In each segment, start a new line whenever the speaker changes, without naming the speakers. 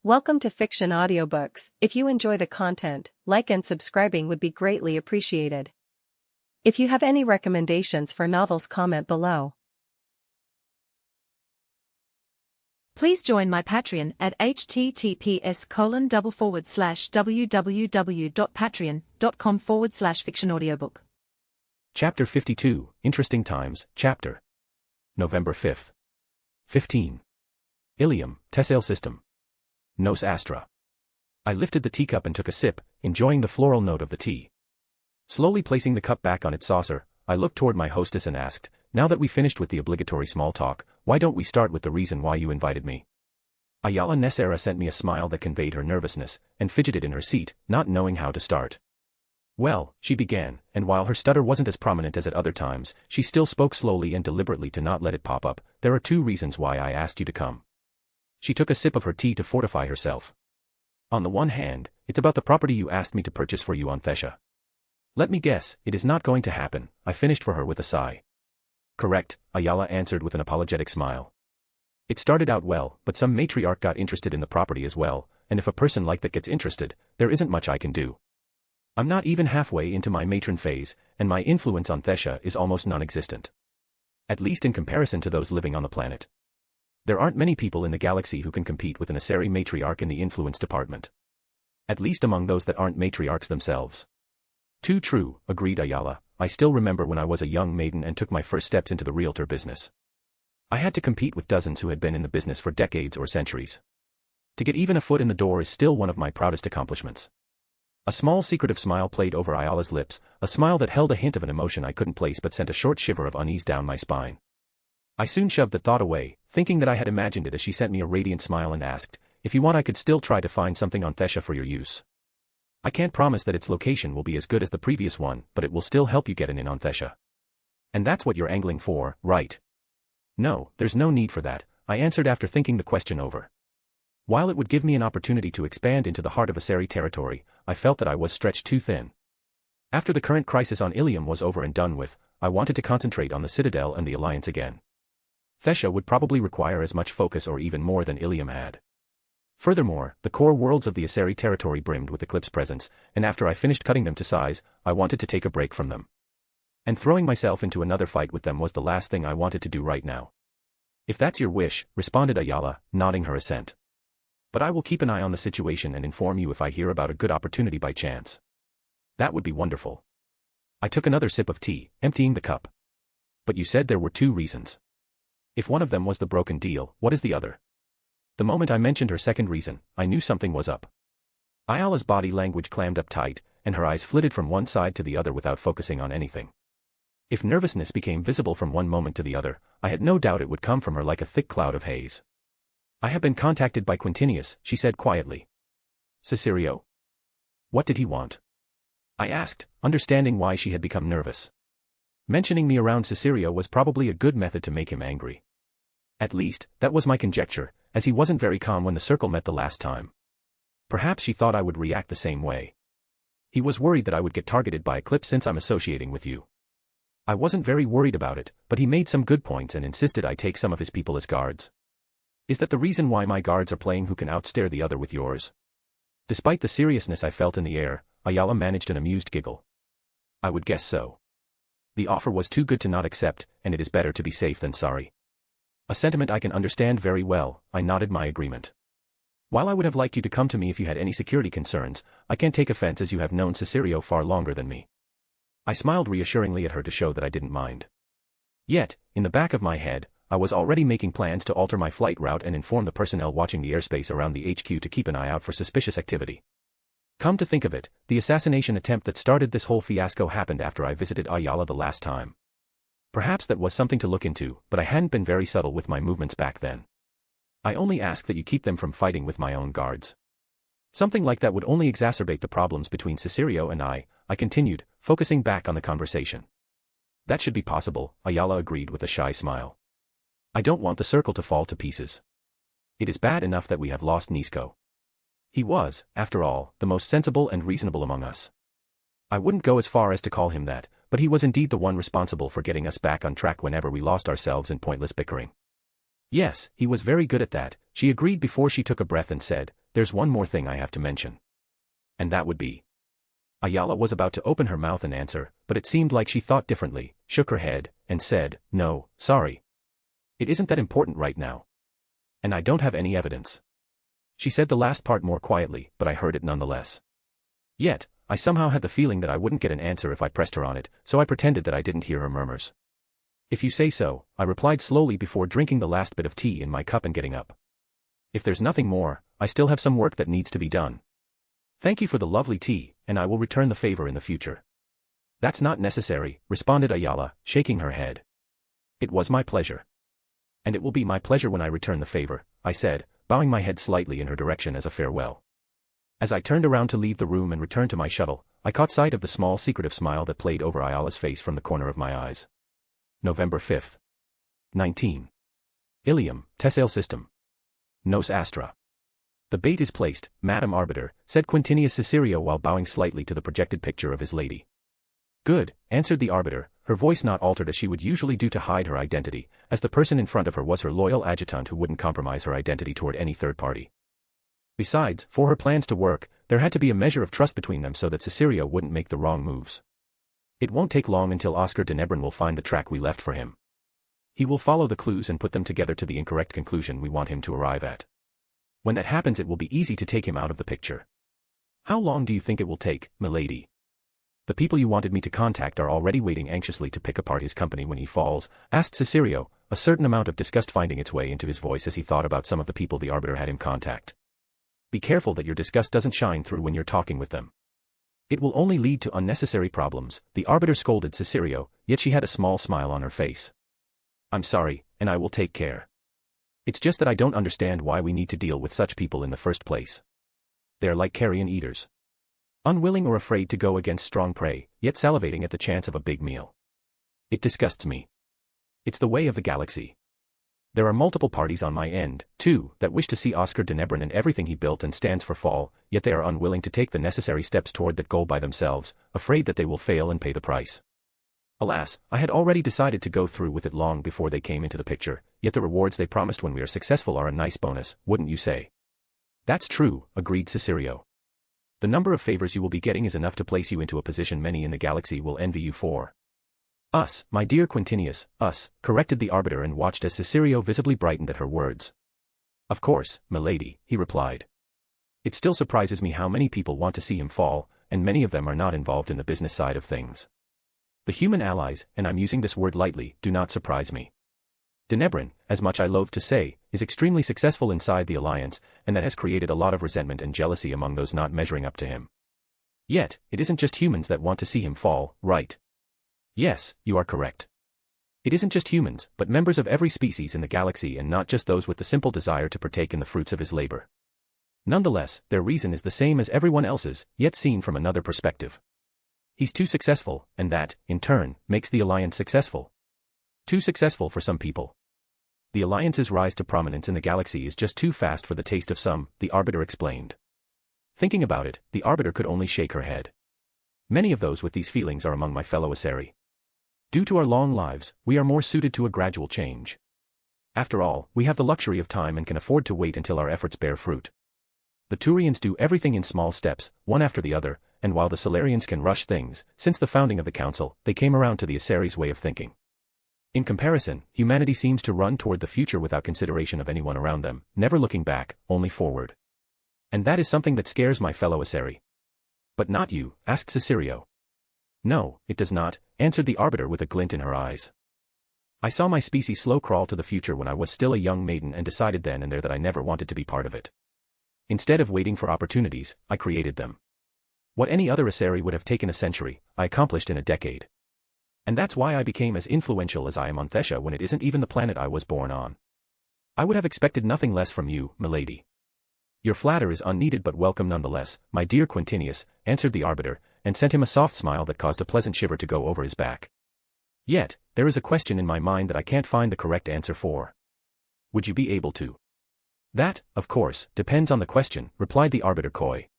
Welcome to Fiction Audiobooks. If you enjoy the content, like and subscribing would be greatly appreciated. If you have any recommendations for novels, comment below.
Please join my Patreon at https://www.patreon.com/fictionaudiobook.
Chapter 52, Interesting Times, Chapter. November 5th. 15. Ilium, Tessale System. Nos Astra. I lifted the teacup and took a sip, enjoying the floral note of the tea. Slowly placing the cup back on its saucer, I looked toward my hostess and asked, "Now that we finished with the obligatory small talk, why don't we start with the reason why you invited me?" Ayala Nessera sent me a smile that conveyed her nervousness, and fidgeted in her seat, not knowing how to start. "Well," she began, and while her stutter wasn't as prominent as at other times, she still spoke slowly and deliberately to not let it pop up. "There are two reasons why I asked you to come." She took a sip of her tea to fortify herself. "On the one hand, it's about the property you asked me to purchase for you on Thesha." "Let me guess, it is not going to happen," I finished for her with a sigh. "Correct," Ayala answered with an apologetic smile. "It started out well, but some matriarch got interested in the property as well, and if a person like that gets interested, there isn't much I can do. I'm not even halfway into my matron phase, and my influence on Thesha is almost non-existent. At least in comparison to those living on the planet. There aren't many people in the galaxy who can compete with an Asari matriarch in the influence department. At least among those that aren't matriarchs themselves." "Too true," agreed Ayala. "I still remember when I was a young maiden and took my first steps into the realtor business. I had to compete with dozens who had been in the business for decades or centuries. To get even a foot in the door is still one of my proudest accomplishments." A small secretive smile played over Ayala's lips, a smile that held a hint of an emotion I couldn't place but sent a short shiver of unease down my spine. I soon shoved the thought away, thinking that I had imagined it as she sent me a radiant smile and asked, "If you want I could still try to find something on Thesha for your use. I can't promise that its location will be as good as the previous one, but it will still help you get an in on Thesha. And that's what you're angling for, right?" "No, there's no need for that," I answered after thinking the question over. While it would give me an opportunity to expand into the heart of Asari territory, I felt that I was stretched too thin. After the current crisis on Ilium was over and done with, I wanted to concentrate on the Citadel and the Alliance again. Thesha would probably require as much focus or even more than Ilium had. Furthermore, the core worlds of the Asari territory brimmed with Eclipse presence, and after I finished cutting them to size, I wanted to take a break from them. And throwing myself into another fight with them was the last thing I wanted to do right now. "If that's your wish," responded Ayala, nodding her assent. "But I will keep an eye on the situation and inform you if I hear about a good opportunity by chance." "That would be wonderful." I took another sip of tea, emptying the cup. "But you said there were two reasons. If one of them was the broken deal, what is the other?" The moment I mentioned her second reason, I knew something was up. Ayala's body language clammed up tight, and her eyes flitted from one side to the other without focusing on anything. If nervousness became visible from one moment to the other, I had no doubt it would come from her like a thick cloud of haze. "I have been contacted by Quintinius," she said quietly. "Cicerio? What did he want?" I asked, understanding why she had become nervous. Mentioning me around Cicerio was probably a good method to make him angry. At least, that was my conjecture, as he wasn't very calm when the circle met the last time. Perhaps she thought I would react the same way. "He was worried that I would get targeted by Eclipse since I'm associating with you." I wasn't very worried about it, but he made some good points and insisted I take some of his people as guards. "Is that the reason why my guards are playing who can outstare the other with yours?" Despite the seriousness I felt in the air, Ayala managed an amused giggle. "I would guess so. The offer was too good to not accept, and it is better to be safe than sorry." A sentiment I can understand very well, I nodded my agreement. "While I would have liked you to come to me if you had any security concerns, I can't take offense as you have known Cicerio far longer than me." I smiled reassuringly at her to show that I didn't mind. Yet, in the back of my head, I was already making plans to alter my flight route and inform the personnel watching the airspace around the HQ to keep an eye out for suspicious activity. Come to think of it, the assassination attempt that started this whole fiasco happened after I visited Ayala the last time. Perhaps that was something to look into, but I hadn't been very subtle with my movements back then. "I only ask that you keep them from fighting with my own guards." "Something like that would only exacerbate the problems between Cicerio and I continued, focusing back on the conversation. "That should be possible," Ayala agreed with a shy smile. "I don't want the circle to fall to pieces. It is bad enough that we have lost Nisko. He was, after all, the most sensible and reasonable among us. I wouldn't go as far as to call him that, but he was indeed the one responsible for getting us back on track whenever we lost ourselves in pointless bickering." "Yes, he was very good at that," she agreed before she took a breath and said, there's one more thing I have to mention. And that would be. Ayala was about to open her mouth and answer, but it seemed like she thought differently, shook her head, and said, "No, sorry. It isn't that important right now. And I don't have any evidence." She said the last part more quietly, but I heard it nonetheless. Yet, I somehow had the feeling that I wouldn't get an answer if I pressed her on it, so I pretended that I didn't hear her murmurs. "If you say so," I replied slowly before drinking the last bit of tea in my cup and getting up. "If there's nothing more, I still have some work that needs to be done. Thank you for the lovely tea, and I will return the favor in the future." "That's not necessary," responded Ayala, shaking her head. "It was my pleasure. And it will be my pleasure when I return the favor," I said, bowing my head slightly in her direction as a farewell. As I turned around to leave the room and return to my shuttle, I caught sight of the small secretive smile that played over Ayala's face from the corner of my eyes. November 5th. 19. Ilium, Tessale System. Nos Astra. "The bait is placed, Madam Arbiter," said Quintinius Cicerio while bowing slightly to the projected picture of his lady. "Good," answered the Arbiter, her voice not altered as she would usually do to hide her identity, as the person in front of her was her loyal adjutant who wouldn't compromise her identity toward any third party. Besides, for her plans to work, there had to be a measure of trust between them so that Cicerio wouldn't make the wrong moves. It won't take long until Oscar de Nebron will find the track we left for him. He will follow the clues and put them together to the incorrect conclusion we want him to arrive at. When that happens, it will be easy to take him out of the picture. How long do you think it will take, milady? The people you wanted me to contact are already waiting anxiously to pick apart his company when he falls, asked Cicerio, a certain amount of disgust finding its way into his voice as he thought about some of the people the Arbiter had him contact. Be careful that your disgust doesn't shine through when you're talking with them. It will only lead to unnecessary problems, the Arbiter scolded Cicerio, yet she had a small smile on her face. I'm sorry, and I will take care. It's just that I don't understand why we need to deal with such people in the first place. They're like carrion eaters. Unwilling or afraid to go against strong prey, yet salivating at the chance of a big meal. It disgusts me. It's the way of the galaxy. There are multiple parties on my end, too, that wish to see Oscar de Nebron and everything he built and stands for fall, yet they are unwilling to take the necessary steps toward that goal by themselves, afraid that they will fail and pay the price. Alas, I had already decided to go through with it long before they came into the picture, yet the rewards they promised when we are successful are a nice bonus, wouldn't you say? That's true, agreed Cicerio. The number of favors you will be getting is enough to place you into a position many in the galaxy will envy you for. Us, my dear Quintinius, us, corrected the Arbiter and watched as Cicerio visibly brightened at her words. Of course, milady, he replied. It still surprises me how many people want to see him fall, and many of them are not involved in the business side of things. The human allies, and I'm using this word lightly, do not surprise me. De Nebron, as much I loathe to say, is extremely successful inside the alliance, and that has created a lot of resentment and jealousy among those not measuring up to him. Yet, it isn't just humans that want to see him fall, right? Yes, you are correct. It isn't just humans, but members of every species in the galaxy and not just those with the simple desire to partake in the fruits of his labor. Nonetheless, their reason is the same as everyone else's, yet seen from another perspective. He's too successful, and that, in turn, makes the alliance successful. Too successful for some people. The alliance's rise to prominence in the galaxy is just too fast for the taste of some, the Arbiter explained. Thinking about it, the Arbiter could only shake her head. Many of those with these feelings are among my fellow Asari. Due to our long lives, we are more suited to a gradual change. After all, we have the luxury of time and can afford to wait until our efforts bear fruit. The Turians do everything in small steps, one after the other, and while the Solarians can rush things, since the founding of the Council, they came around to the Asari's way of thinking. In comparison, humanity seems to run toward the future without consideration of anyone around them, never looking back, only forward. And that is something that scares my fellow Asari. But not you, asked Cicerio. No, it does not, answered the Arbiter with a glint in her eyes. I saw my species slow crawl to the future when I was still a young maiden and decided then and there that I never wanted to be part of it. Instead of waiting for opportunities, I created them. What any other Asari would have taken a century, I accomplished in a decade. And that's why I became as influential as I am on Thesha when it isn't even the planet I was born on. I would have expected nothing less from you, milady. Your flatter is unneeded but welcome nonetheless, my dear Quintinius, answered the Arbiter, and sent him a soft smile that caused a pleasant shiver to go over his back. Yet, there is a question in my mind that I can't find the correct answer for. Would you be able to? That, of course, depends on the question, replied the Arbiter coy.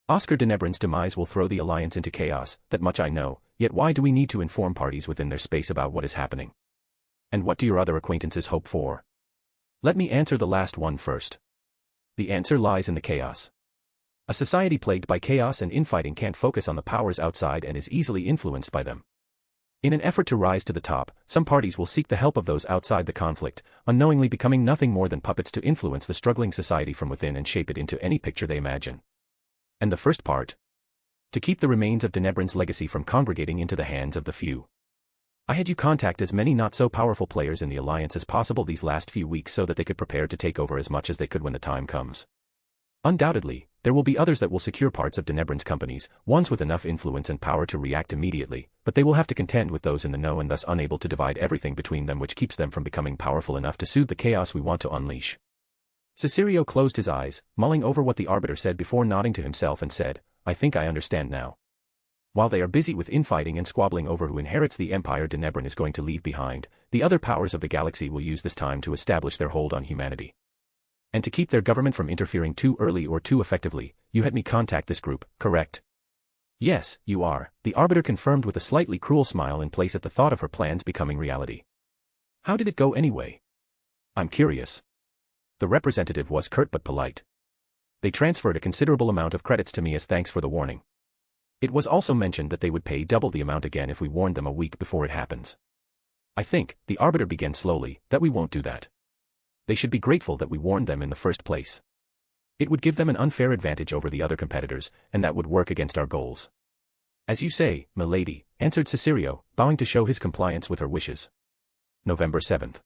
Oscar de Nebron's demise will throw the Alliance into chaos, that much I know, yet why do we need to inform parties within their space about what is happening? And what do your other acquaintances hope for? Let me answer the last one first. The answer lies in the chaos. A society plagued by chaos and infighting can't focus on the powers outside and is easily influenced by them. In an effort to rise to the top, some parties will seek the help of those outside the conflict, unknowingly becoming nothing more than puppets to influence the struggling society from within and shape it into any picture they imagine. And the first part? To keep the remains of Denebran's legacy from congregating into the hands of the few. I had you contact as many not-so-powerful players in the Alliance as possible these last few weeks so that they could prepare to take over as much as they could when the time comes. Undoubtedly, there will be others that will secure parts of Denebran's companies, ones with enough influence and power to react immediately, but they will have to contend with those in the know and thus unable to divide everything between them, which keeps them from becoming powerful enough to soothe the chaos we want to unleash. Cicerio closed his eyes, mulling over what the Arbiter said before nodding to himself and said, I think I understand now. While they are busy with infighting and squabbling over who inherits the empire Denebran is going to leave behind, the other powers of the galaxy will use this time to establish their hold on humanity. And to keep their government from interfering too early or too effectively, you had me contact this group, correct? Yes, you are, the Arbiter confirmed with a slightly cruel smile in place at the thought of her plans becoming reality. How did it go anyway? I'm curious. The representative was curt but polite. They transferred a considerable amount of credits to me as thanks for the warning. It was also mentioned that they would pay double the amount again if we warned them a week before it happens. I think, the Arbiter began slowly, that we won't do that. They should be grateful that we warned them in the first place. It would give them an unfair advantage over the other competitors, and that would work against our goals. As you say, milady, answered Cicerio, bowing to show his compliance with her wishes. November 7th.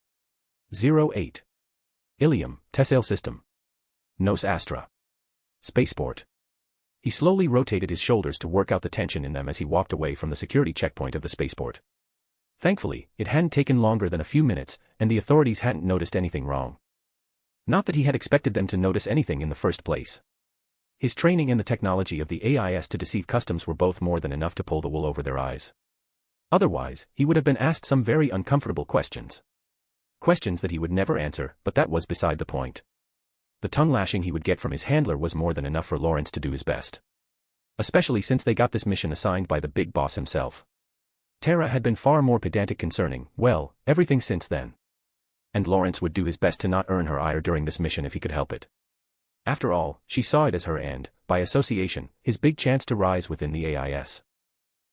08. Ilium, Tessale System. Nos Astra. Spaceport. He slowly rotated his shoulders to work out the tension in them as he walked away from the security checkpoint of the spaceport. Thankfully, it hadn't taken longer than a few minutes, and the authorities hadn't noticed anything wrong. Not that he had expected them to notice anything in the first place. His training and the technology of the AIS to deceive customs were both more than enough to pull the wool over their eyes. Otherwise, he would have been asked some very uncomfortable questions. Questions that he would never answer, but that was beside the point. The tongue lashing he would get from his handler was more than enough for Lawrence to do his best. Especially since they got this mission assigned by the big boss himself. Terra had been far more pedantic concerning, well, everything since then. And Lawrence would do his best to not earn her ire during this mission if he could help it. After all, she saw it as her and, by association, his big chance to rise within the AIS.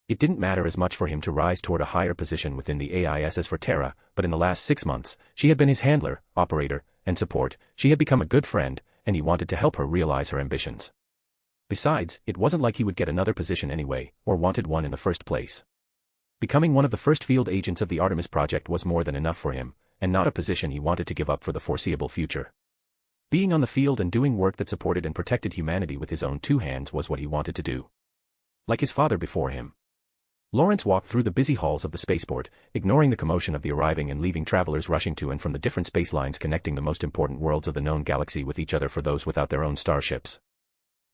It didn't matter as much for him to rise toward a higher position within the AIS as for Terra, but in the last 6 months, she had been his handler, operator, and support. She had become a good friend, and he wanted to help her realize her ambitions. Besides, it wasn't like he would get another position anyway, or wanted one in the first place. Becoming one of the first field agents of the Artemis project was more than enough for him, and not a position he wanted to give up for the foreseeable future. Being on the field and doing work that supported and protected humanity with his own 2 hands was what he wanted to do. Like his father before him. Lawrence walked through the busy halls of the spaceport, ignoring the commotion of the arriving and leaving travelers rushing to and from the different space lines connecting the most important worlds of the known galaxy with each other for those without their own starships.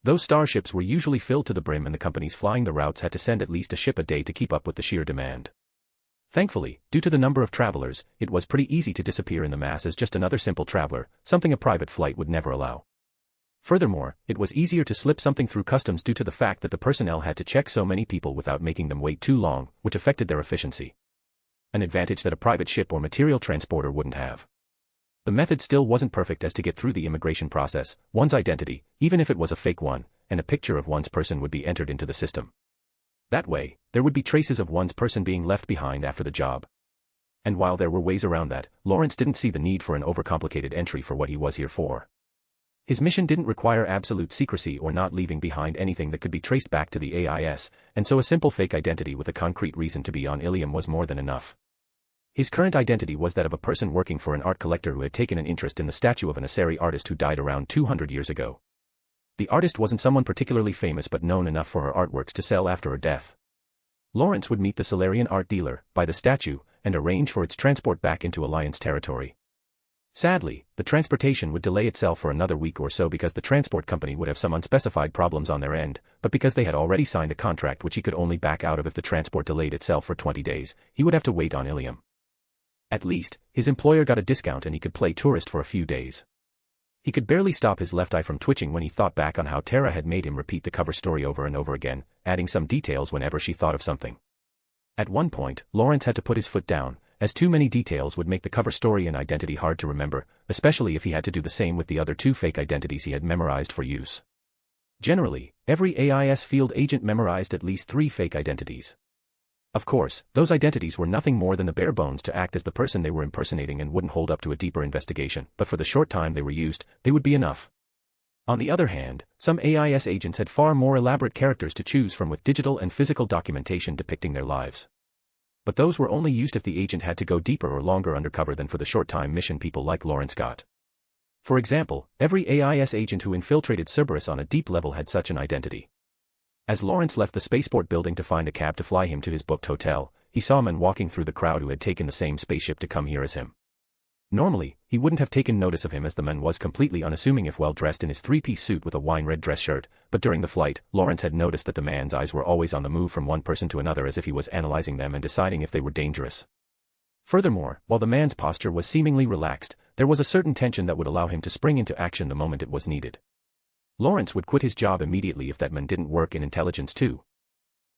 Those starships were usually filled to the brim, and the companies flying the routes had to send at least a ship a day to keep up with the sheer demand. Thankfully, due to the number of travelers, it was pretty easy to disappear in the mass as just another simple traveler, something a private flight would never allow. Furthermore, it was easier to slip something through customs due to the fact that the personnel had to check so many people without making them wait too long, which affected their efficiency. An advantage that a private ship or material transporter wouldn't have. The method still wasn't perfect as to get through the immigration process. One's identity, even if it was a fake one, and a picture of one's person would be entered into the system. That way, there would be traces of one's person being left behind after the job. And while there were ways around that, Lawrence didn't see the need for an overcomplicated entry for what he was here for. His mission didn't require absolute secrecy or not leaving behind anything that could be traced back to the AIS, and so a simple fake identity with a concrete reason to be on Ilium was more than enough. His current identity was that of a person working for an art collector who had taken an interest in the statue of an Asari artist who died around 200 years ago. The artist wasn't someone particularly famous but known enough for her artworks to sell after her death. Lawrence would meet the Solarian art dealer, buy the statue, and arrange for its transport back into Alliance territory. Sadly, the transportation would delay itself for another week or so because the transport company would have some unspecified problems on their end, but because they had already signed a contract which he could only back out of if the transport delayed itself for 20 days, he would have to wait on Ilium. At least, his employer got a discount and he could play tourist for a few days. He could barely stop his left eye from twitching when he thought back on how Terra had made him repeat the cover story over and over again, adding some details whenever she thought of something. At one point, Lawrence had to put his foot down, as too many details would make the cover story and identity hard to remember, especially if he had to do the same with the other 2 fake identities he had memorized for use. Generally, every AIS field agent memorized at least 3 fake identities. Of course, those identities were nothing more than the bare bones to act as the person they were impersonating and wouldn't hold up to a deeper investigation, but for the short time they were used, they would be enough. On the other hand, some AIS agents had far more elaborate characters to choose from with digital and physical documentation depicting their lives. But those were only used if the agent had to go deeper or longer undercover than for the short-time mission people like Lawrence got. For example, every AIS agent who infiltrated Cerberus on a deep level had such an identity. As Lawrence left the spaceport building to find a cab to fly him to his booked hotel, he saw a man walking through the crowd who had taken the same spaceship to come here as him. Normally, he wouldn't have taken notice of him as the man was completely unassuming if well dressed in his 3-piece suit with a wine-red dress shirt, but during the flight, Lawrence had noticed that the man's eyes were always on the move from one person to another as if he was analyzing them and deciding if they were dangerous. Furthermore, while the man's posture was seemingly relaxed, there was a certain tension that would allow him to spring into action the moment it was needed. Lawrence would quit his job immediately if that man didn't work in intelligence too.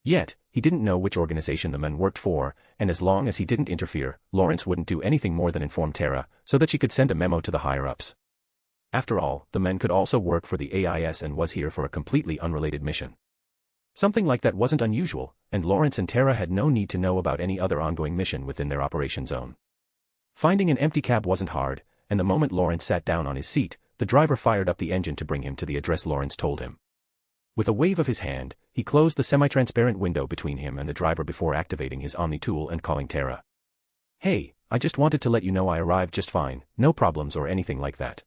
Yet, he didn't know which organization the man worked for, and as long as he didn't interfere, Lawrence wouldn't do anything more than inform Tara, so that she could send a memo to the higher-ups. After all, the man could also work for the AIS and was here for a completely unrelated mission. Something like that wasn't unusual, and Lawrence and Tara had no need to know about any other ongoing mission within their operation zone. Finding an empty cab wasn't hard, and the moment Lawrence sat down on his seat, the driver fired up the engine to bring him to the address Lawrence told him. With a wave of his hand, he closed the semi-transparent window between him and the driver before activating his Omni tool and calling Tara. "Hey, I just wanted to let you know I arrived just fine, no problems or anything like that."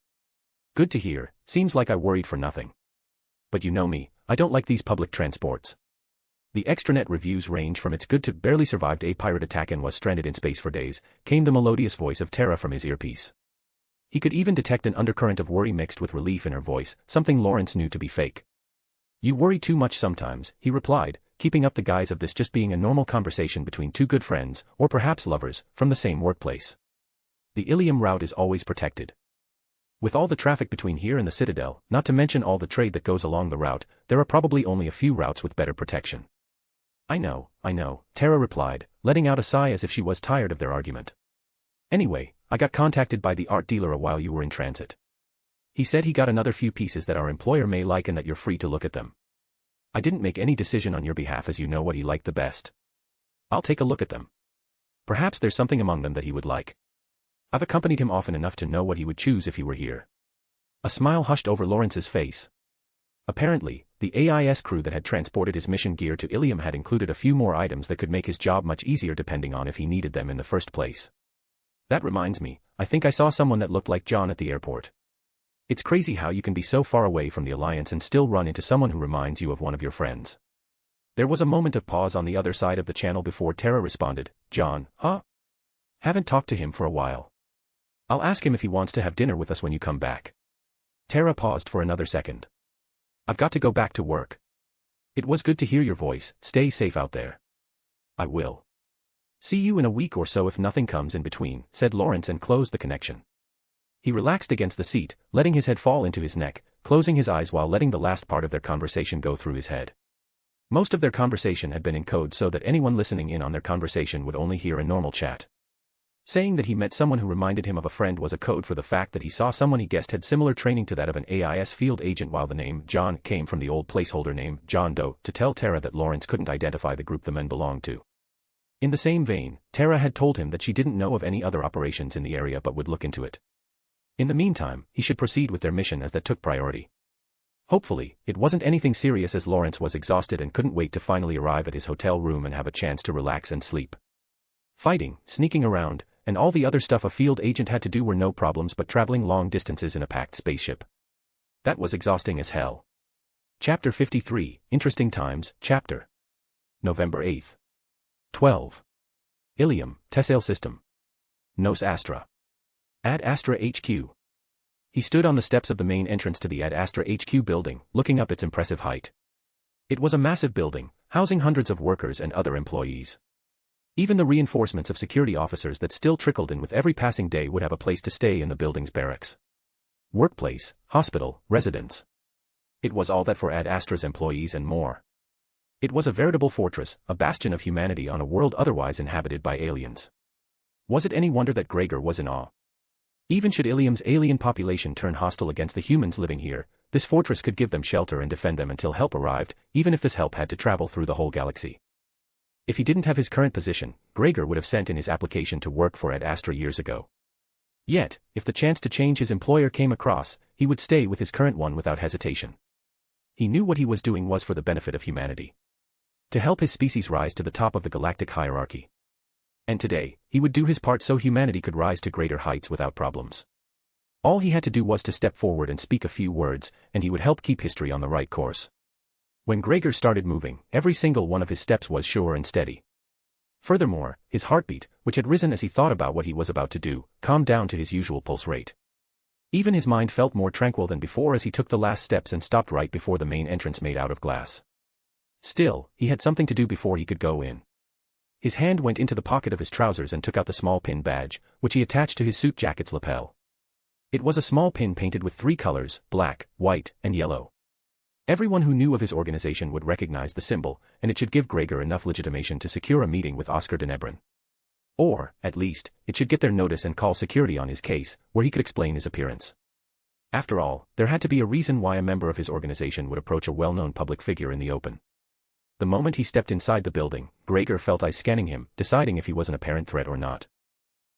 "Good to hear, seems like I worried for nothing. But you know me, I don't like these public transports." The extranet reviews range from "it's good" to "barely survived a pirate attack and was stranded in space for days," came the melodious voice of Tara from his earpiece. He could even detect an undercurrent of worry mixed with relief in her voice, something Lawrence knew to be fake. "You worry too much sometimes," he replied, keeping up the guise of this just being a normal conversation between 2 good friends, or perhaps lovers, from the same workplace. The Ilium route is always protected. With all the traffic between here and the Citadel, not to mention all the trade that goes along the route, there are probably only a few routes with better protection. I know, Tara replied, letting out a sigh as if she was tired of their argument. "Anyway, I got contacted by the art dealer a while you were in transit. He said he got another few pieces that our employer may like and that you're free to look at them. I didn't make any decision on your behalf as you know what he liked the best. I'll take a look at them. Perhaps there's something among them that he would like. I've accompanied him often enough to know what he would choose if he were here." A smile hushed over Lawrence's face. Apparently, the AIS crew that had transported his mission gear to Ilium had included a few more items that could make his job much easier depending on if he needed them in the first place. "That reminds me, I think I saw someone that looked like John at the airport. It's crazy how you can be so far away from the Alliance and still run into someone who reminds you of one of your friends." There was a moment of pause on the other side of the channel before Tara responded, "John, huh? Haven't talked to him for a while. I'll ask him if he wants to have dinner with us when you come back." Tara paused for another second. "I've got to go back to work. It was good to hear your voice, stay safe out there." "I will. See you in a week or so if nothing comes in between," said Lawrence and closed the connection. He relaxed against the seat, letting his head fall into his neck, closing his eyes while letting the last part of their conversation go through his head. Most of their conversation had been in code so that anyone listening in on their conversation would only hear a normal chat. Saying that he met someone who reminded him of a friend was a code for the fact that he saw someone he guessed had similar training to that of an AIS field agent, while the name John came from the old placeholder name John Doe to tell Tara that Lawrence couldn't identify the group the men belonged to. In the same vein, Tara had told him that she didn't know of any other operations in the area but would look into it. In the meantime, he should proceed with their mission as that took priority. Hopefully, it wasn't anything serious as Lawrence was exhausted and couldn't wait to finally arrive at his hotel room and have a chance to relax and sleep. Fighting, sneaking around, and all the other stuff a field agent had to do were no problems but traveling long distances in a packed spaceship. That was exhausting as hell. Chapter 53, Interesting Times, Chapter. November 8th. 12. Ilium, Tessale System. Nos Astra. Ad Astra HQ. He stood on the steps of the main entrance to the Ad Astra HQ building, looking up its impressive height. It was a massive building, housing hundreds of workers and other employees. Even the reinforcements of security officers that still trickled in with every passing day would have a place to stay in the building's barracks. Workplace, hospital, residence. It was all that for Ad Astra's employees and more. It was a veritable fortress, a bastion of humanity on a world otherwise inhabited by aliens. Was it any wonder that Gregor was in awe? Even should Ilium's alien population turn hostile against the humans living here, this fortress could give them shelter and defend them until help arrived, even if this help had to travel through the whole galaxy. If he didn't have his current position, Gregor would have sent in his application to work for Ad Astra years ago. Yet, if the chance to change his employer came across, he would stay with his current one without hesitation. He knew what he was doing was for the benefit of humanity. To help his species rise to the top of the galactic hierarchy. And today, he would do his part so humanity could rise to greater heights without problems. All he had to do was to step forward and speak a few words, and he would help keep history on the right course. When Gregor started moving, every single one of his steps was sure and steady. Furthermore, his heartbeat, which had risen as he thought about what he was about to do, calmed down to his usual pulse rate. Even his mind felt more tranquil than before as he took the last steps and stopped right before the main entrance made out of glass. Still, he had something to do before he could go in. His hand went into the pocket of his trousers and took out the small pin badge, which he attached to his suit jacket's lapel. It was a small pin painted with 3 colors, black, white, and yellow. Everyone who knew of his organization would recognize the symbol, and it should give Gregor enough legitimation to secure a meeting with Oscar Denebron. Or, at least, it should get their notice and call security on his case, where he could explain his appearance. After all, there had to be a reason why a member of his organization would approach a well-known public figure in the open. The moment he stepped inside the building, Gregor felt eyes scanning him, deciding if he was an apparent threat or not.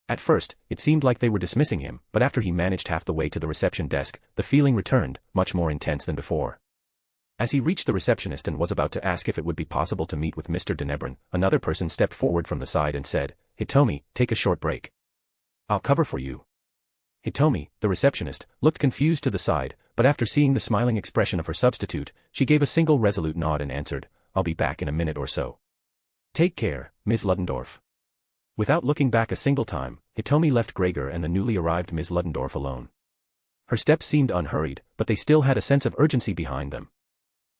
At first, it seemed like they were dismissing him, but after he managed half the way to the reception desk, the feeling returned, much more intense than before. As he reached the receptionist and was about to ask if it would be possible to meet with Mr. Denebron, another person stepped forward from the side and said, "Hitomi, take a short break. I'll cover for you." Hitomi, the receptionist, looked confused to the side, but after seeing the smiling expression of her substitute, she gave a single resolute nod and answered, "I'll be back in a minute or so. Take care, Ms. Ludendorff." Without looking back a single time, Hitomi left Gregor and the newly arrived Ms. Ludendorff alone. Her steps seemed unhurried, but they still had a sense of urgency behind them.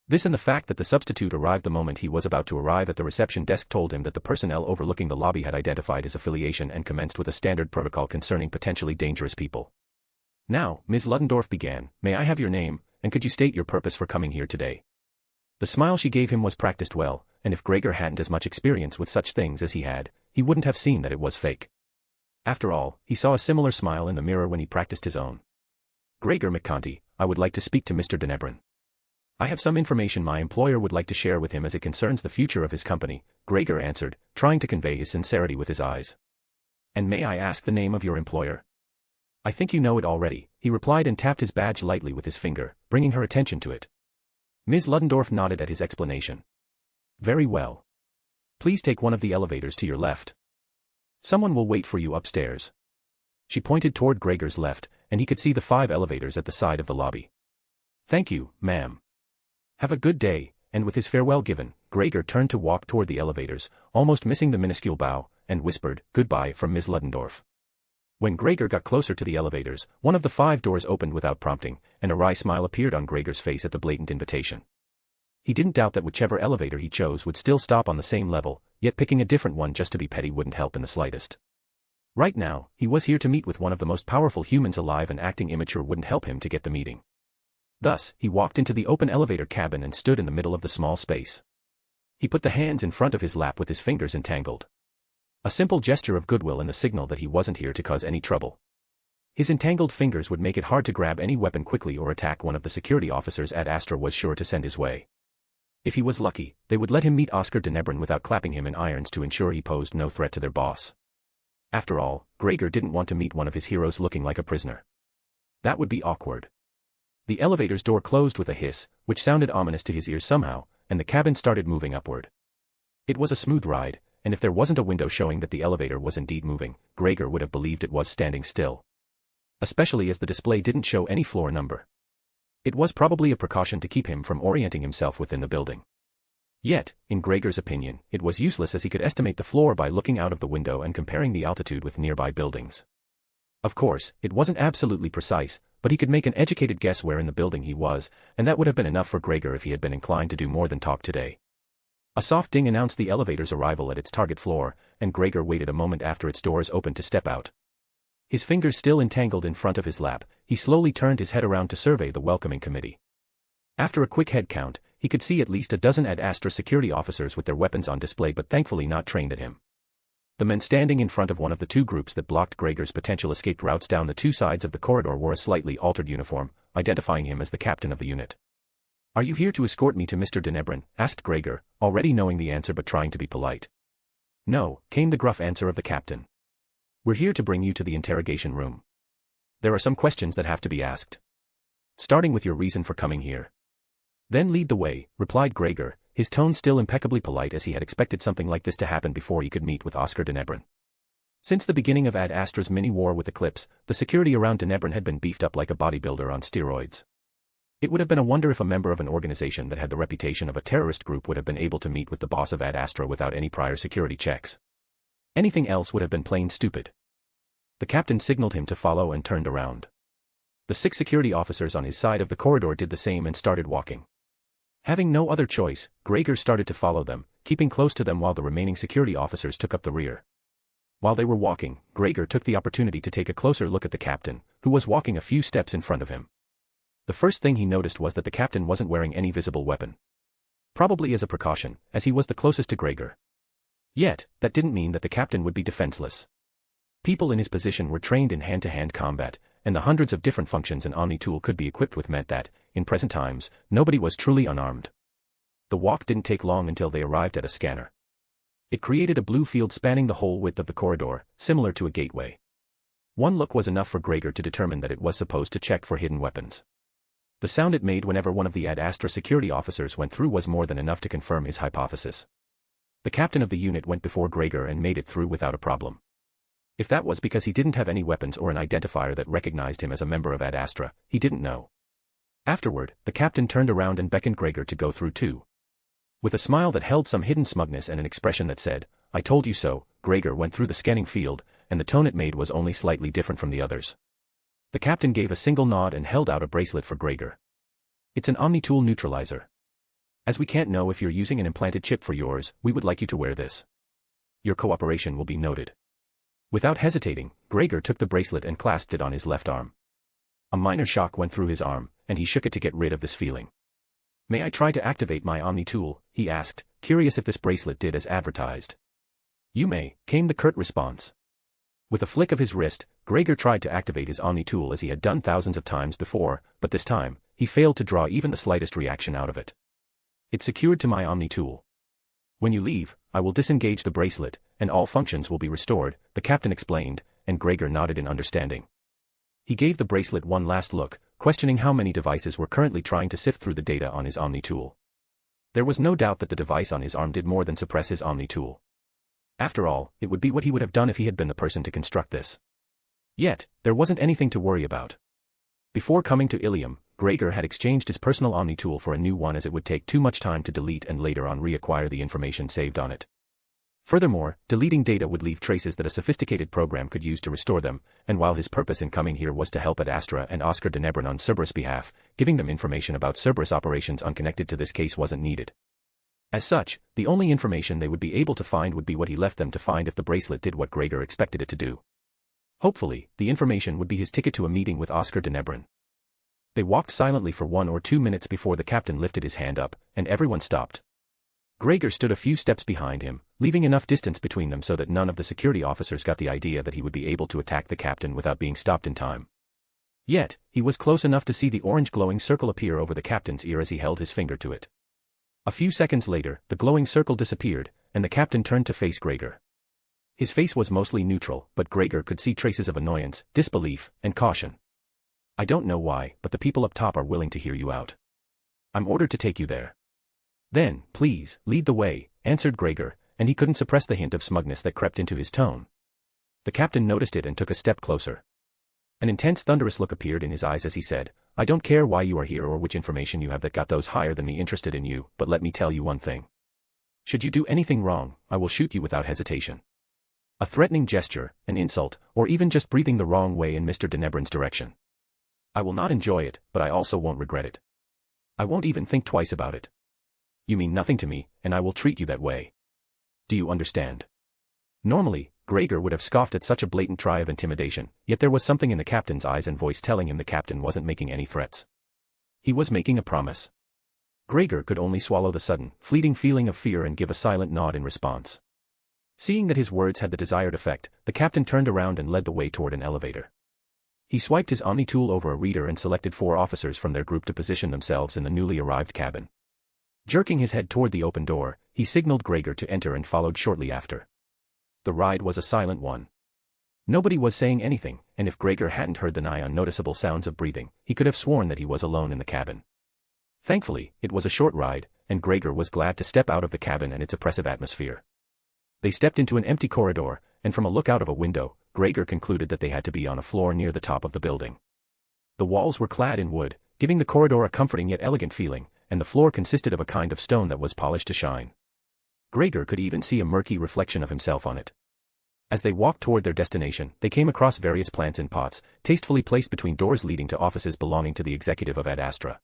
This and the fact that the substitute arrived the moment he was about to arrive at the reception desk told him that the personnel overlooking the lobby had identified his affiliation and commenced with a standard protocol concerning potentially dangerous people. "Now," Ms. Ludendorff began, "may I have your name, and could you state your purpose for coming here today?" The smile she gave him was practiced well, and if Gregor hadn't as much experience with such things as he had, he wouldn't have seen that it was fake. After all, he saw a similar smile in the mirror when he practiced his own. "Gregor McConty, I would like to speak to Mr. Denebron. I have some information my employer would like to share with him as it concerns the future of his company," Gregor answered, trying to convey his sincerity with his eyes. "And may I ask the name of your employer?" "I think you know it already," he replied and tapped his badge lightly with his finger, bringing her attention to it. Ms. Ludendorff nodded at his explanation. "Very well. Please take one of the elevators to your left. Someone will wait for you upstairs." She pointed toward Gregor's left, and he could see the 5 elevators at the side of the lobby. "Thank you, ma'am. Have a good day," and with his farewell given, Gregor turned to walk toward the elevators, almost missing the minuscule bow, and whispered, "Goodbye" from Ms. Ludendorff. When Gregor got closer to the elevators, one of the 5 doors opened without prompting, and a wry smile appeared on Gregor's face at the blatant invitation. He didn't doubt that whichever elevator he chose would still stop on the same level, yet picking a different one just to be petty wouldn't help in the slightest. Right now, he was here to meet with one of the most powerful humans alive, and acting immature wouldn't help him to get the meeting. Thus, he walked into the open elevator cabin and stood in the middle of the small space. He put the hands in front of his lap with his fingers entangled. A simple gesture of goodwill and the signal that he wasn't here to cause any trouble. His entangled fingers would make it hard to grab any weapon quickly or attack one of the security officers Ad Astra was sure to send his way. If he was lucky, they would let him meet Oscar Denebron without clapping him in irons to ensure he posed no threat to their boss. After all, Gregor didn't want to meet one of his heroes looking like a prisoner. That would be awkward. The elevator's door closed with a hiss, which sounded ominous to his ears somehow, and the cabin started moving upward. It was a smooth ride, and if there wasn't a window showing that the elevator was indeed moving, Gregor would have believed it was standing still. Especially as the display didn't show any floor number. It was probably a precaution to keep him from orienting himself within the building. Yet, in Gregor's opinion, it was useless as he could estimate the floor by looking out of the window and comparing the altitude with nearby buildings. Of course, it wasn't absolutely precise, but he could make an educated guess where in the building he was, and that would have been enough for Gregor if he had been inclined to do more than talk today. A soft ding announced the elevator's arrival at its target floor, and Gregor waited a moment after its doors opened to step out. His fingers still entangled in front of his lap, he slowly turned his head around to survey the welcoming committee. After a quick head count, he could see at least a dozen Ad Astra security officers with their weapons on display, but thankfully not trained at him. The men standing in front of one of the two groups that blocked Gregor's potential escape routes down the two sides of the corridor wore a slightly altered uniform, identifying him as the captain of the unit. "Are you here to escort me to Mr. Denebrin?" asked Gregor, already knowing the answer but trying to be polite. "No," came the gruff answer of the captain. "We're here to bring you to the interrogation room. There are some questions that have to be asked. Starting with your reason for coming here." "Then lead the way," replied Gregor, his tone still impeccably polite as he had expected something like this to happen before he could meet with Oscar Denebrin. Since the beginning of Ad Astra's mini-war with Eclipse, the security around Denebrin had been beefed up like a bodybuilder on steroids. It would have been a wonder if a member of an organization that had the reputation of a terrorist group would have been able to meet with the boss of Ad Astra without any prior security checks. Anything else would have been plain stupid. The captain signaled him to follow and turned around. The 6 security officers on his side of the corridor did the same and started walking. Having no other choice, Gregor started to follow them, keeping close to them while the remaining security officers took up the rear. While they were walking, Gregor took the opportunity to take a closer look at the captain, who was walking a few steps in front of him. The first thing he noticed was that the captain wasn't wearing any visible weapon. Probably as a precaution, as he was the closest to Gregor. Yet, that didn't mean that the captain would be defenseless. People in his position were trained in hand-to-hand combat, and the hundreds of different functions an Omni tool could be equipped with meant that, in present times, nobody was truly unarmed. The walk didn't take long until they arrived at a scanner. It created a blue field spanning the whole width of the corridor, similar to a gateway. One look was enough for Gregor to determine that it was supposed to check for hidden weapons. The sound it made whenever one of the Ad Astra security officers went through was more than enough to confirm his hypothesis. The captain of the unit went before Gregor and made it through without a problem. If that was because he didn't have any weapons or an identifier that recognized him as a member of Ad Astra, he didn't know. Afterward, the captain turned around and beckoned Gregor to go through too. With a smile that held some hidden smugness and an expression that said, "I told you so," Gregor went through the scanning field, and the tone it made was only slightly different from the others. The captain gave a single nod and held out a bracelet for Gregor. "It's an Omni-tool neutralizer. As we can't know if you're using an implanted chip for yours, we would like you to wear this. Your cooperation will be noted." Without hesitating, Gregor took the bracelet and clasped it on his left arm. A minor shock went through his arm, and he shook it to get rid of this feeling. "May I try to activate my Omni tool?" he asked, curious if this bracelet did as advertised. "You may," came the curt response. With a flick of his wrist, Gregor tried to activate his Omni tool as he had done thousands of times before, but this time, he failed to draw even the slightest reaction out of it. "It's secured to my Omni tool. When you leave, I will disengage the bracelet, and all functions will be restored," the captain explained, and Gregor nodded in understanding. He gave the bracelet one last look, questioning how many devices were currently trying to sift through the data on his Omni tool. There was no doubt that the device on his arm did more than suppress his Omni tool. After all, it would be what he would have done if he had been the person to construct this. Yet, there wasn't anything to worry about. Before coming to Ilium, Gregor had exchanged his personal Omni tool for a new one as it would take too much time to delete and later on reacquire the information saved on it. Furthermore, deleting data would leave traces that a sophisticated program could use to restore them, and while his purpose in coming here was to help Ad Astra and Oscar Denebrin on Cerberus' behalf, giving them information about Cerberus operations unconnected to this case wasn't needed. As such, the only information they would be able to find would be what he left them to find if the bracelet did what Gregor expected it to do. Hopefully, the information would be his ticket to a meeting with Oscar Denebrin. They walked silently for 1 or 2 minutes before the captain lifted his hand up, and everyone stopped. Gregor stood a few steps behind him, leaving enough distance between them so that none of the security officers got the idea that he would be able to attack the captain without being stopped in time. Yet, he was close enough to see the orange glowing circle appear over the captain's ear as he held his finger to it. A few seconds later, the glowing circle disappeared, and the captain turned to face Gregor. His face was mostly neutral, but Gregor could see traces of annoyance, disbelief, and caution. "I don't know why, but the people up top are willing to hear you out. I'm ordered to take you there." "Then, please, lead the way," answered Gregor, and he couldn't suppress the hint of smugness that crept into his tone. The captain noticed it and took a step closer. An intense thunderous look appeared in his eyes as he said, "I don't care why you are here or which information you have that got those higher than me interested in you, but let me tell you one thing. Should you do anything wrong, I will shoot you without hesitation." A threatening gesture, an insult, or even just breathing the wrong way in Mr. Denebrin's direction. "I will not enjoy it, but I also won't regret it. I won't even think twice about it. You mean nothing to me, and I will treat you that way. Do you understand?" Normally, Gregor would have scoffed at such a blatant try of intimidation, yet there was something in the captain's eyes and voice telling him the captain wasn't making any threats. He was making a promise. Gregor could only swallow the sudden, fleeting feeling of fear and give a silent nod in response. Seeing that his words had the desired effect, the captain turned around and led the way toward an elevator. He swiped his Omni tool over a reader and selected 4 officers from their group to position themselves in the newly arrived cabin. Jerking his head toward the open door, he signaled Gregor to enter and followed shortly after. The ride was a silent one. Nobody was saying anything, and if Gregor hadn't heard the nigh unnoticeable sounds of breathing, he could have sworn that he was alone in the cabin. Thankfully, it was a short ride, and Gregor was glad to step out of the cabin and its oppressive atmosphere. They stepped into an empty corridor, and from a look out of a window, Gregor concluded that they had to be on a floor near the top of the building. The walls were clad in wood, giving the corridor a comforting yet elegant feeling, and the floor consisted of a kind of stone that was polished to shine. Gregor could even see a murky reflection of himself on it. As they walked toward their destination, they came across various plants in pots, tastefully placed between doors leading to offices belonging to the executive of Ad Astra.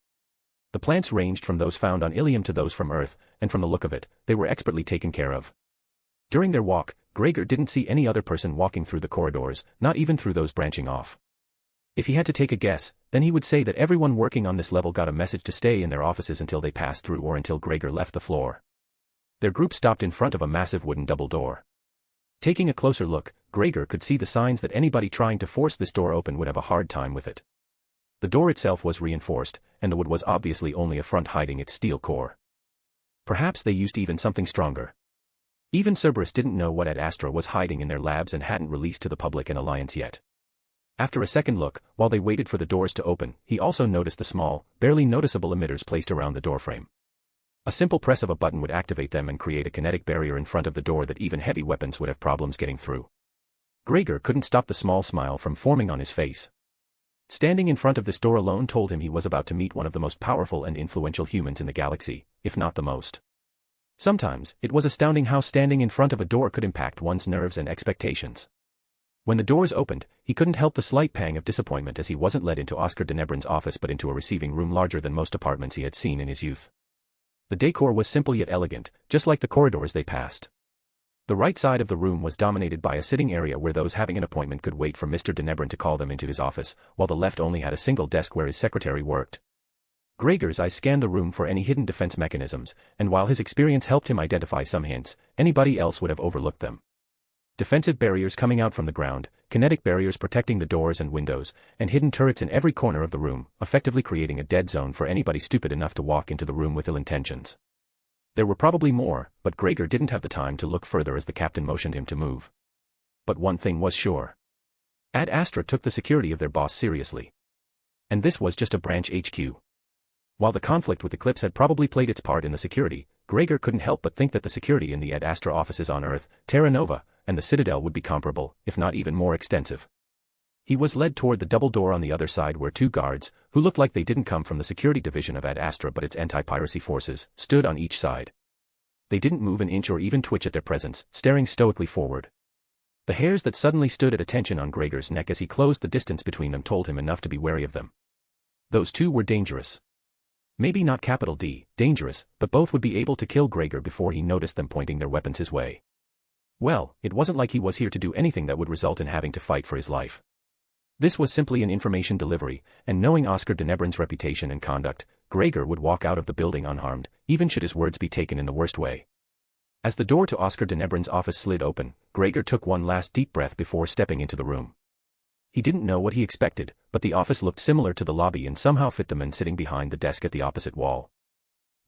The plants ranged from those found on Ilium to those from Earth, and from the look of it, they were expertly taken care of. During their walk, Gregor didn't see any other person walking through the corridors, not even through those branching off. If he had to take a guess, then he would say that everyone working on this level got a message to stay in their offices until they passed through or until Gregor left the floor. Their group stopped in front of a massive wooden double door. Taking a closer look, Gregor could see the signs that anybody trying to force this door open would have a hard time with it. The door itself was reinforced, and the wood was obviously only a front hiding its steel core. Perhaps they used even something stronger. Even Cerberus didn't know what Ad Astra was hiding in their labs and hadn't released to the public and Alliance yet. After a second look, while they waited for the doors to open, he also noticed the small, barely noticeable emitters placed around the doorframe. A simple press of a button would activate them and create a kinetic barrier in front of the door that even heavy weapons would have problems getting through. Gregor couldn't stop the small smile from forming on his face. Standing in front of this door alone told him he was about to meet one of the most powerful and influential humans in the galaxy, if not the most. Sometimes, it was astounding how standing in front of a door could impact one's nerves and expectations. When the doors opened, he couldn't help the slight pang of disappointment as he wasn't led into Oscar de Nebrin's office but into a receiving room larger than most apartments he had seen in his youth. The decor was simple yet elegant, just like the corridors they passed. The right side of the room was dominated by a sitting area where those having an appointment could wait for Mr. de Nebrin to call them into his office, while the left only had a single desk where his secretary worked. Gregor's eyes scanned the room for any hidden defense mechanisms, and while his experience helped him identify some hints, anybody else would have overlooked them. Defensive barriers coming out from the ground, kinetic barriers protecting the doors and windows, and hidden turrets in every corner of the room, effectively creating a dead zone for anybody stupid enough to walk into the room with ill intentions. There were probably more, but Gregor didn't have the time to look further as the captain motioned him to move. But one thing was sure. Ad Astra took the security of their boss seriously. And this was just a branch HQ. While the conflict with Eclipse had probably played its part in the security, Gregor couldn't help but think that the security in the Ad Astra offices on Earth, Terra Nova, and the Citadel would be comparable, if not even more extensive. He was led toward the double door on the other side where 2 guards, who looked like they didn't come from the security division of Ad Astra but its anti-piracy forces, stood on each side. They didn't move an inch or even twitch at their presence, staring stoically forward. The hairs that suddenly stood at attention on Gregor's neck as he closed the distance between them told him enough to be wary of them. Those 2 were dangerous. Maybe not capital D, dangerous, but both would be able to kill Gregor before he noticed them pointing their weapons his way. Well, it wasn't like he was here to do anything that would result in having to fight for his life. This was simply an information delivery, and knowing Oscar de Nebrin's reputation and conduct, Gregor would walk out of the building unharmed, even should his words be taken in the worst way. As the door to Oscar de Nebrin's office slid open, Gregor took one last deep breath before stepping into the room. He didn't know what he expected, but the office looked similar to the lobby and somehow fit the man sitting behind the desk at the opposite wall.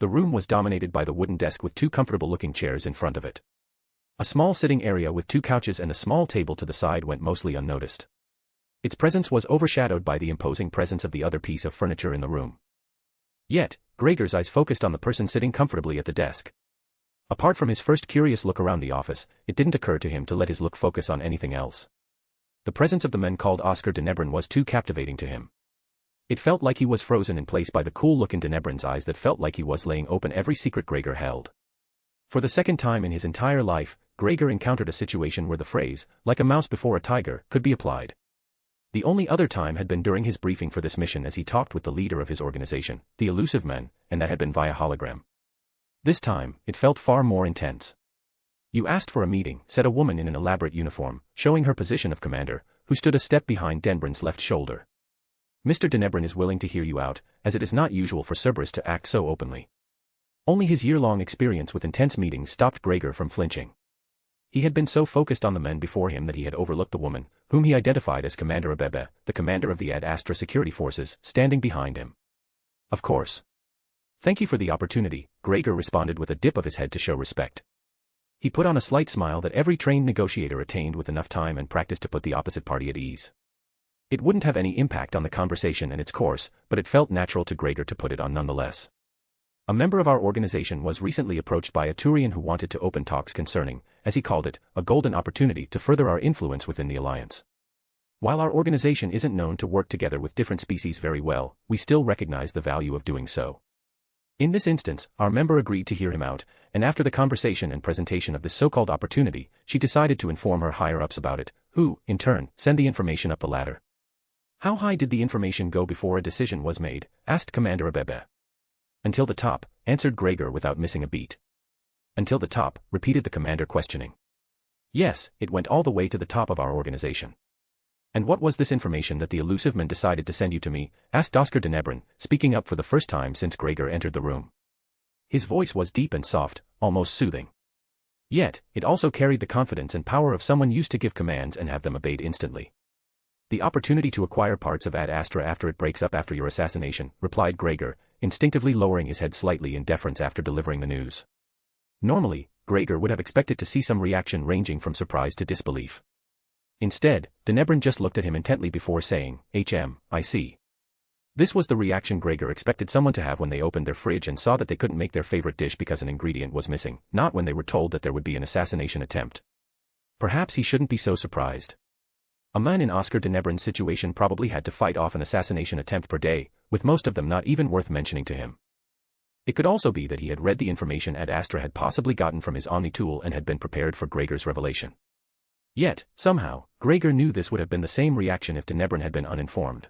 The room was dominated by the wooden desk with 2 comfortable-looking chairs in front of it. A small sitting area with 2 couches and a small table to the side went mostly unnoticed. Its presence was overshadowed by the imposing presence of the other piece of furniture in the room. Yet, Gregor's eyes focused on the person sitting comfortably at the desk. Apart from his first curious look around the office, it didn't occur to him to let his look focus on anything else. The presence of the man called Oscar de Nebrin was too captivating to him. It felt like he was frozen in place by the cool look in de Nebrin's eyes that felt like he was laying open every secret Gregor held. For the second time in his entire life, Gregor encountered a situation where the phrase, like a mouse before a tiger, could be applied. The only other time had been during his briefing for this mission as he talked with the leader of his organization, the Elusive Man, and that had been via hologram. This time, it felt far more intense. "You asked for a meeting," said a woman in an elaborate uniform, showing her position of commander, who stood a step behind de Nebrin's left shoulder. "Mr. de Nebrin is willing to hear you out, as it is not usual for Cerberus to act so openly." Only his year-long experience with intense meetings stopped Gregor from flinching. He had been so focused on the men before him that he had overlooked the woman, whom he identified as Commander Abebe, the commander of the Ad Astra security forces, standing behind him. Of course. Thank you for the opportunity, Gregor responded with a dip of his head to show respect. He put on a slight smile that every trained negotiator attained with enough time and practice to put the opposite party at ease. It wouldn't have any impact on the conversation and its course, but it felt natural to Gregor to put it on nonetheless. A member of our organization was recently approached by a Turian who wanted to open talks concerning, as he called it, a golden opportunity to further our influence within the Alliance. While our organization isn't known to work together with different species very well, we still recognize the value of doing so. In this instance, our member agreed to hear him out, and after the conversation and presentation of this so-called opportunity, she decided to inform her higher-ups about it, who, in turn, send the information up the ladder. How high did the information go before a decision was made? Asked Commander Abebe. Until the top, answered Gregor without missing a beat. Until the top, repeated the commander questioning. Yes, it went all the way to the top of our organization. And what was this information that the elusive man decided to send you to me? Asked Oscar de Nebron, speaking up for the first time since Gregor entered the room. His voice was deep and soft, almost soothing. Yet, it also carried the confidence and power of someone used to give commands and have them obeyed instantly. The opportunity to acquire parts of Ad Astra after it breaks up after your assassination, replied Gregor, instinctively lowering his head slightly in deference after delivering the news. Normally, Gregor would have expected to see some reaction ranging from surprise to disbelief. Instead, de Nebron just looked at him intently before saying, I see. This was the reaction Gregor expected someone to have when they opened their fridge and saw that they couldn't make their favorite dish because an ingredient was missing, not when they were told that there would be an assassination attempt. Perhaps he shouldn't be so surprised. A man in Oscar de Nebron's situation probably had to fight off an assassination attempt per day, with most of them not even worth mentioning to him. It could also be that he had read the information Ad Astra had possibly gotten from his Omni tool and had been prepared for Gregor's revelation. Yet, somehow, Gregor knew this would have been the same reaction if de Nebron had been uninformed.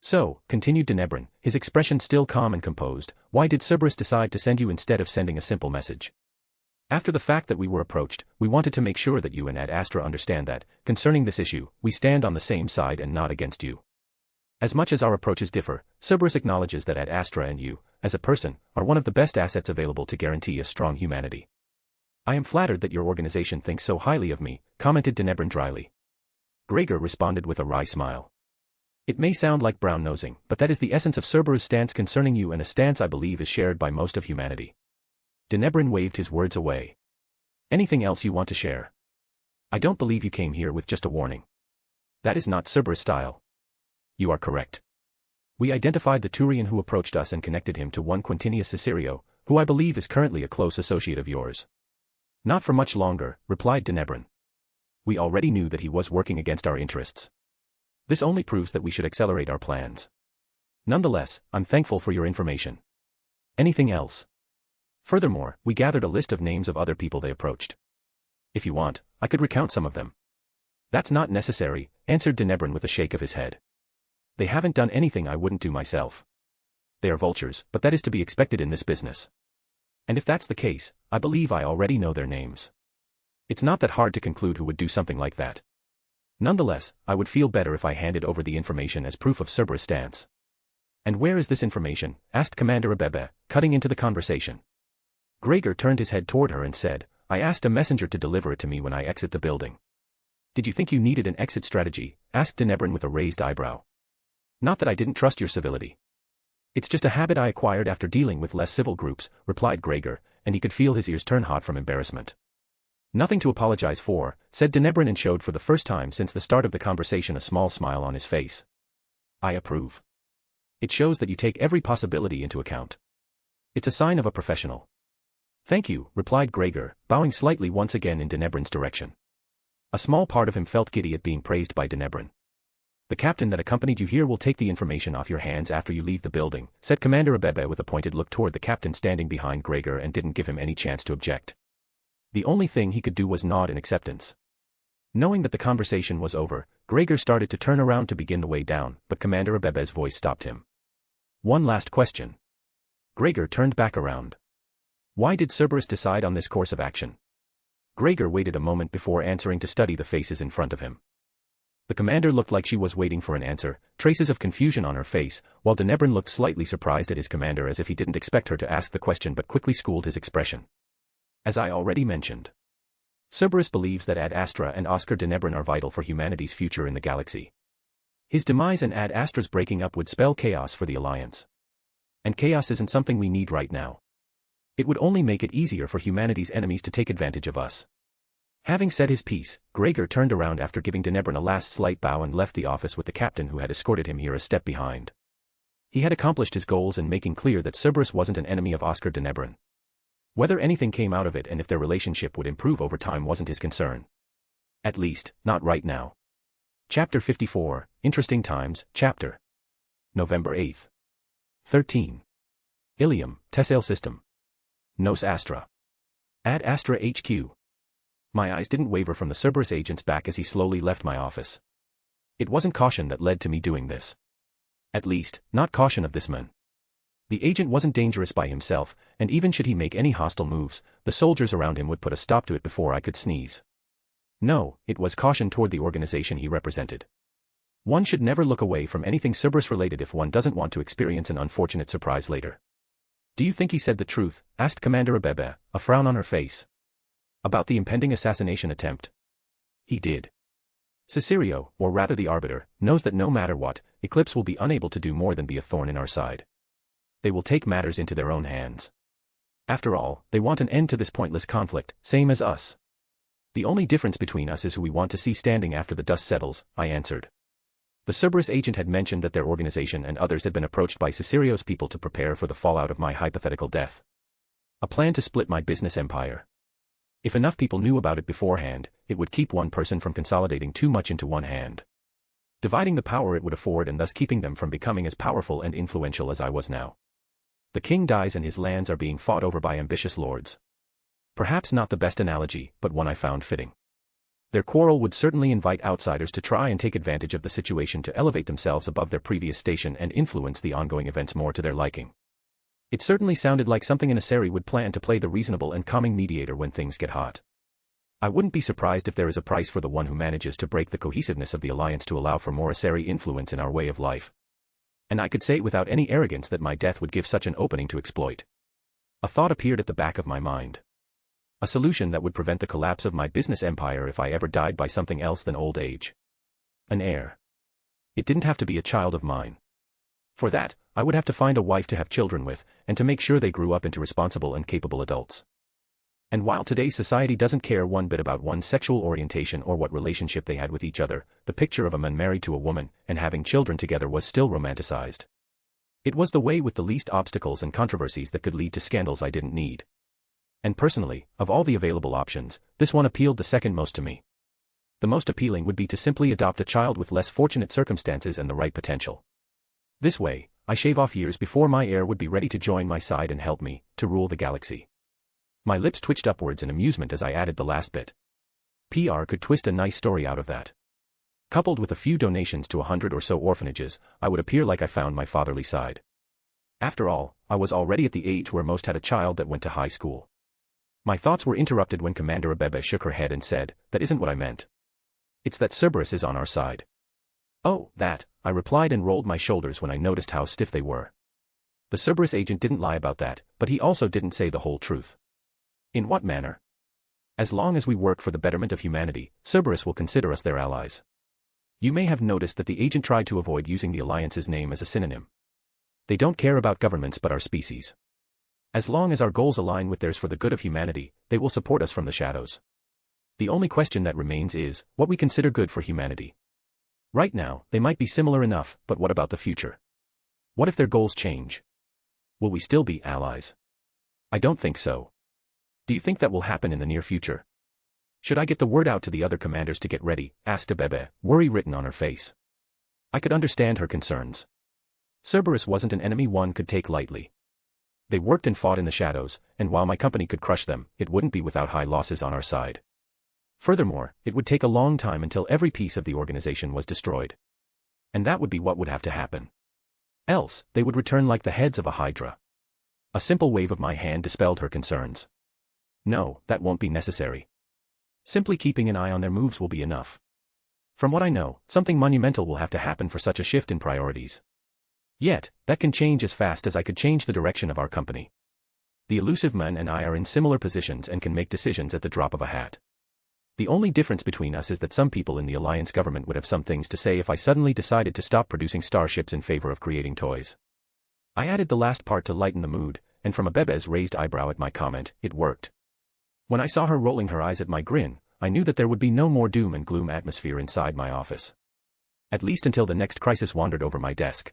So, continued de Nebron, his expression still calm and composed, why did Cerberus decide to send you instead of sending a simple message? After the fact that we were approached, we wanted to make sure that you and Ad Astra understand that, concerning this issue, we stand on the same side and not against you. As much as our approaches differ, Cerberus acknowledges that Ad Astra and you, as a person, are one of the best assets available to guarantee a strong humanity. I am flattered that your organization thinks so highly of me, commented de Nebron dryly. Gregor responded with a wry smile. It may sound like brown-nosing, but that is the essence of Cerberus' stance concerning you and a stance I believe is shared by most of humanity. De Nebron waved his words away. Anything else you want to share? I don't believe you came here with just a warning. That is not Cerberus style. You are correct. We identified the Turian who approached us and connected him to one Quintinius Cicerio, who I believe is currently a close associate of yours. Not for much longer, replied de Nebron. We already knew that he was working against our interests. This only proves that we should accelerate our plans. Nonetheless, I'm thankful for your information. Anything else? Furthermore, we gathered a list of names of other people they approached. If you want, I could recount some of them. That's not necessary, answered de Nebron with a shake of his head. They haven't done anything I wouldn't do myself. They are vultures, but that is to be expected in this business. And if that's the case, I believe I already know their names. It's not that hard to conclude who would do something like that. Nonetheless, I would feel better if I handed over the information as proof of Cerberus' stance. And where is this information? Asked Commander Abebe, cutting into the conversation. Gregor turned his head toward her and said, I asked a messenger to deliver it to me when I exit the building. Did you think you needed an exit strategy? Asked de Nebron with a raised eyebrow. Not that I didn't trust your civility. It's just a habit I acquired after dealing with less civil groups, replied Gregor, and he could feel his ears turn hot from embarrassment. Nothing to apologize for, said de Nebron and showed for the first time since the start of the conversation a small smile on his face. I approve. It shows that you take every possibility into account. It's a sign of a professional. Thank you, replied Gregor, bowing slightly once again in de Nebron's direction. A small part of him felt giddy at being praised by de Nebron. The captain that accompanied you here will take the information off your hands after you leave the building, said Commander Abebe with a pointed look toward the captain standing behind Gregor and didn't give him any chance to object. The only thing he could do was nod in acceptance. Knowing that the conversation was over, Gregor started to turn around to begin the way down, but Commander Abebe's voice stopped him. One last question. Gregor turned back around. Why did Cerberus decide on this course of action? Gregor waited a moment before answering to study the faces in front of him. The commander looked like she was waiting for an answer, traces of confusion on her face, while de Nebron looked slightly surprised at his commander as if he didn't expect her to ask the question but quickly schooled his expression. As I already mentioned, Cerberus believes that Ad Astra and Oscar de Nebron are vital for humanity's future in the galaxy. His demise and Ad Astra's breaking up would spell chaos for the Alliance. And chaos isn't something we need right now. It would only make it easier for humanity's enemies to take advantage of us. Having said his piece, Gregor turned around after giving de Nebron a last slight bow and left the office with the captain who had escorted him here a step behind. He had accomplished his goals in making clear that Cerberus wasn't an enemy of Oscar de Nebron. Whether anything came out of it and if their relationship would improve over time wasn't his concern. At least, not right now. Chapter 54, Interesting Times, Chapter. November 8th. 13. Ilium, Tessale System. Nos Astra. Ad Astra HQ. My eyes didn't waver from the Cerberus agent's back as he slowly left my office. It wasn't caution that led to me doing this. At least, not caution of this man. The agent wasn't dangerous by himself, and even should he make any hostile moves, the soldiers around him would put a stop to it before I could sneeze. No, it was caution toward the organization he represented. One should never look away from anything Cerberus-related if one doesn't want to experience an unfortunate surprise later. Do you think he said the truth? Asked Commander Abebe, a frown on her face. About the impending assassination attempt. He did. Cesario, or rather the Arbiter, knows that no matter what, Eclipse will be unable to do more than be a thorn in our side. They will take matters into their own hands. After all, they want an end to this pointless conflict, same as us. The only difference between us is who we want to see standing after the dust settles, I answered. The Cerberus agent had mentioned that their organization and others had been approached by Cesario's people to prepare for the fallout of my hypothetical death. A plan to split my business empire. If enough people knew about it beforehand, it would keep one person from consolidating too much into one hand. Dividing the power it would afford and thus keeping them from becoming as powerful and influential as I was now. The king dies and his lands are being fought over by ambitious lords. Perhaps not the best analogy, but one I found fitting. Their quarrel would certainly invite outsiders to try and take advantage of the situation to elevate themselves above their previous station and influence the ongoing events more to their liking. It certainly sounded like something an Asari would plan to play the reasonable and calming mediator when things get hot. I wouldn't be surprised if there is a price for the one who manages to break the cohesiveness of the alliance to allow for more Asari influence in our way of life. And I could say without any arrogance that my death would give such an opening to exploit. A thought appeared at the back of my mind. A solution that would prevent the collapse of my business empire if I ever died by something else than old age. An heir. It didn't have to be a child of mine. For that, I would have to find a wife to have children with, and to make sure they grew up into responsible and capable adults. And while today's society doesn't care one bit about one's sexual orientation or what relationship they had with each other, the picture of a man married to a woman and having children together was still romanticized. It was the way with the least obstacles and controversies that could lead to scandals I didn't need. And personally, of all the available options, this one appealed the second most to me. The most appealing would be to simply adopt a child with less fortunate circumstances and the right potential. This way, I shave off years before my heir would be ready to join my side and help me to rule the galaxy. My lips twitched upwards in amusement as I added the last bit. PR could twist a nice story out of that. Coupled with a few donations to 100 or so orphanages, I would appear like I found my fatherly side. After all, I was already at the age where most had a child that went to high school. My thoughts were interrupted when Commander Abebe shook her head and said, "That isn't what I meant. It's that Cerberus is on our side." "Oh, that," I replied and rolled my shoulders when I noticed how stiff they were. The Cerberus agent didn't lie about that, but he also didn't say the whole truth. In what manner? As long as we work for the betterment of humanity, Cerberus will consider us their allies. You may have noticed that the agent tried to avoid using the Alliance's name as a synonym. They don't care about governments but our species. As long as our goals align with theirs for the good of humanity, they will support us from the shadows. The only question that remains is, what we consider good for humanity. Right now, they might be similar enough, but what about the future? What if their goals change? Will we still be allies? I don't think so. Do you think that will happen in the near future? Should I get the word out to the other commanders to get ready? Asked Abebe, worry written on her face. I could understand her concerns. Cerberus wasn't an enemy one could take lightly. They worked and fought in the shadows, and while my company could crush them, it wouldn't be without high losses on our side. Furthermore, it would take a long time until every piece of the organization was destroyed. And that would be what would have to happen. Else, they would return like the heads of a hydra. A simple wave of my hand dispelled her concerns. No, that won't be necessary. Simply keeping an eye on their moves will be enough. From what I know, something monumental will have to happen for such a shift in priorities. Yet, that can change as fast as I could change the direction of our company. The elusive man and I are in similar positions and can make decisions at the drop of a hat. The only difference between us is that some people in the Alliance government would have some things to say if I suddenly decided to stop producing starships in favor of creating toys. I added the last part to lighten the mood, and from Abebe's raised eyebrow at my comment, it worked. When I saw her rolling her eyes at my grin, I knew that there would be no more doom and gloom atmosphere inside my office. At least until the next crisis wandered over my desk.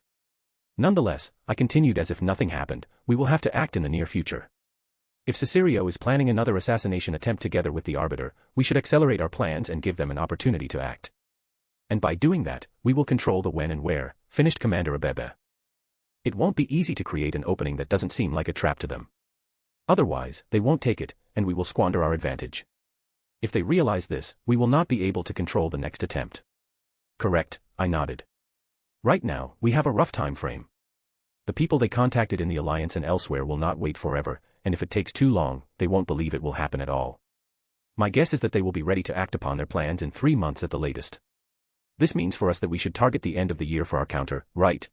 Nonetheless, I continued as if nothing happened. We will have to act in the near future. If Cesario is planning another assassination attempt together with the Arbiter, we should accelerate our plans and give them an opportunity to act. And by doing that, we will control the when and where, finished Commander Abebe. It won't be easy to create an opening that doesn't seem like a trap to them. Otherwise, they won't take it, and we will squander our advantage. If they realize this, we will not be able to control the next attempt. Correct, I nodded. Right now, we have a rough time frame. The people they contacted in the Alliance and elsewhere will not wait forever, and if it takes too long, they won't believe it will happen at all. My guess is that they will be ready to act upon their plans in 3 months at the latest. This means for us that we should target the end of the year for our counter, right?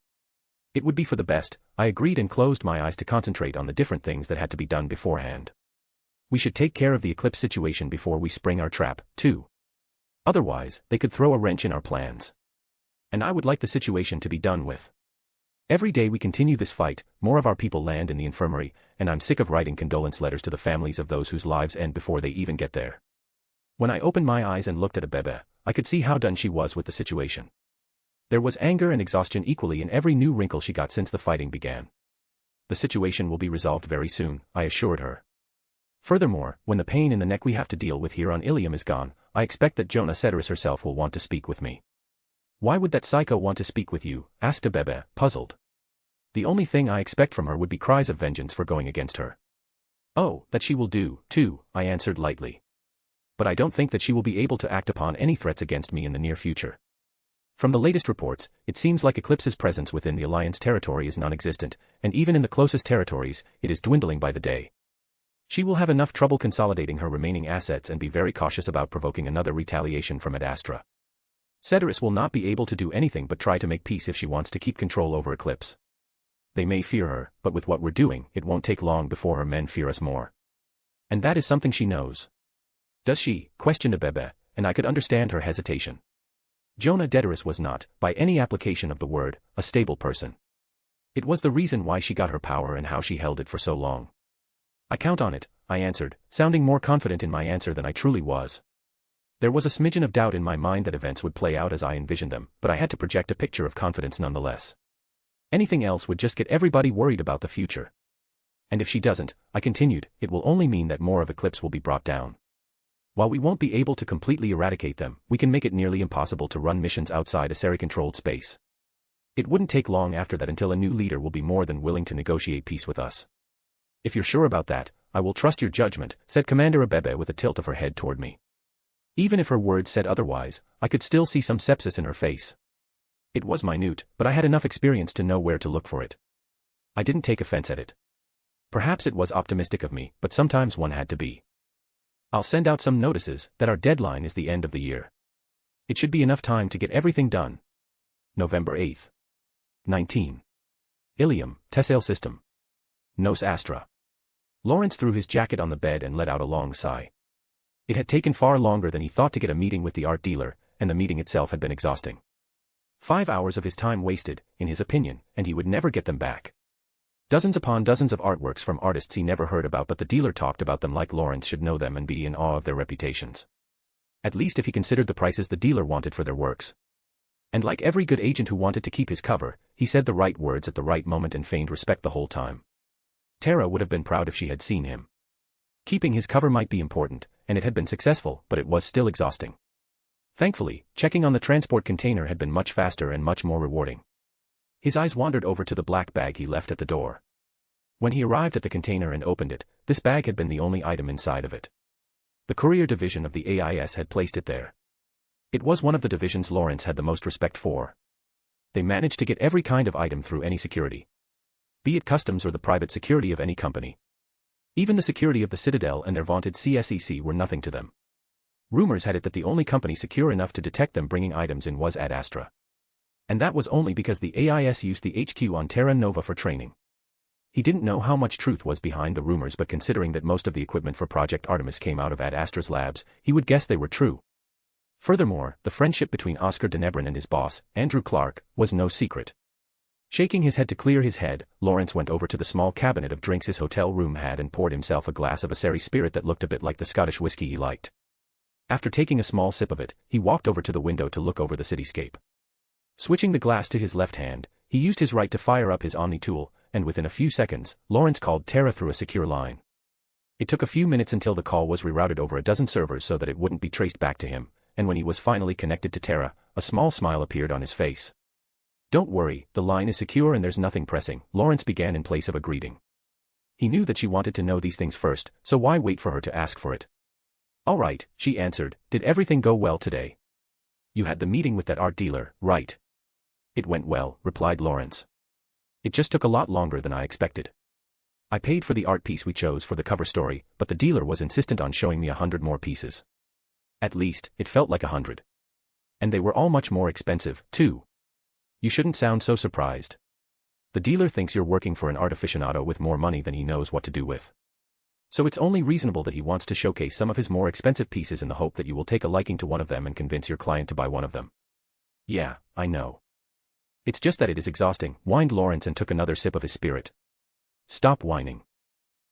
It would be for the best, I agreed and closed my eyes to concentrate on the different things that had to be done beforehand. We should take care of the eclipse situation before we spring our trap, too. Otherwise, they could throw a wrench in our plans. And I would like the situation to be done with. Every day we continue this fight, more of our people land in the infirmary, and I'm sick of writing condolence letters to the families of those whose lives end before they even get there. When I opened my eyes and looked at Abebe, I could see how done she was with the situation. There was anger and exhaustion equally in every new wrinkle she got since the fighting began. The situation will be resolved very soon, I assured her. Furthermore, when the pain in the neck we have to deal with here on Ilium is gone, I expect that Jonah Ceteris herself will want to speak with me. Why would that psycho want to speak with you? Asked Abebe, puzzled. The only thing I expect from her would be cries of vengeance for going against her. Oh, that she will do, too, I answered lightly. But I don't think that she will be able to act upon any threats against me in the near future. From the latest reports, it seems like Eclipse's presence within the Alliance territory is non-existent, and even in the closest territories, it is dwindling by the day. She will have enough trouble consolidating her remaining assets and be very cautious about provoking another retaliation from Ad Astra. Ceteris will not be able to do anything but try to make peace if she wants to keep control over Eclipse. They may fear her, but with what we're doing, it won't take long before her men fear us more. And that is something she knows. Does she? Questioned Abebe, and I could understand her hesitation. Jonah Ceteris was not, by any application of the word, a stable person. It was the reason why she got her power and how she held it for so long. I count on it, I answered, sounding more confident in my answer than I truly was. There was a smidgen of doubt in my mind that events would play out as I envisioned them, but I had to project a picture of confidence nonetheless. Anything else would just get everybody worried about the future. And if she doesn't, I continued, it will only mean that more of Eclipse will be brought down. While we won't be able to completely eradicate them, we can make it nearly impossible to run missions outside a Seri-controlled space. It wouldn't take long after that until a new leader will be more than willing to negotiate peace with us. If you're sure about that, I will trust your judgment, said Commander Abebe with a tilt of her head toward me. Even if her words said otherwise, I could still see some sepsis in her face. It was minute, but I had enough experience to know where to look for it. I didn't take offense at it. Perhaps it was optimistic of me, but sometimes one had to be. I'll send out some notices that our deadline is the end of the year. It should be enough time to get everything done. November 8th. 19. Ilium, Tessale System. Nos Astra. Lawrence threw his jacket on the bed and let out a long sigh. It had taken far longer than he thought to get a meeting with the art dealer, and the meeting itself had been exhausting. 5 hours of his time wasted, in his opinion, and he would never get them back. Dozens upon dozens of artworks from artists he never heard about, but the dealer talked about them like Lawrence should know them and be in awe of their reputations. At least if he considered the prices the dealer wanted for their works. And like every good agent who wanted to keep his cover, he said the right words at the right moment and feigned respect the whole time. Tara would have been proud if she had seen him. Keeping his cover might be important, and it had been successful, but it was still exhausting. Thankfully, checking on the transport container had been much faster and much more rewarding. His eyes wandered over to the black bag he left at the door. When he arrived at the container and opened it, this bag had been the only item inside of it. The courier division of the AIS had placed it there. It was one of the divisions Lawrence had the most respect for. They managed to get every kind of item through any security. Be it customs or the private security of any company. Even the security of the Citadel and their vaunted CSEC were nothing to them. Rumors had it that the only company secure enough to detect them bringing items in was Ad Astra. And that was only because the AIS used the HQ on Terra Nova for training. He didn't know how much truth was behind the rumors, but considering that most of the equipment for Project Artemis came out of Ad Astra's labs, he would guess they were true. Furthermore, the friendship between Oscar Denebrin and his boss, Andrew Clark, was no secret. Shaking his head to clear his head, Lawrence went over to the small cabinet of drinks his hotel room had and poured himself a glass of a Sherry spirit that looked a bit like the Scottish whiskey he liked. After taking a small sip of it, he walked over to the window to look over the cityscape. Switching the glass to his left hand, he used his right to fire up his Omni tool, and within a few seconds, Lawrence called Tara through a secure line. It took a few minutes until the call was rerouted over a dozen servers so that it wouldn't be traced back to him, and when he was finally connected to Tara, a small smile appeared on his face. "Don't worry, the line is secure and there's nothing pressing," Lawrence began in place of a greeting. He knew that she wanted to know these things first, so why wait for her to ask for it? "All right," she answered. "Did everything go well today? You had the meeting with that art dealer, right?" "It went well," replied Lawrence. "It just took a lot longer than I expected. I paid for the art piece we chose for the cover story, but the dealer was insistent on showing me 100 more pieces. At least, it felt like 100. And they were all much more expensive, too. You shouldn't sound so surprised. The dealer thinks you're working for an art aficionado with more money than he knows what to do with. So it's only reasonable that he wants to showcase some of his more expensive pieces in the hope that you will take a liking to one of them and convince your client to buy one of them." "Yeah, I know. It's just that it is exhausting," whined Lawrence and took another sip of his spirit. "Stop whining.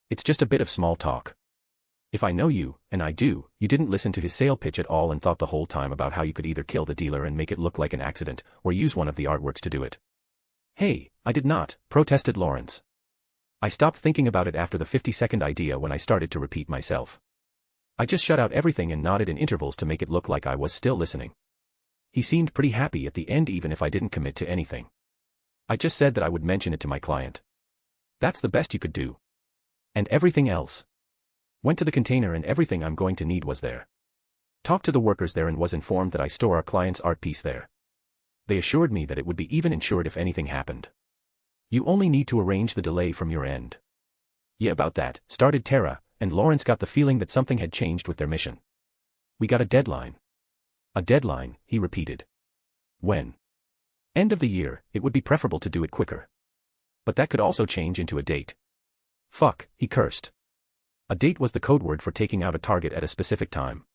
It's just a bit of small talk. If I know you, and I do, you didn't listen to his sale pitch at all and thought the whole time about how you could either kill the dealer and make it look like an accident, or use one of the artworks to do it." "Hey, I did not," protested Lawrence. "I stopped thinking about it after the 50-second idea when I started to repeat myself. I just shut out everything and nodded in intervals to make it look like I was still listening. He seemed pretty happy at the end even if I didn't commit to anything. I just said that I would mention it to my client. That's the best you could do. And everything else. Went to the container and everything I'm going to need was there. Talked to the workers there and was informed that I store our client's art piece there. They assured me that it would be even insured if anything happened. You only need to arrange the delay from your end." "Yeah, about that," started Tara, and Lawrence got the feeling that something had changed with their mission. "We got a deadline." "A deadline," he repeated. "When?" "End of the year. It would be preferable to do it quicker. But that could also change into a date." "Fuck," he cursed. A date was the code word for taking out a target at a specific time.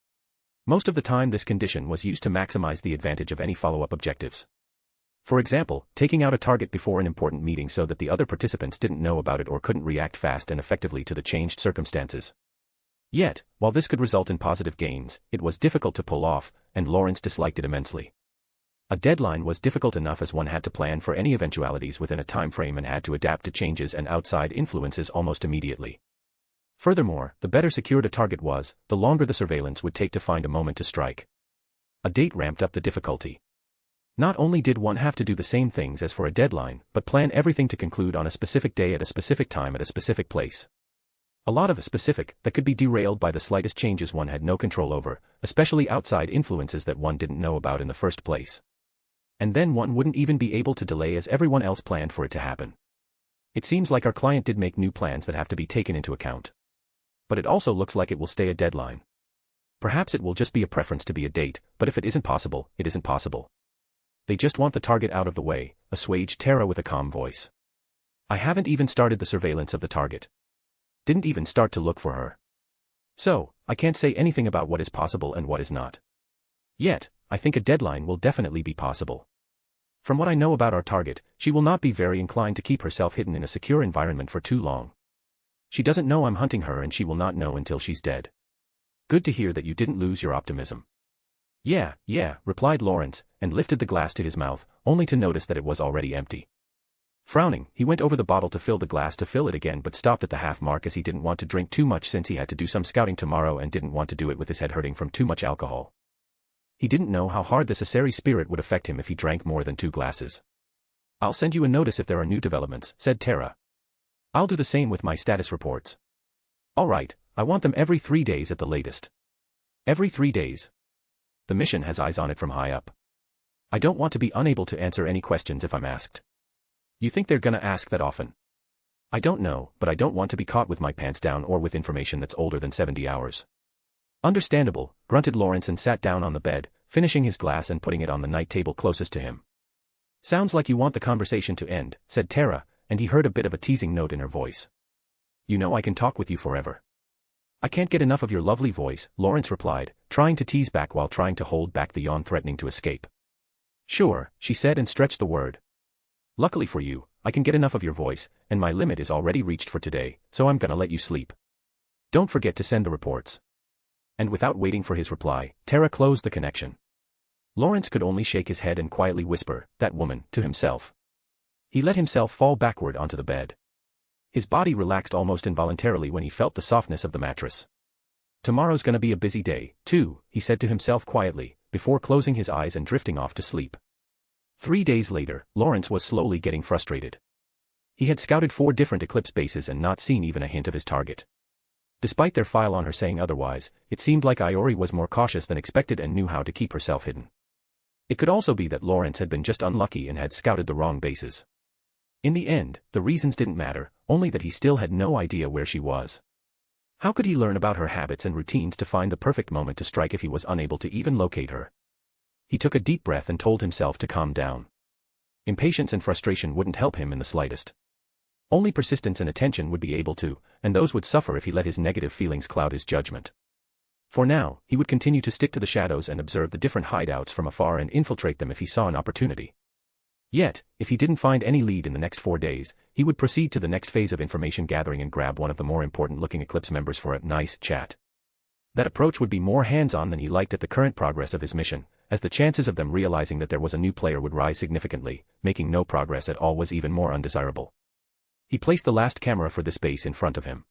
Most of the time this condition was used to maximize the advantage of any follow-up objectives. For example, taking out a target before an important meeting so that the other participants didn't know about it or couldn't react fast and effectively to the changed circumstances. Yet, while this could result in positive gains, it was difficult to pull off, and Lawrence disliked it immensely. A deadline was difficult enough as one had to plan for any eventualities within a time frame and had to adapt to changes and outside influences almost immediately. Furthermore, the better secured a target was, the longer the surveillance would take to find a moment to strike. A date ramped up the difficulty. Not only did one have to do the same things as for a deadline, but plan everything to conclude on a specific day at a specific time at a specific place. A lot of a specific that could be derailed by the slightest changes one had no control over, especially outside influences that one didn't know about in the first place. And then one wouldn't even be able to delay as everyone else planned for it to happen. It seems like our client did make new plans that have to be taken into account. But it also looks like it will stay a deadline. Perhaps it will just be a preference to be a date, but if it isn't possible, it isn't possible. They just want the target out of the way, assuaged Tara with a calm voice. I haven't even started the surveillance of the target. Didn't even start to look for her. So, I can't say anything about what is possible and what is not. Yet, I think a deadline will definitely be possible. From what I know about our target, she will not be very inclined to keep herself hidden in a secure environment for too long. She doesn't know I'm hunting her and she will not know until she's dead. Good to hear that you didn't lose your optimism. Yeah, replied Lawrence, and lifted the glass to his mouth, only to notice that it was already empty. Frowning, he went over the bottle to fill the glass to fill it again but stopped at the half mark as he didn't want to drink too much since he had to do some scouting tomorrow and didn't want to do it with his head hurting from too much alcohol. He didn't know how hard the Cesari spirit would affect him if he drank more than 2 glasses. I'll send you a notice if there are new developments, said Tara. I'll do the same with my status reports. All right, I want them every 3 days at the latest. Every 3 days. The mission has eyes on it from high up. I don't want to be unable to answer any questions if I'm asked. You think they're gonna ask that often? I don't know, but I don't want to be caught with my pants down or with information that's older than 70 hours. Understandable, grunted Lawrence and sat down on the bed, finishing his glass and putting it on the night table closest to him. Sounds like you want the conversation to end, said Tara, and he heard a bit of a teasing note in her voice. "You know I can talk with you forever." "I can't get enough of your lovely voice," Lawrence replied, trying to tease back while trying to hold back the yawn threatening to escape. "Sure," she said and stretched the word. "Luckily for you, I can get enough of your voice, and my limit is already reached for today, so I'm gonna let you sleep. Don't forget to send the reports." And without waiting for his reply, Tara closed the connection. Lawrence could only shake his head and quietly whisper, "That woman," to himself. He let himself fall backward onto the bed. His body relaxed almost involuntarily when he felt the softness of the mattress. "Tomorrow's gonna be a busy day, too," he said to himself quietly, before closing his eyes and drifting off to sleep. 3 days later, Lawrence was slowly getting frustrated. He had scouted 4 different Eclipse bases and not seen even a hint of his target. Despite their file on her saying otherwise, it seemed like Iori was more cautious than expected and knew how to keep herself hidden. It could also be that Lawrence had been just unlucky and had scouted the wrong bases. In the end, the reasons didn't matter, only that he still had no idea where she was. How could he learn about her habits and routines to find the perfect moment to strike if he was unable to even locate her? He took a deep breath and told himself to calm down. Impatience and frustration wouldn't help him in the slightest. Only persistence and attention would be able to, and those would suffer if he let his negative feelings cloud his judgment. For now, he would continue to stick to the shadows and observe the different hideouts from afar and infiltrate them if he saw an opportunity. Yet, if he didn't find any lead in the next 4 days, he would proceed to the next phase of information gathering and grab one of the more important-looking Eclipse members for a nice chat. That approach would be more hands-on than he liked at the current progress of his mission, as the chances of them realizing that there was a new player would rise significantly, making no progress at all was even more undesirable. He placed the last camera for this base in front of him.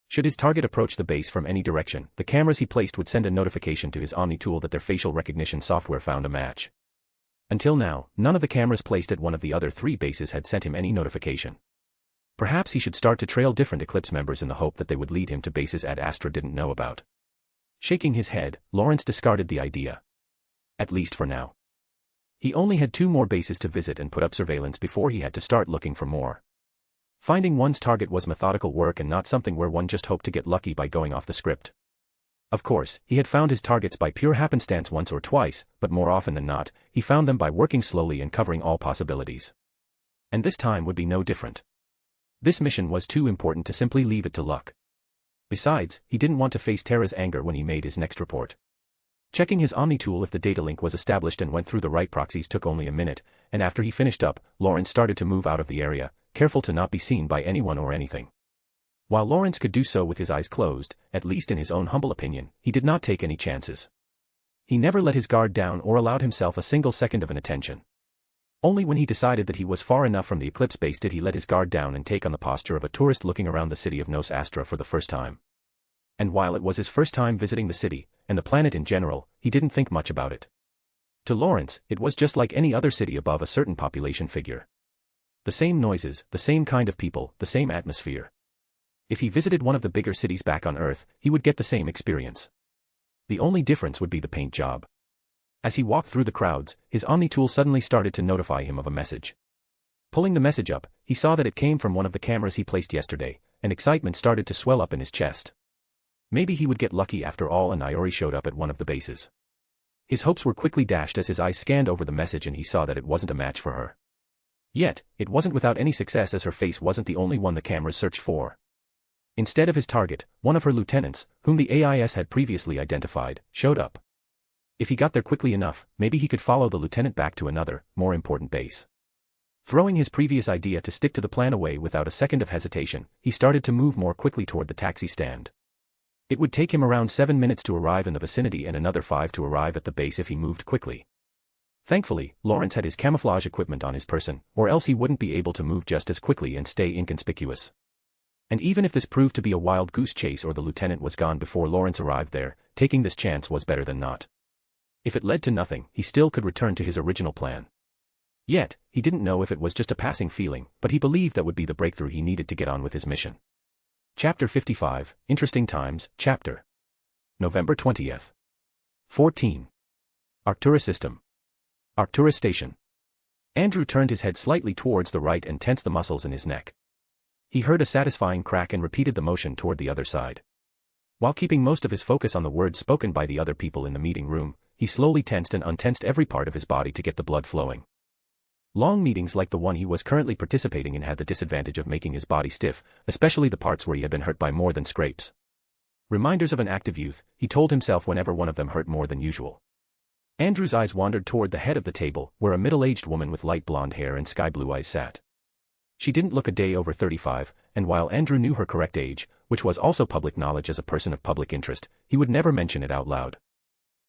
Should his target approach the base from any direction, the cameras he placed would send a notification to his Omni tool that their facial recognition software found a match. Until now, none of the cameras placed at one of the other 3 bases had sent him any notification. Perhaps he should start to trail different Eclipse members in the hope that they would lead him to bases Ad Astra didn't know about. Shaking his head, Lawrence discarded the idea. At least for now. He only had 2 more bases to visit and put up surveillance before he had to start looking for more. Finding one's target was methodical work and not something where one just hoped to get lucky by going off the script. Of course, he had found his targets by pure happenstance once or twice, but more often than not, he found them by working slowly and covering all possibilities. And this time would be no different. This mission was too important to simply leave it to luck. Besides, he didn't want to face Tara's anger when he made his next report. Checking his Omni tool if the data link was established and went through the right proxies took only a minute, and after he finished up, Lawrence started to move out of the area, careful to not be seen by anyone or anything. While Lawrence could do so with his eyes closed, at least in his own humble opinion, he did not take any chances. He never let his guard down or allowed himself a single second of inattention. Only when he decided that he was far enough from the Eclipse base did he let his guard down and take on the posture of a tourist looking around the city of Nos Astra for the first time. And while it was his first time visiting the city, and the planet in general, he didn't think much about it. To Lawrence, it was just like any other city above a certain population figure. The same noises, the same kind of people, the same atmosphere. If he visited one of the bigger cities back on Earth, he would get the same experience. The only difference would be the paint job. As he walked through the crowds, his Omni tool suddenly started to notify him of a message. Pulling the message up, he saw that it came from one of the cameras he placed yesterday, and excitement started to swell up in his chest. Maybe he would get lucky after all and Iori showed up at one of the bases. His hopes were quickly dashed as his eyes scanned over the message and he saw that it wasn't a match for her. Yet, it wasn't without any success as her face wasn't the only one the cameras searched for. Instead of his target, one of her lieutenants, whom the AIS had previously identified, showed up. If he got there quickly enough, maybe he could follow the lieutenant back to another, more important base. Throwing his previous idea to stick to the plan away without a second of hesitation, he started to move more quickly toward the taxi stand. It would take him around 7 minutes to arrive in the vicinity and another 5 to arrive at the base if he moved quickly. Thankfully, Lawrence had his camouflage equipment on his person, or else he wouldn't be able to move just as quickly and stay inconspicuous. And even if this proved to be a wild goose chase or the lieutenant was gone before Lawrence arrived there, taking this chance was better than not. If it led to nothing, he still could return to his original plan. Yet, he didn't know if it was just a passing feeling, but he believed that would be the breakthrough he needed to get on with his mission. Chapter 55, Interesting Times, Chapter. November 20th. 14. Arcturus System. Arcturus Station. Andrew turned his head slightly towards the right and tensed the muscles in his neck. He heard a satisfying crack and repeated the motion toward the other side. While keeping most of his focus on the words spoken by the other people in the meeting room, he slowly tensed and untensed every part of his body to get the blood flowing. Long meetings like the one he was currently participating in had the disadvantage of making his body stiff, especially the parts where he had been hurt by more than scrapes. Reminders of an active youth, he told himself whenever one of them hurt more than usual. Andrew's eyes wandered toward the head of the table, where a middle-aged woman with light blonde hair and sky-blue eyes sat. She didn't look a day over 35, and while Andrew knew her correct age, which was also public knowledge as a person of public interest, he would never mention it out loud.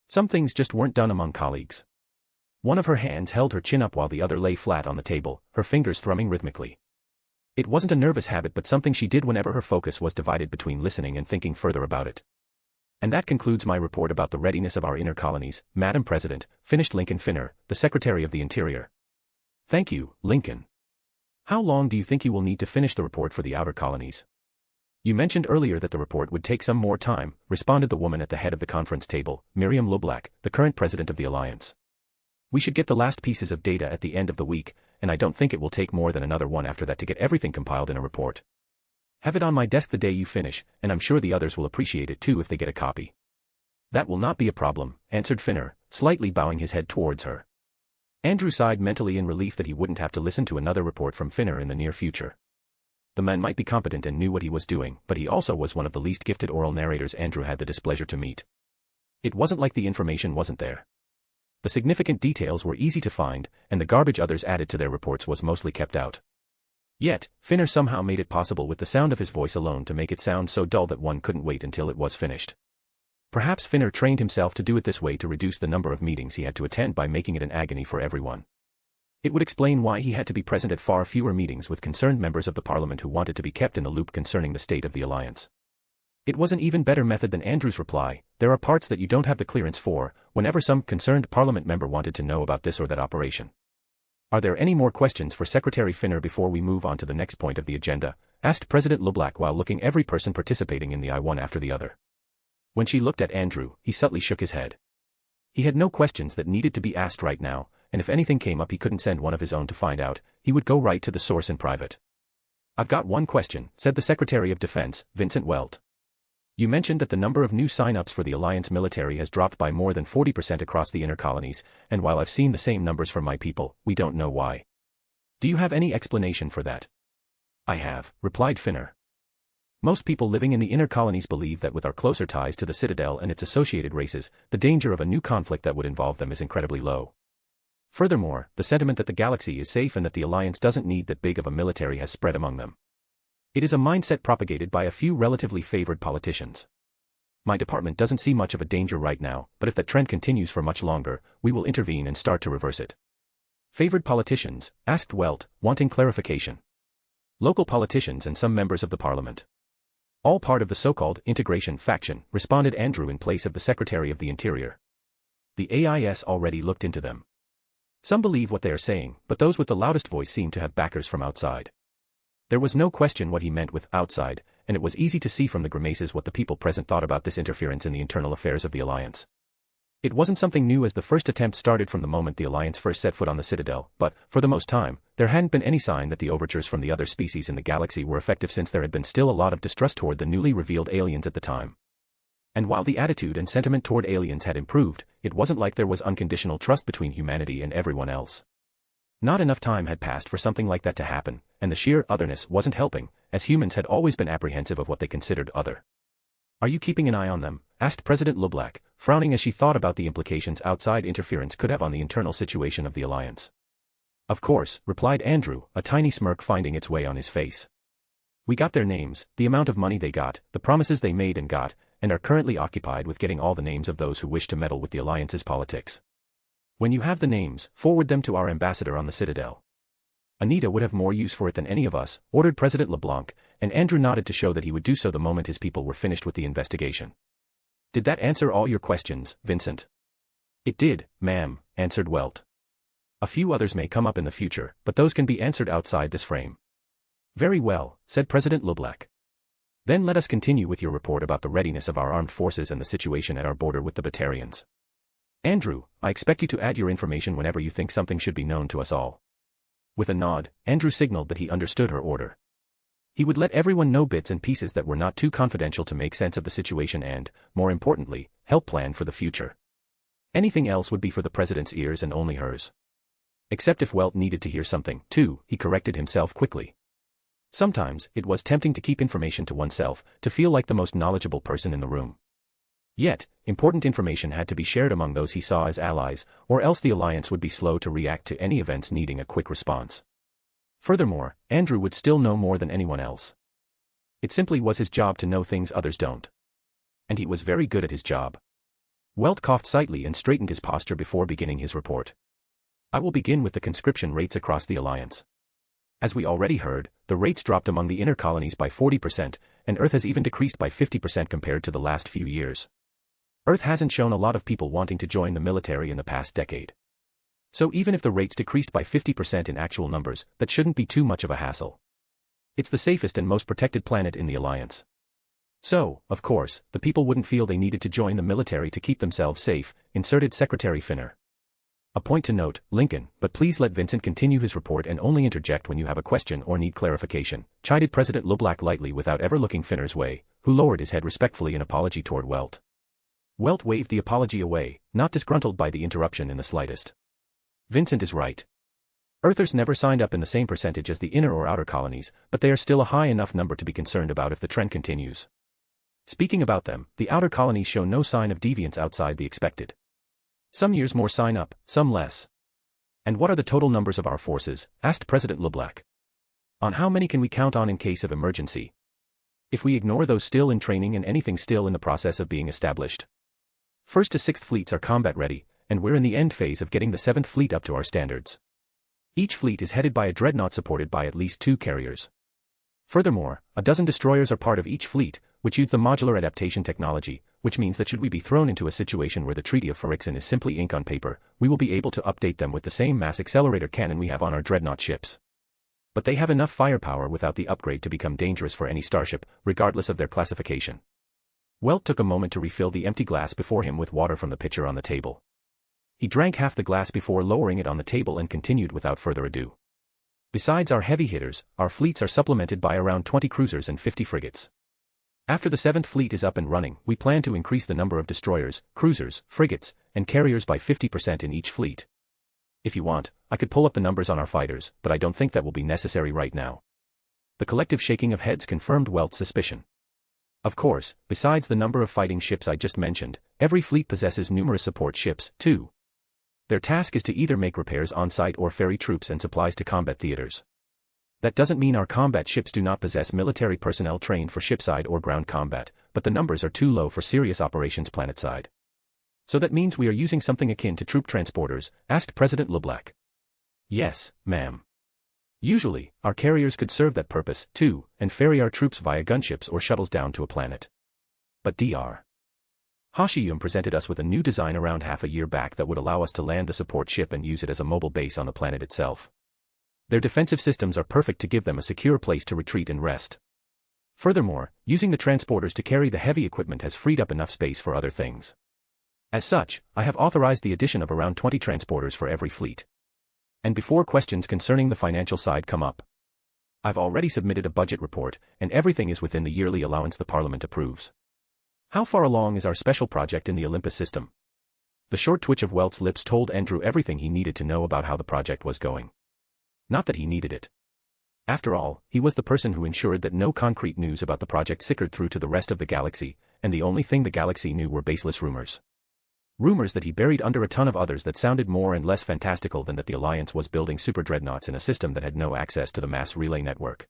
Some things just weren't done among colleagues. One of her hands held her chin up while the other lay flat on the table, her fingers thrumming rhythmically. It wasn't a nervous habit but something she did whenever her focus was divided between listening and thinking further about it. And that concludes my report about the readiness of our inner colonies, Madam President, finished Lincoln Finner, the Secretary of the Interior. Thank you, Lincoln. How long do you think you will need to finish the report for the outer colonies? You mentioned earlier that the report would take some more time, responded the woman at the head of the conference table, Miriam Leblanc, the current president of the Alliance. We should get the last pieces of data at the end of the week, and I don't think it will take more than another one after that to get everything compiled in a report. Have it on my desk the day you finish, and I'm sure the others will appreciate it too if they get a copy. That will not be a problem, answered Finner, slightly bowing his head towards her. Andrew sighed mentally in relief that he wouldn't have to listen to another report from Finner in the near future. The man might be competent and knew what he was doing, but he also was one of the least gifted oral narrators Andrew had the displeasure to meet. It wasn't like the information wasn't there. The significant details were easy to find, and the garbage others added to their reports was mostly kept out. Yet, Finner somehow made it possible with the sound of his voice alone to make it sound so dull that one couldn't wait until it was finished. Perhaps Finner trained himself to do it this way to reduce the number of meetings he had to attend by making it an agony for everyone. It would explain why he had to be present at far fewer meetings with concerned members of the Parliament who wanted to be kept in the loop concerning the state of the Alliance. It was an even better method than Andrew's reply, there are parts that you don't have the clearance for, whenever some concerned Parliament member wanted to know about this or that operation. Are there any more questions for Secretary Finner before we move on to the next point of the agenda? Asked President Leblanc while looking every person participating in the eye one after the other. When she looked at Andrew, he subtly shook his head. He had no questions that needed to be asked right now, and if anything came up he couldn't send one of his own to find out, he would go right to the source in private. I've got one question, said the Secretary of Defense, Vincent Welt. You mentioned that the number of new sign-ups for the Alliance military has dropped by more than 40% across the inner colonies, and while I've seen the same numbers for my people, we don't know why. Do you have any explanation for that? I have, replied Finner. Most people living in the inner colonies believe that with our closer ties to the Citadel and its associated races, the danger of a new conflict that would involve them is incredibly low. Furthermore, the sentiment that the galaxy is safe and that the Alliance doesn't need that big of a military has spread among them. It is a mindset propagated by a few relatively favored politicians. My department doesn't see much of a danger right now, but if that trend continues for much longer, we will intervene and start to reverse it. Favored politicians, asked Welt, wanting clarification. Local politicians and some members of the Parliament. All part of the so-called integration faction, responded Andrew in place of the Secretary of the Interior. The AIS already looked into them. Some believe what they are saying, but those with the loudest voice seem to have backers from outside. There was no question what he meant with outside, and it was easy to see from the grimaces what the people present thought about this interference in the internal affairs of the Alliance. It wasn't something new as the first attempt started from the moment the Alliance first set foot on the Citadel, but, for the most time, there hadn't been any sign that the overtures from the other species in the galaxy were effective since there had been still a lot of distrust toward the newly revealed aliens at the time. And while the attitude and sentiment toward aliens had improved, it wasn't like there was unconditional trust between humanity and everyone else. Not enough time had passed for something like that to happen, and the sheer otherness wasn't helping, as humans had always been apprehensive of what they considered other. Are you keeping an eye on them? Asked President Leblanc, frowning as she thought about the implications outside interference could have on the internal situation of the Alliance. Of course, replied Andrew, a tiny smirk finding its way on his face. We got their names, the amount of money they got, the promises they made and got, and are currently occupied with getting all the names of those who wish to meddle with the Alliance's politics. When you have the names, forward them to our ambassador on the Citadel. Anita would have more use for it than any of us, ordered President Leblanc, and Andrew nodded to show that he would do so the moment his people were finished with the investigation. Did that answer all your questions, Vincent? It did, ma'am, answered Welt. A few others may come up in the future, but those can be answered outside this frame. Very well, said President Leblanc. Then let us continue with your report about the readiness of our armed forces and the situation at our border with the Batarians. Andrew, I expect you to add your information whenever you think something should be known to us all. With a nod, Andrew signaled that he understood her order. He would let everyone know bits and pieces that were not too confidential to make sense of the situation and, more importantly, help plan for the future. Anything else would be for the President's ears and only hers. Except if Welt needed to hear something, too, he corrected himself quickly. Sometimes, it was tempting to keep information to oneself, to feel like the most knowledgeable person in the room. Yet, important information had to be shared among those he saw as allies, or else the alliance would be slow to react to any events needing a quick response. Furthermore, Andrew would still know more than anyone else. It simply was his job to know things others don't. And he was very good at his job. Welt coughed slightly and straightened his posture before beginning his report. I will begin with the conscription rates across the alliance. As we already heard, the rates dropped among the inner colonies by 40%, and Earth has even decreased by 50% compared to the last few years. Earth hasn't shown a lot of people wanting to join the military in the past decade. So even if the rates decreased by 50% in actual numbers, that shouldn't be too much of a hassle. It's the safest and most protected planet in the alliance. So, of course, the people wouldn't feel they needed to join the military to keep themselves safe, inserted Secretary Finner. A point to note, Lincoln, but please let Vincent continue his report and only interject when you have a question or need clarification, chided President LeBlanc lightly without ever looking Finner's way, who lowered his head respectfully in apology toward Welt. Welt waved the apology away, not disgruntled by the interruption in the slightest. Vincent is right. Earthers never signed up in the same percentage as the inner or outer colonies, but they are still a high enough number to be concerned about if the trend continues. Speaking about them, the outer colonies show no sign of deviance outside the expected. Some years more sign up, some less. And what are the total numbers of our forces? Asked President LeBlanc. On how many can we count on in case of emergency? If we ignore those still in training and anything still in the process of being established. 1st to 6th fleets are combat ready, and we're in the end phase of getting the 7th fleet up to our standards. Each fleet is headed by a dreadnought supported by at least 2 carriers. Furthermore, a dozen destroyers are part of each fleet, which use the modular adaptation technology, which means that should we be thrown into a situation where the Treaty of Ferrixon is simply ink on paper, we will be able to update them with the same mass accelerator cannon we have on our dreadnought ships. But they have enough firepower without the upgrade to become dangerous for any starship, regardless of their classification. Welt took a moment to refill the empty glass before him with water from the pitcher on the table. He drank half the glass before lowering it on the table and continued without further ado. Besides our heavy hitters, our fleets are supplemented by around 20 cruisers and 50 frigates. After the 7th fleet is up and running, we plan to increase the number of destroyers, cruisers, frigates, and carriers by 50% in each fleet. If you want, I could pull up the numbers on our fighters, but I don't think that will be necessary right now. The collective shaking of heads confirmed Welt's suspicion. Of course, besides the number of fighting ships I just mentioned, every fleet possesses numerous support ships, too. Their task is to either make repairs on-site or ferry troops and supplies to combat theaters. That doesn't mean our combat ships do not possess military personnel trained for shipside or ground combat, but the numbers are too low for serious operations planetside. So that means we are using something akin to troop transporters, asked President LeBlanc. Yes, ma'am. Usually, our carriers could serve that purpose, too, and ferry our troops via gunships or shuttles down to a planet. But Dr. Hashiyum presented us with a new design around half a year back that would allow us to land the support ship and use it as a mobile base on the planet itself. Their defensive systems are perfect to give them a secure place to retreat and rest. Furthermore, using the transporters to carry the heavy equipment has freed up enough space for other things. As such, I have authorized the addition of around 20 transporters for every fleet. And before questions concerning the financial side come up, I've already submitted a budget report, and everything is within the yearly allowance the Parliament approves. How far along is our special project in the Olympus system? The short twitch of Welt's lips told Andrew everything he needed to know about how the project was going. Not that he needed it. After all, he was the person who ensured that no concrete news about the project sickered through to the rest of the galaxy, and the only thing the galaxy knew were baseless rumors. Rumors that he buried under a ton of others that sounded more and less fantastical than that the Alliance was building super dreadnoughts in a system that had no access to the mass relay network.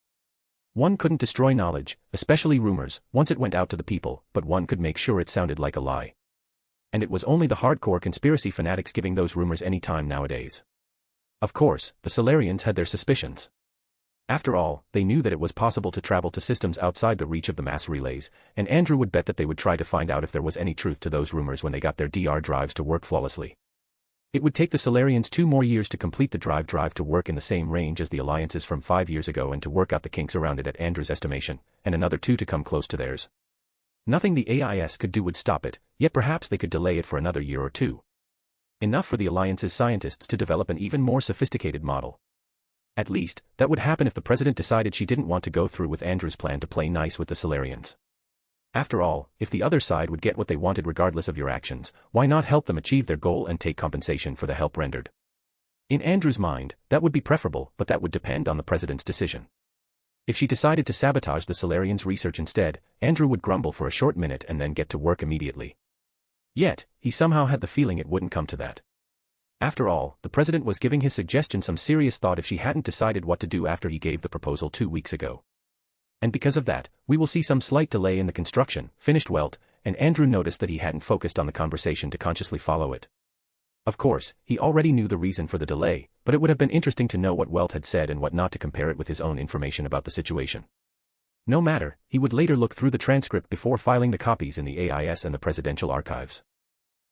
One couldn't destroy knowledge, especially rumors, once it went out to the people, but one could make sure it sounded like a lie. And it was only the hardcore conspiracy fanatics giving those rumors any time nowadays. Of course, the Solarians had their suspicions. After all, they knew that it was possible to travel to systems outside the reach of the mass relays, and Andrew would bet that they would try to find out if there was any truth to those rumors when they got their DR drives to work flawlessly. It would take the Solarians 2 more years to complete the drive to work in the same range as the Alliance's from 5 years ago and to work out the kinks around it at Andrew's estimation, and another 2 to come close to theirs. Nothing the AIS could do would stop it, yet perhaps they could delay it for another year or 2. Enough for the Alliance's scientists to develop an even more sophisticated model. At least, that would happen if the President decided she didn't want to go through with Andrew's plan to play nice with the Solarians. After all, if the other side would get what they wanted regardless of your actions, why not help them achieve their goal and take compensation for the help rendered? In Andrew's mind, that would be preferable, but that would depend on the president's decision. If she decided to sabotage the Solarians' research instead, Andrew would grumble for a short minute and then get to work immediately. Yet, he somehow had the feeling it wouldn't come to that. After all, the president was giving his suggestion some serious thought if she hadn't decided what to do after he gave the proposal 2 weeks ago. And because of that, we will see some slight delay in the construction, finished Welt, and Andrew noticed that he hadn't focused on the conversation to consciously follow it. Of course, he already knew the reason for the delay, but it would have been interesting to know what Welt had said and what not to compare it with his own information about the situation. No matter, he would later look through the transcript before filing the copies in the AIS and the presidential archives.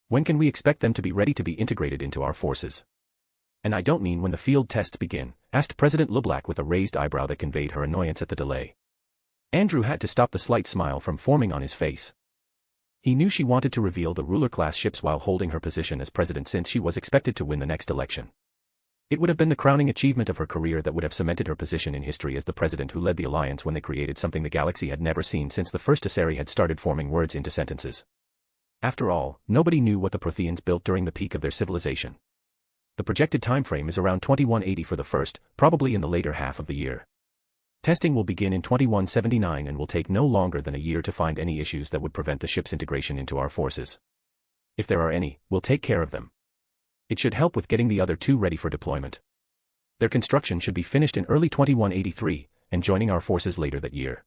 When can we expect them to be ready to be integrated into our forces? And I don't mean when the field tests begin, asked President LeBlanc with a raised eyebrow that conveyed her annoyance at the delay. Andrew had to stop the slight smile from forming on his face. He knew she wanted to reveal the ruler-class ships while holding her position as president since she was expected to win the next election. It would have been the crowning achievement of her career that would have cemented her position in history as the president who led the alliance when they created something the galaxy had never seen since the first Asari had started forming words into sentences. After all, nobody knew what the Protheans built during the peak of their civilization. The projected time frame is around 2180 for the first, probably in the later half of the year. Testing will begin in 2179 and will take no longer than a year to find any issues that would prevent the ship's integration into our forces. If there are any, we'll take care of them. It should help with getting the other two ready for deployment. Their construction should be finished in early 2183, and joining our forces later that year.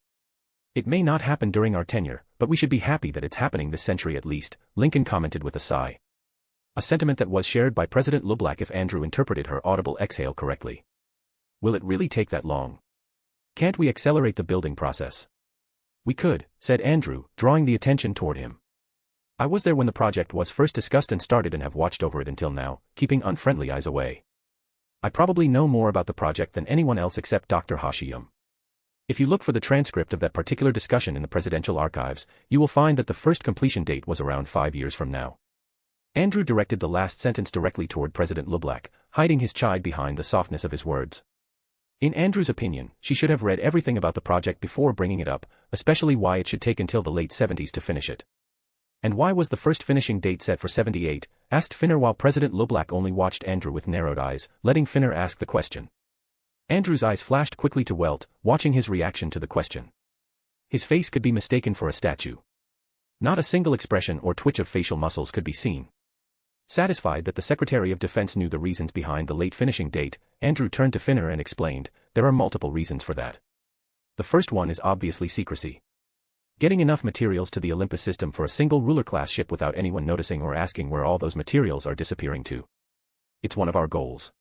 It may not happen during our tenure, but we should be happy that it's happening this century at least, Lincoln commented with a sigh. A sentiment that was shared by President LeBlanc if Andrew interpreted her audible exhale correctly. Will it really take that long? Can't we accelerate the building process? We could, said Andrew, drawing the attention toward him. I was there when the project was first discussed and started and have watched over it until now, keeping unfriendly eyes away. I probably know more about the project than anyone else except Dr. Hashiyam. If you look for the transcript of that particular discussion in the presidential archives, you will find that the first completion date was around 5 years from now. Andrew directed the last sentence directly toward President LeBlanc, hiding his chide behind the softness of his words. In Andrew's opinion, she should have read everything about the project before bringing it up, especially why it should take until the late 70s to finish it. And why was the first finishing date set for 78, asked Finner while President LeBlanc only watched Andrew with narrowed eyes, letting Finner ask the question. Andrew's eyes flashed quickly to Welt, watching his reaction to the question. His face could be mistaken for a statue. Not a single expression or twitch of facial muscles could be seen. Satisfied that the Secretary of Defense knew the reasons behind the late finishing date, Andrew turned to Finner and explained, there are multiple reasons for that. The first one is obviously secrecy. Getting enough materials to the Olympus system for a single ruler-class ship without anyone noticing or asking where all those materials are disappearing to. It's one of our goals.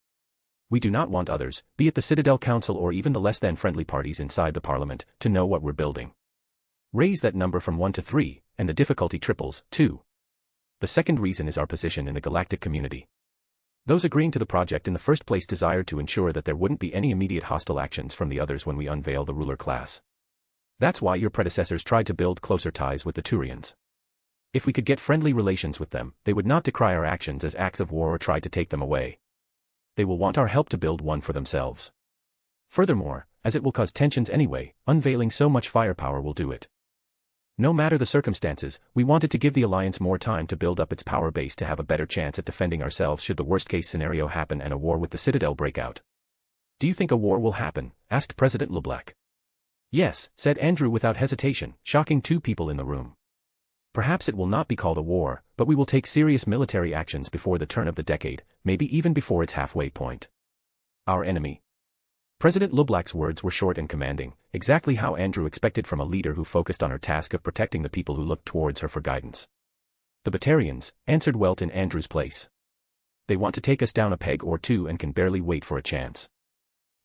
We do not want others, be it the Citadel Council or even the less-than-friendly parties inside the Parliament, to know what we're building. Raise that number from 1 to 3, and the difficulty triples, too. The second reason is our position in the galactic community. Those agreeing to the project in the first place desired to ensure that there wouldn't be any immediate hostile actions from the others when we unveil the ruler class. That's why your predecessors tried to build closer ties with the Turians. If we could get friendly relations with them, they would not decry our actions as acts of war or try to take them away. They will want our help to build one for themselves. Furthermore, as it will cause tensions anyway, unveiling so much firepower will do it. No matter the circumstances, we wanted to give the Alliance more time to build up its power base to have a better chance at defending ourselves should the worst-case scenario happen and a war with the Citadel break out. Do you think a war will happen? Asked President LeBlanc. Yes, said Andrew without hesitation, shocking two people in the room. Perhaps it will not be called a war, but we will take serious military actions before the turn of the decade, maybe even before its halfway point. Our enemy. President LeBlanc's words were short and commanding, exactly how Andrew expected from a leader who focused on her task of protecting the people who looked towards her for guidance. The Batarians, answered Welt in Andrew's place. They want to take us down a peg or two and can barely wait for a chance.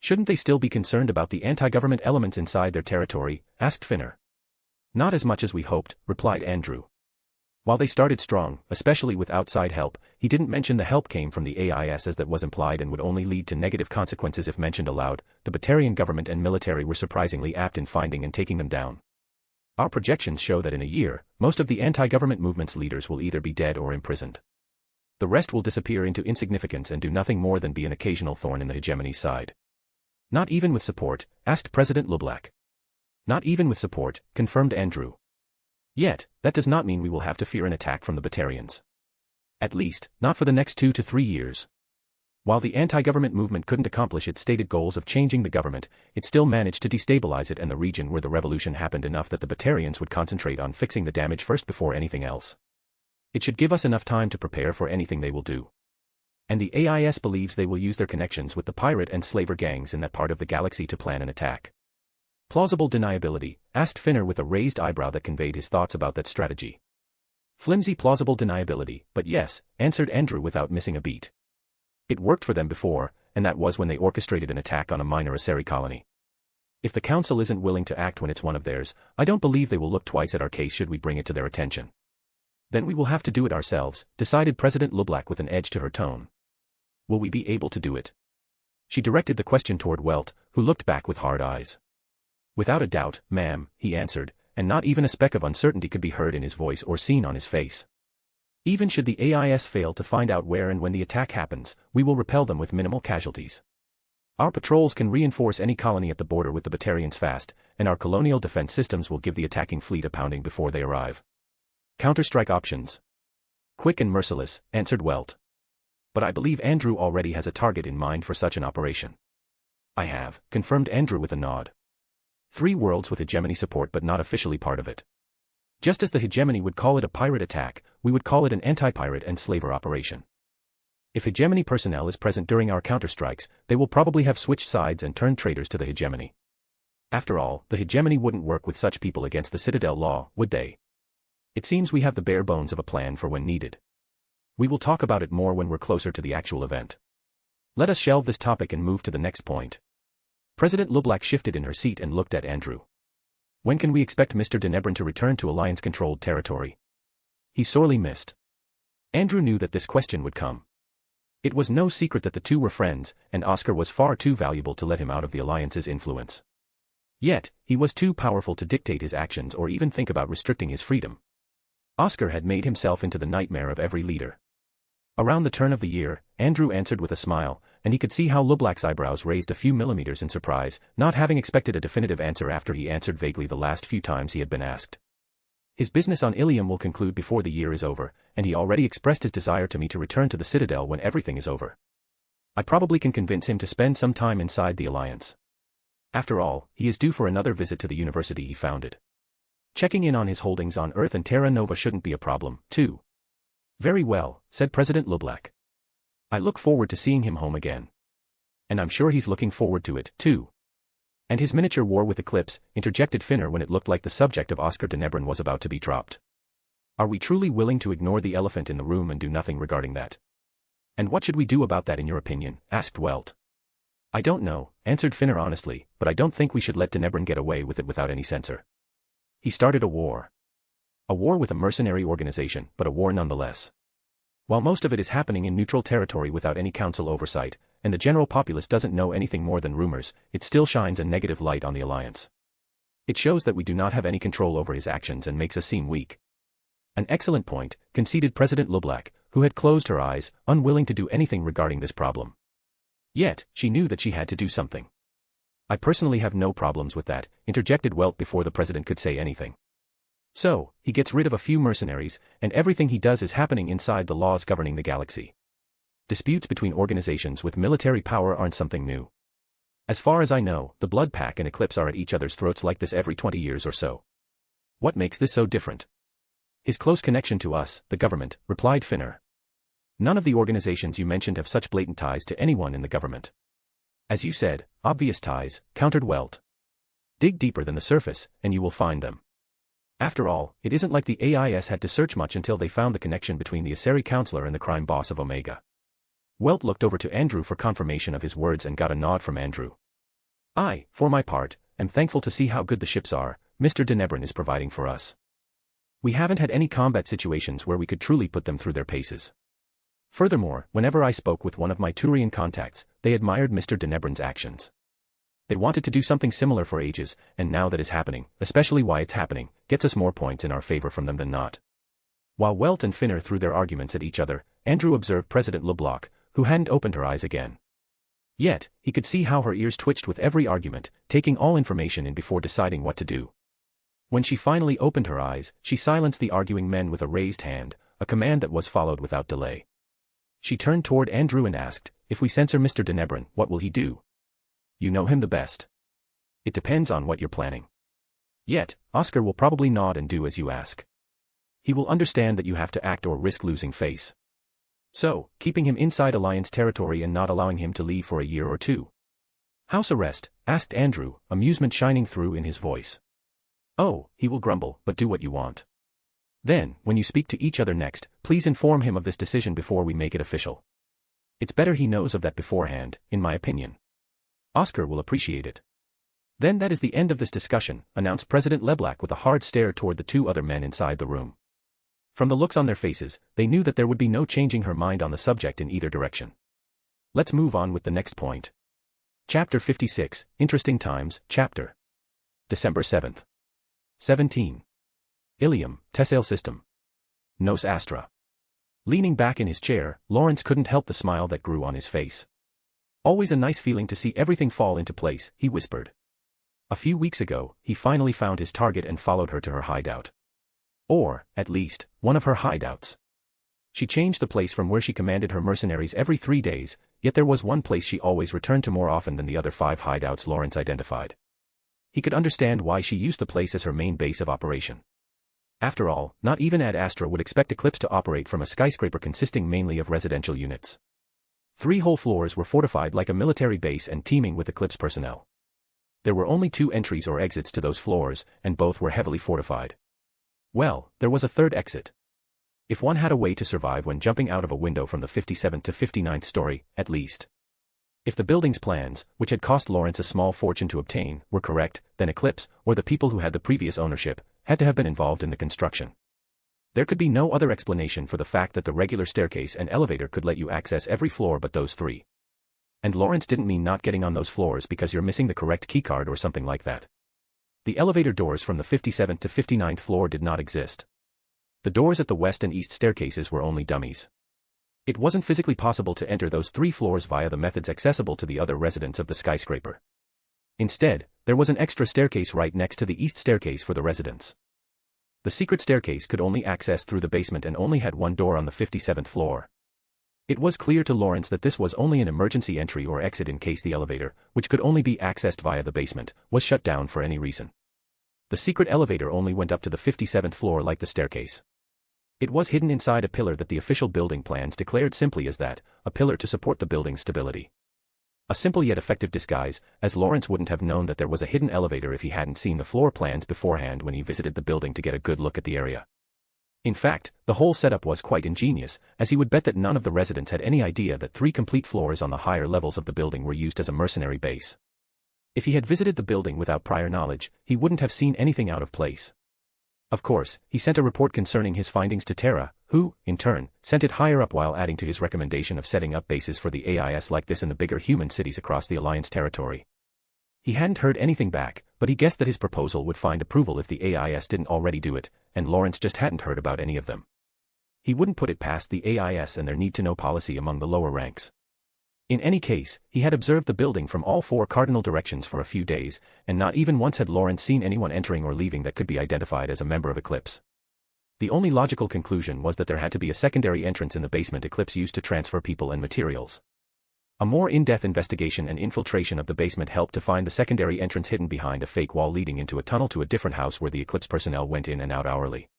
Shouldn't they still be concerned about the anti-government elements inside their territory? Asked Finner. Not as much as we hoped, replied Andrew. While they started strong, especially with outside help, he didn't mention the help came from the AIS as that was implied and would only lead to negative consequences if mentioned aloud. The Batarian government and military were surprisingly apt in finding and taking them down. Our projections show that in a year, most of the anti-government movement's leaders will either be dead or imprisoned. The rest will disappear into insignificance and do nothing more than be an occasional thorn in the hegemony's side. Not even with support, asked President LeBlanc. Not even with support, confirmed Andrew. Yet, that does not mean we will have to fear an attack from the Batarians. At least, not for the next 2 to 3 years. While the anti-government movement couldn't accomplish its stated goals of changing the government, it still managed to destabilize it and the region where the revolution happened enough that the Batarians would concentrate on fixing the damage first before anything else. It should give us enough time to prepare for anything they will do. And the AIS believes they will use their connections with the pirate and slaver gangs in that part of the galaxy to plan an attack. Plausible deniability, asked Finner with a raised eyebrow that conveyed his thoughts about that strategy. Flimsy plausible deniability, but yes, answered Andrew without missing a beat. It worked for them before, and that was when they orchestrated an attack on a minor Asari colony. If the Council isn't willing to act when it's one of theirs, I don't believe they will look twice at our case should we bring it to their attention. Then we will have to do it ourselves, decided President LeBlanc with an edge to her tone. Will we be able to do it? She directed the question toward Welt, who looked back with hard eyes. Without a doubt, ma'am, he answered, and not even a speck of uncertainty could be heard in his voice or seen on his face. Even should the AIS fail to find out where and when the attack happens, we will repel them with minimal casualties. Our patrols can reinforce any colony at the border with the Batarians fast, and our colonial defense systems will give the attacking fleet a pounding before they arrive. Counterstrike options. Quick and merciless, answered Welt. But I believe Andrew already has a target in mind for such an operation. I have, confirmed Andrew with a nod. 3 worlds with hegemony support but not officially part of it. Just as the hegemony would call it a pirate attack, we would call it an anti-pirate and slaver operation. If hegemony personnel is present during our counterstrikes, they will probably have switched sides and turned traitors to the hegemony. After all, the hegemony wouldn't work with such people against the Citadel law, would they? It seems we have the bare bones of a plan for when needed. We will talk about it more when we're closer to the actual event. Let us shelve this topic and move to the next point. President LeBlanc shifted in her seat and looked at Andrew. When can we expect Mr. Denebron to return to Alliance-controlled territory? He sorely missed. Andrew knew that this question would come. It was no secret that the two were friends, and Oscar was far too valuable to let him out of the Alliance's influence. Yet, he was too powerful to dictate his actions or even think about restricting his freedom. Oscar had made himself into the nightmare of every leader. Around the turn of the year, Andrew answered with a smile, and he could see how LeBlanc's eyebrows raised a few millimeters in surprise, not having expected a definitive answer after he answered vaguely the last few times he had been asked. His business on Ilium will conclude before the year is over, and he already expressed his desire to me to return to the Citadel when everything is over. I probably can convince him to spend some time inside the Alliance. After all, he is due for another visit to the university he founded. Checking in on his holdings on Earth and Terra Nova shouldn't be a problem, too. Very well, said President LeBlanc. I look forward to seeing him home again. And I'm sure he's looking forward to it, too. And his miniature war with Eclipse, interjected Finner when it looked like the subject of Oscar Denebron was about to be dropped. Are we truly willing to ignore the elephant in the room and do nothing regarding that? And what should we do about that in your opinion? Asked Welt. I don't know, answered Finner honestly, but I don't think we should let Denebron get away with it without any censor. He started a war. A war with a mercenary organization, but a war nonetheless. While most of it is happening in neutral territory without any council oversight, and the general populace doesn't know anything more than rumors, it still shines a negative light on the Alliance. It shows that we do not have any control over his actions and makes us seem weak. An excellent point, conceded President LeBlanc, who had closed her eyes, unwilling to do anything regarding this problem. Yet, she knew that she had to do something. I personally have no problems with that, interjected Welt before the president could say anything. So, he gets rid of a few mercenaries, and everything he does is happening inside the laws governing the galaxy. Disputes between organizations with military power aren't something new. As far as I know, the Blood Pack and Eclipse are at each other's throats like this every 20 years or so. What makes this so different? His close connection to us, the government, replied Finner. None of the organizations you mentioned have such blatant ties to anyone in the government. As you said, obvious ties, countered Welt. Dig deeper than the surface, and you will find them. After all, it isn't like the AIS had to search much until they found the connection between the Asari counselor and the crime boss of Omega. Welt looked over to Andrew for confirmation of his words and got a nod from Andrew. I, for my part, am thankful to see how good the ships are, Mr. Denebron is providing for us. We haven't had any combat situations where we could truly put them through their paces. Furthermore, whenever I spoke with one of my Turian contacts, they admired Mr. Denebron's actions. They wanted to do something similar for ages, and now that is happening, especially why it's happening, gets us more points in our favor from them than not. While Welt and Finner threw their arguments at each other, Andrew observed President LeBlanc, who hadn't opened her eyes again. Yet, he could see how her ears twitched with every argument, taking all information in before deciding what to do. When she finally opened her eyes, she silenced the arguing men with a raised hand, a command that was followed without delay. She turned toward Andrew and asked, if we censor Mr. Denebrin, what will he do? You know him the best. It depends on what you're planning. Yet, Oscar will probably nod and do as you ask. He will understand that you have to act or risk losing face. So, keeping him inside Alliance territory and not allowing him to leave for a year or two. House arrest? Asked Andrew, amusement shining through in his voice. Oh, he will grumble, but do what you want. Then, when you speak to each other next, please inform him of this decision before we make it official. It's better he knows of that beforehand, in my opinion. Oscar will appreciate it. Then that is the end of this discussion, announced President Leblanc with a hard stare toward the two other men inside the room. From the looks on their faces, they knew that there would be no changing her mind on the subject in either direction. Let's move on with the next point. Chapter 56, Interesting Times, Chapter. December 7th. 17. Ilium, Tessale System. Nos Astra. Leaning back in his chair, Lawrence couldn't help the smile that grew on his face. Always a nice feeling to see everything fall into place, he whispered. A few weeks ago, he finally found his target and followed her to her hideout. Or, at least, one of her hideouts. She changed the place from where she commanded her mercenaries every 3 days, yet there was one place she always returned to more often than the other 5 hideouts Lawrence identified. He could understand why she used the place as her main base of operation. After all, not even Ad Astra would expect Eclipse to operate from a skyscraper consisting mainly of residential units. 3 whole floors were fortified like a military base and teeming with Eclipse personnel. There were only 2 entries or exits to those floors, and both were heavily fortified. Well, there was a 3rd exit. If one had a way to survive when jumping out of a window from the 57th to 59th story, at least. If the building's plans, which had cost Lawrence a small fortune to obtain, were correct, then Eclipse, or the people who had the previous ownership, had to have been involved in the construction. There could be no other explanation for the fact that the regular staircase and elevator could let you access every floor but those 3. And Lawrence didn't mean not getting on those floors because you're missing the correct keycard or something like that. The elevator doors from the 57th to 59th floor did not exist. The doors at the west and east staircases were only dummies. It wasn't physically possible to enter those 3 floors via the methods accessible to the other residents of the skyscraper. Instead, there was an extra staircase right next to the east staircase for the residents. The secret staircase could only access through the basement and only had one door on the 57th floor. It was clear to Lawrence that this was only an emergency entry or exit in case the elevator, which could only be accessed via the basement, was shut down for any reason. The secret elevator only went up to the 57th floor like the staircase. It was hidden inside a pillar that the official building plans declared simply as that, a pillar to support the building's stability. A simple yet effective disguise, as Lawrence wouldn't have known that there was a hidden elevator if he hadn't seen the floor plans beforehand when he visited the building to get a good look at the area. In fact, the whole setup was quite ingenious, as he would bet that none of the residents had any idea that 3 complete floors on the higher levels of the building were used as a mercenary base. If he had visited the building without prior knowledge, he wouldn't have seen anything out of place. Of course, he sent a report concerning his findings to Terra, who, in turn, sent it higher up while adding to his recommendation of setting up bases for the AIS like this in the bigger human cities across the Alliance territory. He hadn't heard anything back, but he guessed that his proposal would find approval if the AIS didn't already do it, and Lawrence just hadn't heard about any of them. He wouldn't put it past the AIS and their need-to-know policy among the lower ranks. In any case, he had observed the building from all 4 cardinal directions for a few days, and not even once had Lawrence seen anyone entering or leaving that could be identified as a member of Eclipse. The only logical conclusion was that there had to be a secondary entrance in the basement Eclipse used to transfer people and materials. A more in-depth investigation and infiltration of the basement helped to find the secondary entrance hidden behind a fake wall leading into a tunnel to a different house where the Eclipse personnel went in and out hourly.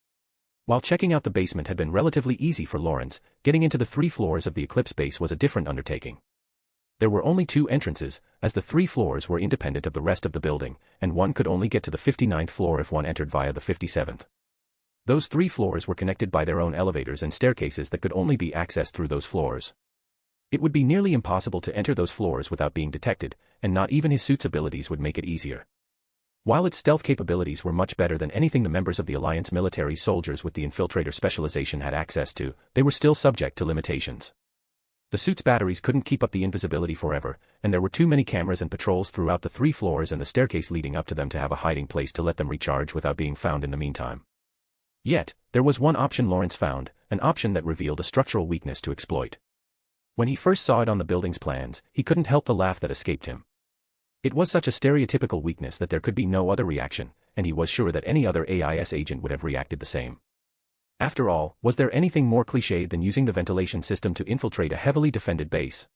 While checking out the basement had been relatively easy for Lawrence, getting into the 3 floors of the Eclipse base was a different undertaking. There were only 2 entrances, as the 3 floors were independent of the rest of the building, and one could only get to the 59th floor if one entered via the 57th. Those 3 floors were connected by their own elevators and staircases that could only be accessed through those floors. It would be nearly impossible to enter those floors without being detected, and not even his suit's abilities would make it easier. While its stealth capabilities were much better than anything the members of the Alliance military soldiers with the infiltrator specialization had access to, they were still subject to limitations. The suit's batteries couldn't keep up the invisibility forever, and there were too many cameras and patrols throughout the 3 floors and the staircase leading up to them to have a hiding place to let them recharge without being found in the meantime. Yet, there was one option Lawrence found, an option that revealed a structural weakness to exploit. When he first saw it on the building's plans, he couldn't help the laugh that escaped him. It was such a stereotypical weakness that there could be no other reaction, and he was sure that any other AIS agent would have reacted the same. After all, was there anything more cliché than using the ventilation system to infiltrate a heavily defended base?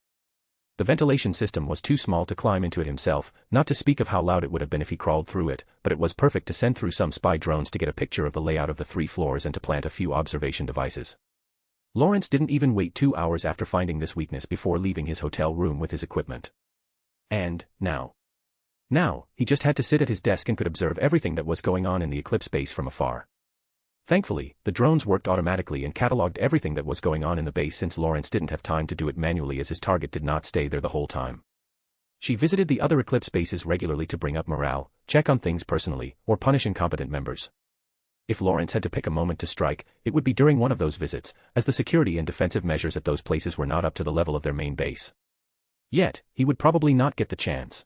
The ventilation system was too small to climb into it himself, not to speak of how loud it would have been if he crawled through it, but it was perfect to send through some spy drones to get a picture of the layout of the 3 floors and to plant a few observation devices. Lawrence didn't even wait 2 hours after finding this weakness before leaving his hotel room with his equipment. And, now, he just had to sit at his desk and could observe everything that was going on in the eclipse base from afar. Thankfully, the drones worked automatically and catalogued everything that was going on in the base since Lawrence didn't have time to do it manually as his target did not stay there the whole time. She visited the other eclipse bases regularly to bring up morale, check on things personally, or punish incompetent members. If Lawrence had to pick a moment to strike, it would be during one of those visits, as the security and defensive measures at those places were not up to the level of their main base. Yet, he would probably not get the chance.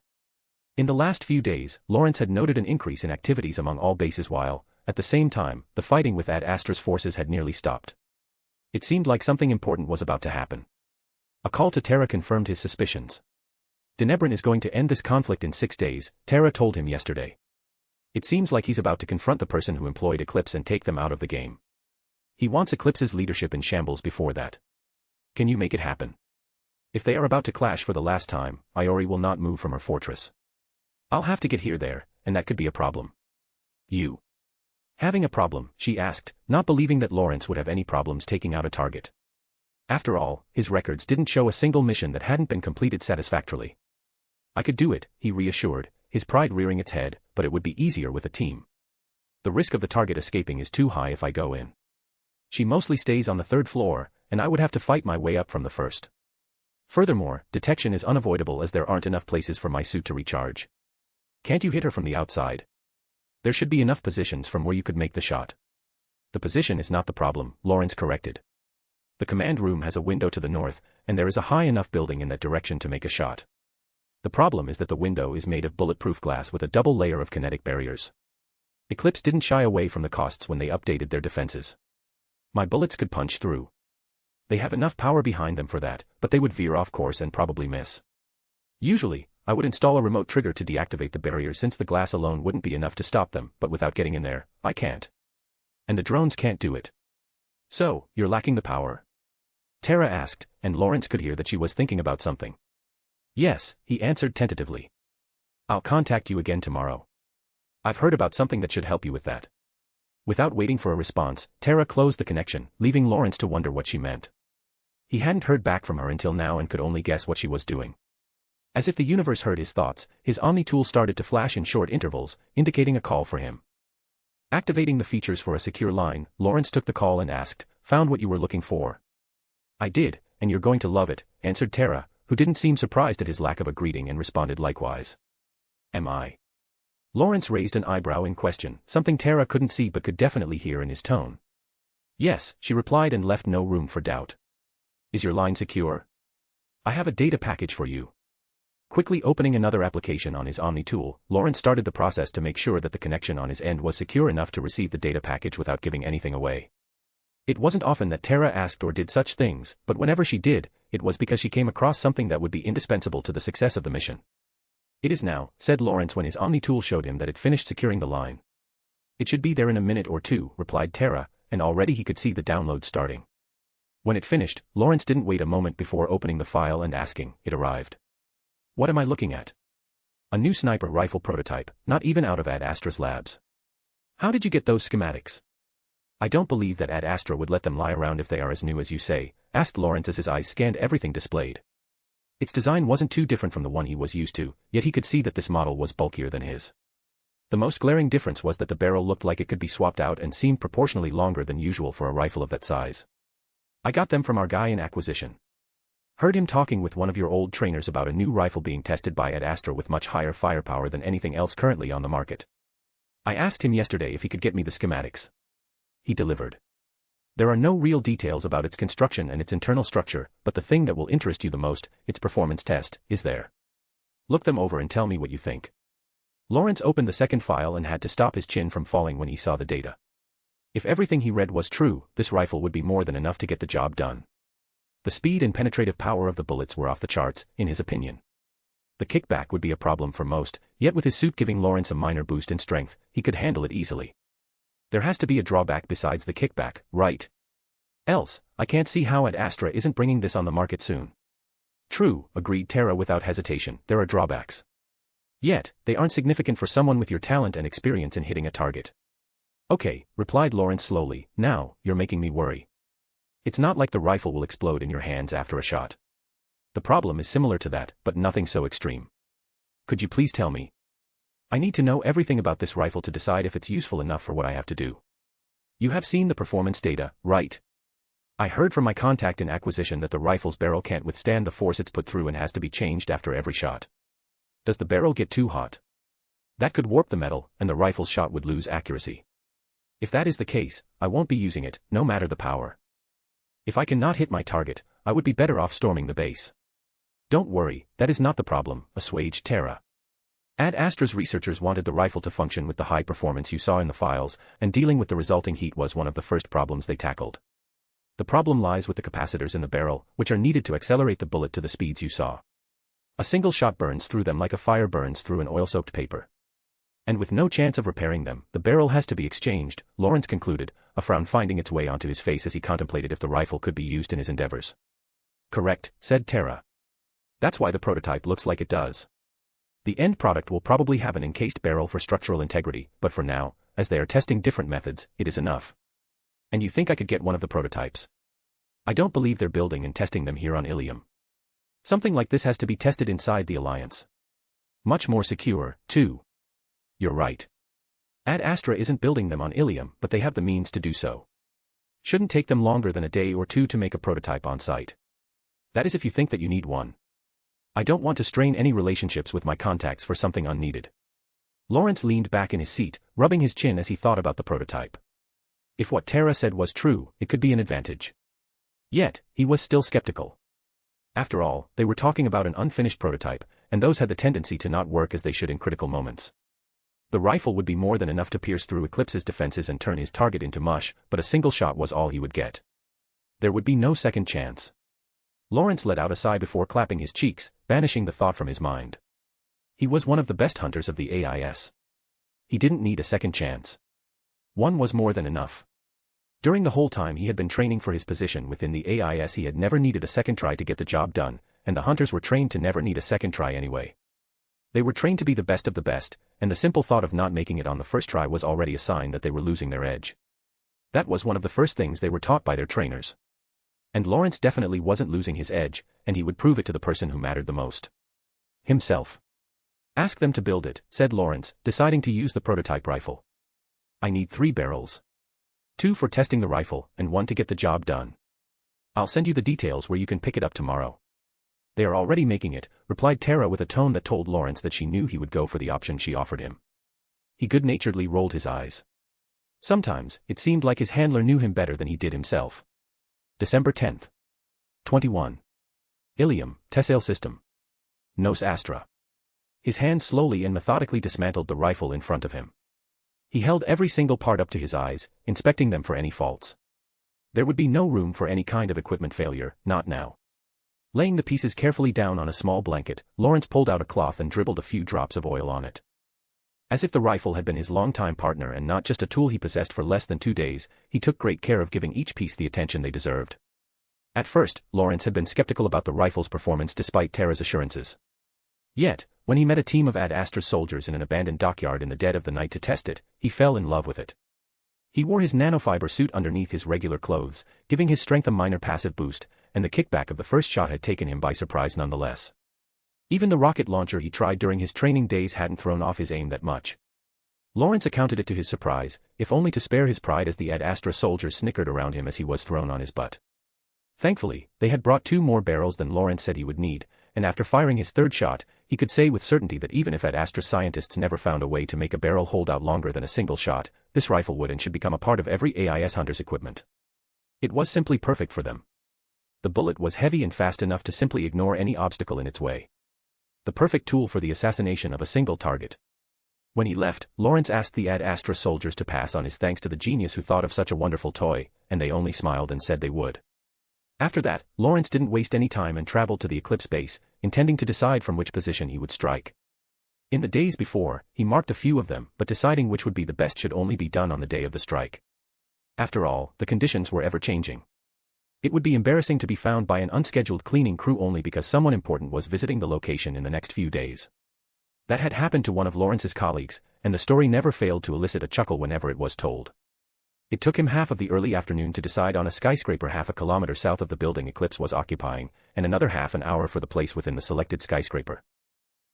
In the last few days, Lawrence had noted an increase in activities among all bases while, at the same time, the fighting with Ad Astra's forces had nearly stopped. It seemed like something important was about to happen. A call to Terra confirmed his suspicions. Denebrin is going to end this conflict in 6 days, Terra told him yesterday. It seems like he's about to confront the person who employed Eclipse and take them out of the game. He wants Eclipse's leadership in shambles before that. Can you make it happen? If they are about to clash for the last time, Iori will not move from her fortress. I'll have to get here there, and that could be a problem. You having a problem, she asked, not believing that Lawrence would have any problems taking out a target. After all, his records didn't show a single mission that hadn't been completed satisfactorily. I could do it, he reassured, his pride rearing its head, but it would be easier with a team. The risk of the target escaping is too high if I go in. She mostly stays on the 3rd floor, and I would have to fight my way up from the 1st. Furthermore, detection is unavoidable as there aren't enough places for my suit to recharge. Can't you hit her from the outside? There should be enough positions from where you could make the shot. The position is not the problem, Lawrence corrected. The command room has a window to the north, and there is a high enough building in that direction to make a shot. The problem is that the window is made of bulletproof glass with a double layer of kinetic barriers. Eclipse didn't shy away from the costs when they updated their defenses. My bullets could punch through. They have enough power behind them for that, but they would veer off course and probably miss. Usually, I would install a remote trigger to deactivate the barrier since the glass alone wouldn't be enough to stop them, but without getting in there, I can't. And the drones can't do it. So, you're lacking the power? Terra asked, and Lawrence could hear that she was thinking about something. Yes, he answered tentatively. I'll contact you again tomorrow. I've heard about something that should help you with that. Without waiting for a response, Terra closed the connection, leaving Lawrence to wonder what she meant. He hadn't heard back from her until now and could only guess what she was doing. As if the universe heard his thoughts, his Omni tool started to flash in short intervals, indicating a call for him. Activating the features for a secure line, Lawrence took the call and asked, "Found what you were looking for?" "I did, and you're going to love it," answered Terra, who didn't seem surprised at his lack of a greeting and responded likewise. "Am I?" Lawrence raised an eyebrow in question, something Terra couldn't see but could definitely hear in his tone. "Yes," she replied and left no room for doubt. "Is your line secure?" "I have a data package for you." Quickly opening another application on his Omni tool, Lawrence started the process to make sure that the connection on his end was secure enough to receive the data package without giving anything away. It wasn't often that Terra asked or did such things, but whenever she did, it was because she came across something that would be indispensable to the success of the mission. "It is now," said Lawrence when his Omni tool showed him that it finished securing the line. "It should be there in a minute or two," replied Terra, and already he could see the download starting. When it finished, Lawrence didn't wait a moment before opening the file and asking, "It arrived. What am I looking at?" "A new sniper rifle prototype, not even out of Ad Astra's labs." "How did you get those schematics?" "I don't believe that Ad Astra would let them lie around if they are as new as you say," asked Lawrence as his eyes scanned everything displayed. Its design wasn't too different from the one he was used to, yet he could see that this model was bulkier than his. The most glaring difference was that the barrel looked like it could be swapped out and seemed proportionally longer than usual for a rifle of that size. "I got them from our guy in acquisition. Heard him talking with one of your old trainers about a new rifle being tested by Ad Astra with much higher firepower than anything else currently on the market. I asked him yesterday if he could get me the schematics. He delivered. There are no real details about its construction and its internal structure, but the thing that will interest you the most, its performance test, is there. Look them over and tell me what you think." Lawrence opened the second file and had to stop his chin from falling when he saw the data. If everything he read was true, this rifle would be more than enough to get the job done. The speed and penetrative power of the bullets were off the charts, in his opinion. The kickback would be a problem for most, yet with his suit giving Lawrence a minor boost in strength, he could handle it easily. There has to be a drawback besides the kickback, right? Else, I can't see how Ad Astra isn't bringing this on the market soon. True, agreed Tara without hesitation, there are drawbacks. Yet, they aren't significant for someone with your talent and experience in hitting a target. Okay, replied Lawrence slowly, now, you're making me worry. It's not like the rifle will explode in your hands after a shot. The problem is similar to that, but nothing so extreme. Could you please tell me? I need to know everything about this rifle to decide if it's useful enough for what I have to do. You have seen the performance data, right? I heard from my contact in acquisition that the rifle's barrel can't withstand the force it's put through and has to be changed after every shot. Does the barrel get too hot? That could warp the metal, and the rifle's shot would lose accuracy. If that is the case, I won't be using it, no matter the power. If I cannot hit my target, I would be better off storming the base. Don't worry, that is not the problem, assuaged Tara. Ad Astra's researchers wanted the rifle to function with the high performance you saw in the files, and dealing with the resulting heat was one of the first problems they tackled. The problem lies with the capacitors in the barrel, which are needed to accelerate the bullet to the speeds you saw. A single shot burns through them like a fire burns through an oil-soaked paper. And with no chance of repairing them, the barrel has to be exchanged, Lawrence concluded, a frown finding its way onto his face as he contemplated if the rifle could be used in his endeavors. Correct, said Tara. That's why the prototype looks like it does. The end product will probably have an encased barrel for structural integrity, but for now, as they are testing different methods, it is enough. And you think I could get one of the prototypes? I don't believe they're building and testing them here on Ilium. Something like this has to be tested inside the Alliance. Much more secure, too. You're right. Ad Astra isn't building them on Ilium, but they have the means to do so. Shouldn't take them longer than a day or two to make a prototype on site. That is if you think that you need one. I don't want to strain any relationships with my contacts for something unneeded. Lawrence leaned back in his seat, rubbing his chin as he thought about the prototype. If what Tara said was true, it could be an advantage. Yet, he was still skeptical. After all, they were talking about an unfinished prototype, and those had the tendency to not work as they should in critical moments. The rifle would be more than enough to pierce through Eclipse's defenses and turn his target into mush, but a single shot was all he would get. There would be no second chance. Lawrence let out a sigh before clapping his cheeks, banishing the thought from his mind. He was one of the best hunters of the AIS. He didn't need a second chance. One was more than enough. During the whole time he had been training for his position within the AIS, he had never needed a second try to get the job done, and the hunters were trained to never need a second try anyway. They were trained to be the best of the best, and the simple thought of not making it on the first try was already a sign that they were losing their edge. That was one of the first things they were taught by their trainers. And Lawrence definitely wasn't losing his edge, and he would prove it to the person who mattered the most. Himself. Ask them to build it, said Lawrence, deciding to use the prototype rifle. I need 3 barrels. 2 for testing the rifle, and 1 to get the job done. I'll send you the details where you can pick it up tomorrow. They are already making it, replied Tara with a tone that told Lawrence that she knew he would go for the option she offered him. He good-naturedly rolled his eyes. Sometimes, it seemed like his handler knew him better than he did himself. December 10th. 21. Ilium, Tessale System. Nos Astra. His hands slowly and methodically dismantled the rifle in front of him. He held every single part up to his eyes, inspecting them for any faults. There would be no room for any kind of equipment failure, not now. Laying the pieces carefully down on a small blanket, Lawrence pulled out a cloth and dribbled a few drops of oil on it. As if the rifle had been his longtime partner and not just a tool he possessed for less than 2 days, he took great care of giving each piece the attention they deserved. At first, Lawrence had been skeptical about the rifle's performance despite Tara's assurances. Yet, when he met a team of Ad Astra's soldiers in an abandoned dockyard in the dead of the night to test it, he fell in love with it. He wore his nanofiber suit underneath his regular clothes, giving his strength a minor passive boost, and the kickback of the first shot had taken him by surprise nonetheless. Even the rocket launcher he tried during his training days hadn't thrown off his aim that much. Lawrence accounted it to his surprise, if only to spare his pride as the Ad Astra soldiers snickered around him as he was thrown on his butt. Thankfully, they had brought 2 more barrels than Lawrence said he would need, and after firing his 3rd shot, he could say with certainty that even if Ad Astra scientists never found a way to make a barrel hold out longer than a single shot, this rifle would and should become a part of every AIS hunter's equipment. It was simply perfect for them. The bullet was heavy and fast enough to simply ignore any obstacle in its way. The perfect tool for the assassination of a single target. When he left, Lawrence asked the Ad Astra soldiers to pass on his thanks to the genius who thought of such a wonderful toy, and they only smiled and said they would. After that, Lawrence didn't waste any time and traveled to the Eclipse base, intending to decide from which position he would strike. In the days before, he marked a few of them, but deciding which would be the best should only be done on the day of the strike. After all, the conditions were ever changing. It would be embarrassing to be found by an unscheduled cleaning crew only because someone important was visiting the location in the next few days. That had happened to one of Lawrence's colleagues, and the story never failed to elicit a chuckle whenever it was told. It took him half of the early afternoon to decide on a skyscraper half a kilometer south of the building Eclipse was occupying, and another half an hour for the place within the selected skyscraper.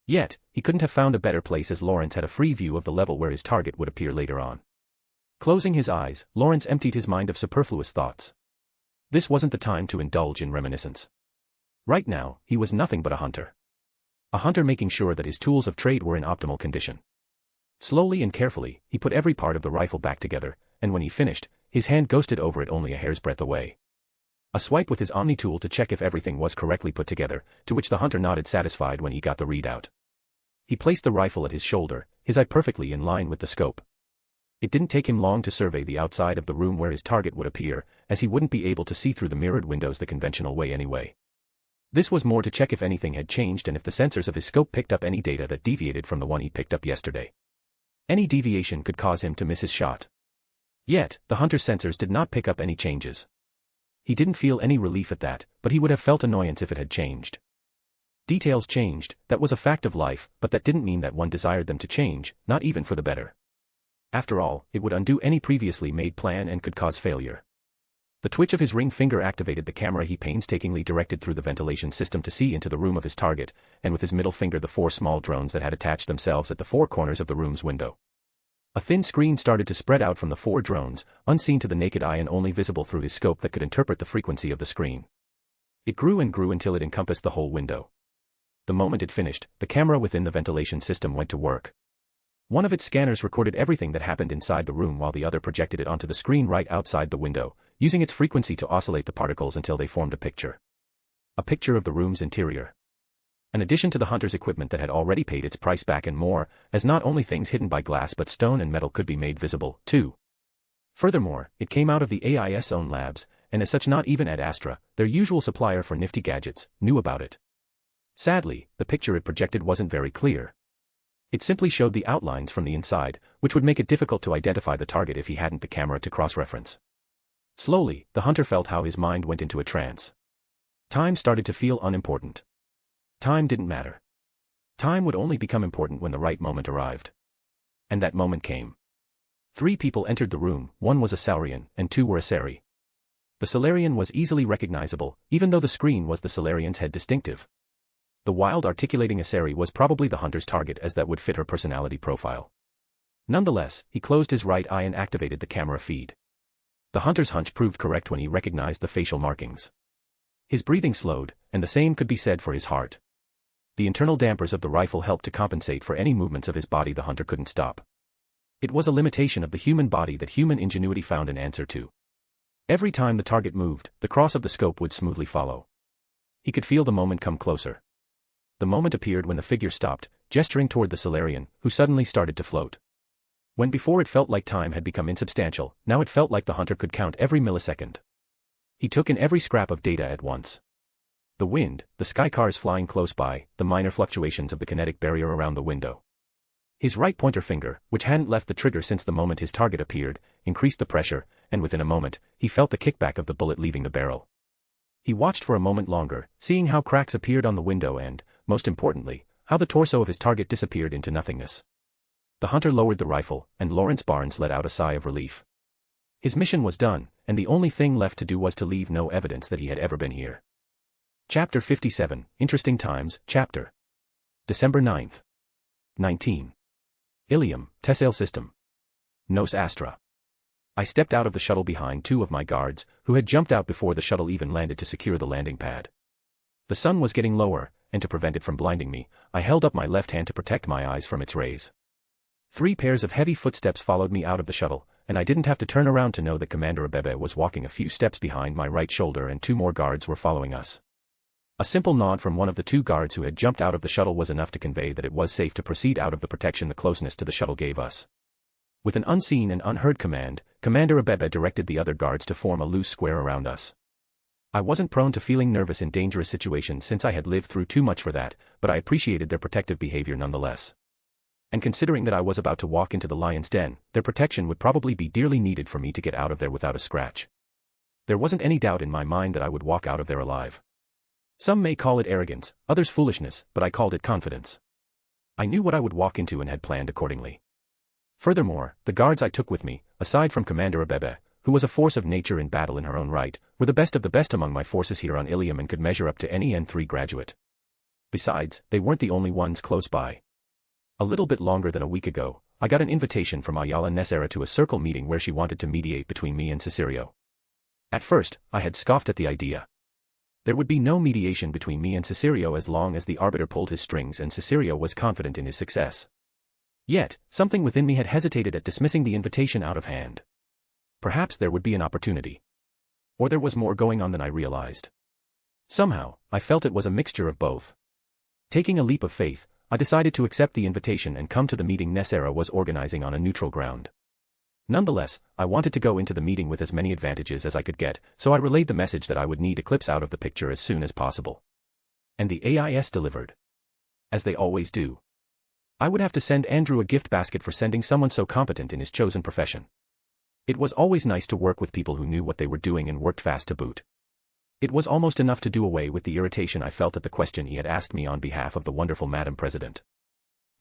Yet, he couldn't have found a better place as Lawrence had a free view of the level where his target would appear later on. Closing his eyes, Lawrence emptied his mind of superfluous thoughts. This wasn't the time to indulge in reminiscence. Right now, he was nothing but a hunter. A hunter making sure that his tools of trade were in optimal condition. Slowly and carefully, he put every part of the rifle back together, and when he finished, his hand ghosted over it only a hair's breadth away. A swipe with his Omni tool to check if everything was correctly put together, to which the hunter nodded satisfied when he got the readout. He placed the rifle at his shoulder, his eye perfectly in line with the scope. It didn't take him long to survey the outside of the room where his target would appear, as he wouldn't be able to see through the mirrored windows the conventional way anyway. This was more to check if anything had changed and if the sensors of his scope picked up any data that deviated from the one he picked up yesterday. Any deviation could cause him to miss his shot. Yet, the hunter's sensors did not pick up any changes. He didn't feel any relief at that, but he would have felt annoyance if it had changed. Details changed, that was a fact of life, but that didn't mean that one desired them to change, not even for the better. After all, it would undo any previously made plan and could cause failure. The twitch of his ring finger activated the camera he painstakingly directed through the ventilation system to see into the room of his target, and with his middle finger the 4 small drones that had attached themselves at the 4 corners of the room's window. A thin screen started to spread out from the 4 drones, unseen to the naked eye and only visible through his scope that could interpret the frequency of the screen. It grew and grew until it encompassed the whole window. The moment it finished, the camera within the ventilation system went to work. One of its scanners recorded everything that happened inside the room while the other projected it onto the screen right outside the window, using its frequency to oscillate the particles until they formed a picture. A picture of the room's interior. An addition to the hunter's equipment that had already paid its price back and more, as not only things hidden by glass but stone and metal could be made visible, too. Furthermore, it came out of the AIS own labs, and as such not even Ad Astra, their usual supplier for nifty gadgets, knew about it. Sadly, the picture it projected wasn't very clear. It simply showed the outlines from the inside, which would make it difficult to identify the target if he hadn't the camera to cross-reference. Slowly, the hunter felt how his mind went into a trance. Time started to feel unimportant. Time didn't matter. Time would only become important when the right moment arrived. And that moment came. 3 people entered the room, 1 was a Salarian, and 2 were Asari. The Salarian was easily recognizable, even though the screen was the Salarian's head distinctive. The wild articulating Asari was probably the hunter's target as that would fit her personality profile. Nonetheless, he closed his right eye and activated the camera feed. The hunter's hunch proved correct when he recognized the facial markings. His breathing slowed, and the same could be said for his heart. The internal dampers of the rifle helped to compensate for any movements of his body the hunter couldn't stop. It was a limitation of the human body that human ingenuity found an answer to. Every time the target moved, the cross of the scope would smoothly follow. He could feel the moment come closer. The moment appeared when the figure stopped, gesturing toward the Salarian, who suddenly started to float. When before it felt like time had become insubstantial, now it felt like the hunter could count every millisecond. He took in every scrap of data at once. The wind, the sky cars flying close by, the minor fluctuations of the kinetic barrier around the window. His right pointer finger, which hadn't left the trigger since the moment his target appeared, increased the pressure, and within a moment, he felt the kickback of the bullet leaving the barrel. He watched for a moment longer, seeing how cracks appeared on the window and, most importantly, how the torso of his target disappeared into nothingness. The hunter lowered the rifle, and Lawrence Barnes let out a sigh of relief. His mission was done, and the only thing left to do was to leave no evidence that he had ever been here. Chapter 57, Interesting Times, Chapter. December 9th. 19. Ilium, Tessale System. Nos Astra. I stepped out of the shuttle behind 2 of my guards, who had jumped out before the shuttle even landed to secure the landing pad. The sun was getting lower, and to prevent it from blinding me, I held up my left hand to protect my eyes from its rays. 3 pairs of heavy footsteps followed me out of the shuttle, and I didn't have to turn around to know that Commander Abebe was walking a few steps behind my right shoulder and 2 more guards were following us. A simple nod from one of the 2 guards who had jumped out of the shuttle was enough to convey that it was safe to proceed out of the protection the closeness to the shuttle gave us. With an unseen and unheard command, Commander Abebe directed the other guards to form a loose square around us. I wasn't prone to feeling nervous in dangerous situations since I had lived through too much for that, but I appreciated their protective behavior nonetheless. And considering that I was about to walk into the lion's den, their protection would probably be dearly needed for me to get out of there without a scratch. There wasn't any doubt in my mind that I would walk out of there alive. Some may call it arrogance, others foolishness, but I called it confidence. I knew what I would walk into and had planned accordingly. Furthermore, the guards I took with me, aside from Commander Abebe, who was a force of nature in battle in her own right, were the best of the best among my forces here on Ilium and could measure up to any N3 graduate. Besides, they weren't the only ones close by. A little bit longer than a week ago, I got an invitation from Ayala Nessera to a circle meeting where she wanted to mediate between me and Cicerio. At first, I had scoffed at the idea. There would be no mediation between me and Cicerio as long as the arbiter pulled his strings and Cicerio was confident in his success. Yet, something within me had hesitated at dismissing the invitation out of hand. Perhaps there would be an opportunity. Or there was more going on than I realized. Somehow, I felt it was a mixture of both. Taking a leap of faith, I decided to accept the invitation and come to the meeting Nessera was organizing on a neutral ground. Nonetheless, I wanted to go into the meeting with as many advantages as I could get, so I relayed the message that I would need Eclipse out of the picture as soon as possible. And the AIS delivered. As they always do. I would have to send Andrew a gift basket for sending someone so competent in his chosen profession. It was always nice to work with people who knew what they were doing and worked fast to boot. It was almost enough to do away with the irritation I felt at the question he had asked me on behalf of the wonderful Madam President.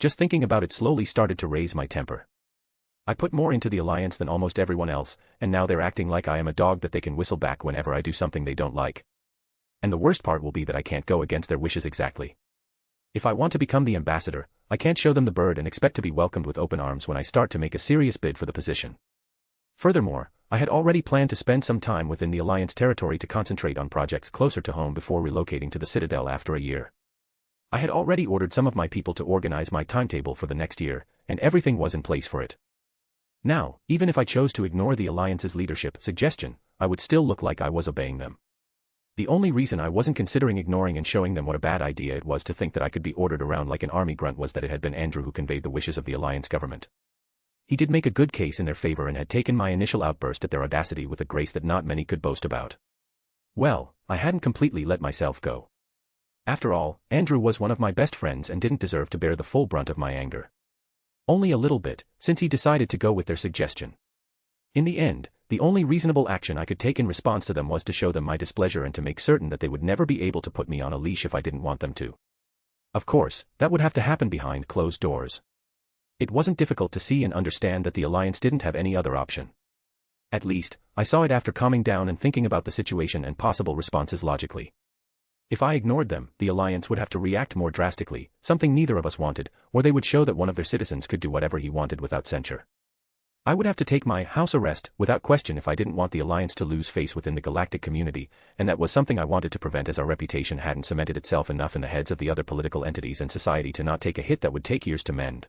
Just thinking about it slowly started to raise my temper. I put more into the alliance than almost everyone else, and now they're acting like I am a dog that they can whistle back whenever I do something they don't like. And the worst part will be that I can't go against their wishes exactly. If I want to become the ambassador, I can't show them the bird and expect to be welcomed with open arms when I start to make a serious bid for the position. Furthermore, I had already planned to spend some time within the alliance territory to concentrate on projects closer to home before relocating to the Citadel after a year. I had already ordered some of my people to organize my timetable for the next year, and everything was in place for it. Now, even if I chose to ignore the Alliance's leadership suggestion, I would still look like I was obeying them. The only reason I wasn't considering ignoring and showing them what a bad idea it was to think that I could be ordered around like an army grunt was that it had been Andrew who conveyed the wishes of the Alliance government. He did make a good case in their favor and had taken my initial outburst at their audacity with a grace that not many could boast about. Well, I hadn't completely let myself go. After all, Andrew was one of my best friends and didn't deserve to bear the full brunt of my anger. Only a little bit, since he decided to go with their suggestion. In the end, the only reasonable action I could take in response to them was to show them my displeasure and to make certain that they would never be able to put me on a leash if I didn't want them to. Of course, that would have to happen behind closed doors. It wasn't difficult to see and understand that the Alliance didn't have any other option. At least, I saw it after calming down and thinking about the situation and possible responses logically. If I ignored them, the Alliance would have to react more drastically, something neither of us wanted, or they would show that one of their citizens could do whatever he wanted without censure. I would have to take my house arrest, without question if I didn't want the Alliance to lose face within the galactic community, and that was something I wanted to prevent as our reputation hadn't cemented itself enough in the heads of the other political entities and society to not take a hit that would take years to mend.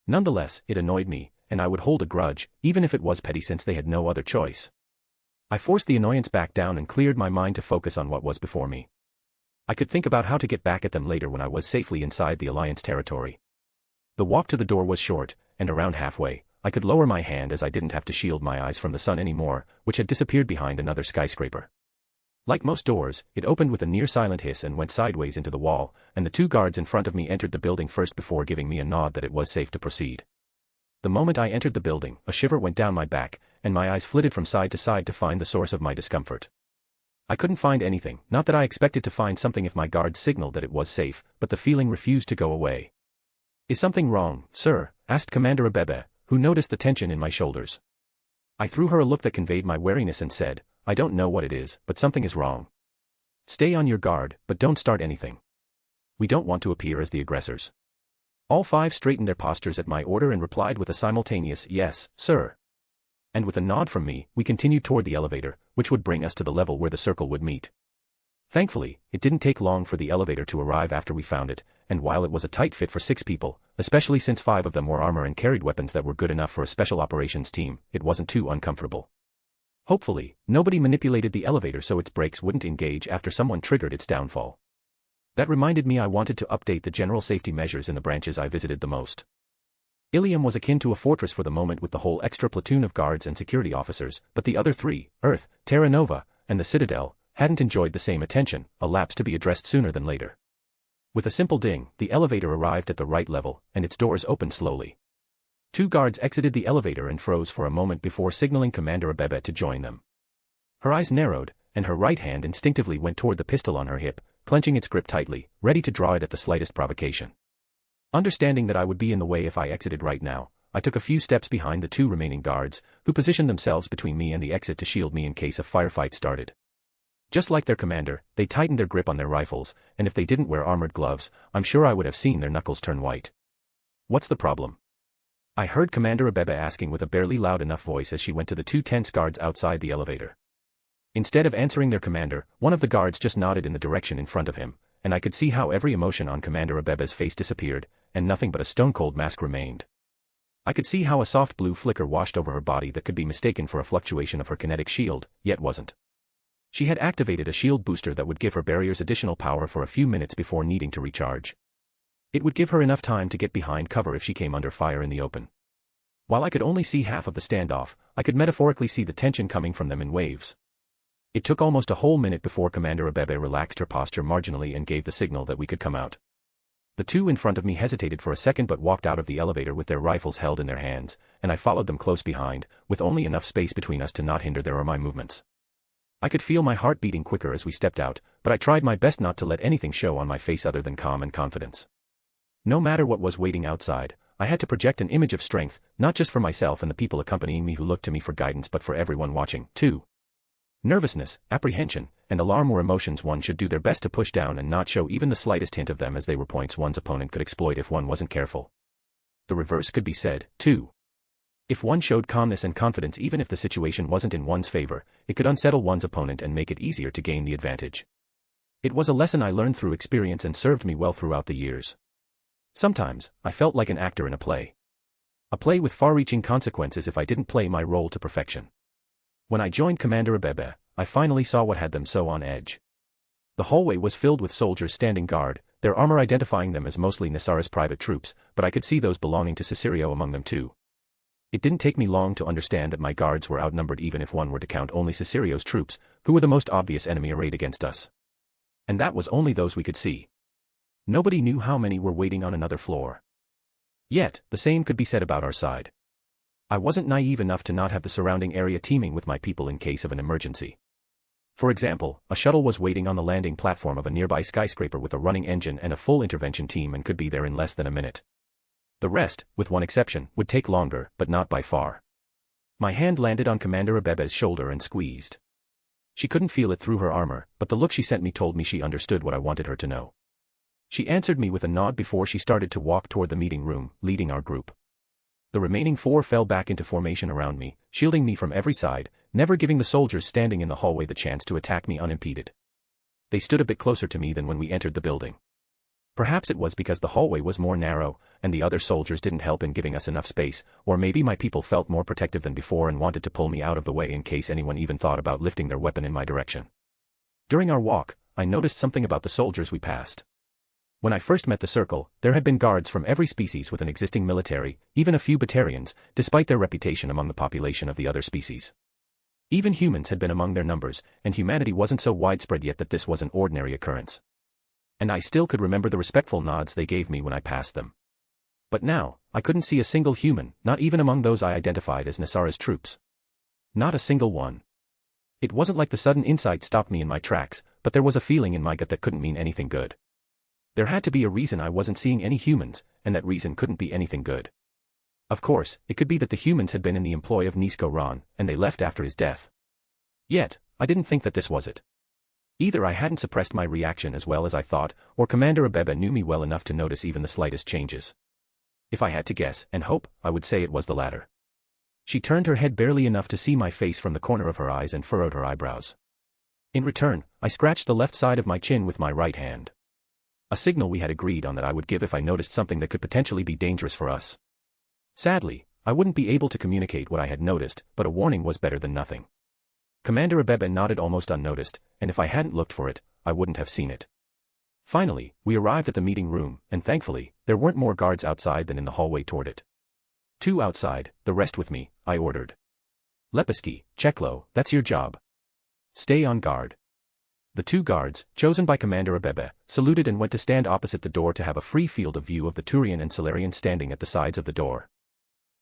Nonetheless, it annoyed me, and I would hold a grudge, even if it was petty since they had no other choice. I forced the annoyance back down and cleared my mind to focus on what was before me. I could think about how to get back at them later when I was safely inside the Alliance territory. The walk to the door was short, and around halfway, I could lower my hand as I didn't have to shield my eyes from the sun anymore, which had disappeared behind another skyscraper. Like most doors, it opened with a near-silent hiss and went sideways into the wall, and the two guards in front of me entered the building first before giving me a nod that it was safe to proceed. The moment I entered the building, a shiver went down my back, and my eyes flitted from side to side to find the source of my discomfort. I couldn't find anything, not that I expected to find something if my guards signaled that it was safe, but the feeling refused to go away. "Is something wrong, sir?" asked Commander Abebe, who noticed the tension in my shoulders. I threw her a look that conveyed my wariness and said, "I don't know what it is, but something is wrong. Stay on your guard, but don't start anything. We don't want to appear as the aggressors." All five straightened their postures at my order and replied with a simultaneous, "Yes, sir." And with a nod from me, we continued toward the elevator, which would bring us to the level where the circle would meet. Thankfully, it didn't take long for the elevator to arrive after we found it, and while it was a tight fit for 6 people, especially since 5 of them wore armor and carried weapons that were good enough for a special operations team, it wasn't too uncomfortable. Hopefully, nobody manipulated the elevator so its brakes wouldn't engage after someone triggered its downfall. That reminded me I wanted to update the general safety measures in the branches I visited the most. Ilium was akin to a fortress for the moment with the whole extra platoon of guards and security officers, but the other 3, Earth, Terra Nova, and the Citadel, hadn't enjoyed the same attention, a lapse to be addressed sooner than later. With a simple ding, the elevator arrived at the right level, and its doors opened slowly. 2 guards exited the elevator and froze for a moment before signaling Commander Abebe to join them. Her eyes narrowed, and her right hand instinctively went toward the pistol on her hip, clenching its grip tightly, ready to draw it at the slightest provocation. Understanding that I would be in the way if I exited right now, I took a few steps behind the 2 remaining guards, who positioned themselves between me and the exit to shield me in case a firefight started. Just like their commander, they tightened their grip on their rifles, and if they didn't wear armored gloves, I'm sure I would have seen their knuckles turn white. "What's the problem?" I heard Commander Abebe asking with a barely loud enough voice as she went to the 2 tense guards outside the elevator. Instead of answering their commander, one of the guards just nodded in the direction in front of him, and I could see how every emotion on Commander Abebe's face disappeared, and nothing but a stone-cold mask remained. I could see how a soft blue flicker washed over her body that could be mistaken for a fluctuation of her kinetic shield, yet wasn't. She had activated a shield booster that would give her barriers additional power for a few minutes before needing to recharge. It would give her enough time to get behind cover if she came under fire in the open. While I could only see half of the standoff, I could metaphorically see the tension coming from them in waves. It took almost a whole minute before Commander Abebe relaxed her posture marginally and gave the signal that we could come out. The 2 in front of me hesitated for a second but walked out of the elevator with their rifles held in their hands, and I followed them close behind, with only enough space between us to not hinder their or my movements. I could feel my heart beating quicker as we stepped out, but I tried my best not to let anything show on my face other than calm and confidence. No matter what was waiting outside, I had to project an image of strength, not just for myself and the people accompanying me who looked to me for guidance but for everyone watching, too. Nervousness, apprehension, and alarm were emotions one should do their best to push down and not show even the slightest hint of them, as they were points one's opponent could exploit if one wasn't careful. The reverse could be said, too. If one showed calmness and confidence even if the situation wasn't in one's favor, it could unsettle one's opponent and make it easier to gain the advantage. It was a lesson I learned through experience and served me well throughout the years. Sometimes, I felt like an actor in a play. A play with far-reaching consequences if I didn't play my role to perfection. When I joined Commander Abebe, I finally saw what had them so on edge. The hallway was filled with soldiers standing guard, their armor identifying them as mostly Nasara's private troops, but I could see those belonging to Cicerio among them too. It didn't take me long to understand that my guards were outnumbered even if one were to count only Cicerio's troops, who were the most obvious enemy arrayed against us. And that was only those we could see. Nobody knew how many were waiting on another floor. Yet, the same could be said about our side. I wasn't naive enough to not have the surrounding area teeming with my people in case of an emergency. For example, a shuttle was waiting on the landing platform of a nearby skyscraper with a running engine and a full intervention team and could be there in less than a minute. The rest, with one exception, would take longer, but not by far. My hand landed on Commander Abebe's shoulder and squeezed. She couldn't feel it through her armor, but the look she sent me told me she understood what I wanted her to know. She answered me with a nod before she started to walk toward the meeting room, leading our group. The remaining 4 fell back into formation around me, shielding me from every side, never giving the soldiers standing in the hallway the chance to attack me unimpeded. They stood a bit closer to me than when we entered the building. Perhaps it was because the hallway was more narrow, and the other soldiers didn't help in giving us enough space, or maybe my people felt more protective than before and wanted to pull me out of the way in case anyone even thought about lifting their weapon in my direction. During our walk, I noticed something about the soldiers we passed. When I first met the circle, there had been guards from every species with an existing military, even a few Batarians, despite their reputation among the population of the other species. Even humans had been among their numbers, and humanity wasn't so widespread yet that this was an ordinary occurrence. And I still could remember the respectful nods they gave me when I passed them. But now, I couldn't see a single human, not even among those I identified as Nasara's troops. Not a single one. It wasn't like the sudden insight stopped me in my tracks, but there was a feeling in my gut that couldn't mean anything good. There had to be a reason I wasn't seeing any humans, and that reason couldn't be anything good. Of course, it could be that the humans had been in the employ of Nisko Ran, and they left after his death. Yet, I didn't think that this was it. Either I hadn't suppressed my reaction as well as I thought, or Commander Abebe knew me well enough to notice even the slightest changes. If I had to guess, and hope, I would say it was the latter. She turned her head barely enough to see my face from the corner of her eyes and furrowed her eyebrows. In return, I scratched the left side of my chin with my right hand. A signal we had agreed on that I would give if I noticed something that could potentially be dangerous for us. Sadly, I wouldn't be able to communicate what I had noticed, but a warning was better than nothing. Commander Abebe nodded almost unnoticed, and if I hadn't looked for it, I wouldn't have seen it. Finally, we arrived at the meeting room, and thankfully, there weren't more guards outside than in the hallway toward it. 2 outside, the rest with me, I ordered. Lepiski, Cheklo, that's your job. Stay on guard. The 2 guards, chosen by Commander Abebe, saluted and went to stand opposite the door to have a free field of view of the Turian and Salarian standing at the sides of the door.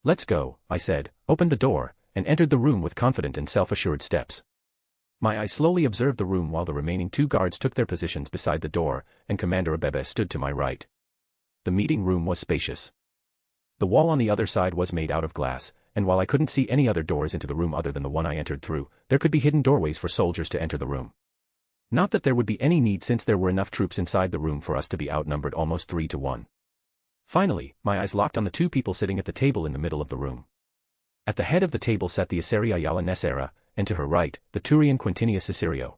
Let's go, I said, opened the door, and entered the room with confident and self-assured steps. My eyes slowly observed the room while the remaining 2 guards took their positions beside the door, and Commander Abebe stood to my right. The meeting room was spacious. The wall on the other side was made out of glass, and while I couldn't see any other doors into the room other than the one I entered through, there could be hidden doorways for soldiers to enter the room. Not that there would be any need since there were enough troops inside the room for us to be outnumbered almost 3 to 1. Finally, my eyes locked on the 2 people sitting at the table in the middle of the room. At the head of the table sat the Aseri Ayala Nesera, and to her right, the Turian Quintinius Cicerio.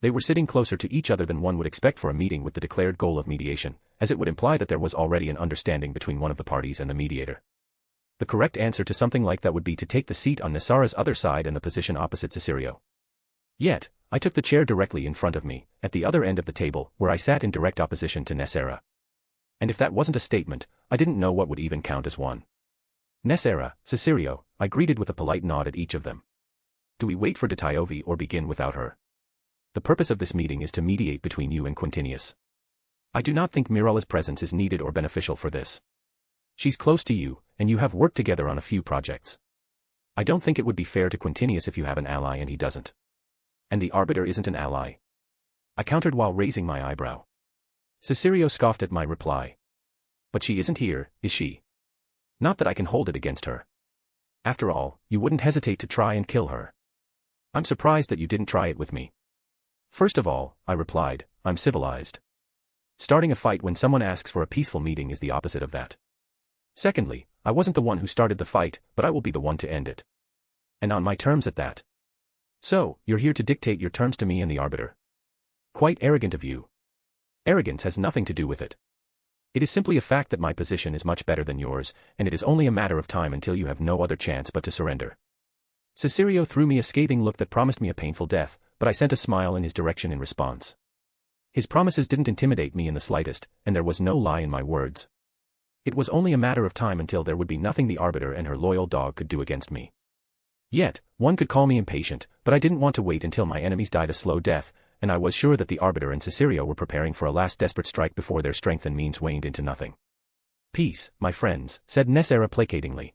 They were sitting closer to each other than one would expect for a meeting with the declared goal of mediation, as it would imply that there was already an understanding between one of the parties and the mediator. The correct answer to something like that would be to take the seat on Nesara's other side and the position opposite Cicerio. Yet, I took the chair directly in front of me, at the other end of the table, where I sat in direct opposition to Nesera. And if that wasn't a statement, I didn't know what would even count as one. Nesera, Cicerio, I greeted with a polite nod at each of them. Do we wait for Detiovi or begin without her? The purpose of this meeting is to mediate between you and Quintinius. I do not think Miralla's presence is needed or beneficial for this. She's close to you, and you have worked together on a few projects. I don't think it would be fair to Quintinius if you have an ally and he doesn't. And the arbiter isn't an ally. I countered while raising my eyebrow. Cicerio scoffed at my reply. But she isn't here, is she? Not that I can hold it against her. After all, you wouldn't hesitate to try and kill her. I'm surprised that you didn't try it with me. First of all, I replied, I'm civilized. Starting a fight when someone asks for a peaceful meeting is the opposite of that. Secondly, I wasn't the one who started the fight, but I will be the one to end it. And on my terms at that. So, you're here to dictate your terms to me and the arbiter. Quite arrogant of you. Arrogance has nothing to do with it. It is simply a fact that my position is much better than yours, and it is only a matter of time until you have no other chance but to surrender. Cicerio threw me a scathing look that promised me a painful death, but I sent a smile in his direction in response. His promises didn't intimidate me in the slightest, and there was no lie in my words. It was only a matter of time until there would be nothing the arbiter and her loyal dog could do against me. Yet, one could call me impatient, but I didn't want to wait until my enemies died a slow death, and I was sure that the arbiter and Cicerio were preparing for a last desperate strike before their strength and means waned into nothing. Peace, my friends, said Nesera placatingly.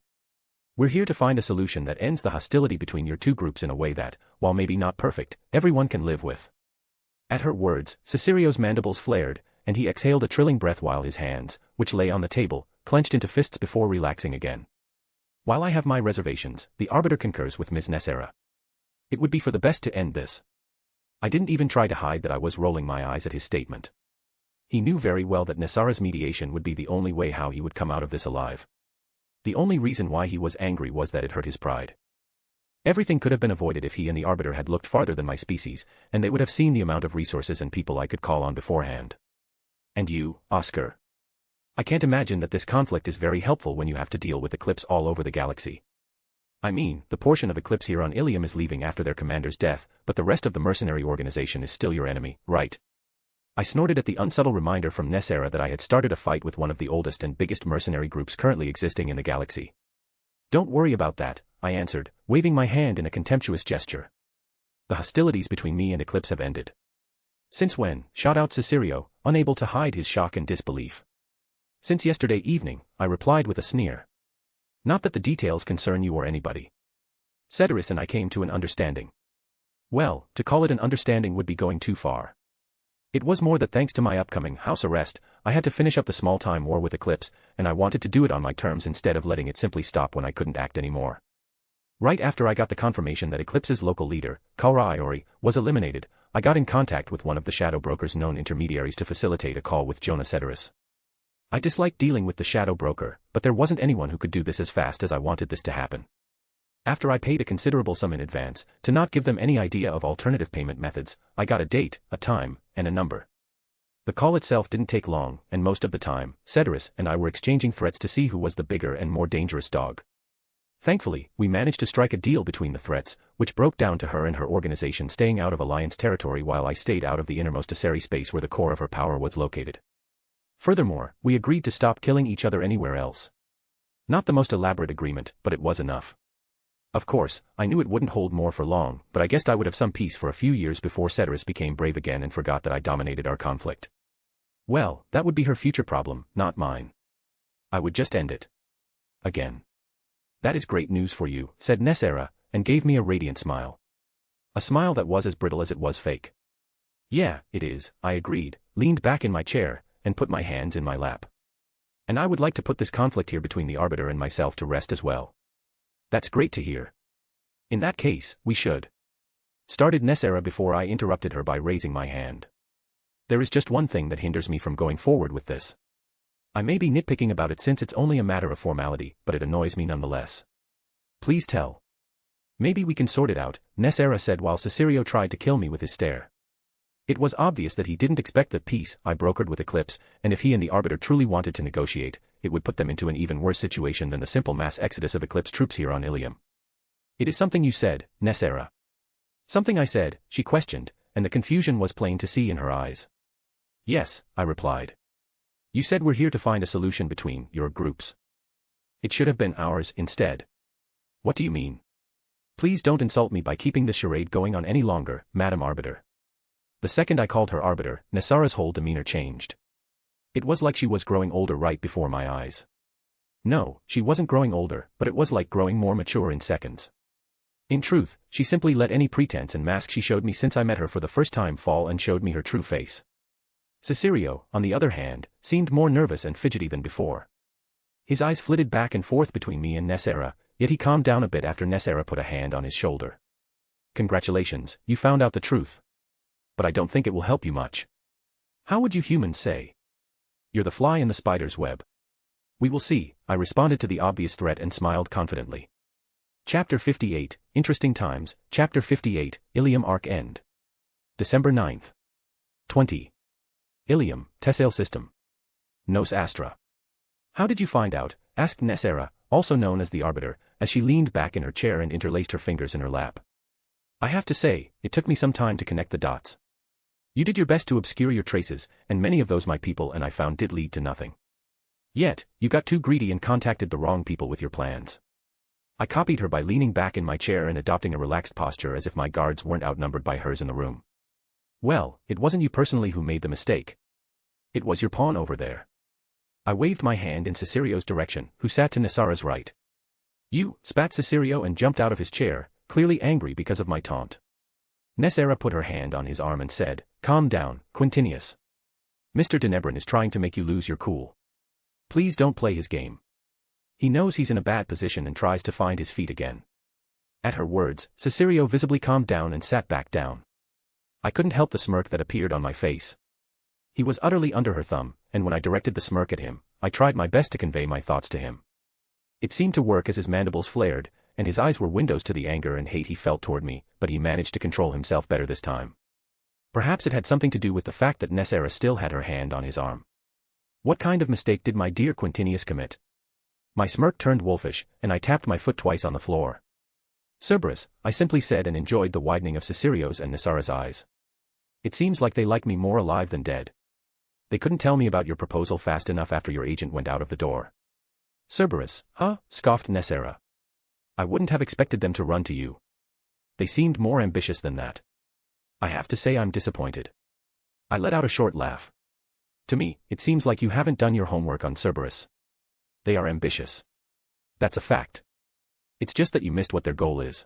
We're here to find a solution that ends the hostility between your 2 groups in a way that, while maybe not perfect, everyone can live with. At her words, Cicerio's mandibles flared, and he exhaled a trilling breath while his hands, which lay on the table, clenched into fists before relaxing again. While I have my reservations, the arbiter concurs with Ms. Nesera. It would be for the best to end this. I didn't even try to hide that I was rolling my eyes at his statement. He knew very well that Nesara's mediation would be the only way how he would come out of this alive. The only reason why he was angry was that it hurt his pride. Everything could have been avoided if he and the arbiter had looked farther than my species, and they would have seen the amount of resources and people I could call on beforehand. And you, Oscar. I can't imagine that this conflict is very helpful when you have to deal with Eclipse all over the galaxy. I mean, the portion of Eclipse here on Ilium is leaving after their commander's death, but the rest of the mercenary organization is still your enemy, right? I snorted at the unsubtle reminder from Nesera that I had started a fight with one of the oldest and biggest mercenary groups currently existing in the galaxy. Don't worry about that, I answered, waving my hand in a contemptuous gesture. The hostilities between me and Eclipse have ended. Since when? Shot out Cicerio, unable to hide his shock and disbelief. Since yesterday evening, I replied with a sneer. Not that the details concern you or anybody. Ceteris and I came to an understanding. Well, to call it an understanding would be going too far. It was more that thanks to my upcoming house arrest, I had to finish up the small-time war with Eclipse, and I wanted to do it on my terms instead of letting it simply stop when I couldn't act anymore. Right after I got the confirmation that Eclipse's local leader, Kaura Iori, was eliminated, I got in contact with one of the Shadow Broker's known intermediaries to facilitate a call with Jonah Ceteris. I disliked dealing with the Shadow Broker, but there wasn't anyone who could do this as fast as I wanted this to happen. After I paid a considerable sum in advance, to not give them any idea of alternative payment methods, I got a date, a time, and a number. The call itself didn't take long, and most of the time, Ceteris and I were exchanging threats to see who was the bigger and more dangerous dog. Thankfully, we managed to strike a deal between the threats, which broke down to her and her organization staying out of Alliance territory while I stayed out of the innermost Aseri space where the core of her power was located. Furthermore, we agreed to stop killing each other anywhere else. Not the most elaborate agreement, but it was enough. Of course, I knew it wouldn't hold more for long, but I guessed I would have some peace for a few years before Ceteris became brave again and forgot that I dominated our conflict. Well, that would be her future problem, not mine. I would just end it. Again. That is great news for you, said Nesera, and gave me a radiant smile. A smile that was as brittle as it was fake. Yeah, it is, I agreed, leaned back in my chair, and put my hands in my lap. And I would like to put this conflict here between the Arbiter and myself to rest as well. That's great to hear. In that case, we should. Started Nessera before I interrupted her by raising my hand. There is just one thing that hinders me from going forward with this. I may be nitpicking about it since it's only a matter of formality, but it annoys me nonetheless. Please tell. Maybe we can sort it out, Nessera said while Cesario tried to kill me with his stare. It was obvious that he didn't expect the peace I brokered with Eclipse, and if he and the Arbiter truly wanted to negotiate, it would put them into an even worse situation than the simple mass exodus of Eclipse troops here on Ilium. It is something you said, Nessera. Something I said, she questioned, and the confusion was plain to see in her eyes. Yes, I replied. You said we're here to find a solution between your groups. It should have been ours instead. What do you mean? Please don't insult me by keeping this charade going on any longer, Madam Arbiter. The second I called her Arbiter, Nessera's whole demeanor changed. It was like she was growing older right before my eyes. No, she wasn't growing older, but it was like growing more mature in seconds. In truth, she simply let any pretense and mask she showed me since I met her for the first time fall and showed me her true face. Cesario, on the other hand, seemed more nervous and fidgety than before. His eyes flitted back and forth between me and Nessera, yet he calmed down a bit after Nessera put a hand on his shoulder. Congratulations, you found out the truth. But I don't think it will help you much. How would you humans say? You're the fly in the spider's web. We will see, I responded to the obvious threat and smiled confidently. Chapter 58, Interesting Times, Chapter 58, Ilium Arc End. December 9th. 20. Ilium, Tessale System. Nos Astra. How did you find out? Asked Nessera, also known as the Arbiter, as she leaned back in her chair and interlaced her fingers in her lap. I have to say, it took me some time to connect the dots. You did your best to obscure your traces, and many of those my people and I found did lead to nothing. Yet, you got too greedy and contacted the wrong people with your plans. I copied her by leaning back in my chair and adopting a relaxed posture as if my guards weren't outnumbered by hers in the room. Well, it wasn't you personally who made the mistake. It was your pawn over there. I waved my hand in Cesario's direction, who sat to Nessera's right. You, spat Cesario and jumped out of his chair, clearly angry because of my taunt. Nessera put her hand on his arm and said, Calm down, Quintinius. Mr. Denebrin is trying to make you lose your cool. Please don't play his game. He knows he's in a bad position and tries to find his feet again. At her words, Cesario visibly calmed down and sat back down. I couldn't help the smirk that appeared on my face. He was utterly under her thumb, and when I directed the smirk at him, I tried my best to convey my thoughts to him. It seemed to work as his mandibles flared, and his eyes were windows to the anger and hate he felt toward me, but he managed to control himself better this time. Perhaps it had something to do with the fact that Nessera still had her hand on his arm. What kind of mistake did my dear Quintinius commit? My smirk turned wolfish, and I tapped my foot twice on the floor. Cerberus, I simply said and enjoyed the widening of Cesario's and Nessera's eyes. It seems like they like me more alive than dead. They couldn't tell me about your proposal fast enough after your agent went out of the door. Cerberus, huh? Scoffed Nessera. I wouldn't have expected them to run to you. They seemed more ambitious than that. I have to say I'm disappointed. I let out a short laugh. To me, it seems like you haven't done your homework on Cerberus. They are ambitious. That's a fact. It's just that you missed what their goal is.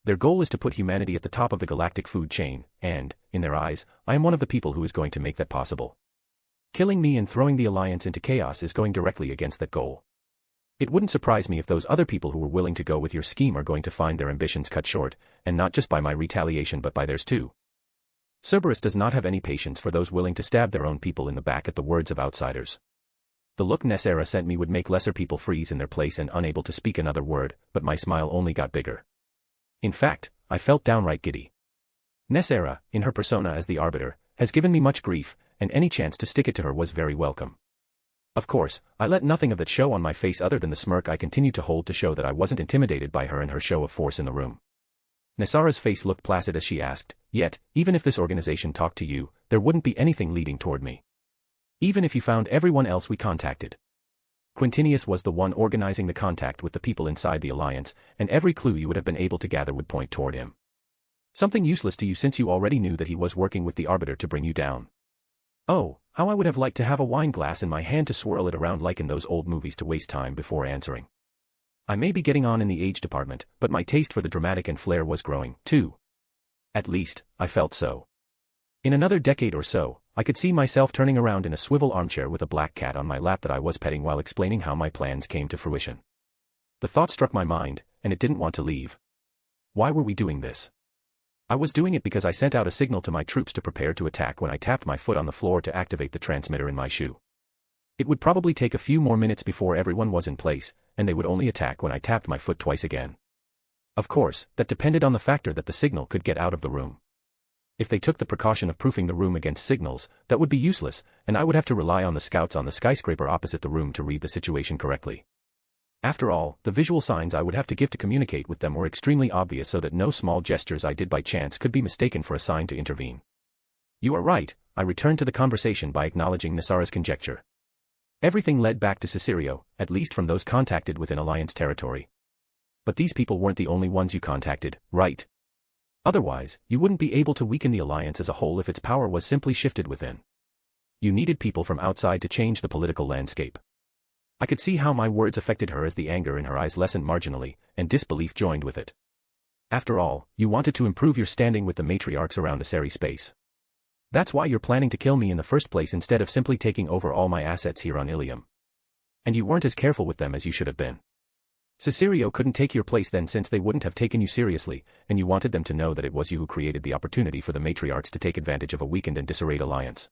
Their goal is to put humanity at the top of the galactic food chain, and, in their eyes, I am one of the people who is going to make that possible. Killing me and throwing the Alliance into chaos is going directly against that goal. It wouldn't surprise me if those other people who were willing to go with your scheme are going to find their ambitions cut short, and not just by my retaliation but by theirs too. Cerberus does not have any patience for those willing to stab their own people in the back at the words of outsiders. The look Nessera sent me would make lesser people freeze in their place and unable to speak another word, but my smile only got bigger. In fact, I felt downright giddy. Nessera, in her persona as the Arbiter, has given me much grief, and any chance to stick it to her was very welcome. Of course, I let nothing of that show on my face other than the smirk I continued to hold to show that I wasn't intimidated by her and her show of force in the room. Nessera's face looked placid as she asked, Yet, even if this organization talked to you, there wouldn't be anything leading toward me. Even if you found everyone else we contacted. Quintinius was the one organizing the contact with the people inside the Alliance, and every clue you would have been able to gather would point toward him. Something useless to you since you already knew that he was working with the Arbiter to bring you down. Oh, how I would have liked to have a wine glass in my hand to swirl it around like in those old movies to waste time before answering. I may be getting on in the age department, but my taste for the dramatic and flair was growing, too. At least, I felt so. In another decade or so, I could see myself turning around in a swivel armchair with a black cat on my lap that I was petting while explaining how my plans came to fruition. The thought struck my mind, and it didn't want to leave. Why were we doing this? I was doing it because I sent out a signal to my troops to prepare to attack when I tapped my foot on the floor to activate the transmitter in my shoe. It would probably take a few more minutes before everyone was in place, and they would only attack when I tapped my foot twice again. Of course, that depended on the factor that the signal could get out of the room. If they took the precaution of proofing the room against signals, that would be useless, and I would have to rely on the scouts on the skyscraper opposite the room to read the situation correctly. After all, the visual signs I would have to give to communicate with them were extremely obvious so that no small gestures I did by chance could be mistaken for a sign to intervene. You are right, I returned to the conversation by acknowledging Nasara's conjecture. Everything led back to Cicerio, at least from those contacted within Alliance territory. But these people weren't the only ones you contacted, right? Otherwise, you wouldn't be able to weaken the Alliance as a whole if its power was simply shifted within. You needed people from outside to change the political landscape. I could see how my words affected her as the anger in her eyes lessened marginally, and disbelief joined with it. After all, you wanted to improve your standing with the matriarchs around Asari space. That's why you're planning to kill me in the first place instead of simply taking over all my assets here on Ilium. And you weren't as careful with them as you should have been. Cicerio couldn't take your place then since they wouldn't have taken you seriously, and you wanted them to know that it was you who created the opportunity for the matriarchs to take advantage of a weakened and disarrayed alliance.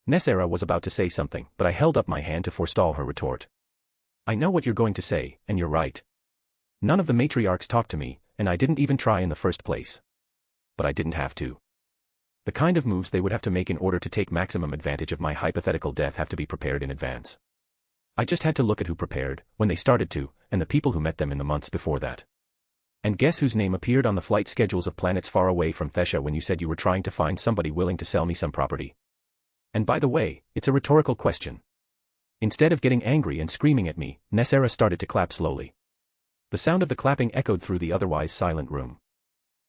Nasara was about to say something, but I held up my hand to forestall her retort. I know what you're going to say, and you're right. None of the matriarchs talked to me, and I didn't even try in the first place. But I didn't have to. The kind of moves they would have to make in order to take maximum advantage of my hypothetical death have to be prepared in advance. I just had to look at who prepared, when they started to, and the people who met them in the months before that. And guess whose name appeared on the flight schedules of planets far away from Thesha when you said you were trying to find somebody willing to sell me some property? And by the way, it's a rhetorical question. Instead of getting angry and screaming at me, Nasara started to clap slowly. The sound of the clapping echoed through the otherwise silent room.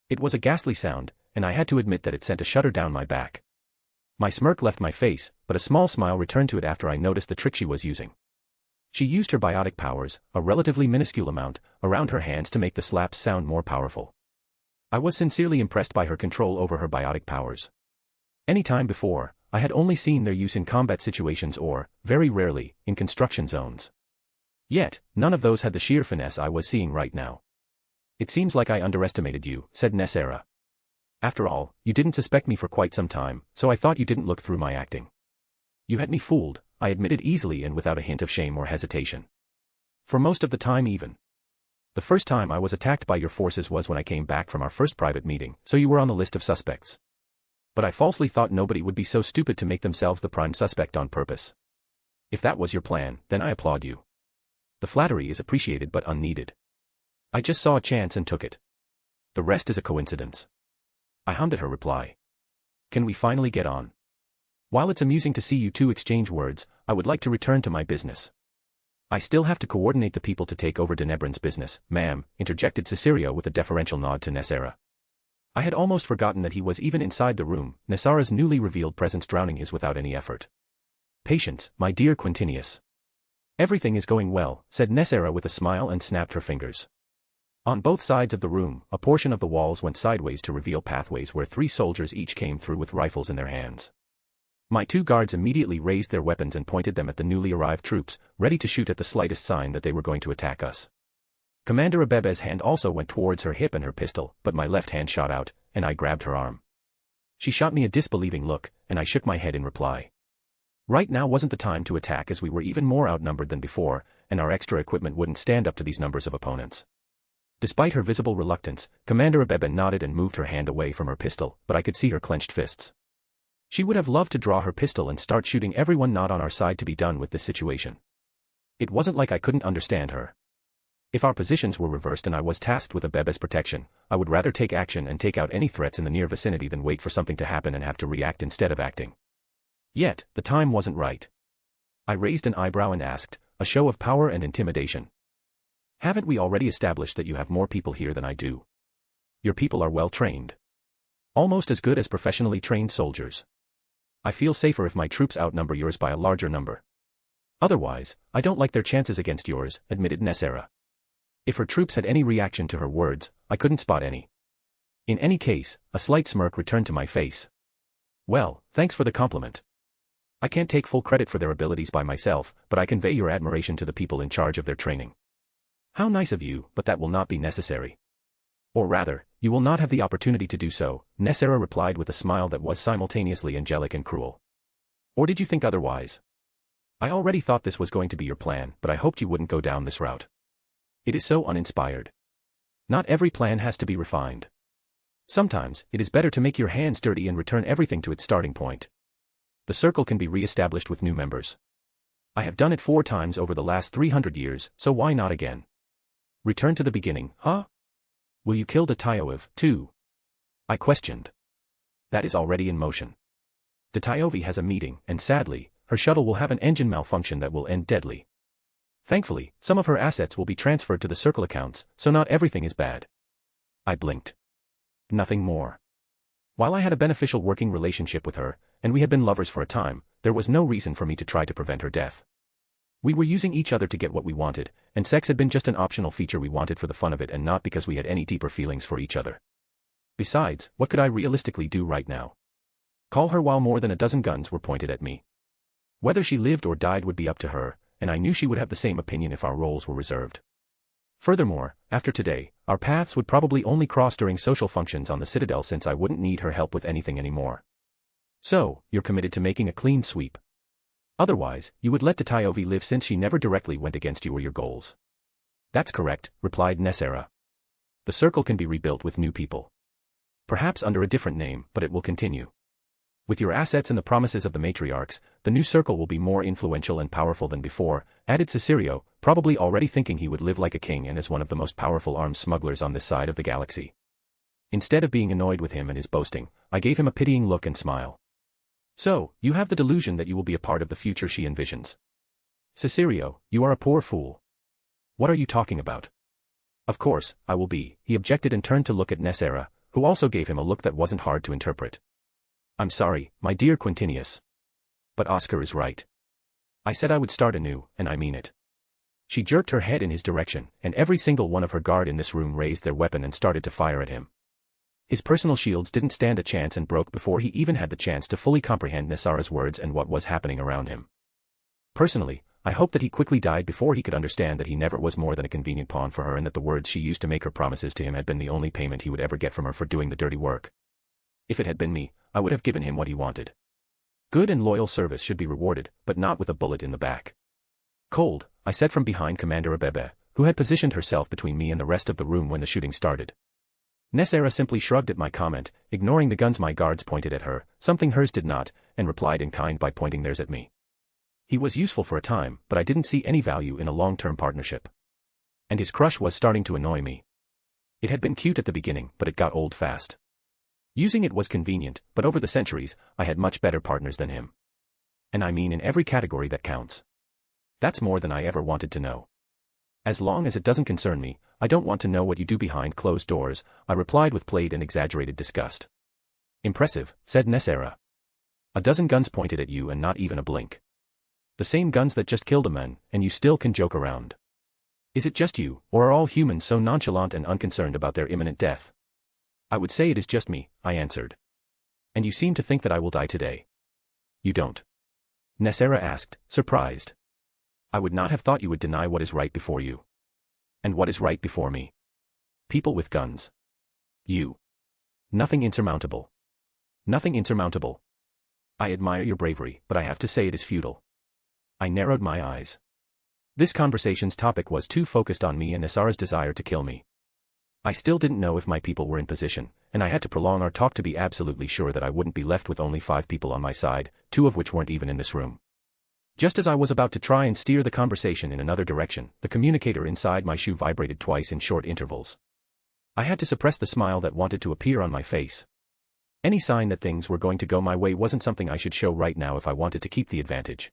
It was a ghastly sound, and I had to admit that it sent a shudder down my back. My smirk left my face, but a small smile returned to it after I noticed the trick she was using. She used her biotic powers, a relatively minuscule amount, around her hands to make the slaps sound more powerful. I was sincerely impressed by her control over her biotic powers. Any time before, I had only seen their use in combat situations or, very rarely, in construction zones. Yet, none of those had the sheer finesse I was seeing right now. It seems like I underestimated you, said Nasara. After all, you didn't suspect me for quite some time, so I thought you didn't look through my acting. You had me fooled, I admitted easily and without a hint of shame or hesitation. For most of the time even. The first time I was attacked by your forces was when I came back from our first private meeting, so you were on the list of suspects. But I falsely thought nobody would be so stupid to make themselves the prime suspect on purpose. If that was your plan, then I applaud you. The flattery is appreciated but unneeded. I just saw a chance and took it. The rest is a coincidence. I hummed at her reply. Can we finally get on? While it's amusing to see you two exchange words, I would like to return to my business. I still have to coordinate the people to take over Denebran's business, ma'am, interjected Cicerio with a deferential nod to Nasara. I had almost forgotten that he was even inside the room, Nasara's newly revealed presence drowning his without any effort. Patience, my dear Quintinius. Everything is going well, said Nasara with a smile and snapped her fingers. On both sides of the room, a portion of the walls went sideways to reveal pathways where 3 soldiers each came through with rifles in their hands. My 2 guards immediately raised their weapons and pointed them at the newly arrived troops, ready to shoot at the slightest sign that they were going to attack us. Commander Abebe's hand also went towards her hip and her pistol, but my left hand shot out, and I grabbed her arm. She shot me a disbelieving look, and I shook my head in reply. Right now wasn't the time to attack as we were even more outnumbered than before, and our extra equipment wouldn't stand up to these numbers of opponents. Despite her visible reluctance, Commander Abebe nodded and moved her hand away from her pistol, but I could see her clenched fists. She would have loved to draw her pistol and start shooting everyone not on our side to be done with this situation. It wasn't like I couldn't understand her. If our positions were reversed and I was tasked with Abebe's protection, I would rather take action and take out any threats in the near vicinity than wait for something to happen and have to react instead of acting. Yet, the time wasn't right. I raised an eyebrow and asked, a show of power and intimidation. Haven't we already established that you have more people here than I do? Your people are well trained. Almost as good as professionally trained soldiers. I feel safer if my troops outnumber yours by a larger number. Otherwise, I don't like their chances against yours, admitted Nasara. If her troops had any reaction to her words, I couldn't spot any. In any case, a slight smirk returned to my face. Well, thanks for the compliment. I can't take full credit for their abilities by myself, but I convey your admiration to the people in charge of their training. How nice of you, but that will not be necessary. Or rather, you will not have the opportunity to do so, Nessera replied with a smile that was simultaneously angelic and cruel. Or did you think otherwise? I already thought this was going to be your plan, but I hoped you wouldn't go down this route. It is so uninspired. Not every plan has to be refined. Sometimes, it is better to make your hands dirty and return everything to its starting point. The circle can be re-established with new members. I have done it 4 times over the last 300 years, so why not again? Return to the beginning, huh? Will you kill Detayoev, too? I questioned. That is already in motion. Detayovi has a meeting, and sadly, her shuttle will have an engine malfunction that will end deadly. Thankfully, some of her assets will be transferred to the circle accounts, so not everything is bad. I blinked. Nothing more. While I had a beneficial working relationship with her, and we had been lovers for a time, there was no reason for me to try to prevent her death. We were using each other to get what we wanted, and sex had been just an optional feature we wanted for the fun of it and not because we had any deeper feelings for each other. Besides, what could I realistically do right now? Call her while more than a dozen guns were pointed at me. Whether she lived or died would be up to her, and I knew she would have the same opinion if our roles were reserved. Furthermore, after today, our paths would probably only cross during social functions on the Citadel since I wouldn't need her help with anything anymore. So, you're committed to making a clean sweep. Otherwise, you would let Detayovi live since she never directly went against you or your goals. That's correct, replied Nessera. The circle can be rebuilt with new people. Perhaps under a different name, but it will continue. With your assets and the promises of the matriarchs, the new circle will be more influential and powerful than before, added Cicerio, probably already thinking he would live like a king and as one of the most powerful arms smugglers on this side of the galaxy. Instead of being annoyed with him and his boasting, I gave him a pitying look and smile. So, you have the delusion that you will be a part of the future she envisions. Cicerio, you are a poor fool. What are you talking about? Of course, I will be, he objected and turned to look at Nessera, who also gave him a look that wasn't hard to interpret. I'm sorry, my dear Quintinius. But Oscar is right. I said I would start anew, and I mean it. She jerked her head in his direction, and every single one of her guard in this room raised their weapon and started to fire at him. His personal shields didn't stand a chance and broke before he even had the chance to fully comprehend Nessera's words and what was happening around him. Personally, I hope that he quickly died before he could understand that he never was more than a convenient pawn for her and that the words she used to make her promises to him had been the only payment he would ever get from her for doing the dirty work. If it had been me, I would have given him what he wanted. Good and loyal service should be rewarded, but not with a bullet in the back. Cold, I said from behind Commander Abebe, who had positioned herself between me and the rest of the room when the shooting started. Nessera simply shrugged at my comment, ignoring the guns my guards pointed at her, something hers did not, and replied in kind by pointing theirs at me. He was useful for a time, but I didn't see any value in a long-term partnership. And his crush was starting to annoy me. It had been cute at the beginning, but it got old fast. Using it was convenient, but over the centuries, I had much better partners than him. And I mean in every category that counts. That's more than I ever wanted to know. As long as it doesn't concern me, I don't want to know what you do behind closed doors, I replied with played and exaggerated disgust. Impressive, said Nessera. A dozen guns pointed at you and not even a blink. The same guns that just killed a man, and you still can joke around. Is it just you, or are all humans so nonchalant and unconcerned about their imminent death? I would say it is just me, I answered. And you seem to think that I will die today. You don't. Nessera asked, surprised. I would not have thought you would deny what is right before you. And what is right before me? People with guns. You. Nothing insurmountable. Nothing insurmountable. I admire your bravery, but I have to say it is futile. I narrowed my eyes. This conversation's topic was too focused on me and Nessera's desire to kill me. I still didn't know if my people were in position, and I had to prolong our talk to be absolutely sure that I wouldn't be left with only 5 people on my side, 2 of which weren't even in this room. Just as I was about to try and steer the conversation in another direction, the communicator inside my shoe vibrated twice in short intervals. I had to suppress the smile that wanted to appear on my face. Any sign that things were going to go my way wasn't something I should show right now if I wanted to keep the advantage.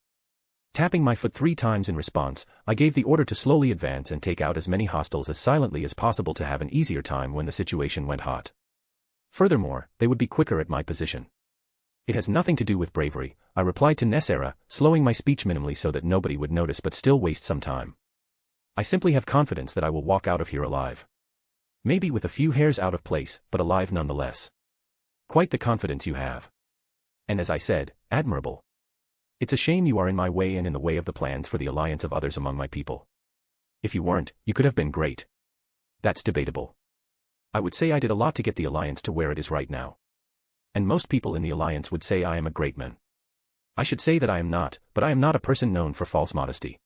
Tapping my foot 3 times in response, I gave the order to slowly advance and take out as many hostiles as silently as possible to have an easier time when the situation went hot. Furthermore, they would be quicker at my position. It has nothing to do with bravery, I replied to Nessera, slowing my speech minimally so that nobody would notice but still waste some time. I simply have confidence that I will walk out of here alive. Maybe with a few hairs out of place, but alive nonetheless. Quite the confidence you have. And as I said, admirable. It's a shame you are in my way and in the way of the plans for the alliance of others among my people. If you weren't, you could have been great. That's debatable. I would say I did a lot to get the alliance to where it is right now. And most people in the alliance would say I am a great man. I should say that I am not, but I am not a person known for false modesty.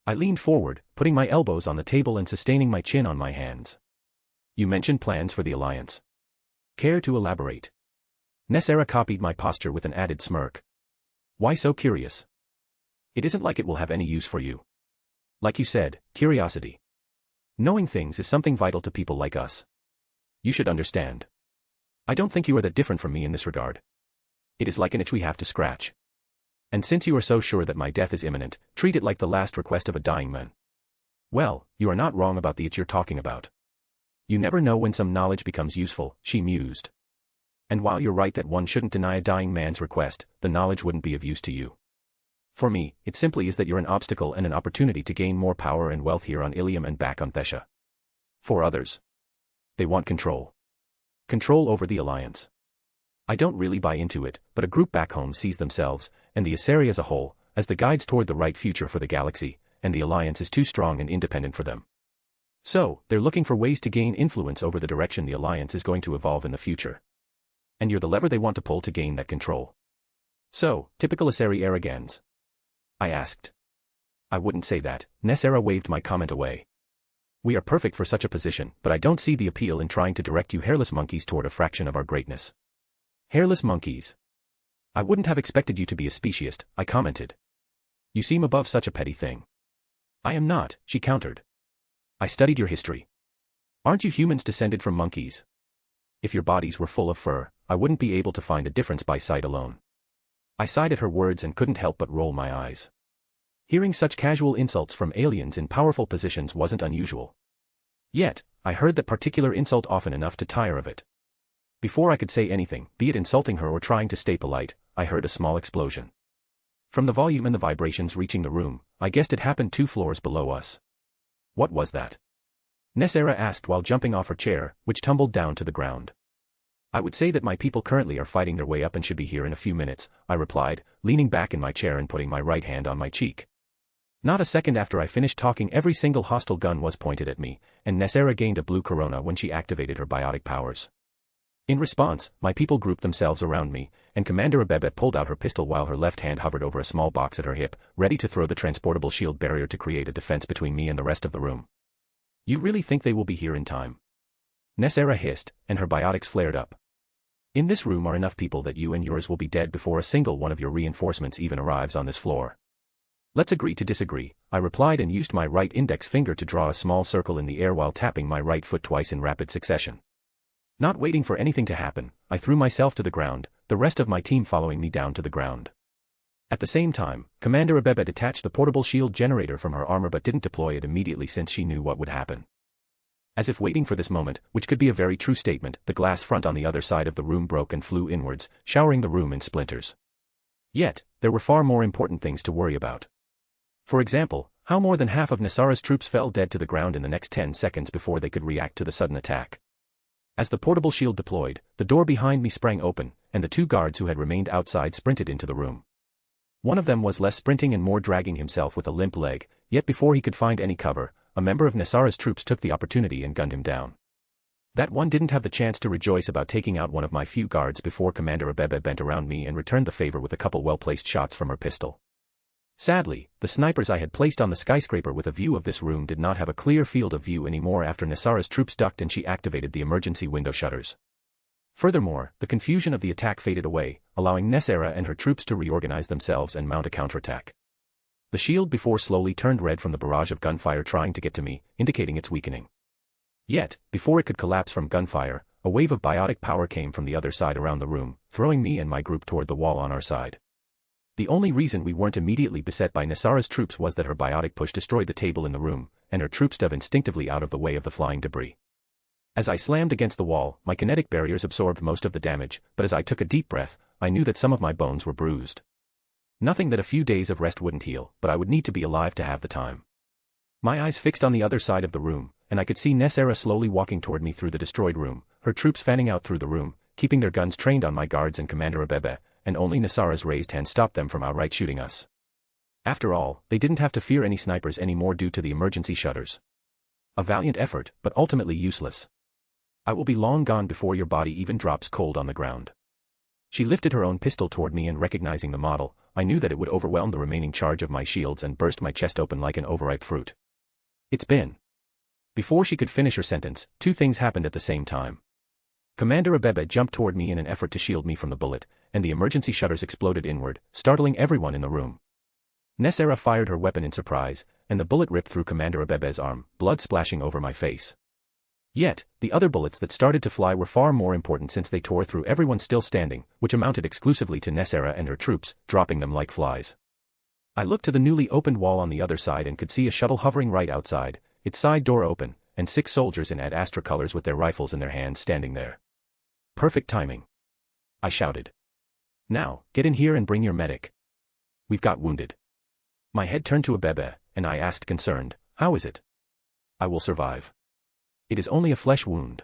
I leaned forward, putting my elbows on the table and sustaining my chin on my hands. You mentioned plans for the alliance. Care to elaborate? Nessera copied my posture with an added smirk. Why so curious? It isn't like it will have any use for you. Like you said, curiosity. Knowing things is something vital to people like us. You should understand. I don't think you are that different from me in this regard. It is like an itch we have to scratch. And since you are so sure that my death is imminent, treat it like the last request of a dying man. Well, you are not wrong about the itch you're talking about. You never know when some knowledge becomes useful, she mused. And while you're right that one shouldn't deny a dying man's request, the knowledge wouldn't be of use to you. For me, it simply is that you're an obstacle and an opportunity to gain more power and wealth here on Ilium and back on Thesha. For others, they want control. Control over the alliance. I don't really buy into it, but a group back home sees themselves, and the Asari as a whole, as the guides toward the right future for the galaxy, and the alliance is too strong and independent for them. So, they're looking for ways to gain influence over the direction the alliance is going to evolve in the future. And you're the lever they want to pull to gain that control. So, typical Asari arrogance? I asked. I wouldn't say that, Nessera waved my comment away. We are perfect for such a position, but I don't see the appeal in trying to direct you hairless monkeys toward a fraction of our greatness. Hairless monkeys? I wouldn't have expected you to be a speciesist, I commented. You seem above such a petty thing. I am not, she countered. I studied your history. Aren't you humans descended from monkeys? If your bodies were full of fur, I wouldn't be able to find a difference by sight alone. I sighed at her words and couldn't help but roll my eyes. Hearing such casual insults from aliens in powerful positions wasn't unusual. Yet, I heard that particular insult often enough to tire of it. Before I could say anything, be it insulting her or trying to stay polite, I heard a small explosion. From the volume and the vibrations reaching the room, I guessed it happened 2 floors below us. What was that? Nessera asked while jumping off her chair, which tumbled down to the ground. I would say that my people currently are fighting their way up and should be here in a few minutes, I replied, leaning back in my chair and putting my right hand on my cheek. Not a second after I finished talking, every single hostile gun was pointed at me, and Nessera gained a blue corona when she activated her biotic powers. In response, my people grouped themselves around me, and Commander Abebe pulled out her pistol while her left hand hovered over a small box at her hip, ready to throw the transportable shield barrier to create a defense between me and the rest of the room. You really think they will be here in time? Nessera hissed, and her biotics flared up. In this room are enough people that you and yours will be dead before a single one of your reinforcements even arrives on this floor. Let's agree to disagree, I replied and used my right index finger to draw a small circle in the air while tapping my right foot twice in rapid succession. Not waiting for anything to happen, I threw myself to the ground, the rest of my team following me down to the ground. At the same time, Commander Abebe detached the portable shield generator from her armor but didn't deploy it immediately since she knew what would happen. As if waiting for this moment, which could be a very true statement, the glass front on the other side of the room broke and flew inwards, showering the room in splinters. Yet, there were far more important things to worry about. For example, how more than half of Nessara's troops fell dead to the ground in the next 10 seconds before they could react to the sudden attack. As the portable shield deployed, the door behind me sprang open, and the 2 guards who had remained outside sprinted into the room. One of them was less sprinting and more dragging himself with a limp leg, yet before he could find any cover, a member of Nessara's troops took the opportunity and gunned him down. That one didn't have the chance to rejoice about taking out one of my few guards before Commander Abebe bent around me and returned the favor with a couple well-placed shots from her pistol. Sadly, the snipers I had placed on the skyscraper with a view of this room did not have a clear field of view anymore after Nessara's troops ducked and she activated the emergency window shutters. Furthermore, the confusion of the attack faded away, allowing Nessera and her troops to reorganize themselves and mount a counterattack. The shield before slowly turned red from the barrage of gunfire trying to get to me, indicating its weakening. Yet, before it could collapse from gunfire, a wave of biotic power came from the other side around the room, throwing me and my group toward the wall on our side. The only reason we weren't immediately beset by Nessara's troops was that her biotic push destroyed the table in the room, and her troops dove instinctively out of the way of the flying debris. As I slammed against the wall, my kinetic barriers absorbed most of the damage, but as I took a deep breath, I knew that some of my bones were bruised. Nothing that a few days of rest wouldn't heal, but I would need to be alive to have the time. My eyes fixed on the other side of the room, and I could see Nessera slowly walking toward me through the destroyed room, her troops fanning out through the room, keeping their guns trained on my guards and Commander Abebe, and only Nessara's raised hand stopped them from outright shooting us. After all, they didn't have to fear any snipers anymore due to the emergency shutters. A valiant effort, but ultimately useless. I will be long gone before your body even drops cold on the ground. She lifted her own pistol toward me, and recognizing the model, I knew that it would overwhelm the remaining charge of my shields and burst my chest open like an overripe fruit. It's been. Before she could finish her sentence, two things happened at the same time. Commander Abebe jumped toward me in an effort to shield me from the bullet, and the emergency shutters exploded inward, startling everyone in the room. Nessera fired her weapon in surprise, and the bullet ripped through Commander Abebe's arm, blood splashing over my face. Yet, the other bullets that started to fly were far more important since they tore through everyone still standing, which amounted exclusively to Nessera and her troops, dropping them like flies. I looked to the newly opened wall on the other side and could see a shuttle hovering right outside, its side door open, and 6 soldiers in Ad Astra colors with their rifles in their hands standing there. Perfect timing. I shouted. Now, get in here and bring your medic. We've got wounded. My head turned to Abebe, and I asked concerned, how is it? I will survive. It is only a flesh wound.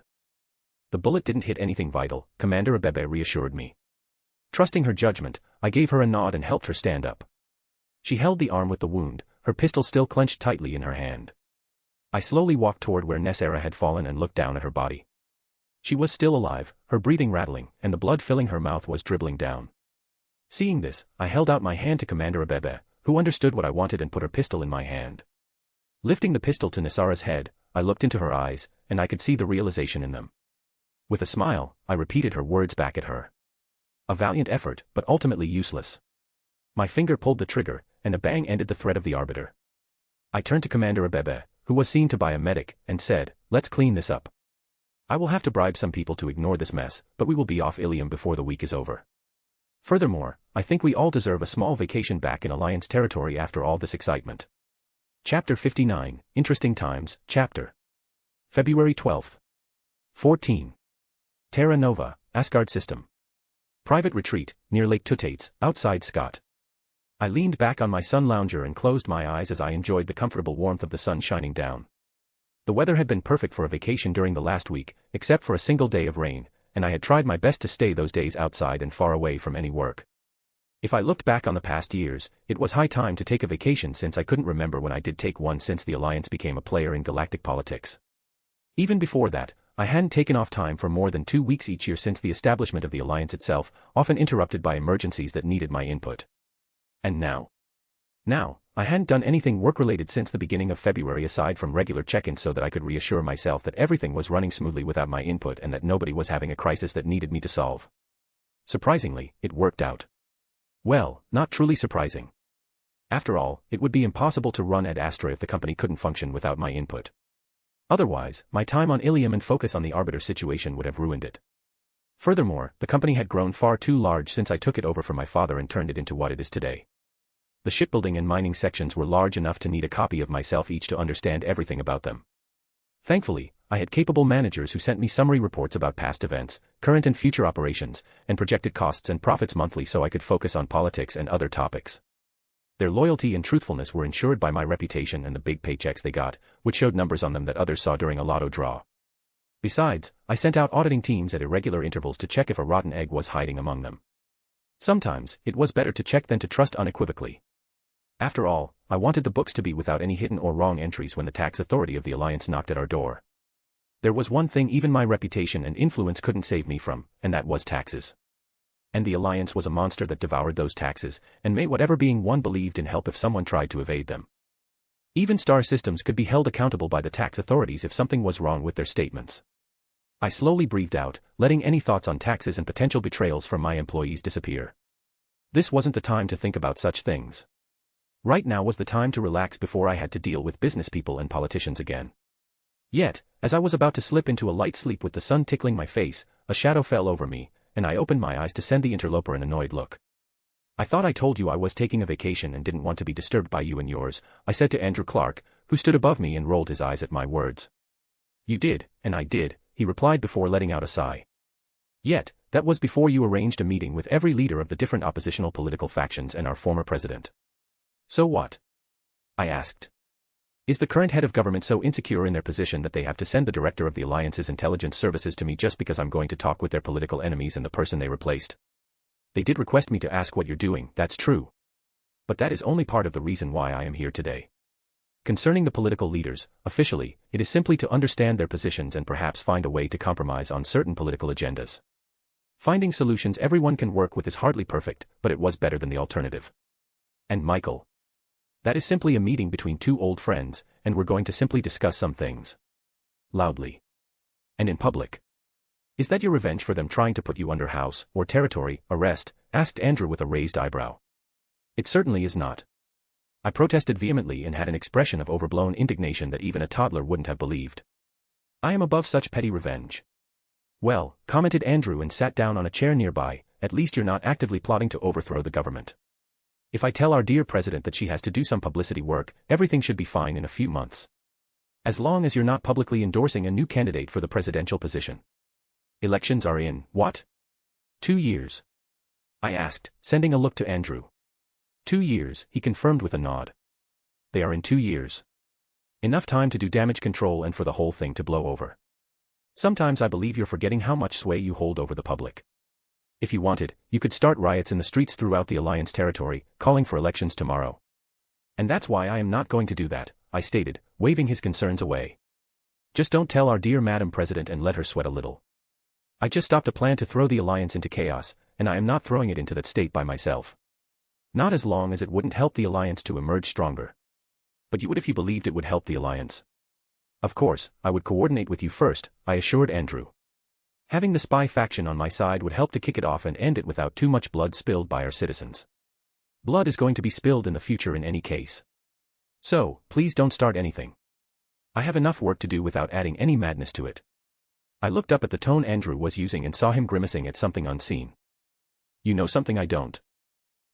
The bullet didn't hit anything vital, Commander Abebe reassured me. Trusting her judgment, I gave her a nod and helped her stand up. She held the arm with the wound, her pistol still clenched tightly in her hand. I slowly walked toward where Nessera had fallen and looked down at her body. She was still alive, her breathing rattling, and the blood filling her mouth was dribbling down. Seeing this, I held out my hand to Commander Abebe, who understood what I wanted and put her pistol in my hand. Lifting the pistol to Nessara's head, I looked into her eyes, and I could see the realization in them. With a smile, I repeated her words back at her. A valiant effort, but ultimately useless. My finger pulled the trigger, and a bang ended the threat of the arbiter. I turned to Commander Abebe, who was seen to buy a medic, and said, let's clean this up. I will have to bribe some people to ignore this mess, but we will be off Ilium before the week is over. Furthermore, I think we all deserve a small vacation back in Alliance territory after all this excitement. Chapter 59, Interesting Times, Chapter. February 12th. 14. Terra Nova, Asgard System. Private retreat, near Lake Tutates, outside Scott. I leaned back on my sun lounger and closed my eyes as I enjoyed the comfortable warmth of the sun shining down. The weather had been perfect for a vacation during the last week, except for a single day of rain, and I had tried my best to stay those days outside and far away from any work. If I looked back on the past years, it was high time to take a vacation since I couldn't remember when I did take one since the Alliance became a player in galactic politics. Even before that, I hadn't taken off time for more than 2 weeks each year since the establishment of the Alliance itself, often interrupted by emergencies that needed my input. And now, I hadn't done anything work-related since the beginning of February aside from regular check-ins so that I could reassure myself that everything was running smoothly without my input and that nobody was having a crisis that needed me to solve. Surprisingly, it worked out. Well, not truly surprising. After all, it would be impossible to run Ad Astra if the company couldn't function without my input. Otherwise, my time on Ilium and focus on the Arbiter situation would have ruined it. Furthermore, the company had grown far too large since I took it over from my father and turned it into what it is today. The shipbuilding and mining sections were large enough to need a copy of myself each to understand everything about them. Thankfully, I had capable managers who sent me summary reports about past events, current and future operations, and projected costs and profits monthly so I could focus on politics and other topics. Their loyalty and truthfulness were ensured by my reputation and the big paychecks they got, which showed numbers on them that others saw during a lotto draw. Besides, I sent out auditing teams at irregular intervals to check if a rotten egg was hiding among them. Sometimes, it was better to check than to trust unequivocally. After all, I wanted the books to be without any hidden or wrong entries when the tax authority of the Alliance knocked at our door. There was one thing even my reputation and influence couldn't save me from, and that was taxes. And the Alliance was a monster that devoured those taxes, and made whatever being one believed in help if someone tried to evade them. Even star systems could be held accountable by the tax authorities if something was wrong with their statements. I slowly breathed out, letting any thoughts on taxes and potential betrayals from my employees disappear. This wasn't the time to think about such things. Right now was the time to relax before I had to deal with business people and politicians again. Yet, as I was about to slip into a light sleep with the sun tickling my face, a shadow fell over me, and I opened my eyes to send the interloper an annoyed look. I thought I told you I was taking a vacation and didn't want to be disturbed by you and yours, I said to Andrew Clark, who stood above me and rolled his eyes at my words. You did, and I did, he replied before letting out a sigh. Yet, that was before you arranged a meeting with every leader of the different oppositional political factions and our former president. So what? I asked. Is the current head of government so insecure in their position that they have to send the director of the Alliance's intelligence services to me just because I'm going to talk with their political enemies and the person they replaced? They did request me to ask what you're doing, that's true. But that is only part of the reason why I am here today. Concerning the political leaders, officially, it is simply to understand their positions and perhaps find a way to compromise on certain political agendas. Finding solutions everyone can work with is hardly perfect, but it was better than the alternative. And Michael. That is simply a meeting between two old friends, and we're going to simply discuss some things. Loudly. And in public. Is that your revenge for them trying to put you under house, or territory, arrest? Asked Andrew with a raised eyebrow. It certainly is not. I protested vehemently and had an expression of overblown indignation that even a toddler wouldn't have believed. I am above such petty revenge. Well, commented Andrew and sat down on a chair nearby, at least you're not actively plotting to overthrow the government. If I tell our dear president that she has to do some publicity work, everything should be fine in a few months. As long as you're not publicly endorsing a new candidate for the presidential position. Elections are in, what? 2 years? I asked, sending a look to Andrew. 2 years, he confirmed with a nod. They are in 2 years. Enough time to do damage control and for the whole thing to blow over. Sometimes I believe you're forgetting how much sway you hold over the public. If you wanted, you could start riots in the streets throughout the Alliance territory, calling for elections tomorrow. And that's why I am not going to do that, I stated, waving his concerns away. Just don't tell our dear Madam President and let her sweat a little. I just stopped a plan to throw the Alliance into chaos, and I am not throwing it into that state by myself. Not as long as it wouldn't help the Alliance to emerge stronger. But you would if you believed it would help the Alliance. Of course, I would coordinate with you first, I assured Andrew. Having the spy faction on my side would help to kick it off and end it without too much blood spilled by our citizens. Blood is going to be spilled in the future in any case. So, please don't start anything. I have enough work to do without adding any madness to it. I looked up at the tone Andrew was using and saw him grimacing at something unseen. You know something I don't?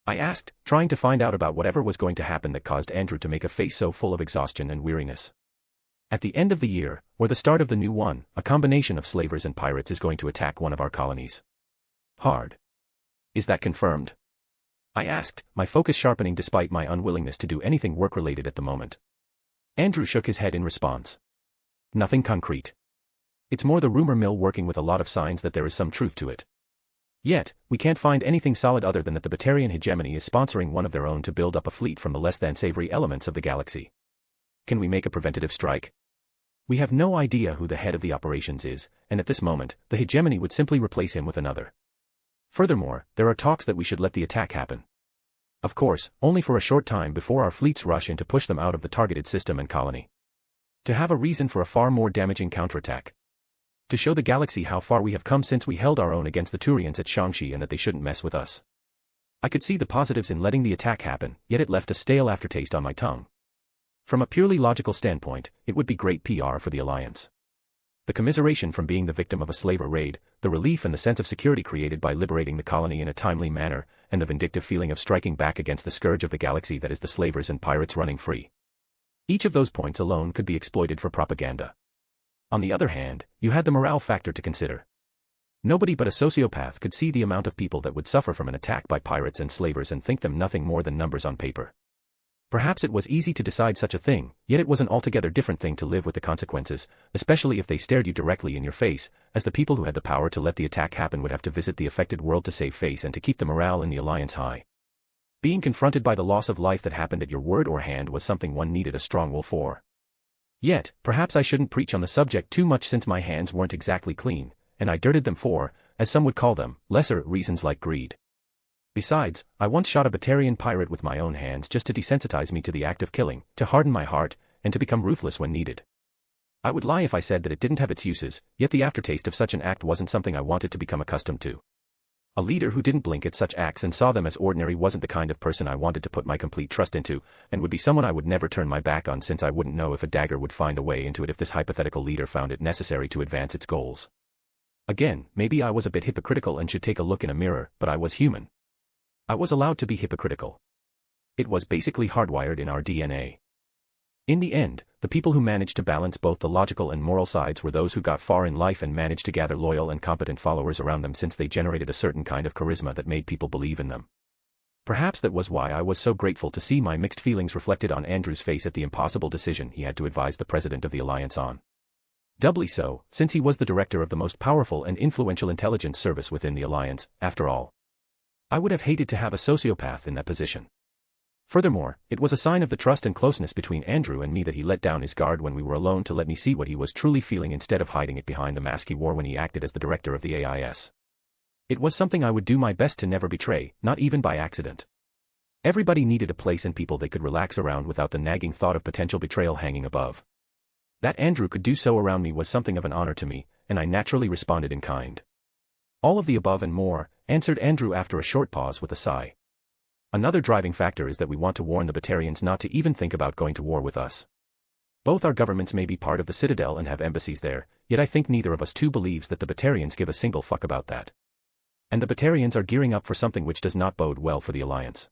I asked, trying to find out about whatever was going to happen that caused Andrew to make a face so full of exhaustion and weariness. At the end of the year, or the start of the new one, a combination of slavers and pirates is going to attack one of our colonies. Hard. Is that confirmed? I asked, my focus sharpening despite my unwillingness to do anything work-related at the moment. Andrew shook his head in response. Nothing concrete. It's more the rumor mill working with a lot of signs that there is some truth to it. Yet, we can't find anything solid other than that the Batarian hegemony is sponsoring one of their own to build up a fleet from the less-than-savory elements of the galaxy. Can we make a preventative strike? We have no idea who the head of the operations is, and at this moment, the hegemony would simply replace him with another. Furthermore, there are talks that we should let the attack happen. Of course, only for a short time before our fleets rush in to push them out of the targeted system and colony. To have a reason for a far more damaging counterattack. To show the galaxy how far we have come since we held our own against the Turians at Shangxi and that they shouldn't mess with us. I could see the positives in letting the attack happen, yet it left a stale aftertaste on my tongue. From a purely logical standpoint, it would be great PR for the Alliance. The commiseration from being the victim of a slaver raid, the relief and the sense of security created by liberating the colony in a timely manner, and the vindictive feeling of striking back against the scourge of the galaxy that is the slavers and pirates running free. Each of those points alone could be exploited for propaganda. On the other hand, you had the morale factor to consider. Nobody but a sociopath could see the amount of people that would suffer from an attack by pirates and slavers and think them nothing more than numbers on paper. Perhaps it was easy to decide such a thing, yet it was an altogether different thing to live with the consequences, especially if they stared you directly in your face, as the people who had the power to let the attack happen would have to visit the affected world to save face and to keep the morale in the Alliance high. Being confronted by the loss of life that happened at your word or hand was something one needed a strong will for. Yet, perhaps I shouldn't preach on the subject too much since my hands weren't exactly clean, and I dirtied them for, as some would call them, lesser reasons like greed. Besides, I once shot a Batarian pirate with my own hands just to desensitize me to the act of killing, to harden my heart, and to become ruthless when needed. I would lie if I said that it didn't have its uses, yet the aftertaste of such an act wasn't something I wanted to become accustomed to. A leader who didn't blink at such acts and saw them as ordinary wasn't the kind of person I wanted to put my complete trust into, and would be someone I would never turn my back on since I wouldn't know if a dagger would find a way into it if this hypothetical leader found it necessary to advance its goals. Again, maybe I was a bit hypocritical and should take a look in a mirror, but I was human. I was allowed to be hypocritical. It was basically hardwired in our DNA. In the end, the people who managed to balance both the logical and moral sides were those who got far in life and managed to gather loyal and competent followers around them since they generated a certain kind of charisma that made people believe in them. Perhaps that was why I was so grateful to see my mixed feelings reflected on Andrew's face at the impossible decision he had to advise the president of the Alliance on. Doubly so, since he was the director of the most powerful and influential intelligence service within the Alliance, after all. I would have hated to have a sociopath in that position. Furthermore, it was a sign of the trust and closeness between Andrew and me that he let down his guard when we were alone to let me see what he was truly feeling instead of hiding it behind the mask he wore when he acted as the director of the AIS. It was something I would do my best to never betray, not even by accident. Everybody needed a place and people they could relax around without the nagging thought of potential betrayal hanging above. That Andrew could do so around me was something of an honor to me, and I naturally responded in kind. All of the above and more, answered Andrew after a short pause with a sigh. Another driving factor is that we want to warn the Batarians not to even think about going to war with us. Both our governments may be part of the Citadel and have embassies there, yet I think neither of us two believes that the Batarians give a single fuck about that. And the Batarians are gearing up for something which does not bode well for the Alliance.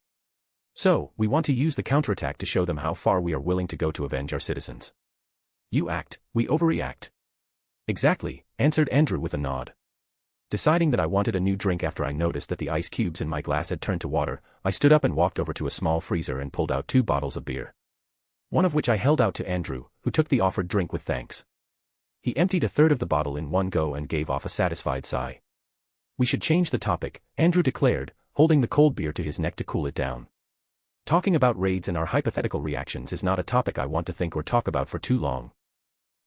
So, we want to use the counterattack to show them how far we are willing to go to avenge our citizens. You act, we overreact. Exactly, answered Andrew with a nod. Deciding that I wanted a new drink after I noticed that the ice cubes in my glass had turned to water, I stood up and walked over to a small freezer and pulled out 2 bottles of beer. One of which I held out to Andrew, who took the offered drink with thanks. He emptied a third of the bottle in one go and gave off a satisfied sigh. We should change the topic, Andrew declared, holding the cold beer to his neck to cool it down. Talking about raids and our hypothetical reactions is not a topic I want to think or talk about for too long.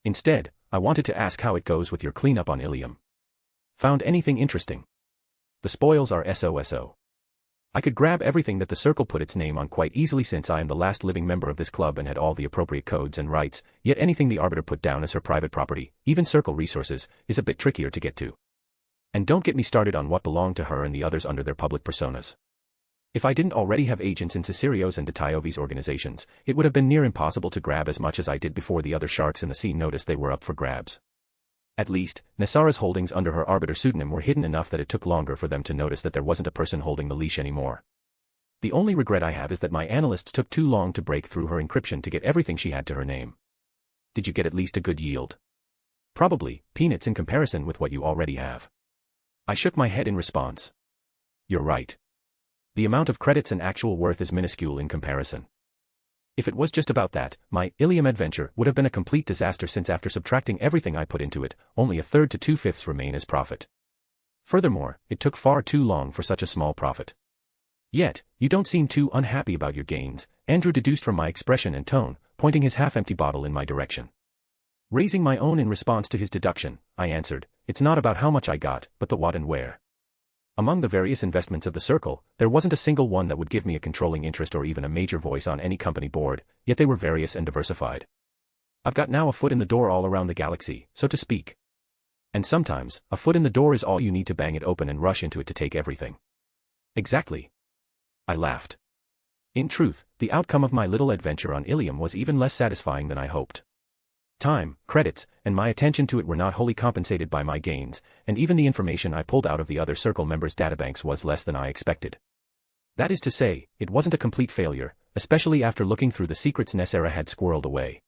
Instead, I wanted to ask how it goes with your cleanup on Ilium. Found anything interesting? The spoils are SOSO. I could grab everything that the Circle put its name on quite easily since I am the last living member of this club and had all the appropriate codes and rights, yet anything the Arbiter put down as her private property, even Circle resources, is a bit trickier to get to. And don't get me started on what belonged to her and the others under their public personas. If I didn't already have agents in Cicerios and Detiovi's organizations, it would have been near impossible to grab as much as I did before the other sharks in the sea noticed they were up for grabs. At least, Nessara's holdings under her Arbiter pseudonym were hidden enough that it took longer for them to notice that there wasn't a person holding the leash anymore. The only regret I have is that my analysts took too long to break through her encryption to get everything she had to her name. Did you get at least a good yield? Probably, peanuts in comparison with what you already have. I shook my head in response. You're right. The amount of credits and actual worth is minuscule in comparison. If it was just about that, my Ilium adventure would have been a complete disaster since after subtracting everything I put into it, only 1/3 to 2/5 remain as profit. Furthermore, it took far too long for such a small profit. Yet, you don't seem too unhappy about your gains, Andrew deduced from my expression and tone, pointing his half-empty bottle in my direction. Raising my own in response to his deduction, I answered, it's not about how much I got, but the what and where. Among the various investments of the Circle, there wasn't a single one that would give me a controlling interest or even a major voice on any company board, yet they were various and diversified. I've got now a foot in the door all around the galaxy, so to speak. And sometimes, a foot in the door is all you need to bang it open and rush into it to take everything. Exactly. I laughed. In truth, the outcome of my little adventure on Ilium was even less satisfying than I hoped. Time, credits, and my attention to it were not wholly compensated by my gains, and even the information I pulled out of the other Circle members' databanks was less than I expected. That is to say, it wasn't a complete failure, especially after looking through the secrets Nessara had squirreled away.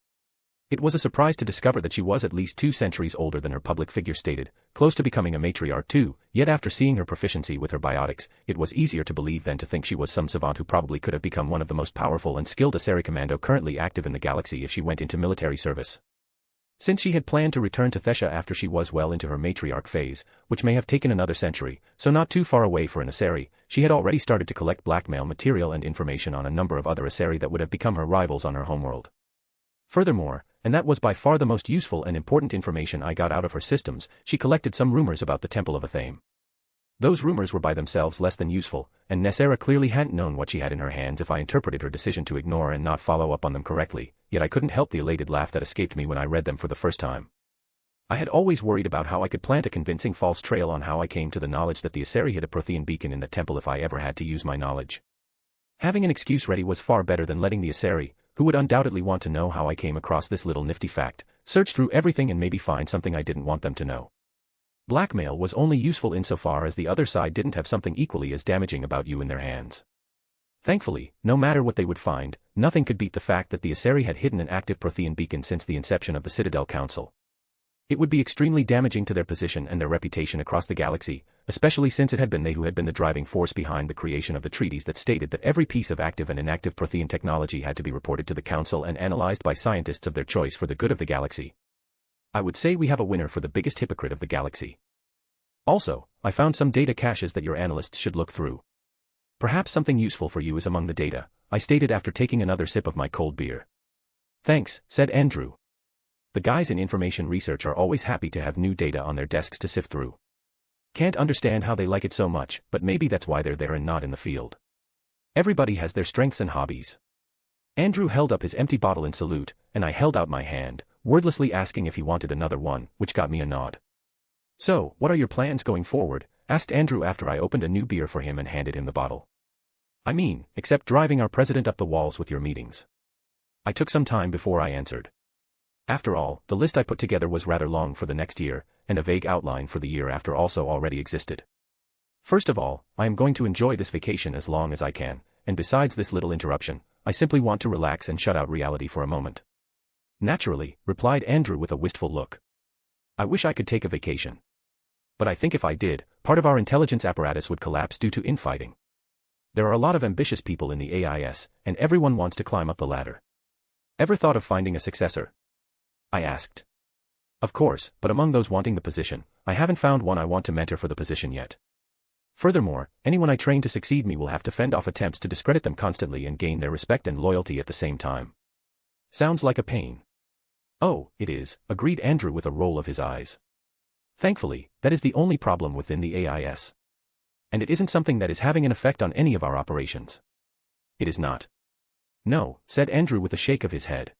It was a surprise to discover that she was at least 2 centuries older than her public figure stated, close to becoming a matriarch too, yet after seeing her proficiency with her biotics, it was easier to believe than to think she was some savant who probably could have become one of the most powerful and skilled Asari commando currently active in the galaxy if she went into military service. Since she had planned to return to Thesha after she was well into her matriarch phase, which may have taken another century, so not too far away for an Asari, she had already started to collect blackmail material and information on a number of other Asari that would have become her rivals on her homeworld. Furthermore, and that was by far the most useful and important information I got out of her systems, she collected some rumors about the Temple of Athame. Those rumors were by themselves less than useful, and Nessara clearly hadn't known what she had in her hands if I interpreted her decision to ignore and not follow up on them correctly, yet I couldn't help the elated laugh that escaped me when I read them for the first time. I had always worried about how I could plant a convincing false trail on how I came to the knowledge that the Asari hid a Prothean beacon in the temple if I ever had to use my knowledge. Having an excuse ready was far better than letting the Asari, who would undoubtedly want to know how I came across this little nifty fact, search through everything and maybe find something I didn't want them to know. Blackmail was only useful insofar as the other side didn't have something equally as damaging about you in their hands. Thankfully, no matter what they would find, nothing could beat the fact that the Asari had hidden an active Prothean beacon since the inception of the Citadel Council. It would be extremely damaging to their position and their reputation across the galaxy, especially since it had been they who had been the driving force behind the creation of the treaties that stated that every piece of active and inactive Prothean technology had to be reported to the Council and analyzed by scientists of their choice for the good of the galaxy. I would say we have a winner for the biggest hypocrite of the galaxy. Also, I found some data caches that your analysts should look through. Perhaps something useful for you is among the data, I stated after taking another sip of my cold beer. Thanks, said Andrew. The guys in information research are always happy to have new data on their desks to sift through. Can't understand how they like it so much, but maybe that's why they're there and not in the field. Everybody has their strengths and hobbies. Andrew held up his empty bottle in salute, and I held out my hand, wordlessly asking if he wanted another one, which got me a nod. So, what are your plans going forward? Asked Andrew after I opened a new beer for him and handed him the bottle. I mean, except driving our president up the walls with your meetings. I took some time before I answered. After all, the list I put together was rather long for the next year, and a vague outline for the year after also already existed. First of all, I am going to enjoy this vacation as long as I can, and besides this little interruption, I simply want to relax and shut out reality for a moment. Naturally, replied Andrew with a wistful look. I wish I could take a vacation. But I think if I did, part of our intelligence apparatus would collapse due to infighting. There are a lot of ambitious people in the AIS, and everyone wants to climb up the ladder. Ever thought of finding a successor? I asked. Of course, but among those wanting the position, I haven't found one I want to mentor for the position yet. Furthermore, anyone I train to succeed me will have to fend off attempts to discredit them constantly and gain their respect and loyalty at the same time. Sounds like a pain. Oh, it is, agreed Andrew with a roll of his eyes. Thankfully, that is the only problem within the AIS. And it isn't something that is having an effect on any of our operations. It is not. No, said Andrew with a shake of his head.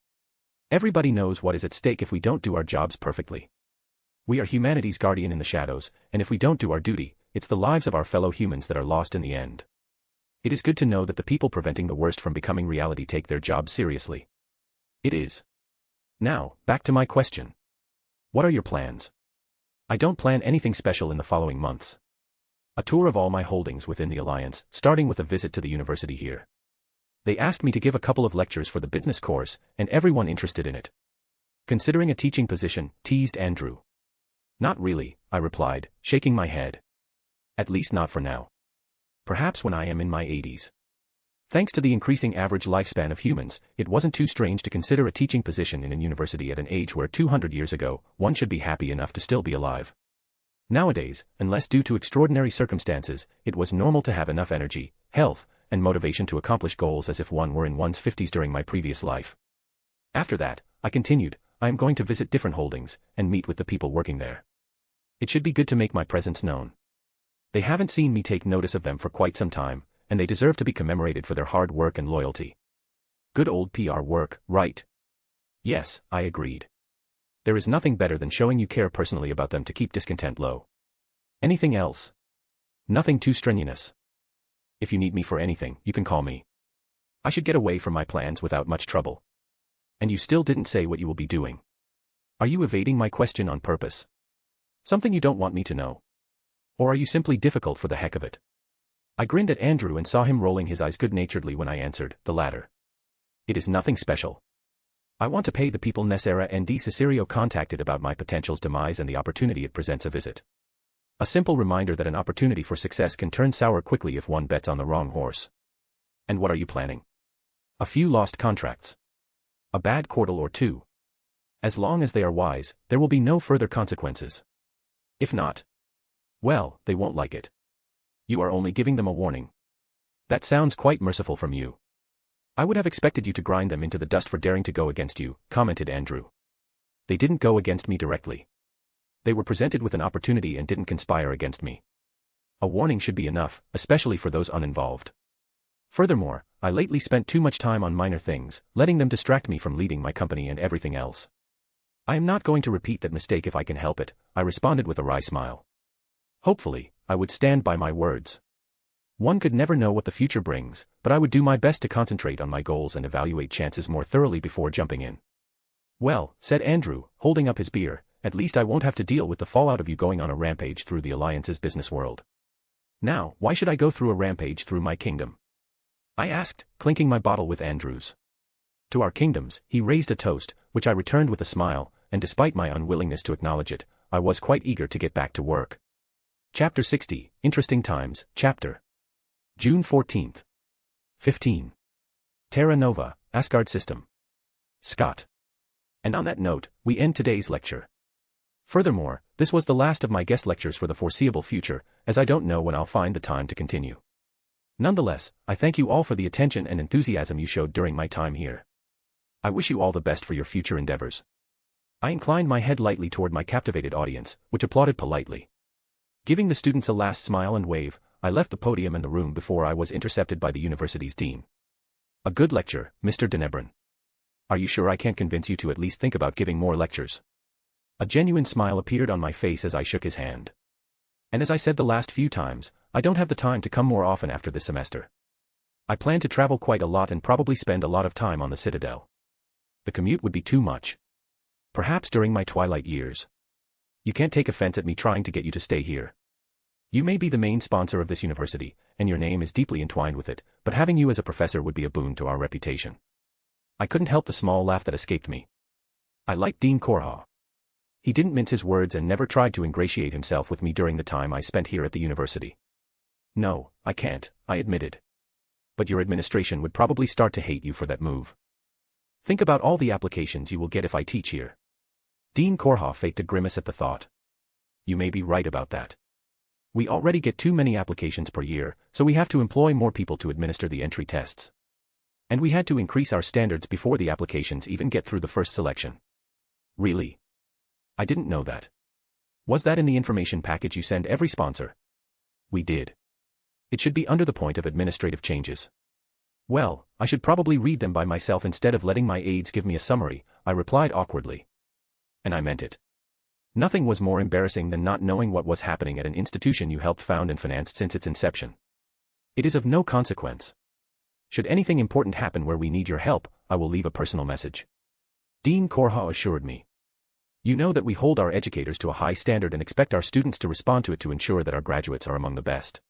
Everybody knows what is at stake if we don't do our jobs perfectly. We are humanity's guardian in the shadows, and if we don't do our duty, it's the lives of our fellow humans that are lost in the end. It is good to know that the people preventing the worst from becoming reality take their jobs seriously. It is. Now, back to my question. What are your plans? I don't plan anything special in the following months. A tour of all my holdings within the Alliance, starting with a visit to the university here. They asked me to give a couple of lectures for the business course, and everyone interested in it. Considering a teaching position, teased Andrew. Not really, I replied, shaking my head. At least not for now. Perhaps when I am in my 80s. Thanks to the increasing average lifespan of humans, it wasn't too strange to consider a teaching position in a university at an age where 200 years ago, one should be happy enough to still be alive. Nowadays, unless due to extraordinary circumstances, it was normal to have enough energy, health, and motivation to accomplish goals as if one were in one's 50s during my previous life. After that, I continued, I am going to visit different holdings, and meet with the people working there. It should be good to make my presence known. They haven't seen me take notice of them for quite some time, and they deserve to be commemorated for their hard work and loyalty. Good old PR work, right? Yes, I agreed. There is nothing better than showing you care personally about them to keep discontent low. Anything else? Nothing too strenuous. If you need me for anything, you can call me. I should get away from my plans without much trouble. And you still didn't say what you will be doing. Are you evading my question on purpose? Something you don't want me to know? Or are you simply difficult for the heck of it? I grinned at Andrew and saw him rolling his eyes good-naturedly when I answered, the latter. It is nothing special. I want to pay the people Nessera and D. Cicerio contacted about my potential's demise and the opportunity it presents a visit. A simple reminder that an opportunity for success can turn sour quickly if one bets on the wrong horse. And what are you planning? A few lost contracts. A bad quartal or two. As long as they are wise, there will be no further consequences. If not, well, they won't like it. You are only giving them a warning. That sounds quite merciful from you. I would have expected you to grind them into the dust for daring to go against you, commented Andrew. They didn't go against me directly. They were presented with an opportunity and didn't conspire against me. A warning should be enough, especially for those uninvolved. Furthermore, I lately spent too much time on minor things, letting them distract me from leading my company and everything else. I am not going to repeat that mistake if I can help it, I responded with a wry smile. Hopefully, I would stand by my words. One could never know what the future brings, but I would do my best to concentrate on my goals and evaluate chances more thoroughly before jumping in. Well, said Andrew, holding up his beer, at least I won't have to deal with the fallout of you going on a rampage through the Alliance's business world. Now, why should I go through a rampage through my kingdom? I asked, clinking my bottle with Andrew's. To our kingdoms, he raised a toast, which I returned with a smile, and despite my unwillingness to acknowledge it, I was quite eager to get back to work. Chapter 60, Interesting Times, Chapter. June 14th. 15. Terra Nova, Asgard System. Scott. And on that note, we end today's lecture. Furthermore, this was the last of my guest lectures for the foreseeable future, as I don't know when I'll find the time to continue. Nonetheless, I thank you all for the attention and enthusiasm you showed during my time here. I wish you all the best for your future endeavors. I inclined my head lightly toward my captivated audience, which applauded politely. Giving the students a last smile and wave, I left the podium and the room before I was intercepted by the university's dean. A good lecture, Mr. Denebron. Are you sure I can't convince you to at least think about giving more lectures? A genuine smile appeared on my face as I shook his hand. And as I said the last few times, I don't have the time to come more often after this semester. I plan to travel quite a lot and probably spend a lot of time on the Citadel. The commute would be too much. Perhaps during my twilight years. You can't take offense at me trying to get you to stay here. You may be the main sponsor of this university, and your name is deeply entwined with it, but having you as a professor would be a boon to our reputation. I couldn't help the small laugh that escaped me. I liked Dean Korha. He didn't mince his words and never tried to ingratiate himself with me during the time I spent here at the university. No, I can't, I admitted. But your administration would probably start to hate you for that move. Think about all the applications you will get if I teach here. Dean Korha faked a grimace at the thought. You may be right about that. We already get too many applications per year, so we have to employ more people to administer the entry tests. And we had to increase our standards before the applications even get through the first selection. Really? I didn't know that. Was that in the information package you send every sponsor? We did. It should be under the point of administrative changes. Well, I should probably read them by myself instead of letting my aides give me a summary, I replied awkwardly. And I meant it. Nothing was more embarrassing than not knowing what was happening at an institution you helped found and financed since its inception. It is of no consequence. Should anything important happen where we need your help, I will leave a personal message. Dean Korha assured me. You know that we hold our educators to a high standard and expect our students to respond to it to ensure that our graduates are among the best.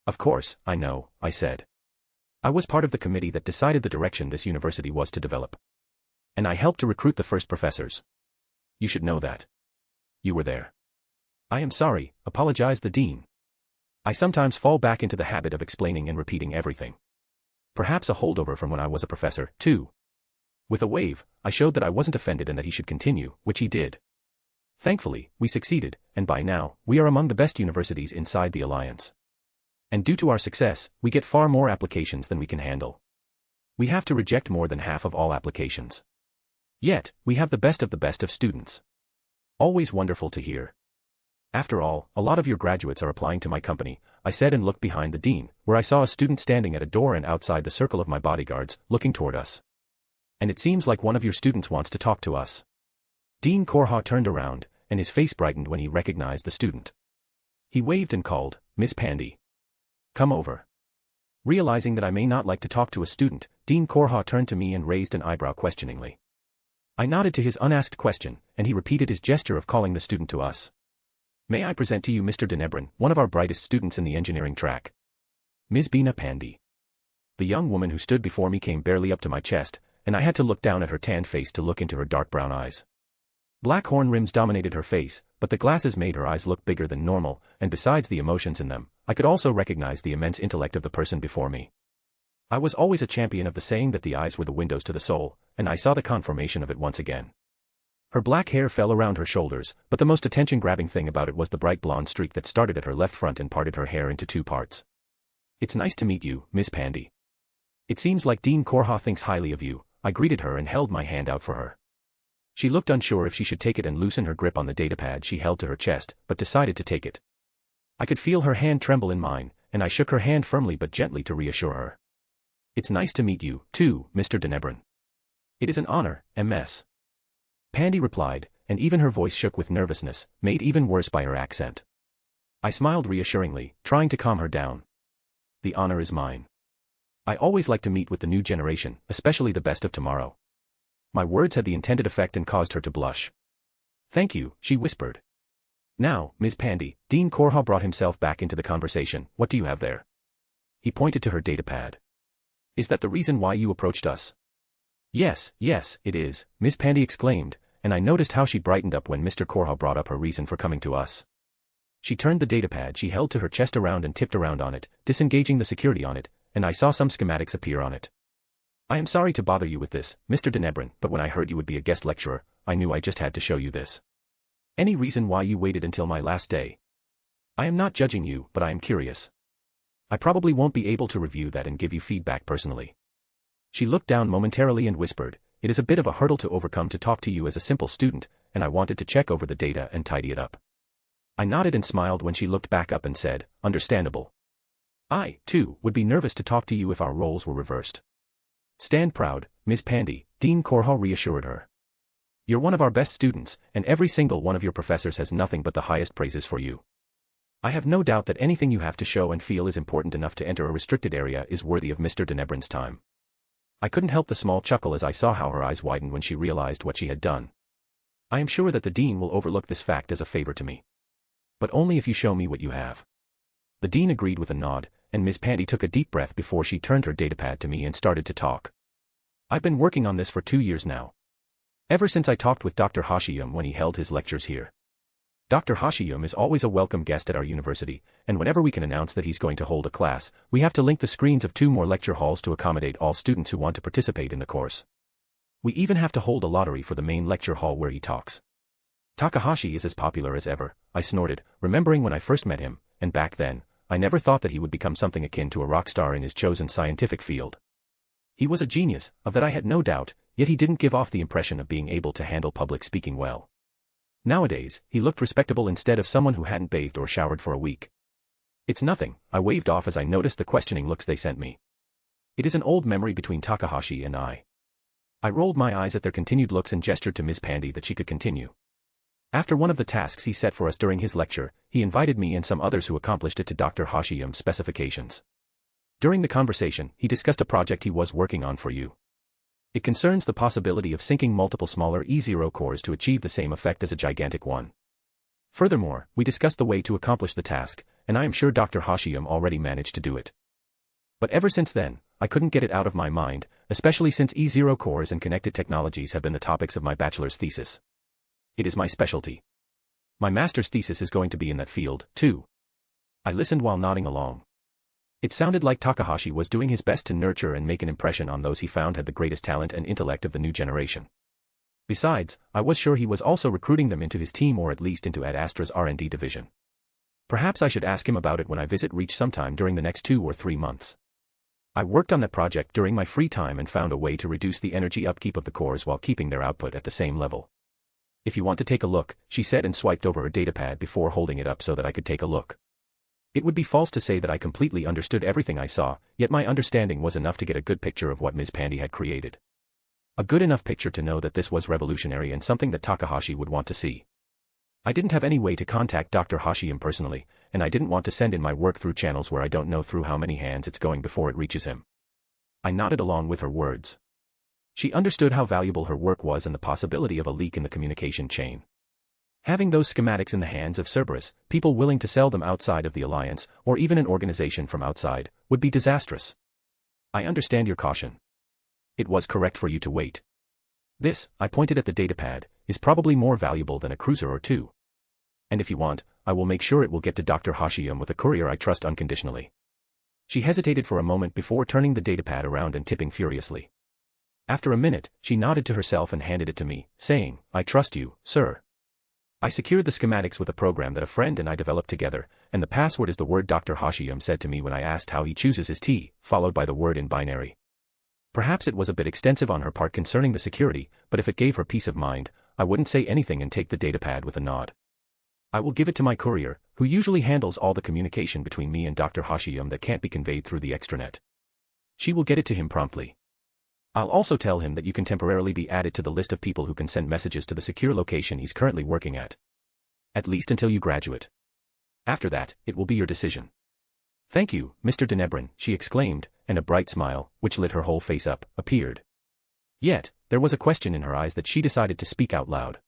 Of course, I know, I said. I was part of the committee that decided the direction this university was to develop. And I helped to recruit the first professors. You should know that. You were there. I am sorry, apologized the dean. I sometimes fall back into the habit of explaining and repeating everything. Perhaps a holdover from when I was a professor, too. With a wave, I showed that I wasn't offended and that he should continue, which he did. Thankfully, we succeeded, and by now, we are among the best universities inside the Alliance. And due to our success, we get far more applications than we can handle. We have to reject more than half of all applications. Yet, we have the best of students. Always wonderful to hear. After all, a lot of your graduates are applying to my company, I said and looked behind the dean, where I saw a student standing at a door and outside the circle of my bodyguards, looking toward us. And it seems like one of your students wants to talk to us. Dean Korha turned around, and his face brightened when he recognized the student. He waved and called, Miss Pandy. Come over. Realizing that I may not like to talk to a student, Dean Korha turned to me and raised an eyebrow questioningly. I nodded to his unasked question, and he repeated his gesture of calling the student to us. May I present to you Mr. Denebron, one of our brightest students in the engineering track. Ms. Bina Pandy. The young woman who stood before me came barely up to my chest, and I had to look down at her tanned face to look into her dark brown eyes. Black horn rims dominated her face, but the glasses made her eyes look bigger than normal, and besides the emotions in them, I could also recognize the immense intellect of the person before me. I was always a champion of the saying that the eyes were the windows to the soul, and I saw the confirmation of it once again. Her black hair fell around her shoulders, but the most attention-grabbing thing about it was the bright blonde streak that started at her left front and parted her hair into two parts. It's nice to meet you, Miss Pandy. It seems like Dean Korha thinks highly of you, I greeted her and held my hand out for her. She looked unsure if she should take it and loosen her grip on the datapad she held to her chest, but decided to take it. I could feel her hand tremble in mine, and I shook her hand firmly but gently to reassure her. It's nice to meet you, too, Mr. Denebron. It is an honor, MS. Pandy replied, and even her voice shook with nervousness, made even worse by her accent. I smiled reassuringly, trying to calm her down. The honor is mine. I always like to meet with the new generation, especially the best of tomorrow. My words had the intended effect and caused her to blush. Thank you, she whispered. Now, Ms. Pandy, Dean Korha brought himself back into the conversation. What do you have there? He pointed to her datapad. Is that the reason why you approached us? Yes, it is, Miss Pandy exclaimed, and I noticed how she brightened up when Mr. Korha brought up her reason for coming to us. She turned the datapad she held to her chest around and tipped around on it, disengaging the security on it, and I saw some schematics appear on it. I am sorry to bother you with this, Mr. Denebrin, but when I heard you would be a guest lecturer, I knew I just had to show you this. Any reason why you waited until my last day? I am not judging you, but I am curious. I probably won't be able to review that and give you feedback personally. She looked down momentarily and whispered, it is a bit of a hurdle to overcome to talk to you as a simple student, and I wanted to check over the data and tidy it up. I nodded and smiled when she looked back up and said, understandable. I, too, would be nervous to talk to you if our roles were reversed. Stand proud, Ms. Pandey, Dean Korha reassured her. You're one of our best students, and every single one of your professors has nothing but the highest praises for you. I have no doubt that anything you have to show and feel is important enough to enter a restricted area is worthy of Mr. Denebrin's time. I couldn't help the small chuckle as I saw how her eyes widened when she realized what she had done. I am sure that the Dean will overlook this fact as a favor to me. But only if you show me what you have. The Dean agreed with a nod, and Ms. Pandey took a deep breath before she turned her datapad to me and started to talk. I've been working on this for 2 years now. Ever since I talked with Dr. Hashiyam when he held his lectures here. Dr. Hashiyam is always a welcome guest at our university, and whenever we can announce that he's going to hold a class, we have to link the screens of 2 more lecture halls to accommodate all students who want to participate in the course. We even have to hold a lottery for the main lecture hall where he talks. Takahashi is as popular as ever, I snorted, remembering when I first met him, and back then, I never thought that he would become something akin to a rock star in his chosen scientific field. He was a genius, of that I had no doubt, yet he didn't give off the impression of being able to handle public speaking well. Nowadays, he looked respectable instead of someone who hadn't bathed or showered for a week. It's nothing, I waved off as I noticed the questioning looks they sent me. It is an old memory between Takahashi and I. I rolled my eyes at their continued looks and gestured to Ms. Pandey that she could continue. After one of the tasks he set for us during his lecture, he invited me and some others who accomplished it to Dr. Hashiyam's specifications. During the conversation, he discussed a project he was working on for you. It concerns the possibility of syncing multiple smaller E0 cores to achieve the same effect as a gigantic one. Furthermore, we discussed the way to accomplish the task, and I am sure Dr. Hashiyam already managed to do it. But ever since then, I couldn't get it out of my mind, especially since E0 cores and connected technologies have been the topics of my bachelor's thesis. It is my specialty. My master's thesis is going to be in that field, too. I listened while nodding along. It sounded like Takahashi was doing his best to nurture and make an impression on those he found had the greatest talent and intellect of the new generation. Besides, I was sure he was also recruiting them into his team or at least into Ad Astra's R&D division. Perhaps I should ask him about it when I visit Reach sometime during the next 2 or 3 months. I worked on that project during my free time and found a way to reduce the energy upkeep of the cores while keeping their output at the same level. If you want to take a look, she said and swiped over her datapad before holding it up so that I could take a look. It would be false to say that I completely understood everything I saw, yet my understanding was enough to get a good picture of what Ms. Pandey had created. A good enough picture to know that this was revolutionary and something that Takahashi would want to see. I didn't have any way to contact Dr. Hashiyam personally, and I didn't want to send in my work through channels where I don't know through how many hands it's going before it reaches him. I nodded along with her words. She understood how valuable her work was and the possibility of a leak in the communication chain. Having those schematics in the hands of Cerberus, people willing to sell them outside of the Alliance, or even an organization from outside, would be disastrous. I understand your caution. It was correct for you to wait. This, I pointed at the datapad, is probably more valuable than a cruiser or 2. And if you want, I will make sure it will get to Dr. Hashiyam with a courier I trust unconditionally. She hesitated for a moment before turning the datapad around and tipping furiously. After a minute, she nodded to herself and handed it to me, saying, I trust you, sir. I secured the schematics with a program that a friend and I developed together, and the password is the word Dr. Hashiyam said to me when I asked how he chooses his tea, followed by the word in binary. Perhaps it was a bit extensive on her part concerning the security, but if it gave her peace of mind, I wouldn't say anything and take the datapad with a nod. I will give it to my courier, who usually handles all the communication between me and Dr. Hashiyam that can't be conveyed through the extranet. She will get it to him promptly. I'll also tell him that you can temporarily be added to the list of people who can send messages to the secure location he's currently working at. At least until you graduate. After that, it will be your decision. Thank you, Mr. Denebrin, she exclaimed, and a bright smile, which lit her whole face up, appeared. Yet, there was a question in her eyes that she decided to speak out loud.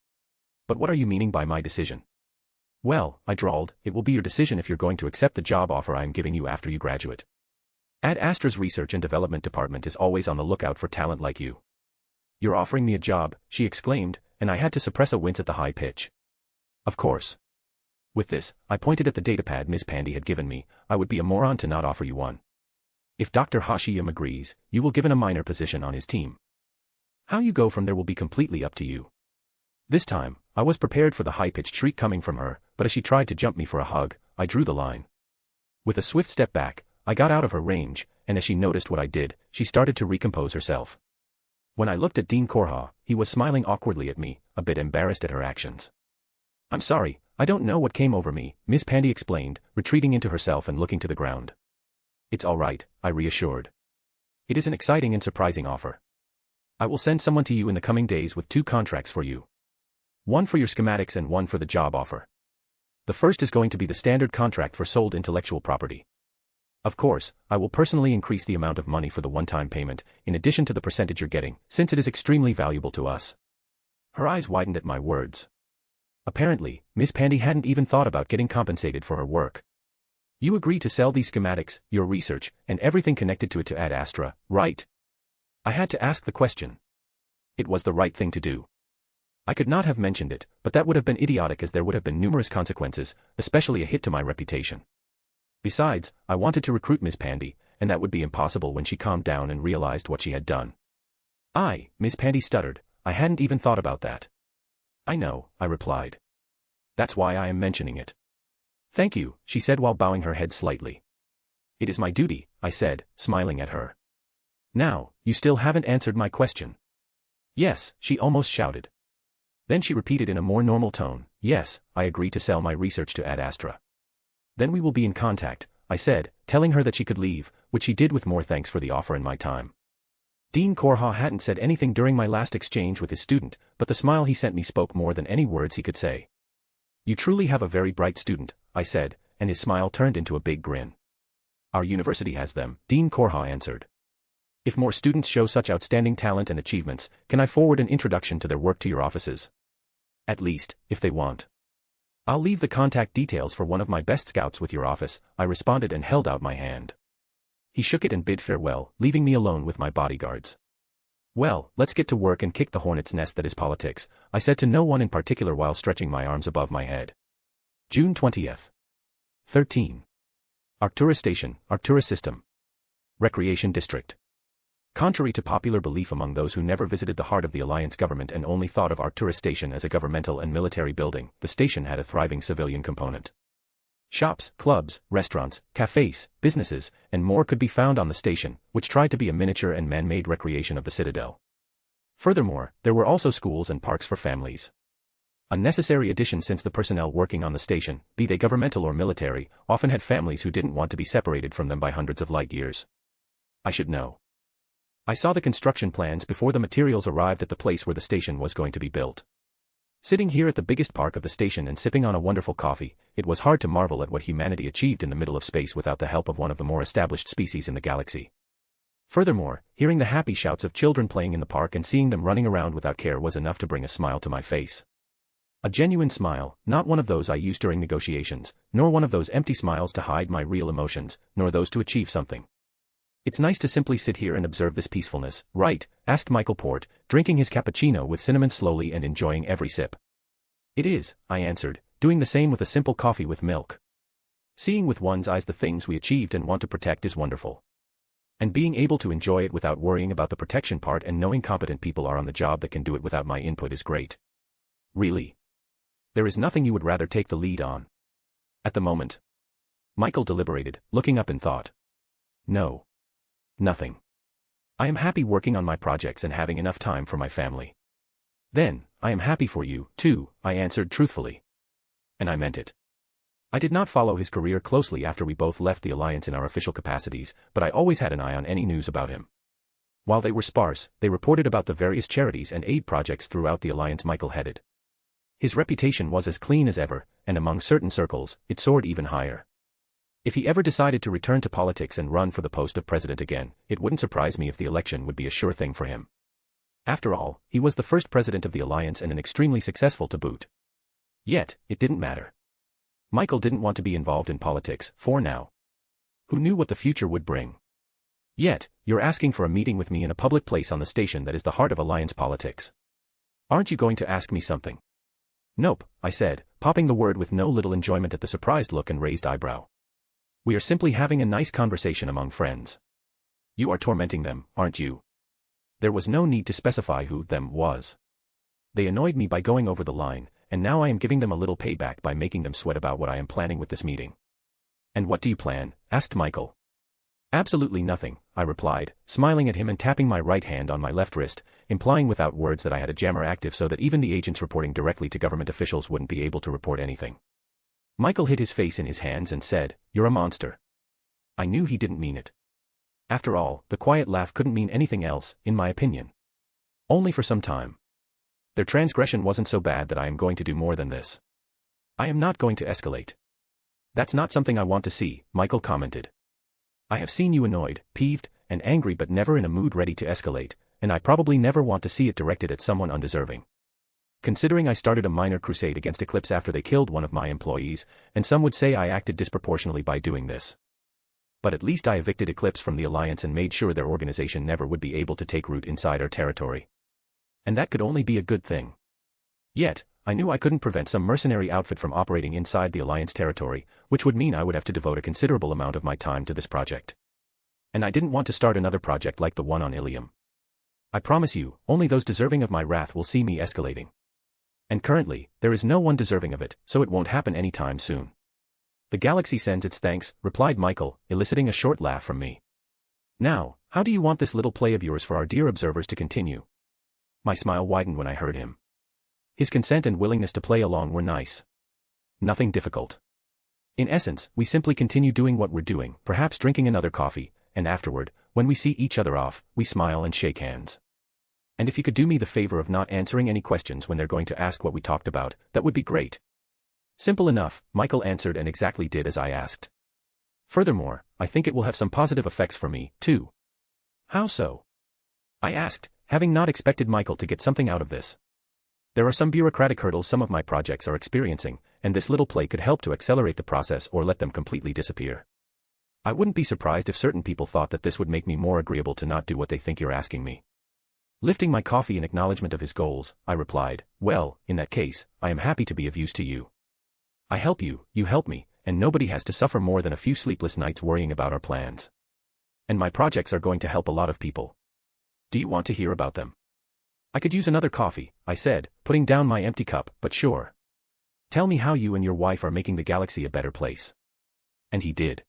But what are you meaning by my decision? Well, I drawled, it will be your decision if you're going to accept the job offer I am giving you after you graduate. Ad Astra's Research and Development Department is always on the lookout for talent like you. You're offering me a job, she exclaimed, and I had to suppress a wince at the high pitch. Of course. With this, I pointed at the datapad Miss Pandy had given me. I would be a moron to not offer you one. If Dr. Hashiyam agrees, you will given a minor position on his team. How you go from there will be completely up to you. This time, I was prepared for the high-pitched shriek coming from her, but as she tried to jump me for a hug, I drew the line. With a swift step back, I got out of her range, and as she noticed what I did, she started to recompose herself. When I looked at Dean Korha, he was smiling awkwardly at me, a bit embarrassed at her actions. I'm sorry, I don't know what came over me, Miss Pandy explained, retreating into herself and looking to the ground. It's all right, I reassured. It is an exciting and surprising offer. I will send someone to you in the coming days with 2 contracts for you. One for your schematics and one for the job offer. The first is going to be the standard contract for sold intellectual property. Of course, I will personally increase the amount of money for the one-time payment, in addition to the percentage you're getting, since it is extremely valuable to us. Her eyes widened at my words. Apparently, Miss Pandy hadn't even thought about getting compensated for her work. You agree to sell these schematics, your research, and everything connected to it to Ad Astra, right? I had to ask the question. It was the right thing to do. I could not have mentioned it, but that would have been idiotic as there would have been numerous consequences, especially a hit to my reputation. Besides, I wanted to recruit Miss Pandy, and that would be impossible when she calmed down and realized what she had done. Miss Pandy stuttered, I hadn't even thought about that. I know, I replied. That's why I am mentioning it. Thank you, she said while bowing her head slightly. It is my duty, I said, smiling at her. Now, you still haven't answered my question. Yes, she almost shouted. Then she repeated in a more normal tone, yes, I agree to sell my research to Ad Astra. Then we will be in contact, I said, telling her that she could leave, which she did with more thanks for the offer and my time. Dean Korha hadn't said anything during my last exchange with his student, but the smile he sent me spoke more than any words he could say. You truly have a very bright student, I said, and his smile turned into a big grin. Our university has them, Dean Korha answered. If more students show such outstanding talent and achievements, can I forward an introduction to their work to your offices? At least, if they want. I'll leave the contact details for one of my best scouts with your office, I responded and held out my hand. He shook it and bid farewell, leaving me alone with my bodyguards. Well, let's get to work and kick the hornet's nest that is politics, I said to no one in particular while stretching my arms above my head. June 20th. 13. Arcturus Station, Arcturus System. Recreation District. Contrary to popular belief among those who never visited the heart of the Alliance government and only thought of Arcturus Station as a governmental and military building, the station had a thriving civilian component. Shops, clubs, restaurants, cafes, businesses, and more could be found on the station, which tried to be a miniature and man-made recreation of the Citadel. Furthermore, there were also schools and parks for families. A necessary addition since the personnel working on the station, be they governmental or military, often had families who didn't want to be separated from them by hundreds of light years. I should know. I saw the construction plans before the materials arrived at the place where the station was going to be built. Sitting here at the biggest park of the station and sipping on a wonderful coffee, it was hard to marvel at what humanity achieved in the middle of space without the help of one of the more established species in the galaxy. Furthermore, hearing the happy shouts of children playing in the park and seeing them running around without care was enough to bring a smile to my face. A genuine smile, not one of those I use during negotiations, nor one of those empty smiles to hide my real emotions, nor those to achieve something. It's nice to simply sit here and observe this peacefulness, right? Asked Michael Port, drinking his cappuccino with cinnamon slowly and enjoying every sip. It is, I answered, doing the same with a simple coffee with milk. Seeing with one's eyes the things we achieved and want to protect is wonderful. And being able to enjoy it without worrying about the protection part and knowing competent people are on the job that can do it without my input is great. Really? There is nothing you would rather take the lead on? At the moment. Michael deliberated, looking up in thought. No. Nothing. I am happy working on my projects and having enough time for my family. Then, I am happy for you, too, I answered truthfully. And I meant it. I did not follow his career closely after we both left the Alliance in our official capacities, but I always had an eye on any news about him. While they were sparse, they reported about the various charities and aid projects throughout the Alliance Michael headed. His reputation was as clean as ever, and among certain circles, it soared even higher. If he ever decided to return to politics and run for the post of president again, it wouldn't surprise me if the election would be a sure thing for him. After all, he was the first president of the Alliance and an extremely successful to boot. Yet, it didn't matter. Michael didn't want to be involved in politics, for now. Who knew what the future would bring? Yet, you're asking for a meeting with me in a public place on the station that is the heart of Alliance politics. Aren't you going to ask me something? Nope, I said, popping the word with no little enjoyment at the surprised look and raised eyebrow. We are simply having a nice conversation among friends. You are tormenting them, aren't you? There was no need to specify who them was. They annoyed me by going over the line, and now I am giving them a little payback by making them sweat about what I am planning with this meeting. And what do you plan? Asked Michael. Absolutely nothing, I replied, smiling at him and tapping my right hand on my left wrist, implying without words that I had a jammer active so that even the agents reporting directly to government officials wouldn't be able to report anything. Michael hid his face in his hands and said, "You're a monster." I knew he didn't mean it. After all, the quiet laugh couldn't mean anything else, in my opinion. Only for some time. Their transgression wasn't so bad that I am going to do more than this. I am not going to escalate. That's not something I want to see, Michael commented. I have seen you annoyed, peeved, and angry but never in a mood ready to escalate, and I probably never want to see it directed at someone undeserving. Considering I started a minor crusade against Eclipse after they killed one of my employees, and some would say I acted disproportionately by doing this. But at least I evicted Eclipse from the Alliance and made sure their organization never would be able to take root inside our territory. And that could only be a good thing. Yet, I knew I couldn't prevent some mercenary outfit from operating inside the Alliance territory, which would mean I would have to devote a considerable amount of my time to this project. And I didn't want to start another project like the one on Ilium. I promise you, only those deserving of my wrath will see me escalating. And currently, there is no one deserving of it, so it won't happen anytime soon. The galaxy sends its thanks, replied Michael, eliciting a short laugh from me. Now, how do you want this little play of yours for our dear observers to continue? My smile widened when I heard him. His consent and willingness to play along were nice. Nothing difficult. In essence, we simply continue doing what we're doing, perhaps drinking another coffee, and afterward, when we see each other off, we smile and shake hands. And if you could do me the favor of not answering any questions when they're going to ask what we talked about, that would be great. Simple enough, Michael answered and exactly did as I asked. Furthermore, I think it will have some positive effects for me, too. How so? I asked, having not expected Michael to get something out of this. There are some bureaucratic hurdles some of my projects are experiencing, and this little play could help to accelerate the process or let them completely disappear. I wouldn't be surprised if certain people thought that this would make me more agreeable to not do what they think you're asking me. Lifting my coffee in acknowledgement of his goals, I replied, well, in that case, I am happy to be of use to you. I help you, you help me, and nobody has to suffer more than a few sleepless nights worrying about our plans. And my projects are going to help a lot of people. Do you want to hear about them? I could use another coffee, I said, putting down my empty cup, but sure. Tell me how you and your wife are making the galaxy a better place. And he did.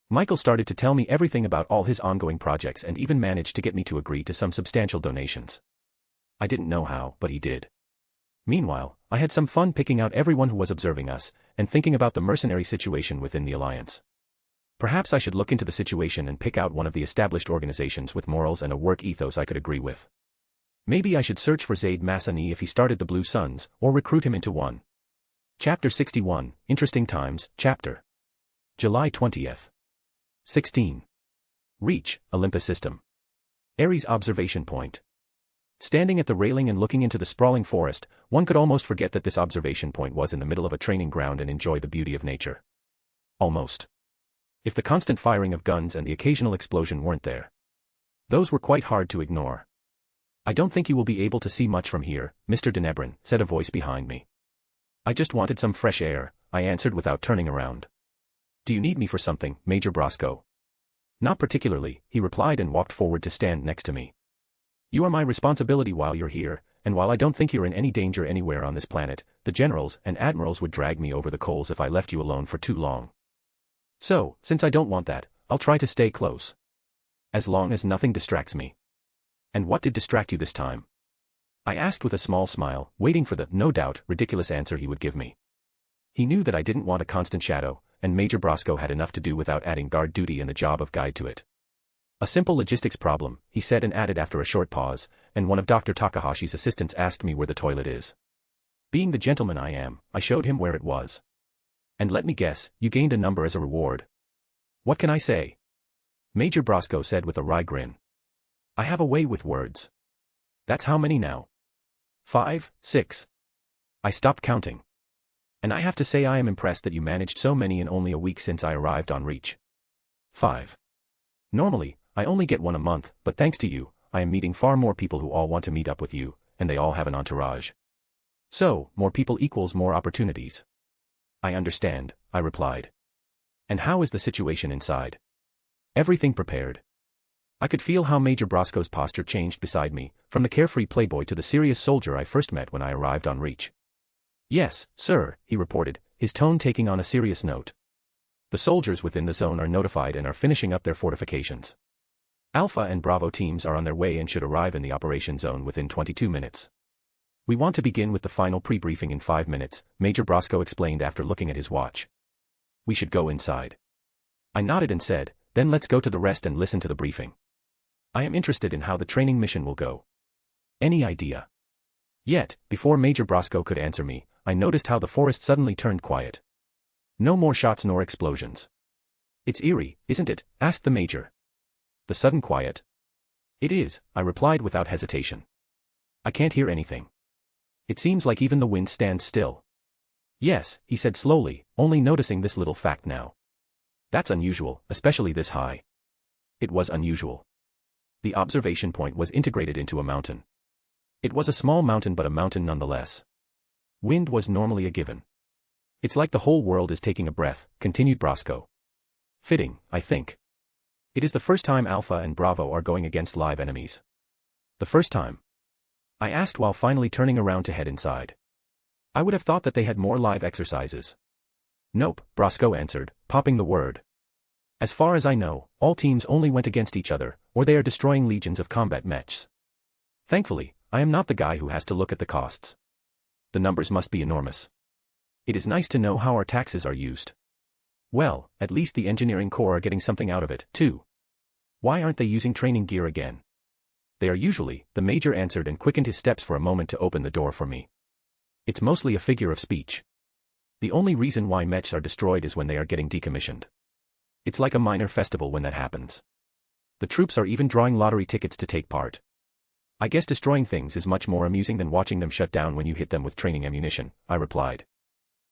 Michael started to tell me everything about all his ongoing projects and even managed to get me to agree to some substantial donations. I didn't know how, but he did. Meanwhile, I had some fun picking out everyone who was observing us, and thinking about the mercenary situation within the Alliance. Perhaps I should look into the situation and pick out one of the established organizations with morals and a work ethos I could agree with. Maybe I should search for Zaid Massani if he started the Blue Suns, or recruit him into one. Chapter 61, Interesting Times, Chapter. July 20th. 16. Reach, Olympus System. Ares Observation Point. Standing at the railing and looking into the sprawling forest, one could almost forget that this observation point was in the middle of a training ground and enjoy the beauty of nature. Almost. If the constant firing of guns and the occasional explosion weren't there. Those were quite hard to ignore. I don't think you will be able to see much from here, Mr. Denebrin, said a voice behind me. I just wanted some fresh air, I answered without turning around. Do you need me for something, Major Brosco? Not particularly, he replied and walked forward to stand next to me. You are my responsibility while you're here, and while I don't think you're in any danger anywhere on this planet, the generals and admirals would drag me over the coals if I left you alone for too long. So, since I don't want that, I'll try to stay close. As long as nothing distracts me. And what did distract you this time? I asked with a small smile, waiting for the, no doubt, ridiculous answer he would give me. He knew that I didn't want a constant shadow, and Major Brosco had enough to do without adding guard duty and the job of guide to it. A simple logistics problem, he said and added after a short pause, and one of Dr. Takahashi's assistants asked me where the toilet is. Being the gentleman I am, I showed him where it was. And let me guess, you gained a number as a reward. What can I say? Major Brosco said with a wry grin. I have a way with words. That's how many now? 5, 6. I stopped counting. And I have to say I am impressed that you managed so many in only a week since I arrived on Reach. 5. Normally, I only get one a month, but thanks to you, I am meeting far more people who all want to meet up with you, and they all have an entourage. So, more people equals more opportunities. I understand, I replied. And how is the situation inside? Everything prepared. I could feel how Major Brosco's posture changed beside me, from the carefree playboy to the serious soldier I first met when I arrived on Reach. Yes, sir, he reported, his tone taking on a serious note. The soldiers within the zone are notified and are finishing up their fortifications. Alpha and Bravo teams are on their way and should arrive in the operation zone within 22 minutes. We want to begin with the final pre-briefing in 5 minutes, Major Brosco explained after looking at his watch. We should go inside. I nodded and said, then let's go to the rest and listen to the briefing. I am interested in how the training mission will go. Any idea? Yet, before Major Brosco could answer me, I noticed how the forest suddenly turned quiet. No more shots nor explosions. It's eerie, isn't it? Asked the Major. The sudden quiet? It is, I replied without hesitation. I can't hear anything. It seems like even the wind stands still. Yes, he said slowly, only noticing this little fact now. That's unusual, especially this high. It was unusual. The observation point was integrated into a mountain. It was a small mountain but a mountain nonetheless. Wind was normally a given. It's like the whole world is taking a breath, continued Brosco. Fitting, I think. It is the first time Alpha and Bravo are going against live enemies. The first time? I asked while finally turning around to head inside. I would have thought that they had more live exercises. Nope, Brosco answered, popping the word. As far as I know, all teams only went against each other, or they are destroying legions of combat mechs. Thankfully, I am not the guy who has to look at the costs. The numbers must be enormous. It is nice to know how our taxes are used. Well, at least the engineering corps are getting something out of it, too. Why aren't they using training gear again? They are usually, the Major answered and quickened his steps for a moment to open the door for me. It's mostly a figure of speech. The only reason why mechs are destroyed is when they are getting decommissioned. It's like a minor festival when that happens. The troops are even drawing lottery tickets to take part. I guess destroying things is much more amusing than watching them shut down when you hit them with training ammunition, I replied.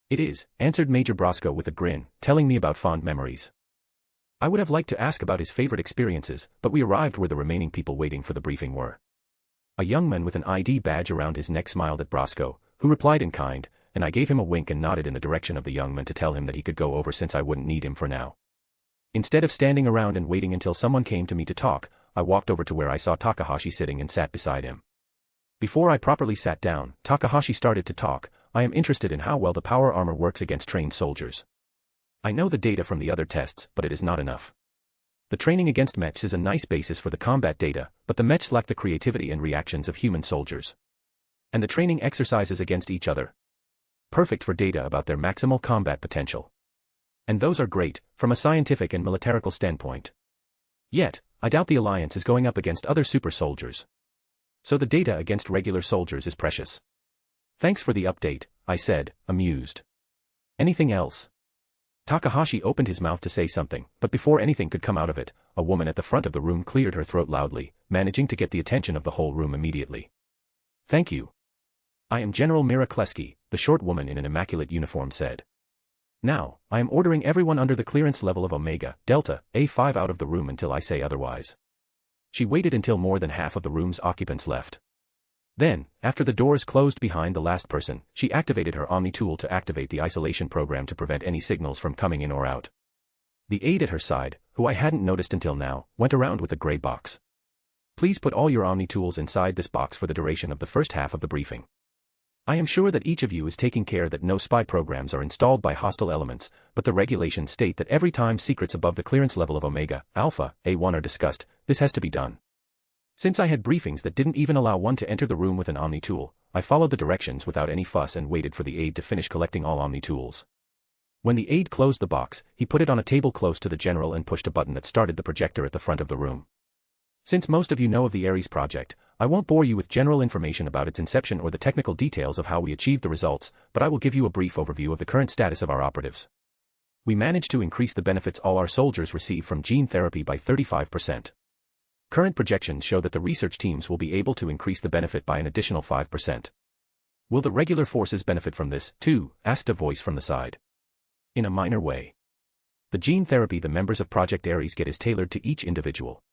It is, answered Major Brosco with a grin, telling me about fond memories. I would have liked to ask about his favorite experiences, but we arrived where the remaining people waiting for the briefing were. A young man with an ID badge around his neck smiled at Brosco, who replied in kind, and I gave him a wink and nodded in the direction of the young man to tell him that he could go over since I wouldn't need him for now. Instead of standing around and waiting until someone came to me to talk, I walked over to where I saw Takahashi sitting and sat beside him. Before I properly sat down, Takahashi started to talk. I am interested in how well the power armor works against trained soldiers. I know the data from the other tests, but it is not enough. The training against mechs is a nice basis for the combat data, but the mechs lack the creativity and reactions of human soldiers. And the training exercises against each other. Perfect for data about their maximal combat potential. And those are great, from a scientific and militarical standpoint. Yet, I doubt the Alliance is going up against other super soldiers. So the data against regular soldiers is precious. Thanks for the update, I said, amused. Anything else? Takahashi opened his mouth to say something, but before anything could come out of it, a woman at the front of the room cleared her throat loudly, managing to get the attention of the whole room immediately. Thank you. I am General Mira Kleski, the short woman in an immaculate uniform said. Now, I am ordering everyone under the clearance level of Omega, Delta, A5 out of the room until I say otherwise. She waited until more than half of the room's occupants left. Then, after the doors closed behind the last person, she activated her Omni tool to activate the isolation program to prevent any signals from coming in or out. The aide at her side, who I hadn't noticed until now, went around with a gray box. Please put all your Omni tools inside this box for the duration of the first half of the briefing. I am sure that each of you is taking care that no spy programs are installed by hostile elements, but the regulations state that every time secrets above the clearance level of Omega, Alpha, A1 are discussed, this has to be done. Since I had briefings that didn't even allow one to enter the room with an Omni tool, I followed the directions without any fuss and waited for the aide to finish collecting all Omni tools. When the aide closed the box, he put it on a table close to the general and pushed a button that started the projector at the front of the room. Since most of you know of the Ares project, I won't bore you with general information about its inception or the technical details of how we achieved the results, but I will give you a brief overview of the current status of our operatives. We managed to increase the benefits all our soldiers receive from gene therapy by 35%. Current projections show that the research teams will be able to increase the benefit by an additional 5%. Will the regular forces benefit from this, too? Asked a voice from the side. In a minor way. The gene therapy the members of Project Ares get is tailored to each individual.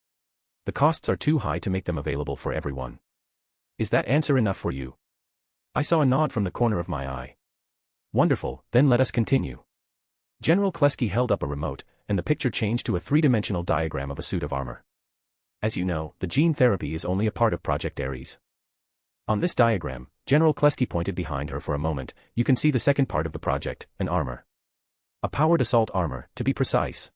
The costs are too high to make them available for everyone. Is that answer enough for you? I saw a nod from the corner of my eye. Wonderful, then let us continue. General Kleski held up a remote, and the picture changed to a three-dimensional diagram of a suit of armor. As you know, the gene therapy is only a part of Project Ares. On this diagram, General Kleski pointed behind her for a moment. You can see the second part of the project, an armor. A powered assault armor, to be precise.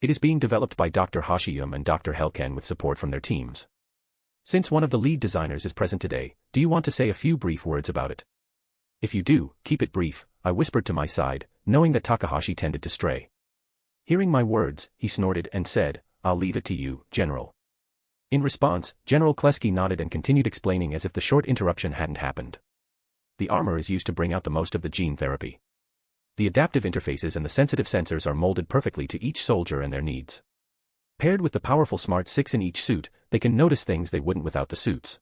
It is being developed by Dr. Hashiyam and Dr. Helken with support from their teams. Since one of the lead designers is present today, do you want to say a few brief words about it? If you do, keep it brief, I whispered to my side, knowing that Takahashi tended to stray. Hearing my words, he snorted and said, I'll leave it to you, General. In response, General Kleski nodded and continued explaining as if the short interruption hadn't happened. The armor is used to bring out the most of the gene therapy. The adaptive interfaces and the sensitive sensors are molded perfectly to each soldier and their needs. Paired with the powerful Smart 6 in each suit, they can notice things they wouldn't without the suits.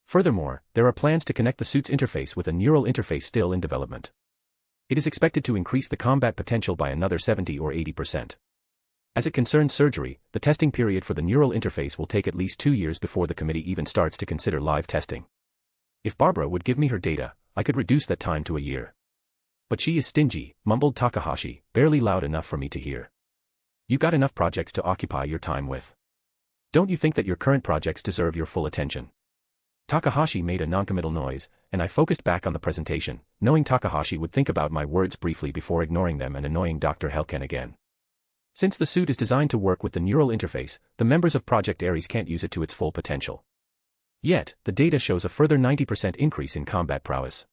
Furthermore, there are plans to connect the suit's interface with a neural interface still in development. It is expected to increase the combat potential by another 70 or 80%. As it concerns surgery, the testing period for the neural interface will take at least 2 years before the committee even starts to consider live testing. If Barbara would give me her data, I could reduce that time to a year. But she is stingy, mumbled Takahashi, barely loud enough for me to hear. You got enough projects to occupy your time with. Don't you think that your current projects deserve your full attention? Takahashi made a noncommittal noise, and I focused back on the presentation, knowing Takahashi would think about my words briefly before ignoring them and annoying Dr. Helken again. Since the suit is designed to work with the neural interface, the members of Project Ares can't use it to its full potential. Yet, the data shows a further 90% increase in combat prowess.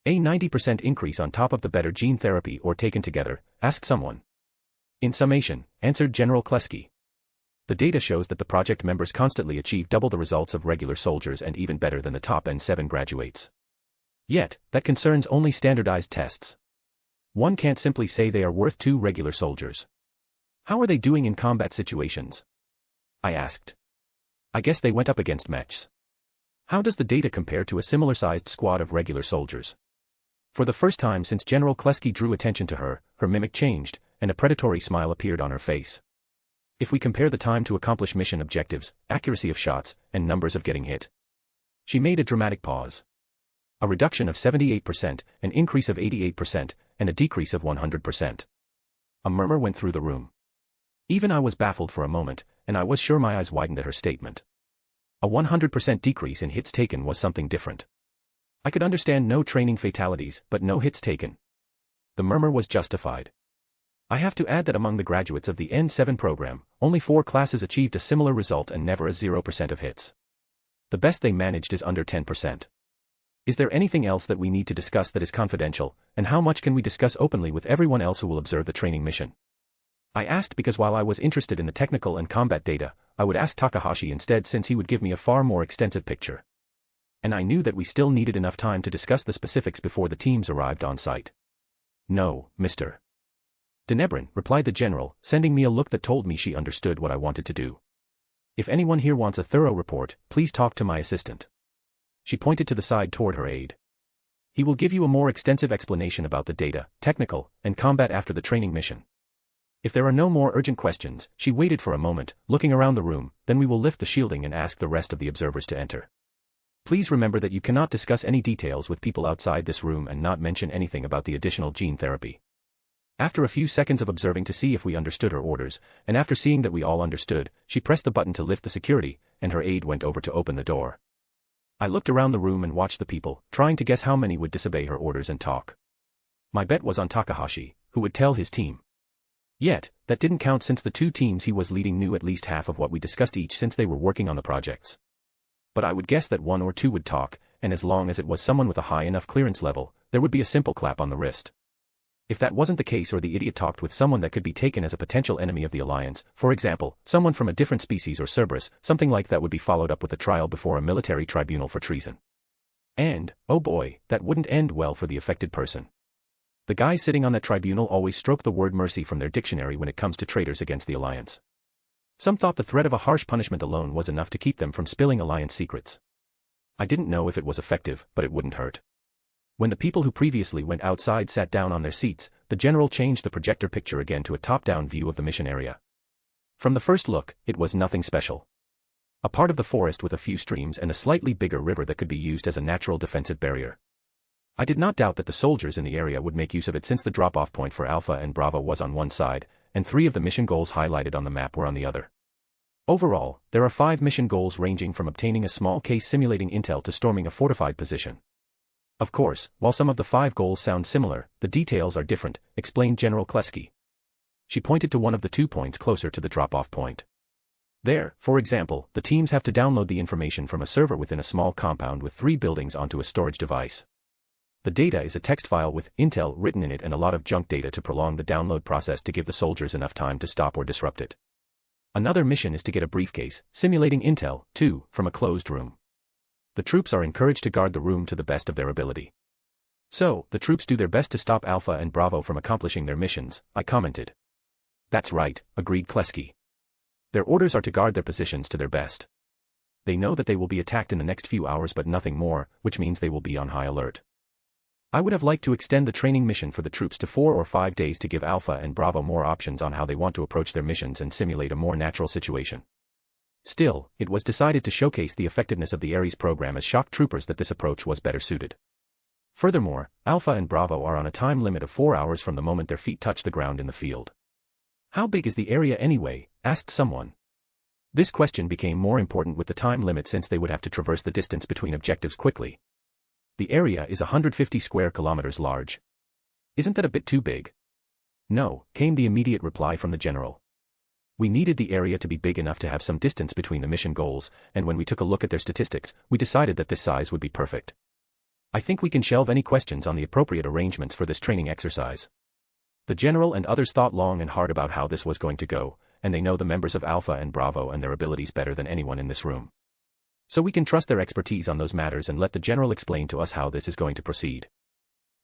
A 90% increase on top of the better gene therapy or taken together, asked someone. In summation, answered General Kleski. The data shows that the project members constantly achieve double the results of regular soldiers and even better than the top N7 graduates. Yet, that concerns only standardized tests. One can't simply say they are worth 2 regular soldiers. How are they doing in combat situations? I asked. I guess they went up against mechs. How does the data compare to a similar-sized squad of regular soldiers? For the first time since General Kleski drew attention to her, her mimic changed, and a predatory smile appeared on her face. If we compare the time to accomplish mission objectives, accuracy of shots, and numbers of getting hit. She made a dramatic pause. A reduction of 78%, an increase of 88%, and a decrease of 100%. A murmur went through the room. Even I was baffled for a moment, and I was sure my eyes widened at her statement. A 100% decrease in hits taken was something different. I could understand no training fatalities, but no hits taken. The murmur was justified. I have to add that among the graduates of the N7 program, only 4 classes achieved a similar result and never a 0% of hits. The best they managed is under 10%. Is there anything else that we need to discuss that is confidential, and how much can we discuss openly with everyone else who will observe the training mission? I asked because while I was interested in the technical and combat data, I would ask Takahashi instead since he would give me a far more extensive picture. And I knew that we still needed enough time to discuss the specifics before the teams arrived on site. No, Mr. Denebrin, replied the general, sending me a look that told me she understood what I wanted to do. If anyone here wants a thorough report, please talk to my assistant. She pointed to the side toward her aide. He will give you a more extensive explanation about the data, technical, and combat after the training mission. If there are no more urgent questions, she waited for a moment, looking around the room, then we will lift the shielding and ask the rest of the observers to enter. Please remember that you cannot discuss any details with people outside this room and not mention anything about the additional gene therapy. After a few seconds of observing to see if we understood her orders, and after seeing that we all understood, she pressed the button to lift the security, and her aide went over to open the door. I looked around the room and watched the people, trying to guess how many would disobey her orders and talk. My bet was on Takahashi, who would tell his team. Yet, that didn't count since the 2 teams he was leading knew at least half of what we discussed each since they were working on the projects. But I would guess that 1 or 2 would talk, and as long as it was someone with a high enough clearance level, there would be a simple clap on the wrist. If that wasn't the case or the idiot talked with someone that could be taken as a potential enemy of the Alliance, for example, someone from a different species or Cerberus, something like that would be followed up with a trial before a military tribunal for treason. And, oh boy, that wouldn't end well for the affected person. The guys sitting on that tribunal always stroke the word mercy from their dictionary when it comes to traitors against the Alliance. Some thought the threat of a harsh punishment alone was enough to keep them from spilling Alliance secrets. I didn't know if it was effective, but it wouldn't hurt. When the people who previously went outside sat down on their seats, the general changed the projector picture again to a top-down view of the mission area. From the first look, it was nothing special. A part of the forest with a few streams and a slightly bigger river that could be used as a natural defensive barrier. I did not doubt that the soldiers in the area would make use of it since the drop-off point for Alpha and Bravo was on one side, and 3 of the mission goals highlighted on the map were on the other. Overall, there are 5 mission goals ranging from obtaining a small case simulating intel to storming a fortified position. Of course, while some of the 5 goals sound similar, the details are different, explained General Kleski. She pointed to one of the 2 points closer to the drop-off point. There, for example, the teams have to download the information from a server within a small compound with 3 buildings onto a storage device. The data is a text file with intel written in it and a lot of junk data to prolong the download process to give the soldiers enough time to stop or disrupt it. Another mission is to get a briefcase, simulating intel, too, from a closed room. The troops are encouraged to guard the room to the best of their ability. So, the troops do their best to stop Alpha and Bravo from accomplishing their missions, I commented. That's right, agreed Kleski. Their orders are to guard their positions to their best. They know that they will be attacked in the next few hours but nothing more, which means they will be on high alert. I would have liked to extend the training mission for the troops to 4 or 5 days to give Alpha and Bravo more options on how they want to approach their missions and simulate a more natural situation. Still, it was decided to showcase the effectiveness of the Ares program as shock troopers that this approach was better suited. Furthermore, Alpha and Bravo are on a time limit of 4 hours from the moment their feet touch the ground in the field. How big is the area anyway? Asked someone. This question became more important with the time limit since they would have to traverse the distance between objectives quickly. The area is 150 square kilometers large. Isn't that a bit too big? No, came the immediate reply from the general. We needed the area to be big enough to have some distance between the mission goals, and when we took a look at their statistics, we decided that this size would be perfect. I think we can shelve any questions on the appropriate arrangements for this training exercise. The general and others thought long and hard about how this was going to go, and they know the members of Alpha and Bravo and their abilities better than anyone in this room. So we can trust their expertise on those matters and let the general explain to us how this is going to proceed.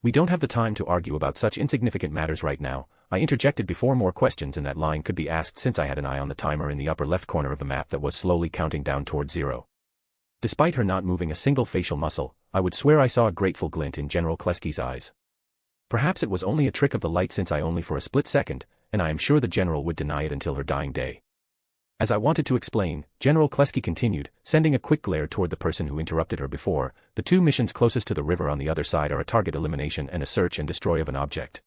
We don't have the time to argue about such insignificant matters right now, I interjected before more questions in that line could be asked since I had an eye on the timer in the upper left corner of the map that was slowly counting down toward 0. Despite her not moving a single facial muscle, I would swear I saw a grateful glint in General Kleski's eyes. Perhaps it was only a trick of the light since I only for a split second, and I am sure the general would deny it until her dying day. As I wanted to explain, General Kleski continued, sending a quick glare toward the person who interrupted her before, the 2 missions closest to the river on the other side are a target elimination and a search and destroy of an object.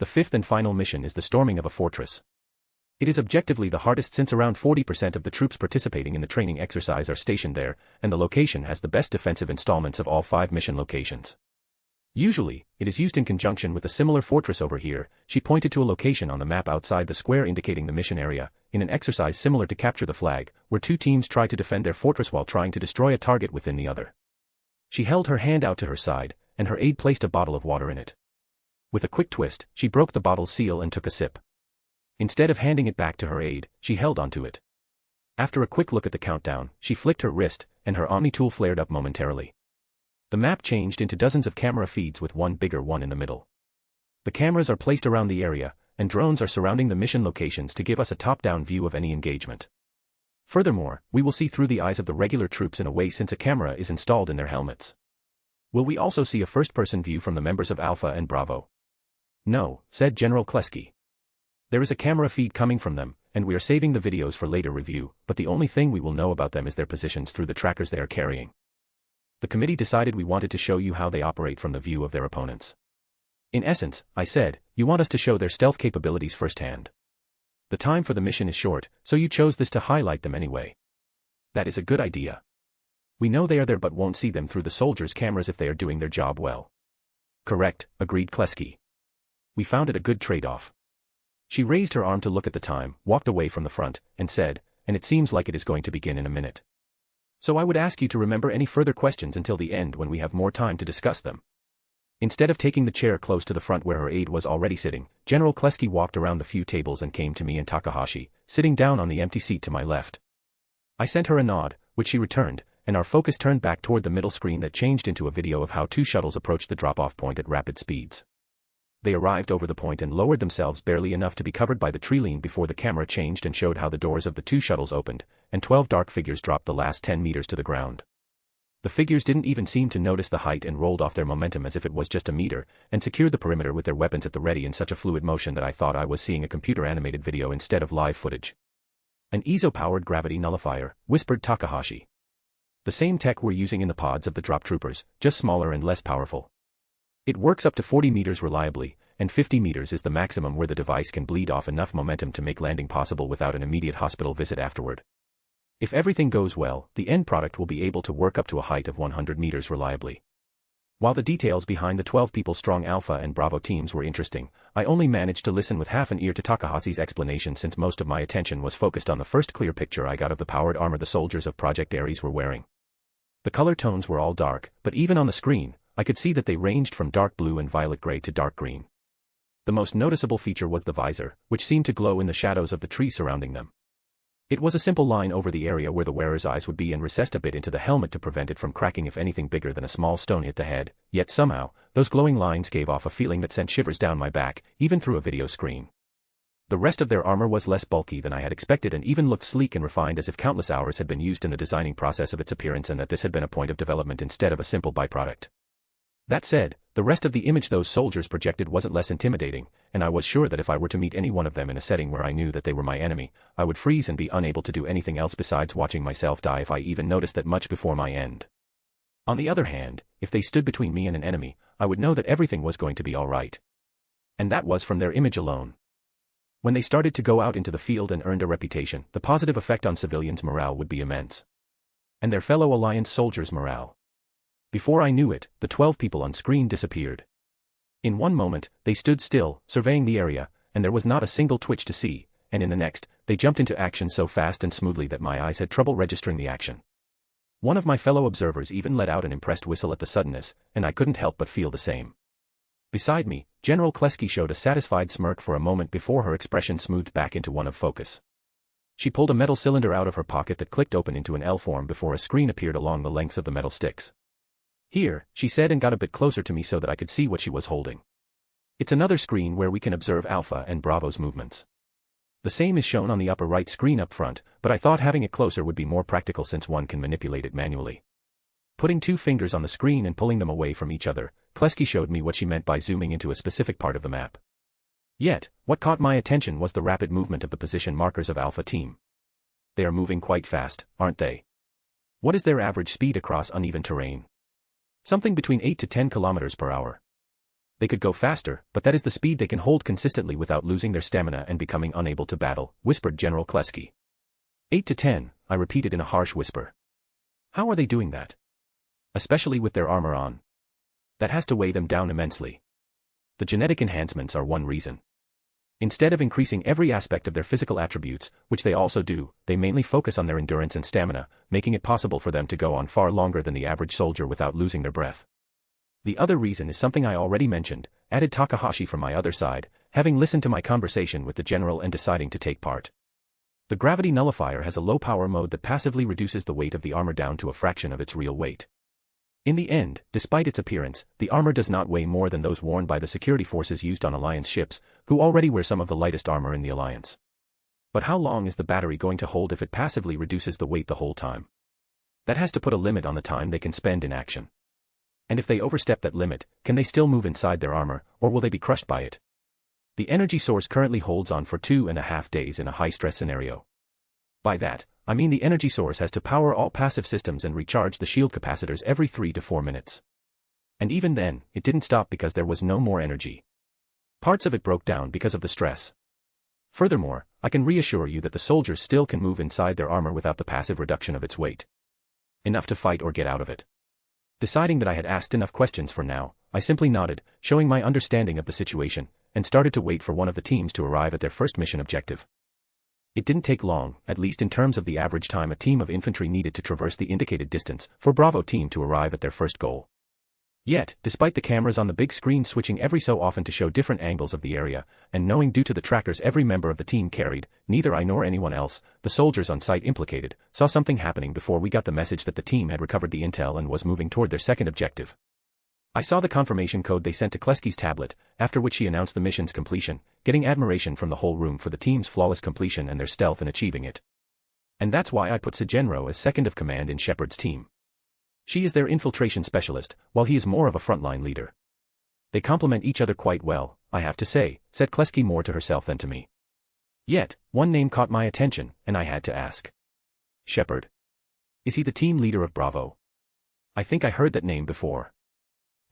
The 5th and final mission is the storming of a fortress. It is objectively the hardest since around 40% of the troops participating in the training exercise are stationed there, and the location has the best defensive installments of all 5 mission locations. Usually, it is used in conjunction with a similar fortress over here. She pointed to a location on the map outside the square indicating the mission area, in an exercise similar to Capture the Flag, where 2 teams try to defend their fortress while trying to destroy a target within the other. She held her hand out to her side, and her aide placed a bottle of water in it. With a quick twist, she broke the bottle's seal and took a sip. Instead of handing it back to her aide, she held onto it. After a quick look at the countdown, she flicked her wrist, and her Omni tool flared up momentarily. The map changed into dozens of camera feeds with one bigger one in the middle. The cameras are placed around the area, and drones are surrounding the mission locations to give us a top-down view of any engagement. Furthermore, we will see through the eyes of the regular troops in a way since a camera is installed in their helmets. Will we also see a first-person view from the members of Alpha and Bravo? No, said General Kleski. There is a camera feed coming from them, and we are saving the videos for later review, but the only thing we will know about them is their positions through the trackers they are carrying. The committee decided we wanted to show you how they operate from the view of their opponents. In essence, I said, you want us to show their stealth capabilities firsthand. The time for the mission is short, so you chose this to highlight them anyway. That is a good idea. We know they are there but won't see them through the soldiers' cameras if they are doing their job well. Correct, agreed Kleski. We found it a good trade-off. She raised her arm to look at the time, walked away from the front, and said, and it seems like it is going to begin in a minute. So I would ask you to remember any further questions until the end when we have more time to discuss them. Instead of taking the chair close to the front where her aide was already sitting, General Kleski walked around the few tables and came to me and Takahashi, sitting down on the empty seat to my left. I sent her a nod, which she returned, and our focus turned back toward the middle screen that changed into a video of how 2 shuttles approached the drop-off point at rapid speeds. They arrived over the point and lowered themselves barely enough to be covered by the tree line before the camera changed and showed how the doors of the 2 shuttles opened, and 12 dark figures dropped the last 10 meters to the ground. The figures didn't even seem to notice the height and rolled off their momentum as if it was just a meter, and secured the perimeter with their weapons at the ready in such a fluid motion that I thought I was seeing a computer-animated video instead of live footage. An ESO-powered gravity nullifier, whispered Takahashi. The same tech we're using in the pods of the drop troopers, just smaller and less powerful. It works up to 40 meters reliably, and 50 meters is the maximum where the device can bleed off enough momentum to make landing possible without an immediate hospital visit afterward. If everything goes well, the end product will be able to work up to a height of 100 meters reliably. While the details behind the 12-people-strong Alpha and Bravo teams were interesting, I only managed to listen with half an ear to Takahashi's explanation since most of my attention was focused on the first clear picture I got of the powered armor the soldiers of Project Ares were wearing. The color tones were all dark, but even on the screen, I could see that they ranged from dark blue and violet gray to dark green. The most noticeable feature was the visor, which seemed to glow in the shadows of the trees surrounding them. It was a simple line over the area where the wearer's eyes would be and recessed a bit into the helmet to prevent it from cracking if anything bigger than a small stone hit the head, yet somehow, those glowing lines gave off a feeling that sent shivers down my back, even through a video screen. The rest of their armor was less bulky than I had expected and even looked sleek and refined as if countless hours had been used in the designing process of its appearance and that this had been a point of development instead of a simple byproduct. That said, the rest of the image those soldiers projected wasn't less intimidating, and I was sure that if I were to meet any one of them in a setting where I knew that they were my enemy, I would freeze and be unable to do anything else besides watching myself die if I even noticed that much before my end. On the other hand, if they stood between me and an enemy, I would know that everything was going to be alright. And that was from their image alone. When they started to go out into the field and earned a reputation, the positive effect on civilians' morale would be immense. And their fellow Alliance soldiers' morale. Before I knew it, the 12 people on screen disappeared. In one moment, they stood still, surveying the area, and there was not a single twitch to see, and in the next, they jumped into action so fast and smoothly that my eyes had trouble registering the action. One of my fellow observers even let out an impressed whistle at the suddenness, and I couldn't help but feel the same. Beside me, General Kleski showed a satisfied smirk for a moment before her expression smoothed back into one of focus. She pulled a metal cylinder out of her pocket that clicked open into an L form before a screen appeared along the lengths of the metal sticks. Here, she said and got a bit closer to me so that I could see what she was holding. It's another screen where we can observe Alpha and Bravo's movements. The same is shown on the upper right screen up front, but I thought having it closer would be more practical since one can manipulate it manually. Putting 2 fingers on the screen and pulling them away from each other, Kleski showed me what she meant by zooming into a specific part of the map. Yet, what caught my attention was the rapid movement of the position markers of Alpha Team. They are moving quite fast, aren't they? What is their average speed across uneven terrain? Something between 8 to 10 kilometers per hour. They could go faster, but that is the speed they can hold consistently without losing their stamina and becoming unable to battle, whispered General Kleski. 8 to 10, I repeated in a harsh whisper. How are they doing that? Especially with their armor on. That has to weigh them down immensely. The genetic enhancements are one reason. Instead of increasing every aspect of their physical attributes, which they also do, they mainly focus on their endurance and stamina, making it possible for them to go on far longer than the average soldier without losing their breath. The other reason is something I already mentioned, added Takahashi from my other side, having listened to my conversation with the general and deciding to take part. The gravity nullifier has a low-power mode that passively reduces the weight of the armor down to a fraction of its real weight. In the end, despite its appearance, the armor does not weigh more than those worn by the security forces used on Alliance ships, who already wear some of the lightest armor in the Alliance. But how long is the battery going to hold if it passively reduces the weight the whole time? That has to put a limit on the time they can spend in action. And if they overstep that limit, can they still move inside their armor, or will they be crushed by it? The energy source currently holds on for 2.5 days in a high-stress scenario. By that, I mean the energy source has to power all passive systems and recharge the shield capacitors every 3 to 4 minutes. And even then, it didn't stop because there was no more energy. Parts of it broke down because of the stress. Furthermore, I can reassure you that the soldiers still can move inside their armor without the passive reduction of its weight. Enough to fight or get out of it. Deciding that I had asked enough questions for now, I simply nodded, showing my understanding of the situation, and started to wait for one of the teams to arrive at their first mission objective. It didn't take long, at least in terms of the average time a team of infantry needed to traverse the indicated distance, for Bravo team to arrive at their first goal. Yet, despite the cameras on the big screen switching every so often to show different angles of the area, and knowing due to the trackers every member of the team carried, neither I nor anyone else, the soldiers on site implicated, saw something happening before we got the message that the team had recovered the intel and was moving toward their second objective. I saw the confirmation code they sent to Kleski's tablet, after which she announced the mission's completion, getting admiration from the whole room for the team's flawless completion and their stealth in achieving it. And that's why I put Segenro as second of command in Shepard's team. She is their infiltration specialist, while he is more of a frontline leader. They complement each other quite well, I have to say, said Kleski more to herself than to me. Yet, one name caught my attention, and I had to ask. Shepard. Is he the team leader of Bravo? I think I heard that name before.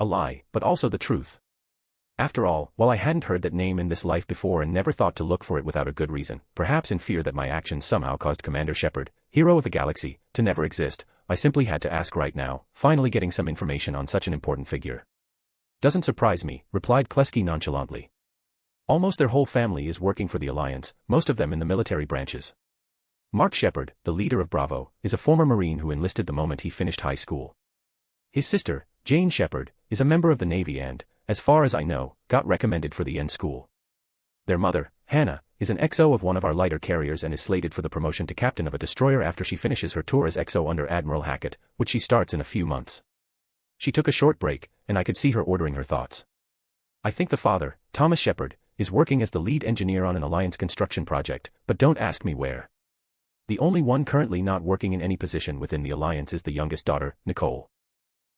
A lie, but also the truth. After all, while I hadn't heard that name in this life before and never thought to look for it without a good reason, perhaps in fear that my actions somehow caused Commander Shepard, hero of the galaxy, to never exist, I simply had to ask right now, finally getting some information on such an important figure. Doesn't surprise me, replied Kleski nonchalantly. Almost their whole family is working for the Alliance, most of them in the military branches. Mark Shepard, the leader of Bravo, is a former Marine who enlisted the moment he finished high school. His sister, Jane Shepard, is a member of the Navy and, as far as I know, got recommended for the N school. Their mother, Hannah, is an XO of one of our lighter carriers and is slated for the promotion to captain of a destroyer after she finishes her tour as XO under Admiral Hackett, which she starts in a few months. She took a short break, and I could see her ordering her thoughts. I think the father, Thomas Shepard, is working as the lead engineer on an Alliance construction project, but don't ask me where. The only one currently not working in any position within the Alliance is the youngest daughter, Nicole.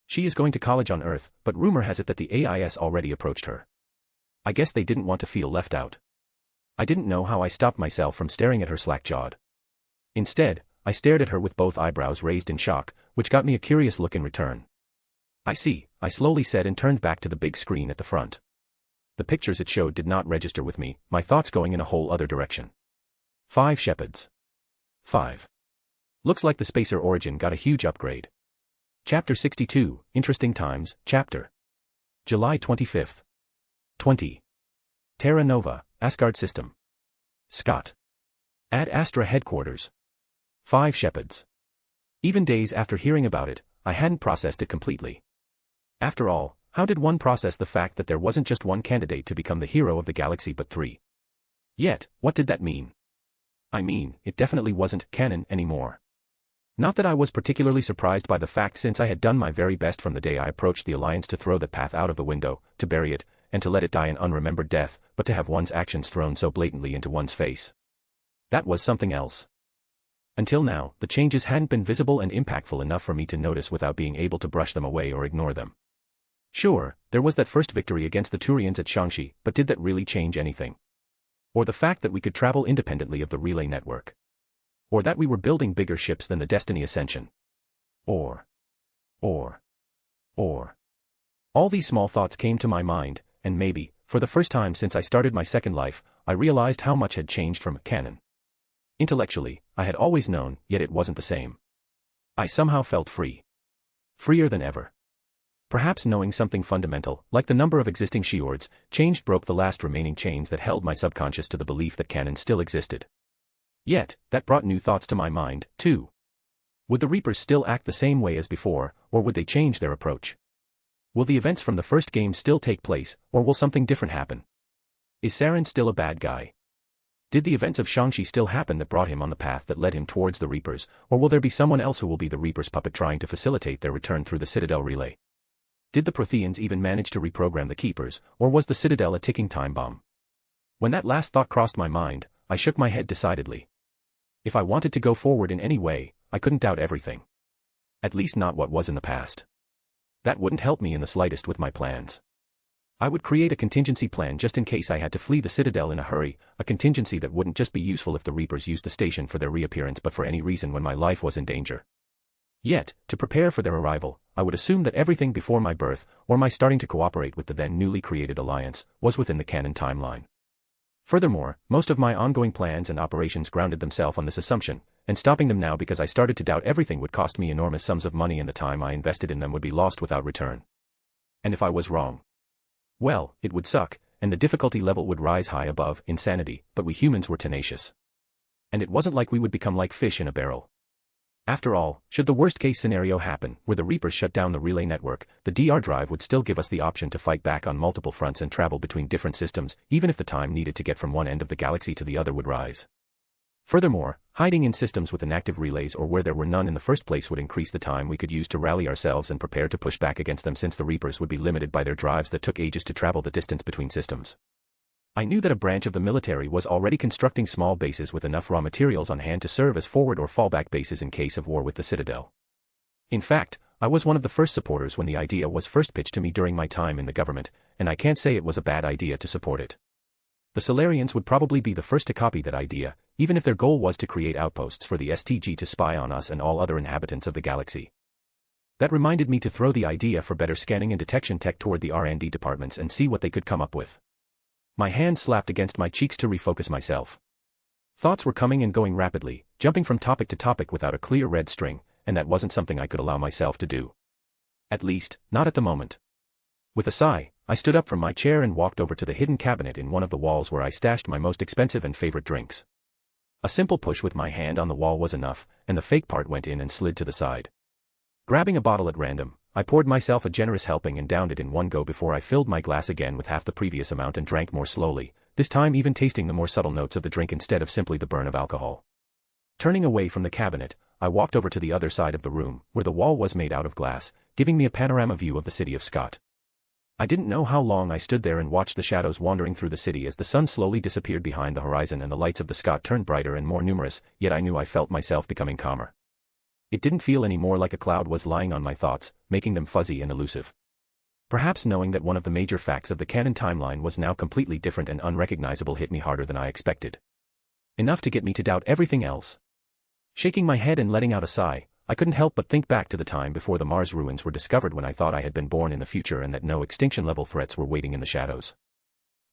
She is going to college on Earth, but rumor has it that the AIS already approached her. I guess they didn't want to feel left out. I didn't know how I stopped myself from staring at her slack-jawed. Instead, I stared at her with both eyebrows raised in shock, which got me a curious look in return. I see, I slowly said and turned back to the big screen at the front. The pictures it showed did not register with me, my thoughts going in a whole other direction. 5 Shepards. 5. Looks like the Spacer Origin got a huge upgrade. Chapter 62, Interesting Times, Chapter. July 25th. 20. Terra Nova, Asgard System. Scott. Ad Astra Headquarters. 5 Shepards. Even days after hearing about it, I hadn't processed it completely. After all, how did one process the fact that there wasn't just one candidate to become the hero of the galaxy but 3? Yet, what did that mean? I mean, it definitely wasn't canon anymore. Not that I was particularly surprised by the fact since I had done my very best from the day I approached the Alliance to throw that path out of the window, to bury it, and to let it die an unremembered death, but to have one's actions thrown so blatantly into one's face. That was something else. Until now, the changes hadn't been visible and impactful enough for me to notice without being able to brush them away or ignore them. Sure, there was that first victory against the Turians at Shang-Chi, but did that really change anything? Or the fact that we could travel independently of the relay network? Or that we were building bigger ships than the Destiny Ascension? Or. All these small thoughts came to my mind, and maybe, for the first time since I started my second life, I realized how much had changed from canon. Intellectually, I had always known, yet it wasn't the same. I somehow felt free. Freer than ever. Perhaps knowing something fundamental, like the number of existing Shiords, broke the last remaining chains that held my subconscious to the belief that canon still existed. Yet, that brought new thoughts to my mind, too. Would the Reapers still act the same way as before, or would they change their approach? Will the events from the first game still take place, or will something different happen? Is Saren still a bad guy? Did the events of Shang-Chi still happen that brought him on the path that led him towards the Reapers, or will there be someone else who will be the Reapers' puppet trying to facilitate their return through the Citadel relay? Did the Protheans even manage to reprogram the Keepers, or was the Citadel a ticking time bomb? When that last thought crossed my mind, I shook my head decidedly. If I wanted to go forward in any way, I couldn't doubt everything. At least not what was in the past. That wouldn't help me in the slightest with my plans. I would create a contingency plan just in case I had to flee the Citadel in a hurry, a contingency that wouldn't just be useful if the Reapers used the station for their reappearance but for any reason when my life was in danger. Yet, to prepare for their arrival, I would assume that everything before my birth, or my starting to cooperate with the then newly created alliance, was within the canon timeline. Furthermore, most of my ongoing plans and operations grounded themselves on this assumption, and stopping them now because I started to doubt everything would cost me enormous sums of money and the time I invested in them would be lost without return. And if I was wrong? Well, it would suck, and the difficulty level would rise high above insanity, but we humans were tenacious. And it wasn't like we would become like fish in a barrel. After all, should the worst-case scenario happen, where the Reapers shut down the relay network, the DR drive would still give us the option to fight back on multiple fronts and travel between different systems, even if the time needed to get from one end of the galaxy to the other would rise. Furthermore, hiding in systems with inactive relays or where there were none in the first place would increase the time we could use to rally ourselves and prepare to push back against them since the Reapers would be limited by their drives that took ages to travel the distance between systems. I knew that a branch of the military was already constructing small bases with enough raw materials on hand to serve as forward or fallback bases in case of war with the Citadel. In fact, I was one of the first supporters when the idea was first pitched to me during my time in the government, and I can't say it was a bad idea to support it. The Solarians would probably be the first to copy that idea, even if their goal was to create outposts for the STG to spy on us and all other inhabitants of the galaxy. That reminded me to throw the idea for better scanning and detection tech toward the R&D departments and see what they could come up with. My hand slapped against my cheeks to refocus myself. Thoughts were coming and going rapidly, jumping from topic to topic without a clear red string, and that wasn't something I could allow myself to do. At least, not at the moment. With a sigh, I stood up from my chair and walked over to the hidden cabinet in one of the walls where I stashed my most expensive and favorite drinks. A simple push with my hand on the wall was enough, and the fake part went in and slid to the side. Grabbing a bottle at random, I poured myself a generous helping and downed it in one go before I filled my glass again with half the previous amount and drank more slowly, this time even tasting the more subtle notes of the drink instead of simply the burn of alcohol. Turning away from the cabinet, I walked over to the other side of the room, where the wall was made out of glass, giving me a panorama view of the city of Scott. I didn't know how long I stood there and watched the shadows wandering through the city as the sun slowly disappeared behind the horizon and the lights of the Scott turned brighter and more numerous, yet I knew I felt myself becoming calmer. It didn't feel any more like a cloud was lying on my thoughts, making them fuzzy and elusive. Perhaps knowing that one of the major facts of the canon timeline was now completely different and unrecognizable hit me harder than I expected. Enough to get me to doubt everything else. Shaking my head and letting out a sigh, I couldn't help but think back to the time before the Mars ruins were discovered when I thought I had been born in the future and that no extinction-level threats were waiting in the shadows.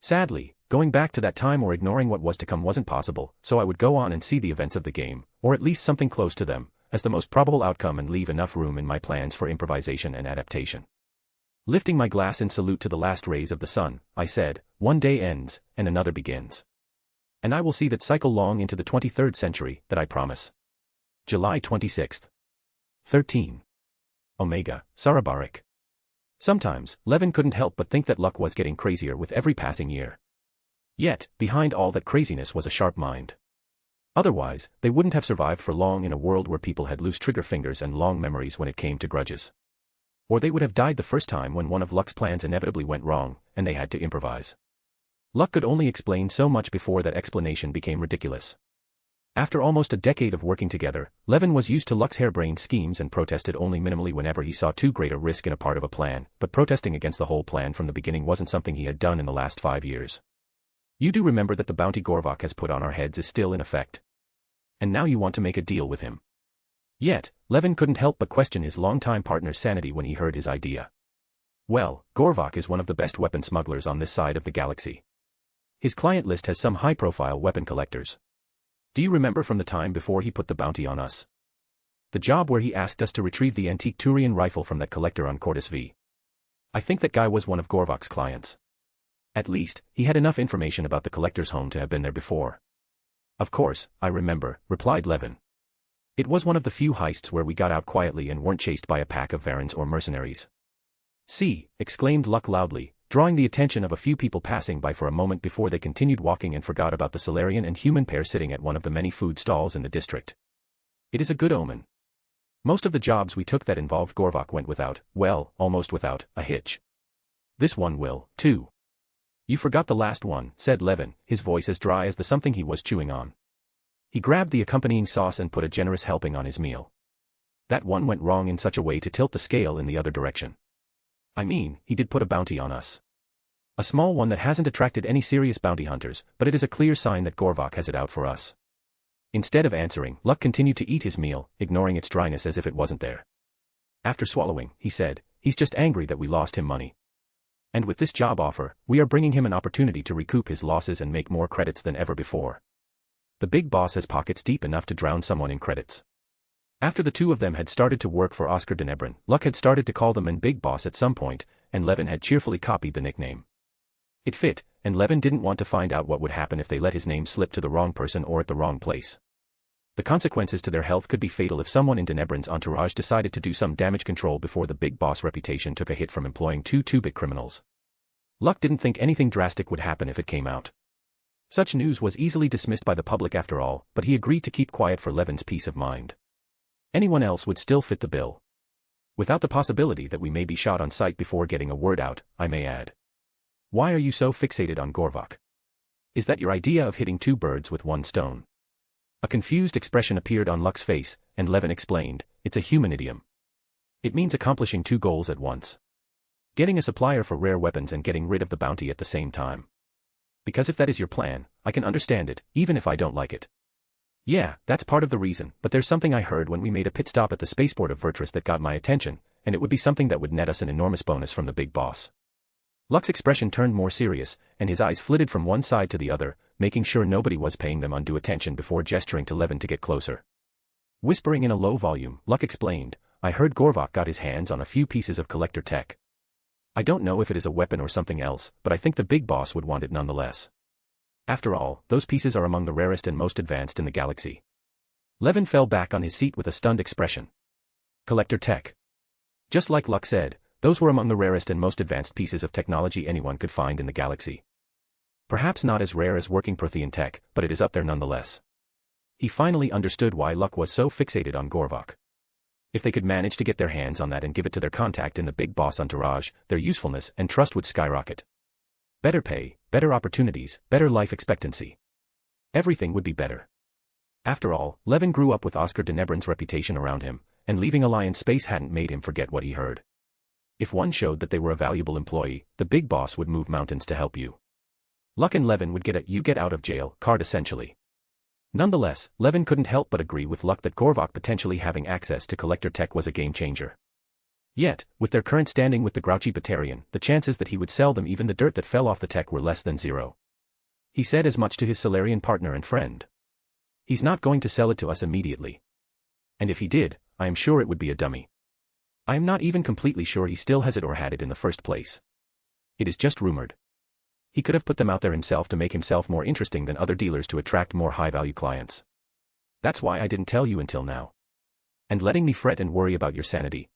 Sadly, going back to that time or ignoring what was to come wasn't possible, so I would go on and see the events of the game, or at least something close to them, as the most probable outcome and leave enough room in my plans for improvisation and adaptation. Lifting my glass in salute to the last rays of the sun, I said, one day ends, and another begins. And I will see that cycle long into the 23rd century, that I promise. July 26th. 13. Omega, Sarabarik. Sometimes, Levin couldn't help but think that luck was getting crazier with every passing year. Yet, behind all that craziness was a sharp mind. Otherwise, they wouldn't have survived for long in a world where people had loose trigger fingers and long memories when it came to grudges. Or they would have died the first time when one of Luck's plans inevitably went wrong, and they had to improvise. Luck could only explain so much before that explanation became ridiculous. After almost a decade of working together, Levin was used to Luck's harebrained schemes and protested only minimally whenever he saw too great a risk in a part of a plan, but protesting against the whole plan from the beginning wasn't something he had done in the last 5 years. You do remember that the bounty Gorvok has put on our heads is still in effect. And now you want to make a deal with him. Yet, Levin couldn't help but question his longtime partner's sanity when he heard his idea. Well, Gorvok is one of the best weapon smugglers on this side of the galaxy. His client list has some high-profile weapon collectors. Do you remember from the time before he put the bounty on us? The job where he asked us to retrieve the antique Turian rifle from that collector on Cortus V. I think that guy was one of Gorvok's clients. At least, he had enough information about the collector's home to have been there before. Of course, I remember, replied Levin. It was one of the few heists where we got out quietly and weren't chased by a pack of Varens or mercenaries. See, exclaimed Luck loudly, drawing the attention of a few people passing by for a moment before they continued walking and forgot about the Solarian and human pair sitting at one of the many food stalls in the district. It is a good omen. Most of the jobs we took that involved Gorvok went without, well, almost without, a hitch. This one will, too. You forgot the last one, said Levin, his voice as dry as the something he was chewing on. He grabbed the accompanying sauce and put a generous helping on his meal. That one went wrong in such a way to tilt the scale in the other direction. I mean, he did put a bounty on us. A small one that hasn't attracted any serious bounty hunters, but it is a clear sign that Gorvok has it out for us. Instead of answering, Luck continued to eat his meal, ignoring its dryness as if it wasn't there. After swallowing, he said, he's just angry that we lost him money. And with this job offer, we are bringing him an opportunity to recoup his losses and make more credits than ever before. The big boss has pockets deep enough to drown someone in credits. After the two of them had started to work for Oscar Denebrin, Luck had started to call them an Big Boss at some point, and Levin had cheerfully copied the nickname. It fit, and Levin didn't want to find out what would happen if they let his name slip to the wrong person or at the wrong place. The consequences to their health could be fatal if someone in Denebrin's entourage decided to do some damage control before the Big Boss reputation took a hit from employing two two-bit criminals. Luck didn't think anything drastic would happen if it came out. Such news was easily dismissed by the public after all, but he agreed to keep quiet for Levin's peace of mind. Anyone else would still fit the bill. Without the possibility that we may be shot on sight before getting a word out, I may add. Why are you so fixated on Gorvok? Is that your idea of hitting two birds with one stone? A confused expression appeared on Luck's face, and Levin explained, it's a human idiom. It means accomplishing two goals at once. Getting a supplier for rare weapons and getting rid of the bounty at the same time. Because if that is your plan, I can understand it, even if I don't like it. Yeah, that's part of the reason, but there's something I heard when we made a pit stop at the spaceport of Virtus that got my attention, and it would be something that would net us an enormous bonus from the big boss. Luck's expression turned more serious, and his eyes flitted from one side to the other, making sure nobody was paying them undue attention before gesturing to Levin to get closer. Whispering in a low volume, Luck explained, I heard Gorvok got his hands on a few pieces of collector tech. I don't know if it is a weapon or something else, but I think the big boss would want it nonetheless. After all, those pieces are among the rarest and most advanced in the galaxy. Levin fell back on his seat with a stunned expression. Collector tech. Just like Luck said, those were among the rarest and most advanced pieces of technology anyone could find in the galaxy. Perhaps not as rare as working Prothean tech, but it is up there nonetheless. He finally understood why Luck was so fixated on Gorvok. If they could manage to get their hands on that and give it to their contact in the big boss entourage, their usefulness and trust would skyrocket. Better pay, better opportunities, better life expectancy. Everything would be better. After all, Levin grew up with Oscar Denebrin's reputation around him, and leaving Alliance Space hadn't made him forget what he heard. If one showed that they were a valuable employee, the big boss would move mountains to help you. Luck and Levin would get a you get out of jail card essentially. Nonetheless, Levin couldn't help but agree with Luck that Gorvok potentially having access to collector tech was a game changer. Yet, with their current standing with the grouchy Batarian, the chances that he would sell them even the dirt that fell off the tech were less than zero. He said as much to his Solarian partner and friend. He's not going to sell it to us immediately. And if he did, I am sure it would be a dummy. I am not even completely sure he still has it or had it in the first place. It is just rumored. He could have put them out there himself to make himself more interesting than other dealers to attract more high-value clients. That's why I didn't tell you until now. And letting me fret and worry about your sanity.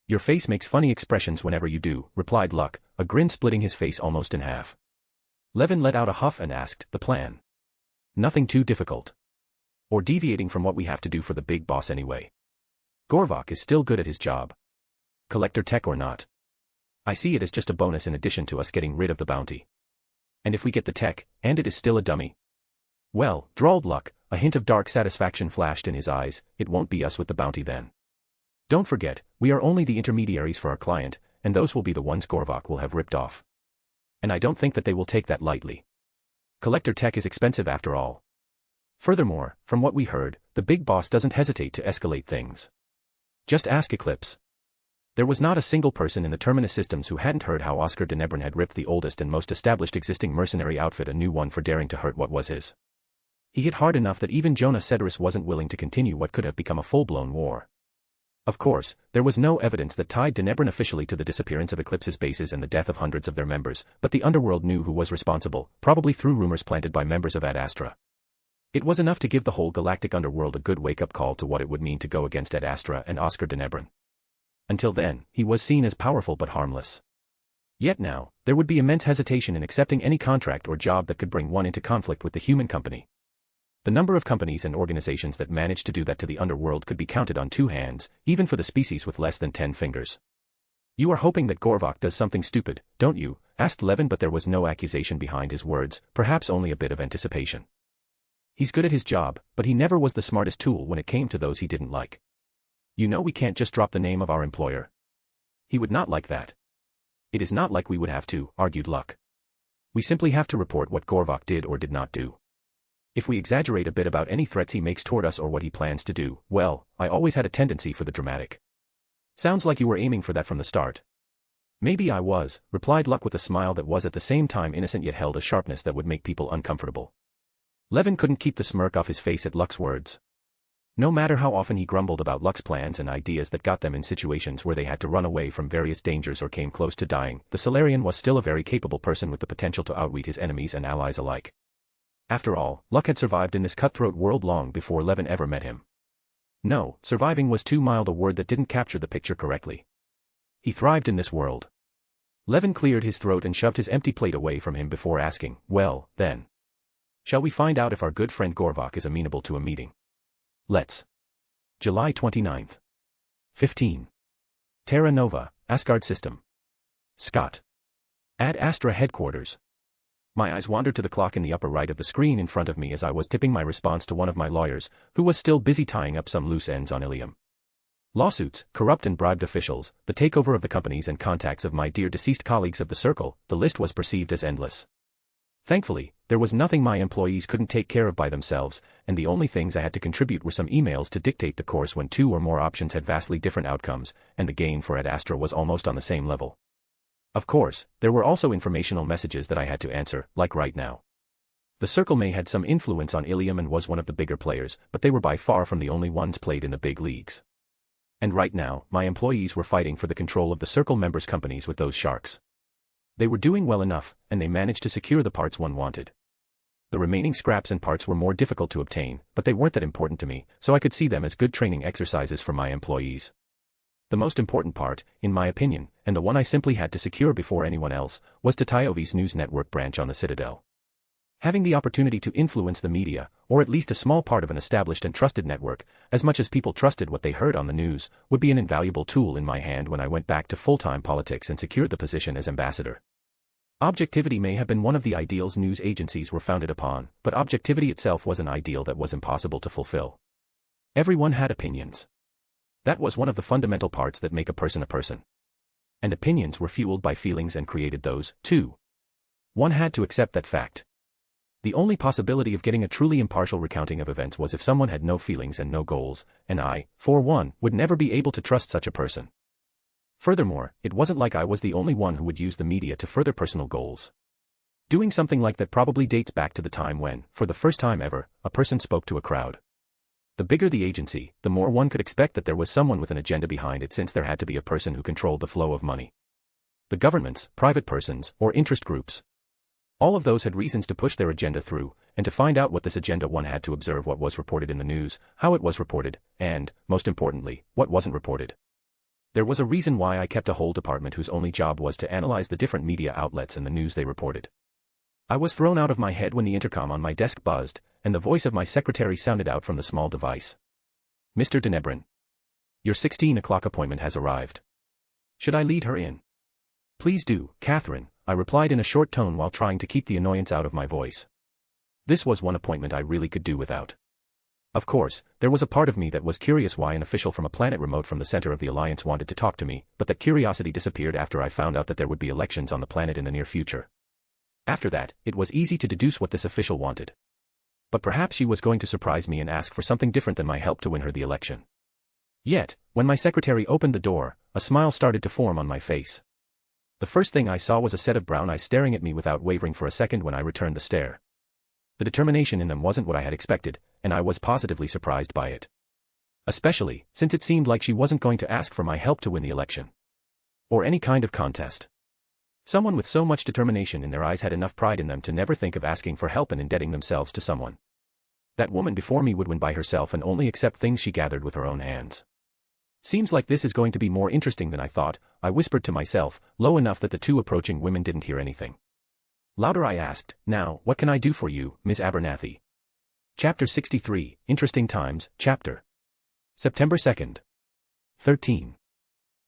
Your face makes funny expressions whenever you do, replied Luck, a grin splitting his face almost in half. Levin let out a huff and asked, the plan. Nothing too difficult. Or deviating from what we have to do for the big boss anyway. Gorvok is still good at his job. Collector tech or not. I see it as just a bonus in addition to us getting rid of the bounty. And if we get the tech, and it is still a dummy. Well, drawled Luck, a hint of dark satisfaction flashed in his eyes, it won't be us with the bounty then. Don't forget, we are only the intermediaries for our client, and those will be the ones Gorvok will have ripped off. And I don't think that they will take that lightly. Collector tech is expensive after all. Furthermore, from what we heard, the big boss doesn't hesitate to escalate things. Just ask Eclipse. There was not a single person in the Terminus systems who hadn't heard how Oscar Denebrin had ripped the oldest and most established existing mercenary outfit a new one for daring to hurt what was his. He hit hard enough that even Jonah Cedrus wasn't willing to continue what could have become a full-blown war. Of course, there was no evidence that tied Denebrin officially to the disappearance of Eclipse's bases and the death of hundreds of their members, but the underworld knew who was responsible, probably through rumors planted by members of Ad Astra. It was enough to give the whole galactic underworld a good wake-up call to what it would mean to go against Ad Astra and Oscar Denebrin. Until then, he was seen as powerful but harmless. Yet now, there would be immense hesitation in accepting any contract or job that could bring one into conflict with the human company. The number of companies and organizations that managed to do that to the underworld could be counted on two hands, even for the species with less than 10 fingers. You are hoping that Gorvok does something stupid, don't you? Asked Levin, but there was no accusation behind his words, perhaps only a bit of anticipation. He's good at his job, but he never was the smartest tool when it came to those he didn't like. You know we can't just drop the name of our employer. He would not like that. It is not like we would have to, argued Luck. We simply have to report what Gorvok did or did not do. If we exaggerate a bit about any threats he makes toward us or what he plans to do, well, I always had a tendency for the dramatic. Sounds like you were aiming for that from the start. Maybe I was, replied Luck with a smile that was at the same time innocent yet held a sharpness that would make people uncomfortable. Levin couldn't keep the smirk off his face at Luck's words. No matter how often he grumbled about Luck's plans and ideas that got them in situations where they had to run away from various dangers or came close to dying, the Solarian was still a very capable person with the potential to outwit his enemies and allies alike. After all, Luck had survived in this cutthroat world long before Levin ever met him. No, surviving was too mild a word that didn't capture the picture correctly. He thrived in this world. Levin cleared his throat and shoved his empty plate away from him before asking, well, then. Shall we find out if our good friend Gorvok is amenable to a meeting? Let's. July 29th. 15. Terra Nova, Asgard System. Scott. Ad Astra Headquarters. My eyes wandered to the clock in the upper right of the screen in front of me as I was tipping my response to one of my lawyers, who was still busy tying up some loose ends on Ilium. Lawsuits, corrupt and bribed officials, the takeover of the companies and contacts of my dear deceased colleagues of the Circle, the list was perceived as endless. Thankfully, there was nothing my employees couldn't take care of by themselves, and the only things I had to contribute were some emails to dictate the course when two or more options had vastly different outcomes, and the gain for Ad Astra was almost on the same level. Of course, there were also informational messages that I had to answer, like right now. The Circle May had some influence on Ilium and was one of the bigger players, but they were by far from the only ones played in the big leagues. And right now, my employees were fighting for the control of the Circle members' companies with those sharks. They were doing well enough, and they managed to secure the parts one wanted. The remaining scraps and parts were more difficult to obtain, but they weren't that important to me, so I could see them as good training exercises for my employees. The most important part, in my opinion, and the one I simply had to secure before anyone else, was Tatayovi's news network branch on the Citadel. Having the opportunity to influence the media, or at least a small part of an established and trusted network, as much as people trusted what they heard on the news, would be an invaluable tool in my hand when I went back to full-time politics and secured the position as ambassador. Objectivity may have been one of the ideals news agencies were founded upon, but objectivity itself was an ideal that was impossible to fulfill. Everyone had opinions. That was one of the fundamental parts that make a person a person. And opinions were fueled by feelings and created those, too. One had to accept that fact. The only possibility of getting a truly impartial recounting of events was if someone had no feelings and no goals, and I, for one, would never be able to trust such a person. Furthermore, it wasn't like I was the only one who would use the media to further personal goals. Doing something like that probably dates back to the time when, for the first time ever, a person spoke to a crowd. The bigger the agency, the more one could expect that there was someone with an agenda behind it, since there had to be a person who controlled the flow of money. The governments, private persons, or interest groups. All of those had reasons to push their agenda through, and to find out what this agenda one had to observe what was reported in the news, how it was reported, and, most importantly, what wasn't reported. There was a reason why I kept a whole department whose only job was to analyze the different media outlets and the news they reported. I was thrown out of my head when the intercom on my desk buzzed, and the voice of my secretary sounded out from the small device. "Mr. Denebrin. Your 16 o'clock appointment has arrived. Should I lead her in?" "Please do, Catherine," I replied in a short tone while trying to keep the annoyance out of my voice. This was one appointment I really could do without. Of course, there was a part of me that was curious why an official from a planet remote from the center of the Alliance wanted to talk to me, but that curiosity disappeared after I found out that there would be elections on the planet in the near future. After that, it was easy to deduce what this official wanted. But perhaps she was going to surprise me and ask for something different than my help to win her the election. Yet, when my secretary opened the door, a smile started to form on my face. The first thing I saw was a set of brown eyes staring at me without wavering for a second when I returned the stare. The determination in them wasn't what I had expected, and I was positively surprised by it. Especially, since it seemed like she wasn't going to ask for my help to win the election. Or any kind of contest. Someone with so much determination in their eyes had enough pride in them to never think of asking for help and indebting themselves to someone. That woman before me would win by herself and only accept things she gathered with her own hands. "Seems like this is going to be more interesting than I thought," I whispered to myself, low enough that the two approaching women didn't hear anything. Louder I asked, "Now, what can I do for you, Miss Abernathy?" Chapter 63, Interesting Times, Chapter. September 2nd. 13.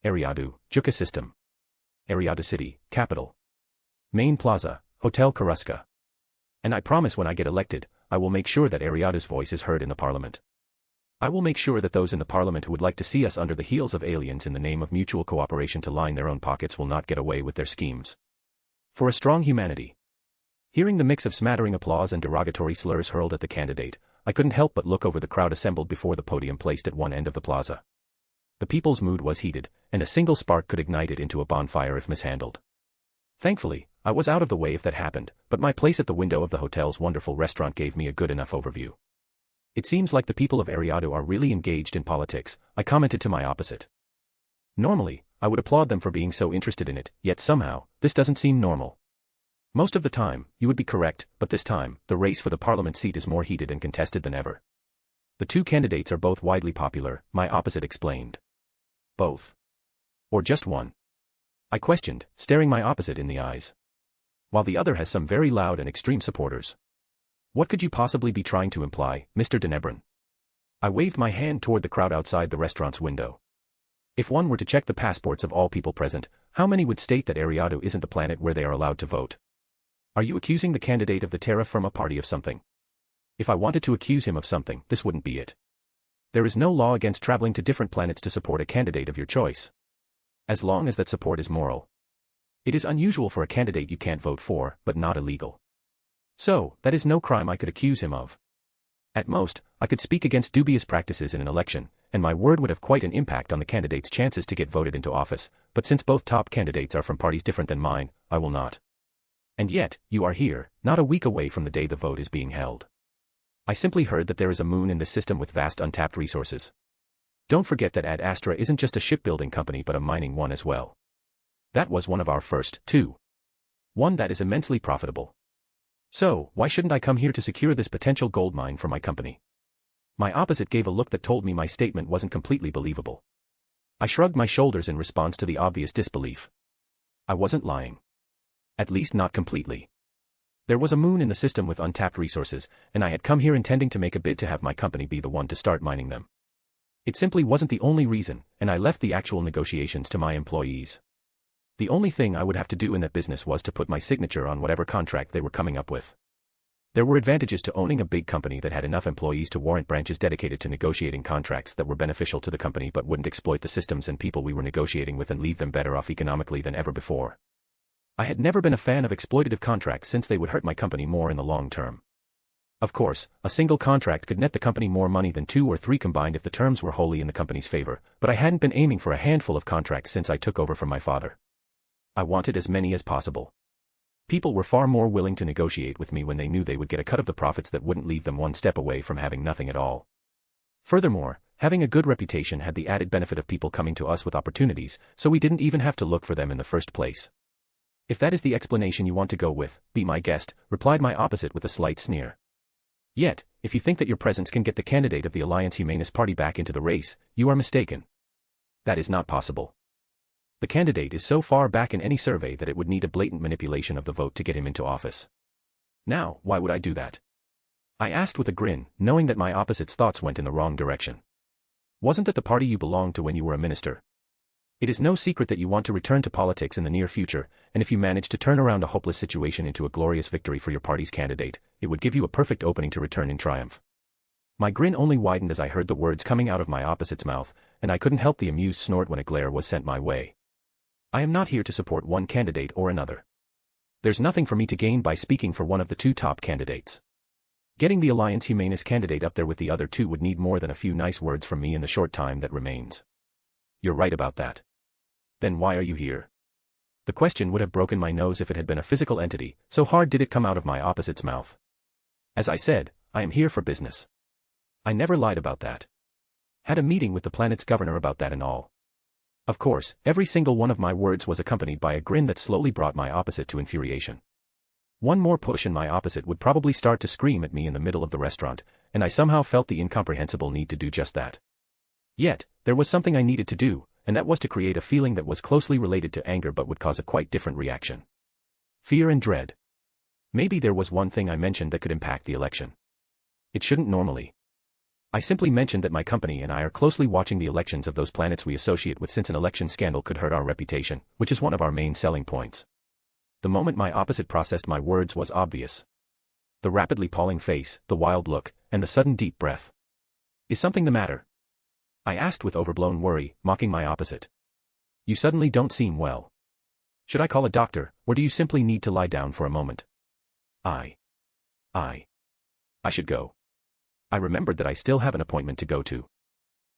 Eriadu, Juka System. Eriadu City, capital. Main Plaza, Hotel Karuska. And I promise when I get elected, I will make sure that Eriadu's voice is heard in the parliament. I will make sure that those in the parliament who would like to see us under the heels of aliens in the name of mutual cooperation to line their own pockets will not get away with their schemes. For a strong humanity. Hearing the mix of smattering applause and derogatory slurs hurled at the candidate, I couldn't help but look over the crowd assembled before the podium placed at one end of the plaza. The people's mood was heated, and a single spark could ignite it into a bonfire if mishandled. Thankfully, I was out of the way if that happened, but my place at the window of the hotel's wonderful restaurant gave me a good enough overview. "It seems like the people of Eriadu are really engaged in politics," I commented to my opposite. Normally, I would applaud them for being so interested in it, yet somehow, this doesn't seem normal. Most of the time, you would be correct, but this time, the race for the parliament seat is more heated and contested than ever. The two candidates are both widely popular, my opposite explained. Both? Or just one? I questioned, staring my opposite in the eyes. While the other has some very loud and extreme supporters. What could you possibly be trying to imply, Mr. Denebrin? I waved my hand toward the crowd outside the restaurant's window. If one were to check the passports of all people present, how many would state that Eriadu isn't the planet where they are allowed to vote? Are you accusing the candidate of the Terra Firma party of something? If I wanted to accuse him of something, this wouldn't be it. There is no law against traveling to different planets to support a candidate of your choice. As long as that support is moral. It is unusual for a candidate you can't vote for, but not illegal. So, that is no crime I could accuse him of. At most, I could speak against dubious practices in an election, and my word would have quite an impact on the candidate's chances to get voted into office, but since both top candidates are from parties different than mine, I will not. And yet, you are here, not a week away from the day the vote is being held. I simply heard that there is a moon in this system with vast untapped resources. Don't forget that Ad Astra isn't just a shipbuilding company but a mining one as well. That was one of our first, too. One that is immensely profitable. So, why shouldn't I come here to secure this potential gold mine for my company? My opposite gave a look that told me my statement wasn't completely believable. I shrugged my shoulders in response to the obvious disbelief. I wasn't lying. At least not completely. There was a moon in the system with untapped resources, and I had come here intending to make a bid to have my company be the one to start mining them. It simply wasn't the only reason, and I left the actual negotiations to my employees. The only thing I would have to do in that business was to put my signature on whatever contract they were coming up with. There were advantages to owning a big company that had enough employees to warrant branches dedicated to negotiating contracts that were beneficial to the company but wouldn't exploit the systems and people we were negotiating with and leave them better off economically than ever before. I had never been a fan of exploitative contracts since they would hurt my company more in the long term. Of course, a single contract could net the company more money than 2 or 3 combined if the terms were wholly in the company's favor, but I hadn't been aiming for a handful of contracts since I took over from my father. I wanted as many as possible. People were far more willing to negotiate with me when they knew they would get a cut of the profits that wouldn't leave them one step away from having nothing at all. Furthermore, having a good reputation had the added benefit of people coming to us with opportunities, so we didn't even have to look for them in the first place. If that is the explanation you want to go with, be my guest, replied my opposite with a slight sneer. Yet, if you think that your presence can get the candidate of the Alliance Humanist Party back into the race, you are mistaken. That is not possible. The candidate is so far back in any survey that it would need a blatant manipulation of the vote to get him into office. Now, why would I do that? I asked with a grin, knowing that my opposite's thoughts went in the wrong direction. Wasn't that the party you belonged to when you were a minister? It is no secret that you want to return to politics in the near future, and if you manage to turn around a hopeless situation into a glorious victory for your party's candidate, it would give you a perfect opening to return in triumph. My grin only widened as I heard the words coming out of my opposite's mouth, and I couldn't help the amused snort when a glare was sent my way. I am not here to support one candidate or another. There's nothing for me to gain by speaking for one of the 2 top candidates. Getting the Alliance Humanist candidate up there with the other 2 would need more than a few nice words from me in the short time that remains. You're right about that. Then why are you here? The question would have broken my nose if it had been a physical entity, so hard did it come out of my opposite's mouth. As I said, I am here for business. I never lied about that. Had a meeting with the planet's governor about that and all. Of course, every single one of my words was accompanied by a grin that slowly brought my opposite to infuriation. One more push and my opposite would probably start to scream at me in the middle of the restaurant, and I somehow felt the incomprehensible need to do just that. Yet, there was something I needed to do, and that was to create a feeling that was closely related to anger but would cause a quite different reaction. Fear and dread. Maybe there was one thing I mentioned that could impact the election. It shouldn't normally. I simply mentioned that my company and I are closely watching the elections of those planets we associate with since an election scandal could hurt our reputation, which is one of our main selling points. The moment my opposite processed my words was obvious. The rapidly palling face, the wild look, and the sudden deep breath. Is something the matter? I asked with overblown worry, mocking my opposite. You suddenly don't seem well. Should I call a doctor, or do you simply need to lie down for a moment? I should go. I remembered that I still have an appointment to go to.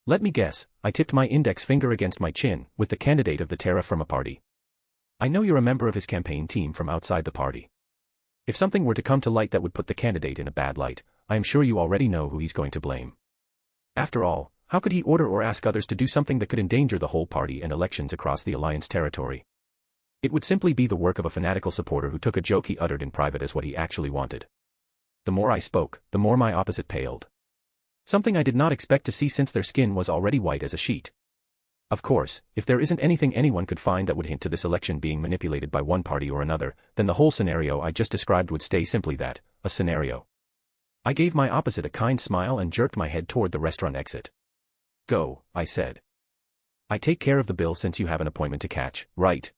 Let me guess, I tipped my index finger against my chin, with the candidate of the Terra Firma party. I know you're a member of his campaign team from outside the party. If something were to come to light that would put the candidate in a bad light, I am sure you already know who he's going to blame. After all, how could he order or ask others to do something that could endanger the whole party and elections across the Alliance territory? It would simply be the work of a fanatical supporter who took a joke he uttered in private as what he actually wanted. The more I spoke, the more my opposite paled. Something I did not expect to see since their skin was already white as a sheet. Of course, if there isn't anything anyone could find that would hint to this election being manipulated by one party or another, then the whole scenario I just described would stay simply that, a scenario. I gave my opposite a kind smile and jerked my head toward the restaurant exit. Go, I said. I take care of the bill since you have an appointment to catch, right?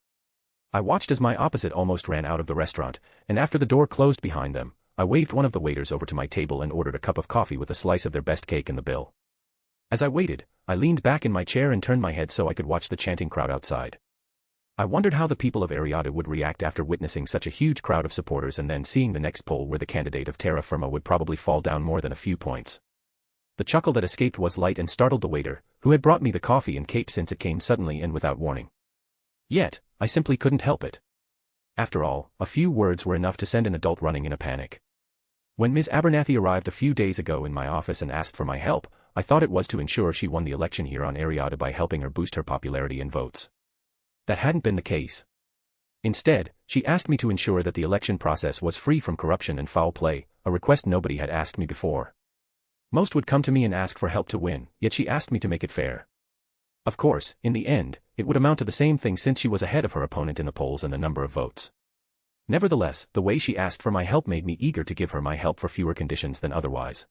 I watched as my opposite almost ran out of the restaurant, and after the door closed behind them, I waved one of the waiters over to my table and ordered a cup of coffee with a slice of their best cake in the bill. As I waited, I leaned back in my chair and turned my head so I could watch the chanting crowd outside. I wondered how the people of Ariada would react after witnessing such a huge crowd of supporters and then seeing the next poll where the candidate of terra firma would probably fall down more than a few points. The chuckle that escaped was light and startled the waiter, who had brought me the coffee and cape since it came suddenly and without warning. Yet, I simply couldn't help it. After all, a few words were enough to send an adult running in a panic. When Ms. Abernathy arrived a few days ago in my office and asked for my help, I thought it was to ensure she won the election here on Ariada by helping her boost her popularity and votes. That hadn't been the case. Instead, she asked me to ensure that the election process was free from corruption and foul play, a request nobody had asked me before. Most would come to me and ask for help to win, yet she asked me to make it fair. Of course, in the end, it would amount to the same thing since she was ahead of her opponent in the polls and the number of votes. Nevertheless, the way she asked for my help made me eager to give her my help for fewer conditions than otherwise.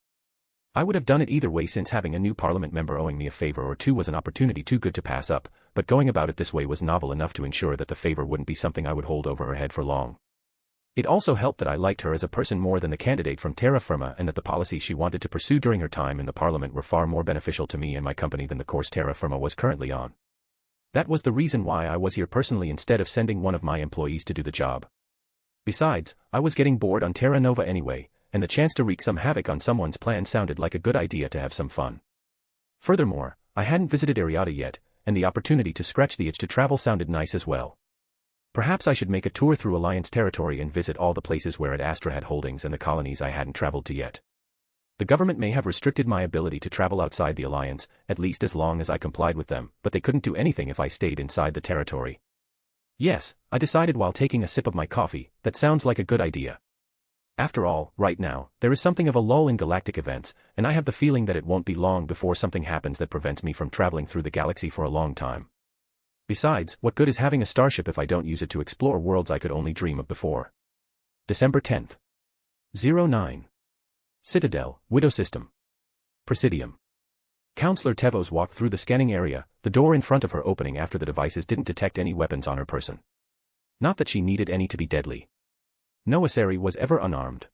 I would have done it either way since having a new parliament member owing me a favor or two was an opportunity too good to pass up, but going about it this way was novel enough to ensure that the favor wouldn't be something I would hold over her head for long. It also helped that I liked her as a person more than the candidate from terra firma and that the policies she wanted to pursue during her time in the parliament were far more beneficial to me and my company than the course terra firma was currently on. That was the reason why I was here personally instead of sending one of my employees to do the job. Besides, I was getting bored on Terra Nova anyway, and the chance to wreak some havoc on someone's plan sounded like a good idea to have some fun. Furthermore, I hadn't visited Ariada yet, and the opportunity to scratch the itch to travel sounded nice as well. Perhaps I should make a tour through Alliance territory and visit all the places where Ad Astra had holdings and the colonies I hadn't traveled to yet. The government may have restricted my ability to travel outside the Alliance, at least as long as I complied with them, but they couldn't do anything if I stayed inside the territory. Yes, I decided while taking a sip of my coffee, that sounds like a good idea. After all, right now, there is something of a lull in galactic events, and I have the feeling that it won't be long before something happens that prevents me from traveling through the galaxy for a long time. Besides, what good is having a starship if I don't use it to explore worlds I could only dream of before? December 10th. 09. Citadel, Widow System. Presidium. Counselor Tevos walked through the scanning area, the door in front of her opening after the devices didn't detect any weapons on her person. Not that she needed any to be deadly. No Asari was ever unarmed.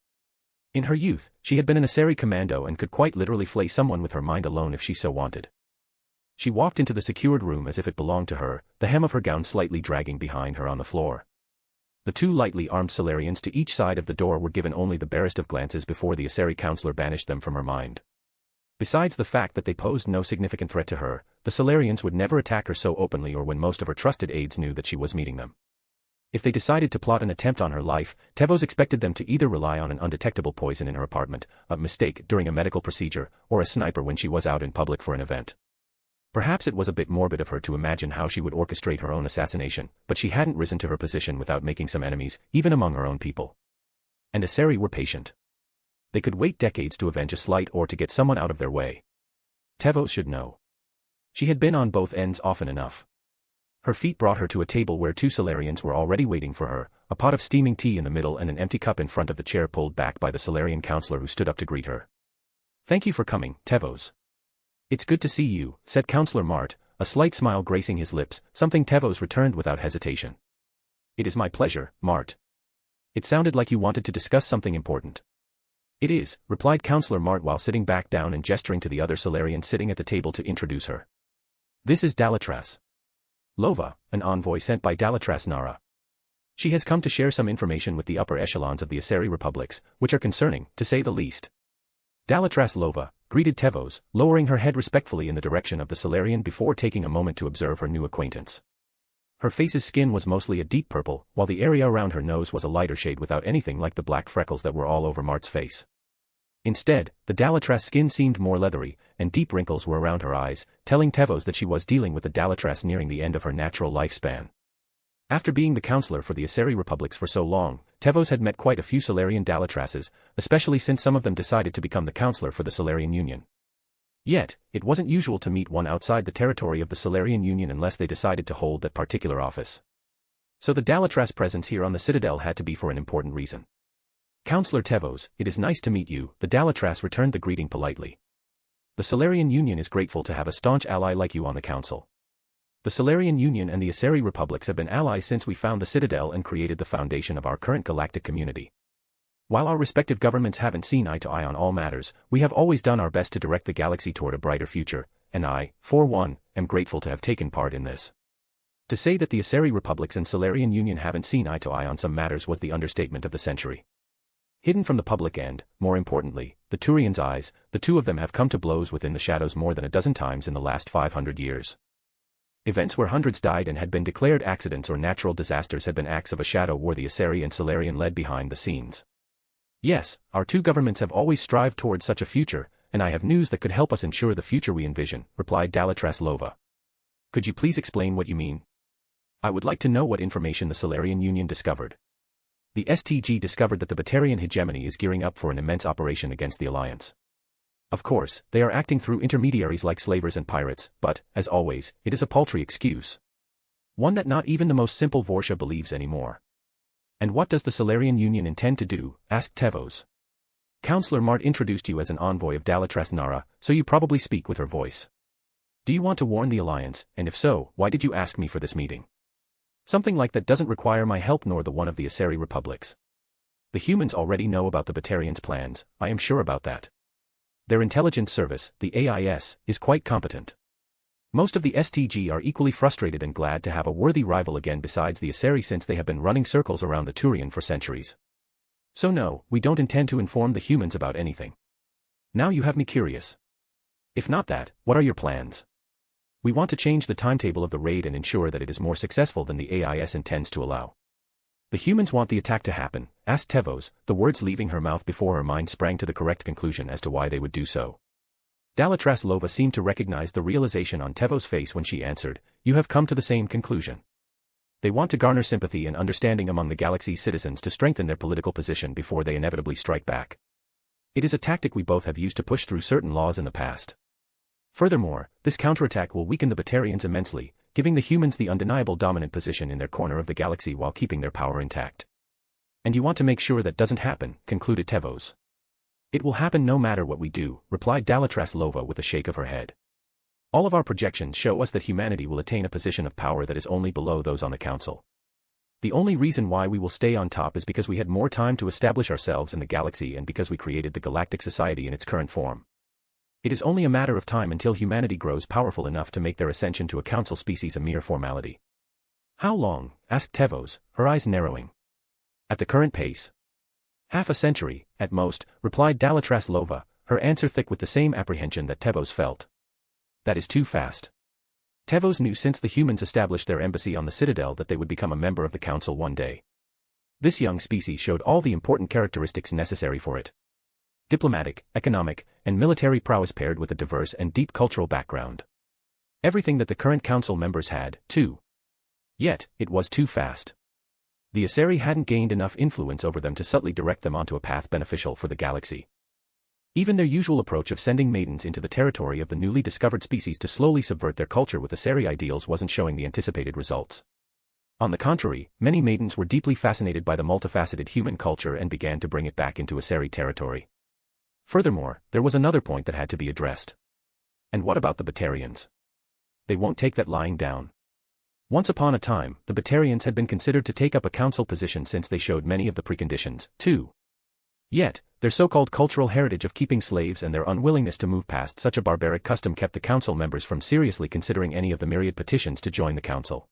In her youth, she had been an Asari commando and could quite literally flay someone with her mind alone if she so wanted. She walked into the secured room as if it belonged to her, the hem of her gown slightly dragging behind her on the floor. The two lightly armed Solarians to each side of the door were given only the barest of glances before the Asari counselor banished them from her mind. Besides the fact that they posed no significant threat to her, the Solarians would never attack her so openly or when most of her trusted aides knew that she was meeting them. If they decided to plot an attempt on her life, Tevos expected them to either rely on an undetectable poison in her apartment, a mistake during a medical procedure, or a sniper when she was out in public for an event. Perhaps it was a bit morbid of her to imagine how she would orchestrate her own assassination, but she hadn't risen to her position without making some enemies, even among her own people. And Asari were patient. They could wait decades to avenge a slight or to get someone out of their way. Tevos should know. She had been on both ends often enough. Her feet brought her to a table where two Solarians were already waiting for her, a pot of steaming tea in the middle and an empty cup in front of the chair pulled back by the Solarian counselor who stood up to greet her. "Thank you for coming, Tevos." "It's good to see you," said Counselor Mart, a slight smile gracing his lips, something Tevos returned without hesitation. "It is my pleasure, Mart. It sounded like you wanted to discuss something important." "It is," replied Counselor Mart while sitting back down and gesturing to the other Solarian sitting at the table to introduce her. "This is Dalatras Lova, an envoy sent by Dalatras Nara. She has come to share some information with the upper echelons of the Asari republics, which are concerning, to say the least." Dalatras Lova greeted Tevos, lowering her head respectfully in the direction of the Solarian before taking a moment to observe her new acquaintance. Her face's skin was mostly a deep purple, while the area around her nose was a lighter shade without anything like the black freckles that were all over Mart's face. Instead, the Dalatras skin seemed more leathery, and deep wrinkles were around her eyes, telling Tevos that she was dealing with the Dalatras nearing the end of her natural lifespan. After being the counselor for the Asari republics for so long, Tevos had met quite a few Solarian Dalatrases, especially since some of them decided to become the counselor for the Solarian Union. Yet, it wasn't usual to meet one outside the territory of the Solarian Union unless they decided to hold that particular office. So the Dalatras presence here on the Citadel had to be for an important reason. "Counselor Tevos, it is nice to meet you," the Dalatras returned the greeting politely. "The Solarian Union is grateful to have a staunch ally like you on the council. The Solarian Union and the Asari republics have been allies since we found the Citadel and created the foundation of our current galactic community. While our respective governments haven't seen eye to eye on all matters, we have always done our best to direct the galaxy toward a brighter future, and I, for one, am grateful to have taken part in this." To say that the Asari Republics and Solarian Union haven't seen eye to eye on some matters was the understatement of the century. Hidden from the public and, more importantly, the Turians' eyes, the two of them have come to blows within the shadows more than a dozen times in the last 500 years. Events where hundreds died and had been declared accidents or natural disasters had been acts of a shadow war the Asari and Solarian led behind the scenes. Yes, our two governments have always strived towards such a future, and I have news that could help us ensure the future we envision, replied Dalatraslova. Could you please explain what you mean? I would like to know what information the Solarian Union discovered. The STG discovered that the Batarian hegemony is gearing up for an immense operation against the Alliance. Of course, they are acting through intermediaries like slavers and pirates, but, as always, it is a paltry excuse. One that not even the most simple Vorsha believes anymore. And what does the Solarian Union intend to do? Asked Tevos. Counselor Mart introduced you as an envoy of Dalatras Nara, so you probably speak with her voice. Do you want to warn the Alliance, and if so, why did you ask me for this meeting? Something like that doesn't require my help nor the one of the Asari Republics. The humans already know about the Batarians' plans, I am sure about that. Their intelligence service, the AIS, is quite competent. Most of the STG are equally frustrated and glad to have a worthy rival again besides the Asari since they have been running circles around the Turian for centuries. So no, we don't intend to inform the humans about anything. Now you have me curious. If not that, what are your plans? We want to change the timetable of the raid and ensure that it is more successful than the AIS intends to allow. The humans want the attack to happen, asked Tevos, the words leaving her mouth before her mind sprang to the correct conclusion as to why they would do so. Dalatraslova seemed to recognize the realization on Tevos' face when she answered, you have come to the same conclusion. They want to garner sympathy and understanding among the galaxy's citizens to strengthen their political position before they inevitably strike back. It is a tactic we both have used to push through certain laws in the past. Furthermore, this counterattack will weaken the Batarians immensely, giving the humans the undeniable dominant position in their corner of the galaxy while keeping their power intact. And you want to make sure that doesn't happen, concluded Tevos. It will happen no matter what we do, replied Dalatraslova with a shake of her head. All of our projections show us that humanity will attain a position of power that is only below those on the Council. The only reason why we will stay on top is because we had more time to establish ourselves in the galaxy and because we created the Galactic Society in its current form. It is only a matter of time until humanity grows powerful enough to make their ascension to a council species a mere formality. How long? Asked Tevos, her eyes narrowing. At the current pace. Half a century, at most, replied Dalatraslova, her answer thick with the same apprehension that Tevos felt. That is too fast. Tevos knew since the humans established their embassy on the Citadel that they would become a member of the council one day. This young species showed all the important characteristics necessary for it. Diplomatic, economic, and military prowess paired with a diverse and deep cultural background. Everything that the current council members had, too. Yet, it was too fast. The Asari hadn't gained enough influence over them to subtly direct them onto a path beneficial for the galaxy. Even their usual approach of sending maidens into the territory of the newly discovered species to slowly subvert their culture with Asari ideals wasn't showing the anticipated results. On the contrary, many maidens were deeply fascinated by the multifaceted human culture and began to bring it back into Asari territory. Furthermore, there was another point that had to be addressed. And what about the Batarians? They won't take that lying down. Once upon a time, the Batarians had been considered to take up a council position since they showed many of the preconditions, too. Yet, their so-called cultural heritage of keeping slaves and their unwillingness to move past such a barbaric custom kept the council members from seriously considering any of the myriad petitions to join the council.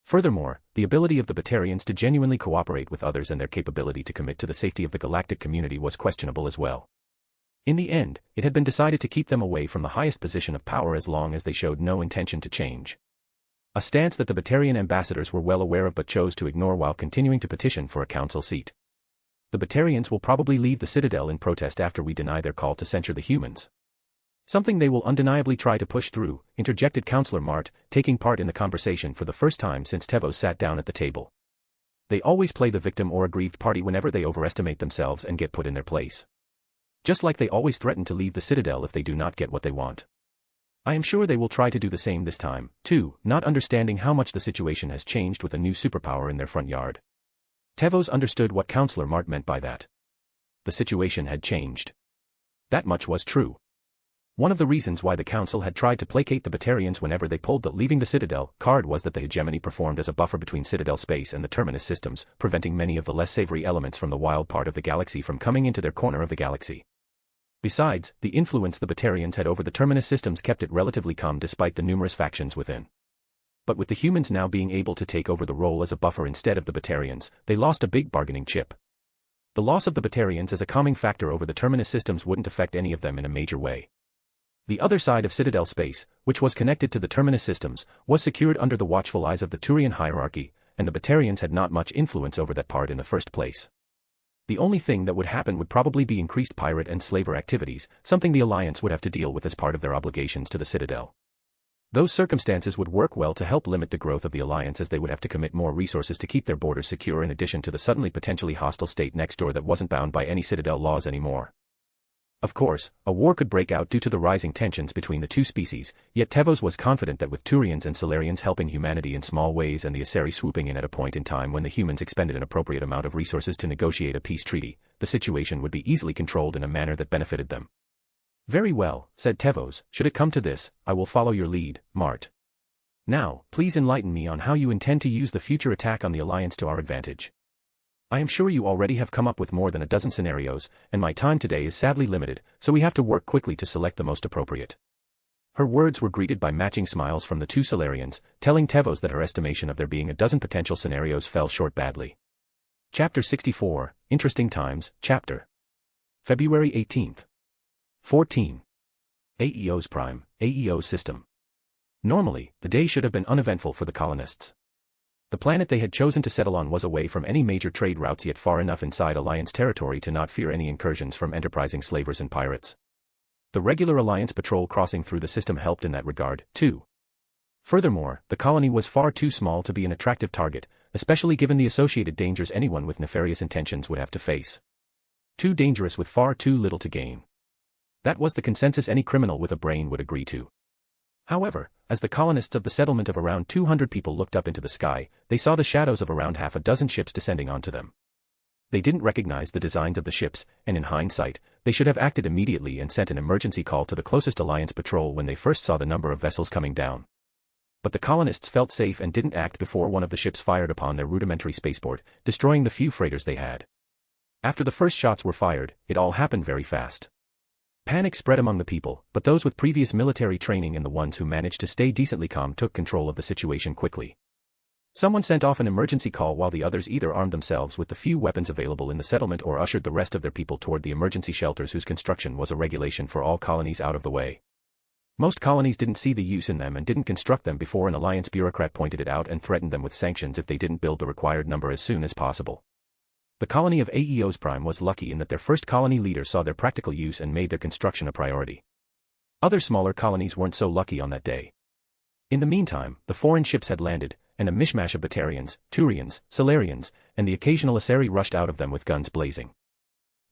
Furthermore, the ability of the Batarians to genuinely cooperate with others and their capability to commit to the safety of the galactic community was questionable as well. In the end, it had been decided to keep them away from the highest position of power as long as they showed no intention to change. A stance that the Batarian ambassadors were well aware of but chose to ignore while continuing to petition for a council seat. The Batarians will probably leave the Citadel in protest after we deny their call to censure the humans. Something they will undeniably try to push through, interjected Counselor Mart, taking part in the conversation for the first time since Tevos sat down at the table. They always play the victim or aggrieved party whenever they overestimate themselves and get put in their place. Just like they always threaten to leave the Citadel if they do not get what they want. I am sure they will try to do the same this time, too, not understanding how much the situation has changed with a new superpower in their front yard. Tevos understood what Counselor Mart meant by that. The situation had changed. That much was true. One of the reasons why the Council had tried to placate the Batarians whenever they pulled the leaving the Citadel card was that the hegemony performed as a buffer between Citadel space and the Terminus systems, preventing many of the less savory elements from the wild part of the galaxy from coming into their corner of the galaxy. Besides, the influence the Batarians had over the Terminus systems kept it relatively calm despite the numerous factions within. But with the humans now being able to take over the role as a buffer instead of the Batarians, they lost a big bargaining chip. The loss of the Batarians as a calming factor over the Terminus systems wouldn't affect any of them in a major way. The other side of Citadel space, which was connected to the Terminus systems, was secured under the watchful eyes of the Turian hierarchy, and the Batarians had not much influence over that part in the first place. The only thing that would happen would probably be increased pirate and slaver activities, something the Alliance would have to deal with as part of their obligations to the Citadel. Those circumstances would work well to help limit the growth of the Alliance, as they would have to commit more resources to keep their borders secure in addition to the suddenly potentially hostile state next door that wasn't bound by any Citadel laws anymore. Of course, a war could break out due to the rising tensions between the two species, yet Tevos was confident that with Turians and Solarians helping humanity in small ways and the Asari swooping in at a point in time when the humans expended an appropriate amount of resources to negotiate a peace treaty, the situation would be easily controlled in a manner that benefited them. "Very well," said Tevos, "should it come to this, I will follow your lead, Mart. Now, please enlighten me on how you intend to use the future attack on the Alliance to our advantage. I am sure you already have come up with more than a dozen scenarios, and my time today is sadly limited, so we have to work quickly to select the most appropriate." Her words were greeted by matching smiles from the two Solarians, telling Tevos that her estimation of there being a dozen potential scenarios fell short badly. Chapter 64, Interesting Times, Chapter. February 18th. 14. AEO's Prime, AEO's System. Normally, the day should have been uneventful for the colonists. The planet they had chosen to settle on was away from any major trade routes yet far enough inside Alliance territory to not fear any incursions from enterprising slavers and pirates. The regular Alliance patrol crossing through the system helped in that regard, too. Furthermore, the colony was far too small to be an attractive target, especially given the associated dangers anyone with nefarious intentions would have to face. Too dangerous with far too little to gain. That was the consensus any criminal with a brain would agree to. However, as the colonists of the settlement of around 200 people looked up into the sky, they saw the shadows of around half a dozen ships descending onto them. They didn't recognize the designs of the ships, and in hindsight, they should have acted immediately and sent an emergency call to the closest Alliance patrol when they first saw the number of vessels coming down. But the colonists felt safe and didn't act before one of the ships fired upon their rudimentary spaceport, destroying the few freighters they had. After the first shots were fired, it all happened very fast. Panic spread among the people, but those with previous military training and the ones who managed to stay decently calm took control of the situation quickly. Someone sent off an emergency call while the others either armed themselves with the few weapons available in the settlement or ushered the rest of their people toward the emergency shelters whose construction was a regulation for all colonies out of the way. Most colonies didn't see the use in them and didn't construct them before an Alliance bureaucrat pointed it out and threatened them with sanctions if they didn't build the required number as soon as possible. The colony of AEO's Prime was lucky in that their first colony leader saw their practical use and made their construction a priority. Other smaller colonies weren't so lucky on that day. In the meantime, the foreign ships had landed, and a mishmash of Batarians, Turians, Solarians, and the occasional Asari rushed out of them with guns blazing.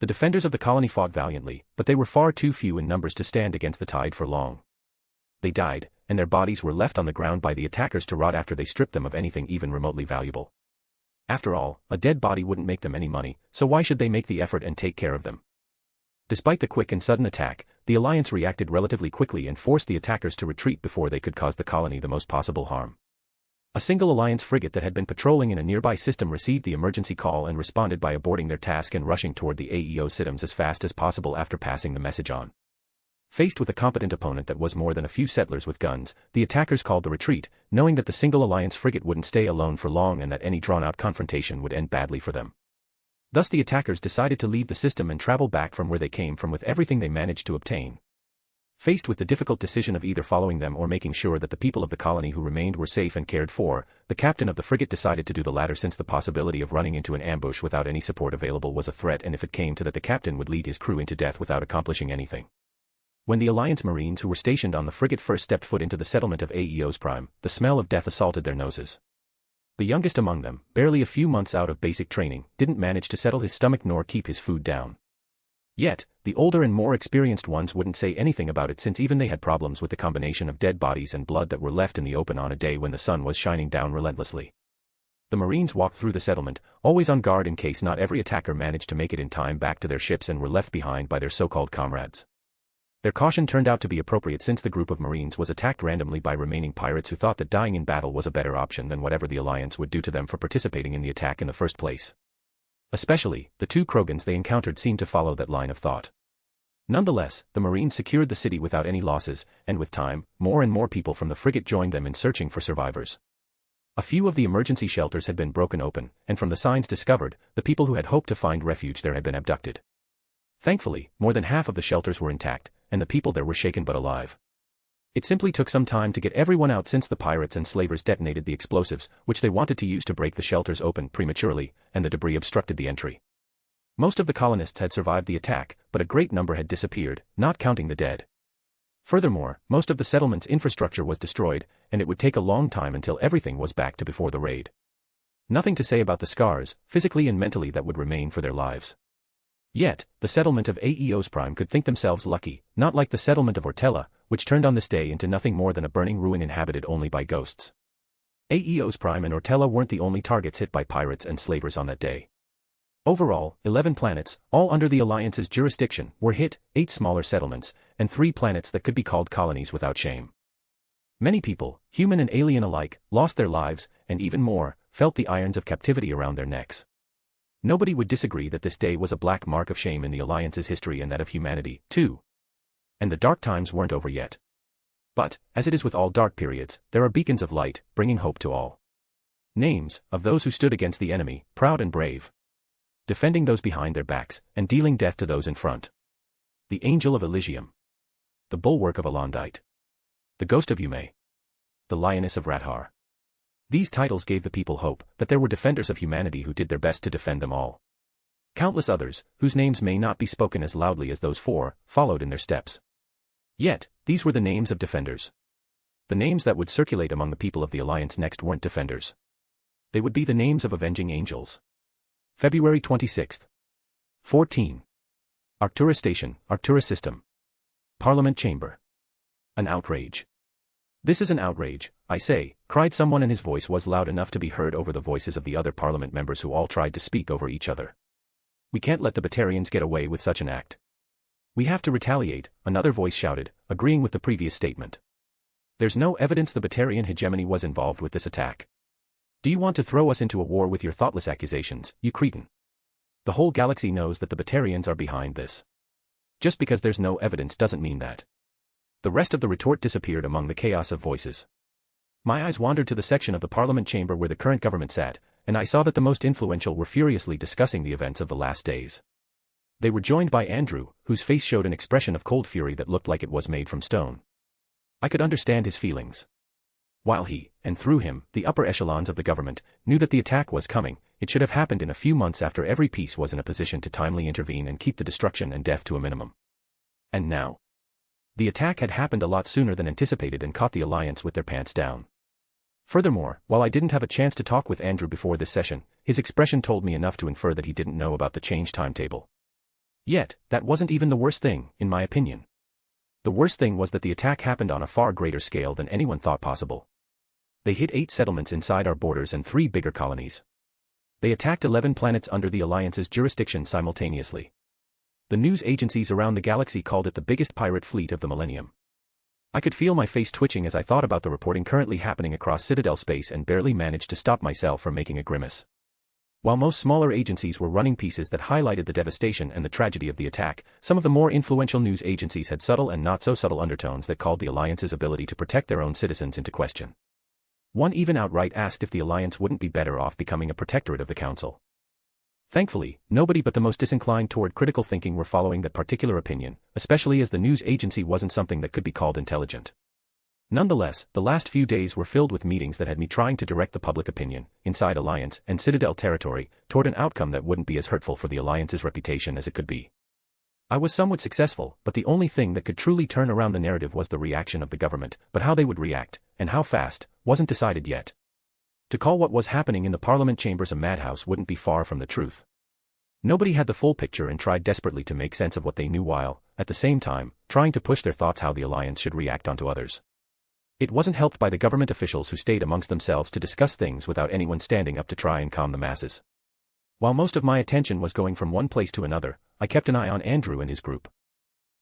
The defenders of the colony fought valiantly, but they were far too few in numbers to stand against the tide for long. They died, and their bodies were left on the ground by the attackers to rot after they stripped them of anything even remotely valuable. After all, a dead body wouldn't make them any money, so why should they make the effort and take care of them? Despite the quick and sudden attack, the Alliance reacted relatively quickly and forced the attackers to retreat before they could cause the colony the most possible harm. A single Alliance frigate that had been patrolling in a nearby system received the emergency call and responded by aborting their task and rushing toward the AEO systems as fast as possible after passing the message on. Faced with a competent opponent that was more than a few settlers with guns, the attackers called the retreat, knowing that the single Alliance frigate wouldn't stay alone for long and that any drawn-out confrontation would end badly for them. Thus the attackers decided to leave the system and travel back from where they came from with everything they managed to obtain. Faced with the difficult decision of either following them or making sure that the people of the colony who remained were safe and cared for, the captain of the frigate decided to do the latter since the possibility of running into an ambush without any support available was a threat, and if it came to that, the captain would lead his crew into death without accomplishing anything. When the Alliance Marines who were stationed on the frigate first stepped foot into the settlement of AEO's Prime, the smell of death assaulted their noses. The youngest among them, barely a few months out of basic training, didn't manage to settle his stomach nor keep his food down. Yet, the older and more experienced ones wouldn't say anything about it since even they had problems with the combination of dead bodies and blood that were left in the open on a day when the sun was shining down relentlessly. The Marines walked through the settlement, always on guard in case not every attacker managed to make it in time back to their ships and were left behind by their so-called comrades. Their caution turned out to be appropriate since the group of Marines was attacked randomly by remaining pirates who thought that dying in battle was a better option than whatever the Alliance would do to them for participating in the attack in the first place. Especially, the two Krogans they encountered seemed to follow that line of thought. Nonetheless, the Marines secured the city without any losses, and with time, more and more people from the frigate joined them in searching for survivors. A few of the emergency shelters had been broken open, and from the signs discovered, the people who had hoped to find refuge there had been abducted. Thankfully, more than half of the shelters were intact, and the people there were shaken but alive. It simply took some time to get everyone out since the pirates and slavers detonated the explosives, which they wanted to use to break the shelters open prematurely, and the debris obstructed the entry. Most of the colonists had survived the attack, but a great number had disappeared, not counting the dead. Furthermore, most of the settlement's infrastructure was destroyed, and it would take a long time until everything was back to before the raid. Nothing to say about the scars, physically and mentally, that would remain for their lives. Yet, the settlement of Aeos Prime could think themselves lucky, not like the settlement of Ortella, which turned on this day into nothing more than a burning ruin inhabited only by ghosts. Aeos Prime and Ortella weren't the only targets hit by pirates and slavers on that day. Overall, 11 planets, all under the Alliance's jurisdiction, were hit, 8 smaller settlements, and 3 planets that could be called colonies without shame. Many people, human and alien alike, lost their lives, and even more, felt the irons of captivity around their necks. Nobody would disagree that this day was a black mark of shame in the Alliance's history and that of humanity, too. And the dark times weren't over yet. But, as it is with all dark periods, there are beacons of light, bringing hope to all. Names, of those who stood against the enemy, proud and brave. Defending those behind their backs, and dealing death to those in front. The Angel of Elysium. The Bulwark of Alondite. The Ghost of Yume. The Lioness of Rathar. These titles gave the people hope that there were defenders of humanity who did their best to defend them all. Countless others, whose names may not be spoken as loudly as those 4, followed in their steps. Yet, these were the names of defenders. The names that would circulate among the people of the Alliance next weren't defenders. They would be the names of avenging angels. February 26th. 14. Arcturus Station, Arcturus System. Parliament Chamber. An outrage. This is an outrage, I say, cried someone, and his voice was loud enough to be heard over the voices of the other Parliament members who all tried to speak over each other. We can't let the Batarians get away with such an act. We have to retaliate, another voice shouted, agreeing with the previous statement. There's no evidence the Batarian hegemony was involved with this attack. Do you want to throw us into a war with your thoughtless accusations, you cretin? The whole galaxy knows that the Batarians are behind this. Just because there's no evidence doesn't mean that. The rest of the retort disappeared among the chaos of voices. My eyes wandered to the section of the Parliament chamber where the current government sat, and I saw that the most influential were furiously discussing the events of the last days. They were joined by Andrew, whose face showed an expression of cold fury that looked like it was made from stone. I could understand his feelings. While he, and through him, the upper echelons of the government, knew that the attack was coming, it should have happened in a few months after every piece was in a position to timely intervene and keep the destruction and death to a minimum. And now. The attack had happened a lot sooner than anticipated and caught the Alliance with their pants down. Furthermore, while I didn't have a chance to talk with Andrew before this session, his expression told me enough to infer that he didn't know about the change timetable. Yet, that wasn't even the worst thing, in my opinion. The worst thing was that the attack happened on a far greater scale than anyone thought possible. They hit 8 settlements inside our borders and 3 bigger colonies. They attacked 11 planets under the Alliance's jurisdiction simultaneously. The news agencies around the galaxy called it the biggest pirate fleet of the millennium. I could feel my face twitching as I thought about the reporting currently happening across Citadel space and barely managed to stop myself from making a grimace. While most smaller agencies were running pieces that highlighted the devastation and the tragedy of the attack, some of the more influential news agencies had subtle and not so subtle undertones that called the Alliance's ability to protect their own citizens into question. One even outright asked if the Alliance wouldn't be better off becoming a protectorate of the Council. Thankfully, nobody but the most disinclined toward critical thinking were following that particular opinion, especially as the news agency wasn't something that could be called intelligent. Nonetheless, the last few days were filled with meetings that had me trying to direct the public opinion, inside Alliance and Citadel territory, toward an outcome that wouldn't be as hurtful for the Alliance's reputation as it could be. I was somewhat successful, but the only thing that could truly turn around the narrative was the reaction of the government, but how they would react, and how fast, wasn't decided yet. To call what was happening in the Parliament chambers a madhouse wouldn't be far from the truth. Nobody had the full picture and tried desperately to make sense of what they knew while, at the same time, trying to push their thoughts how the Alliance should react onto others. It wasn't helped by the government officials who stayed amongst themselves to discuss things without anyone standing up to try and calm the masses. While most of my attention was going from one place to another, I kept an eye on Andrew and his group.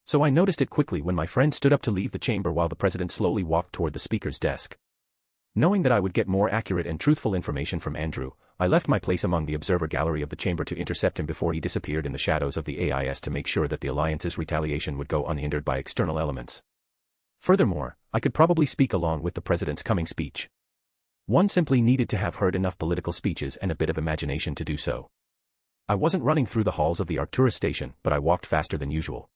So I noticed it quickly when my friend stood up to leave the chamber while the president slowly walked toward the speaker's desk. Knowing that I would get more accurate and truthful information from Andrew, I left my place among the observer gallery of the chamber to intercept him before he disappeared in the shadows of the AIS to make sure that the Alliance's retaliation would go unhindered by external elements. Furthermore, I could probably speak along with the President's coming speech. One simply needed to have heard enough political speeches and a bit of imagination to do so. I wasn't running through the halls of the Arcturus station, but I walked faster than usual.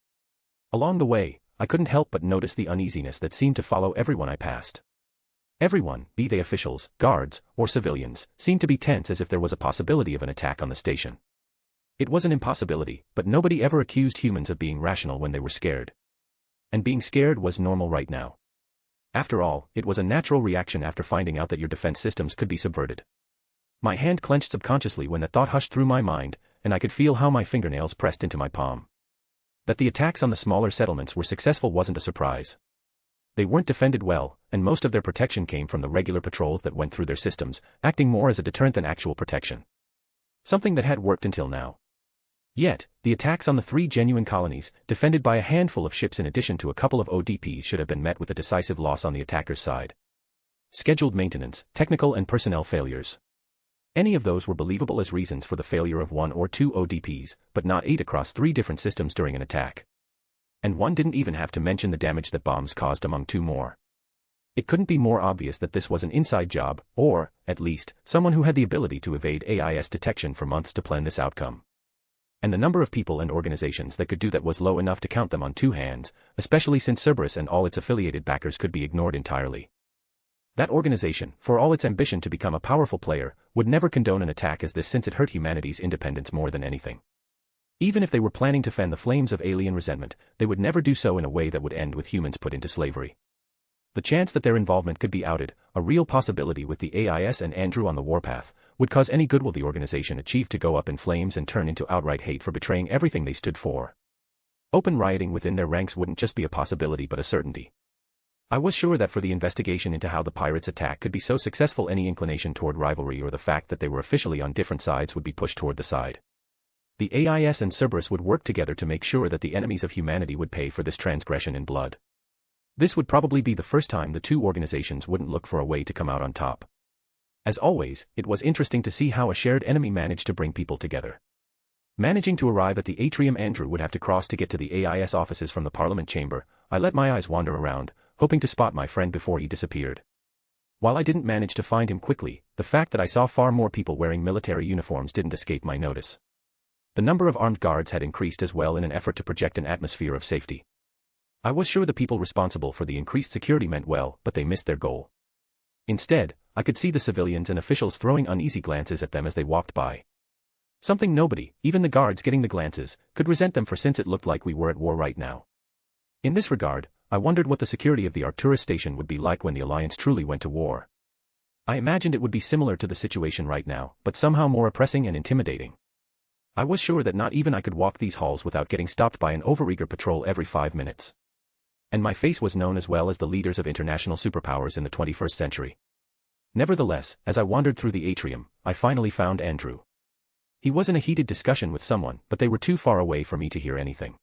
Along the way, I couldn't help but notice the uneasiness that seemed to follow everyone I passed. Everyone, be they officials, guards, or civilians, seemed to be tense as if there was a possibility of an attack on the station. It was an impossibility, but nobody ever accused humans of being rational when they were scared. And being scared was normal right now. After all, it was a natural reaction after finding out that your defense systems could be subverted. My hand clenched subconsciously when the thought hushed through my mind, and I could feel how my fingernails pressed into my palm. That the attacks on the smaller settlements were successful wasn't a surprise. They weren't defended well, and most of their protection came from the regular patrols that went through their systems, acting more as a deterrent than actual protection. Something that had worked until now. Yet, the attacks on the 3 genuine colonies, defended by a handful of ships in addition to a couple of ODPs, should have been met with a decisive loss on the attackers' side. Scheduled maintenance, technical and personnel failures. Any of those were believable as reasons for the failure of 1 or 2 ODPs, but not 8 across 3 different systems during an attack. And one didn't even have to mention the damage that bombs caused among 2 more. It couldn't be more obvious that this was an inside job, or, at least, someone who had the ability to evade AIS detection for months to plan this outcome. And the number of people and organizations that could do that was low enough to count them on 2 hands, especially since Cerberus and all its affiliated backers could be ignored entirely. That organization, for all its ambition to become a powerful player, would never condone an attack as this since it hurt humanity's independence more than anything. Even if they were planning to fan the flames of alien resentment, they would never do so in a way that would end with humans put into slavery. The chance that their involvement could be outed, a real possibility with the AIS and Andrew on the warpath, would cause any goodwill the organization achieved to go up in flames and turn into outright hate for betraying everything they stood for. Open rioting within their ranks wouldn't just be a possibility but a certainty. I was sure that for the investigation into how the pirates' attack could be so successful, any inclination toward rivalry or the fact that they were officially on different sides would be pushed toward the side. The AIS and Cerberus would work together to make sure that the enemies of humanity would pay for this transgression in blood. This would probably be the first time the 2 organizations wouldn't look for a way to come out on top. As always, it was interesting to see how a shared enemy managed to bring people together. Managing to arrive at the atrium Andrew would have to cross to get to the AIS offices from the Parliament chamber, I let my eyes wander around, hoping to spot my friend before he disappeared. While I didn't manage to find him quickly, the fact that I saw far more people wearing military uniforms didn't escape my notice. The number of armed guards had increased as well in an effort to project an atmosphere of safety. I was sure the people responsible for the increased security meant well, but they missed their goal. Instead, I could see the civilians and officials throwing uneasy glances at them as they walked by. Something nobody, even the guards getting the glances, could resent them for, since it looked like we were at war right now. In this regard, I wondered what the security of the Arcturus station would be like when the Alliance truly went to war. I imagined it would be similar to the situation right now, but somehow more oppressing and intimidating. I was sure that not even I could walk these halls without getting stopped by an overeager patrol every 5 minutes. And my face was known as well as the leaders of international superpowers in the 21st century. Nevertheless, as I wandered through the atrium, I finally found Andrew. He was in a heated discussion with someone, but they were too far away for me to hear anything.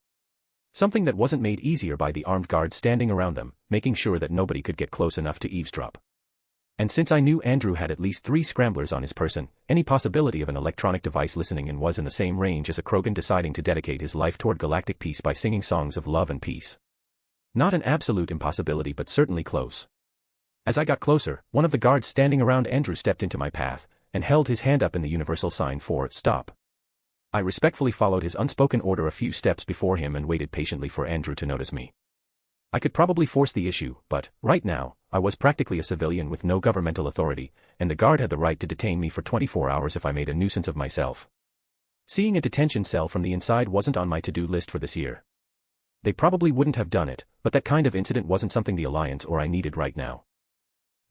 Something that wasn't made easier by the armed guards standing around them, making sure that nobody could get close enough to eavesdrop. And since I knew Andrew had at least 3 scramblers on his person, any possibility of an electronic device listening in was in the same range as a Krogan deciding to dedicate his life toward galactic peace by singing songs of love and peace. Not an absolute impossibility, but certainly close. As I got closer, one of the guards standing around Andrew stepped into my path, and held his hand up in the universal sign for stop. I respectfully followed his unspoken order a few steps before him and waited patiently for Andrew to notice me. I could probably force the issue, but, right now, I was practically a civilian with no governmental authority, and the guard had the right to detain me for 24 hours if I made a nuisance of myself. Seeing a detention cell from the inside wasn't on my to-do list for this year. They probably wouldn't have done it, but that kind of incident wasn't something the Alliance or I needed right now.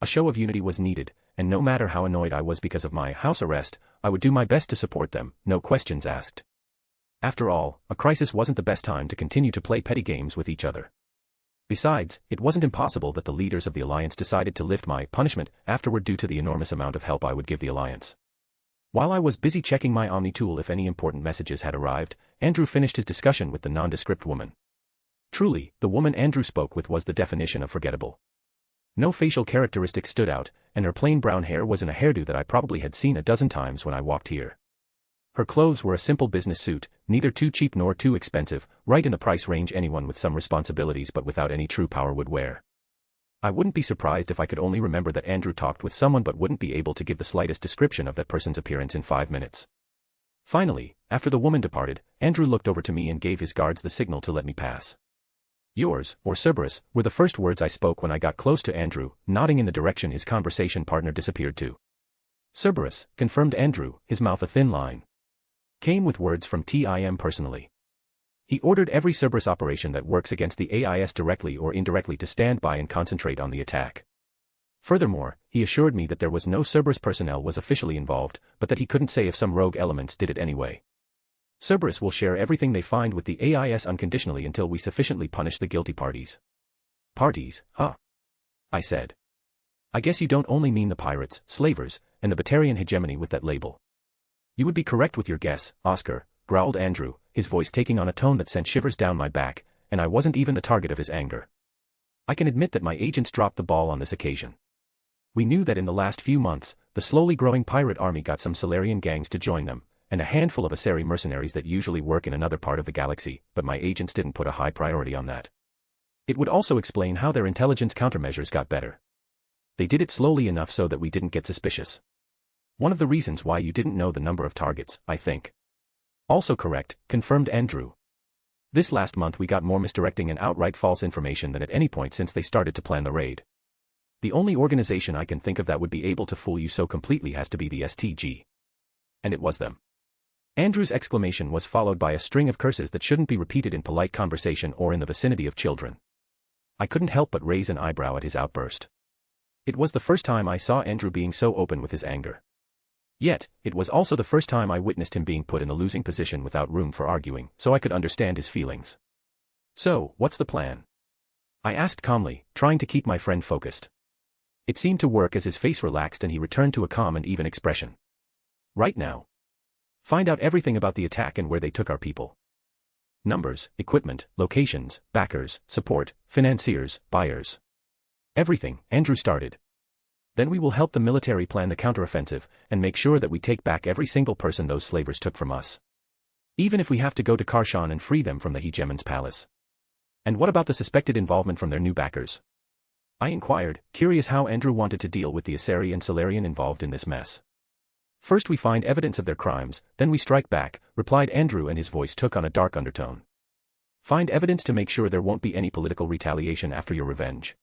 A show of unity was needed, and no matter how annoyed I was because of my house arrest, I would do my best to support them, no questions asked. After all, a crisis wasn't the best time to continue to play petty games with each other. Besides, it wasn't impossible that the leaders of the Alliance decided to lift my punishment afterward due to the enormous amount of help I would give the Alliance. While I was busy checking my Omni tool if any important messages had arrived, Andrew finished his discussion with the nondescript woman. Truly, the woman Andrew spoke with was the definition of forgettable. No facial characteristics stood out, and her plain brown hair was in a hairdo that I probably had seen a dozen times when I walked here. Her clothes were a simple business suit, neither too cheap nor too expensive, right in the price range anyone with some responsibilities but without any true power would wear. I wouldn't be surprised if I could only remember that Andrew talked with someone but wouldn't be able to give the slightest description of that person's appearance in 5 minutes. Finally, after the woman departed, Andrew looked over to me and gave his guards the signal to let me pass. Yours, or Cerberus, were the first words I spoke when I got close to Andrew, nodding in the direction his conversation partner disappeared to. Cerberus, confirmed Andrew, his mouth a thin line. Came with words from Tim personally. He ordered every Cerberus operation that works against the AIS directly or indirectly to stand by and concentrate on the attack. Furthermore, he assured me that there was no Cerberus personnel was officially involved, but that he couldn't say if some rogue elements did it anyway. Cerberus will share everything they find with the AIS unconditionally until we sufficiently punish the guilty parties. Parties, huh? I said. I guess you don't only mean the pirates, slavers, and the Batarian hegemony with that label. You would be correct with your guess, Oscar, growled Andrew, his voice taking on a tone that sent shivers down my back, and I wasn't even the target of his anger. I can admit that my agents dropped the ball on this occasion. We knew that in the last few months, the slowly growing pirate army got some Solarian gangs to join them, and a handful of Asari mercenaries that usually work in another part of the galaxy, but my agents didn't put a high priority on that. It would also explain how their intelligence countermeasures got better. They did it slowly enough so that we didn't get suspicious. One of the reasons why you didn't know the number of targets, I think. Also correct, confirmed Andrew. This last month we got more misdirecting and outright false information than at any point since they started to plan the raid. The only organization I can think of that would be able to fool you so completely has to be the STG. And it was them. Andrew's exclamation was followed by a string of curses that shouldn't be repeated in polite conversation or in the vicinity of children. I couldn't help but raise an eyebrow at his outburst. It was the first time I saw Andrew being so open with his anger. Yet, it was also the first time I witnessed him being put in a losing position without room for arguing, so I could understand his feelings. So, what's the plan? I asked calmly, trying to keep my friend focused. It seemed to work as his face relaxed and he returned to a calm and even expression. Right now. Find out everything about the attack and where they took our people. Numbers, equipment, locations, backers, support, financiers, buyers. Everything, Andrew started. Then we will help the military plan the counteroffensive, and make sure that we take back every single person those slavers took from us. Even if we have to go to Karshan and free them from the hegemon's palace. And what about the suspected involvement from their new backers? I inquired, curious how Andrew wanted to deal with the Asari and Solarian involved in this mess. First we find evidence of their crimes, then we strike back, replied Andrew, and his voice took on a dark undertone. Find evidence to make sure there won't be any political retaliation after your revenge.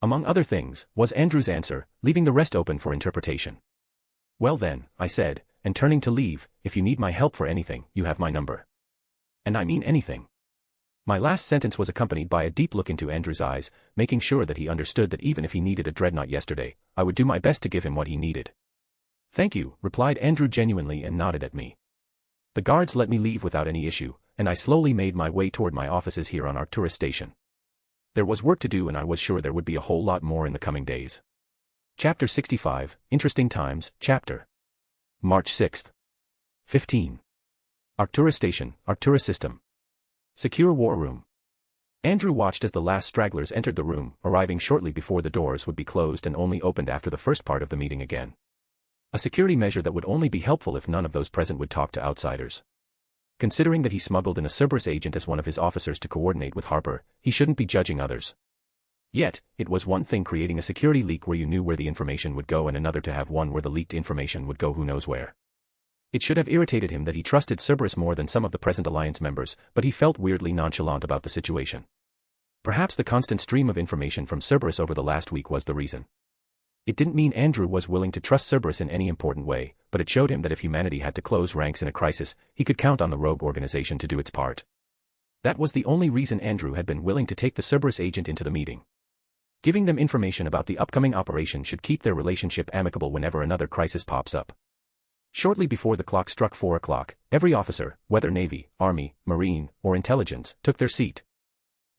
Among other things, was Andrew's answer, leaving the rest open for interpretation. Well then, I said, and turning to leave, if you need my help for anything, you have my number. And I mean anything. My last sentence was accompanied by a deep look into Andrew's eyes, making sure that he understood that even if he needed a dreadnought yesterday, I would do my best to give him what he needed. Thank you, replied Andrew genuinely and nodded at me. The guards let me leave without any issue, and I slowly made my way toward my offices here on Arcturus Station. There was work to do and I was sure there would be a whole lot more in the coming days. Chapter 65, Interesting Times, Chapter. March 6th. 15. Arcturus Station, Arcturus System. Secure War Room. Andrew watched as the last stragglers entered the room, arriving shortly before the doors would be closed and only opened after the first part of the meeting again. A security measure that would only be helpful if none of those present would talk to outsiders. Considering that he smuggled in a Cerberus agent as one of his officers to coordinate with Harper, he shouldn't be judging others. Yet, it was one thing creating a security leak where you knew where the information would go and another to have one where the leaked information would go who knows where. It should have irritated him that he trusted Cerberus more than some of the present Alliance members, but he felt weirdly nonchalant about the situation. Perhaps the constant stream of information from Cerberus over the last week was the reason. It didn't mean Andrew was willing to trust Cerberus in any important way, but it showed him that if humanity had to close ranks in a crisis, he could count on the rogue organization to do its part. That was the only reason Andrew had been willing to take the Cerberus agent into the meeting. Giving them information about the upcoming operation should keep their relationship amicable whenever another crisis pops up. Shortly before the clock struck 4 o'clock, every officer, whether Navy, Army, Marine, or Intelligence, took their seat.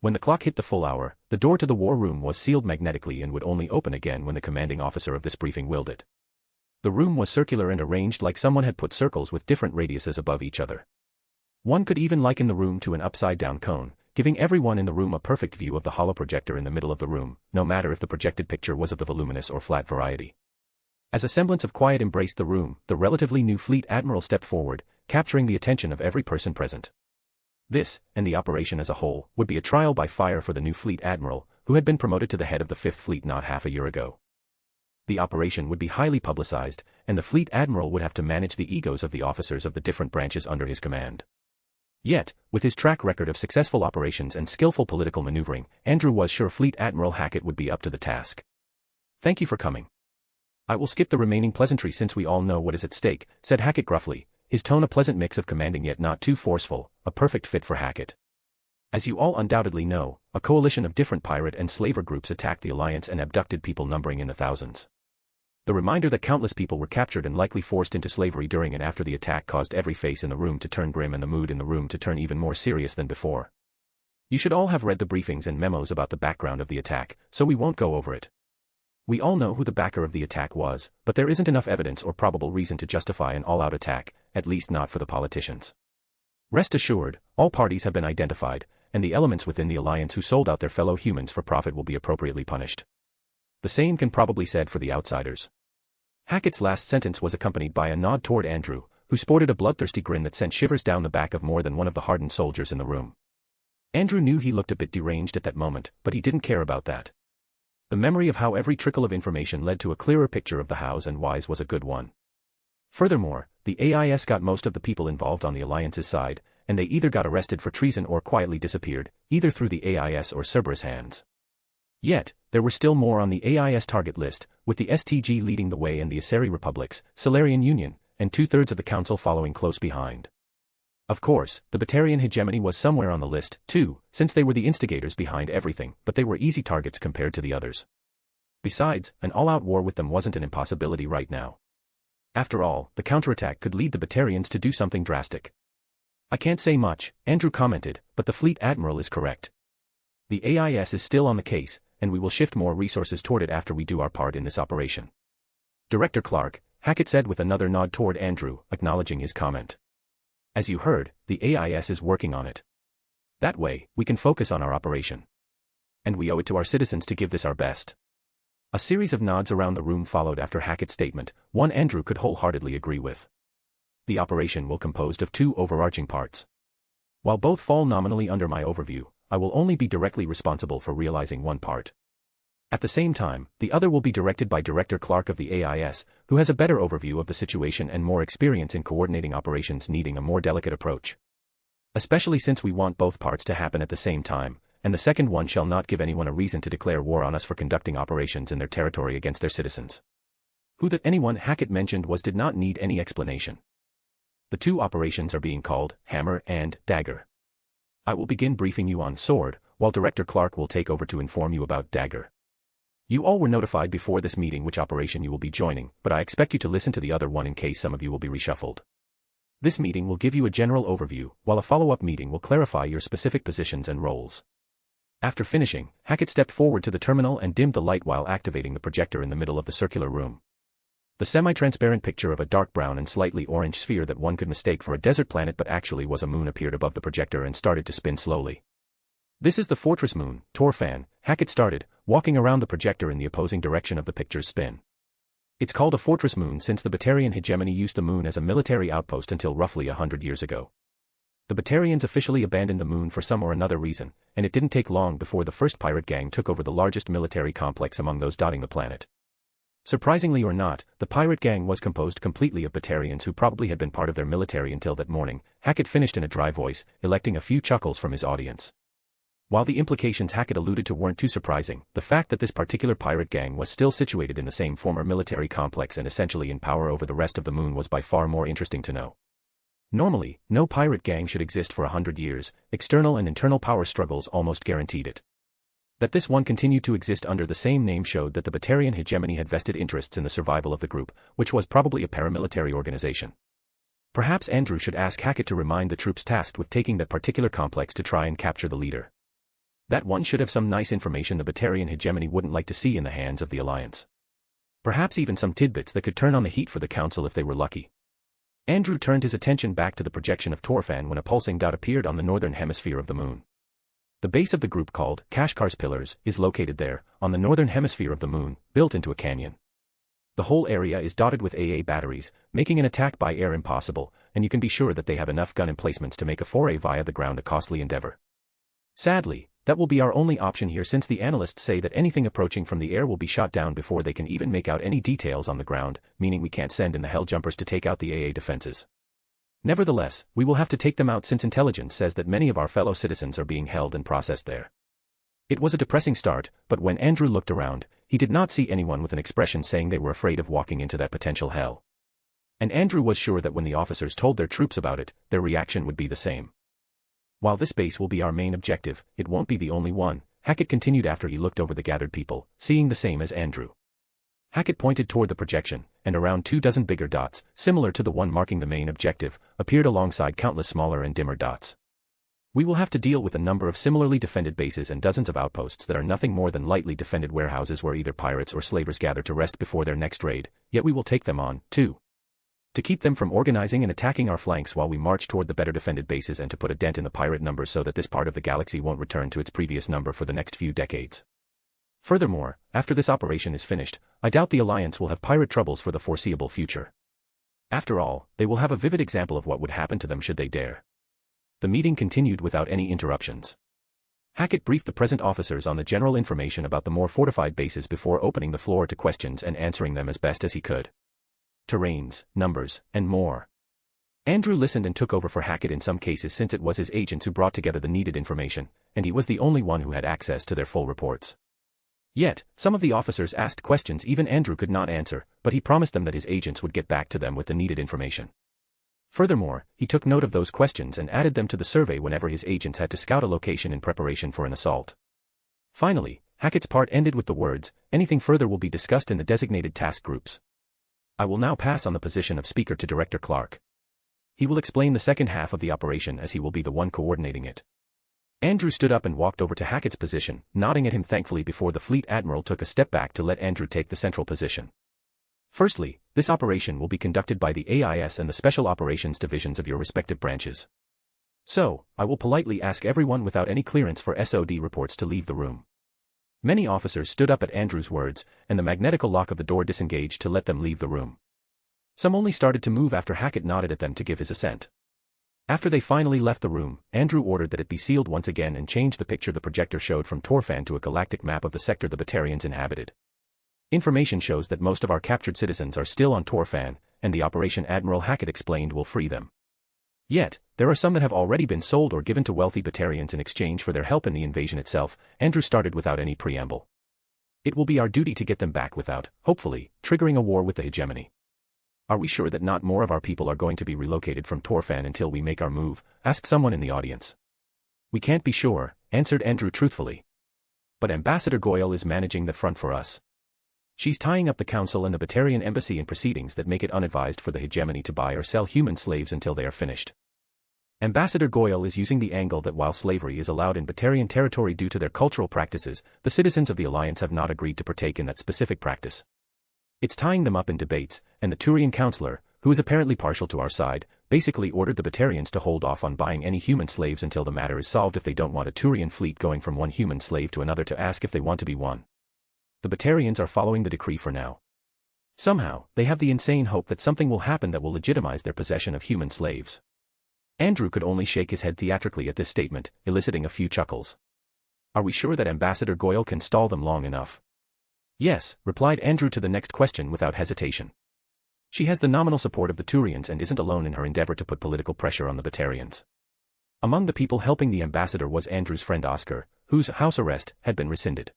When the clock hit the full hour, the door to the war room was sealed magnetically and would only open again when the commanding officer of this briefing willed it. The room was circular and arranged like someone had put circles with different radiuses above each other. One could even liken the room to an upside-down cone, giving everyone in the room a perfect view of the hollow projector in the middle of the room, no matter if the projected picture was of the voluminous or flat variety. As a semblance of quiet embraced the room, the relatively new fleet admiral stepped forward, capturing the attention of every person present. This, and the operation as a whole, would be a trial by fire for the new fleet admiral, who had been promoted to the head of the Fifth Fleet not half a year ago. The operation would be highly publicized, and the fleet admiral would have to manage the egos of the officers of the different branches under his command. Yet, with his track record of successful operations and skillful political maneuvering, Andrew was sure Fleet Admiral Hackett would be up to the task. "Thank you for coming. I will skip the remaining pleasantry since we all know what is at stake," said Hackett gruffly, his tone a pleasant mix of commanding yet not too forceful, a perfect fit for Hackett. As you all undoubtedly know, a coalition of different pirate and slaver groups attacked the Alliance and abducted people numbering in the thousands. The reminder that countless people were captured and likely forced into slavery during and after the attack caused every face in the room to turn grim and the mood in the room to turn even more serious than before. You should all have read the briefings and memos about the background of the attack, so we won't go over it. We all know who the backer of the attack was, but there isn't enough evidence or probable reason to justify an all-out attack, at least not for the politicians. Rest assured, all parties have been identified, and the elements within the Alliance who sold out their fellow humans for profit will be appropriately punished. The same can probably be said for the outsiders. Hackett's last sentence was accompanied by a nod toward Andrew, who sported a bloodthirsty grin that sent shivers down the back of more than one of the hardened soldiers in the room. Andrew knew he looked a bit deranged at that moment, but he didn't care about that. The memory of how every trickle of information led to a clearer picture of the hows and whys was a good one. Furthermore, the AIS got most of the people involved on the Alliance's side, and they either got arrested for treason or quietly disappeared, either through the AIS or Cerberus hands. Yet, there were still more on the AIS target list, with the STG leading the way and the Asari Republics, Solarian Union, and two-thirds of the Council following close behind. Of course, the Batarian hegemony was somewhere on the list, too, since they were the instigators behind everything, but they were easy targets compared to the others. Besides, an all-out war with them wasn't an impossibility right now. After all, the counterattack could lead the Batarians to do something drastic. "I can't say much," Andrew commented, "but the Fleet Admiral is correct. The AIS is still on the case, and we will shift more resources toward it after we do our part in this operation." "Director Clark," Hackett said with another nod toward Andrew, acknowledging his comment. "As you heard, the AIS is working on it. That way, we can focus on our operation. And we owe it to our citizens to give this our best." A series of nods around the room followed after Hackett's statement, one Andrew could wholeheartedly agree with. The operation will composed of two overarching parts. While both fall nominally under my overview, I will only be directly responsible for realizing one part. At the same time, the other will be directed by Director Clark of the AIS, who has a better overview of the situation and more experience in coordinating operations needing a more delicate approach. Especially since we want both parts to happen at the same time, and the second one shall not give anyone a reason to declare war on us for conducting operations in their territory against their citizens. Who that anyone Hackett mentioned did not need any explanation. The two operations are being called Hammer and Dagger. I will begin briefing you on Sword, while Director Clark will take over to inform you about Dagger. You all were notified before this meeting which operation you will be joining, but I expect you to listen to the other one in case some of you will be reshuffled. This meeting will give you a general overview, while a follow-up meeting will clarify your specific positions and roles. After finishing, Hackett stepped forward to the terminal and dimmed the light while activating the projector in the middle of the circular room. The semi-transparent picture of a dark brown and slightly orange sphere that one could mistake for a desert planet but actually was a moon appeared above the projector and started to spin slowly. "This is the Fortress Moon, Torfan," Hackett started, walking around the projector in the opposing direction of the picture's spin. "It's called a Fortress Moon since the Batarian hegemony used the moon as a military outpost until roughly 100 years ago. The Batarians officially abandoned the moon for some or another reason, and it didn't take long before the first pirate gang took over the largest military complex among those dotting the planet. Surprisingly or not, the pirate gang was composed completely of Batarians who probably had been part of their military until that morning," Hackett finished in a dry voice, electing a few chuckles from his audience. While the implications Hackett alluded to weren't too surprising, the fact that this particular pirate gang was still situated in the same former military complex and essentially in power over the rest of the moon was by far more interesting to know. Normally, no pirate gang should exist for 100 years, external and internal power struggles almost guaranteed it. That this one continued to exist under the same name showed that the Batarian hegemony had vested interests in the survival of the group, which was probably a paramilitary organization. Perhaps Andrew should ask Hackett to remind the troops tasked with taking that particular complex to try and capture the leader. That one should have some nice information the Batarian hegemony wouldn't like to see in the hands of the Alliance. Perhaps even some tidbits that could turn on the heat for the Council if they were lucky. Andrew turned his attention back to the projection of Torfan when a pulsing dot appeared on the northern hemisphere of the moon. The base of the group, called Kashkar's Pillars, is located there, on the northern hemisphere of the moon, built into a canyon. The whole area is dotted with AA batteries, making an attack by air impossible, and you can be sure that they have enough gun emplacements to make a foray via the ground a costly endeavor. Sadly, that will be our only option here, since the analysts say that anything approaching from the air will be shot down before they can even make out any details on the ground, meaning we can't send in the Helljumpers to take out the AA defenses. Nevertheless, we will have to take them out since intelligence says that many of our fellow citizens are being held and processed there. It was a depressing start, but when Andrew looked around, he did not see anyone with an expression saying they were afraid of walking into that potential hell. And Andrew was sure that when the officers told their troops about it, their reaction would be the same. While this base will be our main objective, it won't be the only one, Hackett continued after he looked over the gathered people, seeing the same as Andrew. Hackett pointed toward the projection, and around 24 bigger dots, similar to the one marking the main objective, appeared alongside countless smaller and dimmer dots. We will have to deal with a number of similarly defended bases and dozens of outposts that are nothing more than lightly defended warehouses where either pirates or slavers gather to rest before their next raid, yet we will take them on, too. To keep them from organizing and attacking our flanks while we march toward the better defended bases, and to put a dent in the pirate numbers so that this part of the galaxy won't return to its previous number for the next few decades. Furthermore, after this operation is finished, I doubt the Alliance will have pirate troubles for the foreseeable future. After all, they will have a vivid example of what would happen to them should they dare. The meeting continued without any interruptions. Hackett briefed the present officers on the general information about the more fortified bases before opening the floor to questions and answering them as best as he could. Terrains, numbers, and more. Andrew listened and took over for Hackett in some cases, since it was his agents who brought together the needed information, and he was the only one who had access to their full reports. Yet, some of the officers asked questions even Andrew could not answer, but he promised them that his agents would get back to them with the needed information. Furthermore, he took note of those questions and added them to the survey whenever his agents had to scout a location in preparation for an assault. Finally, Hackett's part ended with the words, "Anything further will be discussed in the designated task groups." I will now pass on the position of speaker to Director Clark. He will explain the second half of the operation, as he will be the one coordinating it. Andrew stood up and walked over to Hackett's position, nodding at him thankfully before the Fleet Admiral took a step back to let Andrew take the central position. Firstly, this operation will be conducted by the AIS and the Special Operations Divisions of your respective branches. So, I will politely ask everyone without any clearance for SOD reports to leave the room. Many officers stood up at Andrew's words, and the magnetical lock of the door disengaged to let them leave the room. Some only started to move after Hackett nodded at them to give his assent. After they finally left the room, Andrew ordered that it be sealed once again and changed the picture the projector showed from Torfan to a galactic map of the sector the Batarians inhabited. Information shows that most of our captured citizens are still on Torfan, and the operation Admiral Hackett explained will free them. Yet, there are some that have already been sold or given to wealthy Batarians in exchange for their help in the invasion itself. Andrew started without any preamble. It will be our duty to get them back without, hopefully, triggering a war with the hegemony. Are we sure that not more of our people are going to be relocated from Torfan until we make our move? Asked someone in the audience. We can't be sure, answered Andrew truthfully. But Ambassador Goyle is managing that front for us. She's tying up the Council and the Batarian Embassy in proceedings that make it unadvised for the hegemony to buy or sell human slaves until they are finished. Ambassador Goyle is using the angle that while slavery is allowed in Batarian territory due to their cultural practices, the citizens of the Alliance have not agreed to partake in that specific practice. It's tying them up in debates, and the Turian Councillor, who is apparently partial to our side, basically ordered the Batarians to hold off on buying any human slaves until the matter is solved if they don't want a Turian fleet going from one human slave to another to ask if they want to be one. The Batarians are following the decree for now. Somehow, they have the insane hope that something will happen that will legitimize their possession of human slaves. Andrew could only shake his head theatrically at this statement, eliciting a few chuckles. Are we sure that Ambassador Goyle can stall them long enough? Yes, replied Andrew to the next question without hesitation. She has the nominal support of the Turians and isn't alone in her endeavor to put political pressure on the Batarians. Among the people helping the ambassador was Andrew's friend Oscar, whose house arrest had been rescinded.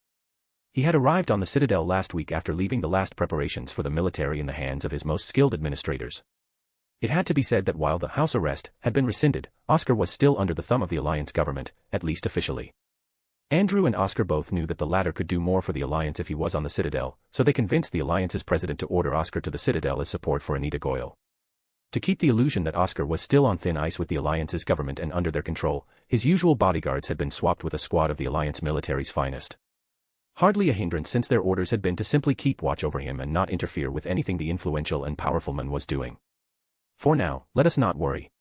He had arrived on the Citadel last week after leaving the last preparations for the military in the hands of his most skilled administrators. It had to be said that while the house arrest had been rescinded, Oscar was still under the thumb of the Alliance government, at least officially. Andrew and Oscar both knew that the latter could do more for the Alliance if he was on the Citadel, so they convinced the Alliance's president to order Oscar to the Citadel as support for Anita Goyle. To keep the illusion that Oscar was still on thin ice with the Alliance's government and under their control, his usual bodyguards had been swapped with a squad of the Alliance military's finest. Hardly a hindrance, since their orders had been to simply keep watch over him and not interfere with anything the influential and powerful man was doing. For now, let us not worry.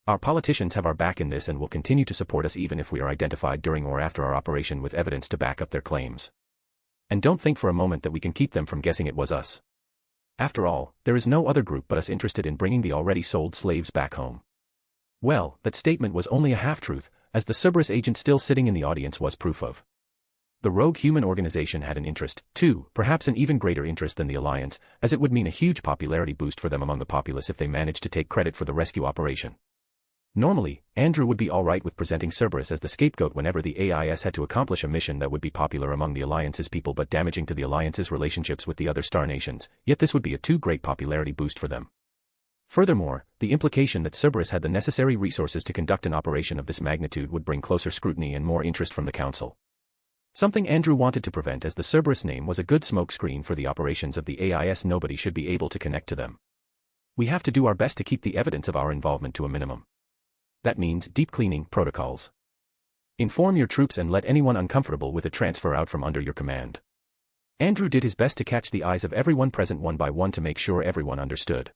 Our politicians have our back in this and will continue to support us even if we are identified during or after our operation with evidence to back up their claims. And don't think for a moment that we can keep them from guessing it was us. After all, there is no other group but us interested in bringing the already sold slaves back home. Well, that statement was only a half-truth, as the Cerberus agent still sitting in the audience was proof of. The rogue human organization had an interest, too, perhaps an even greater interest than the Alliance, as it would mean a huge popularity boost for them among the populace if they managed to take credit for the rescue operation. Normally, Andrew would be alright with presenting Cerberus as the scapegoat whenever the AIS had to accomplish a mission that would be popular among the Alliance's people but damaging to the Alliance's relationships with the other star nations, yet this would be a too great popularity boost for them. Furthermore, the implication that Cerberus had the necessary resources to conduct an operation of this magnitude would bring closer scrutiny and more interest from the Council. Something Andrew wanted to prevent, as the Cerberus name was a good smokescreen for the operations of the AIS. Nobody should be able to connect to them. We have to do our best to keep the evidence of our involvement to a minimum. That means deep cleaning protocols. Inform your troops and let anyone uncomfortable with it transfer out from under your command. Andrew did his best to catch the eyes of everyone present one by one to make sure everyone understood.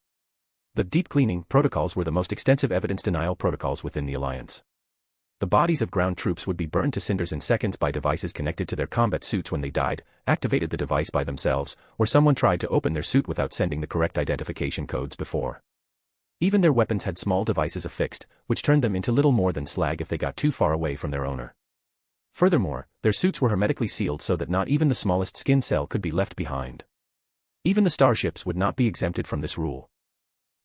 The deep cleaning protocols were the most extensive evidence denial protocols within the Alliance. The bodies of ground troops would be burned to cinders in seconds by devices connected to their combat suits when they died, activated the device by themselves, or someone tried to open their suit without sending the correct identification codes before. Even their weapons had small devices affixed, which turned them into little more than slag if they got too far away from their owner. Furthermore, their suits were hermetically sealed so that not even the smallest skin cell could be left behind. Even the starships would not be exempted from this rule.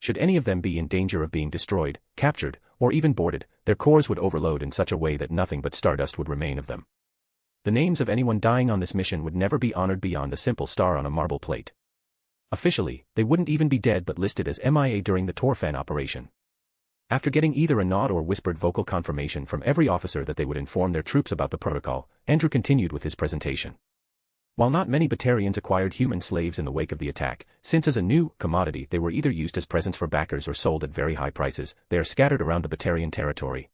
Should any of them be in danger of being destroyed, captured, or even boarded, their cores would overload in such a way that nothing but stardust would remain of them. The names of anyone dying on this mission would never be honored beyond a simple star on a marble plate. Officially, they wouldn't even be dead but listed as MIA during the Torfan operation. After getting either a nod or whispered vocal confirmation from every officer that they would inform their troops about the protocol, Andrew continued with his presentation. While not many Batarians acquired human slaves in the wake of the attack, since as a new commodity they were either used as presents for backers or sold at very high prices, they are scattered around the Batarian territory.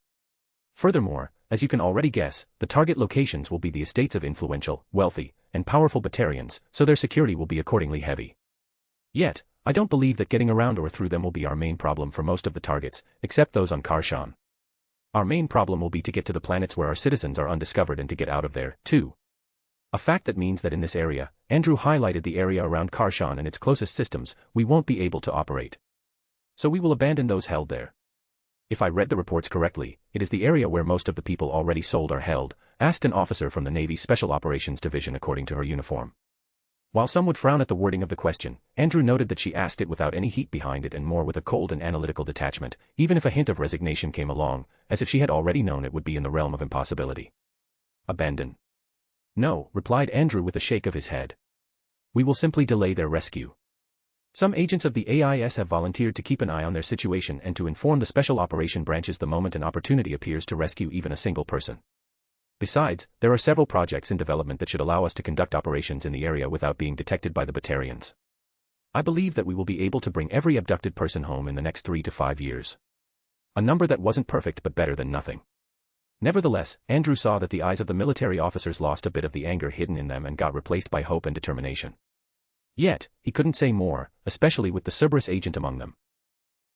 Furthermore, as you can already guess, the target locations will be the estates of influential, wealthy, and powerful Batarians, so their security will be accordingly heavy. Yet, I don't believe that getting around or through them will be our main problem for most of the targets, except those on Karshan. Our main problem will be to get to the planets where our citizens are undiscovered and to get out of there, too. A fact that means that in this area, Andrew highlighted the area around Karshan and its closest systems, we won't be able to operate. So we will abandon those held there. If I read the reports correctly, it is the area where most of the people already sold are held, asked an officer from the Navy's Special Operations Division according to her uniform. While some would frown at the wording of the question, Andrew noted that she asked it without any heat behind it and more with a cold and analytical detachment, even if a hint of resignation came along, as if she had already known it would be in the realm of impossibility. Abandon. No, replied Andrew with a shake of his head. We will simply delay their rescue. Some agents of the AIS have volunteered to keep an eye on their situation and to inform the special operation branches the moment an opportunity appears to rescue even a single person. Besides, there are several projects in development that should allow us to conduct operations in the area without being detected by the Batarians. I believe that we will be able to bring every abducted person home in the next 3 to 5 years. A number that wasn't perfect but better than nothing. Nevertheless, Andrew saw that the eyes of the military officers lost a bit of the anger hidden in them and got replaced by hope and determination. Yet, he couldn't say more, especially with the Cerberus agent among them.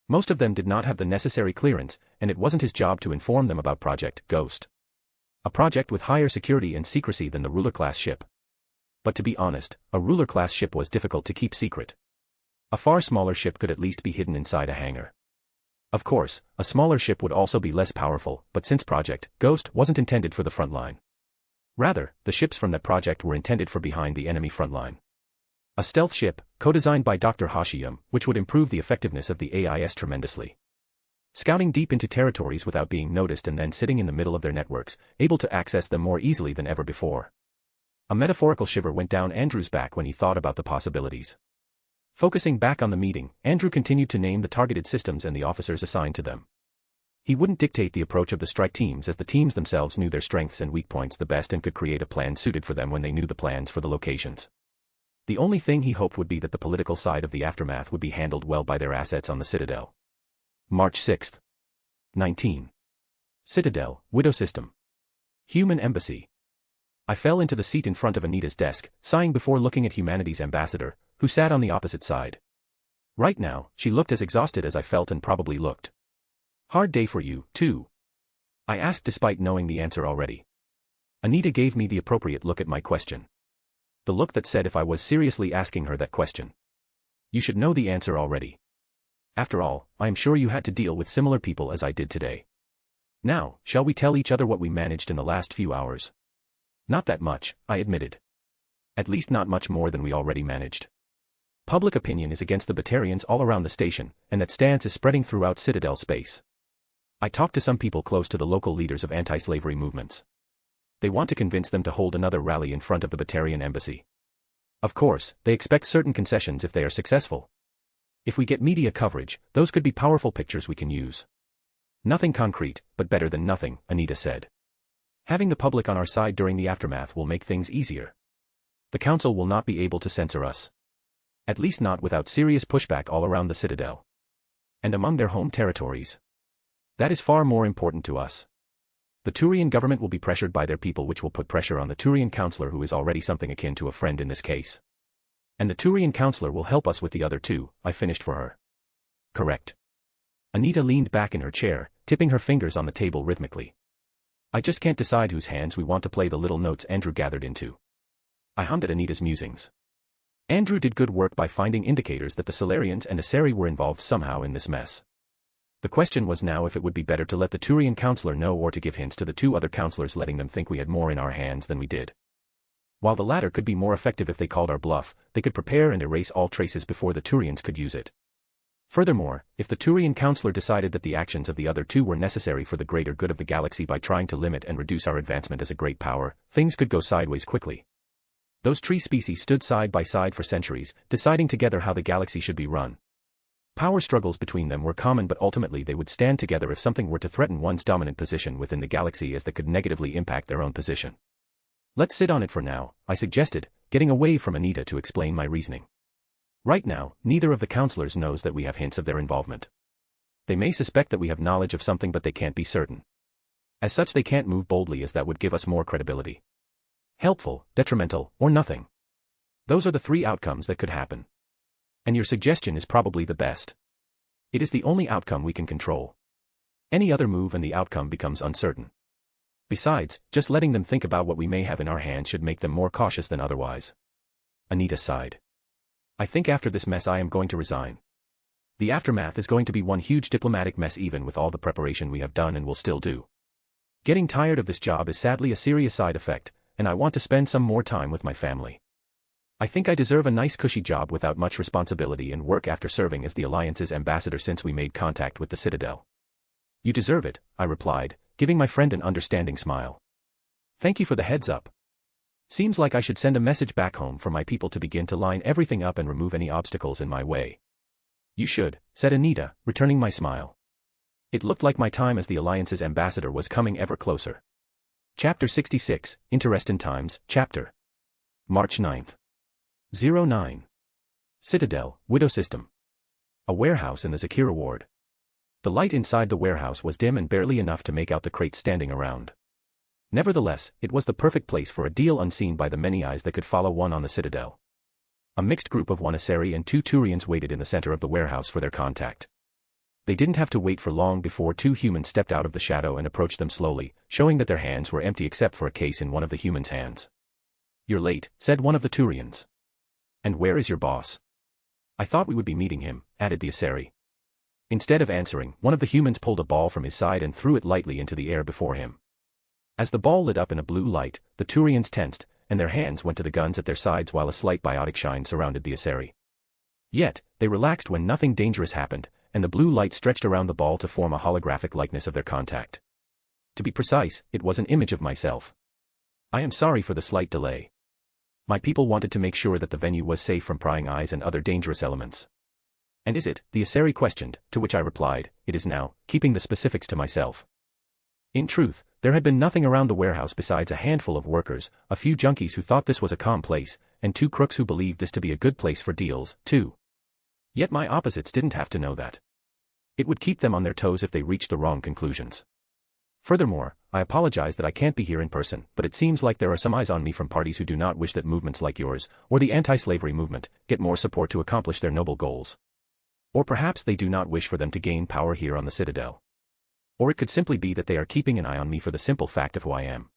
Most of them did not have the necessary clearance, and it wasn't his job to inform them about Project Ghost. A project with higher security and secrecy than the ruler-class ship. But to be honest, a ruler-class ship was difficult to keep secret. A far smaller ship could at least be hidden inside a hangar. Of course, a smaller ship would also be less powerful, but since Project Ghost wasn't intended for the front line. Rather, the ships from that project were intended for behind the enemy front line. A stealth ship, co-designed by Dr. Hashiyam, which would improve the effectiveness of the AIS tremendously. Scouting deep into territories without being noticed and then sitting in the middle of their networks, able to access them more easily than ever before. A metaphorical shiver went down Andrew's back when he thought about the possibilities. Focusing back on the meeting, Andrew continued to name the targeted systems and the officers assigned to them. He wouldn't dictate the approach of the strike teams as the teams themselves knew their strengths and weak points the best and could create a plan suited for them when they knew the plans for the locations. The only thing he hoped would be that the political side of the aftermath would be handled well by their assets on the Citadel. March 6, 19. Citadel, Widow System. Human Embassy. I fell into the seat in front of Anita's desk, sighing before looking at Humanity's ambassador, who sat on the opposite side. Right now, she looked as exhausted as I felt and probably looked. Hard day for you, too? I asked despite knowing the answer already. Anita gave me the appropriate look at my question. The look that said if I was seriously asking her that question. You should know the answer already. After all, I am sure you had to deal with similar people as I did today. Now, shall we tell each other what we managed in the last few hours? Not that much, I admitted. At least not much more than we already managed. Public opinion is against the Batarians all around the station, and that stance is spreading throughout Citadel space. I talked to some people close to the local leaders of anti-slavery movements. They want to convince them to hold another rally in front of the Batarian embassy. Of course, they expect certain concessions if they are successful. If we get media coverage, those could be powerful pictures we can use. Nothing concrete, but better than nothing, Anita said. Having the public on our side during the aftermath will make things easier. The council will not be able to censor us. At least not without serious pushback all around the Citadel. And among their home territories. That is far more important to us. The Turian government will be pressured by their people, which will put pressure on the Turian councillor, who is already something akin to a friend in this case. And the Turian councillor will help us with the other two, I finished for her. Correct. Anita leaned back in her chair, tipping her fingers on the table rhythmically. I just can't decide whose hands we want to play the little notes Andrew gathered into. I hummed at Anita's musings. Andrew did good work by finding indicators that the Solarians and Asari were involved somehow in this mess. The question was now if it would be better to let the Turian councillor know or to give hints to the two other councillors, letting them think we had more in our hands than we did. While the latter could be more effective if they called our bluff, they could prepare and erase all traces before the Turians could use it. Furthermore, if the Turian councillor decided that the actions of the other two were necessary for the greater good of the galaxy by trying to limit and reduce our advancement as a great power, things could go sideways quickly. Those tree species stood side by side for centuries, deciding together how the galaxy should be run. Power struggles between them were common, but ultimately they would stand together if something were to threaten one's dominant position within the galaxy, as that could negatively impact their own position. Let's sit on it for now, I suggested, getting away from Anita to explain my reasoning. Right now, neither of the councillors knows that we have hints of their involvement. They may suspect that we have knowledge of something, but they can't be certain. As such, they can't move boldly, as that would give us more credibility. Helpful, detrimental, or nothing. Those are the three outcomes that could happen. And your suggestion is probably the best. It is the only outcome we can control. Any other move and the outcome becomes uncertain. Besides, just letting them think about what we may have in our hands should make them more cautious than otherwise. Anita sighed. I think after this mess I am going to resign. The aftermath is going to be one huge diplomatic mess, even with all the preparation we have done and will still do. Getting tired of this job is sadly a serious side effect, and I want to spend some more time with my family. I think I deserve a nice cushy job without much responsibility and work after serving as the Alliance's ambassador since we made contact with the Citadel. You deserve it, I replied, giving my friend an understanding smile. Thank you for the heads up. Seems like I should send a message back home for my people to begin to line everything up and remove any obstacles in my way. You should, said Anita, returning my smile. It looked like my time as the Alliance's ambassador was coming ever closer. Chapter 66, Interesting Times, Chapter. March 9th. 09. Citadel, Widow System. A warehouse in the Zakira ward. The light inside the warehouse was dim and barely enough to make out the crates standing around. Nevertheless, it was the perfect place for a deal unseen by the many eyes that could follow one on the Citadel. A mixed group of one Asari and two Turians waited in the center of the warehouse for their contact. They didn't have to wait for long before two humans stepped out of the shadow and approached them slowly, showing that their hands were empty except for a case in one of the humans' hands. You're late, said one of the Turians. And where is your boss? I thought we would be meeting him, added the Asari. Instead of answering, one of the humans pulled a ball from his side and threw it lightly into the air before him. As the ball lit up in a blue light, the Turians tensed, and their hands went to the guns at their sides while a slight biotic shine surrounded the Asari. Yet, they relaxed when nothing dangerous happened, and the blue light stretched around the ball to form a holographic likeness of their contact. To be precise, it was an image of myself. I am sorry for the slight delay. My people wanted to make sure that the venue was safe from prying eyes and other dangerous elements. And is it? The Asari questioned, to which I replied, it is now, keeping the specifics to myself. In truth, there had been nothing around the warehouse besides a handful of workers, a few junkies who thought this was a calm place, and two crooks who believed this to be a good place for deals, too. Yet my opposites didn't have to know that. It would keep them on their toes if they reached the wrong conclusions. Furthermore, I apologize that I can't be here in person, but it seems like there are some eyes on me from parties who do not wish that movements like yours, or the anti-slavery movement, get more support to accomplish their noble goals. Or perhaps they do not wish for them to gain power here on the Citadel. Or it could simply be that they are keeping an eye on me for the simple fact of who I am.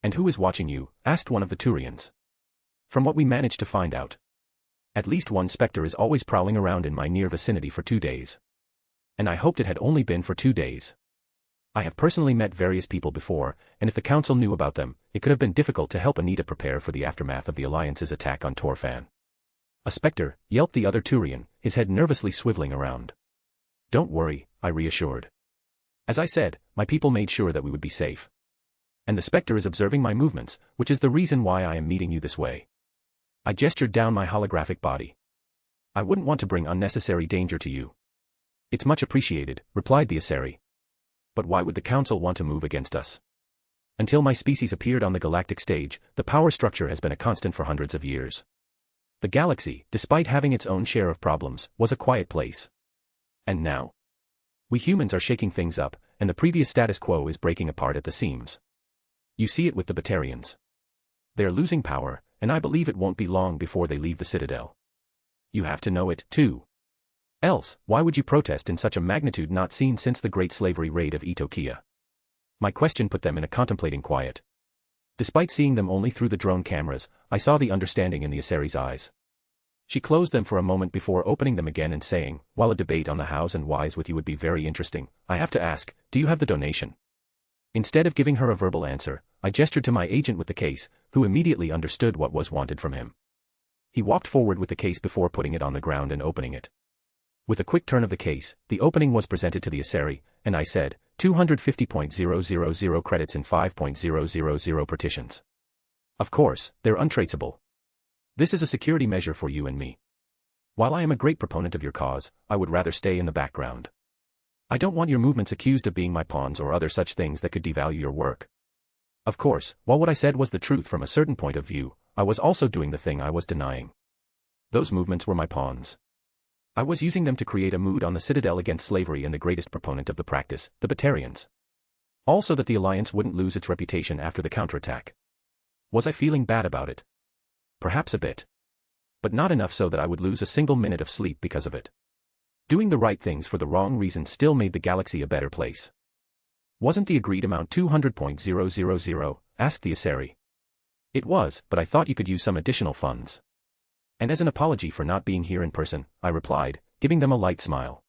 And who is watching you? Asked one of the Turians. From what we managed to find out, at least one specter is always prowling around in my near vicinity for 2 days. And I hoped it had only been for 2 days. I have personally met various people before, and if the council knew about them, it could have been difficult to help Anita prepare for the aftermath of the Alliance's attack on Torfan. A specter, yelped the other Turian, his head nervously swiveling around. Don't worry, I reassured. As I said, my people made sure that we would be safe. And the specter is observing my movements, which is the reason why I am meeting you this way. I gestured down my holographic body. I wouldn't want to bring unnecessary danger to you. It's much appreciated, replied the Asari. But why would the council want to move against us? Until my species appeared on the galactic stage, the power structure has been a constant for hundreds of years. The galaxy, despite having its own share of problems, was a quiet place. And now, we humans are shaking things up, and the previous status quo is breaking apart at the seams. You see it with the Batarians. They're losing power, and I believe it won't be long before they leave the Citadel. You have to know it, too. Else, why would you protest in such a magnitude not seen since the Great Slavery Raid of Itokia? My question put them in a contemplating quiet. Despite seeing them only through the drone cameras, I saw the understanding in the Asari's eyes. She closed them for a moment before opening them again and saying, while a debate on the hows and whys with you would be very interesting, I have to ask, do you have the donation? Instead of giving her a verbal answer, I gestured to my agent with the case, who immediately understood what was wanted from him. He walked forward with the case before putting it on the ground and opening it. With a quick turn of the case, the opening was presented to the Asari, and I said, 250.000 credits in 5.000 partitions. Of course, they're untraceable. This is a security measure for you and me. While I am a great proponent of your cause, I would rather stay in the background. I don't want your movements accused of being my pawns or other such things that could devalue your work. Of course, while what I said was the truth from a certain point of view, I was also doing the thing I was denying. Those movements were my pawns. I was using them to create a mood on the Citadel against slavery and the greatest proponent of the practice, the Batarians. Also that the Alliance wouldn't lose its reputation after the counterattack. Was I feeling bad about it? Perhaps a bit. But not enough so that I would lose a single minute of sleep because of it. Doing the right things for the wrong reasons still made the galaxy a better place. Wasn't the agreed amount 200.000? Asked the Asari. It was, but I thought you could use some additional funds. And as an apology for not being here in person, I replied, giving them a light smile.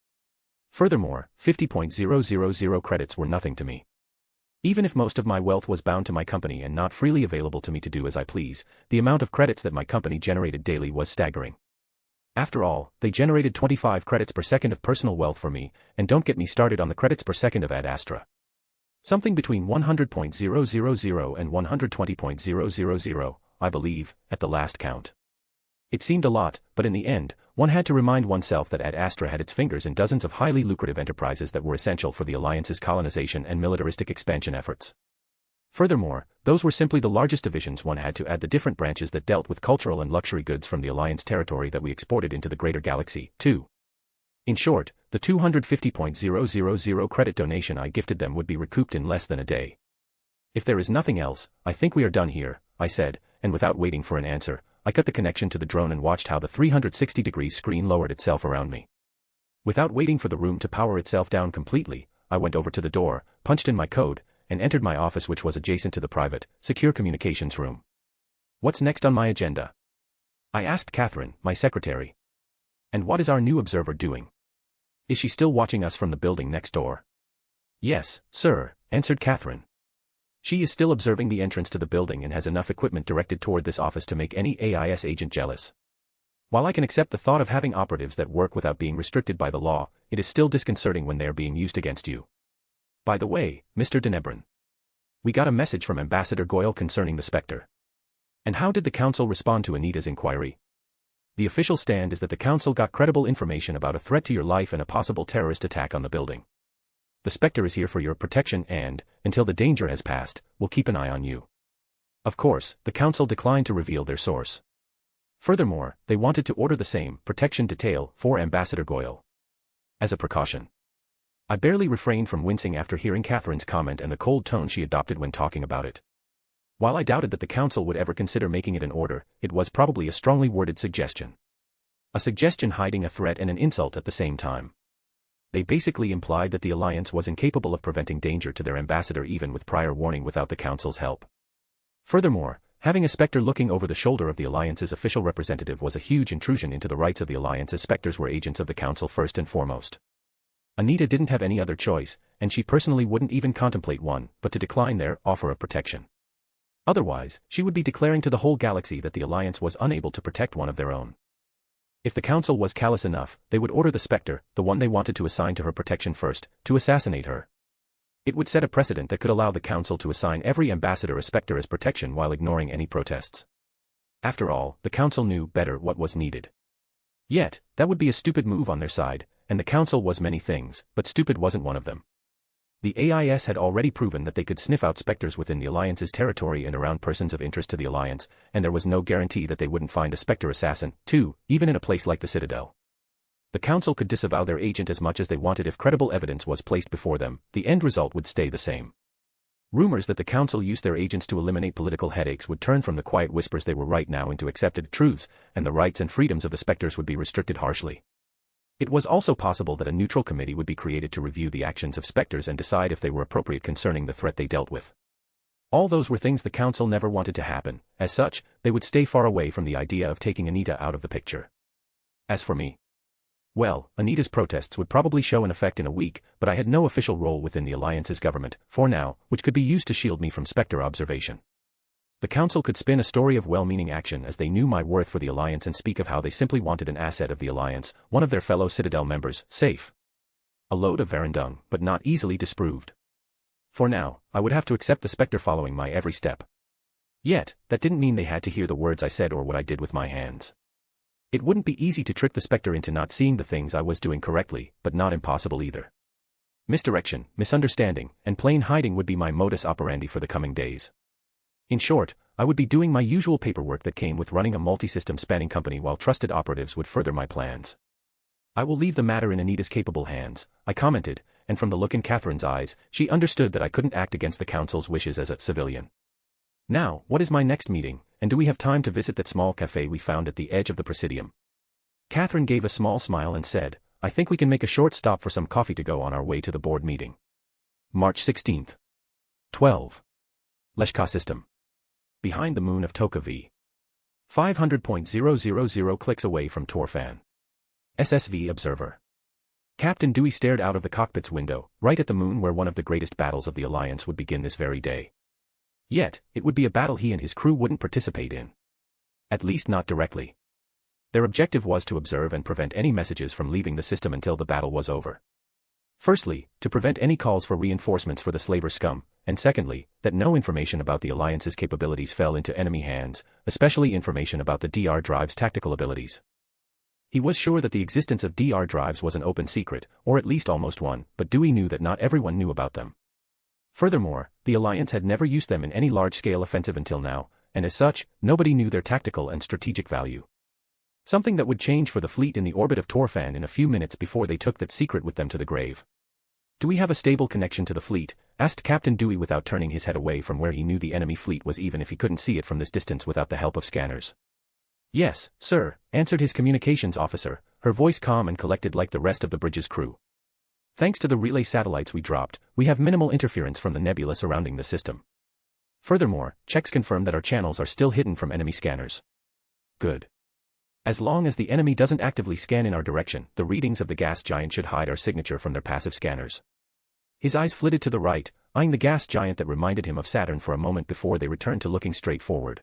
Furthermore, 50.000 credits were nothing to me. Even if most of my wealth was bound to my company and not freely available to me to do as I please, the amount of credits that my company generated daily was staggering. After all, they generated 25 credits per second of personal wealth for me, and don't get me started on the credits per second of Ad Astra. Something between 100.000 and 120.000, I believe, at the last count. It seemed a lot, but in the end, one had to remind oneself that Ad Astra had its fingers in dozens of highly lucrative enterprises that were essential for the Alliance's colonization and militaristic expansion efforts. Furthermore, those were simply the largest divisions. One had to add the different branches that dealt with cultural and luxury goods from the Alliance territory that we exported into the greater galaxy, too. In short, the 250.000 credit donation I gifted them would be recouped in less than a day. If there is nothing else, I think we are done here, I said, and without waiting for an answer, I cut the connection to the drone and watched how the 360-degree screen lowered itself around me. Without waiting for the room to power itself down completely, I went over to the door, punched in my code, and entered my office, which was adjacent to the private, secure communications room. What's next on my agenda? I asked Catherine, my secretary. And what is our new observer doing? Is she still watching us from the building next door? Yes, sir, answered Catherine. She is still observing the entrance to the building and has enough equipment directed toward this office to make any AIS agent jealous. While I can accept the thought of having operatives that work without being restricted by the law, it is still disconcerting when they are being used against you. By the way, Mr. Denebron. We got a message from Ambassador Goyle concerning the Spectre. And how did the Council respond to Anita's inquiry? The official stand is that the Council got credible information about a threat to your life and a possible terrorist attack on the building. The Spectre is here for your protection and, until the danger has passed, will keep an eye on you. Of course, the Council declined to reveal their source. Furthermore, they wanted to order the same protection detail for Ambassador Goyle. As a precaution. I barely refrained from wincing after hearing Catherine's comment and the cold tone she adopted when talking about it. While I doubted that the Council would ever consider making it an order, it was probably a strongly worded suggestion. A suggestion hiding a threat and an insult at the same time. They basically implied that the Alliance was incapable of preventing danger to their ambassador even with prior warning without the Council's help. Furthermore, having a Spectre looking over the shoulder of the Alliance's official representative was a huge intrusion into the rights of the Alliance, as Spectres were agents of the Council first and foremost. Anita didn't have any other choice, and she personally wouldn't even contemplate one, but to decline their offer of protection. Otherwise, she would be declaring to the whole galaxy that the Alliance was unable to protect one of their own. If the Council was callous enough, they would order the Spectre, the one they wanted to assign to her protection first, to assassinate her. It would set a precedent that could allow the Council to assign every ambassador a Spectre as protection while ignoring any protests. After all, the Council knew better what was needed. Yet, that would be a stupid move on their side, and the Council was many things, but stupid wasn't one of them. The AIS had already proven that they could sniff out Spectres within the Alliance's territory and around persons of interest to the Alliance, and there was no guarantee that they wouldn't find a Spectre assassin, too, even in a place like the Citadel. The Council could disavow their agent as much as they wanted if credible evidence was placed before them, the end result would stay the same. Rumors that the Council used their agents to eliminate political headaches would turn from the quiet whispers they were right now into accepted truths, and the rights and freedoms of the Spectres would be restricted harshly. It was also possible that a neutral committee would be created to review the actions of Spectres and decide if they were appropriate concerning the threat they dealt with. All those were things the Council never wanted to happen. As such, they would stay far away from the idea of taking Anita out of the picture. As for me, well, Anita's protests would probably show an effect in a week, but I had no official role within the Alliance's government, for now, which could be used to shield me from Spectre observation. The Council could spin a story of well-meaning action as they knew my worth for the Alliance and speak of how they simply wanted an asset of the Alliance, one of their fellow Citadel members, safe. A load of Verendung, but not easily disproved. For now, I would have to accept the Spectre following my every step. Yet, that didn't mean they had to hear the words I said or what I did with my hands. It wouldn't be easy to trick the Spectre into not seeing the things I was doing correctly, but not impossible either. Misdirection, misunderstanding, and plain hiding would be my modus operandi for the coming days. In short, I would be doing my usual paperwork that came with running a multi-system spanning company while trusted operatives would further my plans. I will leave the matter in Anita's capable hands, I commented, and from the look in Catherine's eyes, she understood that I couldn't act against the Council's wishes as a civilian. Now, what is my next meeting, and do we have time to visit that small cafe we found at the edge of the Presidium? Catherine gave a small smile and said, I think we can make a short stop for some coffee to go on our way to the board meeting. March 16th. 12. Leshka System. Behind the moon of Toka V. 500.000 clicks away from Torfan. SSV Observer. Captain Dewey stared out of the cockpit's window, right at the moon where one of the greatest battles of the Alliance would begin this very day. Yet, it would be a battle he and his crew wouldn't participate in. At least not directly. Their objective was to observe and prevent any messages from leaving the system until the battle was over. Firstly, to prevent any calls for reinforcements for the slaver scum, and secondly, that no information about the Alliance's capabilities fell into enemy hands, especially information about the DR drive's tactical abilities. He was sure that the existence of DR drives was an open secret, or at least almost one, but Dewey knew that not everyone knew about them. Furthermore, the Alliance had never used them in any large-scale offensive until now, and as such, nobody knew their tactical and strategic value. Something that would change for the fleet in the orbit of Torfan in a few minutes before they took that secret with them to the grave. Do we have a stable connection to the fleet? Asked Captain Dewey without turning his head away from where he knew the enemy fleet was even if he couldn't see it from this distance without the help of scanners. Yes, sir, answered his communications officer, her voice calm and collected like the rest of the bridge's crew. Thanks to the relay satellites we dropped, we have minimal interference from the nebula surrounding the system. Furthermore, checks confirm that our channels are still hidden from enemy scanners. Good. As long as the enemy doesn't actively scan in our direction, the readings of the gas giant should hide our signature from their passive scanners. His eyes flitted to the right, eyeing the gas giant that reminded him of Saturn for a moment before they returned to looking straight forward.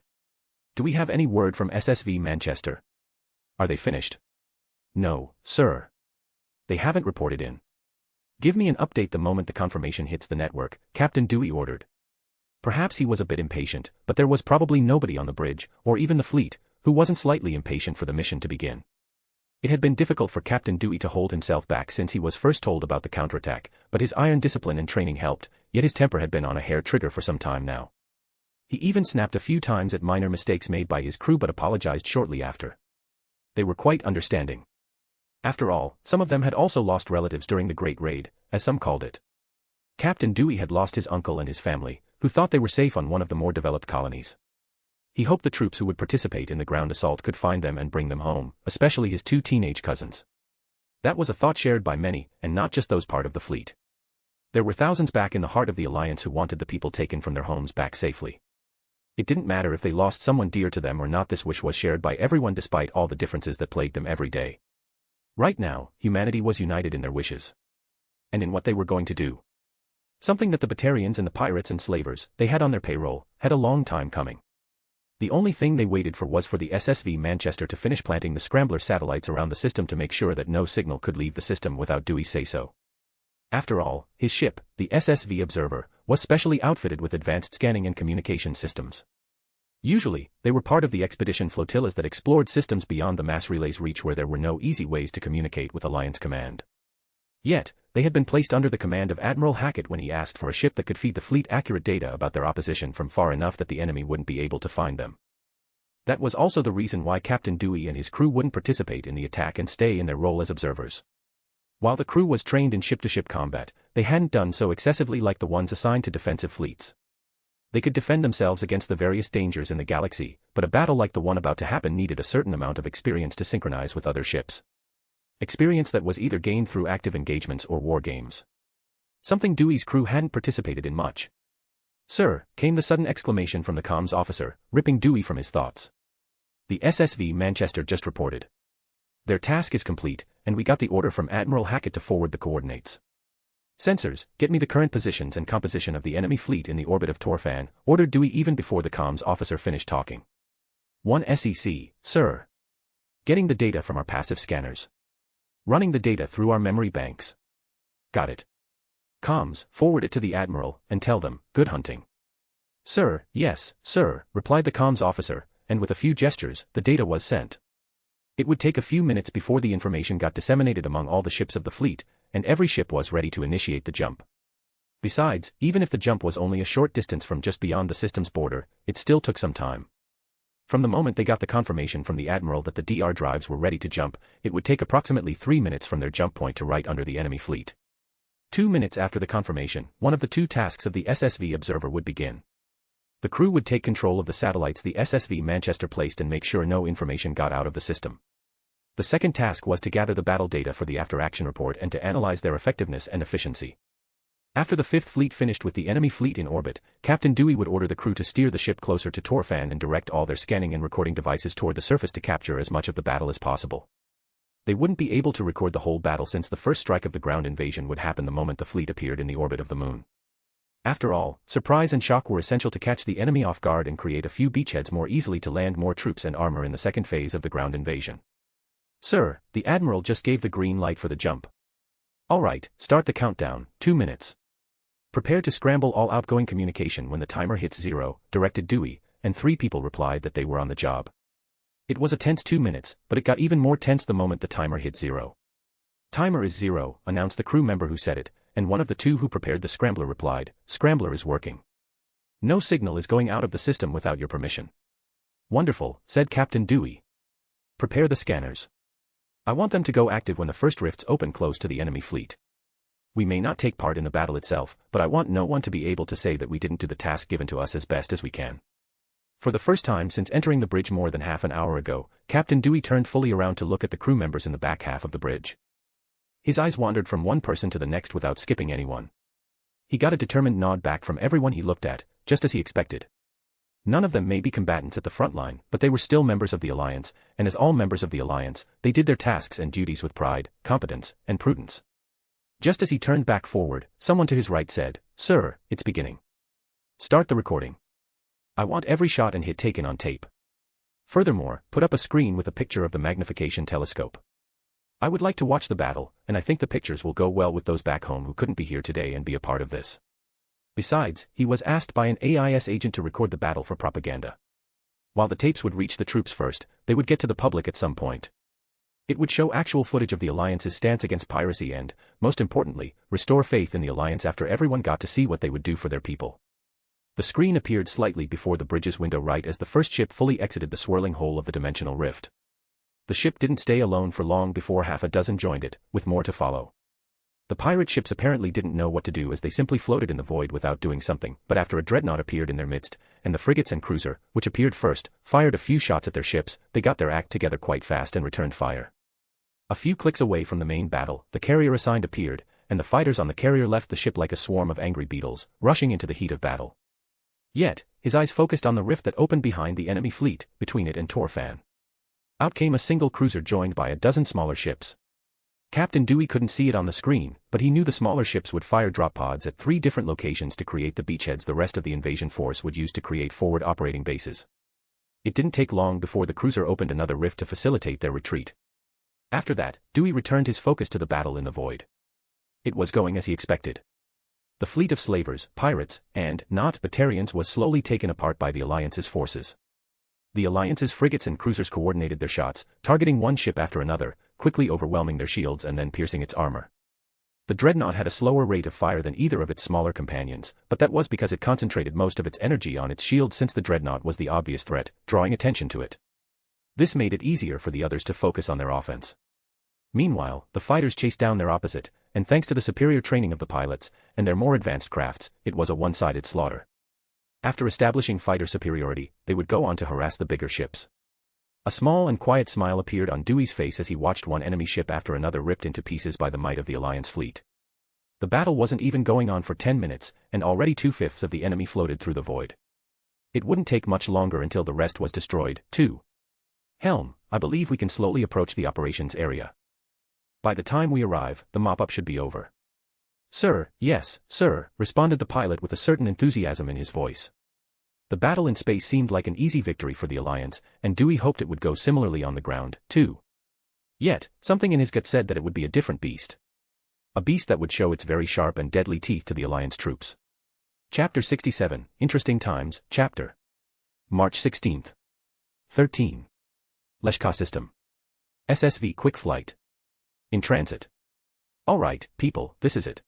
Do we have any word from SSV Manchester? Are they finished? No, sir. They haven't reported in. Give me an update the moment the confirmation hits the network, Captain Dewey ordered. Perhaps he was a bit impatient, but there was probably nobody on the bridge, or even the fleet, who wasn't slightly impatient for the mission to begin. It had been difficult for Captain Dewey to hold himself back since he was first told about the counterattack, but his iron discipline and training helped, yet his temper had been on a hair trigger for some time now. He even snapped a few times at minor mistakes made by his crew but apologized shortly after. They were quite understanding. After all, some of them had also lost relatives during the Great Raid, as some called it. Captain Dewey had lost his uncle and his family, who thought they were safe on one of the more developed colonies. He hoped the troops who would participate in the ground assault could find them and bring them home, especially his two teenage cousins. That was a thought shared by many, and not just those part of the fleet. There were thousands back in the heart of the Alliance who wanted the people taken from their homes back safely. It didn't matter if they lost someone dear to them or not, this wish was shared by everyone despite all the differences that plagued them every day. Right now, humanity was united in their wishes. And in what they were going to do. Something that the Batarians and the pirates and slavers they had on their payroll had a long time coming. The only thing they waited for was for the SSV Manchester to finish planting the scrambler satellites around the system to make sure that no signal could leave the system without Dewey's say-so. After all, his ship, the SSV Observer, was specially outfitted with advanced scanning and communication systems. Usually, they were part of the expedition flotillas that explored systems beyond the mass relay's reach where there were no easy ways to communicate with Alliance Command. Yet, they had been placed under the command of Admiral Hackett when he asked for a ship that could feed the fleet accurate data about their opposition from far enough that the enemy wouldn't be able to find them. That was also the reason why Captain Dewey and his crew wouldn't participate in the attack and stay in their role as observers. While the crew was trained in ship-to-ship combat, they hadn't done so excessively like the ones assigned to defensive fleets. They could defend themselves against the various dangers in the galaxy, but a battle like the one about to happen needed a certain amount of experience to synchronize with other ships. Experience that was either gained through active engagements or war games. Something Dewey's crew hadn't participated in much. "Sir," came the sudden exclamation from the comms officer, ripping Dewey from his thoughts. "The SSV Manchester just reported. Their task is complete, and we got the order from Admiral Hackett to forward the coordinates. Sensors, get me the current positions and composition of the enemy fleet in the orbit of Torfan," ordered Dewey even before the comms officer finished talking. "1 SEC, sir. Getting the data from our passive scanners. Running the data through our memory banks. Got it. Comms, forward it to the Admiral, and tell them, good hunting." "Sir, yes, sir," replied the comms officer, and with a few gestures, the data was sent. It would take a few minutes before the information got disseminated among all the ships of the fleet, and every ship was ready to initiate the jump. Besides, even if the jump was only a short distance from just beyond the system's border, it still took some time. From the moment they got the confirmation from the Admiral that the DR drives were ready to jump, it would take approximately 3 minutes from their jump point to right under the enemy fleet. 2 minutes after the confirmation, one of the 2 tasks of the SSV Observer would begin. The crew would take control of the satellites the SSV Manchester placed and make sure no information got out of the system. The second task was to gather the battle data for the after-action report and to analyze their effectiveness and efficiency. After the 5th Fleet finished with the enemy fleet in orbit, Captain Dewey would order the crew to steer the ship closer to Torfan and direct all their scanning and recording devices toward the surface to capture as much of the battle as possible. They wouldn't be able to record the whole battle since the first strike of the ground invasion would happen the moment the fleet appeared in the orbit of the moon. After all, surprise and shock were essential to catch the enemy off guard and create a few beachheads more easily to land more troops and armor in the second phase of the ground invasion. "Sir, the Admiral just gave the green light for the jump." "All right, start the countdown, 2 minutes. Prepare to scramble all outgoing communication when the timer hits 0, directed Dewey, and 3 people replied that they were on the job. It was a tense 2 minutes, but it got even more tense the moment the timer hit 0. "Timer is 0, announced the crew member who said it, and one of the 2 who prepared the scrambler replied, "Scrambler is working. No signal is going out of the system without your permission." "Wonderful," said Captain Dewey. "Prepare the scanners. I want them to go active when the first rifts open close to the enemy fleet. We may not take part in the battle itself, but I want no one to be able to say that we didn't do the task given to us as best as we can." For the first time since entering the bridge more than half an hour ago, Captain Dewey turned fully around to look at the crew members in the back half of the bridge. His eyes wandered from one person to the next without skipping anyone. He got a determined nod back from everyone he looked at, just as he expected. None of them may be combatants at the front line, but they were still members of the Alliance, and as all members of the Alliance, they did their tasks and duties with pride, competence, and prudence. Just as he turned back forward, someone to his right said, "Sir, it's beginning. Start the recording. I want every shot and hit taken on tape. Furthermore, put up a screen with a picture of the magnification telescope. I would like to watch the battle, and I think the pictures will go well with those back home who couldn't be here today and be a part of this." Besides, he was asked by an AIS agent to record the battle for propaganda. While the tapes would reach the troops first, they would get to the public at some point. It would show actual footage of the Alliance's stance against piracy and, most importantly, restore faith in the Alliance after everyone got to see what they would do for their people. The screen appeared slightly before the bridge's window right as the first ship fully exited the swirling hole of the dimensional rift. The ship didn't stay alone for long before half a dozen joined it, with more to follow. The pirate ships apparently didn't know what to do as they simply floated in the void without doing something, but after a dreadnought appeared in their midst, and the frigates and cruiser, which appeared first, fired a few shots at their ships, they got their act together quite fast and returned fire. A few clicks away from the main battle, the carrier assigned appeared, and the fighters on the carrier left the ship like a swarm of angry beetles, rushing into the heat of battle. Yet, his eyes focused on the rift that opened behind the enemy fleet, between it and Torfan. Out came a single cruiser joined by a dozen smaller ships. Captain Dewey couldn't see it on the screen, but he knew the smaller ships would fire drop pods at 3 different locations to create the beachheads the rest of the invasion force would use to create forward operating bases. It didn't take long before the cruiser opened another rift to facilitate their retreat. After that, Dewey returned his focus to the battle in the void. It was going as he expected. The fleet of slavers, pirates, and not Batarians was slowly taken apart by the Alliance's forces. The Alliance's frigates and cruisers coordinated their shots, targeting one ship after another, quickly overwhelming their shields and then piercing its armor. The Dreadnought had a slower rate of fire than either of its smaller companions, but that was because it concentrated most of its energy on its shield since the Dreadnought was the obvious threat, drawing attention to it. This made it easier for the others to focus on their offense. Meanwhile, the fighters chased down their opposite, and thanks to the superior training of the pilots, and their more advanced crafts, it was a one-sided slaughter. After establishing fighter superiority, they would go on to harass the bigger ships. A small and quiet smile appeared on Dewey's face as he watched one enemy ship after another ripped into pieces by the might of the Alliance fleet. The battle wasn't even going on for 10 minutes, and already 2/5 of the enemy floated through the void. It wouldn't take much longer until the rest was destroyed, too. Helm, I believe we can slowly approach the operations area. By the time we arrive, the mop-up should be over. Sir, yes, sir, responded the pilot with a certain enthusiasm in his voice. The battle in space seemed like an easy victory for the Alliance, and Dewey hoped it would go similarly on the ground, too. Yet, something in his gut said that it would be a different beast. A beast that would show its very sharp and deadly teeth to the Alliance troops. Chapter 67, Interesting Times, Chapter. March 16th. 13. Leshka System. SSV Quick Flight. In transit. Alright, people, this is it.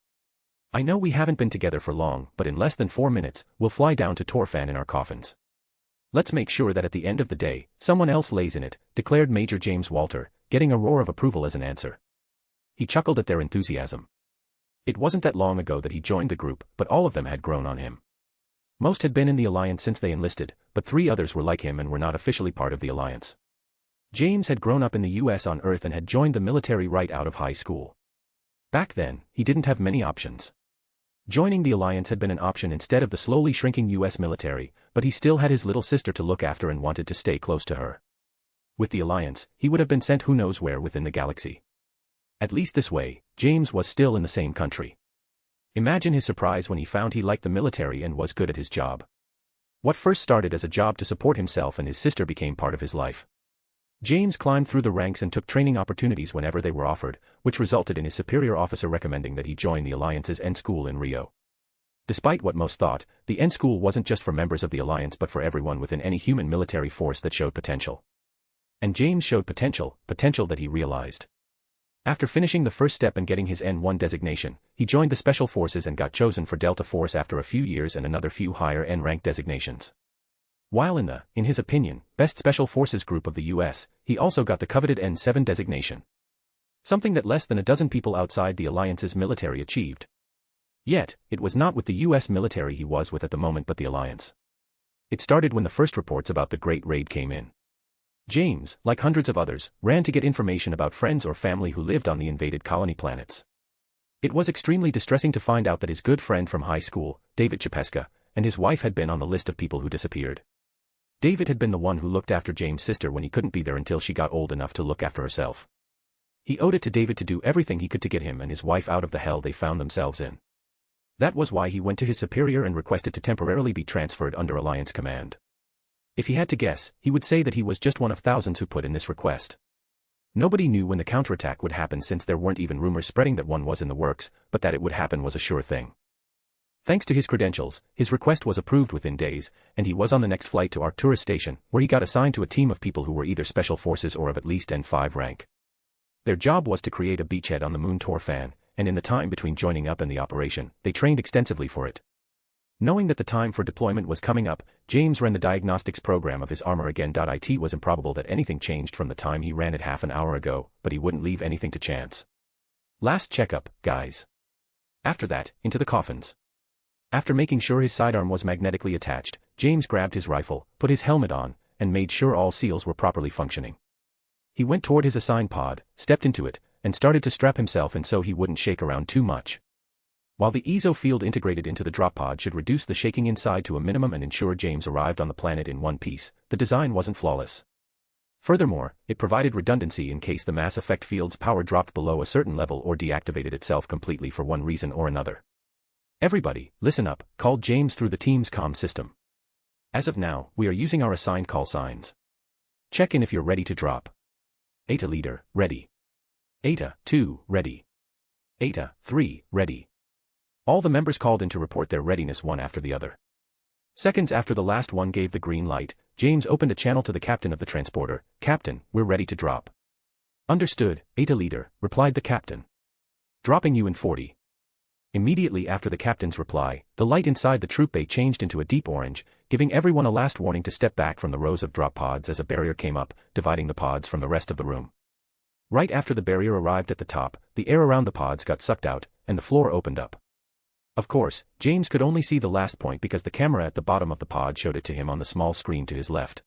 I know we haven't been together for long, but in less than 4 minutes, we'll fly down to Torfan in our coffins. Let's make sure that at the end of the day, someone else lays in it, declared Major James Walter, getting a roar of approval as an answer. He chuckled at their enthusiasm. It wasn't that long ago that he joined the group, but all of them had grown on him. Most had been in the Alliance since they enlisted, but 3 others were like him and were not officially part of the Alliance. James had grown up in the US on Earth and had joined the military right out of high school. Back then, he didn't have many options. Joining the Alliance had been an option instead of the slowly shrinking US military, but he still had his little sister to look after and wanted to stay close to her. With the Alliance, he would have been sent who knows where within the galaxy. At least this way, James was still in the same country. Imagine his surprise when he found he liked the military and was good at his job. What first started as a job to support himself and his sister became part of his life. James climbed through the ranks and took training opportunities whenever they were offered, which resulted in his superior officer recommending that he join the Alliance's N School in Rio. Despite what most thought, the N School wasn't just for members of the Alliance but for everyone within any human military force that showed potential. And James showed potential that he realized. After finishing the first step and getting his N1 designation, he joined the Special Forces and got chosen for Delta Force after a few years and another few higher N-rank designations. While in his opinion, best Special Forces group of the US, he also got the coveted N7 designation. Something that less than a dozen people outside the Alliance's military achieved. Yet, it was not with the US military he was with at the moment but the Alliance. It started when the first reports about the Great Raid came in. James, like hundreds of others, ran to get information about friends or family who lived on the invaded colony planets. It was extremely distressing to find out that his good friend from high school, David Chapeska, and his wife had been on the list of people who disappeared. David had been the one who looked after James' sister when he couldn't be there until she got old enough to look after herself. He owed it to David to do everything he could to get him and his wife out of the hell they found themselves in. That was why he went to his superior and requested to temporarily be transferred under Alliance command. If he had to guess, he would say that he was just one of thousands who put in this request. Nobody knew when the counterattack would happen since there weren't even rumors spreading that one was in the works, but that it would happen was a sure thing. Thanks to his credentials, his request was approved within days, and he was on the next flight to Arcturus Station, where he got assigned to a team of people who were either Special Forces or of at least N5 rank. Their job was to create a beachhead on the moon Torfan, and in the time between joining up and the operation, they trained extensively for it. Knowing that the time for deployment was coming up, James ran the diagnostics program of his armor again. It was improbable that anything changed from the time he ran it half an hour ago, but he wouldn't leave anything to chance. Last checkup, guys. After that, into the coffins. After making sure his sidearm was magnetically attached, James grabbed his rifle, put his helmet on, and made sure all seals were properly functioning. He went toward his assigned pod, stepped into it, and started to strap himself in so he wouldn't shake around too much. While the EZO field integrated into the drop pod should reduce the shaking inside to a minimum and ensure James arrived on the planet in one piece, the design wasn't flawless. Furthermore, it provided redundancy in case the MassEffect field's power dropped below a certain level or deactivated itself completely for one reason or another. "Everybody, listen up," called James through the team's comm system. "As of now, we are using our assigned call signs. Check in if you're ready to drop. Eta leader, ready. Eta 2, ready. Eta 3, ready." All the members called in to report their readiness one after the other. Seconds after the last one gave the green light, James opened a channel to the captain of the transporter. "Captain, we're ready to drop." "Understood, Eta leader," replied the captain. "Dropping you in 40. Immediately after the captain's reply, the light inside the troop bay changed into a deep orange, giving everyone a last warning to step back from the rows of drop pods as a barrier came up, dividing the pods from the rest of the room. Right after the barrier arrived at the top, the air around the pods got sucked out, and the floor opened up. Of course, James could only see the last point because the camera at the bottom of the pod showed it to him on the small screen to his left.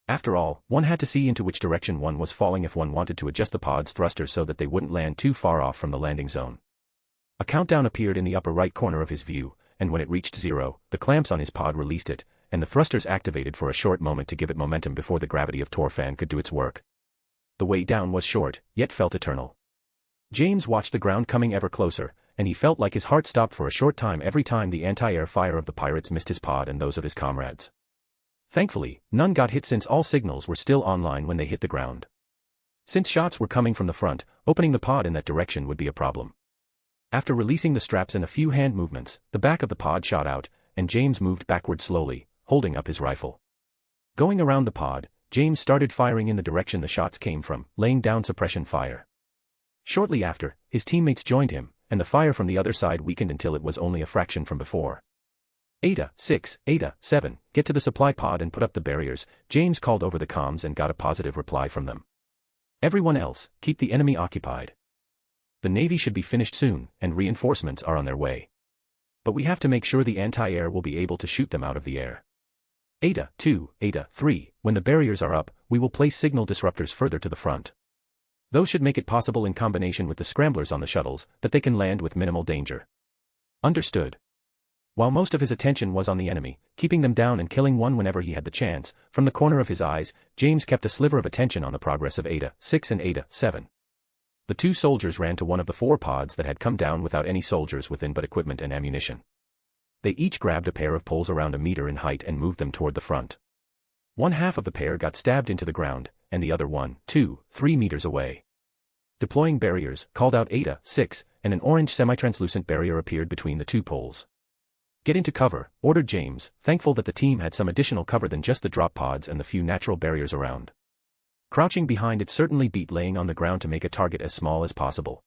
After all, one had to see into which direction one was falling if one wanted to adjust the pod's thrusters so that they wouldn't land too far off from the landing zone. A countdown appeared in the upper right corner of his view, and when it reached 0, the clamps on his pod released it, and the thrusters activated for a short moment to give it momentum before the gravity of Torfan could do its work. The way down was short, yet felt eternal. James watched the ground coming ever closer, and he felt like his heart stopped for a short time every time the anti-air fire of the pirates missed his pod and those of his comrades. Thankfully, none got hit since all signals were still online when they hit the ground. Since shots were coming from the front, opening the pod in that direction would be a problem. After releasing the straps and a few hand movements, the back of the pod shot out, and James moved backward slowly, holding up his rifle. Going around the pod, James started firing in the direction the shots came from, laying down suppression fire. Shortly after, his teammates joined him, and the fire from the other side weakened until it was only a fraction from before. "Eta 6, Eta 7, get to the supply pod and put up the barriers," James called over the comms and got a positive reply from them. "Everyone else, keep the enemy occupied. The Navy should be finished soon, and reinforcements are on their way. But we have to make sure the anti-air will be able to shoot them out of the air. Eta 2, Eta 3, when the barriers are up, we will place signal disruptors further to the front. Those should make it possible in combination with the scramblers on the shuttles, that they can land with minimal danger." "Understood." While most of his attention was on the enemy, keeping them down and killing one whenever he had the chance, from the corner of his eyes, James kept a sliver of attention on the progress of Eta 6 and Eta 7. The two soldiers ran to one of the 4 pods that had come down without any soldiers within but equipment and ammunition. They each grabbed a pair of poles around a meter in height and moved them toward the front. One half of the pair got stabbed into the ground, and the other 1, 2, 3 meters away. Deploying barriers, called out Eta 6, and an orange semi-translucent barrier appeared between the 2 poles. "Get into cover," ordered James, thankful that the team had some additional cover than just the drop pods and the few natural barriers around. Crouching behind it certainly beat laying on the ground to make a target as small as possible.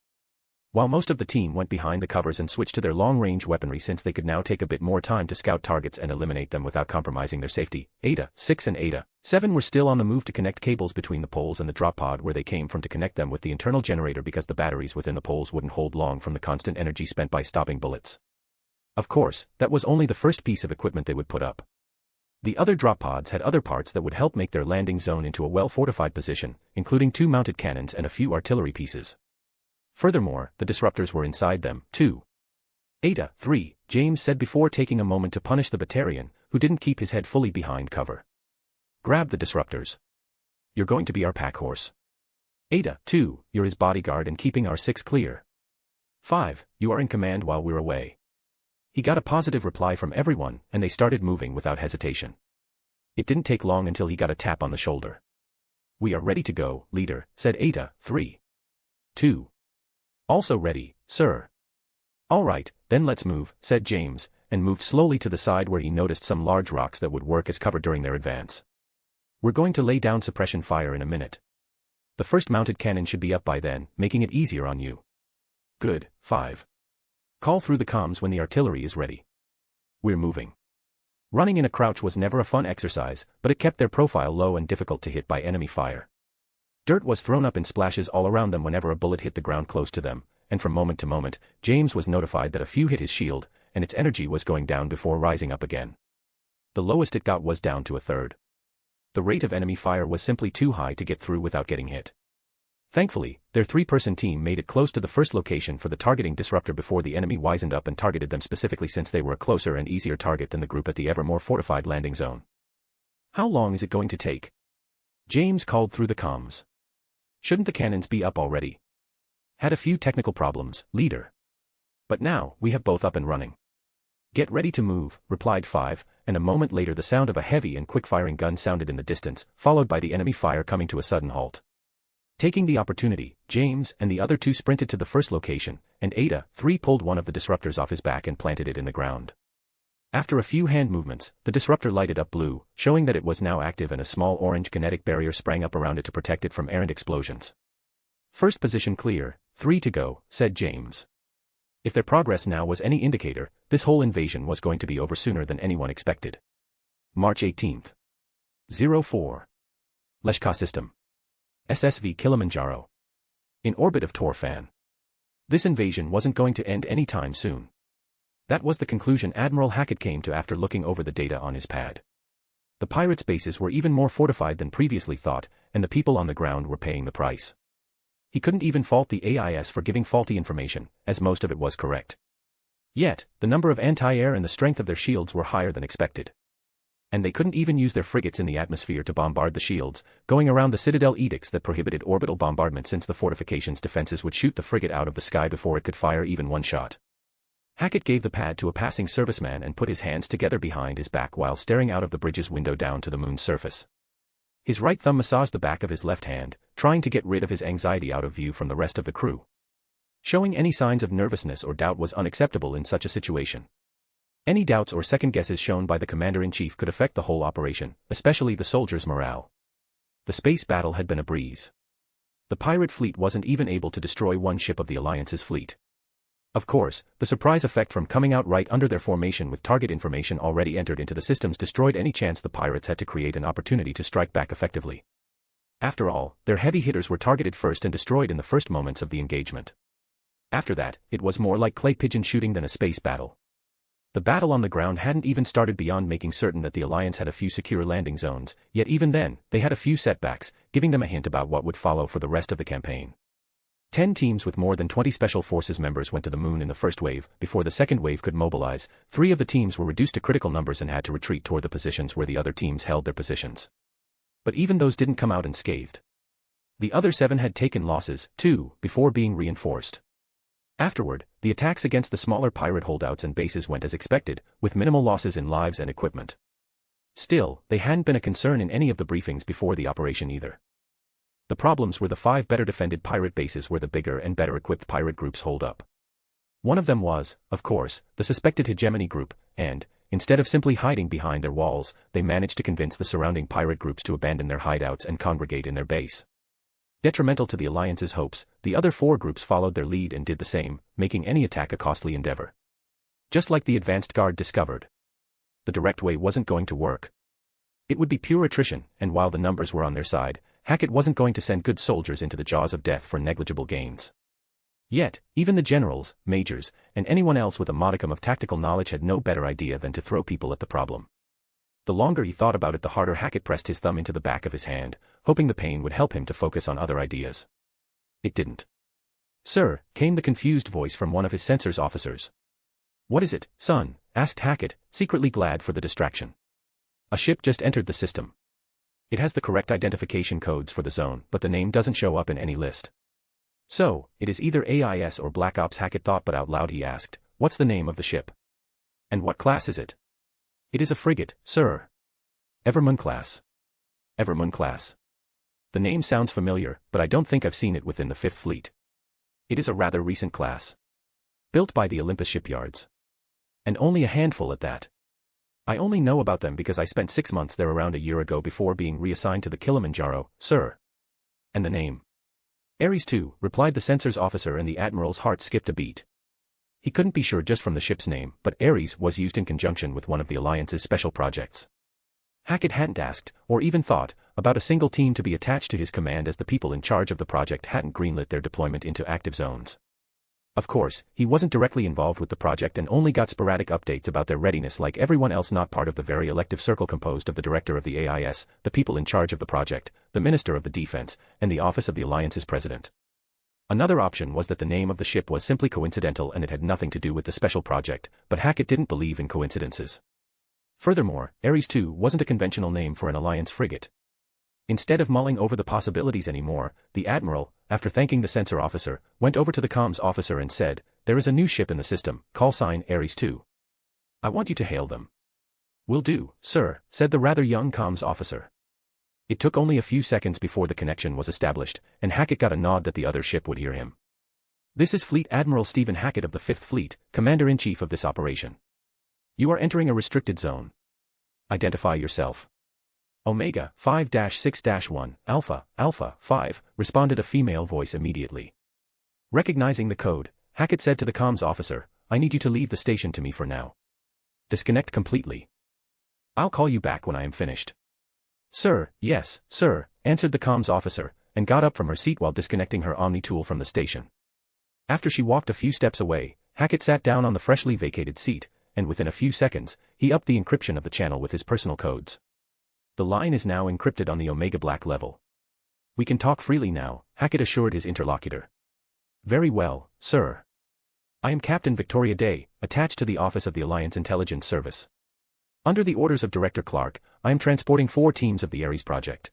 While most of the team went behind the covers and switched to their long-range weaponry since they could now take a bit more time to scout targets and eliminate them without compromising their safety, Eta 6 and Eta 7 were still on the move to connect cables between the poles and the drop pod where they came from to connect them with the internal generator because the batteries within the poles wouldn't hold long from the constant energy spent by stopping bullets. Of course, that was only the first piece of equipment they would put up. The other drop pods had other parts that would help make their landing zone into a well-fortified position, including 2 mounted cannons and a few artillery pieces. Furthermore, the disruptors were inside them, too. Eta 3, James said before taking a moment to punish the Batarian, who didn't keep his head fully behind cover. "Grab the disruptors. You're going to be our pack horse. Eta 2, you're his bodyguard and keeping our 6 clear. 5, you are in command while we're away." He got a positive reply from everyone, and they started moving without hesitation. It didn't take long until he got a tap on the shoulder. "We are ready to go, leader," said Eta 3. 2. "Also ready, sir." "All right, then let's move," said James, and moved slowly to the side where he noticed some large rocks that would work as cover during their advance. "We're going to lay down suppression fire in a minute. The first mounted cannon should be up by then, making it easier on you." "Good, 5. Call through the comms when the artillery is ready. We're moving." Running in a crouch was never a fun exercise, but it kept their profile low and difficult to hit by enemy fire. Dirt was thrown up in splashes all around them whenever a bullet hit the ground close to them, and from moment to moment, James was notified that a few hit his shield, and its energy was going down before rising up again. The lowest it got was down to a third. The rate of enemy fire was simply too high to get through without getting hit. Thankfully, their 3-person team made it close to the first location for the targeting disruptor before the enemy wisened up and targeted them specifically since they were a closer and easier target than the group at the ever more fortified landing zone. "How long is it going to take?" James called through the comms. "Shouldn't the cannons be up already?" "Had a few technical problems, leader. But now, we have both up and running." "Get ready to move," replied 5, and a moment later the sound of a heavy and quick-firing gun sounded in the distance, followed by the enemy fire coming to a sudden halt. Taking the opportunity, James and the other 2 sprinted to the first location, and Ada, 3 pulled one of the disruptors off his back and planted it in the ground. After a few hand movements, the disruptor lighted up blue, showing that it was now active and a small orange kinetic barrier sprang up around it to protect it from errant explosions. "First position clear, 3 to go," said James. If their progress now was any indicator, this whole invasion was going to be over sooner than anyone expected. March 18th. 04. Leshkar System. SSV Kilimanjaro. In orbit of Torfan. This invasion wasn't going to end any time soon. That was the conclusion Admiral Hackett came to after looking over the data on his pad. The pirates' bases were even more fortified than previously thought, and the people on the ground were paying the price. He couldn't even fault the AIS for giving faulty information, as most of it was correct. Yet, the number of anti-air and the strength of their shields were higher than expected. And they couldn't even use their frigates in the atmosphere to bombard the shields, going around the Citadel edicts that prohibited orbital bombardment since the fortification's defenses would shoot the frigate out of the sky before it could fire even one shot. Hackett gave the pad to a passing serviceman and put his hands together behind his back while staring out of the bridge's window down to the moon's surface. His right thumb massaged the back of his left hand, trying to get rid of his anxiety out of view from the rest of the crew. Showing any signs of nervousness or doubt was unacceptable in such a situation. Any doubts or second guesses shown by the commander-in-chief could affect the whole operation, especially the soldiers' morale. The space battle had been a breeze. The pirate fleet wasn't even able to destroy one ship of the Alliance's fleet. Of course, the surprise effect from coming out right under their formation with target information already entered into the systems destroyed any chance the pirates had to create an opportunity to strike back effectively. After all, their heavy hitters were targeted first and destroyed in the first moments of the engagement. After that, it was more like clay pigeon shooting than a space battle. The battle on the ground hadn't even started beyond making certain that the Alliance had a few secure landing zones, yet even then, they had a few setbacks, giving them a hint about what would follow for the rest of the campaign. 10 teams with more than 20 Special Forces members went to the moon in the first wave. Before the second wave could mobilize, 3 of the teams were reduced to critical numbers and had to retreat toward the positions where the other teams held their positions. But even those didn't come out unscathed. The other 7 had taken losses, too, before being reinforced. Afterward, the attacks against the smaller pirate holdouts and bases went as expected, with minimal losses in lives and equipment. Still, they hadn't been a concern in any of the briefings before the operation either. The problems were the 5 better defended pirate bases where the bigger and better equipped pirate groups holed up. One of them was, of course, the suspected hegemony group, and, instead of simply hiding behind their walls, they managed to convince the surrounding pirate groups to abandon their hideouts and congregate in their base. Detrimental to the Alliance's hopes, the other 4 groups followed their lead and did the same, making any attack a costly endeavor. Just like the advanced guard discovered. The direct way wasn't going to work. It would be pure attrition, and while the numbers were on their side, Hackett wasn't going to send good soldiers into the jaws of death for negligible gains. Yet, even the generals, majors, and anyone else with a modicum of tactical knowledge had no better idea than to throw people at the problem. The longer he thought about it, the harder Hackett pressed his thumb into the back of his hand, hoping the pain would help him to focus on other ideas. It didn't. "Sir," came the confused voice from one of his sensors officers. "What is it, son?" asked Hackett, secretly glad for the distraction. "A ship just entered the system. It has the correct identification codes for the zone, but the name doesn't show up in any list." "So, it is either AIS or Black Ops," Hackett thought, but out loud he asked, "What's the name of the ship? And what class is it?" "It is a frigate, sir. Evermoon class." Evermoon class. The name sounds familiar, but I don't think I've seen it within the 5th Fleet. It is a rather recent class. Built by the Olympus shipyards. And only a handful at that. I only know about them because I spent 6 months there around a year ago before being reassigned to the Kilimanjaro, sir. And the name? Ares 2, replied the sensors officer, and the Admiral's heart skipped a beat. He couldn't be sure just from the ship's name, but Ares was used in conjunction with one of the Alliance's special projects. Hackett hadn't asked, or even thought, about a single team to be attached to his command as the people in charge of the project hadn't greenlit their deployment into active zones. Of course, he wasn't directly involved with the project and only got sporadic updates about their readiness like everyone else not part of the very elective circle composed of the director of the AIS, the people in charge of the project, the minister of the defense, and the office of the alliance's president. Another option was that the name of the ship was simply coincidental and it had nothing to do with the special project, but Hackett didn't believe in coincidences. Furthermore, Ares II wasn't a conventional name for an alliance frigate. Instead of mulling over the possibilities anymore, the admiral, after thanking the sensor officer, went over to the comms officer and said, "There is a new ship in the system, call sign Ares II. I want you to hail them." "Will do, sir," said the rather young comms officer. It took only a few seconds before the connection was established, and Hackett got a nod that the other ship would hear him. "This is Fleet Admiral Stephen Hackett of the 5th Fleet, Commander-in-Chief of this operation. You are entering a restricted zone. Identify yourself." "Omega 5-6-1, Alpha, Alpha 5, responded a female voice immediately. Recognizing the code, Hackett said to the comms officer, "I need you to leave the station to me for now. Disconnect completely. I'll call you back when I am finished." "Sir, yes, sir," answered the comms officer, and got up from her seat while disconnecting her Omni tool from the station. After she walked a few steps away, Hackett sat down on the freshly vacated seat, and within a few seconds, he upped the encryption of the channel with his personal codes. The line is now encrypted on the Omega Black level. "We can talk freely now," Hackett assured his interlocutor. "Very well, sir. I am Captain Victoria Day, attached to the Office of the Alliance Intelligence Service. Under the orders of Director Clark, I am transporting 4 teams of the Ares project.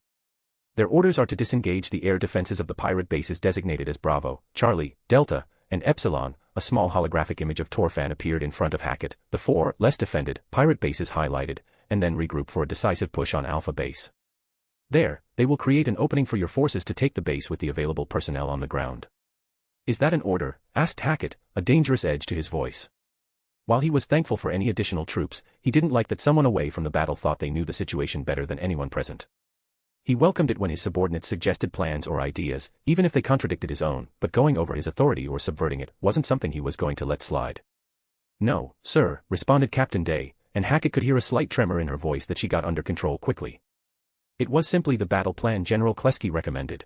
Their orders are to disengage the air defenses of the pirate bases designated as Bravo, Charlie, Delta, and Epsilon." A small holographic image of Torfan appeared in front of Hackett, the 4 less defended pirate bases highlighted, and then regroup for a decisive push on Alpha Base. There, they will create an opening for your forces to take the base with the available personnel on the ground. "Is that an order?" asked Hackett, a dangerous edge to his voice. While he was thankful for any additional troops, he didn't like that someone away from the battle thought they knew the situation better than anyone present. He welcomed it when his subordinates suggested plans or ideas, even if they contradicted his own, but going over his authority or subverting it wasn't something he was going to let slide. "No, sir," responded Captain Day, and Hackett could hear a slight tremor in her voice that she got under control quickly. It was simply the battle plan General Kleski recommended.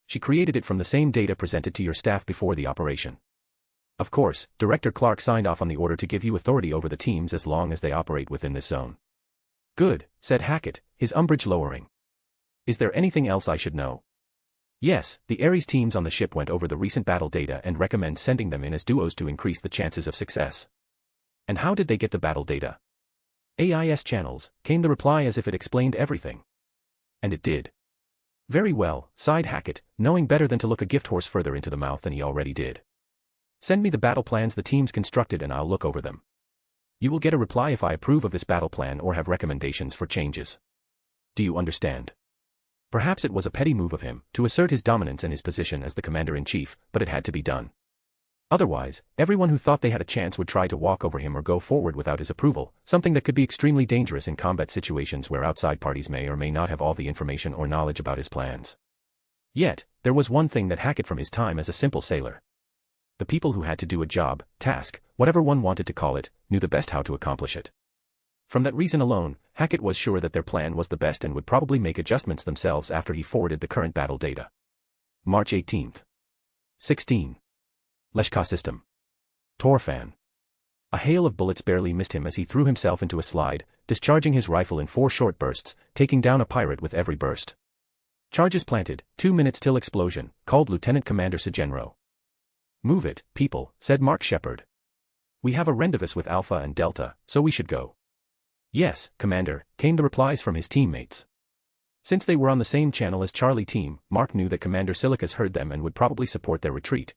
She created it from the same data presented to your staff before the operation. Of course, Director Clark signed off on the order to give you authority over the teams as long as they operate within this zone. "Good," said Hackett, his umbrage lowering. "Is there anything else I should know?" "Yes, the Ares teams on the ship went over the recent battle data and recommend sending them in as duos to increase the chances of success." "And how did they get the battle data?" "AIS channels," came the reply as if it explained everything. And it did. "Very well," sighed Hackett, knowing better than to look a gift horse further into the mouth than he already did. "Send me the battle plans the teams constructed and I'll look over them. You will get a reply if I approve of this battle plan or have recommendations for changes. Do you understand?" Perhaps it was a petty move of him, to assert his dominance and his position as the commander-in-chief, but it had to be done. Otherwise, everyone who thought they had a chance would try to walk over him or go forward without his approval, something that could be extremely dangerous in combat situations where outside parties may or may not have all the information or knowledge about his plans. Yet, there was one thing that Hackett from his time as a simple sailor. The people who had to do a job, task, whatever one wanted to call it, knew the best how to accomplish it. From that reason alone, Hackett was sure that their plan was the best and would probably make adjustments themselves after he forwarded the current battle data. March 18. 16. Leshka System. Torfan. A hail of bullets barely missed him as he threw himself into a slide, discharging his rifle in 4 short bursts, taking down a pirate with every burst. "Charges planted, 2 minutes till explosion," called Lieutenant Commander Segenro. "Move it, people," said Mark Shepard. "We have a rendezvous with Alpha and Delta, so we should go." "Yes, Commander," came the replies from his teammates. Since they were on the same channel as Charlie team, Mark knew that Commander Silicus heard them and would probably support their retreat.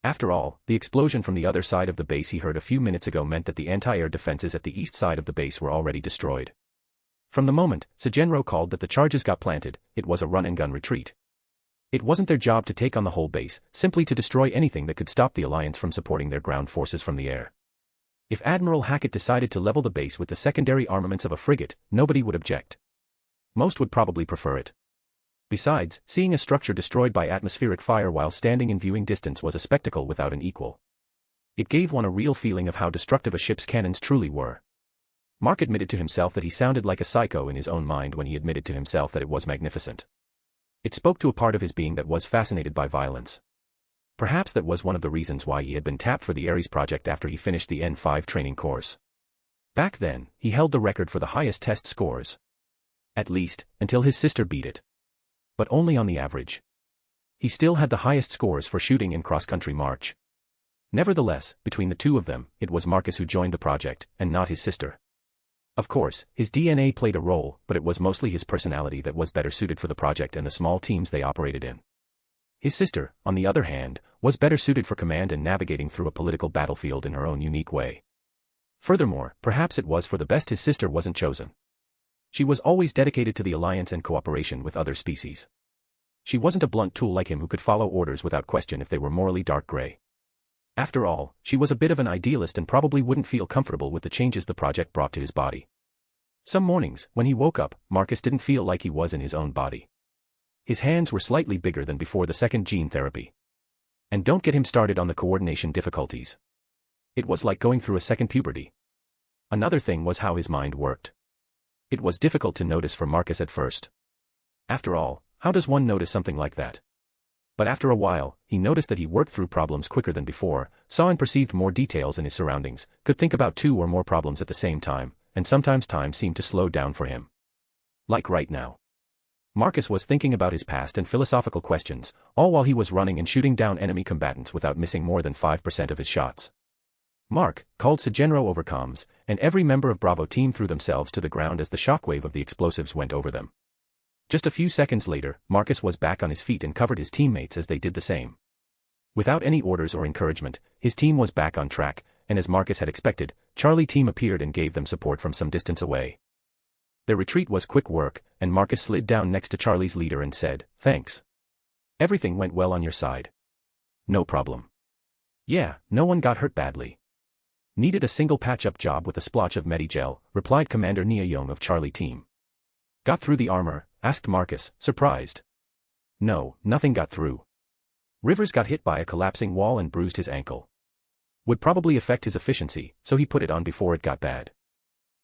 After all, the explosion from the other side of the base he heard a few minutes ago meant that the anti-air defenses at the east side of the base were already destroyed. From the moment Segenro called that the charges got planted, it was a run-and-gun retreat. It wasn't their job to take on the whole base, simply to destroy anything that could stop the Alliance from supporting their ground forces from the air. If Admiral Hackett decided to level the base with the secondary armaments of a frigate, nobody would object. Most would probably prefer it. Besides, seeing a structure destroyed by atmospheric fire while standing in viewing distance was a spectacle without an equal. It gave one a real feeling of how destructive a ship's cannons truly were. Mark admitted to himself that he sounded like a psycho in his own mind when he admitted to himself that it was magnificent. It spoke to a part of his being that was fascinated by violence. Perhaps that was one of the reasons why he had been tapped for the Ares project after he finished the N5 training course. Back then, he held the record for the highest test scores. At least, until his sister beat it. But only on the average. He still had the highest scores for shooting in cross-country march. Nevertheless, between the two of them, it was Marcus who joined the project, and not his sister. Of course, his DNA played a role, but it was mostly his personality that was better suited for the project and the small teams they operated in. His sister, on the other hand, was better suited for command and navigating through a political battlefield in her own unique way. Furthermore, perhaps it was for the best his sister wasn't chosen. She was always dedicated to the alliance and cooperation with other species. She wasn't a blunt tool like him who could follow orders without question if they were morally dark gray. After all, she was a bit of an idealist and probably wouldn't feel comfortable with the changes the project brought to his body. Some mornings, when he woke up, Marcus didn't feel like he was in his own body. His hands were slightly bigger than before the second gene therapy. And don't get him started on the coordination difficulties. It was like going through a second puberty. Another thing was how his mind worked. It was difficult to notice for Marcus at first. After all, how does one notice something like that? But after a while, he noticed that he worked through problems quicker than before, saw and perceived more details in his surroundings, could think about 2 or more problems at the same time, and sometimes time seemed to slow down for him. Like right now. Marcus was thinking about his past and philosophical questions, all while he was running and shooting down enemy combatants without missing more than 5% of his shots. Mark, called Segenro over comms, and every member of Bravo team threw themselves to the ground as the shockwave of the explosives went over them. Just a few seconds later, Marcus was back on his feet and covered his teammates as they did the same. Without any orders or encouragement, his team was back on track, and as Marcus had expected, Charlie team appeared and gave them support from some distance away. Their retreat was quick work, and Marcus slid down next to Charlie's leader and said, "Thanks. Everything went well on your side." "No problem." "Yeah, no one got hurt badly." "Needed a single patch-up job with a splotch of Medigel," replied Commander Nia Young of Charlie team. "Got through the armor?" asked Marcus, surprised. "No, nothing got through. Rivers got hit by a collapsing wall and bruised his ankle. Would probably affect his efficiency, so he put it on before it got bad."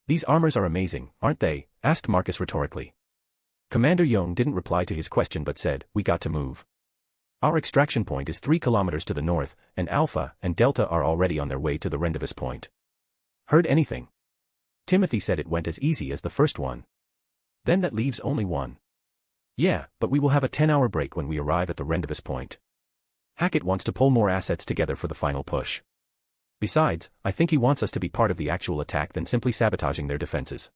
"These armors are amazing, aren't they?" asked Marcus rhetorically. Commander Young didn't reply to his question but said, "We got to move. Our extraction point is 3 kilometers to the north, and Alpha and Delta are already on their way to the rendezvous point." "Heard anything?" "Timothy said it went as easy as the first one." "Then that leaves only one." "Yeah, but we will have a 10-hour break when we arrive at the rendezvous point. Hackett wants to pull more assets together for the final push. Besides, I think he wants us to be part of the actual attack than simply sabotaging their defenses."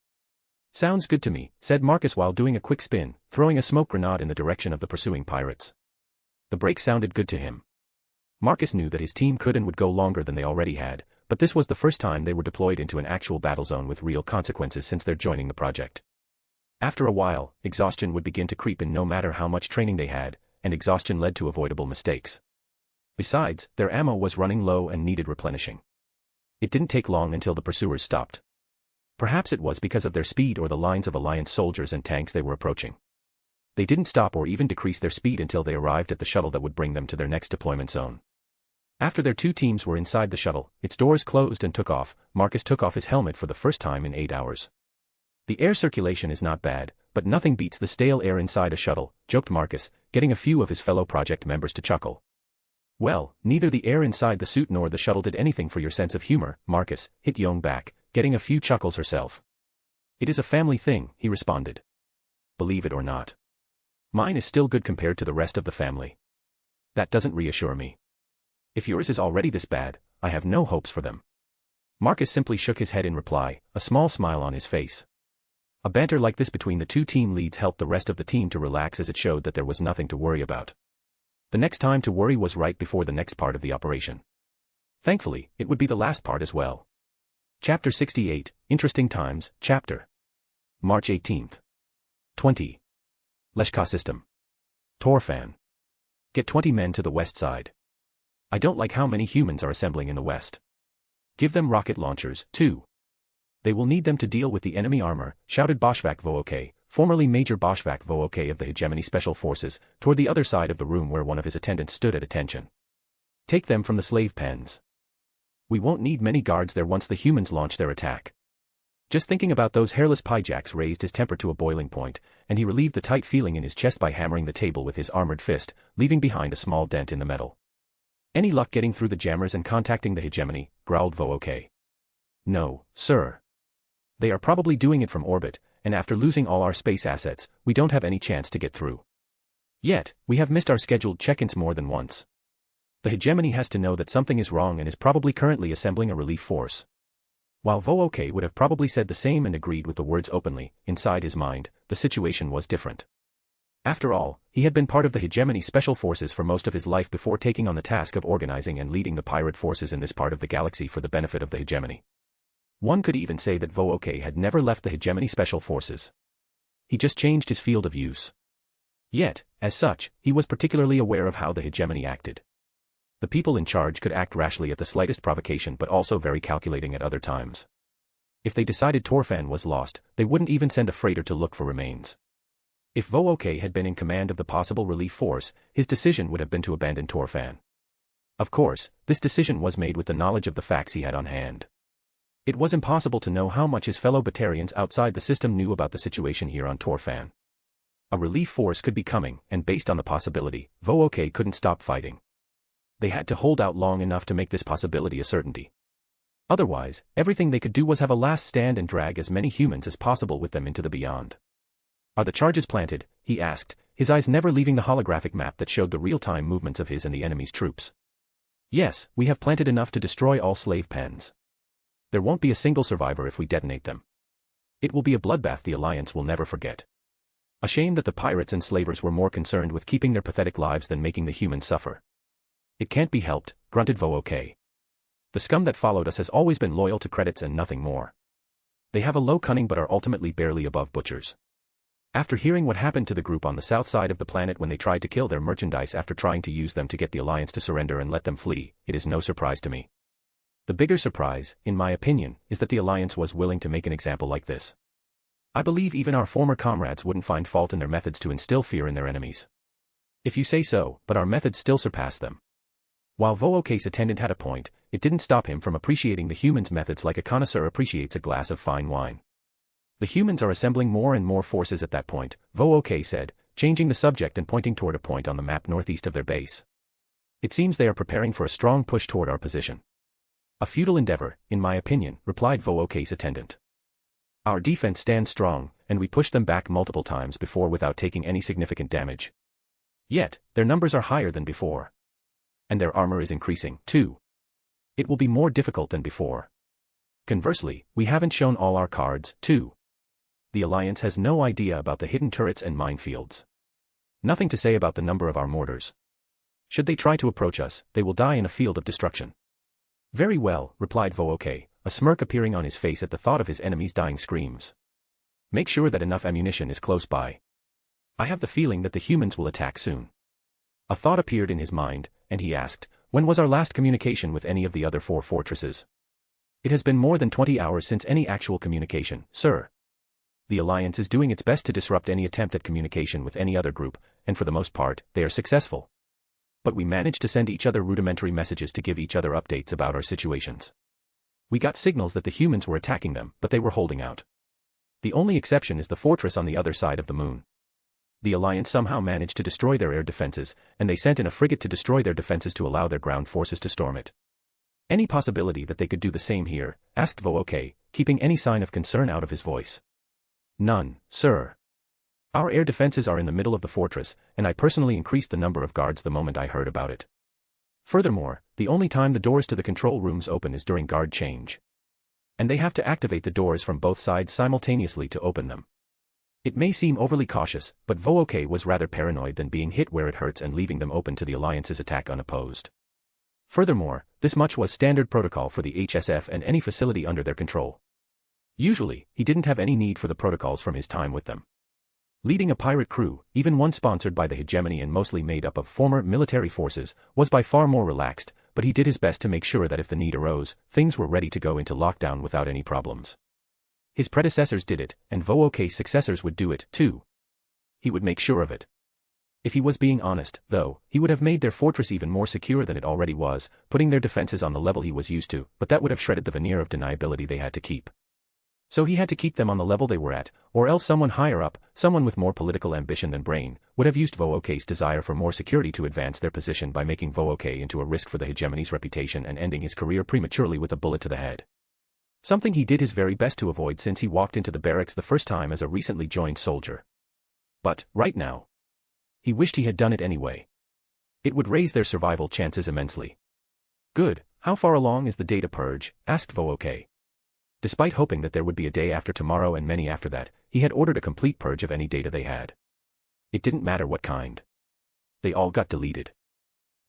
"Sounds good to me," said Marcus while doing a quick spin, throwing a smoke grenade in the direction of the pursuing pirates. The break sounded good to him. Marcus knew that his team could and would go longer than they already had, but this was the first time they were deployed into an actual battle zone with real consequences since their joining the project. After a while, exhaustion would begin to creep in no matter how much training they had, and exhaustion led to avoidable mistakes. Besides, their ammo was running low and needed replenishing. It didn't take long until the pursuers stopped. Perhaps it was because of their speed or the lines of Alliance soldiers and tanks they were approaching. They didn't stop or even decrease their speed until they arrived at the shuttle that would bring them to their next deployment zone. After their 2 teams were inside the shuttle, its doors closed and took off, Marcus took off his helmet for the first time in 8 hours. "The air circulation is not bad, but nothing beats the stale air inside a shuttle," joked Marcus, getting a few of his fellow project members to chuckle. "Well, neither the air inside the suit nor the shuttle did anything for your sense of humor," Marcus hit Young back, getting a few chuckles herself. "It is a family thing," he responded. "Believe it or not. Mine is still good compared to the rest of the family. That doesn't reassure me. If yours is already this bad, I have no hopes for them." Marcus simply shook his head in reply, a small smile on his face. A banter like this between the 2 team leads helped the rest of the team to relax as it showed that there was nothing to worry about. The next time to worry was right before the next part of the operation. Thankfully, it would be the last part as well. Chapter 68, Interesting Times, Chapter. March 18th. 20. Leshka System. Torfan. Get 20 men to the west side. I don't like how many humans are assembling in the west. Give them rocket launchers, too. They will need them to deal with the enemy armor, shouted Boshvak Vook, formerly Major Boshvak Vook of the Hegemony Special Forces, toward the other side of the room where one of his attendants stood at attention. Take them from the slave pens. We won't need many guards there once the humans launch their attack. Just thinking about those hairless pyjaks raised his temper to a boiling point, and he relieved the tight feeling in his chest by hammering the table with his armored fist, leaving behind a small dent in the metal. Any luck getting through the jammers and contacting the hegemony? Growled Vo-OK. No, sir. They are probably doing it from orbit, and after losing all our space assets, we don't have any chance to get through. Yet, we have missed our scheduled check-ins more than once. The hegemony has to know that something is wrong and is probably currently assembling a relief force. While Vo-OK would have probably said the same and agreed with the words openly, inside his mind, the situation was different. After all, he had been part of the hegemony special forces for most of his life before taking on the task of organizing and leading the pirate forces in this part of the galaxy for the benefit of the hegemony. One could even say that Vo-OK had never left the hegemony special forces. He just changed his field of use. Yet, as such, he was particularly aware of how the hegemony acted. The people in charge could act rashly at the slightest provocation but also very calculating at other times. If they decided Torfan was lost, they wouldn't even send a freighter to look for remains. If Vo-OK had been in command of the possible relief force, his decision would have been to abandon Torfan. Of course, this decision was made with the knowledge of the facts he had on hand. It was impossible to know how much his fellow Batarians outside the system knew about the situation here on Torfan. A relief force could be coming, and based on the possibility, Vo-OK couldn't stop fighting. They had to hold out long enough to make this possibility a certainty. Otherwise, everything they could do was have a last stand and drag as many humans as possible with them into the beyond. Are the charges planted? He asked, his eyes never leaving the holographic map that showed the real-time movements of his and the enemy's troops. Yes, we have planted enough to destroy all slave pens. There won't be a single survivor if we detonate them. It will be a bloodbath the Alliance will never forget. A shame that the pirates and slavers were more concerned with keeping their pathetic lives than making the humans suffer. It can't be helped, grunted Vo-OK. The scum that followed us has always been loyal to credits and nothing more. They have a low cunning but are ultimately barely above butchers. After hearing what happened to the group on the south side of the planet when they tried to kill their merchandise after trying to use them to get the Alliance to surrender and let them flee, it is no surprise to me. The bigger surprise, in my opinion, is that the Alliance was willing to make an example like this. I believe even our former comrades wouldn't find fault in their methods to instill fear in their enemies. If you say so, but our methods still surpass them. While Vo-OK's attendant had a point, it didn't stop him from appreciating the humans' methods like a connoisseur appreciates a glass of fine wine. The humans are assembling more and more forces at that point, Vo-OK said, changing the subject and pointing toward a point on the map northeast of their base. It seems they are preparing for a strong push toward our position. A futile endeavor, in my opinion, replied Vo-OK's attendant. Our defense stands strong, and we pushed them back multiple times before without taking any significant damage. Yet, their numbers are higher than before. And their armor is increasing, too. It will be more difficult than before. Conversely, we haven't shown all our cards, too. The Alliance has no idea about the hidden turrets and minefields. Nothing to say about the number of our mortars. Should they try to approach us, they will die in a field of destruction. Very well, replied Vo-OK, a smirk appearing on his face at the thought of his enemy's dying screams. Make sure that enough ammunition is close by. I have the feeling that the humans will attack soon. A thought appeared in his mind, and he asked, when was our last communication with any of the other 4 fortresses? It has been more than 20 hours since any actual communication, sir. The Alliance is doing its best to disrupt any attempt at communication with any other group, and for the most part, they are successful. But we managed to send each other rudimentary messages to give each other updates about our situations. We got signals that the humans were attacking them, but they were holding out. The only exception is the fortress on the other side of the moon. The Alliance somehow managed to destroy their air defenses, and they sent in a frigate to destroy their defenses to allow their ground forces to storm it. Any possibility that they could do the same here? Asked Vo-OK, keeping any sign of concern out of his voice. None, sir. Our air defenses are in the middle of the fortress, and I personally increased the number of guards the moment I heard about it. Furthermore, the only time the doors to the control rooms open is during guard change. And they have to activate the doors from both sides simultaneously to open them. It may seem overly cautious, but Vo-OK was rather paranoid than being hit where it hurts and leaving them open to the Alliance's attack unopposed. Furthermore, this much was standard protocol for the HSF and any facility under their control. Usually, he didn't have any need for the protocols from his time with them. Leading a pirate crew, even one sponsored by the hegemony and mostly made up of former military forces, was by far more relaxed, but he did his best to make sure that if the need arose, things were ready to go into lockdown without any problems. His predecessors did it, and Vo-OK's successors would do it, too. He would make sure of it. If he was being honest, though, he would have made their fortress even more secure than it already was, putting their defenses on the level he was used to, but that would have shredded the veneer of deniability they had to keep. So he had to keep them on the level they were at, or else someone higher up, someone with more political ambition than brain, would have used Vook's desire for more security to advance their position by making Vook into a risk for the hegemony's reputation and ending his career prematurely with a bullet to the head. Something he did his very best to avoid since he walked into the barracks the first time as a recently joined soldier. But, right now, he wished he had done it anyway. It would raise their survival chances immensely. Good, how far along is the data purge? Asked Vook. Despite hoping that there would be a day after tomorrow and many after that, he had ordered a complete purge of any data they had. It didn't matter what kind. They all got deleted.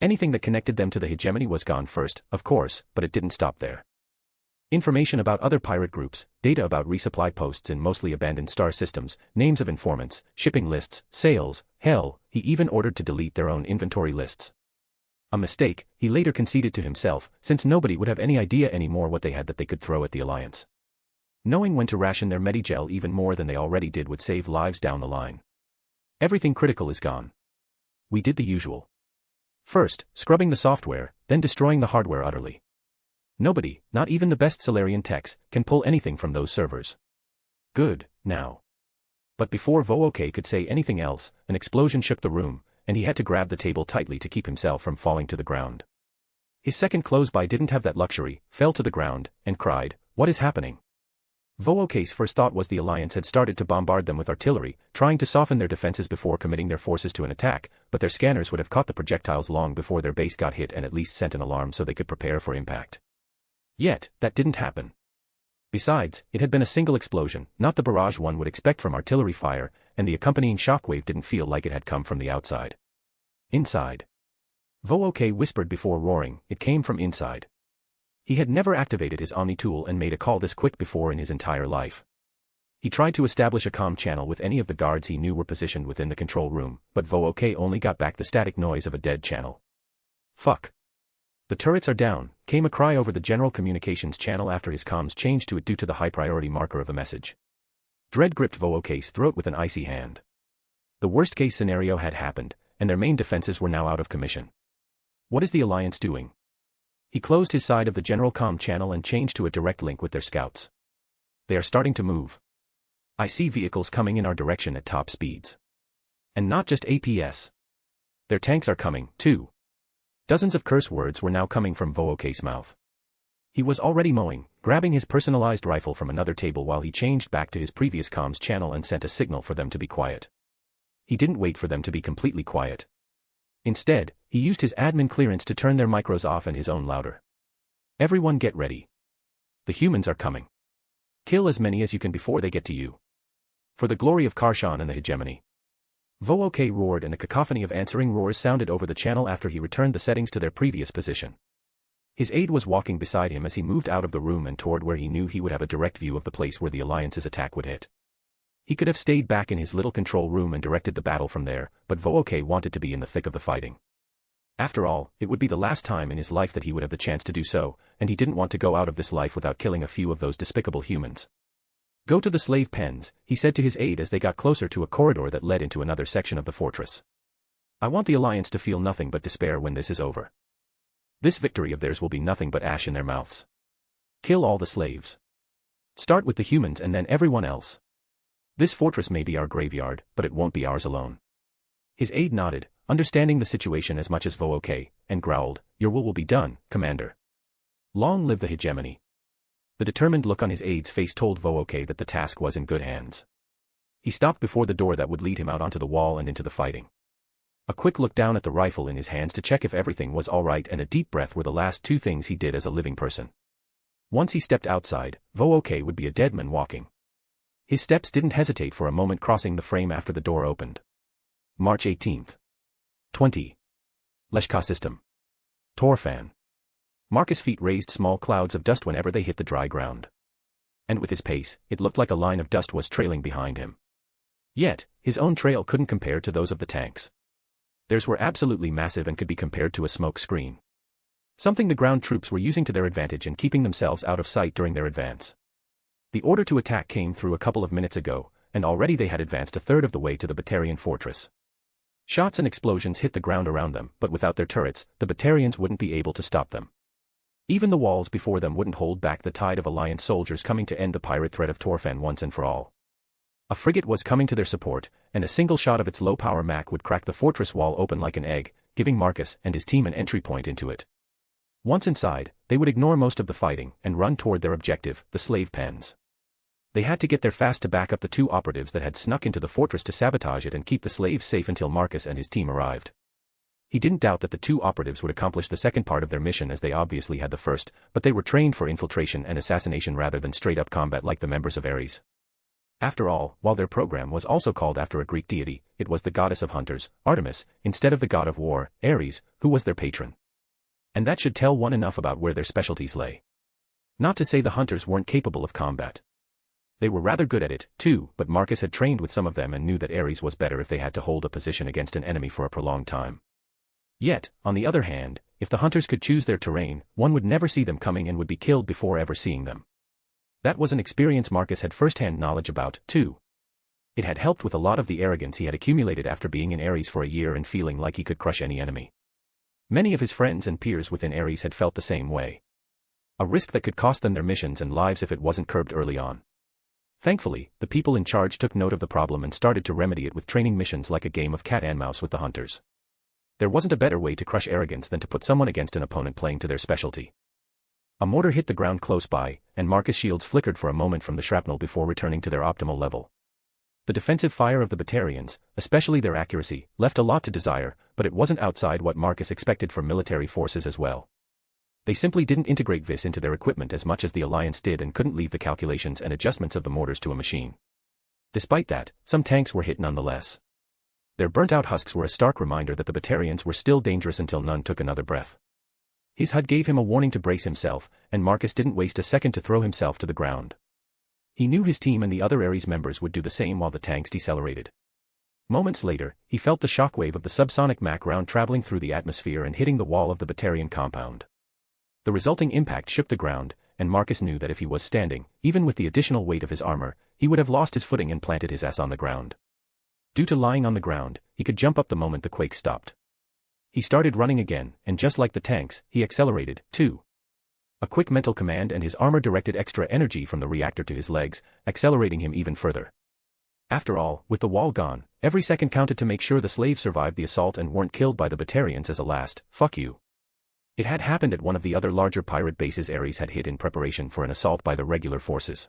Anything that connected them to the hegemony was gone first, of course, but it didn't stop there. Information about other pirate groups, data about resupply posts in mostly abandoned star systems, names of informants, shipping lists, sales, hell, he even ordered to delete their own inventory lists. A mistake, he later conceded to himself, since nobody would have any idea anymore what they had that they could throw at the Alliance. Knowing when to ration their Medigel even more than they already did would save lives down the line. Everything critical is gone. We did the usual. First, scrubbing the software, then destroying the hardware utterly. Nobody, not even the best Solarian techs, can pull anything from those servers. Good, now. But before Vook could say anything else, an explosion shook the room, and he had to grab the table tightly to keep himself from falling to the ground. His second close-by didn't have that luxury, fell to the ground, and cried, "What is happening?" Vook's first thought was the Alliance had started to bombard them with artillery, trying to soften their defenses before committing their forces to an attack, but their scanners would have caught the projectiles long before their base got hit and at least sent an alarm so they could prepare for impact. Yet, that didn't happen. Besides, it had been a single explosion, not the barrage one would expect from artillery fire, and the accompanying shockwave didn't feel like it had come from the outside. Inside. Vook whispered before roaring, it came from inside. He had never activated his Omni tool and made a call this quick before in his entire life. He tried to establish a comm channel with any of the guards he knew were positioned within the control room, but Vook only got back the static noise of a dead channel. Fuck. The turrets are down, came a cry over the general communications channel after his comms changed to it due to the high priority marker of a message. Dread gripped Vook's throat with an icy hand. The worst-case scenario had happened, and their main defenses were now out of commission. What is the Alliance doing? He closed his side of the general comm channel and changed to a direct link with their scouts. They are starting to move. I see vehicles coming in our direction at top speeds. And not just APS. Their tanks are coming, too. Dozens of curse words were now coming from Vook's mouth. He was already mowing, grabbing his personalized rifle from another table while he changed back to his previous comms channel and sent a signal for them to be quiet. He didn't wait for them to be completely quiet. Instead, he used his admin clearance to turn their micros off and his own louder. Everyone get ready. The humans are coming. Kill as many as you can before they get to you. For the glory of Karshan and the hegemony. Vook roared and a cacophony of answering roars sounded over the channel after he returned the settings to their previous position. His aide was walking beside him as he moved out of the room and toward where he knew he would have a direct view of the place where the Alliance's attack would hit. He could have stayed back in his little control room and directed the battle from there, but Vook wanted to be in the thick of the fighting. After all, it would be the last time in his life that he would have the chance to do so, and he didn't want to go out of this life without killing a few of those despicable humans. Go to the slave pens, he said to his aide as they got closer to a corridor that led into another section of the fortress. I want the Alliance to feel nothing but despair when this is over. This victory of theirs will be nothing but ash in their mouths. Kill all the slaves. Start with the humans and then everyone else. This fortress may be our graveyard, but it won't be ours alone. His aide nodded, understanding the situation as much as Vook, and growled, Your will be done, Commander. Long live the hegemony. The determined look on his aide's face told Vook that the task was in good hands. He stopped before the door that would lead him out onto the wall and into the fighting. A quick look down at the rifle in his hands to check if everything was all right and a deep breath were the last two things he did as a living person. Once he stepped outside, Vook would be a dead man walking. His steps didn't hesitate for a moment crossing the frame after the door opened. March 18th. 20. Leshka System. Torfan. Marcus' feet raised small clouds of dust whenever they hit the dry ground. And with his pace, it looked like a line of dust was trailing behind him. Yet, his own trail couldn't compare to those of the tanks. Theirs were absolutely massive and could be compared to a smoke screen. Something the ground troops were using to their advantage and keeping themselves out of sight during their advance. The order to attack came through a couple of minutes ago, and already they had advanced a third of the way to the Batarian fortress. Shots and explosions hit the ground around them, but without their turrets, the Batarians wouldn't be able to stop them. Even the walls before them wouldn't hold back the tide of Alliance soldiers coming to end the pirate threat of Torfan once and for all. A frigate was coming to their support, and a single shot of its low-power Mac would crack the fortress wall open like an egg, giving Marcus and his team an entry point into it. Once inside, they would ignore most of the fighting and run toward their objective, the slave pens. They had to get there fast to back up the two operatives that had snuck into the fortress to sabotage it and keep the slaves safe until Marcus and his team arrived. He didn't doubt that the two operatives would accomplish the second part of their mission as they obviously had the first, but they were trained for infiltration and assassination rather than straight-up combat like the members of Ares. After all, while their program was also called after a Greek deity, it was the goddess of hunters, Artemis, instead of the god of war, Ares, who was their patron. And that should tell one enough about where their specialties lay. Not to say the hunters weren't capable of combat. They were rather good at it, too, but Marcus had trained with some of them and knew that Ares was better if they had to hold a position against an enemy for a prolonged time. Yet, on the other hand, if the hunters could choose their terrain, one would never see them coming and would be killed before ever seeing them. That was an experience Marcus had first-hand knowledge about, too. It had helped with a lot of the arrogance he had accumulated after being in Ares for a year and feeling like he could crush any enemy. Many of his friends and peers within Ares had felt the same way. A risk that could cost them their missions and lives if it wasn't curbed early on. Thankfully, the people in charge took note of the problem and started to remedy it with training missions like a game of cat and mouse with the hunters. There wasn't a better way to crush arrogance than to put someone against an opponent playing to their specialty. A mortar hit the ground close by, and Marcus' shields flickered for a moment from the shrapnel before returning to their optimal level. The defensive fire of the Batarians, especially their accuracy, left a lot to desire, but it wasn't outside what Marcus expected from military forces as well. They simply didn't integrate this into their equipment as much as the Alliance did and couldn't leave the calculations and adjustments of the mortars to a machine. Despite that, some tanks were hit nonetheless. Their burnt-out husks were a stark reminder that the Batarians were still dangerous until none took another breath. His HUD gave him a warning to brace himself, and Marcus didn't waste a second to throw himself to the ground. He knew his team and the other Ares members would do the same while the tanks decelerated. Moments later, he felt the shockwave of the subsonic Mach round traveling through the atmosphere and hitting the wall of the Batarian compound. The resulting impact shook the ground, and Marcus knew that if he was standing, even with the additional weight of his armor, he would have lost his footing and planted his ass on the ground. Due to lying on the ground, he could jump up the moment the quake stopped. He started running again, and just like the tanks, he accelerated, too. A quick mental command and his armor directed extra energy from the reactor to his legs, accelerating him even further. After all, with the wall gone, every second counted to make sure the slaves survived the assault and weren't killed by the Batarians as a last, fuck you. It had happened at one of the other larger pirate bases Ares had hit in preparation for an assault by the regular forces.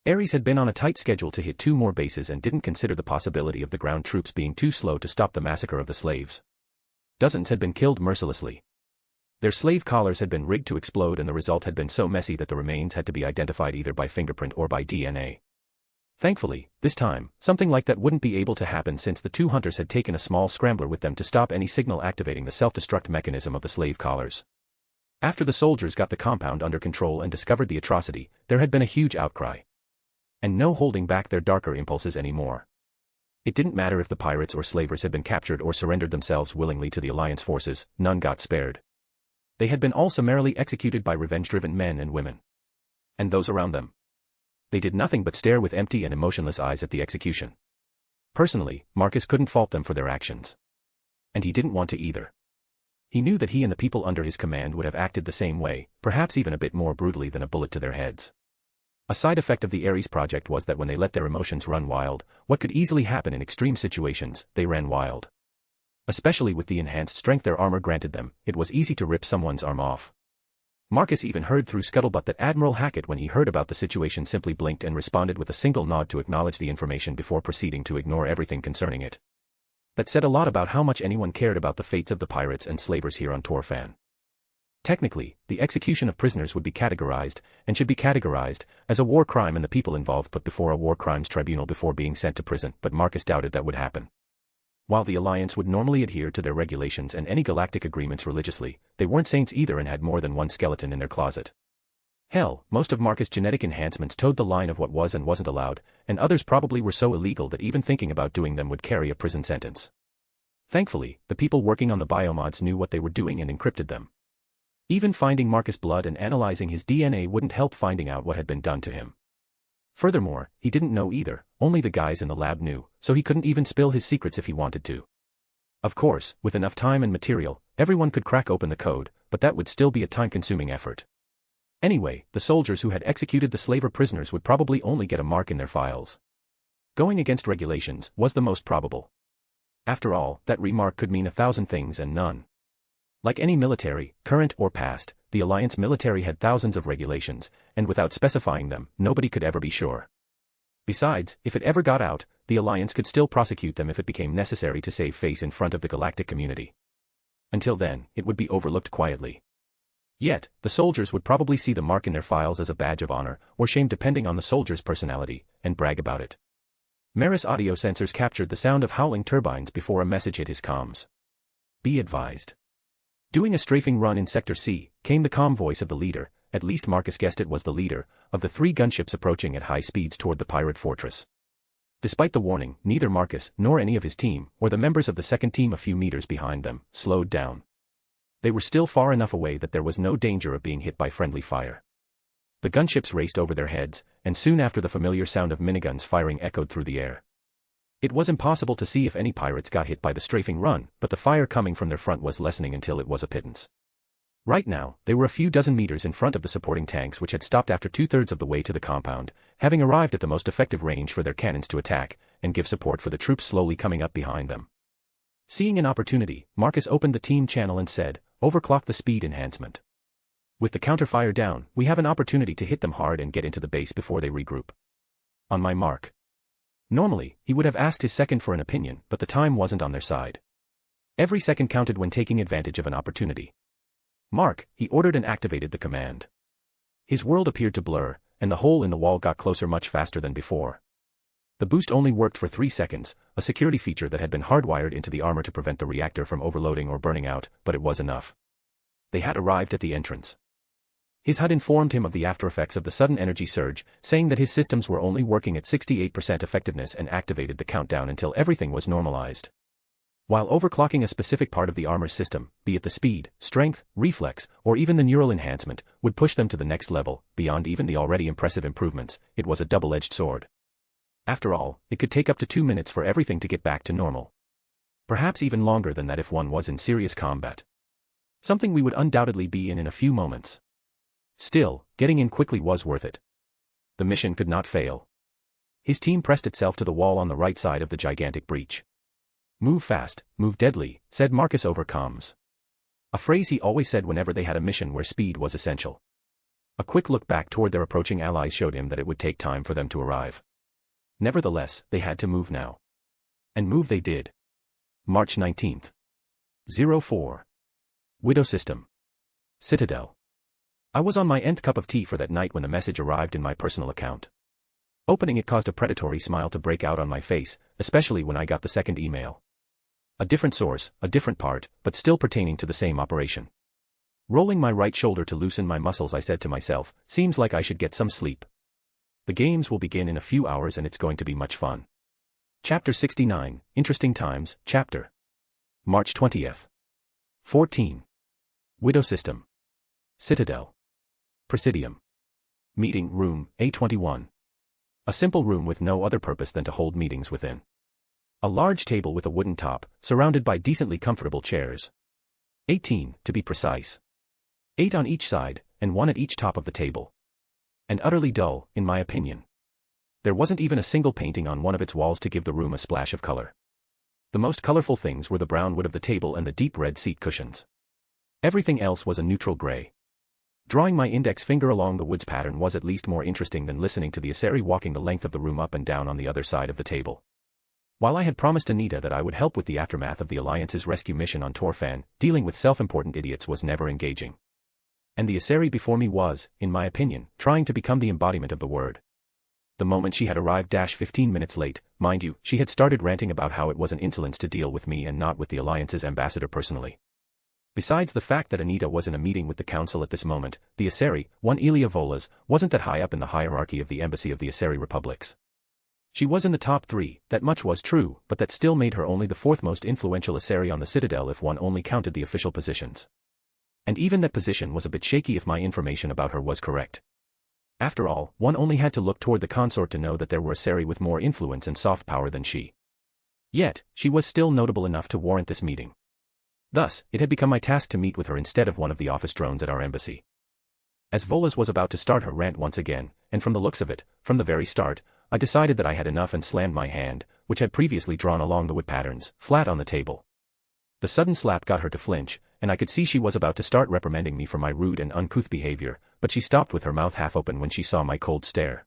Ares had been on a tight schedule to hit 2 more bases and didn't consider the possibility of the ground troops being too slow to stop the massacre of the slaves. Dozens had been killed mercilessly. Their slave collars had been rigged to explode and the result had been so messy that the remains had to be identified either by fingerprint or by DNA. Thankfully, this time, something like that wouldn't be able to happen since the 2 hunters had taken a small scrambler with them to stop any signal activating the self-destruct mechanism of the slave collars. After the soldiers got the compound under control and discovered the atrocity, there had been a huge outcry. And no holding back their darker impulses anymore. It didn't matter if the pirates or slavers had been captured or surrendered themselves willingly to the Alliance forces, none got spared. They had been all summarily executed by revenge-driven men and women. And those around them. They did nothing but stare with empty and emotionless eyes at the execution. Personally, Marcus couldn't fault them for their actions. And he didn't want to either. He knew that he and the people under his command would have acted the same way, perhaps even a bit more brutally than a bullet to their heads. A side effect of the Ares project was that when they let their emotions run wild, what could easily happen in extreme situations, they ran wild. Especially with the enhanced strength their armor granted them, it was easy to rip someone's arm off. Marcus even heard through scuttlebutt that Admiral Hackett, when he heard about the situation, simply blinked and responded with a single nod to acknowledge the information before proceeding to ignore everything concerning it. That said a lot about how much anyone cared about the fates of the pirates and slavers here on Torfan. Technically, the execution of prisoners would be categorized, and should be categorized, as a war crime and the people involved put before a war crimes tribunal before being sent to prison, but Marcus doubted that would happen. While the Alliance would normally adhere to their regulations and any galactic agreements religiously, they weren't saints either and had more than one skeleton in their closet. Hell, most of Marcus' genetic enhancements towed the line of what was and wasn't allowed, and others probably were so illegal that even thinking about doing them would carry a prison sentence. Thankfully, the people working on the biomods knew what they were doing and encrypted them. Even finding Marcus' blood and analyzing his DNA wouldn't help finding out what had been done to him. Furthermore, he didn't know either, only the guys in the lab knew, so he couldn't even spill his secrets if he wanted to. Of course, with enough time and material, everyone could crack open the code, but that would still be a time-consuming effort. Anyway, the soldiers who had executed the slaver prisoners would probably only get a mark in their files. Going against regulations was the most probable. After all, that remark could mean 1,000 things and none. Like any military, current or past, the Alliance military had thousands of regulations, and without specifying them, nobody could ever be sure. Besides, if it ever got out, the Alliance could still prosecute them if it became necessary to save face in front of the galactic community. Until then, it would be overlooked quietly. Yet, the soldiers would probably see the mark in their files as a badge of honor, or shame depending on the soldier's personality, and brag about it. Maris audio sensors captured the sound of howling turbines before a message hit his comms. Be advised. Doing a strafing run in Sector C, came the calm voice of the leader, at least Marcus guessed it was the leader, of the 3 gunships approaching at high speeds toward the pirate fortress. Despite the warning, neither Marcus nor any of his team, or the members of the second team a few meters behind them, slowed down. They were still far enough away that there was no danger of being hit by friendly fire. The gunships raced over their heads, and soon after the familiar sound of miniguns firing echoed through the air. It was impossible to see if any pirates got hit by the strafing run, but the fire coming from their front was lessening until it was a pittance. Right now, they were a few dozen meters in front of the supporting tanks which had stopped after 2/3 of the way to the compound, having arrived at the most effective range for their cannons to attack, and give support for the troops slowly coming up behind them. Seeing an opportunity, Marcus opened the team channel and said, "Overclock the speed enhancement. With the counterfire down, we have an opportunity to hit them hard and get into the base before they regroup. On my mark." Normally, he would have asked his second for an opinion, but the time wasn't on their side. Every second counted when taking advantage of an opportunity. "Mark," he ordered and activated the command. His world appeared to blur, and the hole in the wall got closer much faster than before. The boost only worked for 3 seconds, a security feature that had been hardwired into the armor to prevent the reactor from overloading or burning out, but it was enough. They had arrived at the entrance. His HUD informed him of the aftereffects of the sudden energy surge, saying that his systems were only working at 68% effectiveness and activated the countdown until everything was normalized. While overclocking a specific part of the armor system, be it the speed, strength, reflex, or even the neural enhancement, would push them to the next level, beyond even the already impressive improvements, it was a double-edged sword. After all, it could take up to 2 minutes for everything to get back to normal. Perhaps even longer than that if one was in serious combat. Something we would undoubtedly be in a few moments. Still, getting in quickly was worth it. The mission could not fail. His team pressed itself to the wall on the right side of the gigantic breach. "Move fast, move deadly," said Marcus over comms. A phrase he always said whenever they had a mission where speed was essential. A quick look back toward their approaching allies showed him that it would take time for them to arrive. Nevertheless, they had to move now. And move they did. March 19th. 04. Widow System. Citadel. I was on my nth cup of tea for that night when the message arrived in my personal account. Opening it caused a predatory smile to break out on my face, especially when I got the second email. A different source, a different part, but still pertaining to the same operation. Rolling my right shoulder to loosen my muscles, I said to myself, seems like I should get some sleep. The games will begin in a few hours and it's going to be much fun. Chapter 69, Interesting Times, Chapter. March 20th. 14. Widow System. Citadel. Presidium. Meeting Room, A21. A simple room with no other purpose than to hold meetings within. A large table with a wooden top, surrounded by decently comfortable chairs. 18, to be precise. 8 on each side, and 1 at each top of the table. And utterly dull, in my opinion. There wasn't even a single painting on one of its walls to give the room a splash of color. The most colorful things were the brown wood of the table and the deep red seat cushions. Everything else was a neutral gray. Drawing my index finger along the wood's pattern was at least more interesting than listening to the Asari walking the length of the room up and down on the other side of the table. While I had promised Anita that I would help with the aftermath of the Alliance's rescue mission on Torfan, dealing with self-important idiots was never engaging. And the Asari before me was, in my opinion, trying to become the embodiment of the word. The moment she had arrived 15 minutes late, mind you, she had started ranting about how it was an insolence to deal with me and not with the Alliance's ambassador personally. Besides the fact that Anita was in a meeting with the council at this moment, the Asari, one Elia Volas, wasn't that high up in the hierarchy of the embassy of the Asari republics. She was in the top 3, that much was true, but that still made her only the 4th most influential Asari on the Citadel if one only counted the official positions. And even that position was a bit shaky if my information about her was correct. After all, one only had to look toward the consort to know that there were Asari with more influence and soft power than she. Yet, she was still notable enough to warrant this meeting. Thus, it had become my task to meet with her instead of one of the office drones at our embassy. As Volas was about to start her rant once again, and from the looks of it, from the very start, I decided that I had enough and slammed my hand, which had previously drawn along the wood patterns, flat on the table. The sudden slap got her to flinch, and I could see she was about to start reprimanding me for my rude and uncouth behavior, but she stopped with her mouth half open when she saw my cold stare.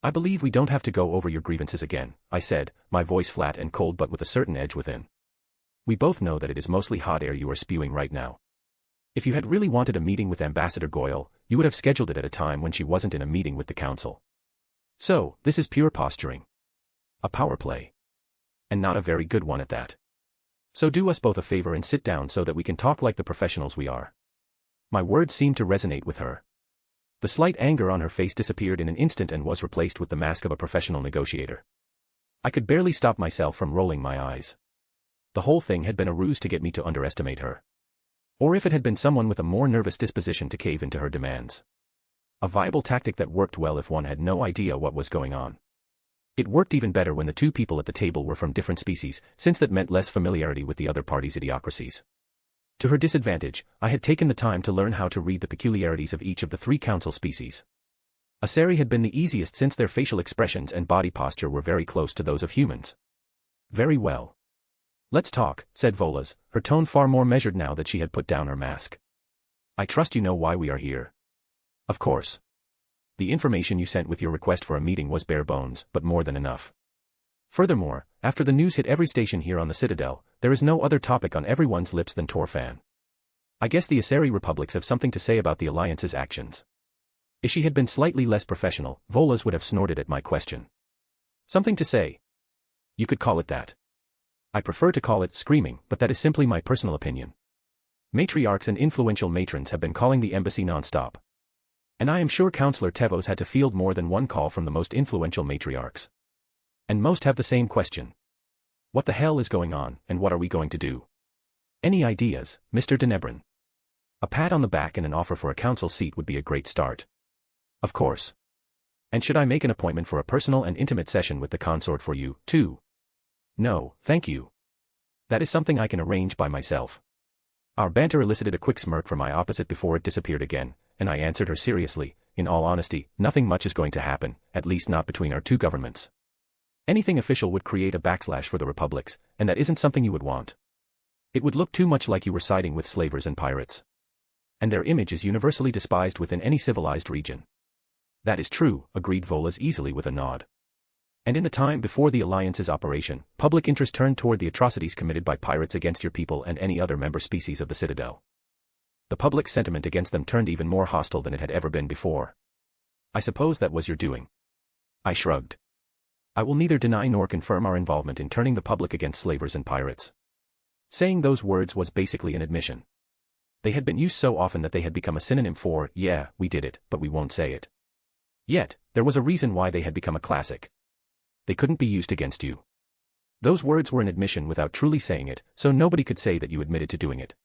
"I believe we don't have to go over your grievances again," I said, my voice flat and cold but with a certain edge within. "We both know that it is mostly hot air you are spewing right now. If you had really wanted a meeting with Ambassador Goyle, you would have scheduled it at a time when she wasn't in a meeting with the council. So, this is pure posturing. A power play. And not a very good one at that. So do us both a favor and sit down so that we can talk like the professionals we are." My words seemed to resonate with her. The slight anger on her face disappeared in an instant and was replaced with the mask of a professional negotiator. I could barely stop myself from rolling my eyes. The whole thing had been a ruse to get me to underestimate her. Or if it had been someone with a more nervous disposition to cave into her demands. A viable tactic that worked well if one had no idea what was going on. It worked even better when the two people at the table were from different species, since that meant less familiarity with the other party's idiocracies. To her disadvantage, I had taken the time to learn how to read the peculiarities of each of the three council species. Aseri had been the easiest since their facial expressions and body posture were very close to those of humans. "Very well. Let's talk," said Volas, her tone far more measured now that she had put down her mask. "I trust you know why we are here." "Of course. The information you sent with your request for a meeting was bare bones, but more than enough. Furthermore, after the news hit every station here on the Citadel, there is no other topic on everyone's lips than Torfan. I guess the Aseri Republics have something to say about the Alliance's actions." If she had been slightly less professional, Volas would have snorted at my question. "Something to say? You could call it that. I prefer to call it screaming, but that is simply my personal opinion. Matriarchs and influential matrons have been calling the embassy non-stop. And I am sure Councillor Tevos had to field more than one call from the most influential matriarchs. And most have the same question. What the hell is going on, and what are we going to do? Any ideas, Mr. Denebrin?" A pat on the back and an offer for a council seat would be a great start. "Of course. And should I make an appointment for a personal and intimate session with the consort for you, too?" "No, thank you. That is something I can arrange by myself." Our banter elicited a quick smirk from my opposite before it disappeared again, and I answered her seriously, "In all honesty, nothing much is going to happen, at least not between our two governments. Anything official would create a backslash for the republics, and that isn't something you would want. It would look too much like you were siding with slavers and pirates. And their image is universally despised within any civilized region." "That is true," agreed Volas easily with a nod. "And in the time before the Alliance's operation, public interest turned toward the atrocities committed by pirates against your people and any other member species of the Citadel. The public sentiment against them turned even more hostile than it had ever been before. I suppose that was your doing." I shrugged. "I will neither deny nor confirm our involvement in turning the public against slavers and pirates." Saying those words was basically an admission. They had been used so often that they had become a synonym for, "Yeah, we did it, but we won't say it." Yet, there was a reason why they had become a classic. They couldn't be used against you. Those words were an admission without truly saying it, so nobody could say that you admitted to doing it.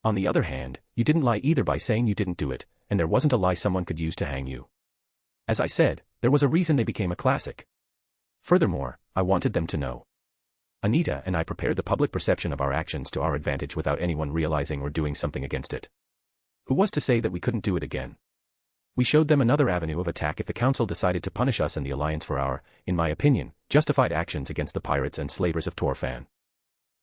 On the other hand, you didn't lie either by saying you didn't do it, and there wasn't a lie someone could use to hang you. As I said, there was a reason they became a classic. Furthermore, I wanted them to know. Anita and I prepared the public perception of our actions to our advantage without anyone realizing or doing something against it. Who was to say that we couldn't do it again? We showed them another avenue of attack if the Council decided to punish us and the Alliance for our, in my opinion, justified actions against the pirates and slavers of Torfan.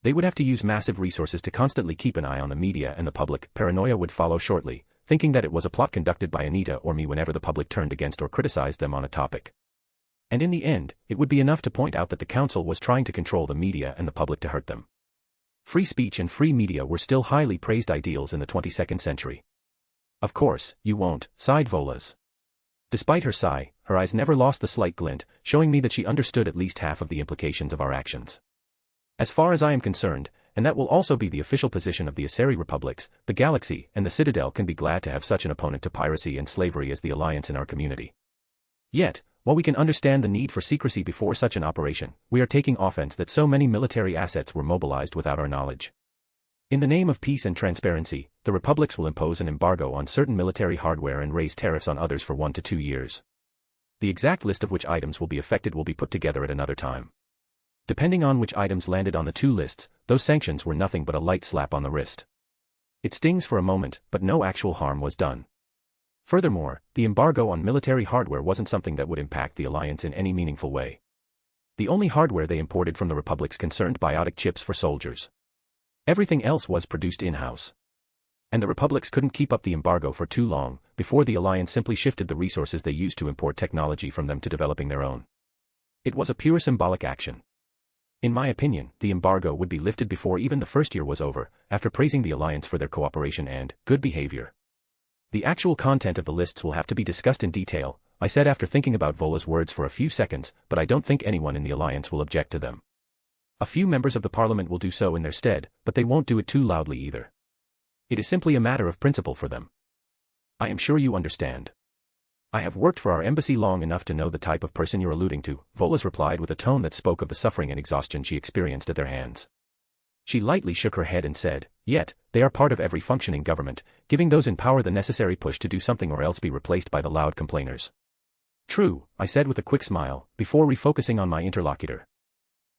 They would have to use massive resources to constantly keep an eye on the media and the public. Paranoia would follow shortly, thinking that it was a plot conducted by Anita or me whenever the public turned against or criticized them on a topic. And in the end, it would be enough to point out that the Council was trying to control the media and the public to hurt them. Free speech and free media were still highly praised ideals in the 22nd century. "Of course, you won't," sighed Volas. Despite her sigh, her eyes never lost the slight glint, showing me that she understood at least half of the implications of our actions. "As far as I am concerned, and that will also be the official position of the Aseri Republics, the Galaxy and the Citadel can be glad to have such an opponent to piracy and slavery as the Alliance in our community. Yet, while we can understand the need for secrecy before such an operation, we are taking offense that so many military assets were mobilized without our knowledge. In the name of peace and transparency, the republics will impose an embargo on certain military hardware and raise tariffs on others for 1 to 2 years. The exact list of which items will be affected will be put together at another time. Depending on which items landed on the two lists, those sanctions were nothing but a light slap on the wrist. It stings for a moment, but no actual harm was done. Furthermore, the embargo on military hardware wasn't something that would impact the alliance in any meaningful way. The only hardware they imported from the republics concerned biotic chips for soldiers. Everything else was produced in-house. And the republics couldn't keep up the embargo for too long, before the alliance simply shifted the resources they used to import technology from them to developing their own. It was a pure symbolic action. In my opinion, the embargo would be lifted before even the first year was over, after praising the alliance for their cooperation and good behavior. The actual content of the lists will have to be discussed in detail, I said after thinking about Vola's words for a few seconds, but I don't think anyone in the alliance will object to them. A few members of the parliament will do so in their stead, but they won't do it too loudly either. It is simply a matter of principle for them. I am sure you understand. I have worked for our embassy long enough to know the type of person you're alluding to, Volas replied with a tone that spoke of the suffering and exhaustion she experienced at their hands. She lightly shook her head and said, "Yet, they are part of every functioning government, giving those in power the necessary push to do something or else be replaced by the loud complainers." "True," I said with a quick smile, before refocusing on my interlocutor.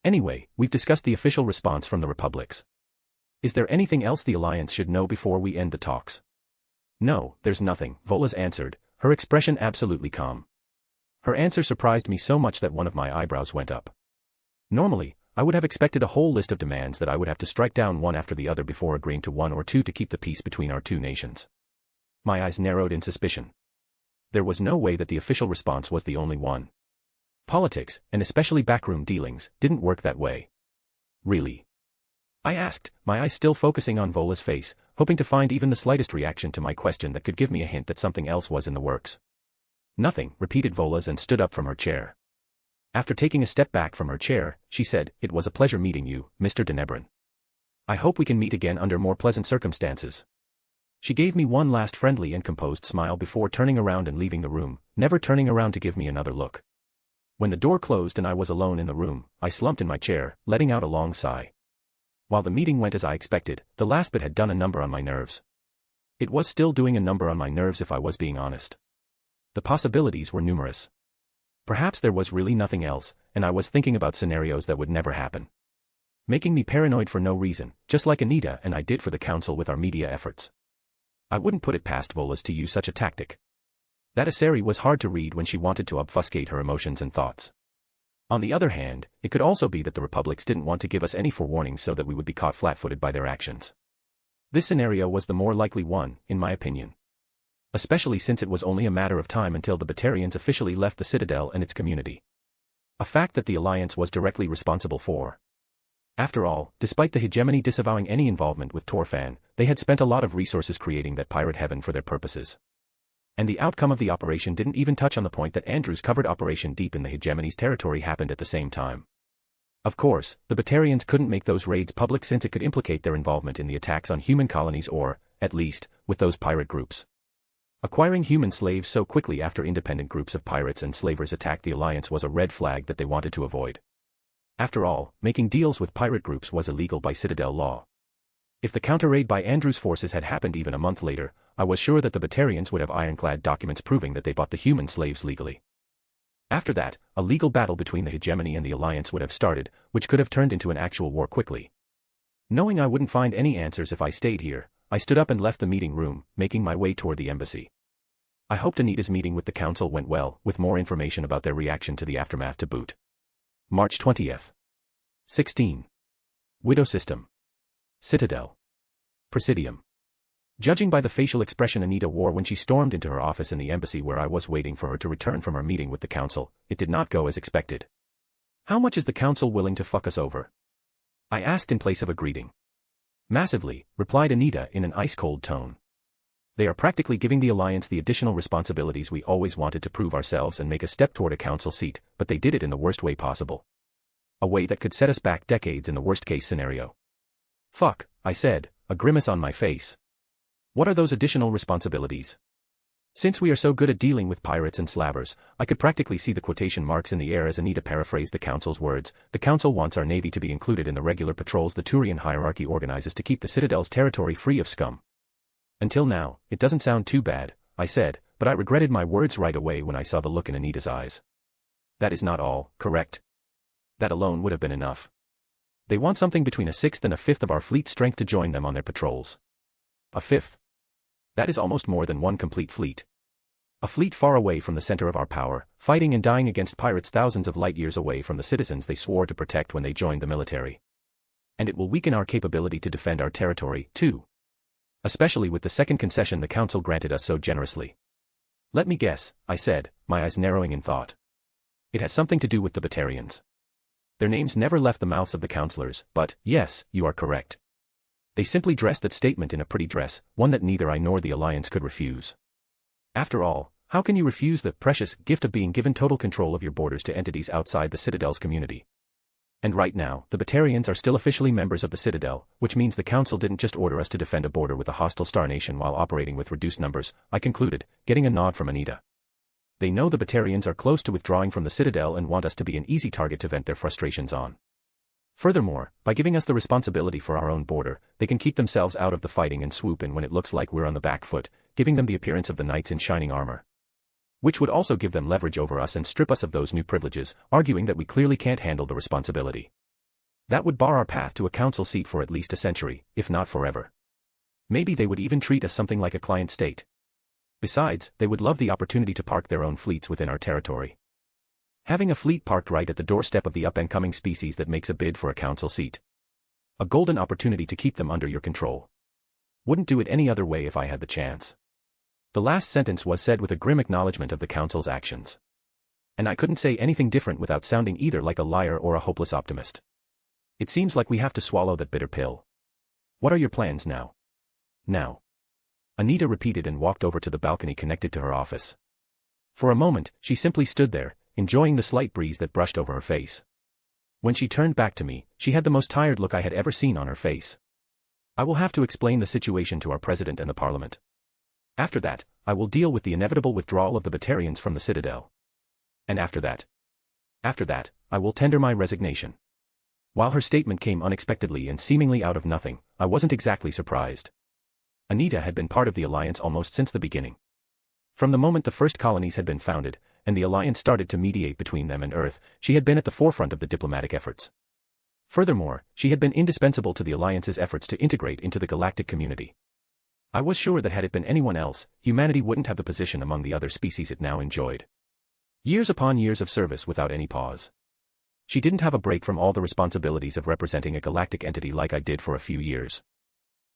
"Anyway, we've discussed the official response from the republics. Is there anything else the alliance should know before we end the talks?" "No, there's nothing," Volas answered, her expression absolutely calm. Her answer surprised me so much that one of my eyebrows went up. Normally, I would have expected a whole list of demands that I would have to strike down one after the other before agreeing to one or two to keep the peace between our two nations. My eyes narrowed in suspicion. There was no way that the official response was the only one. Politics, and especially backroom dealings, didn't work that way. "Really?" I asked, my eyes still focusing on Vola's face, hoping to find even the slightest reaction to my question that could give me a hint that something else was in the works. "Nothing," repeated Volas and stood up from her chair. After taking a step back from her chair, she said, "It was a pleasure meeting you, Mr. Denebrin. I hope we can meet again under more pleasant circumstances." She gave me one last friendly and composed smile before turning around and leaving the room, never turning around to give me another look. When the door closed and I was alone in the room, I slumped in my chair, letting out a long sigh. While the meeting went as I expected, the last bit had done a number on my nerves. It was still doing a number on my nerves if I was being honest. The possibilities were numerous. Perhaps there was really nothing else, and I was thinking about scenarios that would never happen. Making me paranoid for no reason, just like Anita and I did for the council with our media efforts. I wouldn't put it past Volas to use such a tactic. That Asari was hard to read when she wanted to obfuscate her emotions and thoughts. On the other hand, it could also be that the republics didn't want to give us any forewarning so that we would be caught flat-footed by their actions. This scenario was the more likely one, in my opinion. Especially since it was only a matter of time until the Batarians officially left the Citadel and its community. A fact that the Alliance was directly responsible for. After all, despite the hegemony disavowing any involvement with Torfan, they had spent a lot of resources creating that pirate heaven for their purposes. And the outcome of the operation didn't even touch on the point that Andrew's covered operation deep in the hegemony's territory happened at the same time. Of course, the Batarians couldn't make those raids public since it could implicate their involvement in the attacks on human colonies or, at least, with those pirate groups. Acquiring human slaves so quickly after independent groups of pirates and slavers attacked the Alliance was a red flag that they wanted to avoid. After all, making deals with pirate groups was illegal by Citadel law. If the counter-raid by Andrew's forces had happened even a month later, I was sure that the Batarians would have ironclad documents proving that they bought the human slaves legally. After that, a legal battle between the hegemony and the Alliance would have started, which could have turned into an actual war quickly. Knowing I wouldn't find any answers if I stayed here, I stood up and left the meeting room, making my way toward the embassy. I hoped Anita's meeting with the council went well, with more information about their reaction to the aftermath to boot. March 20th. 16. Widow System. Citadel. Presidium. Judging by the facial expression Anita wore when she stormed into her office in the embassy where I was waiting for her to return from her meeting with the council, it did not go as expected. "How much is the council willing to fuck us over?" I asked in place of a greeting. "Massively," replied Anita in an ice-cold tone. "They are practically giving the Alliance the additional responsibilities we always wanted to prove ourselves and make a step toward a council seat, but they did it in the worst way possible. A way that could set us back decades in the worst-case scenario." "Fuck," I said, a grimace on my face. "What are those additional responsibilities?" Since we are so good at dealing with pirates and slavers, I could practically see the quotation marks in the air as Anita paraphrased the council's words. "The council wants our navy to be included in the regular patrols the Turian hierarchy organizes to keep the Citadel's territory free of scum." "Until now, it doesn't sound too bad," I said, but I regretted my words right away when I saw the look in Anita's eyes. "That is not all, correct?" That alone would have been enough. They want something between a sixth and a fifth of our fleet strength to join them on their patrols. A fifth. That is almost more than one complete fleet. A fleet far away from the center of our power, fighting and dying against pirates thousands of light years away from the citizens they swore to protect when they joined the military. And it will weaken our capability to defend our territory, too. Especially with the second concession the Council granted us so generously. Let me guess, I said, my eyes narrowing in thought. It has something to do with the Batarians. Their names never left the mouths of the councillors, but, yes, you are correct. They simply dressed that statement in a pretty dress, one that neither I nor the Alliance could refuse. After all, how can you refuse the precious gift of being given total control of your borders to entities outside the Citadel's community? And right now, the Batarians are still officially members of the Citadel, which means the Council didn't just order us to defend a border with a hostile star nation while operating with reduced numbers, I concluded, getting a nod from Anita. They know the Batarians are close to withdrawing from the Citadel and want us to be an easy target to vent their frustrations on. Furthermore, by giving us the responsibility for our own border, they can keep themselves out of the fighting and swoop in when it looks like we're on the back foot, giving them the appearance of the knights in shining armor. Which would also give them leverage over us and strip us of those new privileges, arguing that we clearly can't handle the responsibility. That would bar our path to a council seat for at least a century, if not forever. Maybe they would even treat us something like a client state. Besides, they would love the opportunity to park their own fleets within our territory. Having a fleet parked right at the doorstep of the up-and-coming species that makes a bid for a council seat. A golden opportunity to keep them under your control. Wouldn't do it any other way if I had the chance. The last sentence was said with a grim acknowledgement of the council's actions. And I couldn't say anything different without sounding either like a liar or a hopeless optimist. It seems like we have to swallow that bitter pill. What are your plans now? Now. Anita repeated and walked over to the balcony connected to her office. For a moment, she simply stood there, enjoying the slight breeze that brushed over her face. When she turned back to me, she had the most tired look I had ever seen on her face. I will have to explain the situation to our president and the parliament. After that, I will deal with the inevitable withdrawal of the Batarians from the Citadel. And after that, I will tender my resignation. While her statement came unexpectedly and seemingly out of nothing, I wasn't exactly surprised. Anita had been part of the Alliance almost since the beginning. From the moment the first colonies had been founded, and the Alliance started to mediate between them and Earth, she had been at the forefront of the diplomatic efforts. Furthermore, she had been indispensable to the Alliance's efforts to integrate into the galactic community. I was sure that had it been anyone else, humanity wouldn't have the position among the other species it now enjoyed. Years upon years of service without any pause. She didn't have a break from all the responsibilities of representing a galactic entity like I did for a few years.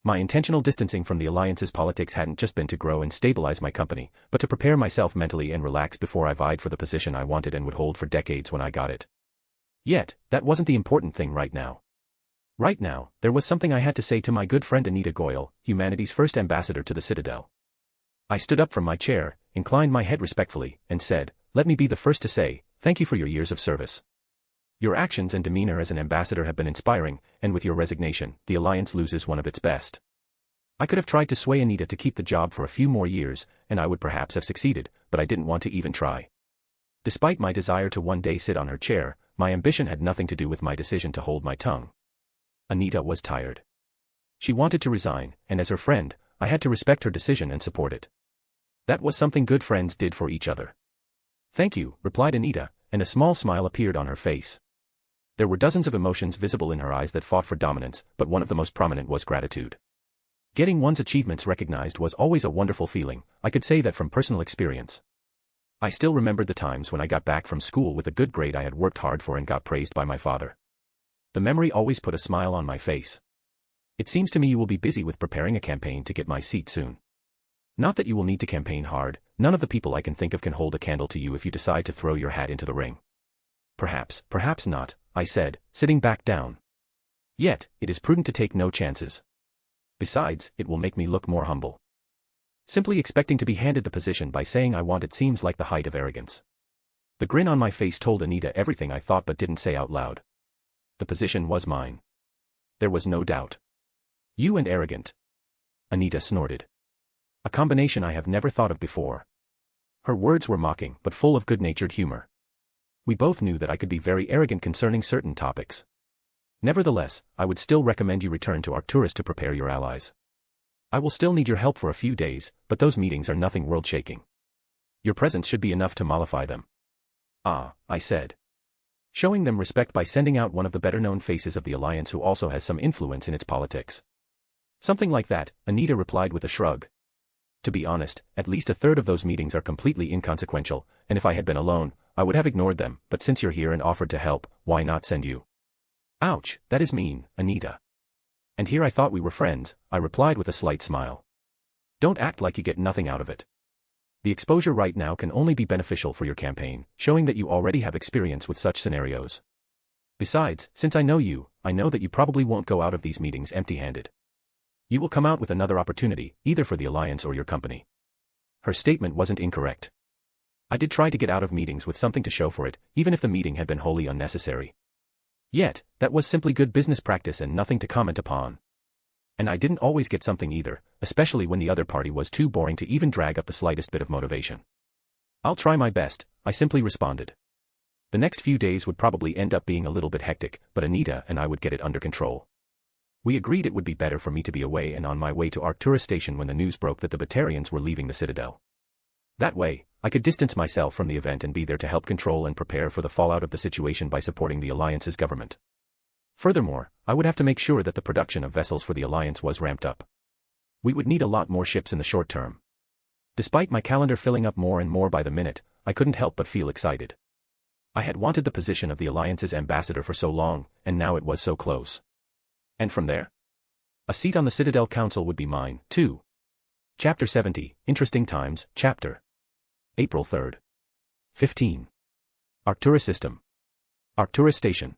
My intentional distancing from the Alliance's politics hadn't just been to grow and stabilize my company, but to prepare myself mentally and relax before I vied for the position I wanted and would hold for decades when I got it. Yet, that wasn't the important thing right now. Right now, there was something I had to say to my good friend Anita Goyle, humanity's first ambassador to the Citadel. I stood up from my chair, inclined my head respectfully, and said, "Let me be the first to say, thank you for your years of service. Your actions and demeanor as an ambassador have been inspiring, and with your resignation, the Alliance loses one of its best." I could have tried to sway Anita to keep the job for a few more years, and I would perhaps have succeeded, but I didn't want to even try. Despite my desire to one day sit on her chair, my ambition had nothing to do with my decision to hold my tongue. Anita was tired. She wanted to resign, and as her friend, I had to respect her decision and support it. That was something good friends did for each other. "Thank you," replied Anita, and a small smile appeared on her face. There were dozens of emotions visible in her eyes that fought for dominance, but one of the most prominent was gratitude. Getting one's achievements recognized was always a wonderful feeling, I could say that from personal experience. I still remembered the times when I got back from school with a good grade I had worked hard for and got praised by my father. The memory always put a smile on my face. It seems to me you will be busy with preparing a campaign to get my seat soon. Not that you will need to campaign hard, none of the people I can think of can hold a candle to you if you decide to throw your hat into the ring. Perhaps not, I said, sitting back down. Yet, it is prudent to take no chances. Besides, it will make me look more humble. Simply expecting to be handed the position by saying I want it seems like the height of arrogance. The grin on my face told Anita everything I thought but didn't say out loud. The position was mine. There was no doubt. You and arrogant. Anita snorted. A combination I have never thought of before. Her words were mocking but full of good-natured humor. We both knew that I could be very arrogant concerning certain topics. Nevertheless, I would still recommend you return to Arcturus to prepare your allies. I will still need your help for a few days, but those meetings are nothing world-shaking. Your presence should be enough to mollify them. Ah, I said. showing them respect by sending out one of the better-known faces of the alliance who also has some influence in its politics. Something like that, Anita replied with a shrug. To be honest, at least a third of those meetings are completely inconsequential, and if I had been alone, I would have ignored them, but since you're here and offered to help, why not send you? Ouch, that is mean, Anita. And here I thought we were friends, I replied with a slight smile. Don't act like you get nothing out of it. The exposure right now can only be beneficial for your campaign, showing that you already have experience with such scenarios. Besides, since I know you, I know that you probably won't go out of these meetings empty-handed. You will come out with another opportunity, either for the alliance or your company. Her statement wasn't incorrect. I did try to get out of meetings with something to show for it, even if the meeting had been wholly unnecessary. Yet, that was simply good business practice and nothing to comment upon. And I didn't always get something either, especially when the other party was too boring to even drag up the slightest bit of motivation. I'll try my best, I simply responded. The next few days would probably end up being a little bit hectic, but Anita and I would get it under control. We agreed it would be better for me to be away and on my way to Arcturus Station when the news broke that the Batarians were leaving the Citadel. That way, I could distance myself from the event and be there to help control and prepare for the fallout of the situation by supporting the Alliance's government. Furthermore, I would have to make sure that the production of vessels for the Alliance was ramped up. We would need a lot more ships in the short term. Despite my calendar filling up more and more by the minute, I couldn't help but feel excited. I had wanted the position of the Alliance's ambassador for so long, and now it was so close. And from there? A seat on the Citadel Council would be mine, too. Chapter 70, Interesting Times, Chapter. April 3rd. 15. Arcturus System. Arcturus Station.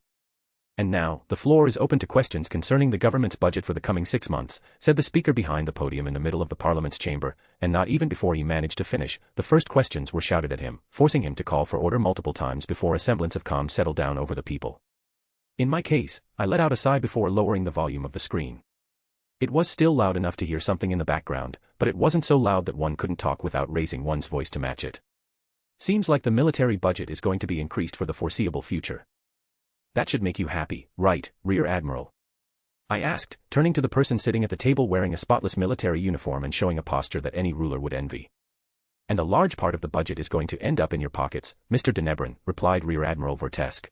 And now, the floor is open to questions concerning the government's budget for the coming 6 months, said the speaker behind the podium in the middle of the Parliament's chamber, and not even before he managed to finish, the first questions were shouted at him, forcing him to call for order multiple times before a semblance of calm settled down over the people. In my case, I let out a sigh before lowering the volume of the screen. It was still loud enough to hear something in the background, but it wasn't so loud that one couldn't talk without raising one's voice to match it. Seems like the military budget is going to be increased for the foreseeable future. That should make you happy, right, Rear Admiral? I asked, turning to the person sitting at the table wearing a spotless military uniform and showing a posture that any ruler would envy. And a large part of the budget is going to end up in your pockets, Mr. Denebrin, replied Rear Admiral Vortesk.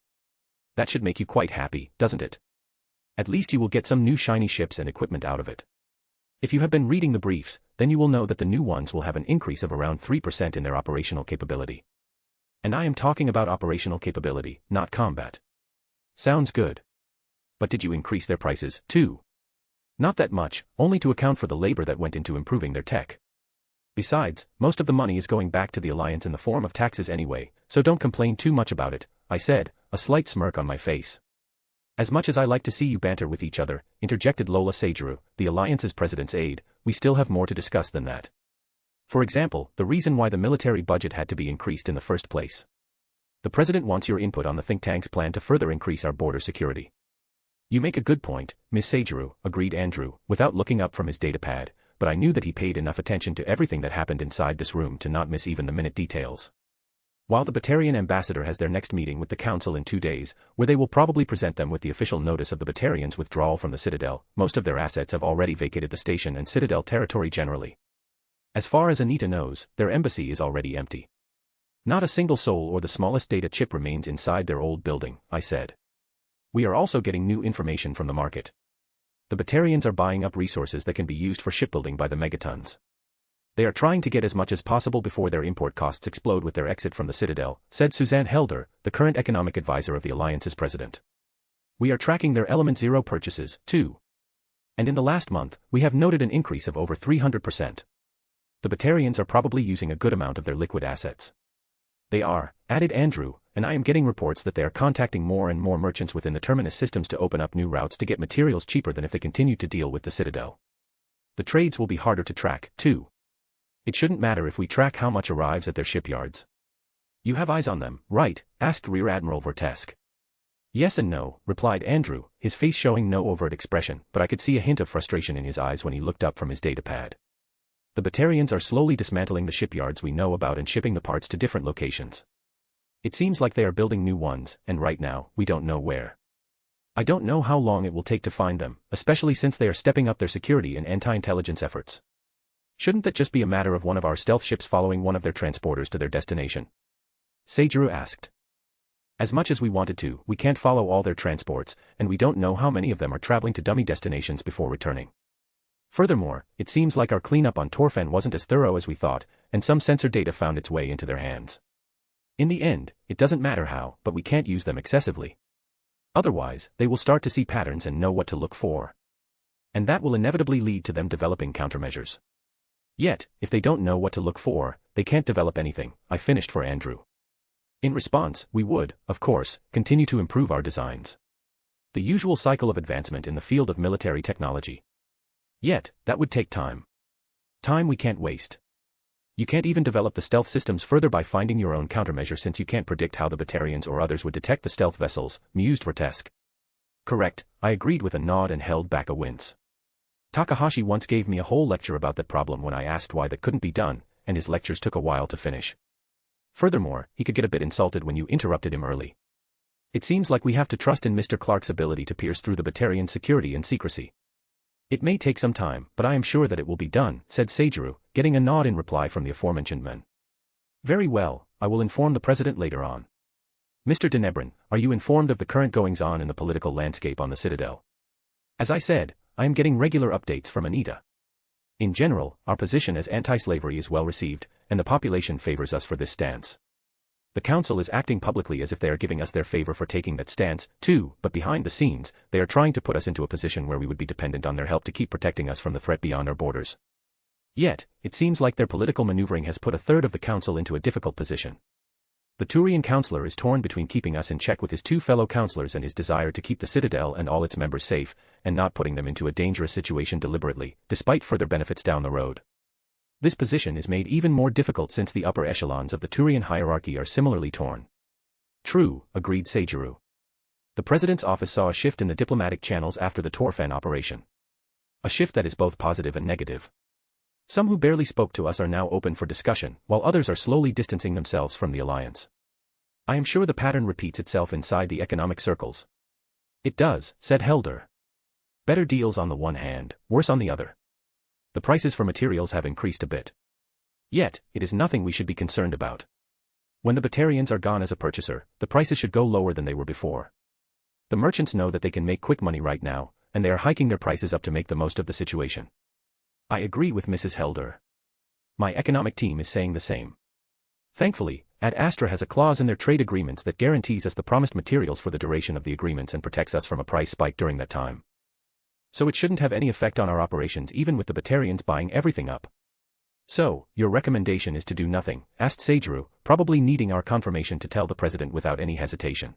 That should make you quite happy, doesn't it? At least you will get some new shiny ships and equipment out of it. If you have been reading the briefs, then you will know that the new ones will have an increase of around 3% in their operational capability. And I am talking about operational capability, not combat. Sounds good. But did you increase their prices, too? Not that much, only to account for the labor that went into improving their tech. Besides, most of the money is going back to the Alliance in the form of taxes anyway, so don't complain too much about it, I said, a slight smirk on my face. As much as I like to see you banter with each other, interjected Lola Seijiro, the Alliance's president's aide, we still have more to discuss than that. For example, the reason why the military budget had to be increased in the first place. The president wants your input on the think tank's plan to further increase our border security. You make a good point, Ms. Seijiro, agreed Andrew, without looking up from his datapad, but I knew that he paid enough attention to everything that happened inside this room to not miss even the minute details. While the Batarian ambassador has their next meeting with the council in 2 days, where they will probably present them with the official notice of the Batarians' withdrawal from the Citadel, most of their assets have already vacated the station and Citadel territory generally. As far as Anita knows, their embassy is already empty. Not a single soul or the smallest data chip remains inside their old building, I said. We are also getting new information from the market. The Batarians are buying up resources that can be used for shipbuilding by the megatons. They are trying to get as much as possible before their import costs explode with their exit from the Citadel, said Suzanne Helder, the current economic advisor of the Alliance's president. We are tracking their Element Zero purchases, too. And in the last month, we have noted an increase of over 300%. The Batarians are probably using a good amount of their liquid assets. They are, added Andrew, and I am getting reports that they are contacting more and more merchants within the Terminus systems to open up new routes to get materials cheaper than if they continued to deal with the Citadel. The trades will be harder to track, too. It shouldn't matter if we track how much arrives at their shipyards. You have eyes on them, right? Asked Rear Admiral Vortesk. Yes and no, replied Andrew, his face showing no overt expression, but I could see a hint of frustration in his eyes when he looked up from his datapad. The Batarians are slowly dismantling the shipyards we know about and shipping the parts to different locations. It seems like they are building new ones, and right now, we don't know where. I don't know how long it will take to find them, especially since they are stepping up their security and anti-intelligence efforts. Shouldn't that just be a matter of one of our stealth ships following one of their transporters to their destination? Seijiro asked. As much as we wanted to, we can't follow all their transports, and we don't know how many of them are traveling to dummy destinations before returning. Furthermore, it seems like our cleanup on Torfen wasn't as thorough as we thought, and some sensor data found its way into their hands. In the end, it doesn't matter how, but we can't use them excessively. Otherwise, they will start to see patterns and know what to look for. And that will inevitably lead to them developing countermeasures. Yet, if they don't know what to look for, they can't develop anything. I finished for Andrew. In response, we would, of course, continue to improve our designs. The usual cycle of advancement in the field of military technology. Yet, that would take time. Time we can't waste. You can't even develop the stealth systems further by finding your own countermeasure since you can't predict how the Batarians or others would detect the stealth vessels, mused Vortesk. Correct, I agreed with a nod and held back a wince. Takahashi once gave me a whole lecture about that problem when I asked why that couldn't be done, and his lectures took a while to finish. Furthermore, he could get a bit insulted when you interrupted him early. It seems like we have to trust in Mr. Clark's ability to pierce through the Batarian security and secrecy. It may take some time, but I am sure that it will be done, said Seijiro, getting a nod in reply from the aforementioned men. Very well, I will inform the president later on. Mr. Denebrin, are you informed of the current goings-on in the political landscape on the Citadel? As I said, I am getting regular updates from Anita. In general, our position as anti-slavery is well received, and the population favors us for this stance. The council is acting publicly as if they are giving us their favor for taking that stance, too, but behind the scenes, they are trying to put us into a position where we would be dependent on their help to keep protecting us from the threat beyond our borders. Yet, it seems like their political maneuvering has put a third of the council into a difficult position. The Turian councillor is torn between keeping us in check with his two fellow councillors and his desire to keep the Citadel and all its members safe, and not putting them into a dangerous situation deliberately, despite further benefits down the road. This position is made even more difficult since the upper echelons of the Turian hierarchy are similarly torn. True, agreed Seijiro. The president's office saw a shift in the diplomatic channels after the Torfen operation. A shift that is both positive and negative. Some who barely spoke to us are now open for discussion, while others are slowly distancing themselves from the alliance. I am sure the pattern repeats itself inside the economic circles. It does, said Helder. Better deals on the one hand, worse on the other. The prices for materials have increased a bit. Yet, it is nothing we should be concerned about. When the Batarians are gone as a purchaser, the prices should go lower than they were before. The merchants know that they can make quick money right now, and they are hiking their prices up to make the most of the situation. I agree with Mrs. Helder. My economic team is saying the same. Thankfully, Ad Astra has a clause in their trade agreements that guarantees us the promised materials for the duration of the agreements and protects us from a price spike during that time. So it shouldn't have any effect on our operations even with the Batarians buying everything up. So, your recommendation is to do nothing, asked Seijiro, probably needing our confirmation to tell the president without any hesitation.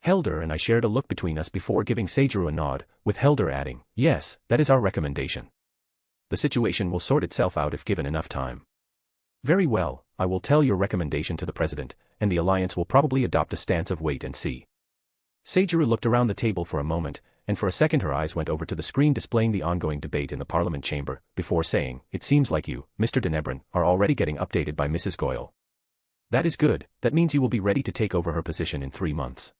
Helder and I shared a look between us before giving Seijiro a nod, with Helder adding, yes, that is our recommendation. The situation will sort itself out if given enough time. Very well, I will tell your recommendation to the president, and the alliance will probably adopt a stance of wait and see. Seijiro looked around the table for a moment, and for a second her eyes went over to the screen displaying the ongoing debate in the parliament chamber, before saying, it seems like you, Mr. Denebrin, are already getting updated by Mrs. Goyle. That is good, that means you will be ready to take over her position in 3 months.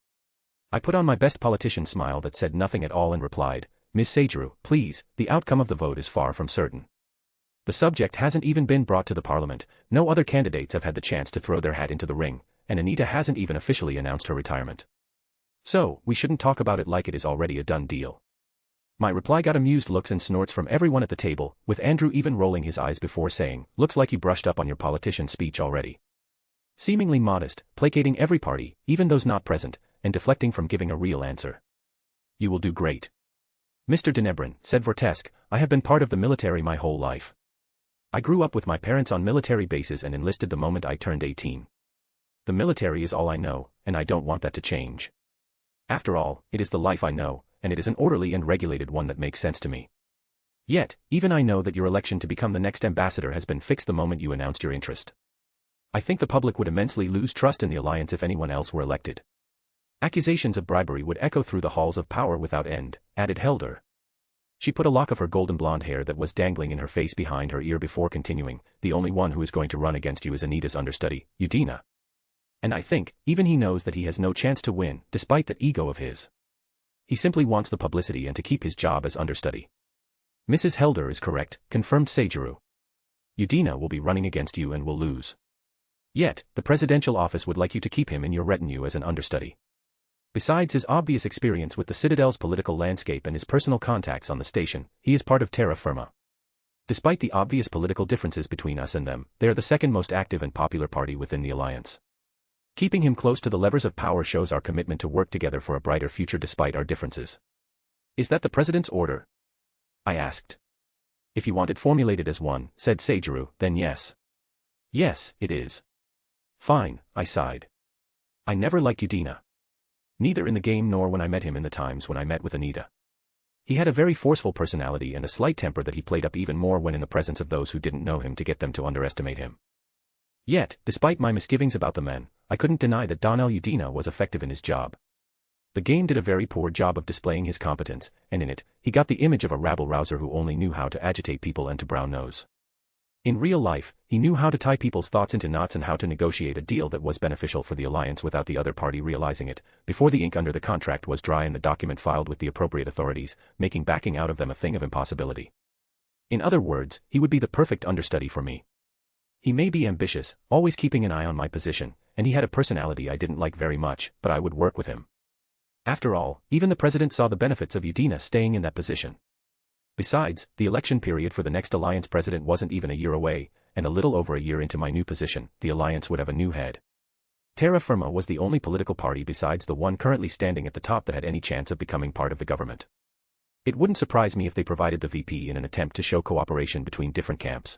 I put on my best politician smile that said nothing at all and replied, Ms. Seijiro, please, the outcome of the vote is far from certain. The subject hasn't even been brought to the parliament, no other candidates have had the chance to throw their hat into the ring, and Anita hasn't even officially announced her retirement. So, we shouldn't talk about it like it is already a done deal. My reply got amused looks and snorts from everyone at the table, with Andrew even rolling his eyes before saying, looks like you brushed up on your politician speech already. Seemingly modest, placating every party, even those not present, and deflecting from giving a real answer. You will do great. Mr. Denebrin, said Vortesk, I have been part of the military my whole life. I grew up with my parents on military bases and enlisted the moment I turned 18. The military is all I know, and I don't want that to change. After all, it is the life I know, and it is an orderly and regulated one that makes sense to me. Yet, even I know that your election to become the next ambassador has been fixed the moment you announced your interest. I think the public would immensely lose trust in the alliance if anyone else were elected. Accusations of bribery would echo through the halls of power without end, added Helder. She put a lock of her golden blonde hair that was dangling in her face behind her ear before continuing, the only one who is going to run against you is Anita's understudy, Udina. And I think, even he knows that he has no chance to win, despite that ego of his. He simply wants the publicity and to keep his job as understudy. Mrs. Helder is correct, confirmed Seijiro. Udina will be running against you and will lose. Yet, the presidential office would like you to keep him in your retinue as an understudy. Besides his obvious experience with the Citadel's political landscape and his personal contacts on the station, he is part of terra firma. Despite the obvious political differences between us and them, they are the second most active and popular party within the alliance. Keeping him close to the levers of power shows our commitment to work together for a brighter future despite our differences. Is that the president's order? I asked. If you want it formulated as one, said Seijiro, then yes. Yes, it is. Fine, I sighed. I never liked Udina. Neither in the game nor when I met him in the times when I met with Anita. He had a very forceful personality and a slight temper that he played up even more when in the presence of those who didn't know him to get them to underestimate him. Yet, despite my misgivings about the man, I couldn't deny that Donnell Udina was effective in his job. The game did a very poor job of displaying his competence, and in it, he got the image of a rabble-rouser who only knew how to agitate people and to brown nose. In real life, he knew how to tie people's thoughts into knots and how to negotiate a deal that was beneficial for the alliance without the other party realizing it, before the ink under the contract was dry and the document filed with the appropriate authorities, making backing out of them a thing of impossibility. In other words, he would be the perfect understudy for me. He may be ambitious, always keeping an eye on my position, and he had a personality I didn't like very much, but I would work with him. After all, even the president saw the benefits of Udina staying in that position. Besides, the election period for the next alliance president wasn't even a year away, and a little over a year into my new position, the alliance would have a new head. Terra Firma was the only political party besides the one currently standing at the top that had any chance of becoming part of the government. It wouldn't surprise me if they provided the VP in an attempt to show cooperation between different camps.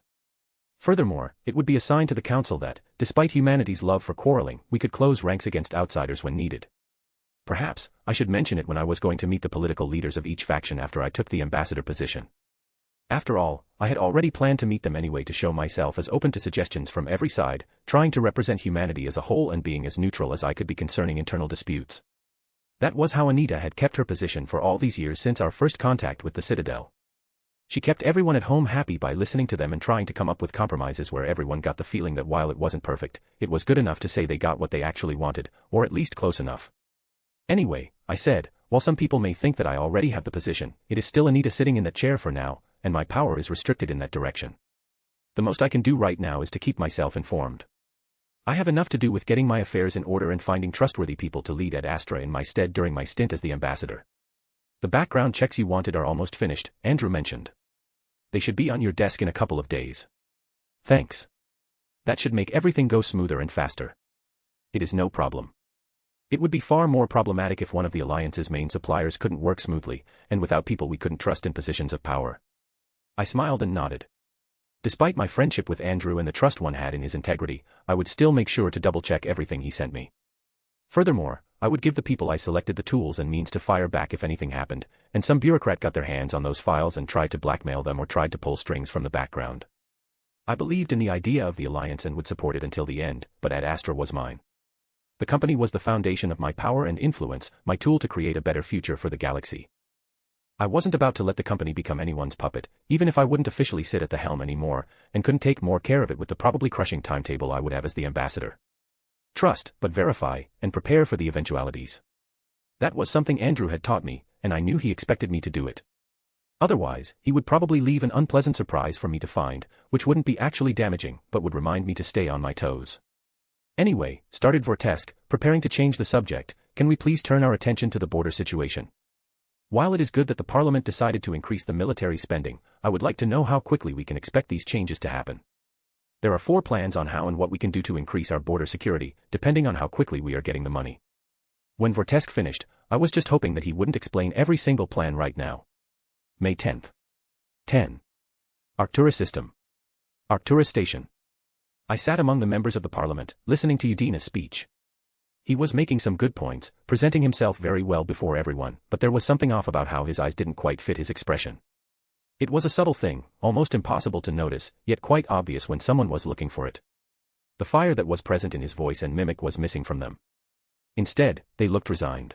Furthermore, it would be a sign to the council that, despite humanity's love for quarreling, we could close ranks against outsiders when needed. Perhaps, I should mention it when I was going to meet the political leaders of each faction after I took the ambassador position. After all, I had already planned to meet them anyway to show myself as open to suggestions from every side, trying to represent humanity as a whole and being as neutral as I could be concerning internal disputes. That was how Anita had kept her position for all these years since our first contact with the Citadel. She kept everyone at home happy by listening to them and trying to come up with compromises where everyone got the feeling that while it wasn't perfect, it was good enough to say they got what they actually wanted, or at least close enough. Anyway, I said, while some people may think that I already have the position, it is still Anita sitting in that chair for now, and my power is restricted in that direction. The most I can do right now is to keep myself informed. I have enough to do with getting my affairs in order and finding trustworthy people to lead Ad Astra in my stead during my stint as the ambassador. The background checks you wanted are almost finished, Andrew mentioned. They should be on your desk in a couple of days. Thanks. That should make everything go smoother and faster. It is no problem. It would be far more problematic if one of the alliance's main suppliers couldn't work smoothly, and without people we couldn't trust in positions of power. I smiled and nodded. Despite my friendship with Andrew and the trust one had in his integrity, I would still make sure to double-check everything he sent me. Furthermore, I would give the people I selected the tools and means to fire back if anything happened, and some bureaucrat got their hands on those files and tried to blackmail them or tried to pull strings from the background. I believed in the idea of the alliance and would support it until the end, but Ad Astra was mine. The company was the foundation of my power and influence, my tool to create a better future for the galaxy. I wasn't about to let the company become anyone's puppet, even if I wouldn't officially sit at the helm anymore, and couldn't take more care of it with the probably crushing timetable I would have as the ambassador. Trust, but verify, and prepare for the eventualities. That was something Andrew had taught me, and I knew he expected me to do it. Otherwise, he would probably leave an unpleasant surprise for me to find, which wouldn't be actually damaging, but would remind me to stay on my toes. Anyway, started Vortesk, preparing to change the subject, can we please turn our attention to the border situation? While it is good that the Parliament decided to increase the military spending, I would like to know how quickly we can expect these changes to happen. There are 4 plans on how and what we can do to increase our border security, depending on how quickly we are getting the money. When Vortesk finished, I was just hoping that he wouldn't explain every single plan right now. May 10th. 10. Arcturus System. Arcturus Station. I sat among the members of the Parliament, listening to Udina's speech. He was making some good points, presenting himself very well before everyone, but there was something off about how his eyes didn't quite fit his expression. It was a subtle thing, almost impossible to notice, yet quite obvious when someone was looking for it. The fire that was present in his voice and mimic was missing from them. Instead, they looked resigned.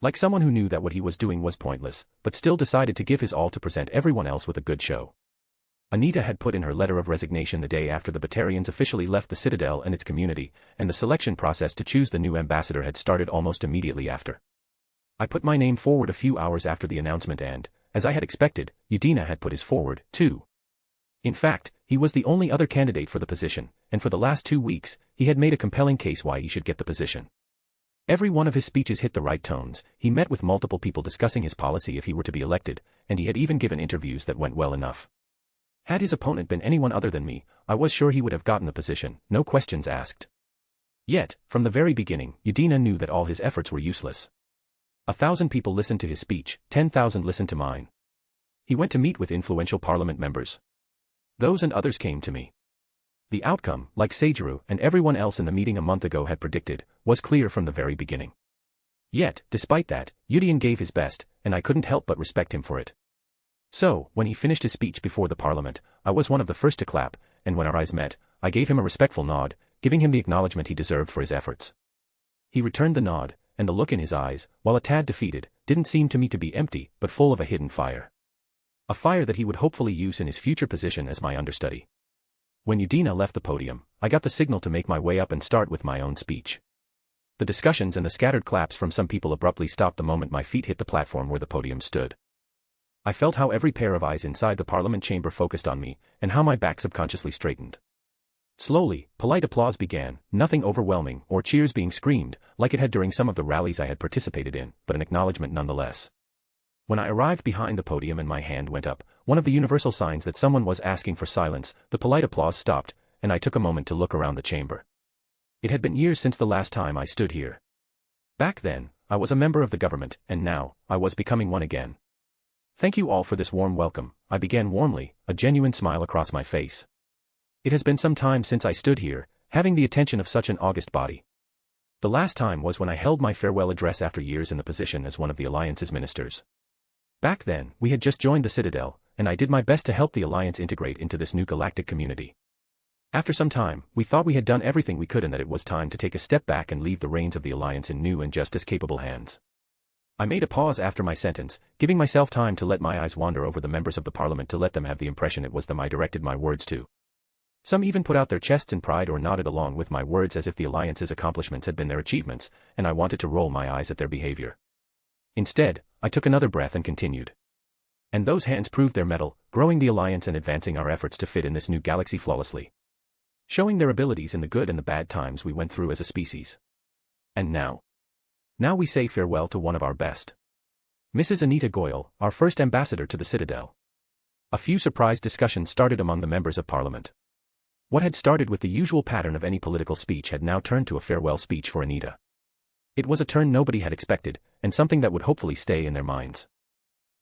Like someone who knew that what he was doing was pointless, but still decided to give his all to present everyone else with a good show. Anita had put in her letter of resignation the day after the Batarians officially left the Citadel and its community, and the selection process to choose the new ambassador had started almost immediately after. I put my name forward a few hours after the announcement and, as I had expected, Udina had put his forward, too. In fact, he was the only other candidate for the position, and for the last 2 weeks, he had made a compelling case why he should get the position. Every one of his speeches hit the right tones, he met with multiple people discussing his policy if he were to be elected, and he had even given interviews that went well enough. Had his opponent been anyone other than me, I was sure he would have gotten the position, no questions asked. Yet, from the very beginning, Udina knew that all his efforts were useless. 1,000 people listened to his speech, 10,000 listened to mine. He went to meet with influential parliament members. Those and others came to me. The outcome, like Seijiro and everyone else in the meeting a month ago had predicted, was clear from the very beginning. Yet, despite that, Udina gave his best, and I couldn't help but respect him for it. So, when he finished his speech before the parliament, I was one of the first to clap, and when our eyes met, I gave him a respectful nod, giving him the acknowledgement he deserved for his efforts. He returned the nod, and the look in his eyes, while a tad defeated, didn't seem to me to be empty, but full of a hidden fire. A fire that he would hopefully use in his future position as my understudy. When Udina left the podium, I got the signal to make my way up and start with my own speech. The discussions and the scattered claps from some people abruptly stopped the moment my feet hit the platform where the podium stood. I felt how every pair of eyes inside the parliament chamber focused on me, and how my back subconsciously straightened. Slowly, polite applause began, nothing overwhelming or cheers being screamed, like it had during some of the rallies I had participated in, but an acknowledgement nonetheless. When I arrived behind the podium and my hand went up, one of the universal signs that someone was asking for silence, the polite applause stopped, and I took a moment to look around the chamber. It had been years since the last time I stood here. Back then, I was a member of the government, and now, I was becoming one again. Thank you all for this warm welcome, I began warmly, a genuine smile across my face. It has been some time since I stood here, having the attention of such an august body. The last time was when I held my farewell address after years in the position as one of the Alliance's ministers. Back then, we had just joined the Citadel, and I did my best to help the Alliance integrate into this new galactic community. After some time, we thought we had done everything we could and that it was time to take a step back and leave the reins of the Alliance in new and just as capable hands. I made a pause after my sentence, giving myself time to let my eyes wander over the members of the parliament to let them have the impression it was them I directed my words to. Some even put out their chests in pride or nodded along with my words as if the Alliance's accomplishments had been their achievements, and I wanted to roll my eyes at their behavior. Instead, I took another breath and continued. And those hands proved their mettle, growing the Alliance and advancing our efforts to fit in this new galaxy flawlessly. Showing their abilities in the good and the bad times we went through as a species. And now we say farewell to one of our best. Mrs. Anita Goyle, our first ambassador to the Citadel. A few surprise discussions started among the members of Parliament. What had started with the usual pattern of any political speech had now turned to a farewell speech for Anita. It was a turn nobody had expected, and something that would hopefully stay in their minds.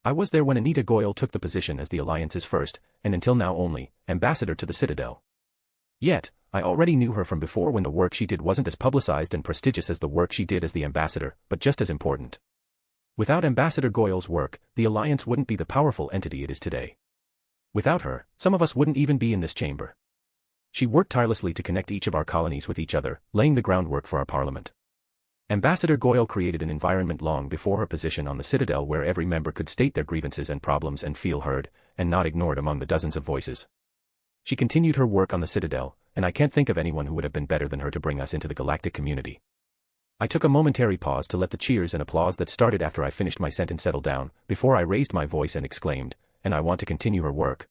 I was there when Anita Goyle took the position as the Alliance's first, and until now only, ambassador to the Citadel. Yet, I already knew her from before when the work she did wasn't as publicized and prestigious as the work she did as the ambassador, but just as important. Without Ambassador Goyle's work, the Alliance wouldn't be the powerful entity it is today. Without her, some of us wouldn't even be in this chamber. She worked tirelessly to connect each of our colonies with each other, laying the groundwork for our parliament. Ambassador Goyle created an environment long before her position on the Citadel where every member could state their grievances and problems and feel heard, and not ignored among the dozens of voices. She continued her work on the Citadel, and I can't think of anyone who would have been better than her to bring us into the galactic community. I took a momentary pause to let the cheers and applause that started after I finished my sentence settle down, before I raised my voice and exclaimed, "And I want to continue her work."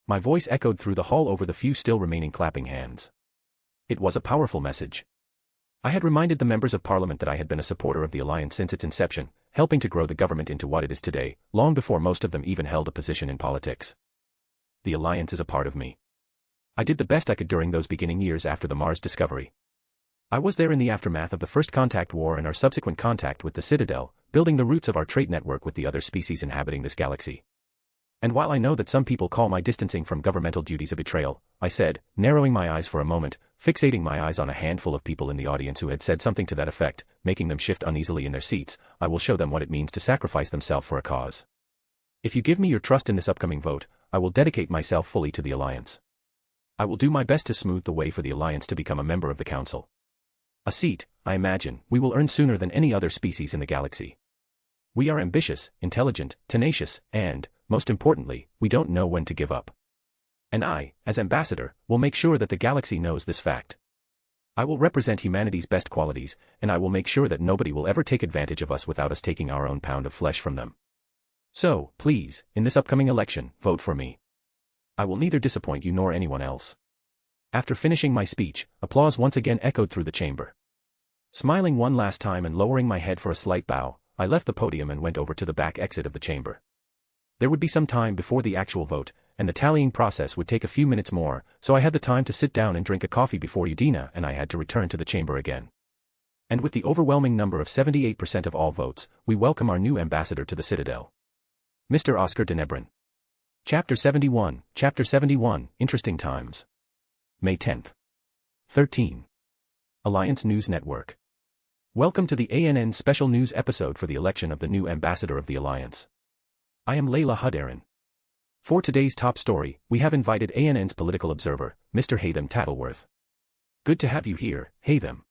My voice echoed through the hall over the few still remaining clapping hands. It was a powerful message. I had reminded the members of Parliament that I had been a supporter of the Alliance since its inception, helping to grow the government into what it is today, long before most of them even held a position in politics. The Alliance is a part of me. I did the best I could during those beginning years after the Mars discovery. I was there in the aftermath of the First Contact War and our subsequent contact with the Citadel, building the roots of our trade network with the other species inhabiting this galaxy. And while I know that some people call my distancing from governmental duties a betrayal, I said, narrowing my eyes for a moment, fixating my eyes on a handful of people in the audience who had said something to that effect, making them shift uneasily in their seats, I will show them what it means to sacrifice themselves for a cause. If you give me your trust in this upcoming vote, I will dedicate myself fully to the Alliance. I will do my best to smooth the way for the Alliance to become a member of the Council. A seat, I imagine, we will earn sooner than any other species in the galaxy. We are ambitious, intelligent, tenacious, and, most importantly, we don't know when to give up. And I, as ambassador, will make sure that the galaxy knows this fact. I will represent humanity's best qualities, and I will make sure that nobody will ever take advantage of us without us taking our own pound of flesh from them. So, please, in this upcoming election, vote for me. I will neither disappoint you nor anyone else. After finishing my speech, applause once again echoed through the chamber. Smiling one last time and lowering my head for a slight bow, I left the podium and went over to the back exit of the chamber. There would be some time before the actual vote, and the tallying process would take a few minutes more, so I had the time to sit down and drink a coffee before Udina and I had to return to the chamber again. And with the overwhelming number of 78% of all votes, we welcome our new ambassador to the Citadel. Mr. Oscar de Nebron. Chapter 71, Interesting Times. May 10th. 13. Alliance News Network. Welcome to the ANN special news episode for the election of the new ambassador of the Alliance. I am Layla Hudarin. For today's top story, we have invited ANN's political observer, Mr. Haytham Tattleworth. Good to have you here, Haytham.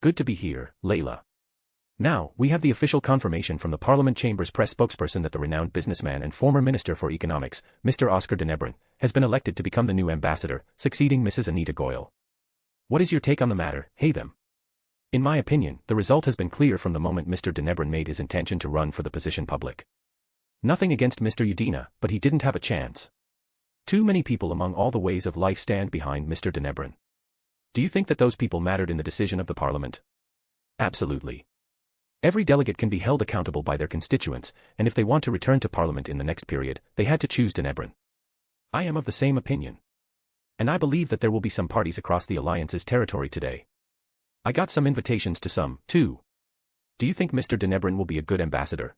Good to be here, Layla. Now, we have the official confirmation from the Parliament Chamber's press spokesperson that the renowned businessman and former Minister for Economics, Mr. Oscar de Nebron, has been elected to become the new ambassador, succeeding Mrs. Anita Goyle. What is your take on the matter, Haytham? In my opinion, the result has been clear from the moment Mr. de Nebron made his intention to run for the position public. Nothing against Mr. Udina, but he didn't have a chance. Too many people among all the ways of life stand behind Mr. de Nebron. Do you think that those people mattered in the decision of the Parliament? Absolutely. Every delegate can be held accountable by their constituents, and if they want to return to Parliament in the next period, they had to choose de Nebron. I am of the same opinion. And I believe that there will be some parties across the Alliance's territory today. I got some invitations to some, too. Do you think Mr. de Nebron will be a good ambassador?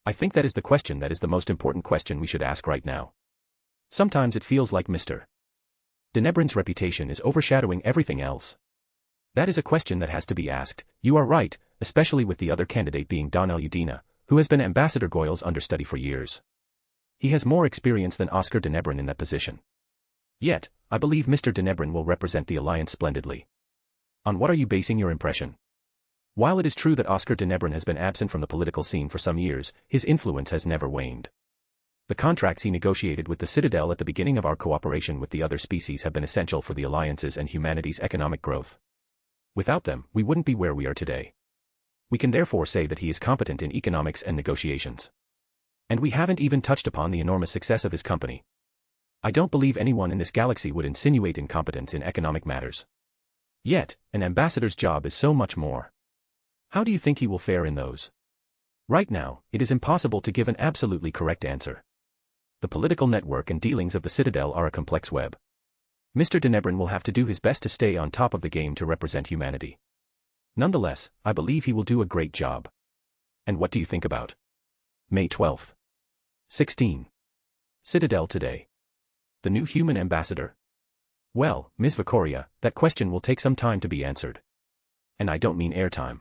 I think that is the question that is the most important question we should ask right now. Sometimes it feels like Mr. de Nebron's reputation is overshadowing everything else. That is a question that has to be asked. You are right, especially with the other candidate being Donal Udina, who has been Ambassador Goyle's understudy for years. He has more experience than Oscar de Nebron in that position. Yet, I believe Mr. de Nebron will represent the Alliance splendidly. On what are you basing your impression? While it is true that Oscar de Nebron has been absent from the political scene for some years, his influence has never waned. The contracts he negotiated with the Citadel at the beginning of our cooperation with the other species have been essential for the Alliance's and humanity's economic growth. Without them, we wouldn't be where we are today. We can therefore say that he is competent in economics and negotiations. And we haven't even touched upon the enormous success of his company. I don't believe anyone in this galaxy would insinuate incompetence in economic matters. Yet, an ambassador's job is so much more. How do you think he will fare in those? Right now, it is impossible to give an absolutely correct answer. The political network and dealings of the Citadel are a complex web. Mr. de Nebron will have to do his best to stay on top of the game to represent humanity. Nonetheless, I believe he will do a great job. And what do you think about May 12th? 16. Citadel today. The new human ambassador? Well, Ms. Vicoria, that question will take some time to be answered. And I don't mean airtime.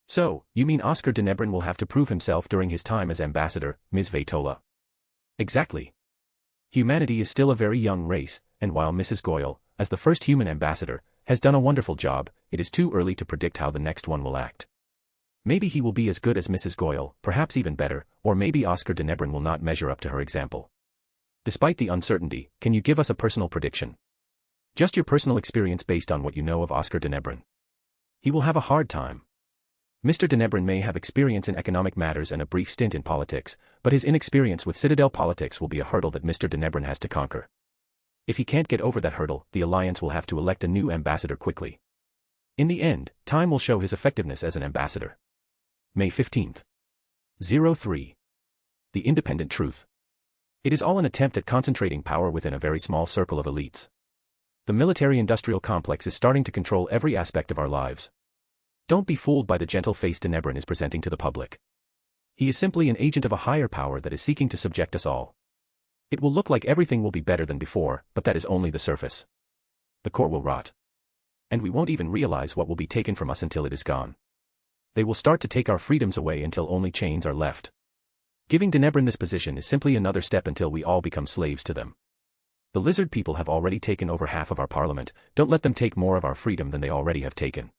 So, you mean Oscar de Nebron will have to prove himself during his time as ambassador, Ms. Vatola? Exactly. Humanity is still a very young race, and while Mrs. Goyle, as the first human ambassador, has done a wonderful job, it is too early to predict how the next one will act. Maybe he will be as good as Mrs. Goyle, perhaps even better, or maybe Oscar de Nebron will not measure up to her example. Despite the uncertainty, can you give us a personal prediction? Just your personal experience based on what you know of Oscar de Nebron. He will have a hard time. Mr. de Nebron may have experience in economic matters and a brief stint in politics, but his inexperience with Citadel politics will be a hurdle that Mr. de Nebron has to conquer. If he can't get over that hurdle, the Alliance will have to elect a new ambassador quickly. In the end, time will show his effectiveness as an ambassador. May 15th. 03. The Independent Truth. It is all an attempt at concentrating power within a very small circle of elites. The military-industrial complex is starting to control every aspect of our lives. Don't be fooled by the gentle face de Nebron is presenting to the public. He is simply an agent of a higher power that is seeking to subject us all. It will look like everything will be better than before, but that is only the surface. The core will rot. And we won't even realize what will be taken from us until it is gone. They will start to take our freedoms away until only chains are left. Giving de Nebron this position is simply another step until we all become slaves to them. The lizard people have already taken over half of our parliament. Don't let them take more of our freedom than they already have taken.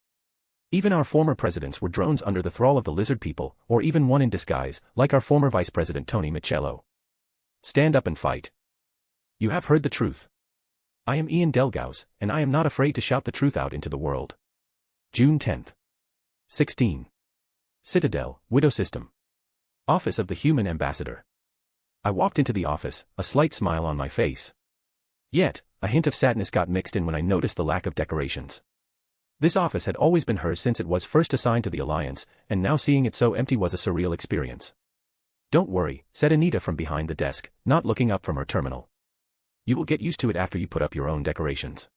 Even our former presidents were drones under the thrall of the lizard people, or even one in disguise, like our former Vice President Tony Michello. Stand up and fight. You have heard the truth. I am Ian Delgaus, and I am not afraid to shout the truth out into the world. June 10th. 16. Citadel, Widow System. Office of the Human Ambassador. I walked into the office, a slight smile on my face. Yet, a hint of sadness got mixed in when I noticed the lack of decorations. This office had always been hers since it was first assigned to the Alliance, and now seeing it so empty was a surreal experience. "Don't worry," said Anita from behind the desk, not looking up from her terminal. "You will get used to it after you put up your own decorations.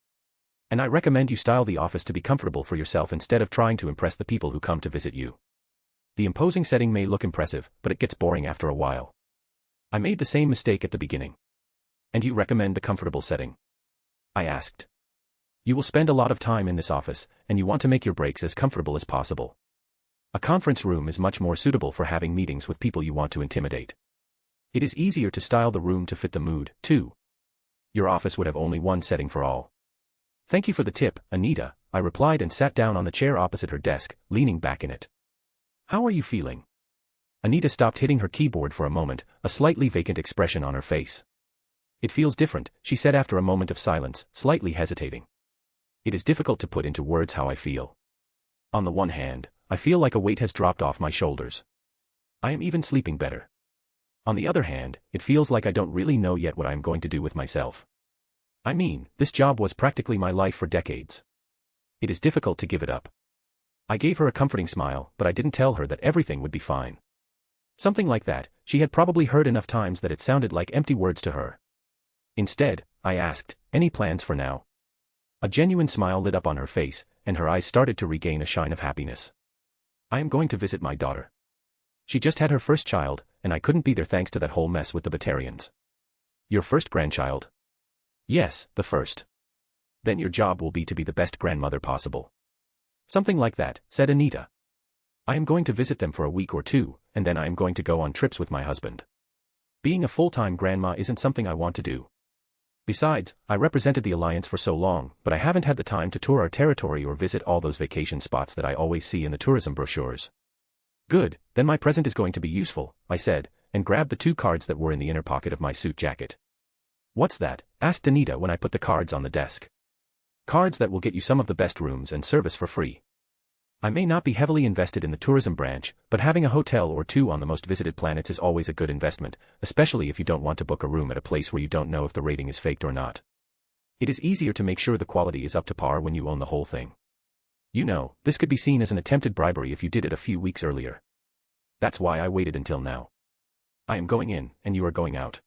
And I recommend you style the office to be comfortable for yourself instead of trying to impress the people who come to visit you. The imposing setting may look impressive, but it gets boring after a while. I made the same mistake at the beginning." "And you recommend the comfortable setting?" I asked. "You will spend a lot of time in this office, and you want to make your breaks as comfortable as possible. A conference room is much more suitable for having meetings with people you want to intimidate. It is easier to style the room to fit the mood, too. Your office would have only one setting for all." "Thank you for the tip, Anita," I replied and sat down on the chair opposite her desk, leaning back in it. "How are you feeling?" Anita stopped hitting her keyboard for a moment, a slightly vacant expression on her face. "It feels different," she said after a moment of silence, slightly hesitating. "It is difficult to put into words how I feel. On the one hand, I feel like a weight has dropped off my shoulders. I am even sleeping better. On the other hand, it feels like I don't really know yet what I am going to do with myself. I mean, this job was practically my life for decades. It is difficult to give it up." I gave her a comforting smile, but I didn't tell her that everything would be fine. Something like that, she had probably heard enough times that it sounded like empty words to her. Instead, I asked, "Any plans for now?" A genuine smile lit up on her face, and her eyes started to regain a shine of happiness. "I am going to visit my daughter. She just had her first child, and I couldn't be there thanks to that whole mess with the Batarians." "Your first grandchild?" "Yes, the first." "Then your job will be to be the best grandmother possible." "Something like that," said Anita. "I am going to visit them for a week or two, and then I am going to go on trips with my husband. Being a full-time grandma isn't something I want to do. Besides, I represented the Alliance for so long, but I haven't had the time to tour our territory or visit all those vacation spots that I always see in the tourism brochures." "Good, then my present is going to be useful," I said, and grabbed the 2 cards that were in the inner pocket of my suit jacket. "What's that?" asked Anita when I put the cards on the desk. "Cards that will get you some of the best rooms and service for free. I may not be heavily invested in the tourism branch, but having a hotel or 2 on the most visited planets is always a good investment, especially if you don't want to book a room at a place where you don't know if the rating is faked or not. It is easier to make sure the quality is up to par when you own the whole thing. You know, this could be seen as an attempted bribery if you did it a few weeks earlier. That's why I waited until now. I am going in, and you are going out."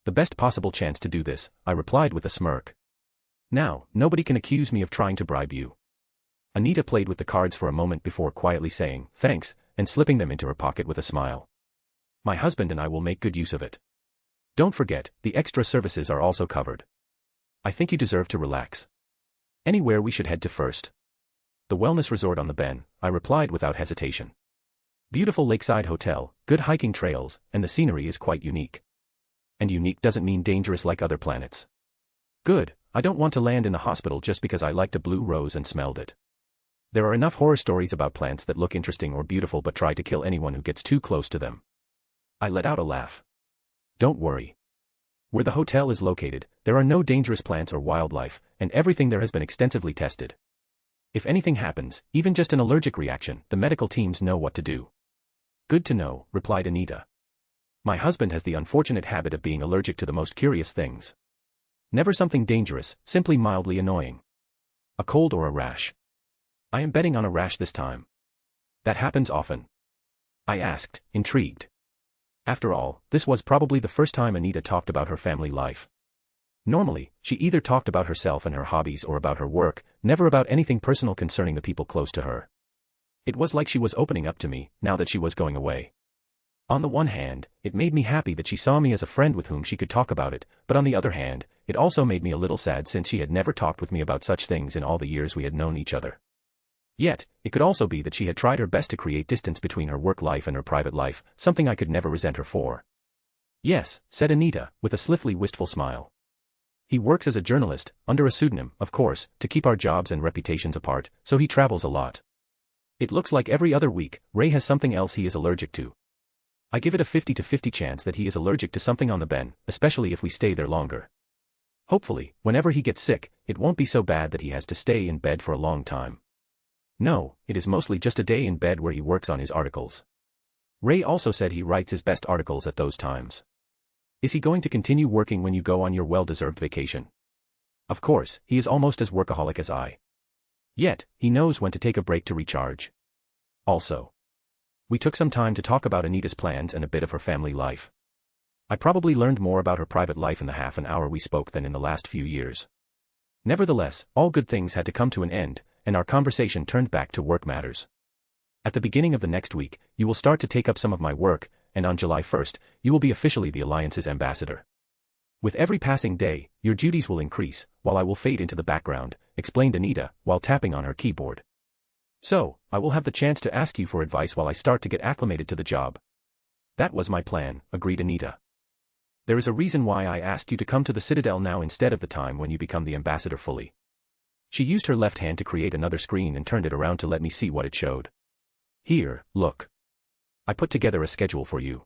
"The best possible chance to do this," I replied with a smirk. "Now, nobody can accuse me of trying to bribe you." Anita played with the cards for a moment before quietly saying, "Thanks," and slipping them into her pocket with a smile. "My husband and I will make good use of it. Don't forget, the extra services are also covered. I think you deserve to relax. Anywhere we should head to first?" "The wellness resort on the Ben," I replied without hesitation. "Beautiful lakeside hotel, good hiking trails, and the scenery is quite unique." "And unique doesn't mean dangerous like other planets." "Good, I don't want to land in the hospital just because I liked a blue rose and smelled it. There are enough horror stories about plants that look interesting or beautiful but try to kill anyone who gets too close to them." I let out a laugh. "Don't worry. Where the hotel is located, there are no dangerous plants or wildlife, and everything there has been extensively tested. If anything happens, even just an allergic reaction, the medical teams know what to do." "Good to know," replied Anita. "My husband has the unfortunate habit of being allergic to the most curious things. Never something dangerous, simply mildly annoying. A cold or a rash." "I am betting on a rash this time." "That happens often?" I asked, intrigued. After all, this was probably the first time Anita talked about her family life. Normally, she either talked about herself and her hobbies or about her work, never about anything personal concerning the people close to her. It was like she was opening up to me, now that she was going away. On the one hand, it made me happy that she saw me as a friend with whom she could talk about it, but on the other hand, it also made me a little sad since she had never talked with me about such things in all the years we had known each other. Yet, it could also be that she had tried her best to create distance between her work life and her private life, something I could never resent her for. "Yes," said Anita, with a slightly wistful smile. "He works as a journalist, under a pseudonym, of course, to keep our jobs and reputations apart, so he travels a lot. It looks like every other week, Ray has something else he is allergic to. I give it a 50-50 chance that he is allergic to something on the Ben, especially if we stay there longer. Hopefully, whenever he gets sick, it won't be so bad that he has to stay in bed for a long time. No, it is mostly just a day in bed where he works on his articles. Ray also said he writes his best articles at those times. Is he going to continue working when you go on your well-deserved vacation?" Of course, he is almost as workaholic as I. Yet, he knows when to take a break to recharge. Also, we took some time to talk about Anita's plans and a bit of her family life. I probably learned more about her private life in the half an hour we spoke than in the last few years. Nevertheless, all good things had to come to an end, and our conversation turned back to work matters. At the beginning of the next week, you will start to take up some of my work, and on July 1st, you will be officially the Alliance's ambassador. With every passing day, your duties will increase, while I will fade into the background, explained Anita, while tapping on her keyboard. So, I will have the chance to ask you for advice while I start to get acclimated to the job. That was my plan, agreed Anita. There is a reason why I asked you to come to the Citadel now instead of the time when you become the ambassador fully. She used her left hand to create another screen and turned it around to let me see what it showed. Here, look. I put together a schedule for you.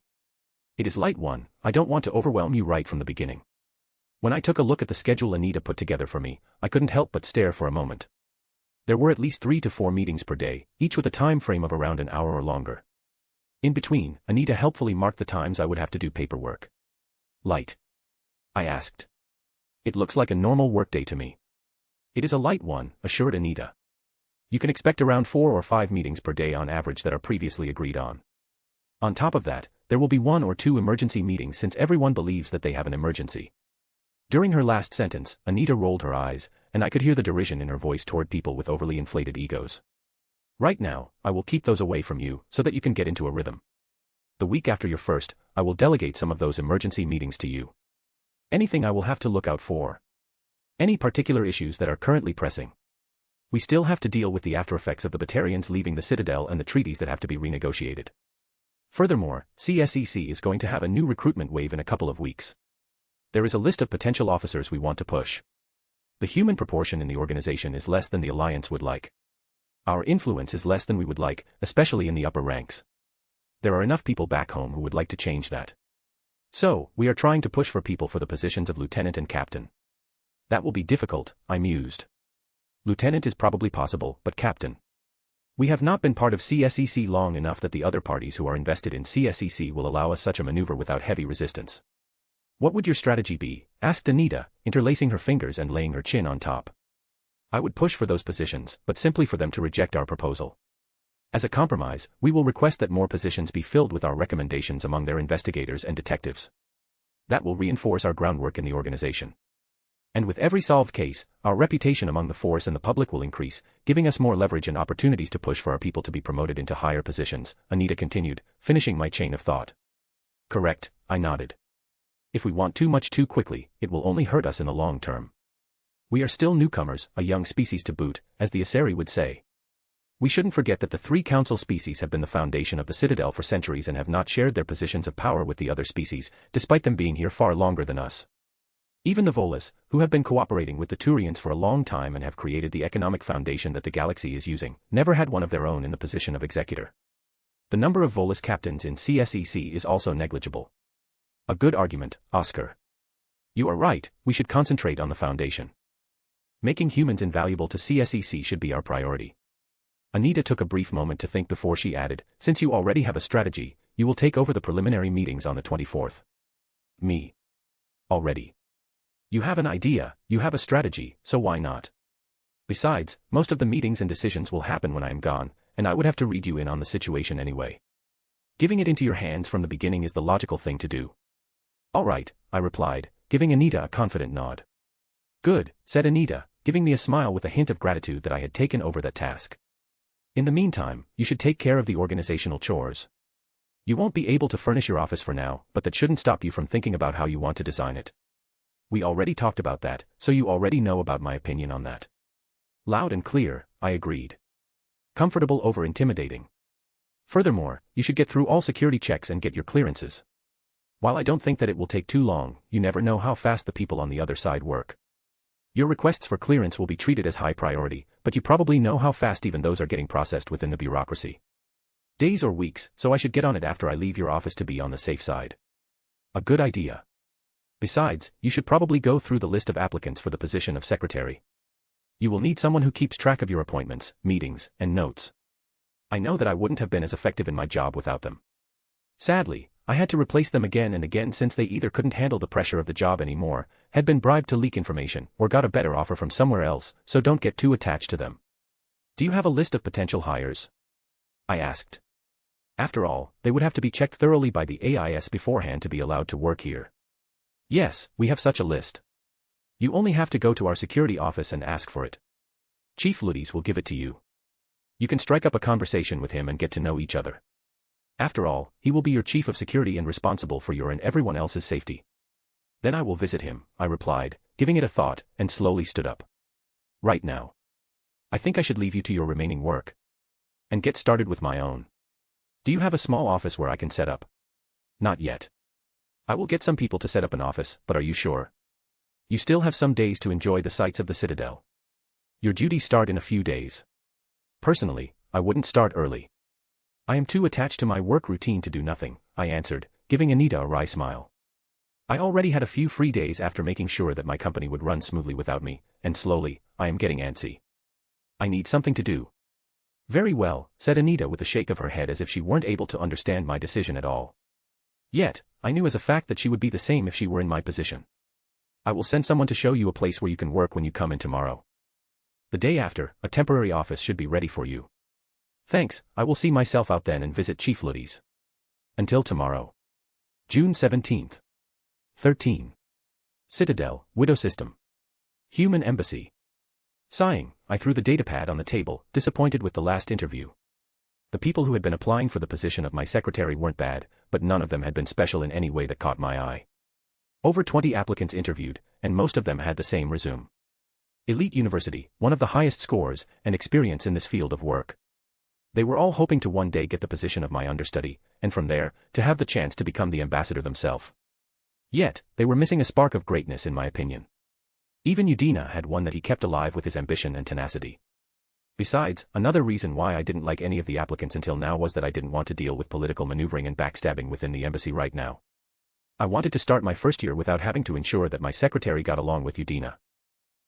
It is light one, I don't want to overwhelm you right from the beginning. When I took a look at the schedule Anita put together for me, I couldn't help but stare for a moment. There were at least 3 to 4 meetings per day, each with a time frame of around an hour or longer. In between, Anita helpfully marked the times I would have to do paperwork. Light? I asked. It looks like a normal workday to me. It is a light one, assured Anita. You can expect around 4 or 5 meetings per day on average that are previously agreed on. On top of that, there will be 1 or 2 emergency meetings since everyone believes that they have an emergency. During her last sentence, Anita rolled her eyes, and I could hear the derision in her voice toward people with overly inflated egos. Right now, I will keep those away from you so that you can get into a rhythm. The week after your first, I will delegate some of those emergency meetings to you. Anything I will have to look out for. Any particular issues that are currently pressing. We still have to deal with the aftereffects of the Batarians leaving the Citadel and the treaties that have to be renegotiated. Furthermore, CSEC is going to have a new recruitment wave in a couple of weeks. There is a list of potential officers we want to push. The human proportion in the organization is less than the Alliance would like. Our influence is less than we would like, especially in the upper ranks. There are enough people back home who would like to change that. So, we are trying to push for people for the positions of lieutenant and captain. That will be difficult, I mused. Lieutenant is probably possible, but captain. We have not been part of CSEC long enough that the other parties who are invested in CSEC will allow us such a maneuver without heavy resistance. What would your strategy be? Asked Anita, interlacing her fingers and laying her chin on top. I would push for those positions, but simply for them to reject our proposal. As a compromise, we will request that more positions be filled with our recommendations among their investigators and detectives. That will reinforce our groundwork in the organization. And with every solved case, our reputation among the force and the public will increase, giving us more leverage and opportunities to push for our people to be promoted into higher positions, Anita continued, finishing my chain of thought. Correct, I nodded. If we want too much too quickly, it will only hurt us in the long term. We are still newcomers, a young species to boot, as the Asari would say. We shouldn't forget that the 3 council species have been the foundation of the Citadel for centuries and have not shared their positions of power with the other species, despite them being here far longer than us. Even the Volus, who have been cooperating with the Turians for a long time and have created the economic foundation that the galaxy is using, never had one of their own in the position of executor. The number of Volus captains in CSEC is also negligible. A good argument, Oscar. You are right, we should concentrate on the foundation. Making humans invaluable to CSEC should be our priority. Anita took a brief moment to think before she added, since you already have a strategy, you will take over the preliminary meetings on the 24th. Me. Already. You have an idea, you have a strategy, so why not? Besides, most of the meetings and decisions will happen when I am gone, and I would have to read you in on the situation anyway. Giving it into your hands from the beginning is the logical thing to do. All right, I replied, giving Anita a confident nod. Good, said Anita, giving me a smile with a hint of gratitude that I had taken over that task. In the meantime, you should take care of the organizational chores. You won't be able to furnish your office for now, but that shouldn't stop you from thinking about how you want to design it. We already talked about that, so you already know about my opinion on that. Loud and clear, I agreed. Comfortable over intimidating. Furthermore, you should get through all security checks and get your clearances. While I don't think that it will take too long, you never know how fast the people on the other side work. Your requests for clearance will be treated as high priority, but you probably know how fast even those are getting processed within the bureaucracy. Days or weeks, so I should get on it after I leave your office to be on the safe side. A good idea. Besides, you should probably go through the list of applicants for the position of secretary. You will need someone who keeps track of your appointments, meetings, and notes. I know that I wouldn't have been as effective in my job without them. Sadly, I had to replace them again and again since they either couldn't handle the pressure of the job anymore, had been bribed to leak information, or got a better offer from somewhere else, so don't get too attached to them. Do you have a list of potential hires? I asked. After all, they would have to be checked thoroughly by the AIS beforehand to be allowed to work here. Yes, we have such a list. You only have to go to our security office and ask for it. Chief Ludes will give it to you. You can strike up a conversation with him and get to know each other. After all, he will be your chief of security and responsible for your and everyone else's safety. Then I will visit him, I replied, giving it a thought, and slowly stood up. Right now. I think I should leave you to your remaining work. And get started with my own. Do you have a small office where I can set up? Not yet. I will get some people to set up an office, but are you sure? You still have some days to enjoy the sights of the Citadel. Your duties start in a few days. Personally, I wouldn't start early. I am too attached to my work routine to do nothing, I answered, giving Anita a wry smile. I already had a few free days after making sure that my company would run smoothly without me, and slowly, I am getting antsy. I need something to do. Very well, said Anita with a shake of her head as if she weren't able to understand my decision at all. Yet, I knew as a fact that she would be the same if she were in my position. I will send someone to show you a place where you can work when you come in tomorrow. The day after, a temporary office should be ready for you. Thanks, I will see myself out then and visit Chief Ludes. Until tomorrow. June 17th. 13. Citadel, Widow System. Human Embassy. Sighing, I threw the datapad on the table, disappointed with the last interview. The people who had been applying for the position of my secretary weren't bad, but none of them had been special in any way that caught my eye. Over 20 applicants interviewed, and most of them had the same resume. Elite university, one of the highest scores, and experience in this field of work. They were all hoping to one day get the position of my understudy, and from there, to have the chance to become the ambassador themselves. Yet, they were missing a spark of greatness in my opinion. Even Udina had one that he kept alive with his ambition and tenacity. Besides, another reason why I didn't like any of the applicants until now was that I didn't want to deal with political maneuvering and backstabbing within the embassy right now. I wanted to start my first year without having to ensure that my secretary got along with Udina.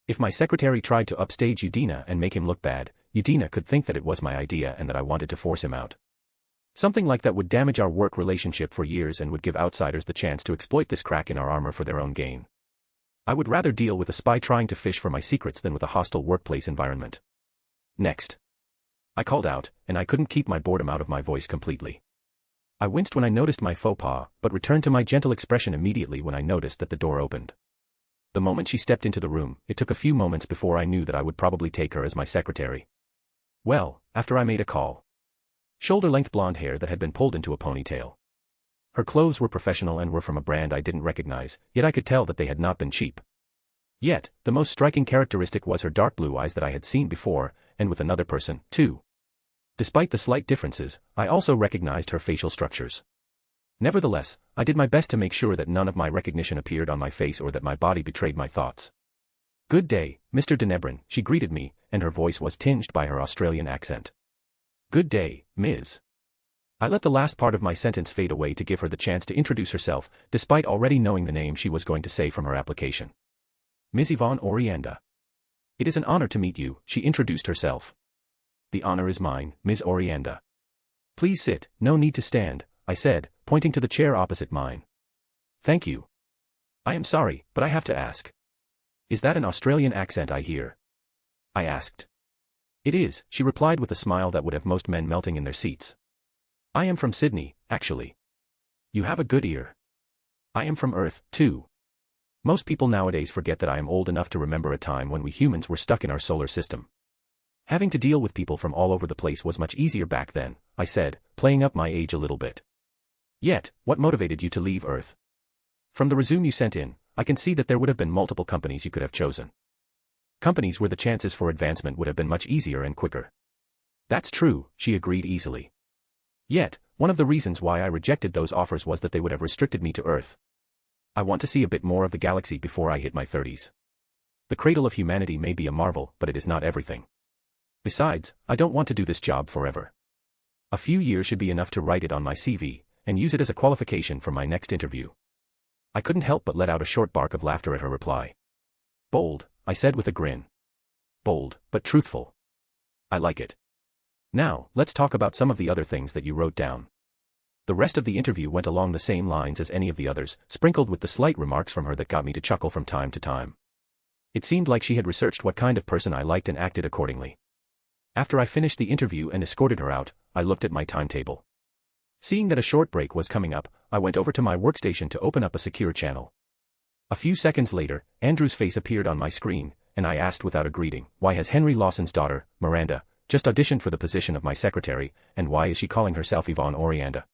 If my secretary tried to upstage Udina and make him look bad, Udina could think that it was my idea and that I wanted to force him out. Something like that would damage our work relationship for years and would give outsiders the chance to exploit this crack in our armor for their own gain. I would rather deal with a spy trying to fish for my secrets than with a hostile workplace environment. Next. I called out, and I couldn't keep my boredom out of my voice completely. I winced when I noticed my faux pas, but returned to my gentle expression immediately when I noticed that the door opened. The moment she stepped into the room, it took a few moments before I knew that I would probably take her as my secretary. Well, after I made a call. Shoulder-length blonde hair that had been pulled into a ponytail. Her clothes were professional and were from a brand I didn't recognize, yet I could tell that they had not been cheap. Yet, the most striking characteristic was her dark blue eyes that I had seen before, and with another person, too. Despite the slight differences, I also recognized her facial structures. Nevertheless, I did my best to make sure that none of my recognition appeared on my face or that my body betrayed my thoughts. Good day, Mr. Denebrin, she greeted me, and her voice was tinged by her Australian accent. Good day, Ms. I let the last part of my sentence fade away to give her the chance to introduce herself, despite already knowing the name she was going to say from her application. Ms. Yvonne Orienda. It is an honor to meet you, she introduced herself. The honor is mine, Ms. Orienda. Please sit, no need to stand, I said, pointing to the chair opposite mine. Thank you. I am sorry, but I have to ask. Is that an Australian accent I hear? I asked. It is, she replied with a smile that would have most men melting in their seats. I am from Sydney, actually. You have a good ear. I am from Earth, too. Most people nowadays forget that I am old enough to remember a time when we humans were stuck in our solar system. Having to deal with people from all over the place was much easier back then, I said, playing up my age a little bit. Yet, what motivated you to leave Earth? From the resume you sent in, I can see that there would have been multiple companies you could have chosen. Companies where the chances for advancement would have been much easier and quicker. That's true, she agreed easily. Yet, one of the reasons why I rejected those offers was that they would have restricted me to Earth. I want to see a bit more of the galaxy before I hit my 30s. The cradle of humanity may be a marvel, but it is not everything. Besides, I don't want to do this job forever. A few years should be enough to write it on my CV, and use it as a qualification for my next interview. I couldn't help but let out a short bark of laughter at her reply. Bold, I said with a grin. Bold, but truthful. I like it. Now, let's talk about some of the other things that you wrote down. The rest of the interview went along the same lines as any of the others, sprinkled with the slight remarks from her that got me to chuckle from time to time. It seemed like she had researched what kind of person I liked and acted accordingly. After I finished the interview and escorted her out, I looked at my timetable. Seeing that a short break was coming up, I went over to my workstation to open up a secure channel. A few seconds later, Andrew's face appeared on my screen, and I asked without a greeting, "Why has Henry Lawson's daughter, Miranda, just auditioned for the position of my secretary, and why is she calling herself Yvonne Orianda?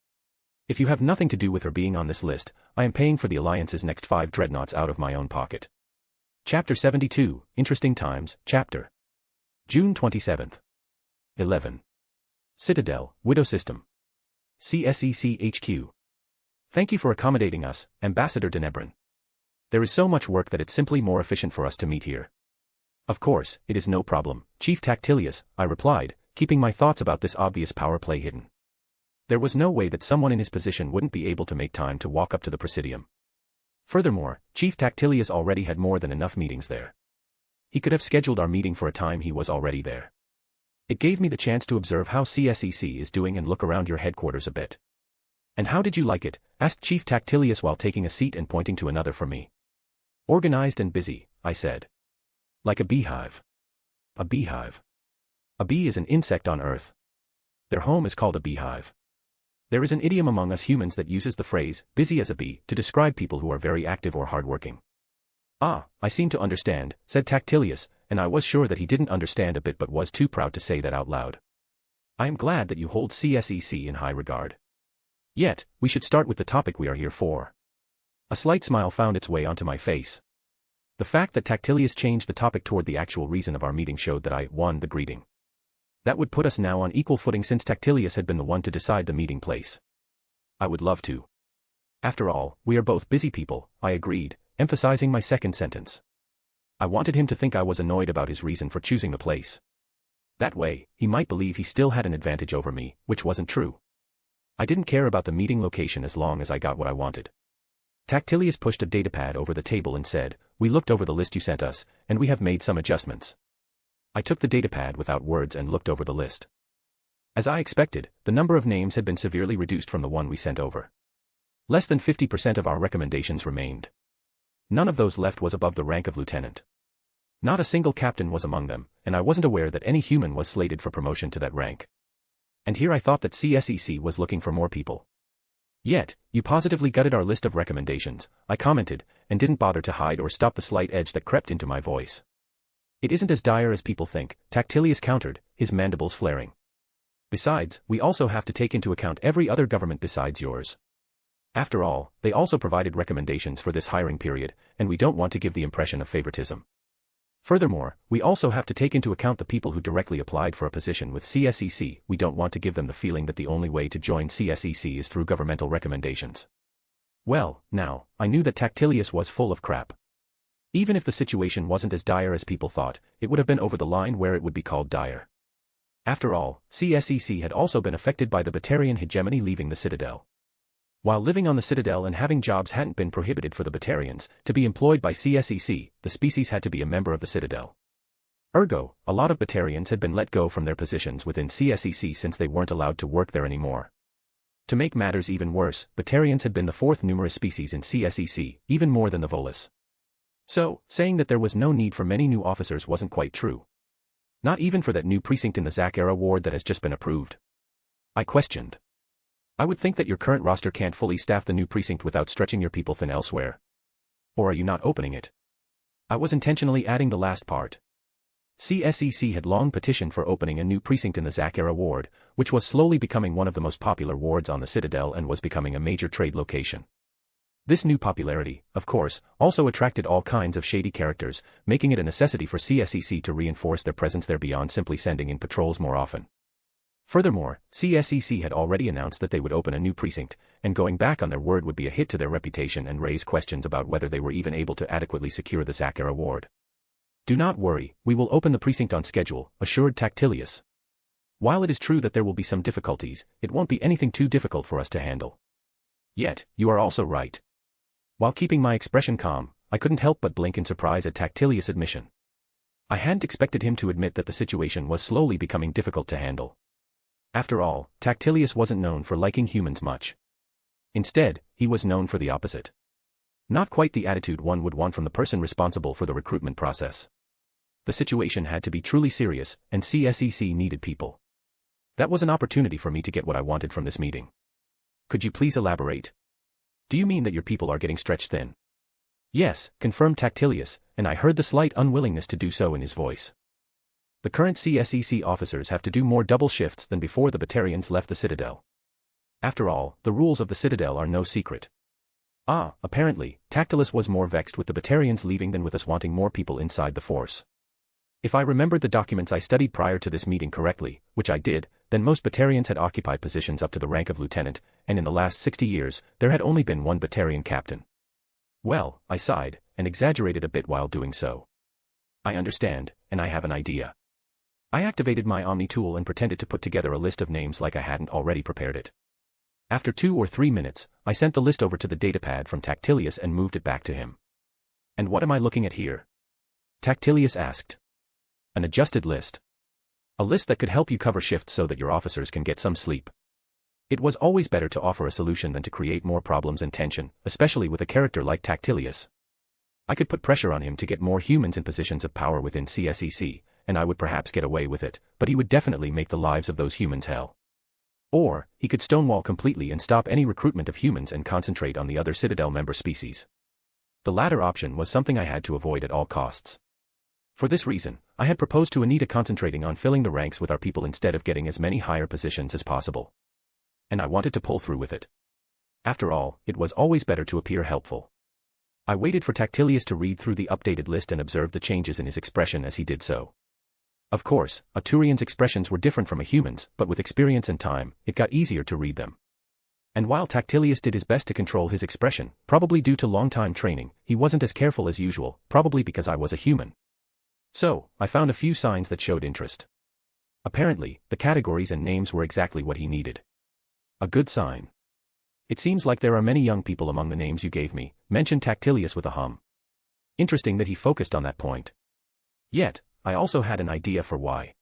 If you have nothing to do with her being on this list, I am paying for the Alliance's next 5 dreadnoughts out of my own pocket." Chapter 72, Interesting Times, Chapter. June 27th. 11. Citadel, Widow System. CSEC HQ. Thank you for accommodating us, Ambassador Denebrin. There is so much work that it's simply more efficient for us to meet here. Of course, it is no problem, Chief Tactilius, I replied, keeping my thoughts about this obvious power play hidden. There was no way that someone in his position wouldn't be able to make time to walk up to the Presidium. Furthermore, Chief Tactilius already had more than enough meetings there. He could have scheduled our meeting for a time he was already there. It gave me the chance to observe how CSEC is doing and look around your headquarters a bit. "And how did you like it?" asked Chief Tactilius while taking a seat and pointing to another for me. "Organized and busy," I said. "Like a beehive." "A beehive?" A bee is an insect on Earth. Their home is called a beehive. There is an idiom among us humans that uses the phrase, busy as a bee, to describe people who are very active or hardworking. "Ah, I seem to understand," said Tactilius, and I was sure that he didn't understand a bit but was too proud to say that out loud. "I am glad that you hold CSEC in high regard. Yet, we should start with the topic we are here for." A slight smile found its way onto my face. The fact that Tactilius changed the topic toward the actual reason of our meeting showed that I won the greeting. That would put us now on equal footing since Tactilius had been the one to decide the meeting place. I would love to. After all, we are both busy people, I agreed, emphasizing my second sentence. I wanted him to think I was annoyed about his reason for choosing the place. That way, he might believe he still had an advantage over me, which wasn't true. I didn't care about the meeting location as long as I got what I wanted. Tactilius pushed a datapad over the table and said, "We looked over the list you sent us, and we have made some adjustments." I took the datapad without words and looked over the list. As I expected, the number of names had been severely reduced from the one we sent over. Less than 50% of our recommendations remained. None of those left was above the rank of lieutenant. Not a single captain was among them, and I wasn't aware that any human was slated for promotion to that rank. And here I thought that CSEC was looking for more people. "Yet, you positively gutted our list of recommendations," I commented, and didn't bother to hide or stop the slight edge that crept into my voice. "It isn't as dire as people think," Tactilius countered, his mandibles flaring. "Besides, we also have to take into account every other government besides yours. After all, they also provided recommendations for this hiring period, and we don't want to give the impression of favoritism. Furthermore, we also have to take into account the people who directly applied for a position with CSEC. We don't want to give them the feeling that the only way to join CSEC is through governmental recommendations." Well, now, I knew that Tactilius was full of crap. Even if the situation wasn't as dire as people thought, it would have been over the line where it would be called dire. After all, CSEC had also been affected by the Batarian hegemony leaving the Citadel. While living on the Citadel and having jobs hadn't been prohibited for the Batarians, to be employed by CSEC, the species had to be a member of the Citadel. Ergo, a lot of Batarians had been let go from their positions within CSEC since they weren't allowed to work there anymore. To make matters even worse, Batarians had been the fourth numerous species in CSEC, even more than the Volus. So, saying that there was no need for many new officers wasn't quite true. Not even for that new precinct in the Zack-era ward that has just been approved. I questioned. "I would think that your current roster can't fully staff the new precinct without stretching your people thin elsewhere. Or are you not opening it?" I was intentionally adding the last part. CSEC had long petitioned for opening a new precinct in the Zack-era ward, which was slowly becoming one of the most popular wards on the Citadel and was becoming a major trade location. This new popularity, of course, also attracted all kinds of shady characters, making it a necessity for CSEC to reinforce their presence there beyond simply sending in patrols more often. Furthermore, CSEC had already announced that they would open a new precinct, and going back on their word would be a hit to their reputation and raise questions about whether they were even able to adequately secure the Zack-era ward. "Do not worry, we will open the precinct on schedule," assured Tactilius. "While it is true that there will be some difficulties, it won't be anything too difficult for us to handle." Yet, you are also right. While keeping my expression calm, I couldn't help but blink in surprise at Tactilius' admission. I hadn't expected him to admit that the situation was slowly becoming difficult to handle. After all, Tactilius wasn't known for liking humans much. Instead, he was known for the opposite. Not quite the attitude one would want from the person responsible for the recruitment process. The situation had to be truly serious, and CSEC needed people. That was an opportunity for me to get what I wanted from this meeting. Could you please elaborate? Do you mean that your people are getting stretched thin? Yes, confirmed Tactilius, and I heard the slight unwillingness to do so in his voice. The current CSEC officers have to do more double shifts than before the Batarians left the Citadel. After all, the rules of the Citadel are no secret. Apparently, Tactilius was more vexed with the Batarians leaving than with us wanting more people inside the force. If I remembered the documents I studied prior to this meeting correctly, which I did, then most Batarians had occupied positions up to the rank of lieutenant, and in the last 60 years, there had only been one Batarian captain. Well, I sighed, and exaggerated a bit while doing so. I understand, and I have an idea. I activated my Omni tool and pretended to put together a list of names like I hadn't already prepared it. After 2 or 3 minutes, I sent the list over to the datapad from Tactilius and moved it back to him. And what am I looking at here? Tactilius asked. An adjusted list. A list that could help you cover shifts so that your officers can get some sleep. It was always better to offer a solution than to create more problems and tension, especially with a character like Tactilius. I could put pressure on him to get more humans in positions of power within CSEC, and I would perhaps get away with it, but he would definitely make the lives of those humans hell. Or, he could stonewall completely and stop any recruitment of humans and concentrate on the other Citadel member species. The latter option was something I had to avoid at all costs. For this reason, I had proposed to Anita concentrating on filling the ranks with our people instead of getting as many higher positions as possible. And I wanted to pull through with it. After all, it was always better to appear helpful. I waited for Tactilius to read through the updated list and observed the changes in his expression as he did so. Of course, a Turian's expressions were different from a human's, but with experience and time, it got easier to read them. And while Tactilius did his best to control his expression, probably due to long-time training, he wasn't as careful as usual, probably because I was a human. So, I found a few signs that showed interest. Apparently, the categories and names were exactly what he needed. A good sign. It seems like there are many young people among the names you gave me, mentioned Tactilius with a hum. Interesting that he focused on that point. Yet, I also had an idea for why.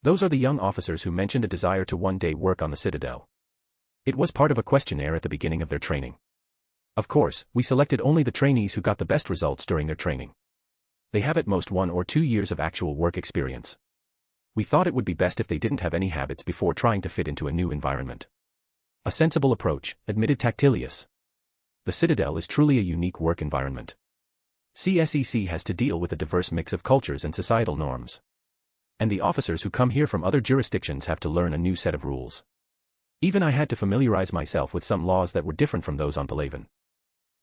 Those are the young officers who mentioned a desire to one day work on the Citadel. It was part of a questionnaire at the beginning of their training. Of course, we selected only the trainees who got the best results during their training. They have at most 1 or 2 years of actual work experience. We thought it would be best if they didn't have any habits before trying to fit into a new environment. A sensible approach, admitted Tactilius. The Citadel is truly a unique work environment. CSEC has to deal with a diverse mix of cultures and societal norms. And the officers who come here from other jurisdictions have to learn a new set of rules. Even I had to familiarize myself with some laws that were different from those on Palaven.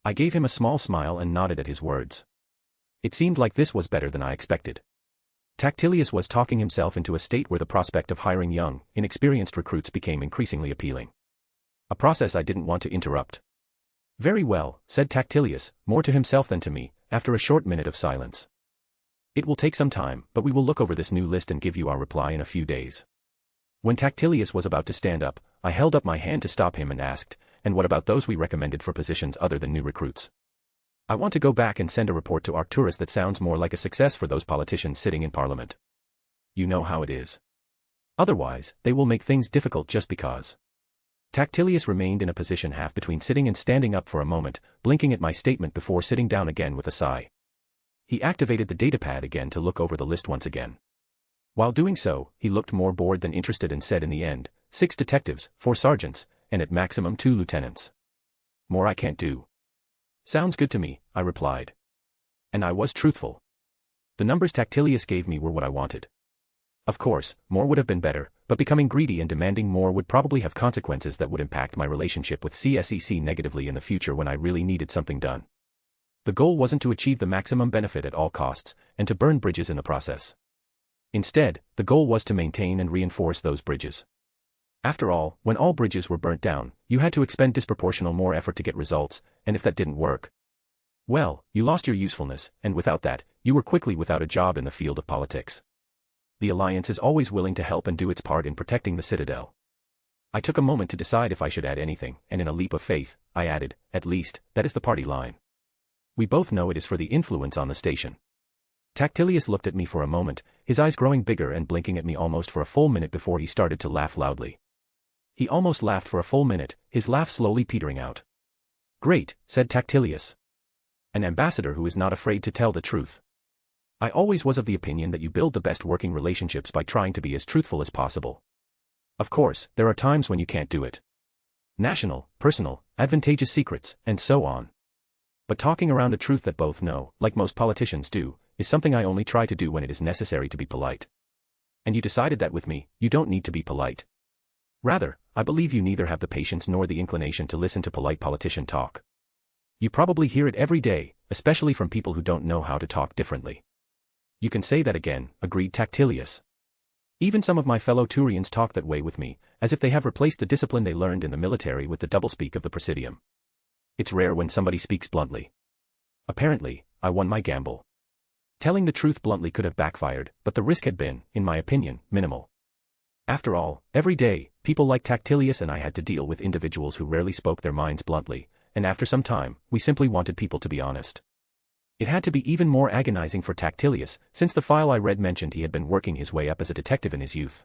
I gave him a small smile and nodded at his words. It seemed like this was better than I expected. Tactilius was talking himself into a state where the prospect of hiring young, inexperienced recruits became increasingly appealing. A process I didn't want to interrupt. Very well, said Tactilius, more to himself than to me, after a short minute of silence. It will take some time, but we will look over this new list and give you our reply in a few days. When Tactilius was about to stand up, I held up my hand to stop him and asked, and what about those we recommended for positions other than new recruits? I want to go back and send a report to Arcturus that sounds more like a success for those politicians sitting in Parliament. You know how it is. Otherwise, they will make things difficult just because. Tactilius remained in a position half between sitting and standing up for a moment, blinking at my statement before sitting down again with a sigh. He activated the datapad again to look over the list once again. While doing so, he looked more bored than interested and said in the end, 6 detectives, 4 sergeants, and at maximum 2 lieutenants. More I can't do. Sounds good to me, I replied. And I was truthful. The numbers Tactilius gave me were what I wanted. Of course, more would have been better, but becoming greedy and demanding more would probably have consequences that would impact my relationship with CSEC negatively in the future when I really needed something done. The goal wasn't to achieve the maximum benefit at all costs, and to burn bridges in the process. Instead, the goal was to maintain and reinforce those bridges. After all, when all bridges were burnt down, you had to expend disproportional more effort to get results, and if that didn't work, well, you lost your usefulness, and without that, you were quickly without a job in the field of politics. The Alliance is always willing to help and do its part in protecting the Citadel. I took a moment to decide if I should add anything, and in a leap of faith, I added, at least, that is the party line. We both know it is for the influence on the station. Tactilius looked at me for a moment, his eyes growing bigger and blinking at me almost for a full minute before he started to laugh loudly. He almost laughed for a full minute, his laugh slowly petering out. "Great," said Tactilius. "An ambassador who is not afraid to tell the truth. I always was of the opinion that you build the best working relationships by trying to be as truthful as possible. Of course, there are times when you can't do it. National, personal, advantageous secrets, and so on. But talking around a truth that both know, like most politicians do, is something I only try to do when it is necessary to be polite. And you decided that with me, you don't need to be polite. Rather, I believe you neither have the patience nor the inclination to listen to polite politician talk. You probably hear it every day, especially from people who don't know how to talk differently." "You can say that again," agreed Tactilius. "Even some of my fellow Turians talk that way with me, as if they have replaced the discipline they learned in the military with the doublespeak of the Presidium. It's rare when somebody speaks bluntly. Apparently, I won my gamble. Telling the truth bluntly could have backfired, but the risk had been, in my opinion, minimal. After all, every day, people like Tactilius and I had to deal with individuals who rarely spoke their minds bluntly, and after some time, we simply wanted people to be honest. It had to be even more agonizing for Tactilius, since the file I read mentioned he had been working his way up as a detective in his youth.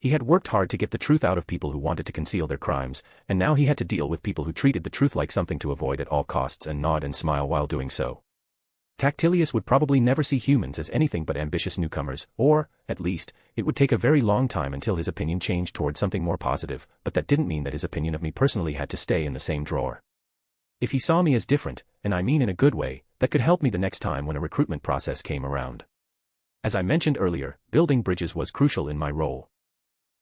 He had worked hard to get the truth out of people who wanted to conceal their crimes, and now he had to deal with people who treated the truth like something to avoid at all costs and nod and smile while doing so. Tactilius would probably never see humans as anything but ambitious newcomers, or, at least, it would take a very long time until his opinion changed toward something more positive, but that didn't mean that his opinion of me personally had to stay in the same drawer. If he saw me as different, and I mean in a good way, that could help me the next time when a recruitment process came around. As I mentioned earlier, building bridges was crucial in my role.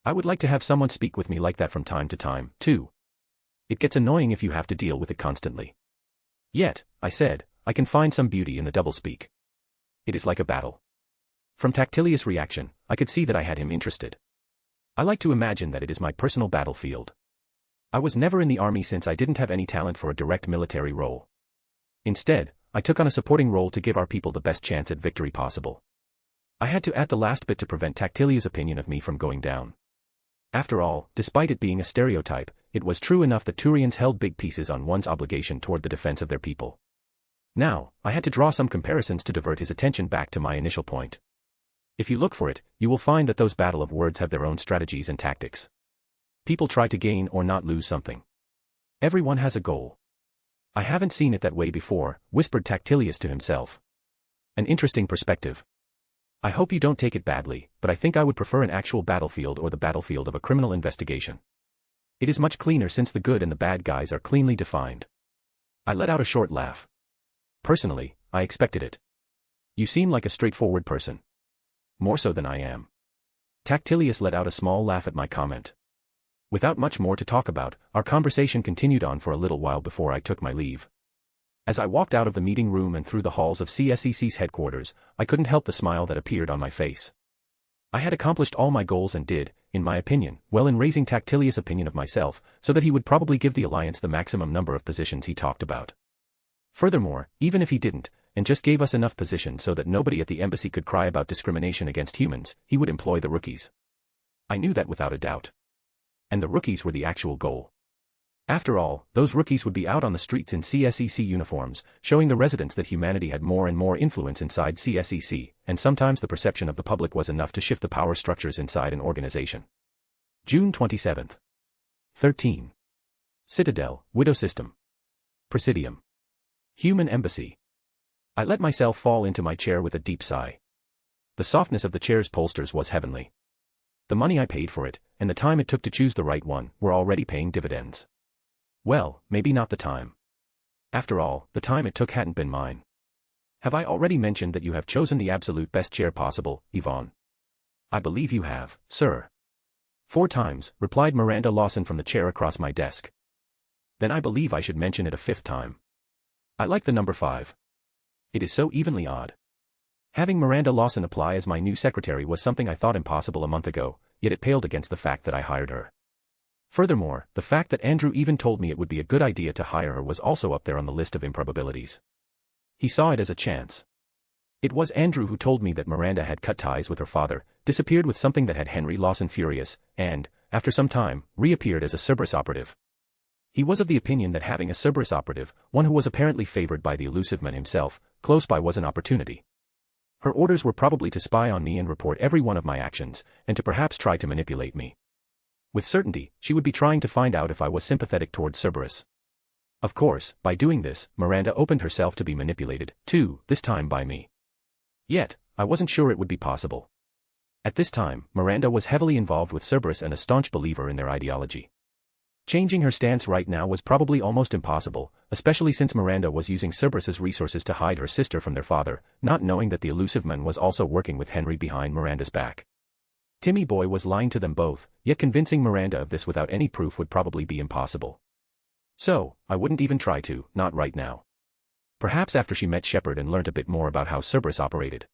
I would like to have someone speak with me like that from time to time, too. It gets annoying if you have to deal with it constantly. Yet, I said, I can find some beauty in the doublespeak. It is like a battle. From Tactilius' reaction, I could see that I had him interested. I like to imagine that it is my personal battlefield. I was never in the army since I didn't have any talent for a direct military role. Instead, I took on a supporting role to give our people the best chance at victory possible. I had to add the last bit to prevent Tactilius' opinion of me from going down. After all, despite it being a stereotype, it was true enough that Turians held big pieces on one's obligation toward the defense of their people. Now, I had to draw some comparisons to divert his attention back to my initial point. If you look for it, you will find that those battle of words have their own strategies and tactics. People try to gain or not lose something. Everyone has a goal. I haven't seen it that way before, whispered Tactilius to himself. An interesting perspective. I hope you don't take it badly, but I think I would prefer an actual battlefield or the battlefield of a criminal investigation. It is much cleaner since the good and the bad guys are cleanly defined. I let out a short laugh. Personally, I expected it. You seem like a straightforward person. More so than I am. Tactilius let out a small laugh at my comment. Without much more to talk about, our conversation continued on for a little while before I took my leave. As I walked out of the meeting room and through the halls of CSEC's headquarters, I couldn't help the smile that appeared on my face. I had accomplished all my goals and did, in my opinion, well in raising Tactilius' opinion of myself, so that he would probably give the Alliance the maximum number of positions he talked about. Furthermore, even if he didn't, and just gave us enough positions so that nobody at the embassy could cry about discrimination against humans, he would employ the rookies. I knew that without a doubt. And the rookies were the actual goal. After all, those rookies would be out on the streets in CSEC uniforms, showing the residents that humanity had more and more influence inside CSEC, and sometimes the perception of the public was enough to shift the power structures inside an organization. June 27th. 13. Citadel, Widow System. Presidium. Human Embassy. I let myself fall into my chair with a deep sigh. The softness of the chair's bolsters was heavenly. The money I paid for it, and the time it took to choose the right one, were already paying dividends. Well, maybe not the time. After all, the time it took hadn't been mine. Have I already mentioned that you have chosen the absolute best chair possible, Yvonne? I believe you have, sir. 4 times, replied Miranda Lawson from the chair across my desk. Then I believe I should mention it a 5th time. I like the number 5. It is so evenly odd. Having Miranda Lawson apply as my new secretary was something I thought impossible a month ago, yet it paled against the fact that I hired her. Furthermore, the fact that Andrew even told me it would be a good idea to hire her was also up there on the list of improbabilities. He saw it as a chance. It was Andrew who told me that Miranda had cut ties with her father, disappeared with something that had Henry Lawson furious, and, after some time, reappeared as a Cerberus operative. He was of the opinion that having a Cerberus operative, one who was apparently favored by the elusive man himself, close by was an opportunity. Her orders were probably to spy on me and report every one of my actions, and to perhaps try to manipulate me. With certainty, she would be trying to find out if I was sympathetic toward Cerberus. Of course, by doing this, Miranda opened herself to be manipulated, too, this time by me. Yet, I wasn't sure it would be possible. At this time, Miranda was heavily involved with Cerberus and a staunch believer in their ideology. Changing her stance right now was probably almost impossible, especially since Miranda was using Cerberus's resources to hide her sister from their father, not knowing that the elusive man was also working with Henry behind Miranda's back. Timmy Boy was lying to them both, yet convincing Miranda of this without any proof would probably be impossible. So, I wouldn't even try to, not right now. Perhaps after she met Shepard and learnt a bit more about how Cerberus operated.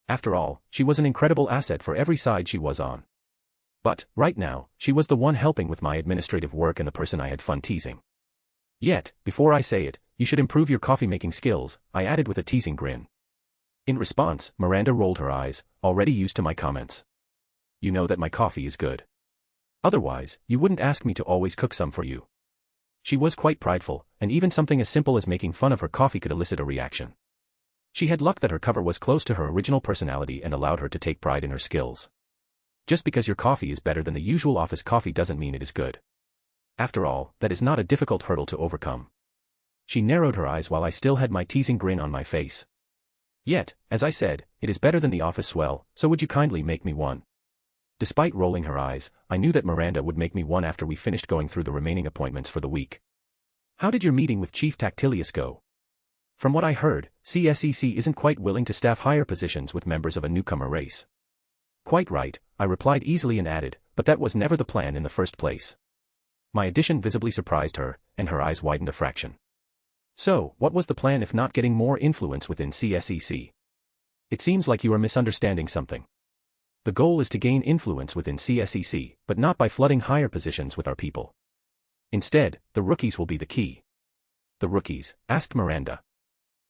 After all, she was an incredible asset for every side she was on. But, right now, she was the one helping with my administrative work and the person I had fun teasing. Yet, before I say it, you should improve your coffee-making skills, I added with a teasing grin. In response, Miranda rolled her eyes, already used to my comments. You know that my coffee is good. Otherwise, you wouldn't ask me to always cook some for you. She was quite prideful, and even something as simple as making fun of her coffee could elicit a reaction. She had luck that her cover was close to her original personality and allowed her to take pride in her skills. Just because your coffee is better than the usual office coffee doesn't mean it is good. After all, that is not a difficult hurdle to overcome. She narrowed her eyes while I still had my teasing grin on my face. Yet, as I said, it is better than the office swell, so would you kindly make me one? Despite rolling her eyes, I knew that Miranda would make me one after we finished going through the remaining appointments for the week. How did your meeting with Chief Tactilius go? From what I heard, CSEC isn't quite willing to staff higher positions with members of a newcomer race. Quite right, I replied easily and added, but that was never the plan in the first place. My addition visibly surprised her, and her eyes widened a fraction. So, what was the plan if not getting more influence within CSEC? It seems like you are misunderstanding something. The goal is to gain influence within CSEC, but not by flooding higher positions with our people. Instead, the rookies will be the key. The rookies? Asked Miranda.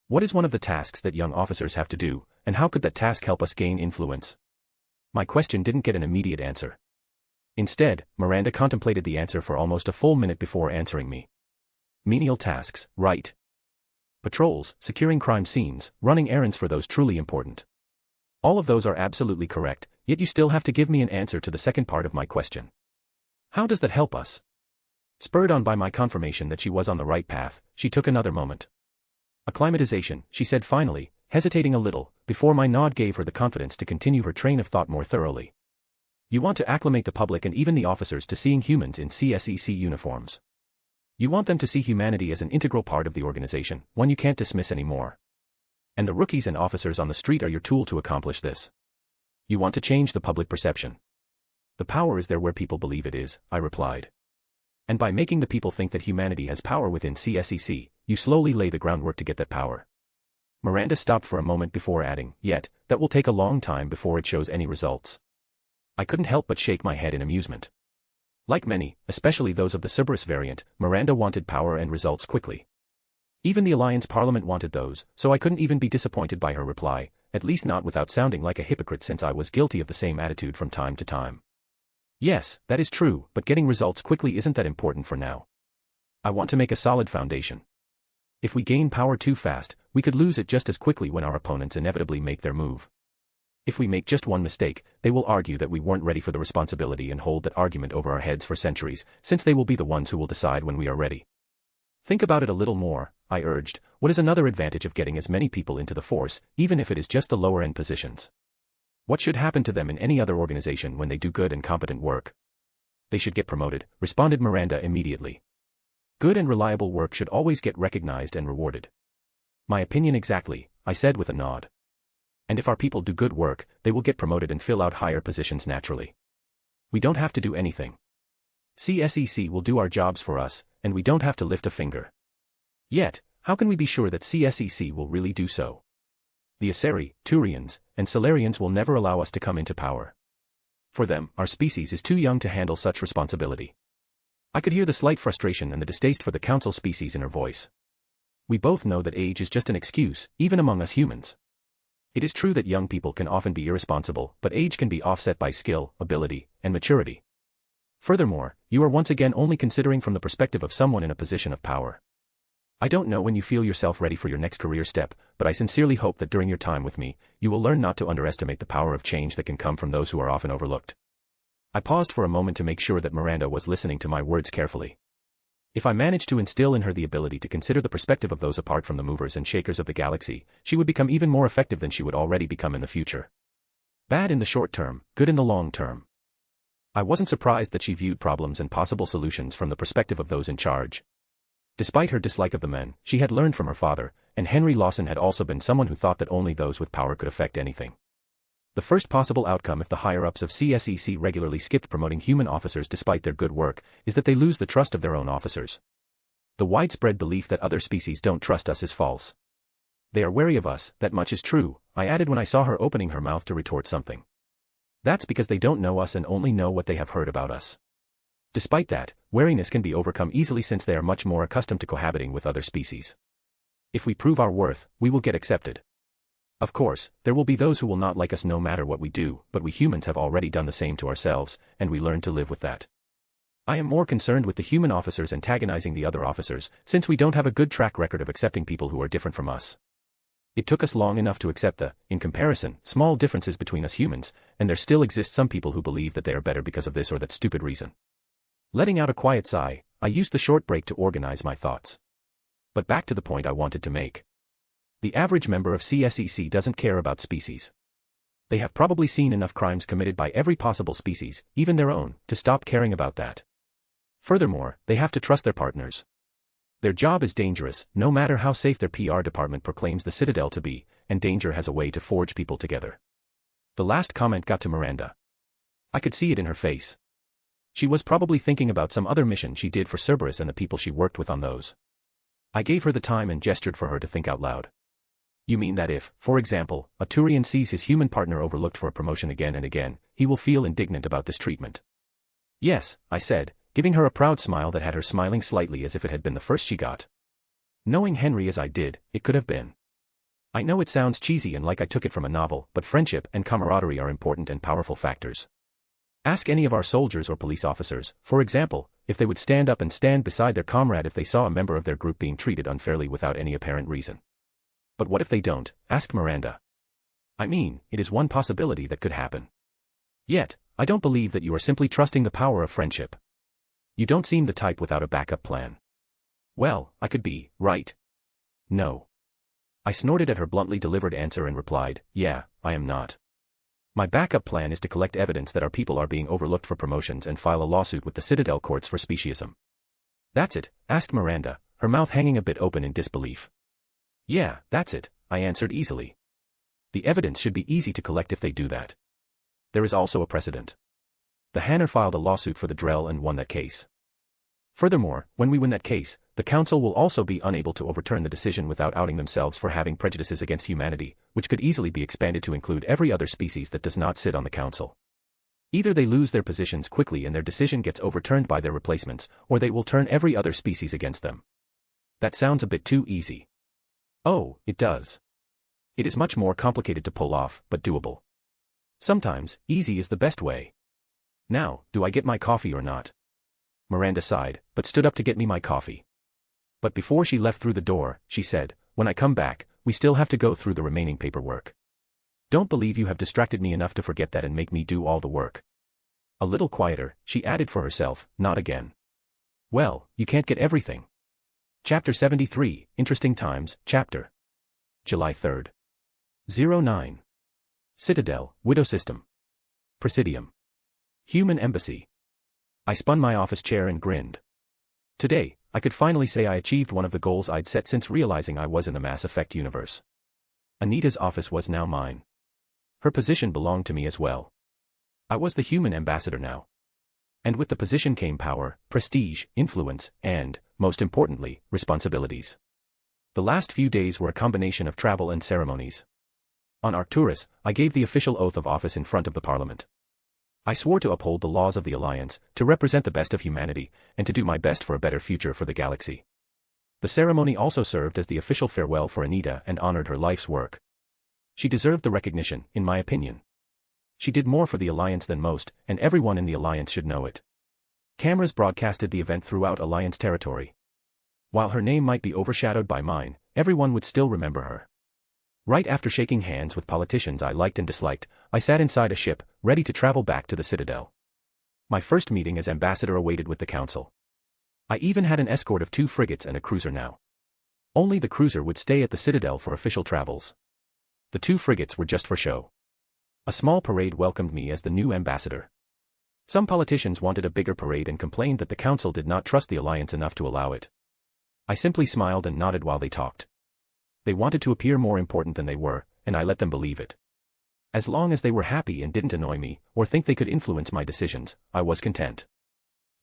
What is one of the tasks that young officers have to do, and how could that task help us gain influence? My question didn't get an immediate answer. Instead, Miranda contemplated the answer for almost a full minute before answering me. Menial tasks, right? Patrols, securing crime scenes, running errands for those truly important. All of those are absolutely correct, yet you still have to give me an answer to the second part of my question. How does that help us? Spurred on by my confirmation that she was on the right path, she took another moment. Acclimatization, she said finally, hesitating a little, before my nod gave her the confidence to continue her train of thought more thoroughly. You want to acclimate the public and even the officers to seeing humans in CSEC uniforms. You want them to see humanity as an integral part of the organization, one you can't dismiss anymore. And the rookies and officers on the street are your tool to accomplish this. You want to change the public perception. The power is there where people believe it is, I replied. And by making the people think that humanity has power within CSEC, you slowly lay the groundwork to get that power. Miranda stopped for a moment before adding, yet, that will take a long time before it shows any results. I couldn't help but shake my head in amusement. Like many, especially those of the Cerberus variant, Miranda wanted power and results quickly. Even the Alliance Parliament wanted those, so I couldn't even be disappointed by her reply, at least not without sounding like a hypocrite since I was guilty of the same attitude from time to time. Yes, that is true, but getting results quickly isn't that important for now. I want to make a solid foundation. If we gain power too fast, we could lose it just as quickly when our opponents inevitably make their move. If we make just one mistake, they will argue that we weren't ready for the responsibility and hold that argument over our heads for centuries, since they will be the ones who will decide when we are ready. Think about it a little more, I urged. What is another advantage of getting as many people into the force, even if it is just the lower-end positions? What should happen to them in any other organization when they do good and competent work? They should get promoted, responded Miranda immediately. Good and reliable work should always get recognized and rewarded. My opinion exactly, I said with a nod. And if our people do good work, they will get promoted and fill out higher positions naturally. We don't have to do anything. CSEC will do our jobs for us, and we don't have to lift a finger. Yet, how can we be sure that CSEC will really do so? The Aseri, Turians, and Solarians will never allow us to come into power. For them, our species is too young to handle such responsibility. I could hear the slight frustration and the distaste for the council species in her voice. We both know that age is just an excuse, even among us humans. It is true that young people can often be irresponsible, but age can be offset by skill, ability, and maturity. Furthermore, you are once again only considering from the perspective of someone in a position of power. I don't know when you feel yourself ready for your next career step, but I sincerely hope that during your time with me, you will learn not to underestimate the power of change that can come from those who are often overlooked. I paused for a moment to make sure that Miranda was listening to my words carefully. If I managed to instill in her the ability to consider the perspective of those apart from the movers and shakers of the galaxy, she would become even more effective than she would already become in the future. Bad in the short term, good in the long term. I wasn't surprised that she viewed problems and possible solutions from the perspective of those in charge. Despite her dislike of the men, she had learned from her father, and Henry Lawson had also been someone who thought that only those with power could affect anything. The first possible outcome if the higher-ups of CSEC regularly skipped promoting human officers despite their good work, is that they lose the trust of their own officers. The widespread belief that other species don't trust us is false. They are wary of us, that much is true, I added when I saw her opening her mouth to retort something. That's because they don't know us and only know what they have heard about us. Despite that, wariness can be overcome easily since they are much more accustomed to cohabiting with other species. If we prove our worth, we will get accepted. Of course, there will be those who will not like us no matter what we do, but we humans have already done the same to ourselves, and we learn to live with that. I am more concerned with the human officers antagonizing the other officers, since we don't have a good track record of accepting people who are different from us. It took us long enough to accept the, in comparison, small differences between us humans, and there still exist some people who believe that they are better because of this or that stupid reason. Letting out a quiet sigh, I used the short break to organize my thoughts. But back to the point I wanted to make. The average member of CSEC doesn't care about species. They have probably seen enough crimes committed by every possible species, even their own, to stop caring about that. Furthermore, they have to trust their partners. Their job is dangerous, no matter how safe their PR department proclaims the Citadel to be, and danger has a way to forge people together. The last comment got to Miranda. I could see it in her face. She was probably thinking about some other mission she did for Cerberus and the people she worked with on those. I gave her the time and gestured for her to think out loud. You mean that if, for example, a Turian sees his human partner overlooked for a promotion again and again, he will feel indignant about this treatment? Yes, I said, giving her a proud smile that had her smiling slightly as if it had been the first she got. Knowing Henry as I did, it could have been. I know it sounds cheesy and like I took it from a novel, but friendship and camaraderie are important and powerful factors. Ask any of our soldiers or police officers, for example, if they would stand up and stand beside their comrade if they saw a member of their group being treated unfairly without any apparent reason. But what if they don't? Asked Miranda. I mean, it is one possibility that could happen. Yet, I don't believe that you are simply trusting the power of friendship. You don't seem the type without a backup plan. Well, I could be, right? No. I snorted at her bluntly delivered answer and replied, yeah, I am not. My backup plan is to collect evidence that our people are being overlooked for promotions and file a lawsuit with the Citadel courts for speciesism. That's it? Asked Miranda, her mouth hanging a bit open in disbelief. Yeah, that's it, I answered easily. The evidence should be easy to collect if they do that. There is also a precedent. The Hanner filed a lawsuit for the Drell and won that case. Furthermore, when we win that case, the Council will also be unable to overturn the decision without outing themselves for having prejudices against humanity, which could easily be expanded to include every other species that does not sit on the Council. Either they lose their positions quickly and their decision gets overturned by their replacements, or they will turn every other species against them. That sounds a bit too easy. Oh, it does. It is much more complicated to pull off, but doable. Sometimes, easy is the best way. Now, do I get my coffee or not? Miranda sighed, but stood up to get me my coffee. But before she left through the door, she said, when I come back, we still have to go through the remaining paperwork. Don't believe you have distracted me enough to forget that and make me do all the work. A little quieter, she added for herself, not again. Well, you can't get everything. Chapter 73, Interesting Times, Chapter. July 3rd. 09. Citadel, Widow System. Presidium. Human Embassy. I spun my office chair and grinned. Today, I could finally say I achieved one of the goals I'd set since realizing I was in the Mass Effect universe. Anita's office was now mine. Her position belonged to me as well. I was the human ambassador now. And with the position came power, prestige, influence, and, most importantly, responsibilities. The last few days were a combination of travel and ceremonies. On Arcturus, I gave the official oath of office in front of the Parliament. I swore to uphold the laws of the Alliance, to represent the best of humanity, and to do my best for a better future for the galaxy. The ceremony also served as the official farewell for Anita and honored her life's work. She deserved the recognition, in my opinion. She did more for the Alliance than most, and everyone in the Alliance should know it. Cameras broadcasted the event throughout Alliance territory. While her name might be overshadowed by mine, everyone would still remember her. Right after shaking hands with politicians I liked and disliked, I sat inside a ship, ready to travel back to the Citadel. My first meeting as ambassador awaited with the council. I even had an escort of 2 frigates and a cruiser now. Only the cruiser would stay at the Citadel for official travels. The 2 frigates were just for show. A small parade welcomed me as the new ambassador. Some politicians wanted a bigger parade and complained that the council did not trust the alliance enough to allow it. I simply smiled and nodded while they talked. They wanted to appear more important than they were, and I let them believe it. As long as they were happy and didn't annoy me, or think they could influence my decisions, I was content.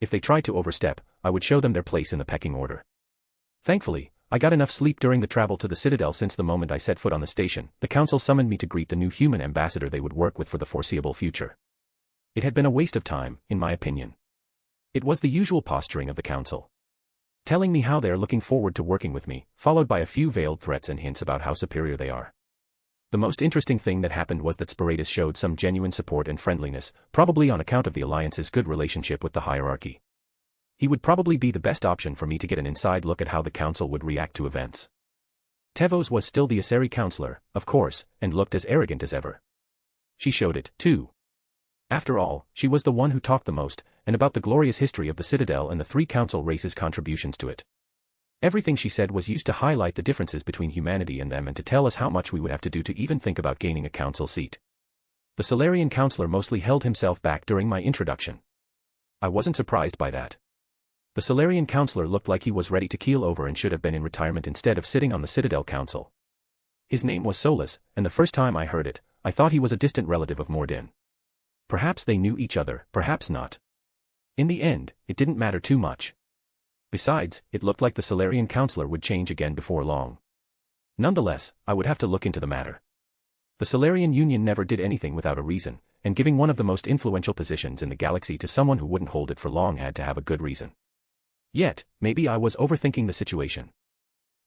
If they tried to overstep, I would show them their place in the pecking order. Thankfully, I got enough sleep during the travel to the Citadel. Since the moment I set foot on the station, the council summoned me to greet the new human ambassador they would work with for the foreseeable future. It had been a waste of time, in my opinion. It was the usual posturing of the council, telling me how they are looking forward to working with me, followed by a few veiled threats and hints about how superior they are. The most interesting thing that happened was that Spiritus showed some genuine support and friendliness, probably on account of the alliance's good relationship with the hierarchy. He would probably be the best option for me to get an inside look at how the council would react to events. Tevos was still the Aseri counselor, of course, and looked as arrogant as ever. She showed it, too. After all, she was the one who talked the most, and about the glorious history of the Citadel and the 3 council races' contributions to it. Everything she said was used to highlight the differences between humanity and them and to tell us how much we would have to do to even think about gaining a council seat. The Solarian counselor mostly held himself back during my introduction. I wasn't surprised by that. The Solarian counselor looked like he was ready to keel over and should have been in retirement instead of sitting on the Citadel Council. His name was Solus, and the first time I heard it, I thought he was a distant relative of Mordin. Perhaps they knew each other, perhaps not. In the end, it didn't matter too much. Besides, it looked like the Solarian counselor would change again before long. Nonetheless, I would have to look into the matter. The Solarian Union never did anything without a reason, and giving one of the most influential positions in the galaxy to someone who wouldn't hold it for long had to have a good reason. Yet, maybe I was overthinking the situation.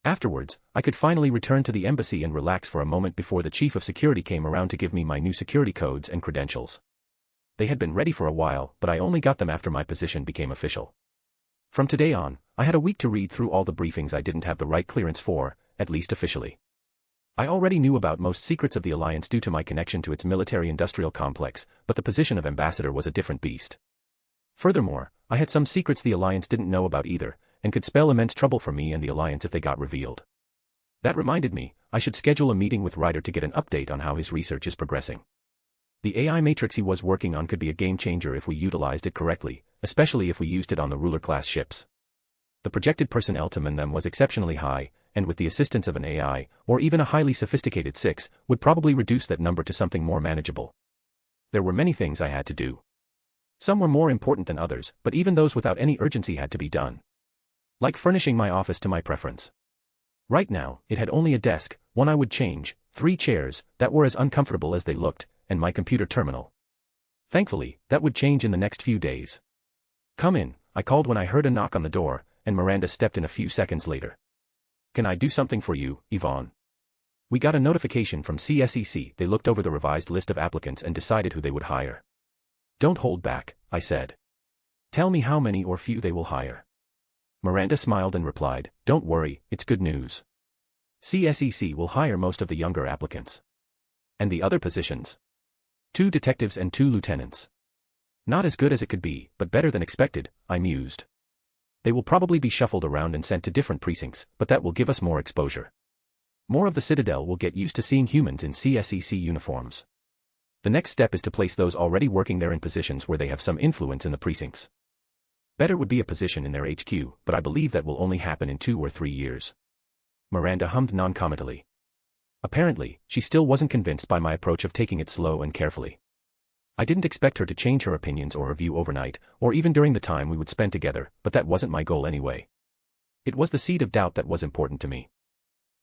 Afterwards, I could finally return to the embassy and relax for a moment before the chief of security came around to give me my new security codes and credentials. They had been ready for a while, but I only got them after my position became official. From today on, I had a week to read through all the briefings I didn't have the right clearance for, at least officially. I already knew about most secrets of the Alliance due to my connection to its military-industrial complex, but the position of ambassador was a different beast. Furthermore, I had some secrets the Alliance didn't know about either, and could spell immense trouble for me and the Alliance if they got revealed. That reminded me, I should schedule a meeting with Ryder to get an update on how his research is progressing. The AI matrix he was working on could be a game-changer if we utilized it correctly, especially if we used it on the ruler-class ships. The projected personnel to man them was exceptionally high, and with the assistance of an AI, or even a highly sophisticated 6, would probably reduce that number to something more manageable. There were many things I had to do. Some were more important than others, but even those without any urgency had to be done. Like furnishing my office to my preference. Right now, it had only a desk, one I would change, 3 chairs, that were as uncomfortable as they looked, and my computer terminal. Thankfully, that would change in the next few days. "Come in," I called when I heard a knock on the door, and Miranda stepped in a few seconds later. "Can I do something for you, Yvonne?" We got a notification from CSEC. They looked over the revised list of applicants and decided who they would hire. "Don't hold back," I said. "Tell me how many or few they will hire." Miranda smiled and replied, "Don't worry, it's good news. CSEC will hire most of the younger applicants." "And the other positions?" 2 detectives and 2 lieutenants. "Not as good as it could be, but better than expected," I mused. "They will probably be shuffled around and sent to different precincts, but that will give us more exposure. More of the Citadel will get used to seeing humans in CSEC uniforms. The next step is to place those already working there in positions where they have some influence in the precincts. Better would be a position in their HQ, but I believe that will only happen in 2 or 3 years." Miranda hummed non-committally. Apparently, she still wasn't convinced by my approach of taking it slow and carefully. I didn't expect her to change her opinions or her view overnight, or even during the time we would spend together, but that wasn't my goal anyway. It was the seed of doubt that was important to me.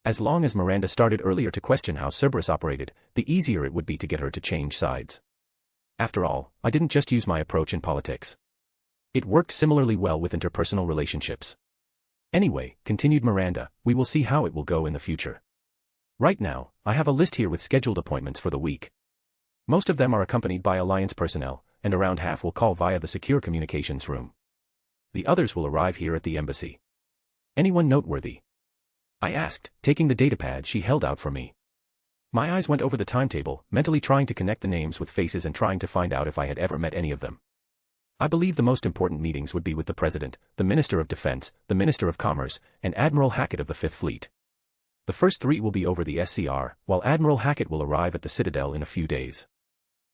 As long as Miranda started earlier to question how Cerberus operated, the easier it would be to get her to change sides. After all, I didn't just use my approach in politics. It worked similarly well with interpersonal relationships. Anyway, continued Miranda, we will see how it will go in the future. Right now, I have a list here with scheduled appointments for the week. Most of them are accompanied by Alliance personnel, and around half will call via the secure communications room. The others will arrive here at the embassy. Anyone noteworthy? I asked, taking the datapad she held out for me. My eyes went over the timetable, mentally trying to connect the names with faces and trying to find out if I had ever met any of them. I believe the most important meetings would be with the President, the Minister of Defense, the Minister of Commerce, and Admiral Hackett of the Fifth Fleet. The first three will be over the SCR, while Admiral Hackett will arrive at the Citadel in a few days.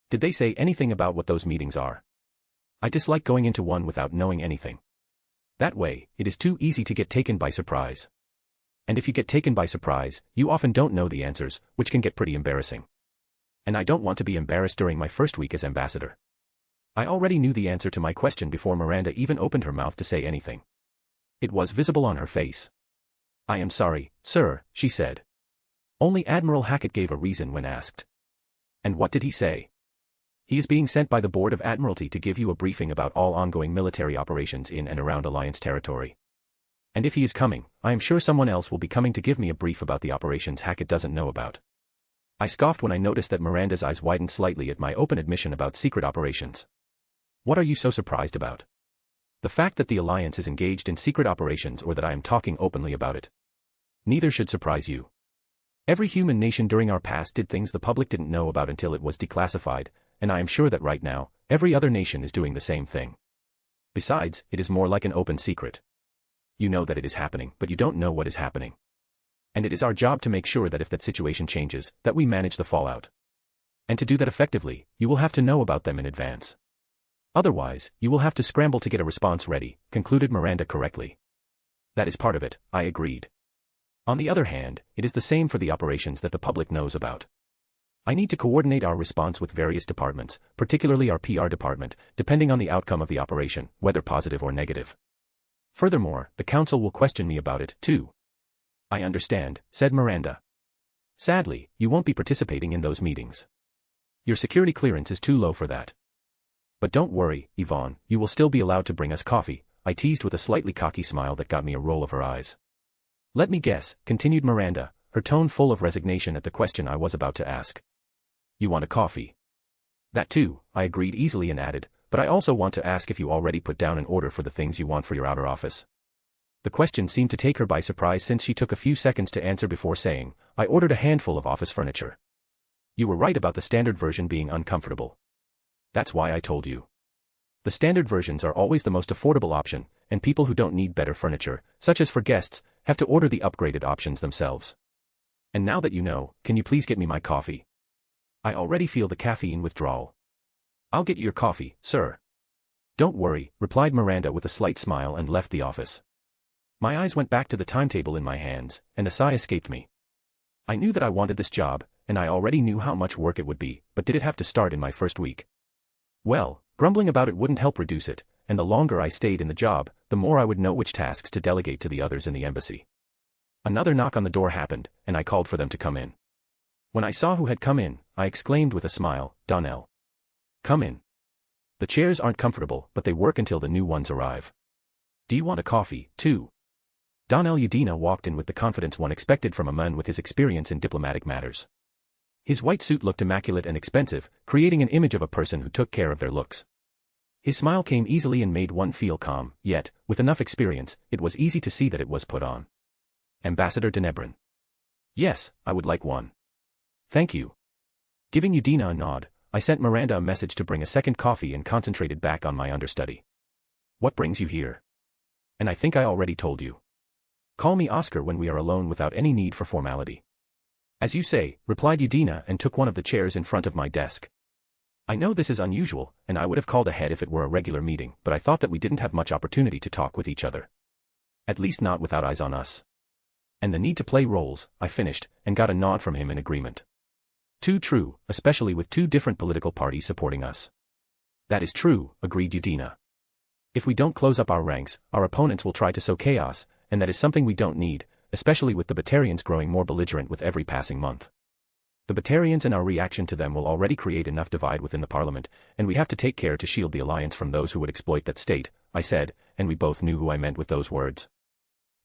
Did they say anything about what those meetings are? I dislike going into one without knowing anything. That way, it is too easy to get taken by surprise. And if you get taken by surprise, you often don't know the answers, which can get pretty embarrassing. And I don't want to be embarrassed during my first week as ambassador. I already knew the answer to my question before Miranda even opened her mouth to say anything. It was visible on her face. I am sorry, sir, she said. Only Admiral Hackett gave a reason when asked. And what did he say? He is being sent by the Board of Admiralty to give you a briefing about all ongoing military operations in and around Alliance territory. And if he is coming, I am sure someone else will be coming to give me a brief about the operations Hackett doesn't know about. I scoffed when I noticed that Miranda's eyes widened slightly at my open admission about secret operations. What are you so surprised about? The fact that the Alliance is engaged in secret operations or that I am talking openly about it? Neither should surprise you. Every human nation during our past did things the public didn't know about until it was declassified, and I am sure that right now, every other nation is doing the same thing. Besides, it is more like an open secret. You know that it is happening, but you don't know what is happening. And it is our job to make sure that if that situation changes, that we manage the fallout. And to do that effectively, you will have to know about them in advance. Otherwise, you will have to scramble to get a response ready, concluded Miranda correctly. That is part of it, I agreed. On the other hand, it is the same for the operations that the public knows about. I need to coordinate our response with various departments, particularly our PR department, depending on the outcome of the operation, whether positive or negative. Furthermore, the Council will question me about it, too. I understand, said Miranda. Sadly, you won't be participating in those meetings. Your security clearance is too low for that. But don't worry, Yvonne, you will still be allowed to bring us coffee, I teased with a slightly cocky smile that got me a roll of her eyes. Let me guess, continued Miranda, her tone full of resignation at the question I was about to ask. You want a coffee? That too, I agreed easily and added, but I also want to ask if you already put down an order for the things you want for your outer office. The question seemed to take her by surprise since she took a few seconds to answer before saying, I ordered a handful of office furniture. You were right about the standard version being uncomfortable. That's why I told you. The standard versions are always the most affordable option, and people who don't need better furniture, such as for guests, have to order the upgraded options themselves. And now that you know, can you please get me my coffee? I already feel the caffeine withdrawal. I'll get you your coffee, sir. Don't worry, replied Miranda with a slight smile and left the office. My eyes went back to the timetable in my hands, and a sigh escaped me. I knew that I wanted this job, and I already knew how much work it would be, but did it have to start in my first week? Well, grumbling about it wouldn't help reduce it, and the longer I stayed in the job, the more I would know which tasks to delegate to the others in the embassy. Another knock on the door happened, and I called for them to come in. When I saw who had come in, I exclaimed with a smile, Donnell. Come in. The chairs aren't comfortable, but they work until the new ones arrive. Do you want a coffee, too? Donnell Udina walked in with the confidence one expected from a man with his experience in diplomatic matters. His white suit looked immaculate and expensive, creating an image of a person who took care of their looks. His smile came easily and made one feel calm, yet, with enough experience, it was easy to see that it was put on. Ambassador Denebrin. Yes, I would like one. Thank you. Giving Udina a nod, I sent Miranda a message to bring a second coffee and concentrated back on my understudy. What brings you here? And I think I already told you. Call me Oscar when we are alone without any need for formality. As you say, replied Udina and took one of the chairs in front of my desk. I know this is unusual, and I would have called ahead if it were a regular meeting, but I thought that we didn't have much opportunity to talk with each other. At least not without eyes on us. And the need to play roles, I finished, and got a nod from him in agreement. Too true, especially with two different political parties supporting us. That is true, agreed Udina. If we don't close up our ranks, our opponents will try to sow chaos, and that is something we don't need, especially with the Batarians growing more belligerent with every passing month. The Batarians and our reaction to them will already create enough divide within the parliament, and we have to take care to shield the alliance from those who would exploit that state, I said, and we both knew who I meant with those words.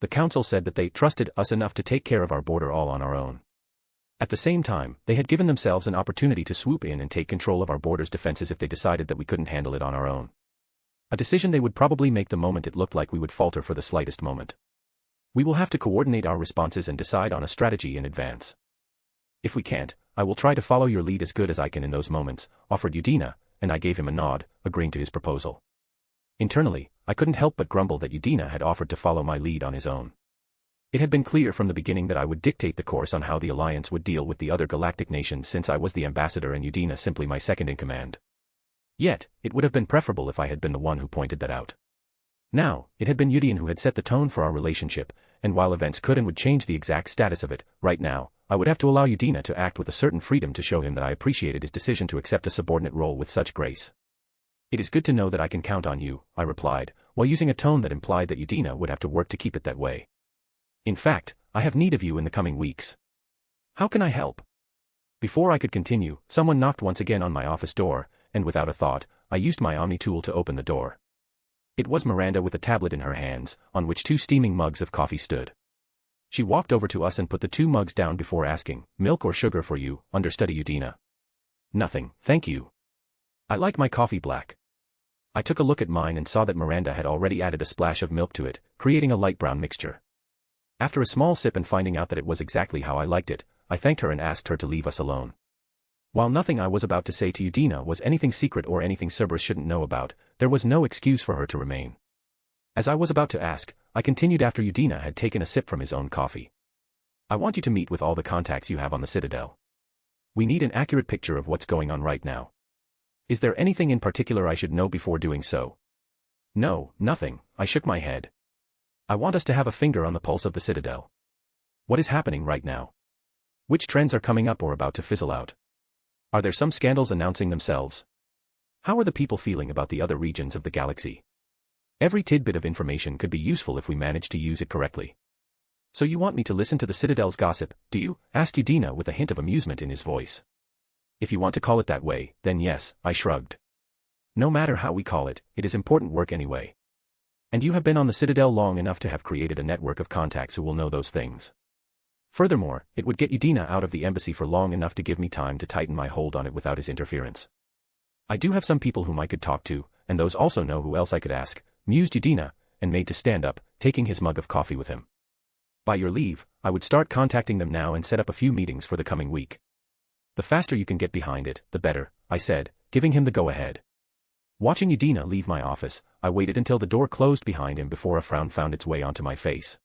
The council said that they trusted us enough to take care of our border all on our own. At the same time, they had given themselves an opportunity to swoop in and take control of our border's defenses if they decided that we couldn't handle it on our own. A decision they would probably make the moment it looked like we would falter for the slightest moment. We will have to coordinate our responses and decide on a strategy in advance. If we can't, I will try to follow your lead as good as I can in those moments, offered Udina, and I gave him a nod, agreeing to his proposal. Internally, I couldn't help but grumble that Udina had offered to follow my lead on his own. It had been clear from the beginning that I would dictate the course on how the alliance would deal with the other galactic nations since I was the ambassador and Udina simply my second-in-command. Yet, it would have been preferable if I had been the one who pointed that out. Now, it had been Udina who had set the tone for our relationship, and while events could and would change the exact status of it, right now, I would have to allow Udina to act with a certain freedom to show him that I appreciated his decision to accept a subordinate role with such grace. It is good to know that I can count on you, I replied, while using a tone that implied that Udina would have to work to keep it that way. In fact, I have need of you in the coming weeks. How can I help? Before I could continue, someone knocked once again on my office door, and without a thought, I used my Omni tool to open the door. It was Miranda with a tablet in her hands, on which 2 steaming mugs of coffee stood. She walked over to us and put the 2 mugs down before asking, "Milk or sugar for you, understudy Udina?" "Nothing, thank you. I like my coffee black." I took a look at mine and saw that Miranda had already added a splash of milk to it, creating a light brown mixture. After a small sip and finding out that it was exactly how I liked it, I thanked her and asked her to leave us alone. While nothing I was about to say to Udina was anything secret or anything Cerberus shouldn't know about, there was no excuse for her to remain. As I was about to ask, I continued after Udina had taken a sip from his own coffee. "I want you to meet with all the contacts you have on the Citadel. We need an accurate picture of what's going on right now. Is there anything in particular I should know before doing so?" "No, nothing," I shook my head. "I want us to have a finger on the pulse of the Citadel. What is happening right now? Which trends are coming up or about to fizzle out? Are there some scandals announcing themselves? How are the people feeling about the other regions of the galaxy? Every tidbit of information could be useful if we manage to use it correctly." "So you want me to listen to the Citadel's gossip, do you?" asked Udina with a hint of amusement in his voice. "If you want to call it that way, then yes," I shrugged. "No matter how we call it, it is important work anyway. And you have been on the Citadel long enough to have created a network of contacts who will know those things. Furthermore, it would get Udina out of the embassy for long enough to give me time to tighten my hold on it without his interference. I do have some people whom I could talk to, and those also know who else I could ask," mused Udina, and made to stand up, taking his mug of coffee with him. "By your leave, I would start contacting them now and set up a few meetings for the coming week." "The faster you can get behind it, the better," I said, giving him the go-ahead. Watching Udina leave my office, I waited until the door closed behind him before a frown found its way onto my face.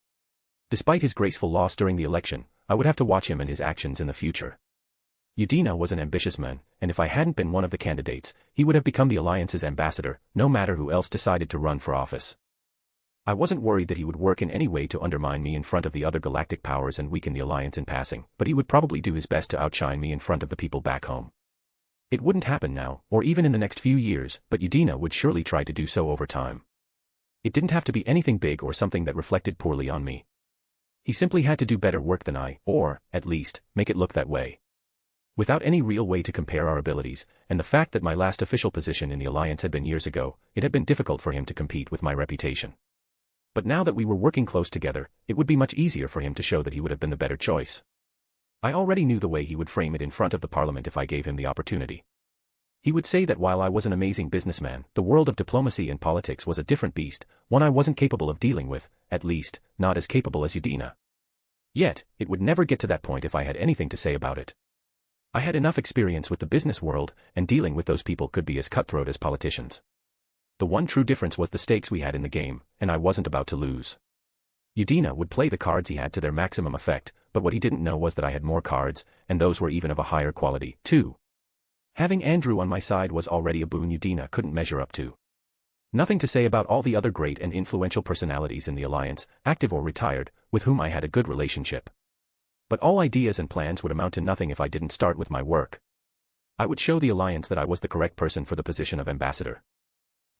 Despite his graceful loss during the election, I would have to watch him and his actions in the future. Udina was an ambitious man, and if I hadn't been one of the candidates, he would have become the Alliance's ambassador, no matter who else decided to run for office. I wasn't worried that he would work in any way to undermine me in front of the other galactic powers and weaken the Alliance in passing, but he would probably do his best to outshine me in front of the people back home. It wouldn't happen now, or even in the next few years, but Udina would surely try to do so over time. It didn't have to be anything big or something that reflected poorly on me. He simply had to do better work than I, or, at least, make it look that way. Without any real way to compare our abilities, and the fact that my last official position in the Alliance had been years ago, it had been difficult for him to compete with my reputation. But now that we were working close together, it would be much easier for him to show that he would have been the better choice. I already knew the way he would frame it in front of the Parliament if I gave him the opportunity. He would say that while I was an amazing businessman, the world of diplomacy and politics was a different beast, one I wasn't capable of dealing with, at least, not as capable as Udina. Yet, it would never get to that point if I had anything to say about it. I had enough experience with the business world, and dealing with those people could be as cutthroat as politicians. The one true difference was the stakes we had in the game, and I wasn't about to lose. Udina would play the cards he had to their maximum effect, but what he didn't know was that I had more cards, and those were even of a higher quality, too. Having Andrew on my side was already a boon Udina couldn't measure up to. Nothing to say about all the other great and influential personalities in the Alliance, active or retired, with whom I had a good relationship. But all ideas and plans would amount to nothing if I didn't start with my work. I would show the Alliance that I was the correct person for the position of ambassador.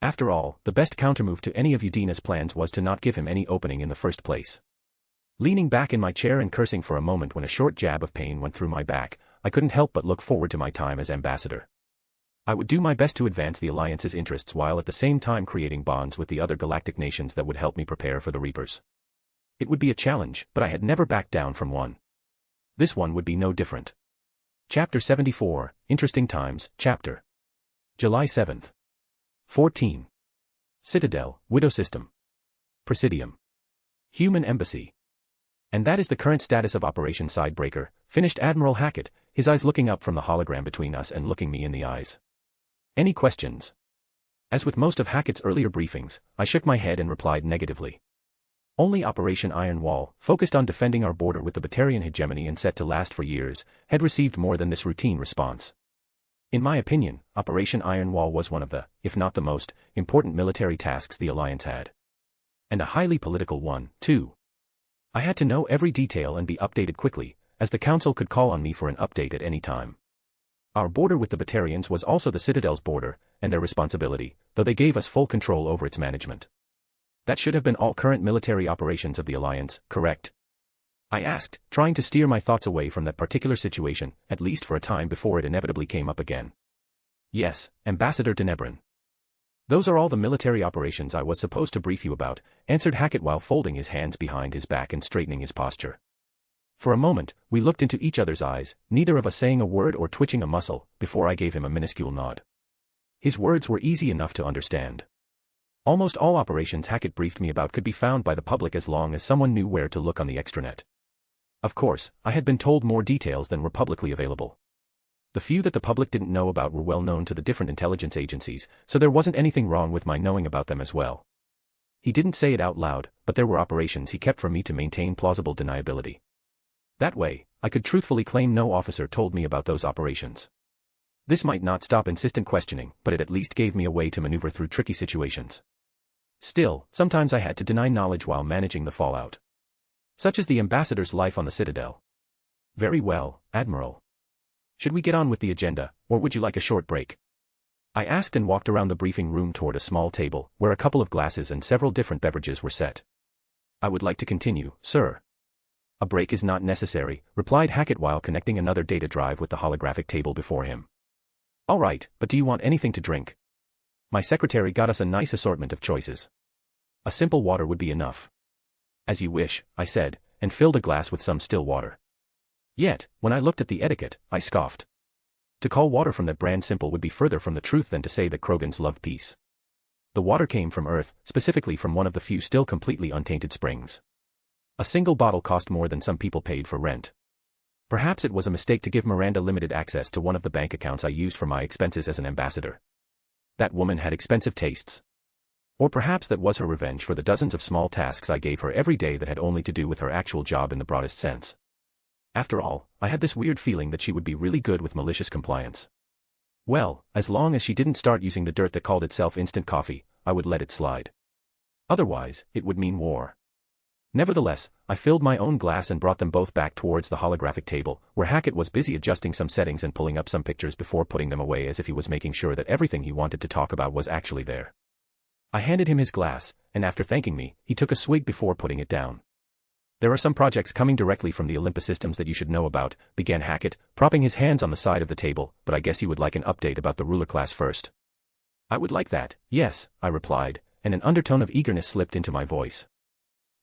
After all, the best countermove to any of Udina's plans was to not give him any opening in the first place. Leaning back in my chair and cursing for a moment when a short jab of pain went through my back, I couldn't help but look forward to my time as ambassador. I would do my best to advance the Alliance's interests while at the same time creating bonds with the other galactic nations that would help me prepare for the Reapers. It would be a challenge, but I had never backed down from one. This one would be no different. Chapter 74, Interesting Times, Chapter. July 7th. 14. Citadel, Widow System. Presidium. Human Embassy. And that is the current status of Operation Sidebreaker, finished Admiral Hackett, his eyes looking up from the hologram between us and looking me in the eyes. Any questions? As with most of Hackett's earlier briefings, I shook my head and replied negatively. Only Operation Iron Wall, focused on defending our border with the Batarian hegemony and set to last for years, had received more than this routine response. In my opinion, Operation Iron Wall was one of the, if not the most, important military tasks the Alliance had. And a highly political one, too. I had to know every detail and be updated quickly, as the Council could call on me for an update at any time. Our border with the Batarians was also the Citadel's border, and their responsibility, though they gave us full control over its management. That should have been all current military operations of the Alliance, correct? I asked, trying to steer my thoughts away from that particular situation, at least for a time before it inevitably came up again. Yes, Ambassador de Nebrin. Those are all the military operations I was supposed to brief you about, answered Hackett while folding his hands behind his back and straightening his posture. For a moment, we looked into each other's eyes, neither of us saying a word or twitching a muscle, before I gave him a minuscule nod. His words were easy enough to understand. Almost all operations Hackett briefed me about could be found by the public as long as someone knew where to look on the extranet. Of course, I had been told more details than were publicly available. The few that the public didn't know about were well known to the different intelligence agencies, so there wasn't anything wrong with my knowing about them as well. He didn't say it out loud, but there were operations he kept from me to maintain plausible deniability. That way, I could truthfully claim no officer told me about those operations. This might not stop insistent questioning, but it at least gave me a way to maneuver through tricky situations. Still, sometimes I had to deny knowledge while managing the fallout. Such as the ambassador's life on the Citadel. Very well, Admiral. Should we get on with the agenda, or would you like a short break? I asked and walked around the briefing room toward a small table, where a couple of glasses and several different beverages were set. I would like to continue, sir. A break is not necessary, replied Hackett while connecting another data drive with the holographic table before him. All right, but do you want anything to drink? My secretary got us a nice assortment of choices. A simple water would be enough. As you wish, I said, and filled a glass with some still water. Yet, when I looked at the etiquette, I scoffed. To call water from that brand simple would be further from the truth than to say that Krogans loved peace. The water came from Earth, specifically from one of the few still completely untainted springs. A single bottle cost more than some people paid for rent. Perhaps it was a mistake to give Miranda limited access to one of the bank accounts I used for my expenses as an ambassador. That woman had expensive tastes. Or perhaps that was her revenge for the dozens of small tasks I gave her every day that had only to do with her actual job in the broadest sense. After all, I had this weird feeling that she would be really good with malicious compliance. Well, as long as she didn't start using the dirt that called itself instant coffee, I would let it slide. Otherwise, it would mean war. Nevertheless, I filled my own glass and brought them both back towards the holographic table, where Hackett was busy adjusting some settings and pulling up some pictures before putting them away as if he was making sure that everything he wanted to talk about was actually there. I handed him his glass, and after thanking me, he took a swig before putting it down. There are some projects coming directly from the Olympus systems that you should know about, began Hackett, propping his hands on the side of the table, but I guess you would like an update about the ruler class first. I would like that, yes, I replied, and an undertone of eagerness slipped into my voice.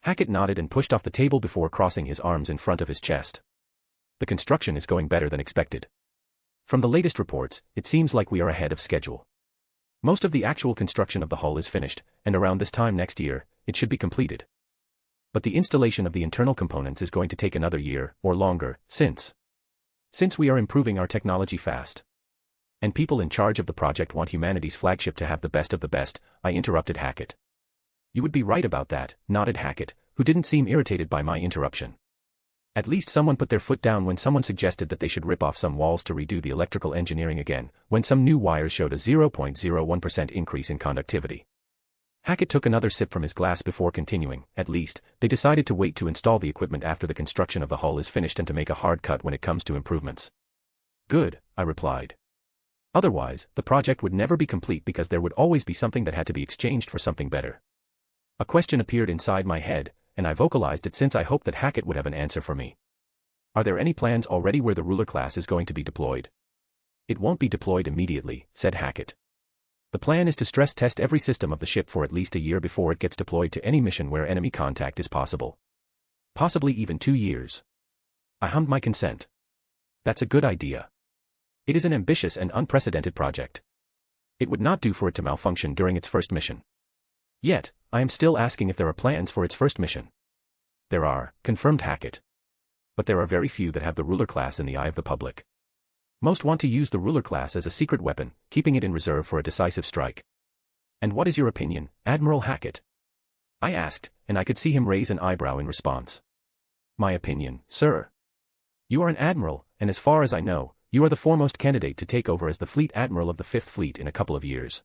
Hackett nodded and pushed off the table before crossing his arms in front of his chest. The construction is going better than expected. From the latest reports, it seems like we are ahead of schedule. Most of the actual construction of the hull is finished, and around this time next year, it should be completed. But the installation of the internal components is going to take another year, or longer, since we are improving our technology fast. And people in charge of the project want humanity's flagship to have the best of the best, I interrupted Hackett. You would be right about that, nodded Hackett, who didn't seem irritated by my interruption. At least someone put their foot down when someone suggested that they should rip off some walls to redo the electrical engineering again, when some new wires showed a 0.01% increase in conductivity. Hackett took another sip from his glass before continuing. At least, they decided to wait to install the equipment after the construction of the hull is finished and to make a hard cut when it comes to improvements. Good, I replied. Otherwise, the project would never be complete because there would always be something that had to be exchanged for something better. A question appeared inside my head, and I vocalized it since I hoped that Hackett would have an answer for me. Are there any plans already where the ruler class is going to be deployed? It won't be deployed immediately, said Hackett. The plan is to stress test every system of the ship for at least a year before it gets deployed to any mission where enemy contact is possible. Possibly even 2 years. I hummed my consent. That's a good idea. It is an ambitious and unprecedented project. It would not do for it to malfunction during its first mission. Yet, I am still asking if there are plans for its first mission. There are, confirmed Hackett. But there are very few that have the ruler class in the eye of the public. Most want to use the ruler class as a secret weapon, keeping it in reserve for a decisive strike. And what is your opinion, Admiral Hackett? I asked, and I could see him raise an eyebrow in response. My opinion, sir. You are an admiral, and as far as I know, you are the foremost candidate to take over as the Fleet Admiral of the Fifth Fleet in a couple of years.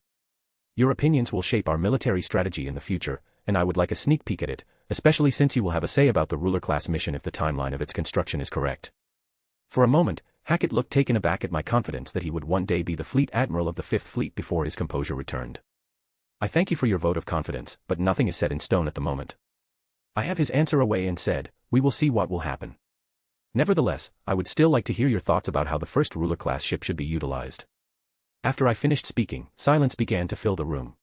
Your opinions will shape our military strategy in the future, and I would like a sneak peek at it, especially since you will have a say about the ruler class mission if the timeline of its construction is correct. For a moment, Hackett looked taken aback at my confidence that he would one day be the Fleet Admiral of the Fifth Fleet before his composure returned. I thank you for your vote of confidence, but nothing is set in stone at the moment. I have his answer away and said, we will see what will happen. Nevertheless, I would still like to hear your thoughts about how the first ruler class ship should be utilized. After I finished speaking, silence began to fill the room.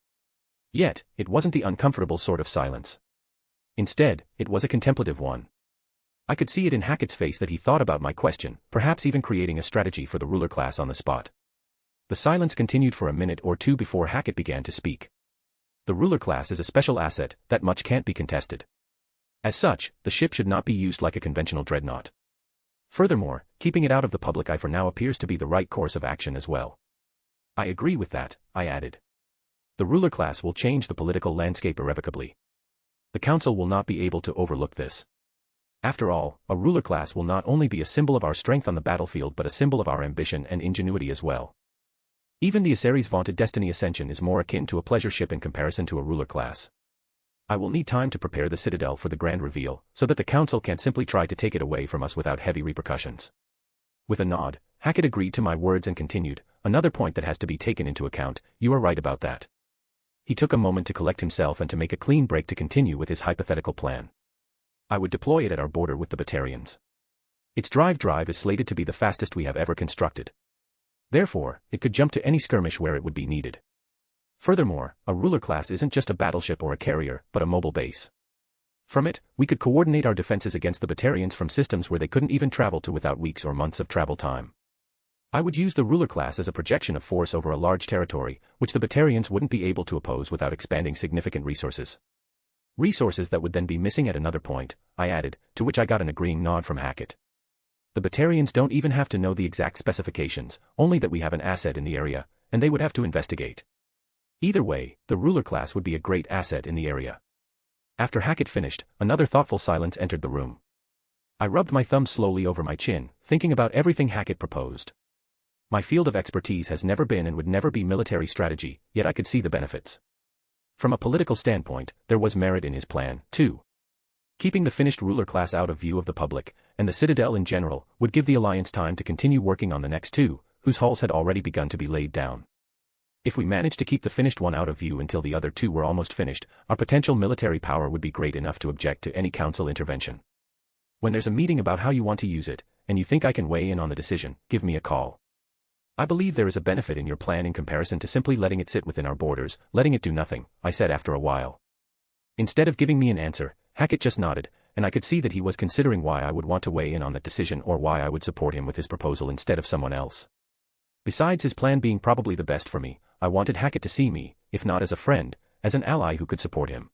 Yet, it wasn't the uncomfortable sort of silence. Instead, it was a contemplative one. I could see it in Hackett's face that he thought about my question, perhaps even creating a strategy for the ruler class on the spot. The silence continued for a minute or two before Hackett began to speak. The ruler class is a special asset, that much can't be contested. As such, the ship should not be used like a conventional dreadnought. Furthermore, keeping it out of the public eye for now appears to be the right course of action as well. I agree with that, I added. The ruler class will change the political landscape irrevocably. The Council will not be able to overlook this. After all, a ruler class will not only be a symbol of our strength on the battlefield but a symbol of our ambition and ingenuity as well. Even the Asari's vaunted Destiny Ascension is more akin to a pleasure ship in comparison to a ruler class. I will need time to prepare the Citadel for the grand reveal, so that the Council can't simply try to take it away from us without heavy repercussions. With a nod, Hackett agreed to my words and continued, another point that has to be taken into account, you are right about that. He took a moment to collect himself and to make a clean break to continue with his hypothetical plan. I would deploy it at our border with the Batarians. Its drive is slated to be the fastest we have ever constructed. Therefore, it could jump to any skirmish where it would be needed. Furthermore, a ruler class isn't just a battleship or a carrier, but a mobile base. From it, we could coordinate our defenses against the Batarians from systems where they couldn't even travel to without weeks or months of travel time. I would use the ruler class as a projection of force over a large territory, which the Batarians wouldn't be able to oppose without expanding significant resources. Resources that would then be missing at another point, I added, to which I got an agreeing nod from Hackett. The Batarians don't even have to know the exact specifications, only that we have an asset in the area, and they would have to investigate. Either way, the ruler class would be a great asset in the area. After Hackett finished, another thoughtful silence entered the room. I rubbed my thumb slowly over my chin, thinking about everything Hackett proposed. My field of expertise has never been and would never be military strategy, yet I could see the benefits. From a political standpoint, there was merit in his plan, too. Keeping the finished ruler class out of view of the public, and the Citadel in general, would give the Alliance time to continue working on the next two, whose hulls had already begun to be laid down. If we managed to keep the finished one out of view until the other two were almost finished, our potential military power would be great enough to object to any council intervention. When there's a meeting about how you want to use it, and you think I can weigh in on the decision, give me a call. I believe there is a benefit in your plan in comparison to simply letting it sit within our borders, letting it do nothing, I said after a while. Instead of giving me an answer, Hackett just nodded, and I could see that he was considering why I would want to weigh in on that decision or why I would support him with his proposal instead of someone else. Besides his plan being probably the best for me, I wanted Hackett to see me, if not as a friend, as an ally who could support him.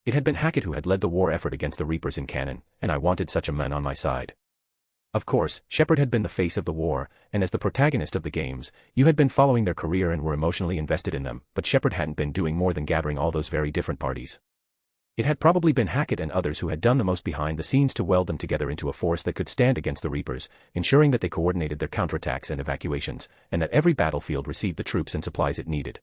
It had been Hackett who had led the war effort against the Reapers in Cannon, and I wanted such a man on my side. Of course, Shepard had been the face of the war, and as the protagonist of the games, you had been following their career and were emotionally invested in them, but Shepard hadn't been doing more than gathering all those very different parties. It had probably been Hackett and others who had done the most behind the scenes to weld them together into a force that could stand against the Reapers, ensuring that they coordinated their counterattacks and evacuations, and that every battlefield received the troops and supplies it needed.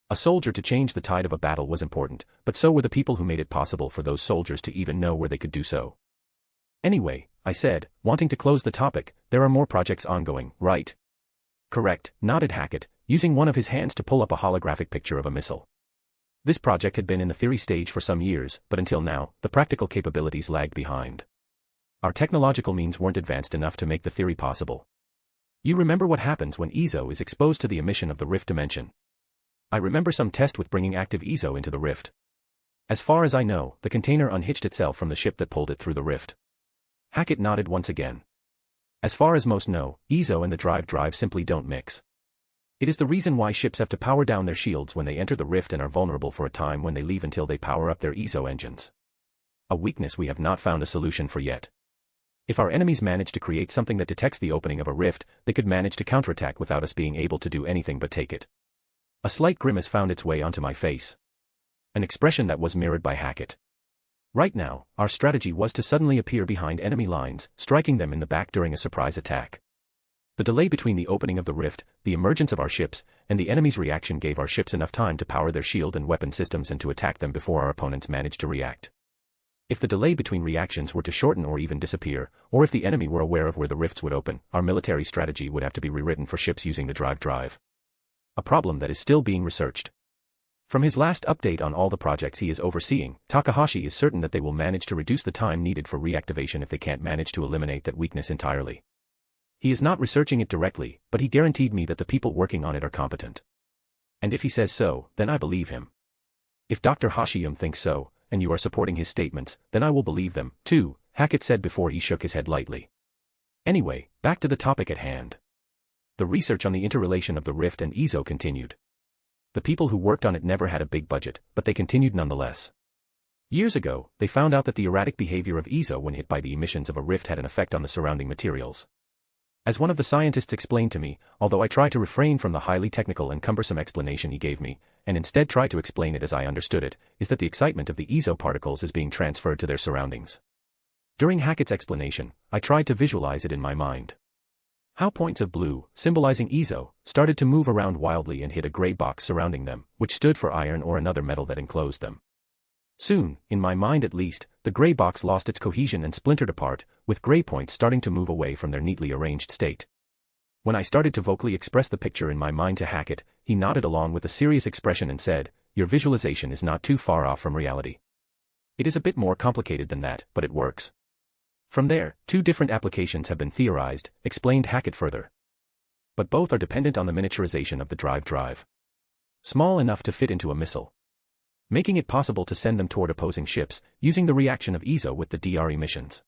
A soldier to change the tide of a battle was important, but so were the people who made it possible for those soldiers to even know where they could do so. Anyway, I said, wanting to close the topic, there are more projects ongoing, right? Correct, nodded Hackett, using one of his hands to pull up a holographic picture of a missile. This project had been in the theory stage for some years, but until now, the practical capabilities lagged behind. Our technological means weren't advanced enough to make the theory possible. You remember what happens when EZO is exposed to the emission of the rift dimension. I remember some test with bringing active EZO into the rift. As far as I know, the container unhitched itself from the ship that pulled it through the rift. Hackett nodded once again. As far as most know, EZO and the drive simply don't mix. It is the reason why ships have to power down their shields when they enter the rift and are vulnerable for a time when they leave until they power up their EZO engines. A weakness we have not found a solution for yet. If our enemies manage to create something that detects the opening of a rift, they could manage to counterattack without us being able to do anything but take it. A slight grimace found its way onto my face. An expression that was mirrored by Hackett. Right now, our strategy was to suddenly appear behind enemy lines, striking them in the back during a surprise attack. The delay between the opening of the rift, the emergence of our ships, and the enemy's reaction gave our ships enough time to power their shield and weapon systems and to attack them before our opponents managed to react. If the delay between reactions were to shorten or even disappear, or if the enemy were aware of where the rifts would open, our military strategy would have to be rewritten for ships using the drive. A problem that is still being researched. From his last update on all the projects he is overseeing, Takahashi is certain that they will manage to reduce the time needed for reactivation if they can't manage to eliminate that weakness entirely. He is not researching it directly, but he guaranteed me that the people working on it are competent. And if he says so, then I believe him. If Dr. Hashiyama thinks so, and you are supporting his statements, then I will believe them, too, Hackett said before he shook his head lightly. Anyway, back to the topic at hand. The research on the interrelation of the Rift and EZO continued. The people who worked on it never had a big budget, but they continued nonetheless. Years ago, they found out that the erratic behavior of EZO when hit by the emissions of a rift had an effect on the surrounding materials. As one of the scientists explained to me, although I try to refrain from the highly technical and cumbersome explanation he gave me, and instead try to explain it as I understood it, is that the excitement of the EZO particles is being transferred to their surroundings. During Hackett's explanation, I tried to visualize it in my mind. How points of blue, symbolizing EZO, started to move around wildly and hit a gray box surrounding them, which stood for iron or another metal that enclosed them. Soon, in my mind at least, the gray box lost its cohesion and splintered apart, with gray points starting to move away from their neatly arranged state. When I started to vocally express the picture in my mind to Hackett, he nodded along with a serious expression and said, "Your visualization is not too far off from reality. It is a bit more complicated than that, but it works." From there, 2 different applications have been theorized, explained Hackett further. But both are dependent on the miniaturization of the drive. Small enough to fit into a missile, making it possible to send them toward opposing ships, using the reaction of EZO with the DR emissions.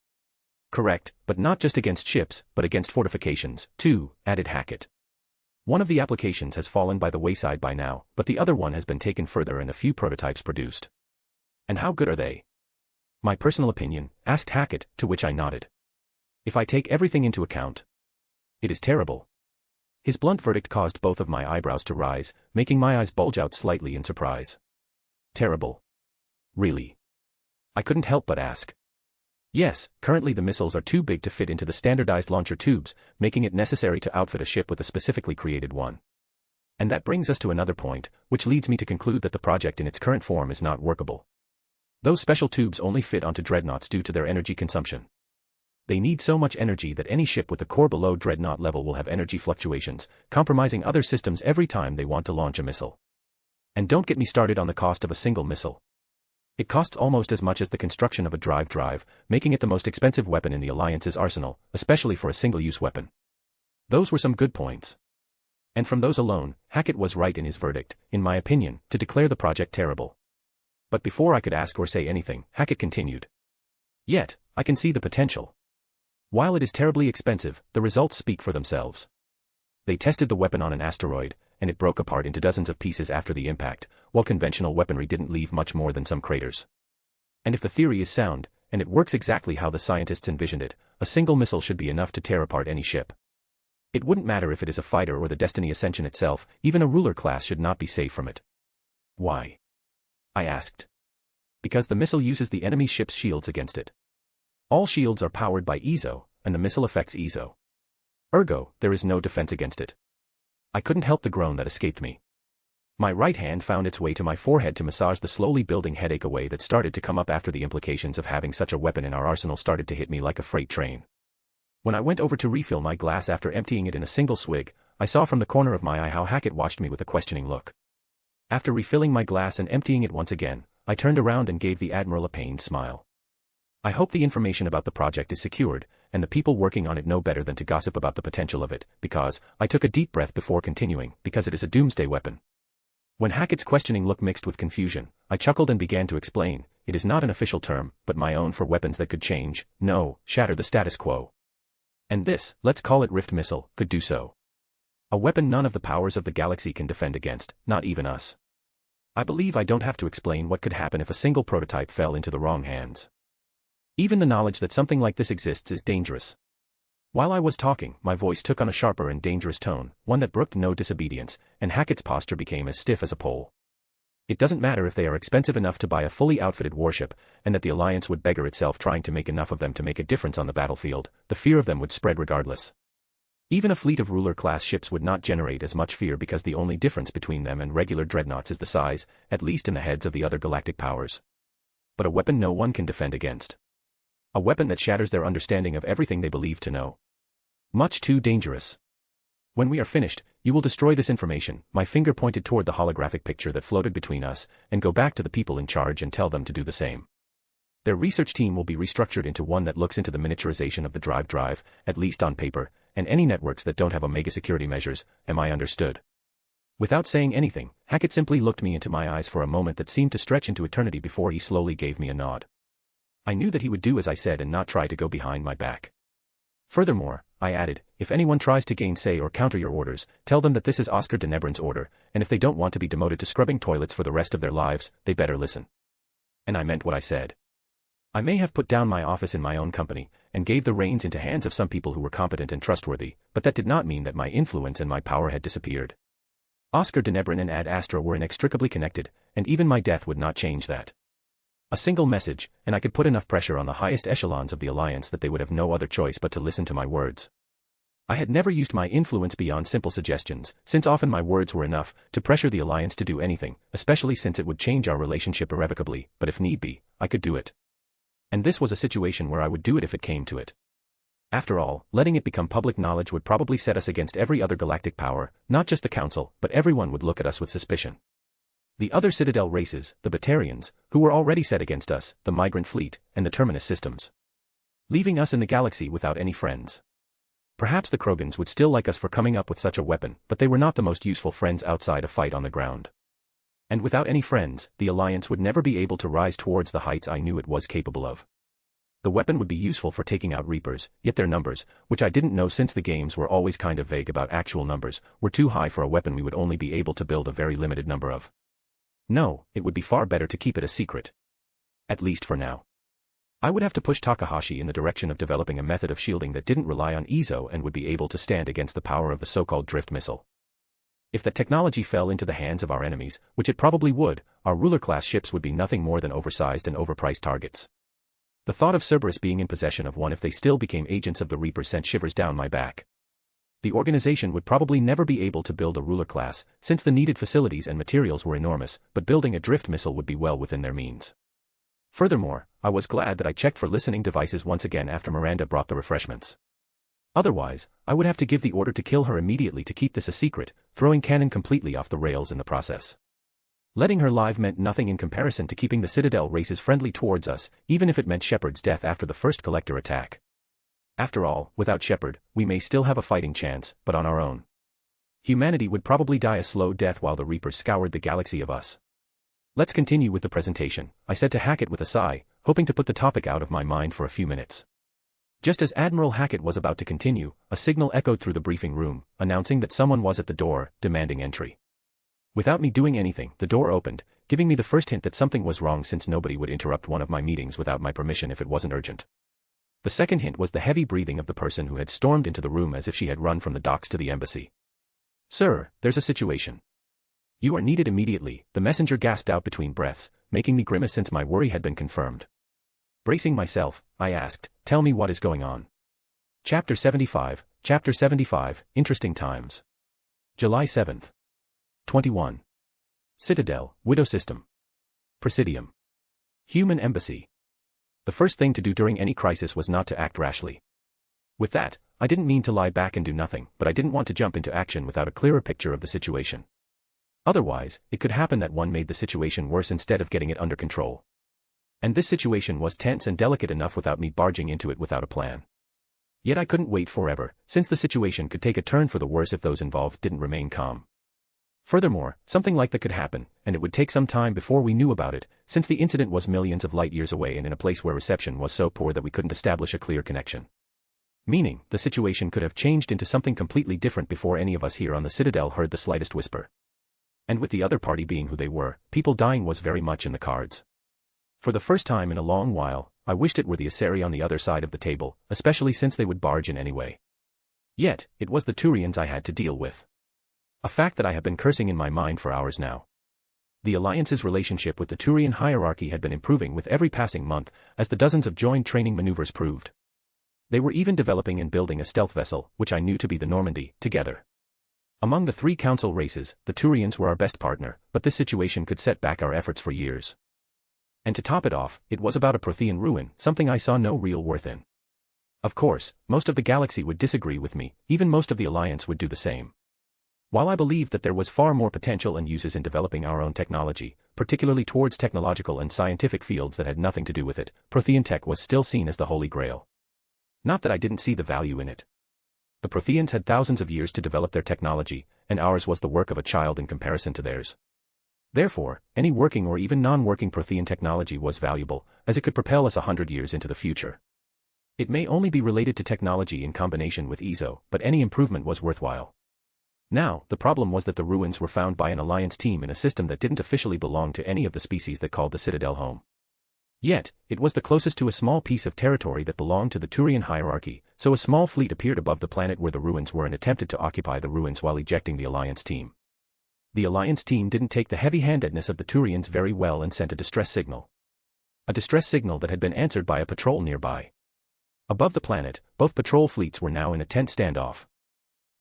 Correct, but not just against ships, but against fortifications, too, added Hackett. One of the applications has fallen by the wayside by now, but the other one has been taken further and a few prototypes produced. And how good are they? My personal opinion, asked Hackett, to which I nodded. If I take everything into account, it is terrible. His blunt verdict caused both of my eyebrows to rise, making my eyes bulge out slightly in surprise. Terrible. Really? I couldn't help but ask. Yes, currently the missiles are too big to fit into the standardized launcher tubes, making it necessary to outfit a ship with a specifically created one. And that brings us to another point, which leads me to conclude that the project in its current form is not workable. Those special tubes only fit onto dreadnoughts due to their energy consumption. They need so much energy that any ship with a core below dreadnought level will have energy fluctuations, compromising other systems every time they want to launch a missile. And don't get me started on the cost of a single missile. It costs almost as much as the construction of a drive, making it the most expensive weapon in the Alliance's arsenal, especially for a single-use weapon. Those were some good points. And from those alone, Hackett was right in his verdict, in my opinion, to declare the project terrible. But before I could ask or say anything, Hackett continued. Yet, I can see the potential. While it is terribly expensive, the results speak for themselves. They tested the weapon on an asteroid, and it broke apart into dozens of pieces after the impact, while conventional weaponry didn't leave much more than some craters. And if the theory is sound, and it works exactly how the scientists envisioned it, a single missile should be enough to tear apart any ship. It wouldn't matter if it is a fighter or the Destiny Ascension itself, even a ruler class should not be safe from it. Why? I asked. Because the missile uses the enemy's ship's shields against it. All shields are powered by EZO, and the missile affects EZO. Ergo, there is no defense against it. I couldn't help the groan that escaped me. My right hand found its way to my forehead to massage the slowly building headache away that started to come up after the implications of having such a weapon in our arsenal started to hit me like a freight train. When I went over to refill my glass after emptying it in a single swig, I saw from the corner of my eye how Hackett watched me with a questioning look. After refilling my glass and emptying it once again, I turned around and gave the Admiral a pained smile. I hope the information about the project is secured, and the people working on it know better than to gossip about the potential of it, because, I took a deep breath before continuing, because it is a doomsday weapon. When Hackett's questioning look mixed with confusion, I chuckled and began to explain, it is not an official term, but my own for weapons that could change, shatter the status quo. And this, let's call it Rift Missile, could do so. A weapon none of the powers of the galaxy can defend against, not even us. I believe I don't have to explain what could happen if a single prototype fell into the wrong hands. Even the knowledge that something like this exists is dangerous. While I was talking, my voice took on a sharper and dangerous tone, one that brooked no disobedience, and Hackett's posture became as stiff as a pole. It doesn't matter if they are expensive enough to buy a fully outfitted warship, and that the Alliance would beggar itself trying to make enough of them to make a difference on the battlefield, the fear of them would spread regardless. Even a fleet of ruler-class ships would not generate as much fear because the only difference between them and regular dreadnoughts is the size, at least in the heads of the other galactic powers. But a weapon no one can defend against. A weapon that shatters their understanding of everything they believe to know. Much too dangerous. When we are finished, you will destroy this information, my finger pointed toward the holographic picture that floated between us, and go back to the people in charge and tell them to do the same. Their research team will be restructured into one that looks into the miniaturization of the drive, at least on paper, and any networks that don't have Omega security measures, am I understood? Without saying anything, Hackett simply looked me into my eyes for a moment that seemed to stretch into eternity before he slowly gave me a nod. I knew that he would do as I said and not try to go behind my back. Furthermore, I added, if anyone tries to gainsay or counter your orders, tell them that this is Oscar de Nebrin's order, and if they don't want to be demoted to scrubbing toilets for the rest of their lives, they better listen. And I meant what I said. I may have put down my office in my own company, and gave the reins into hands of some people who were competent and trustworthy, but that did not mean that my influence and my power had disappeared. Oscar de Nebrin and Ad Astra were inextricably connected, and even my death would not change that. A single message, and I could put enough pressure on the highest echelons of the Alliance that they would have no other choice but to listen to my words. I had never used my influence beyond simple suggestions, since often my words were enough to pressure the Alliance to do anything, especially since it would change our relationship irrevocably, but if need be, I could do it. And this was a situation where I would do it if it came to it. After all, letting it become public knowledge would probably set us against every other galactic power, not just the Council, but everyone would look at us with suspicion. The other Citadel races, the Batarians, who were already set against us, the Migrant Fleet, and the Terminus systems. Leaving us in the galaxy without any friends. Perhaps the Krogans would still like us for coming up with such a weapon, but they were not the most useful friends outside a fight on the ground. And without any friends, the Alliance would never be able to rise towards the heights I knew it was capable of. The weapon would be useful for taking out Reapers, yet their numbers, which I didn't know since the games were always kind of vague about actual numbers, were too high for a weapon we would only be able to build a very limited number of. No, it would be far better to keep it a secret. At least for now. I would have to push Takahashi in the direction of developing a method of shielding that didn't rely on EZO and would be able to stand against the power of the so-called drift missile. If that technology fell into the hands of our enemies, which it probably would, our ruler-class ships would be nothing more than oversized and overpriced targets. The thought of Cerberus being in possession of one if they still became agents of the Reaper sent shivers down my back. The organization would probably never be able to build a ruler class, since the needed facilities and materials were enormous, but building a drift missile would be well within their means. Furthermore, I was glad that I checked for listening devices once again after Miranda brought the refreshments. Otherwise, I would have to give the order to kill her immediately to keep this a secret, throwing Cannon completely off the rails in the process. Letting her live meant nothing in comparison to keeping the Citadel races friendly towards us, even if it meant Shepard's death after the first Collector attack. After all, without Shepard, we may still have a fighting chance, but on our own. Humanity would probably die a slow death while the Reapers scoured the galaxy of us. Let's continue with the presentation, I said to Hackett with a sigh, hoping to put the topic out of my mind for a few minutes. Just as Admiral Hackett was about to continue, a signal echoed through the briefing room, announcing that someone was at the door, demanding entry. Without me doing anything, the door opened, giving me the first hint that something was wrong since nobody would interrupt one of my meetings without my permission if it wasn't urgent. The second hint was the heavy breathing of the person who had stormed into the room as if she had run from the docks to the embassy. "Sir, there's a situation. You are needed immediately," the messenger gasped out between breaths, making me grimace since my worry had been confirmed. Bracing myself, I asked, "Tell me what is going on." Chapter 75, Interesting Times. July 7th. 21. Citadel, Widow System. Presidium. Human Embassy. The first thing to do during any crisis was not to act rashly. With that, I didn't mean to lie back and do nothing, but I didn't want to jump into action without a clearer picture of the situation. Otherwise, it could happen that one made the situation worse instead of getting it under control. And this situation was tense and delicate enough without me barging into it without a plan. Yet I couldn't wait forever, since the situation could take a turn for the worse if those involved didn't remain calm. Furthermore, something like that could happen, and it would take some time before we knew about it, since the incident was millions of light years away and in a place where reception was so poor that we couldn't establish a clear connection. Meaning, the situation could have changed into something completely different before any of us here on the Citadel heard the slightest whisper. And with the other party being who they were, people dying was very much in the cards. For the first time in a long while, I wished it were the Asari on the other side of the table, especially since they would barge in anyway. Yet, it was the Turians I had to deal with. A fact that I have been cursing in my mind for hours now. The Alliance's relationship with the Turian hierarchy had been improving with every passing month, as the dozens of joint training maneuvers proved. They were even developing and building a stealth vessel, which I knew to be the Normandy, together. Among the three council races, the Turians were our best partner, but this situation could set back our efforts for years. And to top it off, it was about a Prothean ruin, something I saw no real worth in. Of course, most of the galaxy would disagree with me, even most of the Alliance would do the same. While I believed that there was far more potential and uses in developing our own technology, particularly towards technological and scientific fields that had nothing to do with it, Prothean tech was still seen as the Holy Grail. Not that I didn't see the value in it. The Protheans had thousands of years to develop their technology, and ours was the work of a child in comparison to theirs. Therefore, any working or even non-working Prothean technology was valuable, as it could propel us 100 years into the future. It may only be related to technology in combination with EZO, but any improvement was worthwhile. Now, the problem was that the ruins were found by an Alliance team in a system that didn't officially belong to any of the species that called the Citadel home. Yet, it was the closest to a small piece of territory that belonged to the Turian hierarchy, so a small fleet appeared above the planet where the ruins were and attempted to occupy the ruins while ejecting the Alliance team. The Alliance team didn't take the heavy-handedness of the Turians very well and sent a distress signal. A distress signal that had been answered by a patrol nearby. Above the planet, both patrol fleets were now in a tense standoff.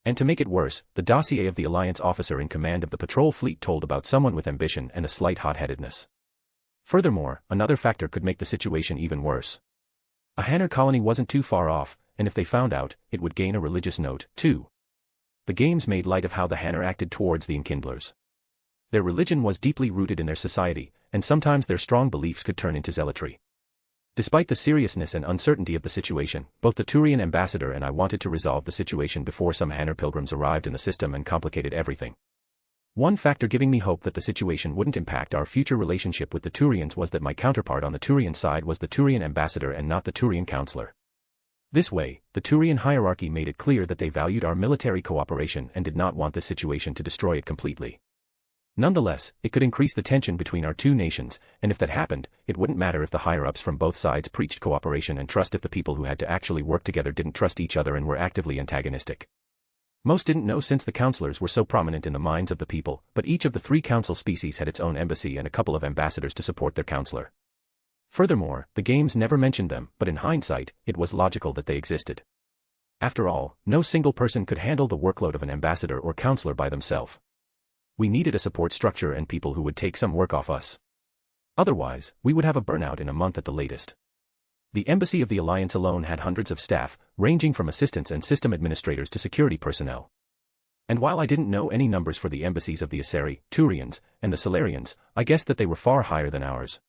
And to make it worse, the dossier of the Alliance officer in command of the patrol fleet told about someone with ambition and a slight hot-headedness. Furthermore, another factor could make the situation even worse. A Hanner colony wasn't too far off, and if they found out, it would gain a religious note, too. The games made light of how the Hanner acted towards the Enkindlers. Their religion was deeply rooted in their society, and sometimes their strong beliefs could turn into zealotry. Despite the seriousness and uncertainty of the situation, both the Turian ambassador and I wanted to resolve the situation before some Hanner pilgrims arrived in the system and complicated everything. One factor giving me hope that the situation wouldn't impact our future relationship with the Turians was that my counterpart on the Turian side was the Turian ambassador and not the Turian counselor. This way, the Turian hierarchy made it clear that they valued our military cooperation and did not want this situation to destroy it completely. Nonetheless, it could increase the tension between our two nations, and if that happened, it wouldn't matter if the higher-ups from both sides preached cooperation and trust if the people who had to actually work together didn't trust each other and were actively antagonistic. Most didn't know since the counselors were so prominent in the minds of the people, but each of the three council species had its own embassy and a couple of ambassadors to support their counselor. Furthermore, the games never mentioned them, but in hindsight, it was logical that they existed. After all, no single person could handle the workload of an ambassador or counselor by themselves. We needed a support structure and people who would take some work off us. Otherwise, we would have a burnout in a month at the latest. The embassy of the Alliance alone had hundreds of staff, ranging from assistants and system administrators to security personnel. And while I didn't know any numbers for the embassies of the Asari, Turians, and the Solarians, I guessed that they were far higher than ours.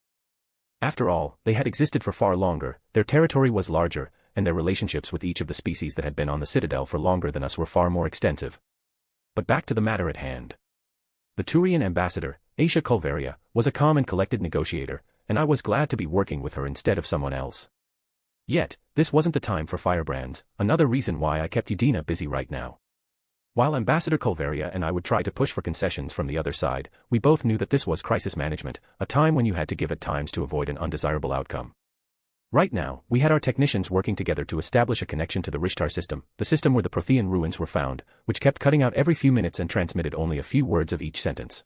After all, they had existed for far longer, their territory was larger, and their relationships with each of the species that had been on the Citadel for longer than us were far more extensive. But back to the matter at hand. The Turian ambassador, Aisha Culveria, was a calm and collected negotiator, and I was glad to be working with her instead of someone else. Yet, this wasn't the time for firebrands, another reason why I kept Udina busy right now. While Ambassador Culveria and I would try to push for concessions from the other side, we both knew that this was crisis management, a time when you had to give at times to avoid an undesirable outcome. Right now, we had our technicians working together to establish a connection to the Rishtar system, the system where the Prothean ruins were found, which kept cutting out every few minutes and transmitted only a few words of each sentence.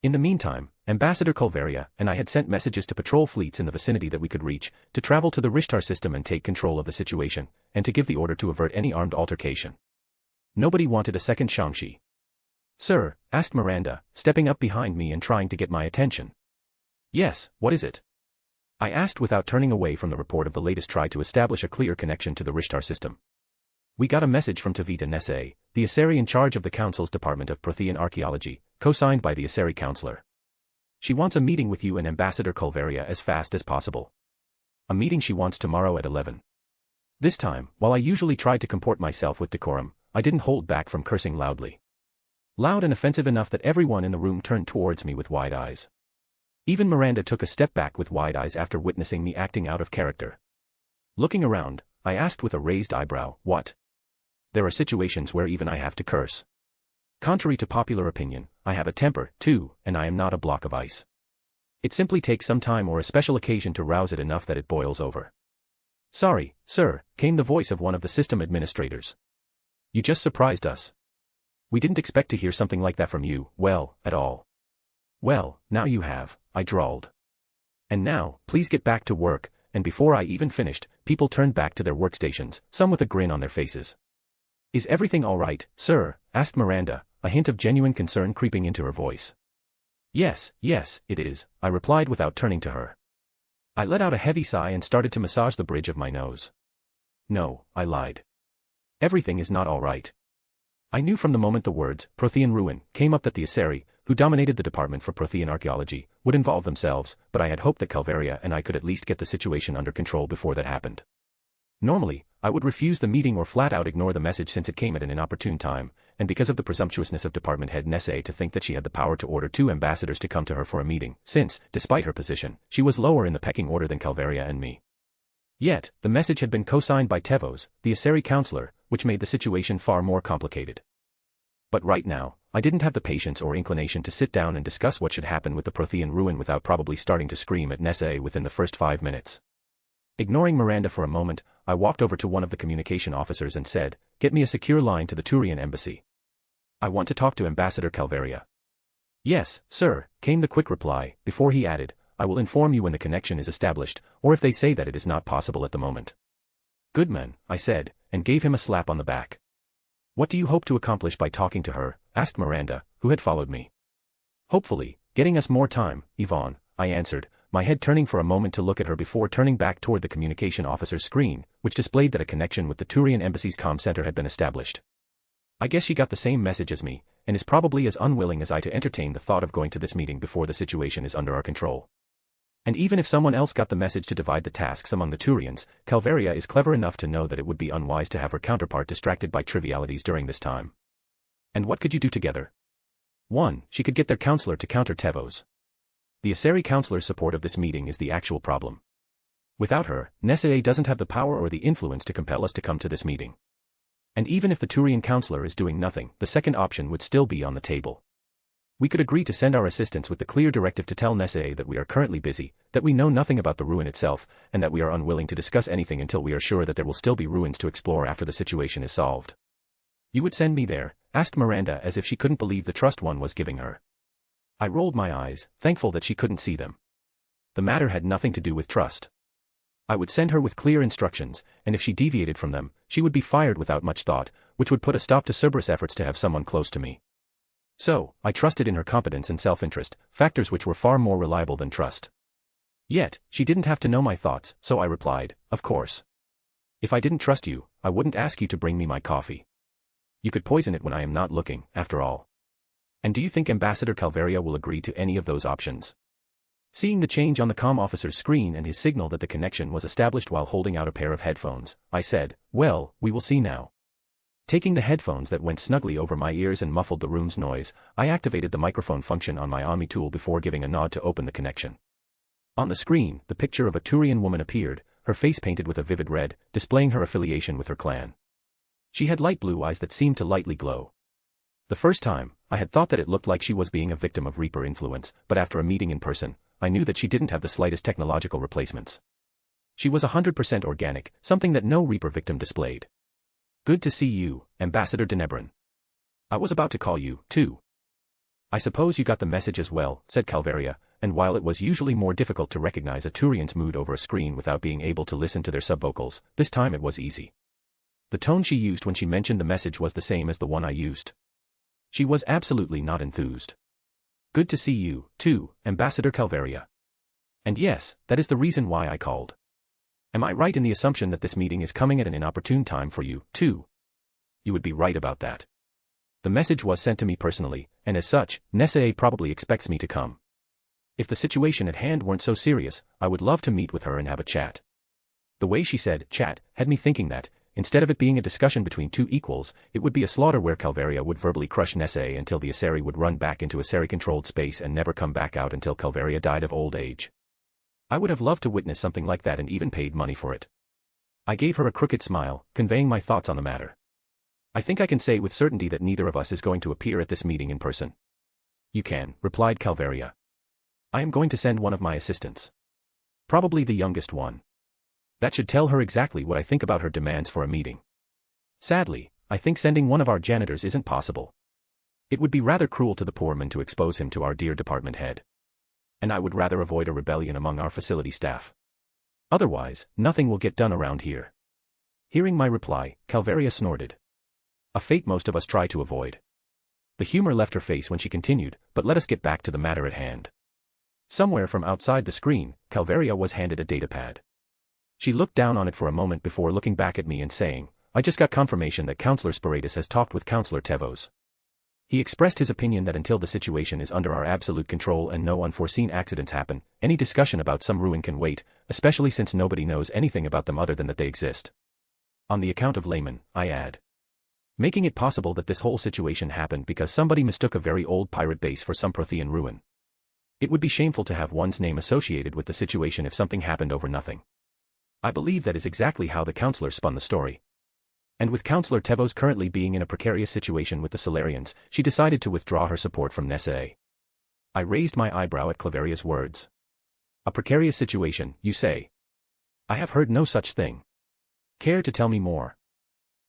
In the meantime, Ambassador Culveria and I had sent messages to patrol fleets in the vicinity that we could reach, to travel to the Rishtar system and take control of the situation, and to give the order to avert any armed altercation. Nobody wanted a second Shangxi. "Sir," asked Miranda, stepping up behind me and trying to get my attention. "Yes, what is it?" I asked without turning away from the report of the latest try to establish a clear connection to the Rishtar system. We got a message from Tavita Nesse, the Asari in charge of the Council's Department of Prothean Archaeology, co-signed by the Asari Counselor. She wants a meeting with you and Ambassador Culveria as fast as possible. A meeting she wants tomorrow at 11. This time, while I usually tried to comport myself with decorum, I didn't hold back from cursing loudly. Loud and offensive enough that everyone in the room turned towards me with wide eyes. Even Miranda took a step back with wide eyes after witnessing me acting out of character. Looking around, I asked with a raised eyebrow, "What?" There are situations where even I have to curse. Contrary to popular opinion, I have a temper, too, and I am not a block of ice. It simply takes some time or a special occasion to rouse it enough that it boils over. Sorry, sir, came the voice of one of the system administrators. You just surprised us. We didn't expect to hear something like that from you, well, at all. Well, now you have, I drawled. And now, please get back to work, and before I even finished, people turned back to their workstations, some with a grin on their faces. Is everything all right, sir? Asked Miranda, a hint of genuine concern creeping into her voice. Yes, it is, I replied without turning to her. I let out a heavy sigh and started to massage the bridge of my nose. No, I lied. Everything is not all right. I knew from the moment the words, Prothean ruin, came up that the Asari, who dominated the department for Prothean archaeology, would involve themselves, but I had hoped that Calvaria and I could at least get the situation under control before that happened. Normally, I would refuse the meeting or flat out ignore the message since it came at an inopportune time, and because of the presumptuousness of department head Nesse to think that she had the power to order 2 ambassadors to come to her for a meeting, since, despite her position, she was lower in the pecking order than Calvaria and me. Yet, the message had been co-signed by Tevos, the Asari counselor, which made the situation far more complicated. But right now, I didn't have the patience or inclination to sit down and discuss what should happen with the Prothean ruin without probably starting to scream at Nesse within the first 5 minutes. Ignoring Miranda for a moment, I walked over to one of the communication officers and said, "Get me a secure line to the Turian embassy. I want to talk to Ambassador Calvaria." "Yes, sir," came the quick reply, before he added, "I will inform you when the connection is established, or if they say that it is not possible at the moment." "Good man," I said, and gave him a slap on the back. "What do you hope to accomplish by talking to her?" asked Miranda, who had followed me. "Hopefully, getting us more time, Yvonne," I answered, my head turning for a moment to look at her before turning back toward the communication officer's screen, which displayed that a connection with the Turian embassy's comm center had been established. I guess she got the same message as me, and is probably as unwilling as I to entertain the thought of going to this meeting before the situation is under our control. And even if someone else got the message to divide the tasks among the Turians, Calvaria is clever enough to know that it would be unwise to have her counterpart distracted by trivialities during this time. And what could you do together? 1. She could get their counselor to counter Tevos. The Asari counselor's support of this meeting is the actual problem. Without her, Nesse doesn't have the power or the influence to compel us to come to this meeting. And even if the Turian counselor is doing nothing, the second option would still be on the table. We could agree to send our assistants with the clear directive to tell Nesse that we are currently busy, that we know nothing about the ruin itself, and that we are unwilling to discuss anything until we are sure that there will still be ruins to explore after the situation is solved. "You would send me there?" asked Miranda as if she couldn't believe the trust one was giving her. I rolled my eyes, thankful that she couldn't see them. The matter had nothing to do with trust. I would send her with clear instructions, and if she deviated from them, she would be fired without much thought, which would put a stop to Cerberus' efforts to have someone close to me. So, I trusted in her competence and self-interest, factors which were far more reliable than trust. Yet, she didn't have to know my thoughts, so I replied, "Of course. If I didn't trust you, I wouldn't ask you to bring me my coffee. You could poison it when I am not looking, after all. And do you think Ambassador Calvaria will agree to any of those options?" Seeing the change on the comm officer's screen and his signal that the connection was established while holding out a pair of headphones, I said, "Well, we will see now." Taking the headphones that went snugly over my ears and muffled the room's noise, I activated the microphone function on my Omni tool before giving a nod to open the connection. On the screen, the picture of a Turian woman appeared, her face painted with a vivid red, displaying her affiliation with her clan. She had light blue eyes that seemed to lightly glow. The first time, I had thought that it looked like she was being a victim of Reaper influence, but after a meeting in person, I knew that she didn't have the slightest technological replacements. She was 100% organic, something that no Reaper victim displayed. "Good to see you, Ambassador Denebron. I was about to call you, too." "I suppose you got the message as well," said Calvaria, and while it was usually more difficult to recognize a Turian's mood over a screen without being able to listen to their subvocals, this time it was easy. The tone she used when she mentioned the message was the same as the one I used. She was absolutely not enthused. "Good to see you, too, Ambassador Calvaria. And yes, that is the reason why I called. Am I right in the assumption that this meeting is coming at an inopportune time for you, too?" "You would be right about that. The message was sent to me personally, and as such, Nesse probably expects me to come. If the situation at hand weren't so serious, I would love to meet with her and have a chat." The way she said "chat" had me thinking that, instead of it being a discussion between two equals, it would be a slaughter where Calvaria would verbally crush Nesse until the Asari would run back into Asari-controlled space and never come back out until Calvaria died of old age. I would have loved to witness something like that and even paid money for it. I gave her a crooked smile, conveying my thoughts on the matter. "I think I can say with certainty that neither of us is going to appear at this meeting in person." "You can," replied Calvaria. I am going to send one of my assistants. Probably the youngest one. That should tell her exactly what I think about her demands for a meeting. Sadly, I think sending one of our janitors isn't possible. It would be rather cruel to the poor man to expose him to our dear department head. And I would rather avoid a rebellion among our facility staff. Otherwise, nothing will get done around here. Hearing my reply, Calvaria snorted. A fate most of us try to avoid. The humor left her face when she continued, but let us get back to the matter at hand. Somewhere from outside the screen, Calvaria was handed a datapad. She looked down on it for a moment before looking back at me and saying, I just got confirmation that Counselor Sparatus has talked with Counselor Tevos. He expressed his opinion that until the situation is under our absolute control and no unforeseen accidents happen, any discussion about some ruin can wait, especially since nobody knows anything about them other than that they exist. On the account of layman, I add. Making it possible that this whole situation happened because somebody mistook a very old pirate base for some Prothean ruin. It would be shameful to have one's name associated with the situation if something happened over nothing. I believe that is exactly how the counselor spun the story. And with Counselor Tevos currently being in a precarious situation with the Solarians, she decided to withdraw her support from Nessa. I raised my eyebrow at Claveria's words. A precarious situation, you say? I have heard no such thing. Care to tell me more?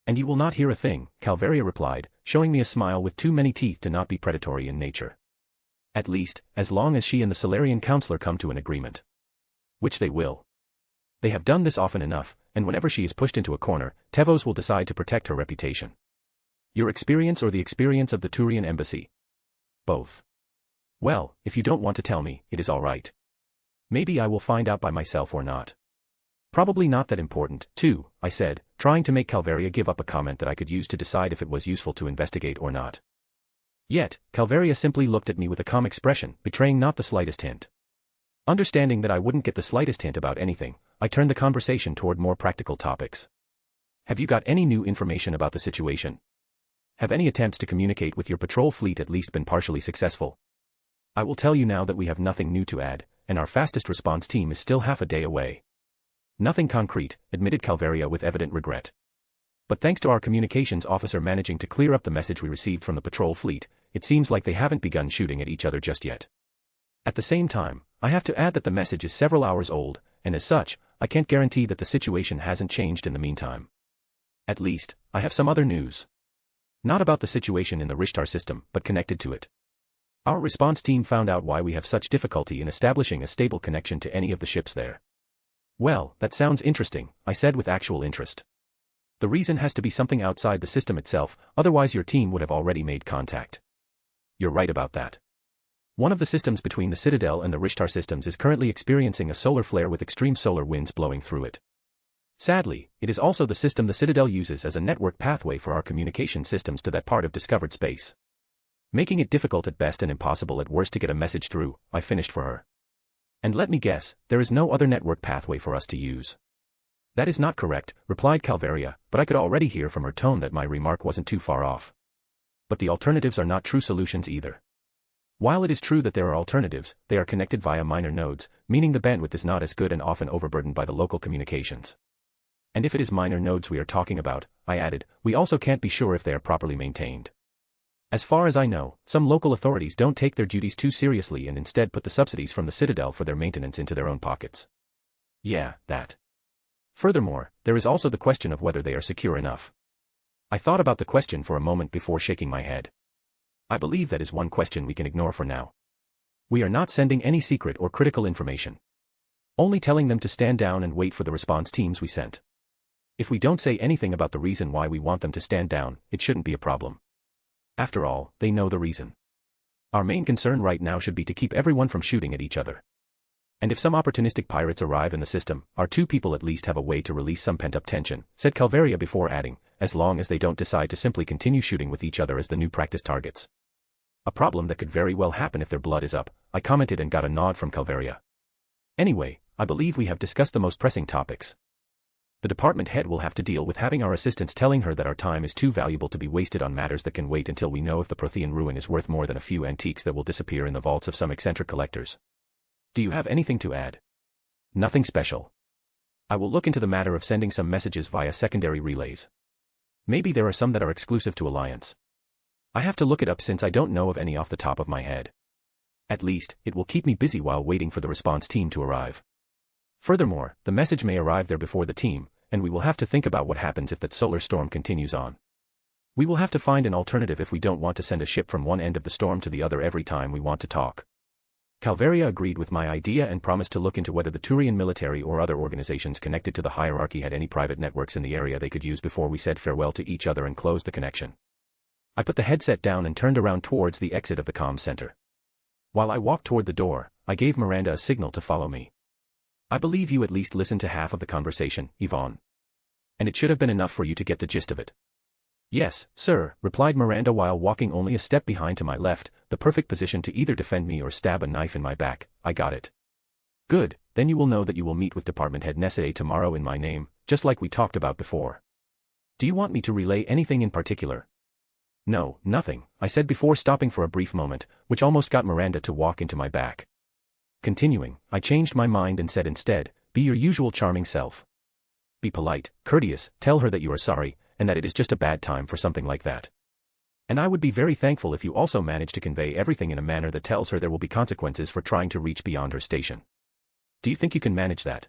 And you will not hear a thing, Calvaria replied, showing me a smile with too many teeth to not be predatory in nature. At least, as long as she and the Solarian counselor come to an agreement. Which they will. They have done this often enough, and whenever she is pushed into a corner, Tevos will decide to protect her reputation. Your experience or the experience of the Turian embassy? Both. Well, if you don't want to tell me, it is all right. Maybe I will find out by myself or not. Probably not that important, too, I said, trying to make Calvaria give up a comment that I could use to decide if it was useful to investigate or not. Yet, Calvaria simply looked at me with a calm expression, betraying not the slightest hint. Understanding that I wouldn't get the slightest hint about anything, I turned the conversation toward more practical topics. Have you got any new information about the situation? Have any attempts to communicate with your patrol fleet at least been partially successful? I will tell you now that we have nothing new to add, and our fastest response team is still half a day away. Nothing concrete, admitted Calvaria with evident regret. But thanks to our communications officer managing to clear up the message we received from the patrol fleet, it seems like they haven't begun shooting at each other just yet. At the same time, I have to add that the message is several hours old, and as such, I can't guarantee that the situation hasn't changed in the meantime. At least, I have some other news. Not about the situation in the Rishtar system, but connected to it. Our response team found out why we have such difficulty in establishing a stable connection to any of the ships there. Well, that sounds interesting, I said with actual interest. The reason has to be something outside the system itself, otherwise your team would have already made contact. You're right about that. One of the systems between the Citadel and the Rishtar systems is currently experiencing a solar flare with extreme solar winds blowing through it. Sadly, it is also the system the Citadel uses as a network pathway for our communication systems to that part of discovered space. Making it difficult at best and impossible at worst to get a message through, I finished for her. And let me guess, there is no other network pathway for us to use. That is not correct, replied Calvaria, but I could already hear from her tone that my remark wasn't too far off. But the alternatives are not true solutions either. While it is true that there are alternatives, they are connected via minor nodes, meaning the bandwidth is not as good and often overburdened by the local communications. And if it is minor nodes we are talking about, I added, we also can't be sure if they are properly maintained. As far as I know, some local authorities don't take their duties too seriously and instead put the subsidies from the Citadel for their maintenance into their own pockets. Yeah, that. Furthermore, there is also the question of whether they are secure enough. I thought about the question for a moment before shaking my head. I believe that is one question we can ignore for now. We are not sending any secret or critical information. Only telling them to stand down and wait for the response teams we sent. If we don't say anything about the reason why we want them to stand down, it shouldn't be a problem. After all, they know the reason. Our main concern right now should be to keep everyone from shooting at each other. And if some opportunistic pirates arrive in the system, our two people at least have a way to release some pent-up tension, said Calvaria before adding, as long as they don't decide to simply continue shooting with each other as the new practice targets. A problem that could very well happen if their blood is up, I commented and got a nod from Calvaria. Anyway, I believe we have discussed the most pressing topics. The department head will have to deal with having our assistants telling her that our time is too valuable to be wasted on matters that can wait until we know if the Prothean ruin is worth more than a few antiques that will disappear in the vaults of some eccentric collectors. Do you have anything to add? Nothing special. I will look into the matter of sending some messages via secondary relays. Maybe there are some that are exclusive to Alliance. I have to look it up since I don't know of any off the top of my head. At least, it will keep me busy while waiting for the response team to arrive. Furthermore, the message may arrive there before the team, and we will have to think about what happens if that solar storm continues on. We will have to find an alternative if we don't want to send a ship from one end of the storm to the other every time we want to talk. Calvaria agreed with my idea and promised to look into whether the Turian military or other organizations connected to the hierarchy had any private networks in the area they could use before we said farewell to each other and closed the connection. I put the headset down and turned around towards the exit of the comms center. While I walked toward the door, I gave Miranda a signal to follow me. I believe you at least listened to half of the conversation, Yvonne. And it should have been enough for you to get the gist of it. Yes, sir, replied Miranda while walking only a step behind to my left, the perfect position to either defend me or stab a knife in my back. I got it. Good, then you will know that you will meet with Department Head Nesse tomorrow in my name, just like we talked about before. Do you want me to relay anything in particular? No, nothing, I said before stopping for a brief moment, which almost got Miranda to walk into my back. Continuing, I changed my mind and said instead, be your usual charming self. Be polite, courteous, tell her that you are sorry, and that it is just a bad time for something like that. And I would be very thankful if you also manage to convey everything in a manner that tells her there will be consequences for trying to reach beyond her station. Do you think you can manage that?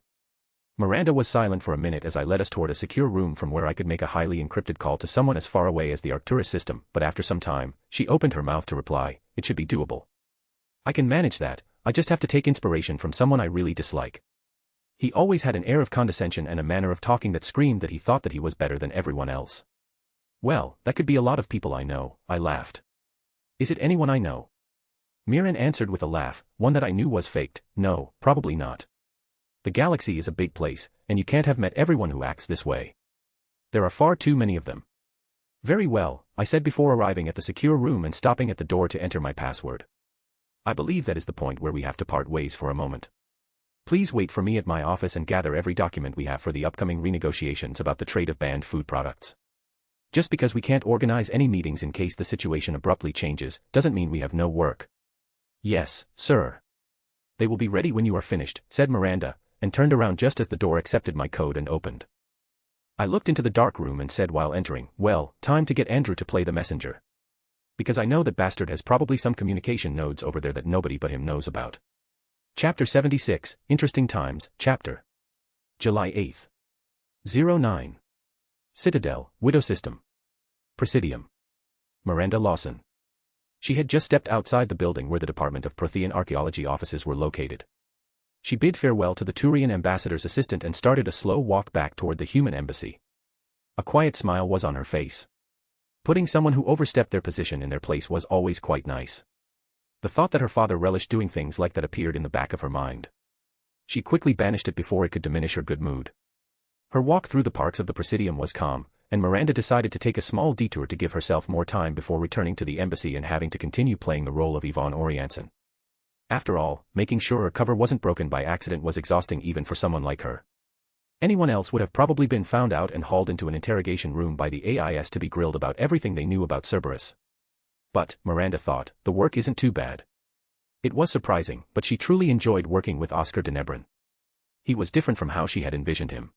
Miranda was silent for a minute as I led us toward a secure room from where I could make a highly encrypted call to someone as far away as the Arcturus system, but after some time, she opened her mouth to reply, it should be doable. I can manage that, I just have to take inspiration from someone I really dislike. He always had an air of condescension and a manner of talking that screamed that he thought that he was better than everyone else. Well, that could be a lot of people I know, I laughed. Is it anyone I know? Mirren answered with a laugh, one that I knew was faked, no, probably not. The galaxy is a big place, and you can't have met everyone who acts this way. There are far too many of them. Very well, I said before arriving at the secure room and stopping at the door to enter my password. I believe that is the point where we have to part ways for a moment. Please wait for me at my office and gather every document we have for the upcoming renegotiations about the trade of banned food products. Just because we can't organize any meetings in case the situation abruptly changes, doesn't mean we have no work. Yes, sir. They will be ready when you are finished, said Miranda, and turned around just as the door accepted my code and opened. I looked into the dark room and said while entering, well, time to get Andrew to play the messenger. Because I know that bastard has probably some communication nodes over there that nobody but him knows about. Chapter 76, Interesting Times, Chapter. July 8th. 09. Citadel, Widow System. Presidium. Miranda Lawson. She had just stepped outside the building where the Department of Prothean Archaeology offices were located. She bid farewell to the Turian ambassador's assistant and started a slow walk back toward the human embassy. A quiet smile was on her face. Putting someone who overstepped their position in their place was always quite nice. The thought that her father relished doing things like that appeared in the back of her mind. She quickly banished it before it could diminish her good mood. Her walk through the parks of the Presidium was calm, and Miranda decided to take a small detour to give herself more time before returning to the embassy and having to continue playing the role of Yvonne Orianson. After all, making sure her cover wasn't broken by accident was exhausting even for someone like her. Anyone else would have probably been found out and hauled into an interrogation room by the AIS to be grilled about everything they knew about Cerberus. But, Miranda thought, the work isn't too bad. It was surprising, but she truly enjoyed working with Oscar de Nebron. He was different from how she had envisioned him.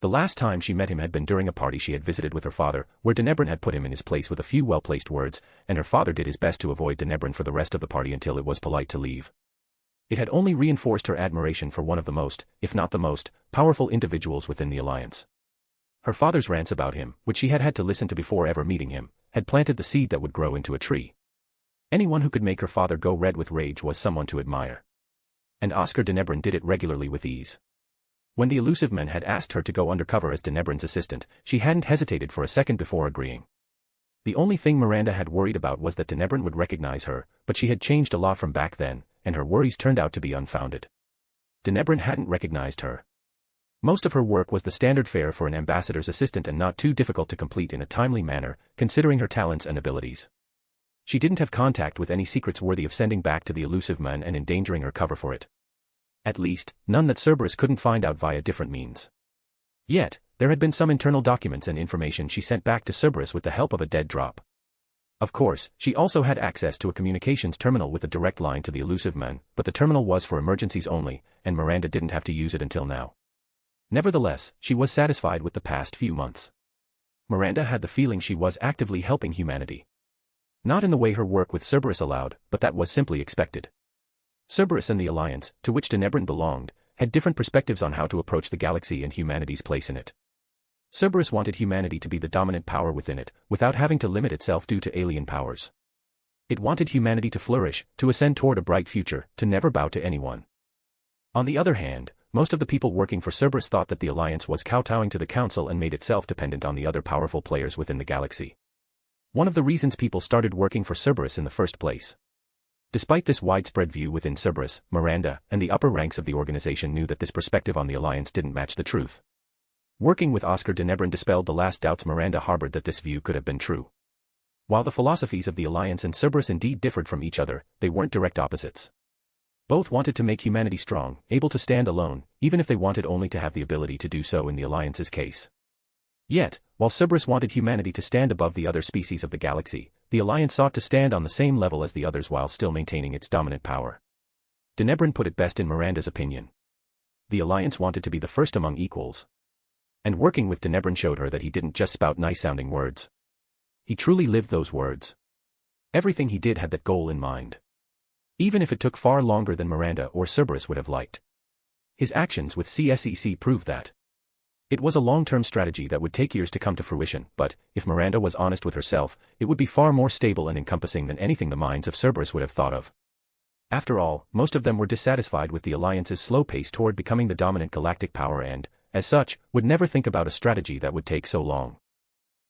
The last time she met him had been during a party she had visited with her father, where de Nebron had put him in his place with a few well-placed words, and her father did his best to avoid de Nebron for the rest of the party until it was polite to leave. It had only reinforced her admiration for one of the most, if not the most, powerful individuals within the Alliance. Her father's rants about him, which she had had to listen to before ever meeting him, had planted the seed that would grow into a tree. Anyone who could make her father go red with rage was someone to admire. And Oscar de Nebron did it regularly with ease. When the elusive man had asked her to go undercover as de Nebron's assistant, she hadn't hesitated for a second before agreeing. The only thing Miranda had worried about was that de Nebron would recognize her, but she had changed a lot from back then, and her worries turned out to be unfounded. De Nebron hadn't recognized her. Most of her work was the standard fare for an ambassador's assistant and not too difficult to complete in a timely manner, considering her talents and abilities. She didn't have contact with any secrets worthy of sending back to the elusive man and endangering her cover for it. At least, none that Cerberus couldn't find out via different means. Yet, there had been some internal documents and information she sent back to Cerberus with the help of a dead drop. Of course, she also had access to a communications terminal with a direct line to the elusive man, but the terminal was for emergencies only, and Miranda didn't have to use it until now. Nevertheless, she was satisfied with the past few months. Miranda had the feeling she was actively helping humanity. Not in the way her work with Cerberus allowed, but that was simply expected. Cerberus and the Alliance, to which Denebrin belonged, had different perspectives on how to approach the galaxy and humanity's place in it. Cerberus wanted humanity to be the dominant power within it, without having to limit itself due to alien powers. It wanted humanity to flourish, to ascend toward a bright future, to never bow to anyone. On the other hand, most of the people working for Cerberus thought that the Alliance was kowtowing to the Council and made itself dependent on the other powerful players within the galaxy. One of the reasons people started working for Cerberus in the first place. Despite this widespread view within Cerberus, Miranda and the upper ranks of the organization knew that this perspective on the Alliance didn't match the truth. Working with Oscar Denebrin dispelled the last doubts Miranda harbored that this view could have been true. While the philosophies of the Alliance and Cerberus indeed differed from each other, they weren't direct opposites. Both wanted to make humanity strong, able to stand alone, even if they wanted only to have the ability to do so in the Alliance's case. Yet, while Cerberus wanted humanity to stand above the other species of the galaxy, the Alliance sought to stand on the same level as the others while still maintaining its dominant power. Denebrin put it best in Miranda's opinion. The Alliance wanted to be the first among equals. And working with Denebrin showed her that he didn't just spout nice-sounding words. He truly lived those words. Everything he did had that goal in mind. Even if it took far longer than Miranda or Cerberus would have liked. His actions with CSEC proved that. It was a long-term strategy that would take years to come to fruition, but, if Miranda was honest with herself, it would be far more stable and encompassing than anything the minds of Cerberus would have thought of. After all, most of them were dissatisfied with the Alliance's slow pace toward becoming the dominant galactic power and, as such, would never think about a strategy that would take so long.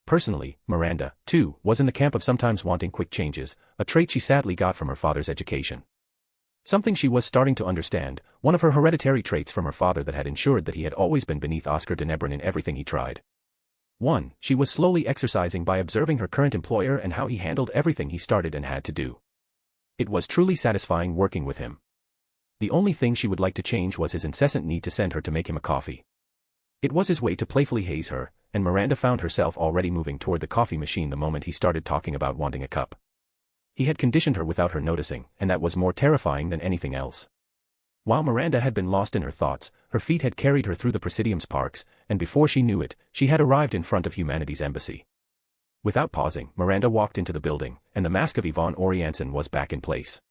Personally, Miranda, too, was in the camp of sometimes wanting quick changes, a trait she sadly got from her father's education. Something she was starting to understand, one of her hereditary traits from her father that had ensured that he had always been beneath Oscar Denebrin in everything he tried. 1. She was slowly exercising by observing her current employer and how he handled everything he started and had to do. It was truly satisfying working with him. The only thing she would like to change was his incessant need to send her to make him a coffee. It was his way to playfully haze her, and Miranda found herself already moving toward the coffee machine the moment he started talking about wanting a cup. He had conditioned her without her noticing, and that was more terrifying than anything else. While Miranda had been lost in her thoughts, her feet had carried her through the Presidium's parks, and before she knew it, she had arrived in front of humanity's embassy. Without pausing, Miranda walked into the building, and the mask of Yvonne Orianson was back in place.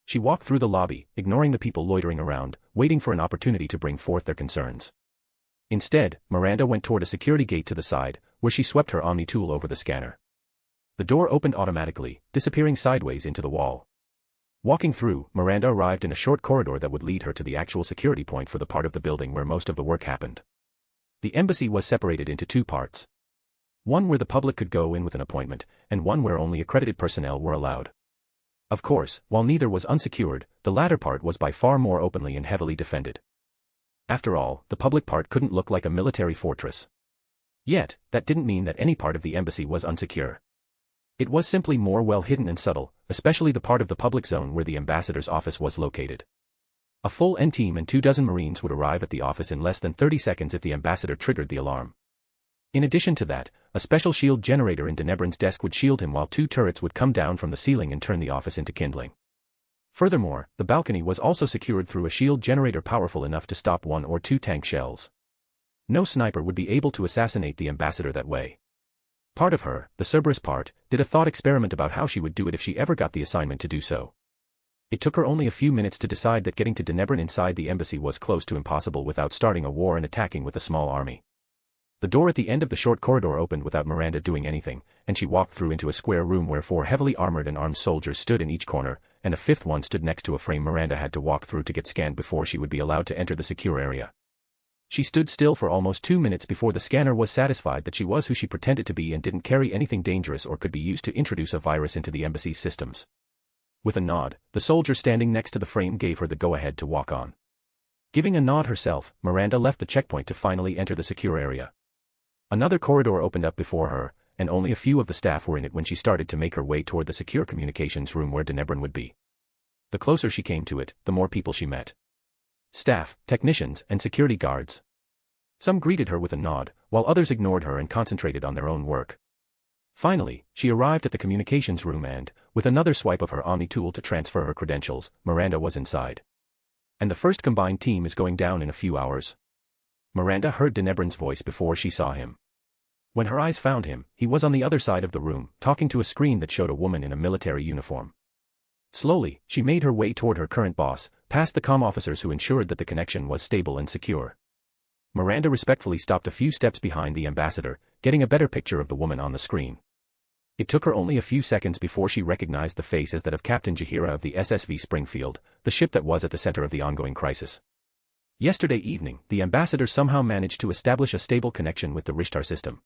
She walked through the lobby, ignoring the people loitering around, waiting for an opportunity to bring forth their concerns. Instead, Miranda went toward a security gate to the side, where she swept her Omni tool over the scanner. The door opened automatically, disappearing sideways into the wall. Walking through, Miranda arrived in a short corridor that would lead her to the actual security point for the part of the building where most of the work happened. The embassy was separated into two parts. One where the public could go in with an appointment, and one where only accredited personnel were allowed. Of course, while neither was unsecured, the latter part was by far more openly and heavily defended. After all, the public part couldn't look like a military fortress. Yet, that didn't mean that any part of the embassy was unsecure. It was simply more well hidden and subtle, especially the part of the public zone where the ambassador's office was located. A full N-team and 24 Marines would arrive at the office in less than 30 seconds if the ambassador triggered the alarm. In addition to that, a special shield generator in Denebrin's desk would shield him while 2 turrets would come down from the ceiling and turn the office into kindling. Furthermore, the balcony was also secured through a shield generator powerful enough to stop 1 or 2 tank shells. No sniper would be able to assassinate the ambassador that way. Part of her, the Cerberus part, did a thought experiment about how she would do it if she ever got the assignment to do so. It took her only a few minutes to decide that getting to Denebrin inside the embassy was close to impossible without starting a war and attacking with a small army. The door at the end of the short corridor opened without Miranda doing anything, and she walked through into a square room where 4 heavily armored and armed soldiers stood in each corner, and a 5th one stood next to a frame Miranda had to walk through to get scanned before she would be allowed to enter the secure area. She stood still for almost 2 minutes before the scanner was satisfied that she was who she pretended to be and didn't carry anything dangerous or could be used to introduce a virus into the embassy's systems. With a nod, the soldier standing next to the frame gave her the go-ahead to walk on. Giving a nod herself, Miranda left the checkpoint to finally enter the secure area. Another corridor opened up before her, and only a few of the staff were in it when she started to make her way toward the secure communications room where Denebrin would be. The closer she came to it, the more people she met. Staff, technicians, and security guards. Some greeted her with a nod, while others ignored her and concentrated on their own work. Finally, she arrived at the communications room and, with another swipe of her Omni tool to transfer her credentials, Miranda was inside. And the first combined team is going down in a few hours. Miranda heard Denebrin's voice before she saw him. When her eyes found him, he was on the other side of the room, talking to a screen that showed a woman in a military uniform. Slowly, she made her way toward her current boss, past the comm officers who ensured that the connection was stable and secure. Miranda respectfully stopped a few steps behind the ambassador, getting a better picture of the woman on the screen. It took her only a few seconds before she recognized the face as that of Captain Jahira of the SSV Springfield, the ship that was at the center of the ongoing crisis. Yesterday evening, the ambassador somehow managed to establish a stable connection with the Rishtar system.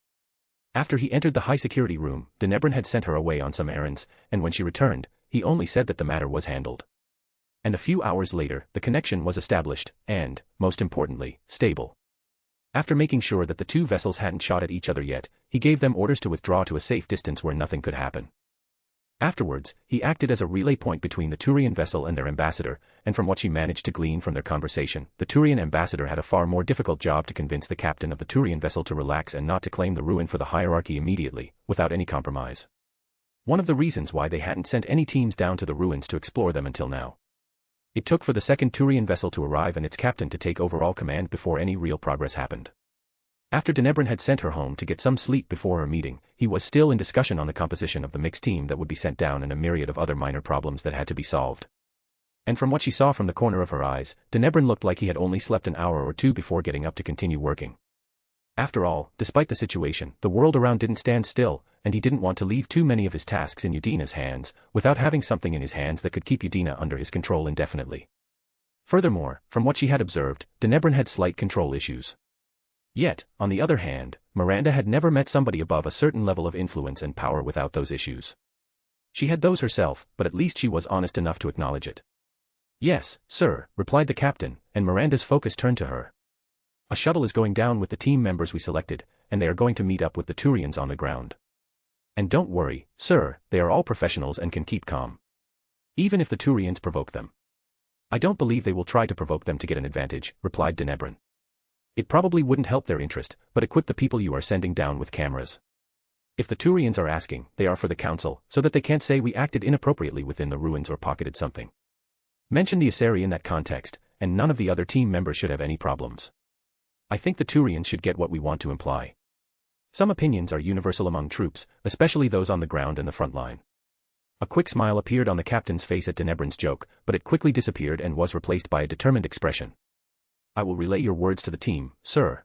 After he entered the high-security room, Denebrin had sent her away on some errands, and when she returned, he only said that the matter was handled. And a few hours later, the connection was established, and, most importantly, stable. After making sure that the two vessels hadn't shot at each other yet, he gave them orders to withdraw to a safe distance where nothing could happen. Afterwards, he acted as a relay point between the Turian vessel and their ambassador, and from what she managed to glean from their conversation, the Turian ambassador had a far more difficult job to convince the captain of the Turian vessel to relax and not to claim the ruin for the hierarchy immediately, without any compromise. One of the reasons why they hadn't sent any teams down to the ruins to explore them until now. It took for the second Turian vessel to arrive and its captain to take overall command before any real progress happened. After Denebrin had sent her home to get some sleep before her meeting, he was still in discussion on the composition of the mixed team that would be sent down and a myriad of other minor problems that had to be solved. And from what she saw from the corner of her eyes, Denebrin looked like he had only slept an hour or two before getting up to continue working. After all, despite the situation, the world around didn't stand still, and he didn't want to leave too many of his tasks in Udina's hands, without having something in his hands that could keep Udina under his control indefinitely. Furthermore, from what she had observed, Denebrin had slight control issues. Yet, on the other hand, Miranda had never met somebody above a certain level of influence and power without those issues. She had those herself, but at least she was honest enough to acknowledge it. "Yes, sir," replied the captain, and Miranda's focus turned to her. "A shuttle is going down with the team members we selected, and they are going to meet up with the Turians on the ground. And don't worry, sir, they are all professionals and can keep calm. Even if the Turians provoke them. I don't believe they will try to provoke them to get an advantage," replied Denebrin. "It probably wouldn't help their interest, but equip the people you are sending down with cameras. If the Turians are asking, they are for the council, so that they can't say we acted inappropriately within the ruins or pocketed something. Mention the Asari in that context, and none of the other team members should have any problems. I think the Turians should get what we want to imply. Some opinions are universal among troops, especially those on the ground and the front line." A quick smile appeared on the captain's face at Denebrin's joke, but it quickly disappeared and was replaced by a determined expression. "I will relay your words to the team, sir.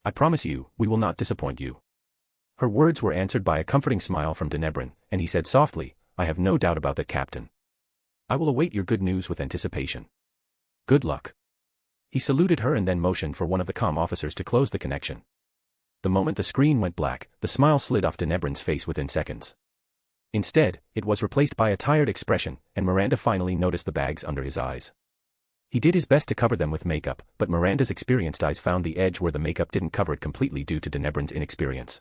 I promise you, we will not disappoint you." Her words were answered by a comforting smile from Denebrin, and he said softly, "I have no doubt about that, Captain. I will await your good news with anticipation. Good luck." He saluted her and then motioned for one of the comm officers to close the connection. The moment the screen went black, the smile slid off Denebrin's face within seconds. Instead, it was replaced by a tired expression, and Miranda finally noticed the bags under his eyes. He did his best to cover them with makeup, but Miranda's experienced eyes found the edge where the makeup didn't cover it completely due to Denebrin's inexperience.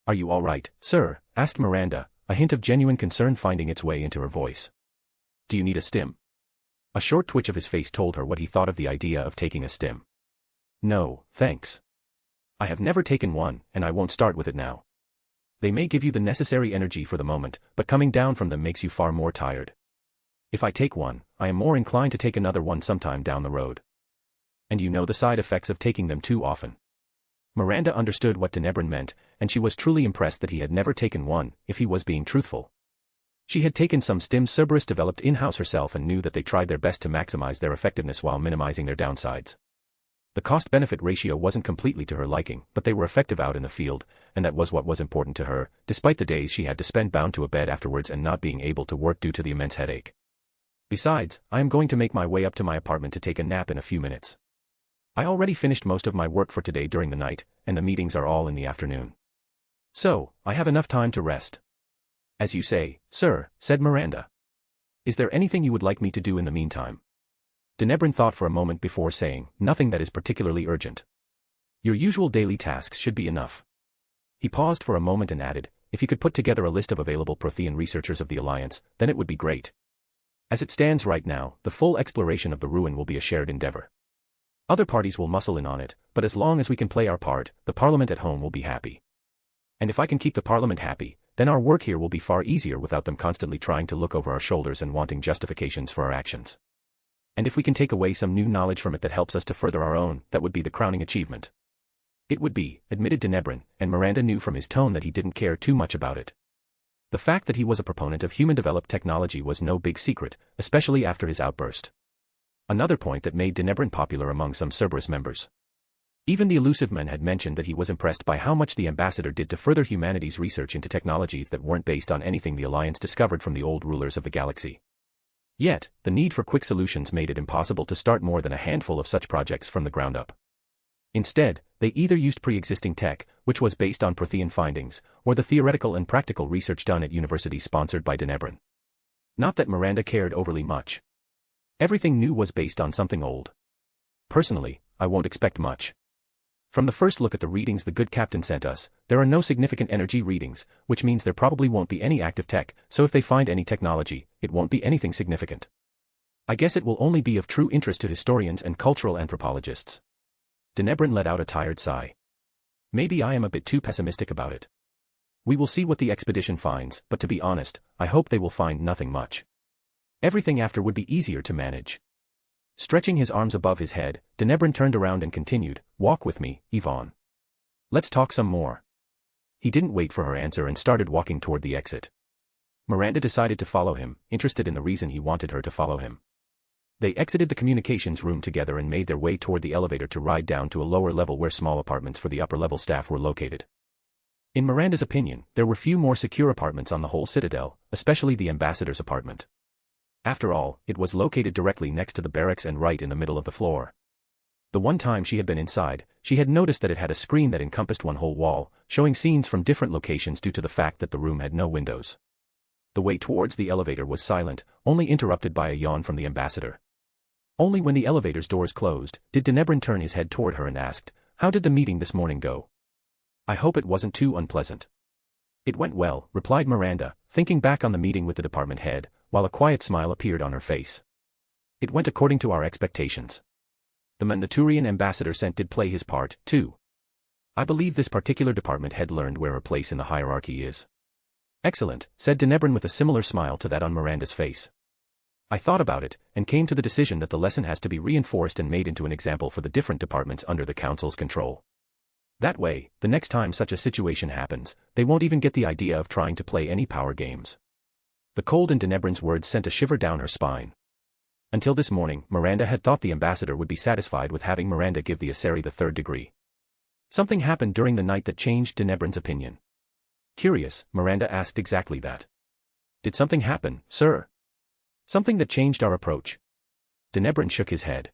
"Are you all right, sir?" asked Miranda, a hint of genuine concern finding its way into her voice. "Do you need a stim?" A short twitch of his face told her what he thought of the idea of taking a stim. "No, thanks. I have never taken one, and I won't start with it now. They may give you the necessary energy for the moment, but coming down from them makes you far more tired. If I take one, I am more inclined to take another one sometime down the road. And you know the side effects of taking them too often." Miranda understood what Denebrin meant, and she was truly impressed that he had never taken one, if he was being truthful. She had taken some stims Cerberus developed in-house herself and knew that they tried their best to maximize their effectiveness while minimizing their downsides. The cost-benefit ratio wasn't completely to her liking, but they were effective out in the field, and that was what was important to her, despite the days she had to spend bound to a bed afterwards and not being able to work due to the immense headache. "Besides, I am going to make my way up to my apartment to take a nap in a few minutes. I already finished most of my work for today during the night, and the meetings are all in the afternoon. So, I have enough time to rest." "As you say, sir," said Miranda. "Is there anything you would like me to do in the meantime?" Denebrin thought for a moment before saying, "Nothing that is particularly urgent. Your usual daily tasks should be enough." He paused for a moment and added, "If you could put together a list of available Prothean researchers of the Alliance, then it would be great. As it stands right now, the full exploration of the ruin will be a shared endeavor. Other parties will muscle in on it, but as long as we can play our part, the Parliament at home will be happy. And if I can keep the Parliament happy, then our work here will be far easier without them constantly trying to look over our shoulders and wanting justifications for our actions. And if we can take away some new knowledge from it that helps us to further our own, that would be the crowning achievement." "It would be," admitted Denebrin, and Miranda knew from his tone that he didn't care too much about it. The fact that he was a proponent of human-developed technology was no big secret, especially after his outburst. Another point that made Denebrin popular among some Cerberus members. Even the elusive men had mentioned that he was impressed by how much the ambassador did to further humanity's research into technologies that weren't based on anything the Alliance discovered from the old rulers of the galaxy. Yet, the need for quick solutions made it impossible to start more than a handful of such projects from the ground up. Instead, they either used pre-existing tech, which was based on Prothean findings, or the theoretical and practical research done at universities sponsored by Denebrin. Not that Miranda cared overly much. Everything new was based on something old. Personally, I won't expect much. From the first look at the readings the good captain sent us, there are no significant energy readings, which means there probably won't be any active tech, so if they find any technology, it won't be anything significant. I guess it will only be of true interest to historians and cultural anthropologists. Denebrin let out a tired sigh. Maybe I am a bit too pessimistic about it. We will see what the expedition finds, but to be honest, I hope they will find nothing much. Everything after would be easier to manage. Stretching his arms above his head, Denebrin turned around and continued, "Walk with me, Yvonne. Let's talk some more." He didn't wait for her answer and started walking toward the exit. Miranda decided to follow him, interested in the reason he wanted her to follow him. They exited the communications room together and made their way toward the elevator to ride down to a lower level where small apartments for the upper-level staff were located. In Miranda's opinion, there were few more secure apartments on the whole Citadel, especially the ambassador's apartment. After all, it was located directly next to the barracks and right in the middle of the floor. The one time she had been inside, she had noticed that it had a screen that encompassed one whole wall, showing scenes from different locations due to the fact that the room had no windows. The way towards the elevator was silent, only interrupted by a yawn from the ambassador. Only when the elevator's doors closed, did Denebrin turn his head toward her and asked, "How did the meeting this morning go?" "I hope it wasn't too unpleasant." "It went well," replied Miranda, thinking back on the meeting with the department head, while a quiet smile appeared on her face. "It went according to our expectations. The Mandaturian ambassador sent did play his part, too. I believe this particular department head learned where her place in the hierarchy is." "Excellent," said Denebrin with a similar smile to that on Miranda's face. "I thought about it, and came to the decision that the lesson has to be reinforced and made into an example for the different departments under the Council's control. That way, the next time such a situation happens, they won't even get the idea of trying to play any power games." The cold in Denebrin's words sent a shiver down her spine. Until this morning, Miranda had thought the ambassador would be satisfied with having Miranda give the Aseri the third degree. Something happened during the night that changed Denebrin's opinion. Curious, Miranda asked exactly that. "Did something happen, sir?" "Something that changed our approach." Denebrin shook his head.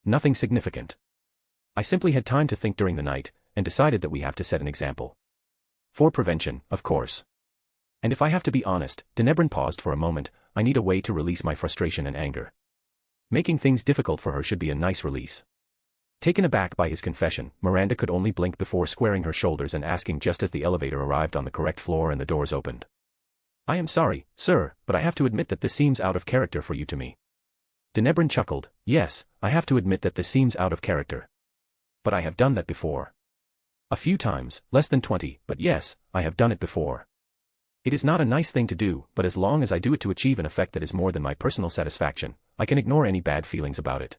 "Nothing significant. I simply had time to think during the night, and decided that we have to set an example. For prevention, of course. And if I have to be honest," Denebrin paused for a moment, "I need a way to release my frustration and anger. Making things difficult for her should be a nice release." Taken aback by his confession, Miranda could only blink before squaring her shoulders and asking just as the elevator arrived on the correct floor and the doors opened. "I am sorry, sir, but I have to admit that this seems out of character for you to me." Denebrin chuckled. "Yes, I have to admit that this seems out of character. But I have done that before. A few times, less than 20, but yes, I have done it before. It is not a nice thing to do, but as long as I do it to achieve an effect that is more than my personal satisfaction, I can ignore any bad feelings about it."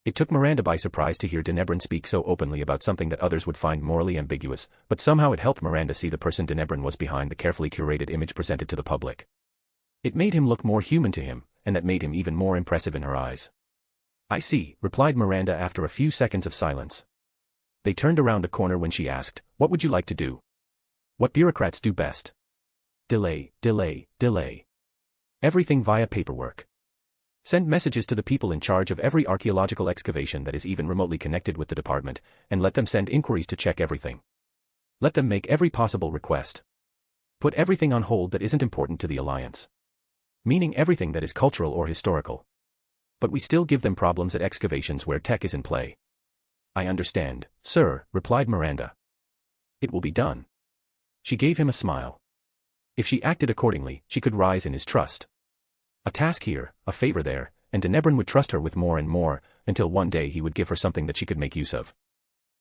It took Miranda by surprise to hear Denebrin speak so openly about something that others would find morally ambiguous, but somehow it helped Miranda see the person Denebrin was behind the carefully curated image presented to the public. It made him look more human to him, and that made him even more impressive in her eyes. "I see," replied Miranda after a few seconds of silence. They turned around a corner when she asked, "What would you like to do?" "What bureaucrats do best. Delay, delay, delay. Everything via paperwork. Send messages to the people in charge of every archaeological excavation that is even remotely connected with the department, and let them send inquiries to check everything. Let them make every possible request. Put everything on hold that isn't important to the Alliance. Meaning everything that is cultural or historical. But we still give them problems at excavations where tech is in play." "I understand, sir," replied Miranda. "It will be done." She gave him a smile. If she acted accordingly, she could rise in his trust. A task here, a favor there, and Denebrin would trust her with more and more, until one day he would give her something that she could make use of.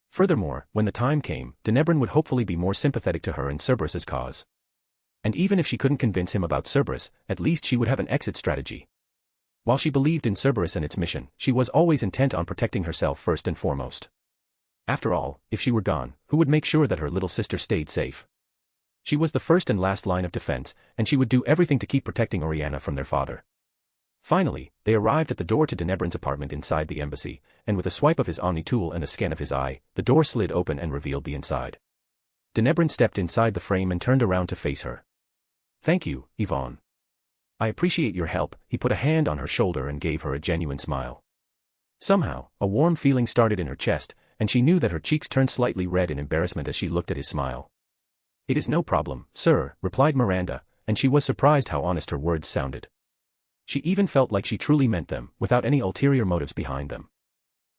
Furthermore, when the time came, Denebrin would hopefully be more sympathetic to her and Cerberus's cause. And even if she couldn't convince him about Cerberus, at least she would have an exit strategy. While she believed in Cerberus and its mission, she was always intent on protecting herself first and foremost. After all, if she were gone, who would make sure that her little sister stayed safe? She was the first and last line of defense, and she would do everything to keep protecting Oriana from their father. Finally, they arrived at the door to Denebran's apartment inside the embassy, and with a swipe of his Omni tool and a scan of his eye, the door slid open and revealed the inside. Denebran stepped inside the frame and turned around to face her. "Thank you, Yvonne. I appreciate your help." He put a hand on her shoulder and gave her a genuine smile. Somehow, a warm feeling started in her chest, and she knew that her cheeks turned slightly red in embarrassment as she looked at his smile. "It is no problem, sir," replied Miranda, and she was surprised how honest her words sounded. She even felt like she truly meant them, without any ulterior motives behind them.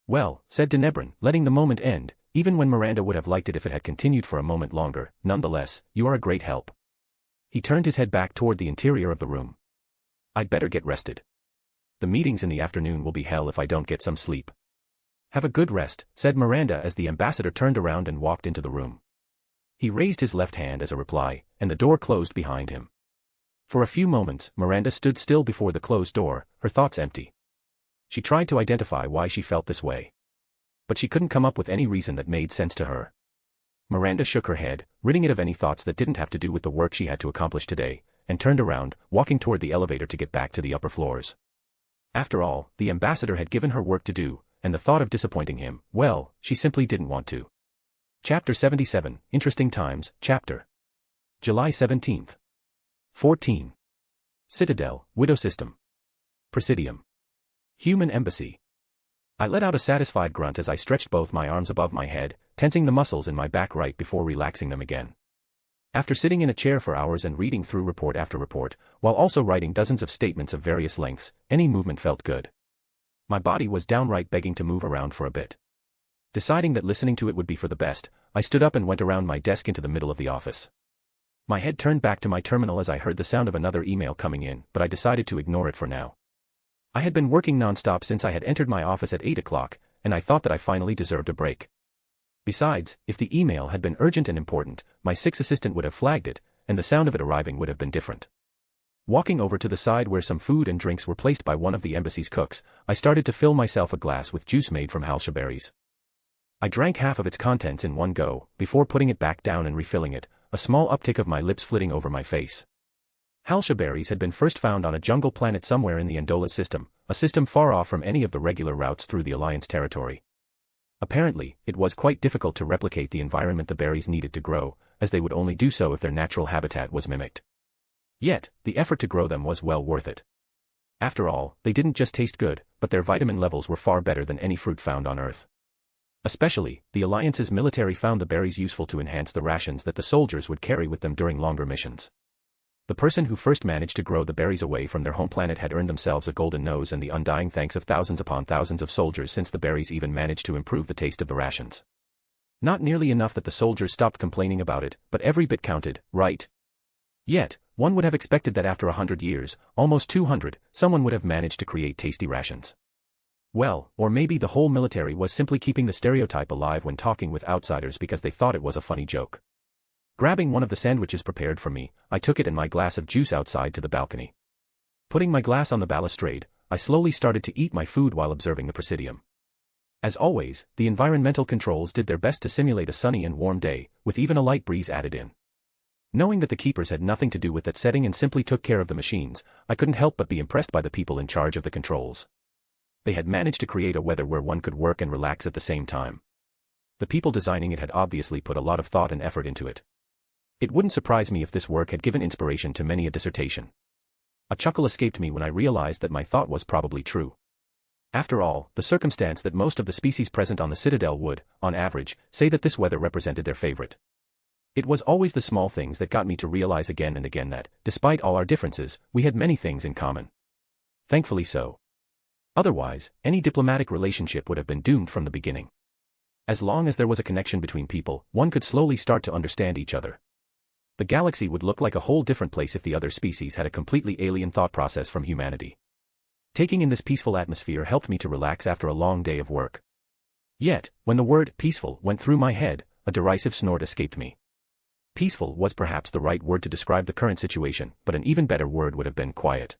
"Well," said Denebran, letting the moment end, even when Miranda would have liked it if it had continued for a moment longer. "Nonetheless, you are a great help." He turned his head back toward the interior of the room. "I'd better get rested. The meetings in the afternoon will be hell if I don't get some sleep." "Have a good rest," said Miranda as the ambassador turned around and walked into the room. He raised his left hand as a reply, and the door closed behind him. For a few moments, Miranda stood still before the closed door, her thoughts empty. She tried to identify why she felt this way. But she couldn't come up with any reason that made sense to her. Miranda shook her head, ridding it of any thoughts that didn't have to do with the work she had to accomplish today, and turned around, walking toward the elevator to get back to the upper floors. After all, the ambassador had given her work to do, and the thought of disappointing him, well, she simply didn't want to. Chapter 77, Interesting Times, Chapter. July 17th. 14. Citadel, Widow System. Presidium. Human Embassy. I let out a satisfied grunt as I stretched both my arms above my head, tensing the muscles in my back right before relaxing them again. After sitting in a chair for hours and reading through report after report, while also writing dozens of statements of various lengths, any movement felt good. My body was downright begging to move around for a bit. Deciding that listening to it would be for the best, I stood up and went around my desk into the middle of the office. My head turned back to my terminal as I heard the sound of another email coming in, but I decided to ignore it for now. I had been working non-stop since I had entered my office at 8 o'clock, and I thought that I finally deserved a break. Besides, if the email had been urgent and important, my 6 assistant would have flagged it, and the sound of it arriving would have been different. Walking over to the side where some food and drinks were placed by one of the embassy's cooks, I started to fill myself a glass with juice made from halsha berries. I drank half of its contents in one go, before putting it back down and refilling it, a small uptick of my lips flitting over my face. Halsha berries had been first found on a jungle planet somewhere in the Andola system, a system far off from any of the regular routes through the Alliance territory. Apparently, it was quite difficult to replicate the environment the berries needed to grow, as they would only do so if their natural habitat was mimicked. Yet, the effort to grow them was well worth it. After all, they didn't just taste good, but their vitamin levels were far better than any fruit found on Earth. Especially, the Alliance's military found the berries useful to enhance the rations that the soldiers would carry with them during longer missions. The person who first managed to grow the berries away from their home planet had earned themselves a golden nose and the undying thanks of thousands upon thousands of soldiers, since the berries even managed to improve the taste of the rations. Not nearly enough that the soldiers stopped complaining about it, but every bit counted, right? Yet, one would have expected that after 100 years, almost 200, someone would have managed to create tasty rations. Well, or maybe the whole military was simply keeping the stereotype alive when talking with outsiders because they thought it was a funny joke. Grabbing one of the sandwiches prepared for me, I took it and my glass of juice outside to the balcony. Putting my glass on the balustrade, I slowly started to eat my food while observing the Presidium. As always, the environmental controls did their best to simulate a sunny and warm day, with even a light breeze added in. Knowing that the keepers had nothing to do with that setting and simply took care of the machines, I couldn't help but be impressed by the people in charge of the controls. They had managed to create a weather where one could work and relax at the same time. The people designing it had obviously put a lot of thought and effort into it. It wouldn't surprise me if this work had given inspiration to many a dissertation. A chuckle escaped me when I realized that my thought was probably true. After all, the circumstance that most of the species present on the Citadel would, on average, say that this weather represented their favorite. It was always the small things that got me to realize again and again that, despite all our differences, we had many things in common. Thankfully so. Otherwise, any diplomatic relationship would have been doomed from the beginning. As long as there was a connection between people, one could slowly start to understand each other. The galaxy would look like a whole different place if the other species had a completely alien thought process from humanity. Taking in this peaceful atmosphere helped me to relax after a long day of work. Yet, when the word peaceful went through my head, a derisive snort escaped me. Peaceful was perhaps the right word to describe the current situation, but an even better word would have been quiet.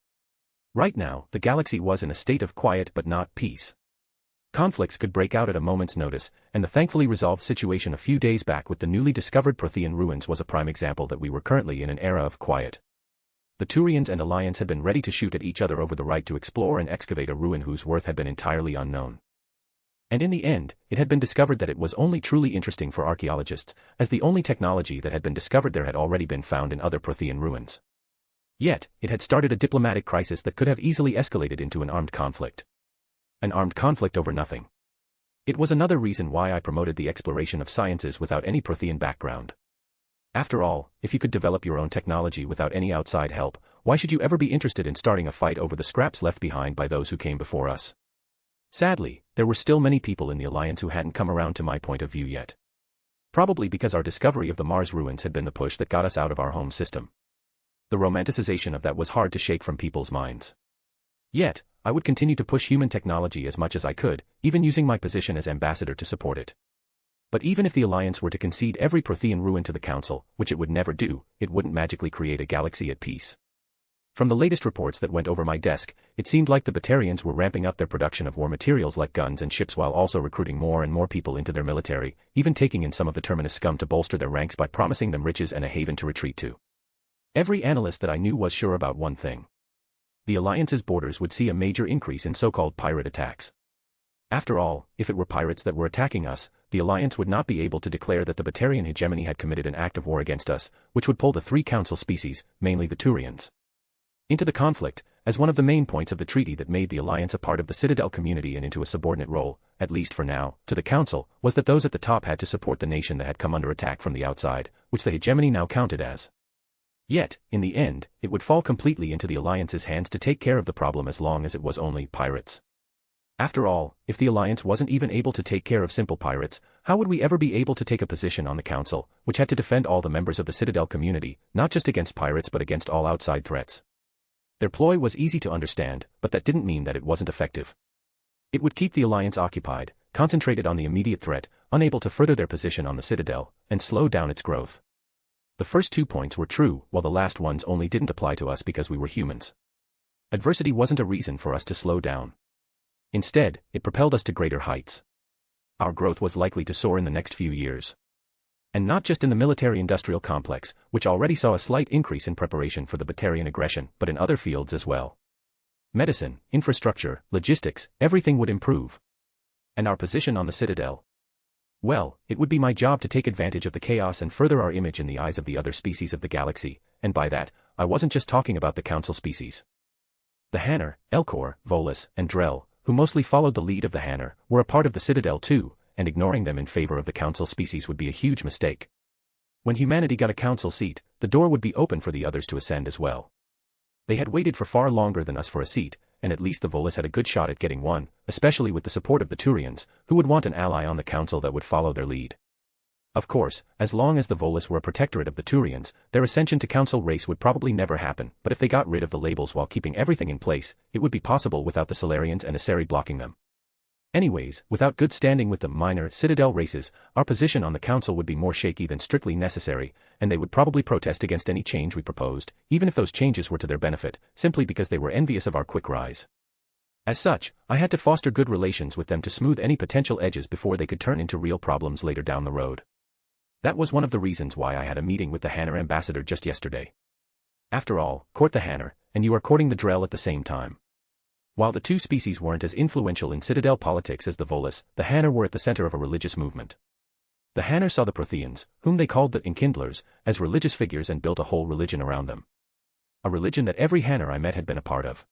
Right now, the galaxy was in a state of quiet but not peace. Conflicts could break out at a moment's notice, and the thankfully resolved situation a few days back with the newly discovered Prothean ruins was a prime example that we were currently in an era of quiet. The Turians and Alliance had been ready to shoot at each other over the right to explore and excavate a ruin whose worth had been entirely unknown. And in the end, it had been discovered that it was only truly interesting for archaeologists, as the only technology that had been discovered there had already been found in other Prothean ruins. Yet, it had started a diplomatic crisis that could have easily escalated into an armed conflict. An armed conflict over nothing. It was another reason why I promoted the exploration of sciences without any Prothean background. After all, if you could develop your own technology without any outside help, why should you ever be interested in starting a fight over the scraps left behind by those who came before us? Sadly, there were still many people in the Alliance who hadn't come around to my point of view yet. Probably because our discovery of the Mars ruins had been the push that got us out of our home system. The romanticization of that was hard to shake from people's minds. Yet, I would continue to push human technology as much as I could, even using my position as ambassador to support it. But even if the Alliance were to concede every Prothean ruin to the Council, which it would never do, it wouldn't magically create a galaxy at peace. From the latest reports that went over my desk, it seemed like the Batarians were ramping up their production of war materials like guns and ships while also recruiting more and more people into their military, even taking in some of the Terminus scum to bolster their ranks by promising them riches and a haven to retreat to. Every analyst that I knew was sure about one thing. The Alliance's borders would see a major increase in so-called pirate attacks. After all, if it were pirates that were attacking us, the Alliance would not be able to declare that the Batarian hegemony had committed an act of war against us, which would pull the three Council species, mainly the Turians, into the conflict, as one of the main points of the treaty that made the Alliance a part of the Citadel community and into a subordinate role, at least for now, to the Council, was that those at the top had to support the nation that had come under attack from the outside, which the hegemony now counted as. Yet, in the end, it would fall completely into the Alliance's hands to take care of the problem as long as it was only pirates. After all, if the Alliance wasn't even able to take care of simple pirates, how would we ever be able to take a position on the Council, which had to defend all the members of the Citadel community, not just against pirates but against all outside threats? Their ploy was easy to understand, but that didn't mean that it wasn't effective. It would keep the Alliance occupied, concentrated on the immediate threat, unable to further their position on the Citadel, and slow down its growth. The first 2 points were true, while the last ones only didn't apply to us because we were humans. Adversity wasn't a reason for us to slow down. Instead, it propelled us to greater heights. Our growth was likely to soar in the next few years. And not just in the military-industrial complex, which already saw a slight increase in preparation for the Batarian aggression, but in other fields as well. Medicine, infrastructure, logistics, everything would improve. And our position on the Citadel? Well, it would be my job to take advantage of the chaos and further our image in the eyes of the other species of the galaxy, and by that, I wasn't just talking about the Council species. The Hanner, Elcor, Volus, and Drell, who mostly followed the lead of the Hanner, were a part of the Citadel too, and ignoring them in favor of the Council species would be a huge mistake. When humanity got a Council seat, the door would be open for the others to ascend as well. They had waited for far longer than us for a seat, and at least the Volus had a good shot at getting one, especially with the support of the Turians, who would want an ally on the Council that would follow their lead. Of course, as long as the Volus were a protectorate of the Turians, their ascension to Council race would probably never happen, but if they got rid of the labels while keeping everything in place, it would be possible without the Solarians and Aseri blocking them. Anyways, without good standing with the minor Citadel races, our position on the Council would be more shaky than strictly necessary, and they would probably protest against any change we proposed, even if those changes were to their benefit, simply because they were envious of our quick rise. As such, I had to foster good relations with them to smooth any potential edges before they could turn into real problems later down the road. That was one of the reasons why I had a meeting with the Hanner ambassador just yesterday. After all, court the Hanner, and you are courting the Drell at the same time. While the two species weren't as influential in Citadel politics as the Volus, the Hanner were at the center of a religious movement. The Hanner saw the Protheans, whom they called the Enkindlers, as religious figures and built a whole religion around them. A religion that every Hanner I met had been a part of.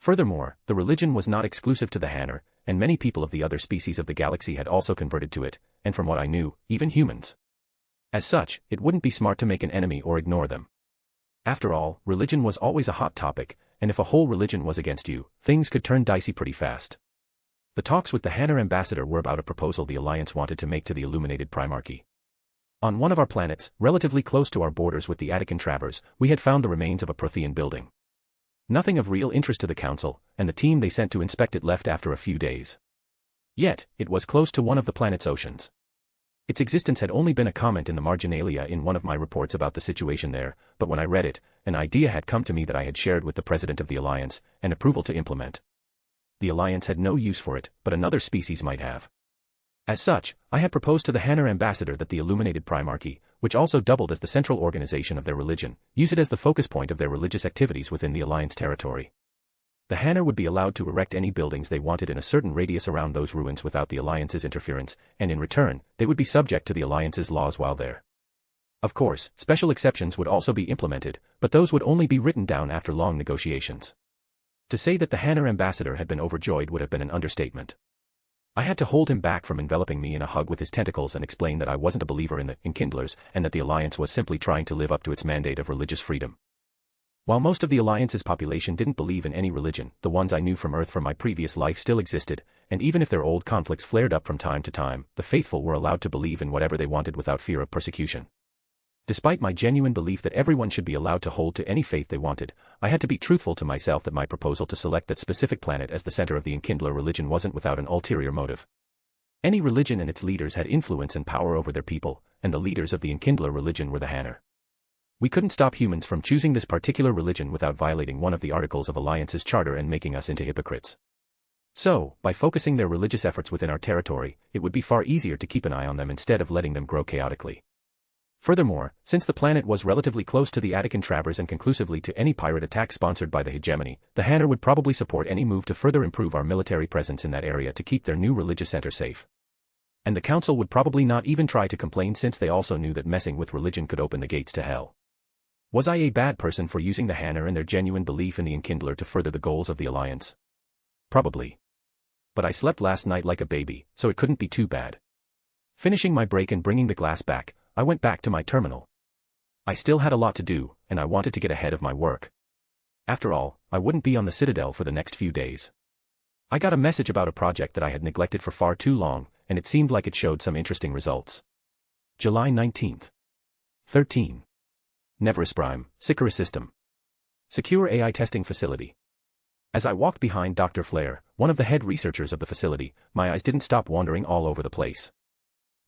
Furthermore, the religion was not exclusive to the Hanner, and many people of the other species of the galaxy had also converted to it, and from what I knew, even humans. As such, it wouldn't be smart to make an enemy or ignore them. After all, religion was always a hot topic, and if a whole religion was against you, things could turn dicey pretty fast. The talks with the Hanner ambassador were about a proposal the Alliance wanted to make to the Illuminated Primarchy. On one of our planets, relatively close to our borders with the Attican Travers, we had found the remains of a Prothean building. Nothing of real interest to the Council, and the team they sent to inspect it left after a few days. Yet, it was close to one of the planet's oceans. Its existence had only been a comment in the marginalia in one of my reports about the situation there, but when I read it, an idea had come to me that I had shared with the President of the Alliance, and approval to implement. the Alliance had no use for it, but another species might have. As such, I had proposed to the Hanner ambassador that the Illuminated Primarchy, which also doubled as the central organization of their religion, use it as the focus point of their religious activities within the Alliance territory. The Hanner would be allowed to erect any buildings they wanted in a certain radius around those ruins without the Alliance's interference, and in return, they would be subject to the Alliance's laws while there. Of course, special exceptions would also be implemented, but those would only be written down after long negotiations. To say that the Hanner ambassador had been overjoyed would have been an understatement. I had to hold him back from enveloping me in a hug with his tentacles and explain that I wasn't a believer in the Enkindlers and that the Alliance was simply trying to live up to its mandate of religious freedom. While most of the Alliance's population didn't believe in any religion, the ones I knew from Earth from my previous life still existed, and even if their old conflicts flared up from time to time, the faithful were allowed to believe in whatever they wanted without fear of persecution. Despite my genuine belief that everyone should be allowed to hold to any faith they wanted, I had to be truthful to myself that my proposal to select that specific planet as the center of the Enkindler religion wasn't without an ulterior motive. Any religion and its leaders had influence and power over their people, and the leaders of the Enkindler religion were the Hanner. We couldn't stop humans from choosing this particular religion without violating one of the articles of Alliance's charter and making us into hypocrites. So, by focusing their religious efforts within our territory, it would be far easier to keep an eye on them instead of letting them grow chaotically. Furthermore, since the planet was relatively close to the Attican Trappers and conclusively to any pirate attack sponsored by the hegemony, the Hanner would probably support any move to further improve our military presence in that area to keep their new religious center safe. And the Council would probably not even try to complain since they also knew that messing with religion could open the gates to hell. Was I a bad person for using the Hanner and their genuine belief in the Enkindler to further the goals of the Alliance? Probably. But I slept last night like a baby, so it couldn't be too bad. Finishing my break and bringing the glass back, I went back to my terminal. I still had a lot to do, and I wanted to get ahead of my work. After all, I wouldn't be on the Citadel for the next few days. I got a message about a project that I had neglected for far too long, and it seemed like it showed some interesting results. July 19th. 13. Neverus Prime, Sicarus System. Secure AI Testing Facility. As I walked behind Dr. Flair, one of the head researchers of the facility, my eyes didn't stop wandering all over the place.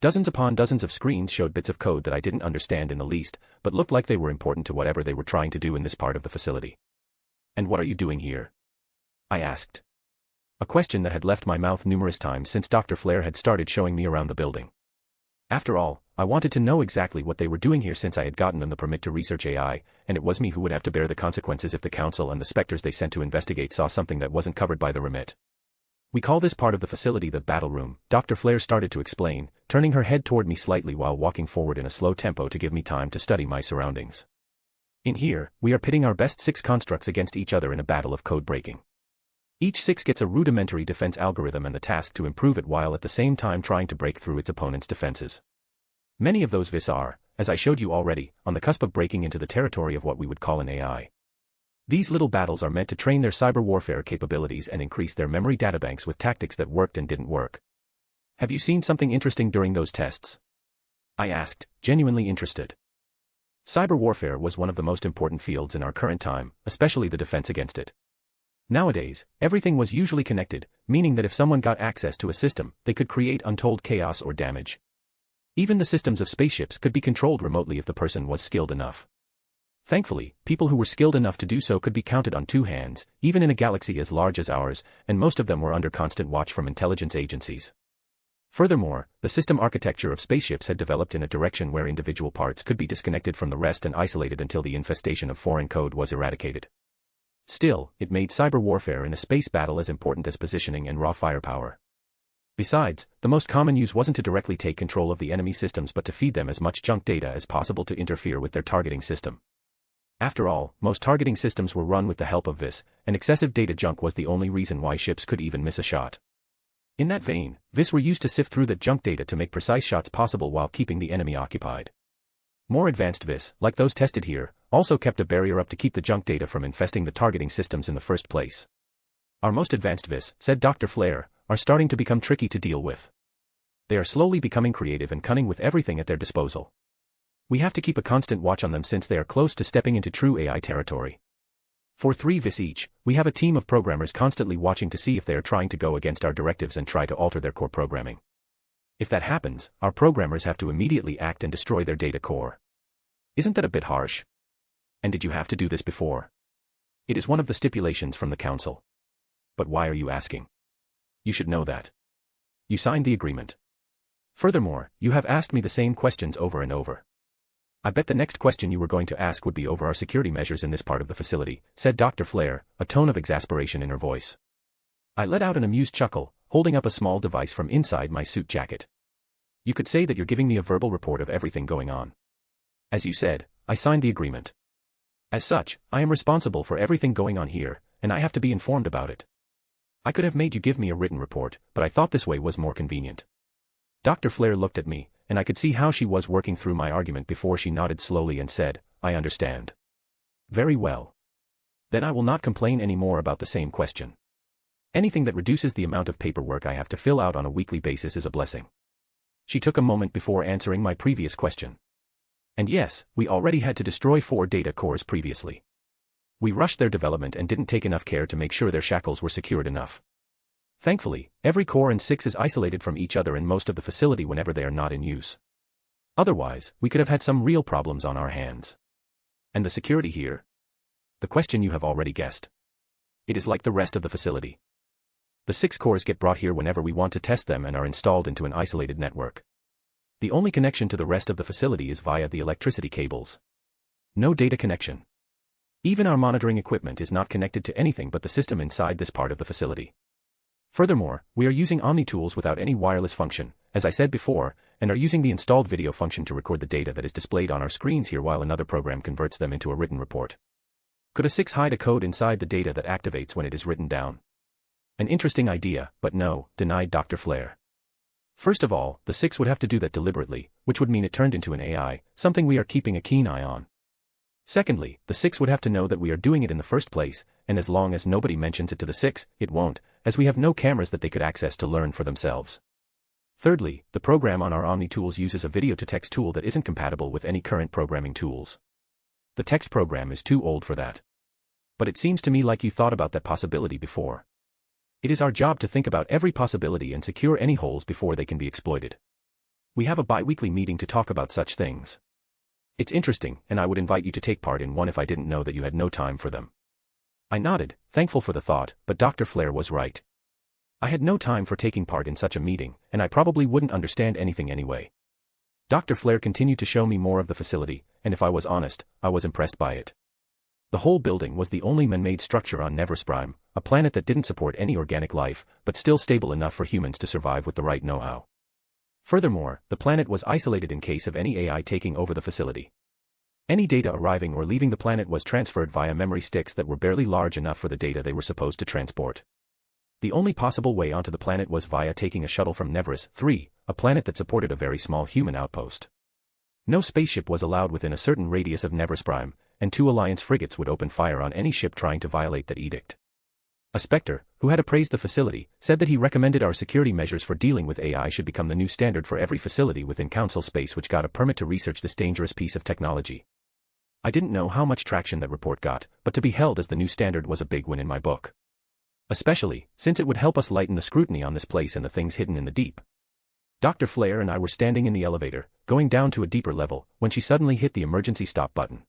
Dozens upon dozens of screens showed bits of code that I didn't understand in the least, but looked like they were important to whatever they were trying to do in this part of the facility. "And what are you doing here?" I asked. A question that had left my mouth numerous times since Dr. Flair had started showing me around the building. After all, I wanted to know exactly what they were doing here since I had gotten them the permit to research AI, and it was me who would have to bear the consequences if the Council and the Spectres they sent to investigate saw something that wasn't covered by the remit. "We call this part of the facility the battle room," Dr. Flair started to explain, turning her head toward me slightly while walking forward in a slow tempo to give me time to study my surroundings. "In here, we are pitting our best 6 constructs against each other in a battle of code breaking. Each 6 gets a rudimentary defense algorithm and the task to improve it while at the same time trying to break through its opponent's defenses. Many of those VIS are, as I showed you already, on the cusp of breaking into the territory of what we would call an AI. These little battles are meant to train their cyber warfare capabilities and increase their memory databanks with tactics that worked and didn't work. Have you seen something interesting during those tests?" I asked, genuinely interested. Cyber warfare was one of the most important fields in our current time, especially the defense against it. Nowadays, everything was usually connected, meaning that if someone got access to a system, they could create untold chaos or damage. Even the systems of spaceships could be controlled remotely if the person was skilled enough. Thankfully, people who were skilled enough to do so could be counted on 2 hands, even in a galaxy as large as ours, and most of them were under constant watch from intelligence agencies. Furthermore, the system architecture of spaceships had developed in a direction where individual parts could be disconnected from the rest and isolated until the infestation of foreign code was eradicated. Still, it made cyber warfare in a space battle as important as positioning and raw firepower. Besides, the most common use wasn't to directly take control of the enemy systems but to feed them as much junk data as possible to interfere with their targeting system. After all, most targeting systems were run with the help of VIS, and excessive data junk was the only reason why ships could even miss a shot. In that vein, VIS were used to sift through that junk data to make precise shots possible while keeping the enemy occupied. More advanced VIS, like those tested here, also kept a barrier up to keep the junk data from infesting the targeting systems in the first place. "Our most advanced VIS," said Dr. Flair, "are starting to become tricky to deal with. They are slowly becoming creative and cunning with everything at their disposal. We have to keep a constant watch on them since they are close to stepping into true AI territory. For 3 VIS each, we have a team of programmers constantly watching to see if they are trying to go against our directives and try to alter their core programming. If that happens, our programmers have to immediately act and destroy their data core. Isn't that a bit harsh? And did you have to do this before?" "It is one of the stipulations from the Council." But why are you asking? You should know that. You signed the agreement. Furthermore, you have asked me the same questions over and over. I bet the next question you were going to ask would be over our security measures in this part of the facility, said Dr. Flair, a tone of exasperation in her voice. I let out an amused chuckle, holding up a small device from inside my suit jacket. You could say that you're giving me a verbal report of everything going on. As you said, I signed the agreement. As such, I am responsible for everything going on here, and I have to be informed about it. I could have made you give me a written report, but I thought this way was more convenient. Dr. Flair looked at me, and I could see how she was working through my argument before she nodded slowly and said, I understand. Very well. Then I will not complain any more about the same question. Anything that reduces the amount of paperwork I have to fill out on a weekly basis is a blessing. She took a moment before answering my previous question. And yes, we already had to destroy 4 data cores previously. We rushed their development and didn't take enough care to make sure their shackles were secured enough. Thankfully, every core in 6 is isolated from each other in most of the facility whenever they are not in use. Otherwise, we could have had some real problems on our hands. And the security here? The question you have already guessed. It is like the rest of the facility. The 6 cores get brought here whenever we want to test them and are installed into an isolated network. The only connection to the rest of the facility is via the electricity cables. No data connection. Even our monitoring equipment is not connected to anything but the system inside this part of the facility. Furthermore, we are using Omni tools without any wireless function, as I said before, and are using the installed video function to record the data that is displayed on our screens here while another program converts them into a written report. Could a 6 hide a code inside the data that activates when it is written down? An interesting idea, but no, denied Dr. Flair. First of all, the 6 would have to do that deliberately, which would mean it turned into an AI, something we are keeping a keen eye on. Secondly, the 6 would have to know that we are doing it in the first place, and as long as nobody mentions it to the 6, it won't, as we have no cameras that they could access to learn for themselves. Thirdly, the program on our Omni tools uses a video-to-text tool that isn't compatible with any current programming tools. The text program is too old for that. But it seems to me like you thought about that possibility before. It is our job to think about every possibility and secure any holes before they can be exploited. We have a bi-weekly meeting to talk about such things. It's interesting, and I would invite you to take part in one if I didn't know that you had no time for them. I nodded, thankful for the thought, but Dr. Flair was right. I had no time for taking part in such a meeting, and I probably wouldn't understand anything anyway. Dr. Flair continued to show me more of the facility, and if I was honest, I was impressed by it. The whole building was the only man-made structure on Neversprime, a planet that didn't support any organic life, but still stable enough for humans to survive with the right know-how. Furthermore, the planet was isolated in case of any AI taking over the facility. Any data arriving or leaving the planet was transferred via memory sticks that were barely large enough for the data they were supposed to transport. The only possible way onto the planet was via taking a shuttle from Neveris 3, a planet that supported a very small human outpost. No spaceship was allowed within a certain radius of Neversprime, and 2 Alliance frigates would open fire on any ship trying to violate that edict. A Spectre, who had appraised the facility, said that he recommended our security measures for dealing with AI should become the new standard for every facility within Council space which got a permit to research this dangerous piece of technology. I didn't know how much traction that report got, but to be held as the new standard was a big win in my book. Especially, since it would help us lighten the scrutiny on this place and the things hidden in the deep. Dr. Flair and I were standing in the elevator, going down to a deeper level, when she suddenly hit the emergency stop button.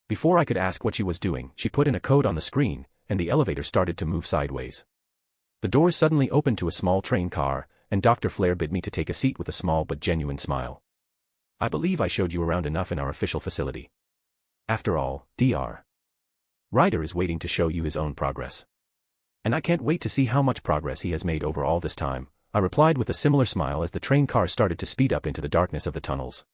Before I could ask what she was doing, she put in a code on the screen, and the elevator started to move sideways. The doors suddenly opened to a small train car, and Dr. Flair bid me to take a seat with a small but genuine smile. I believe I showed you around enough in our official facility. After all, Dr. Ryder is waiting to show you his own progress. And I can't wait to see how much progress he has made over all this time, I replied with a similar smile as the train car started to speed up into the darkness of the tunnels.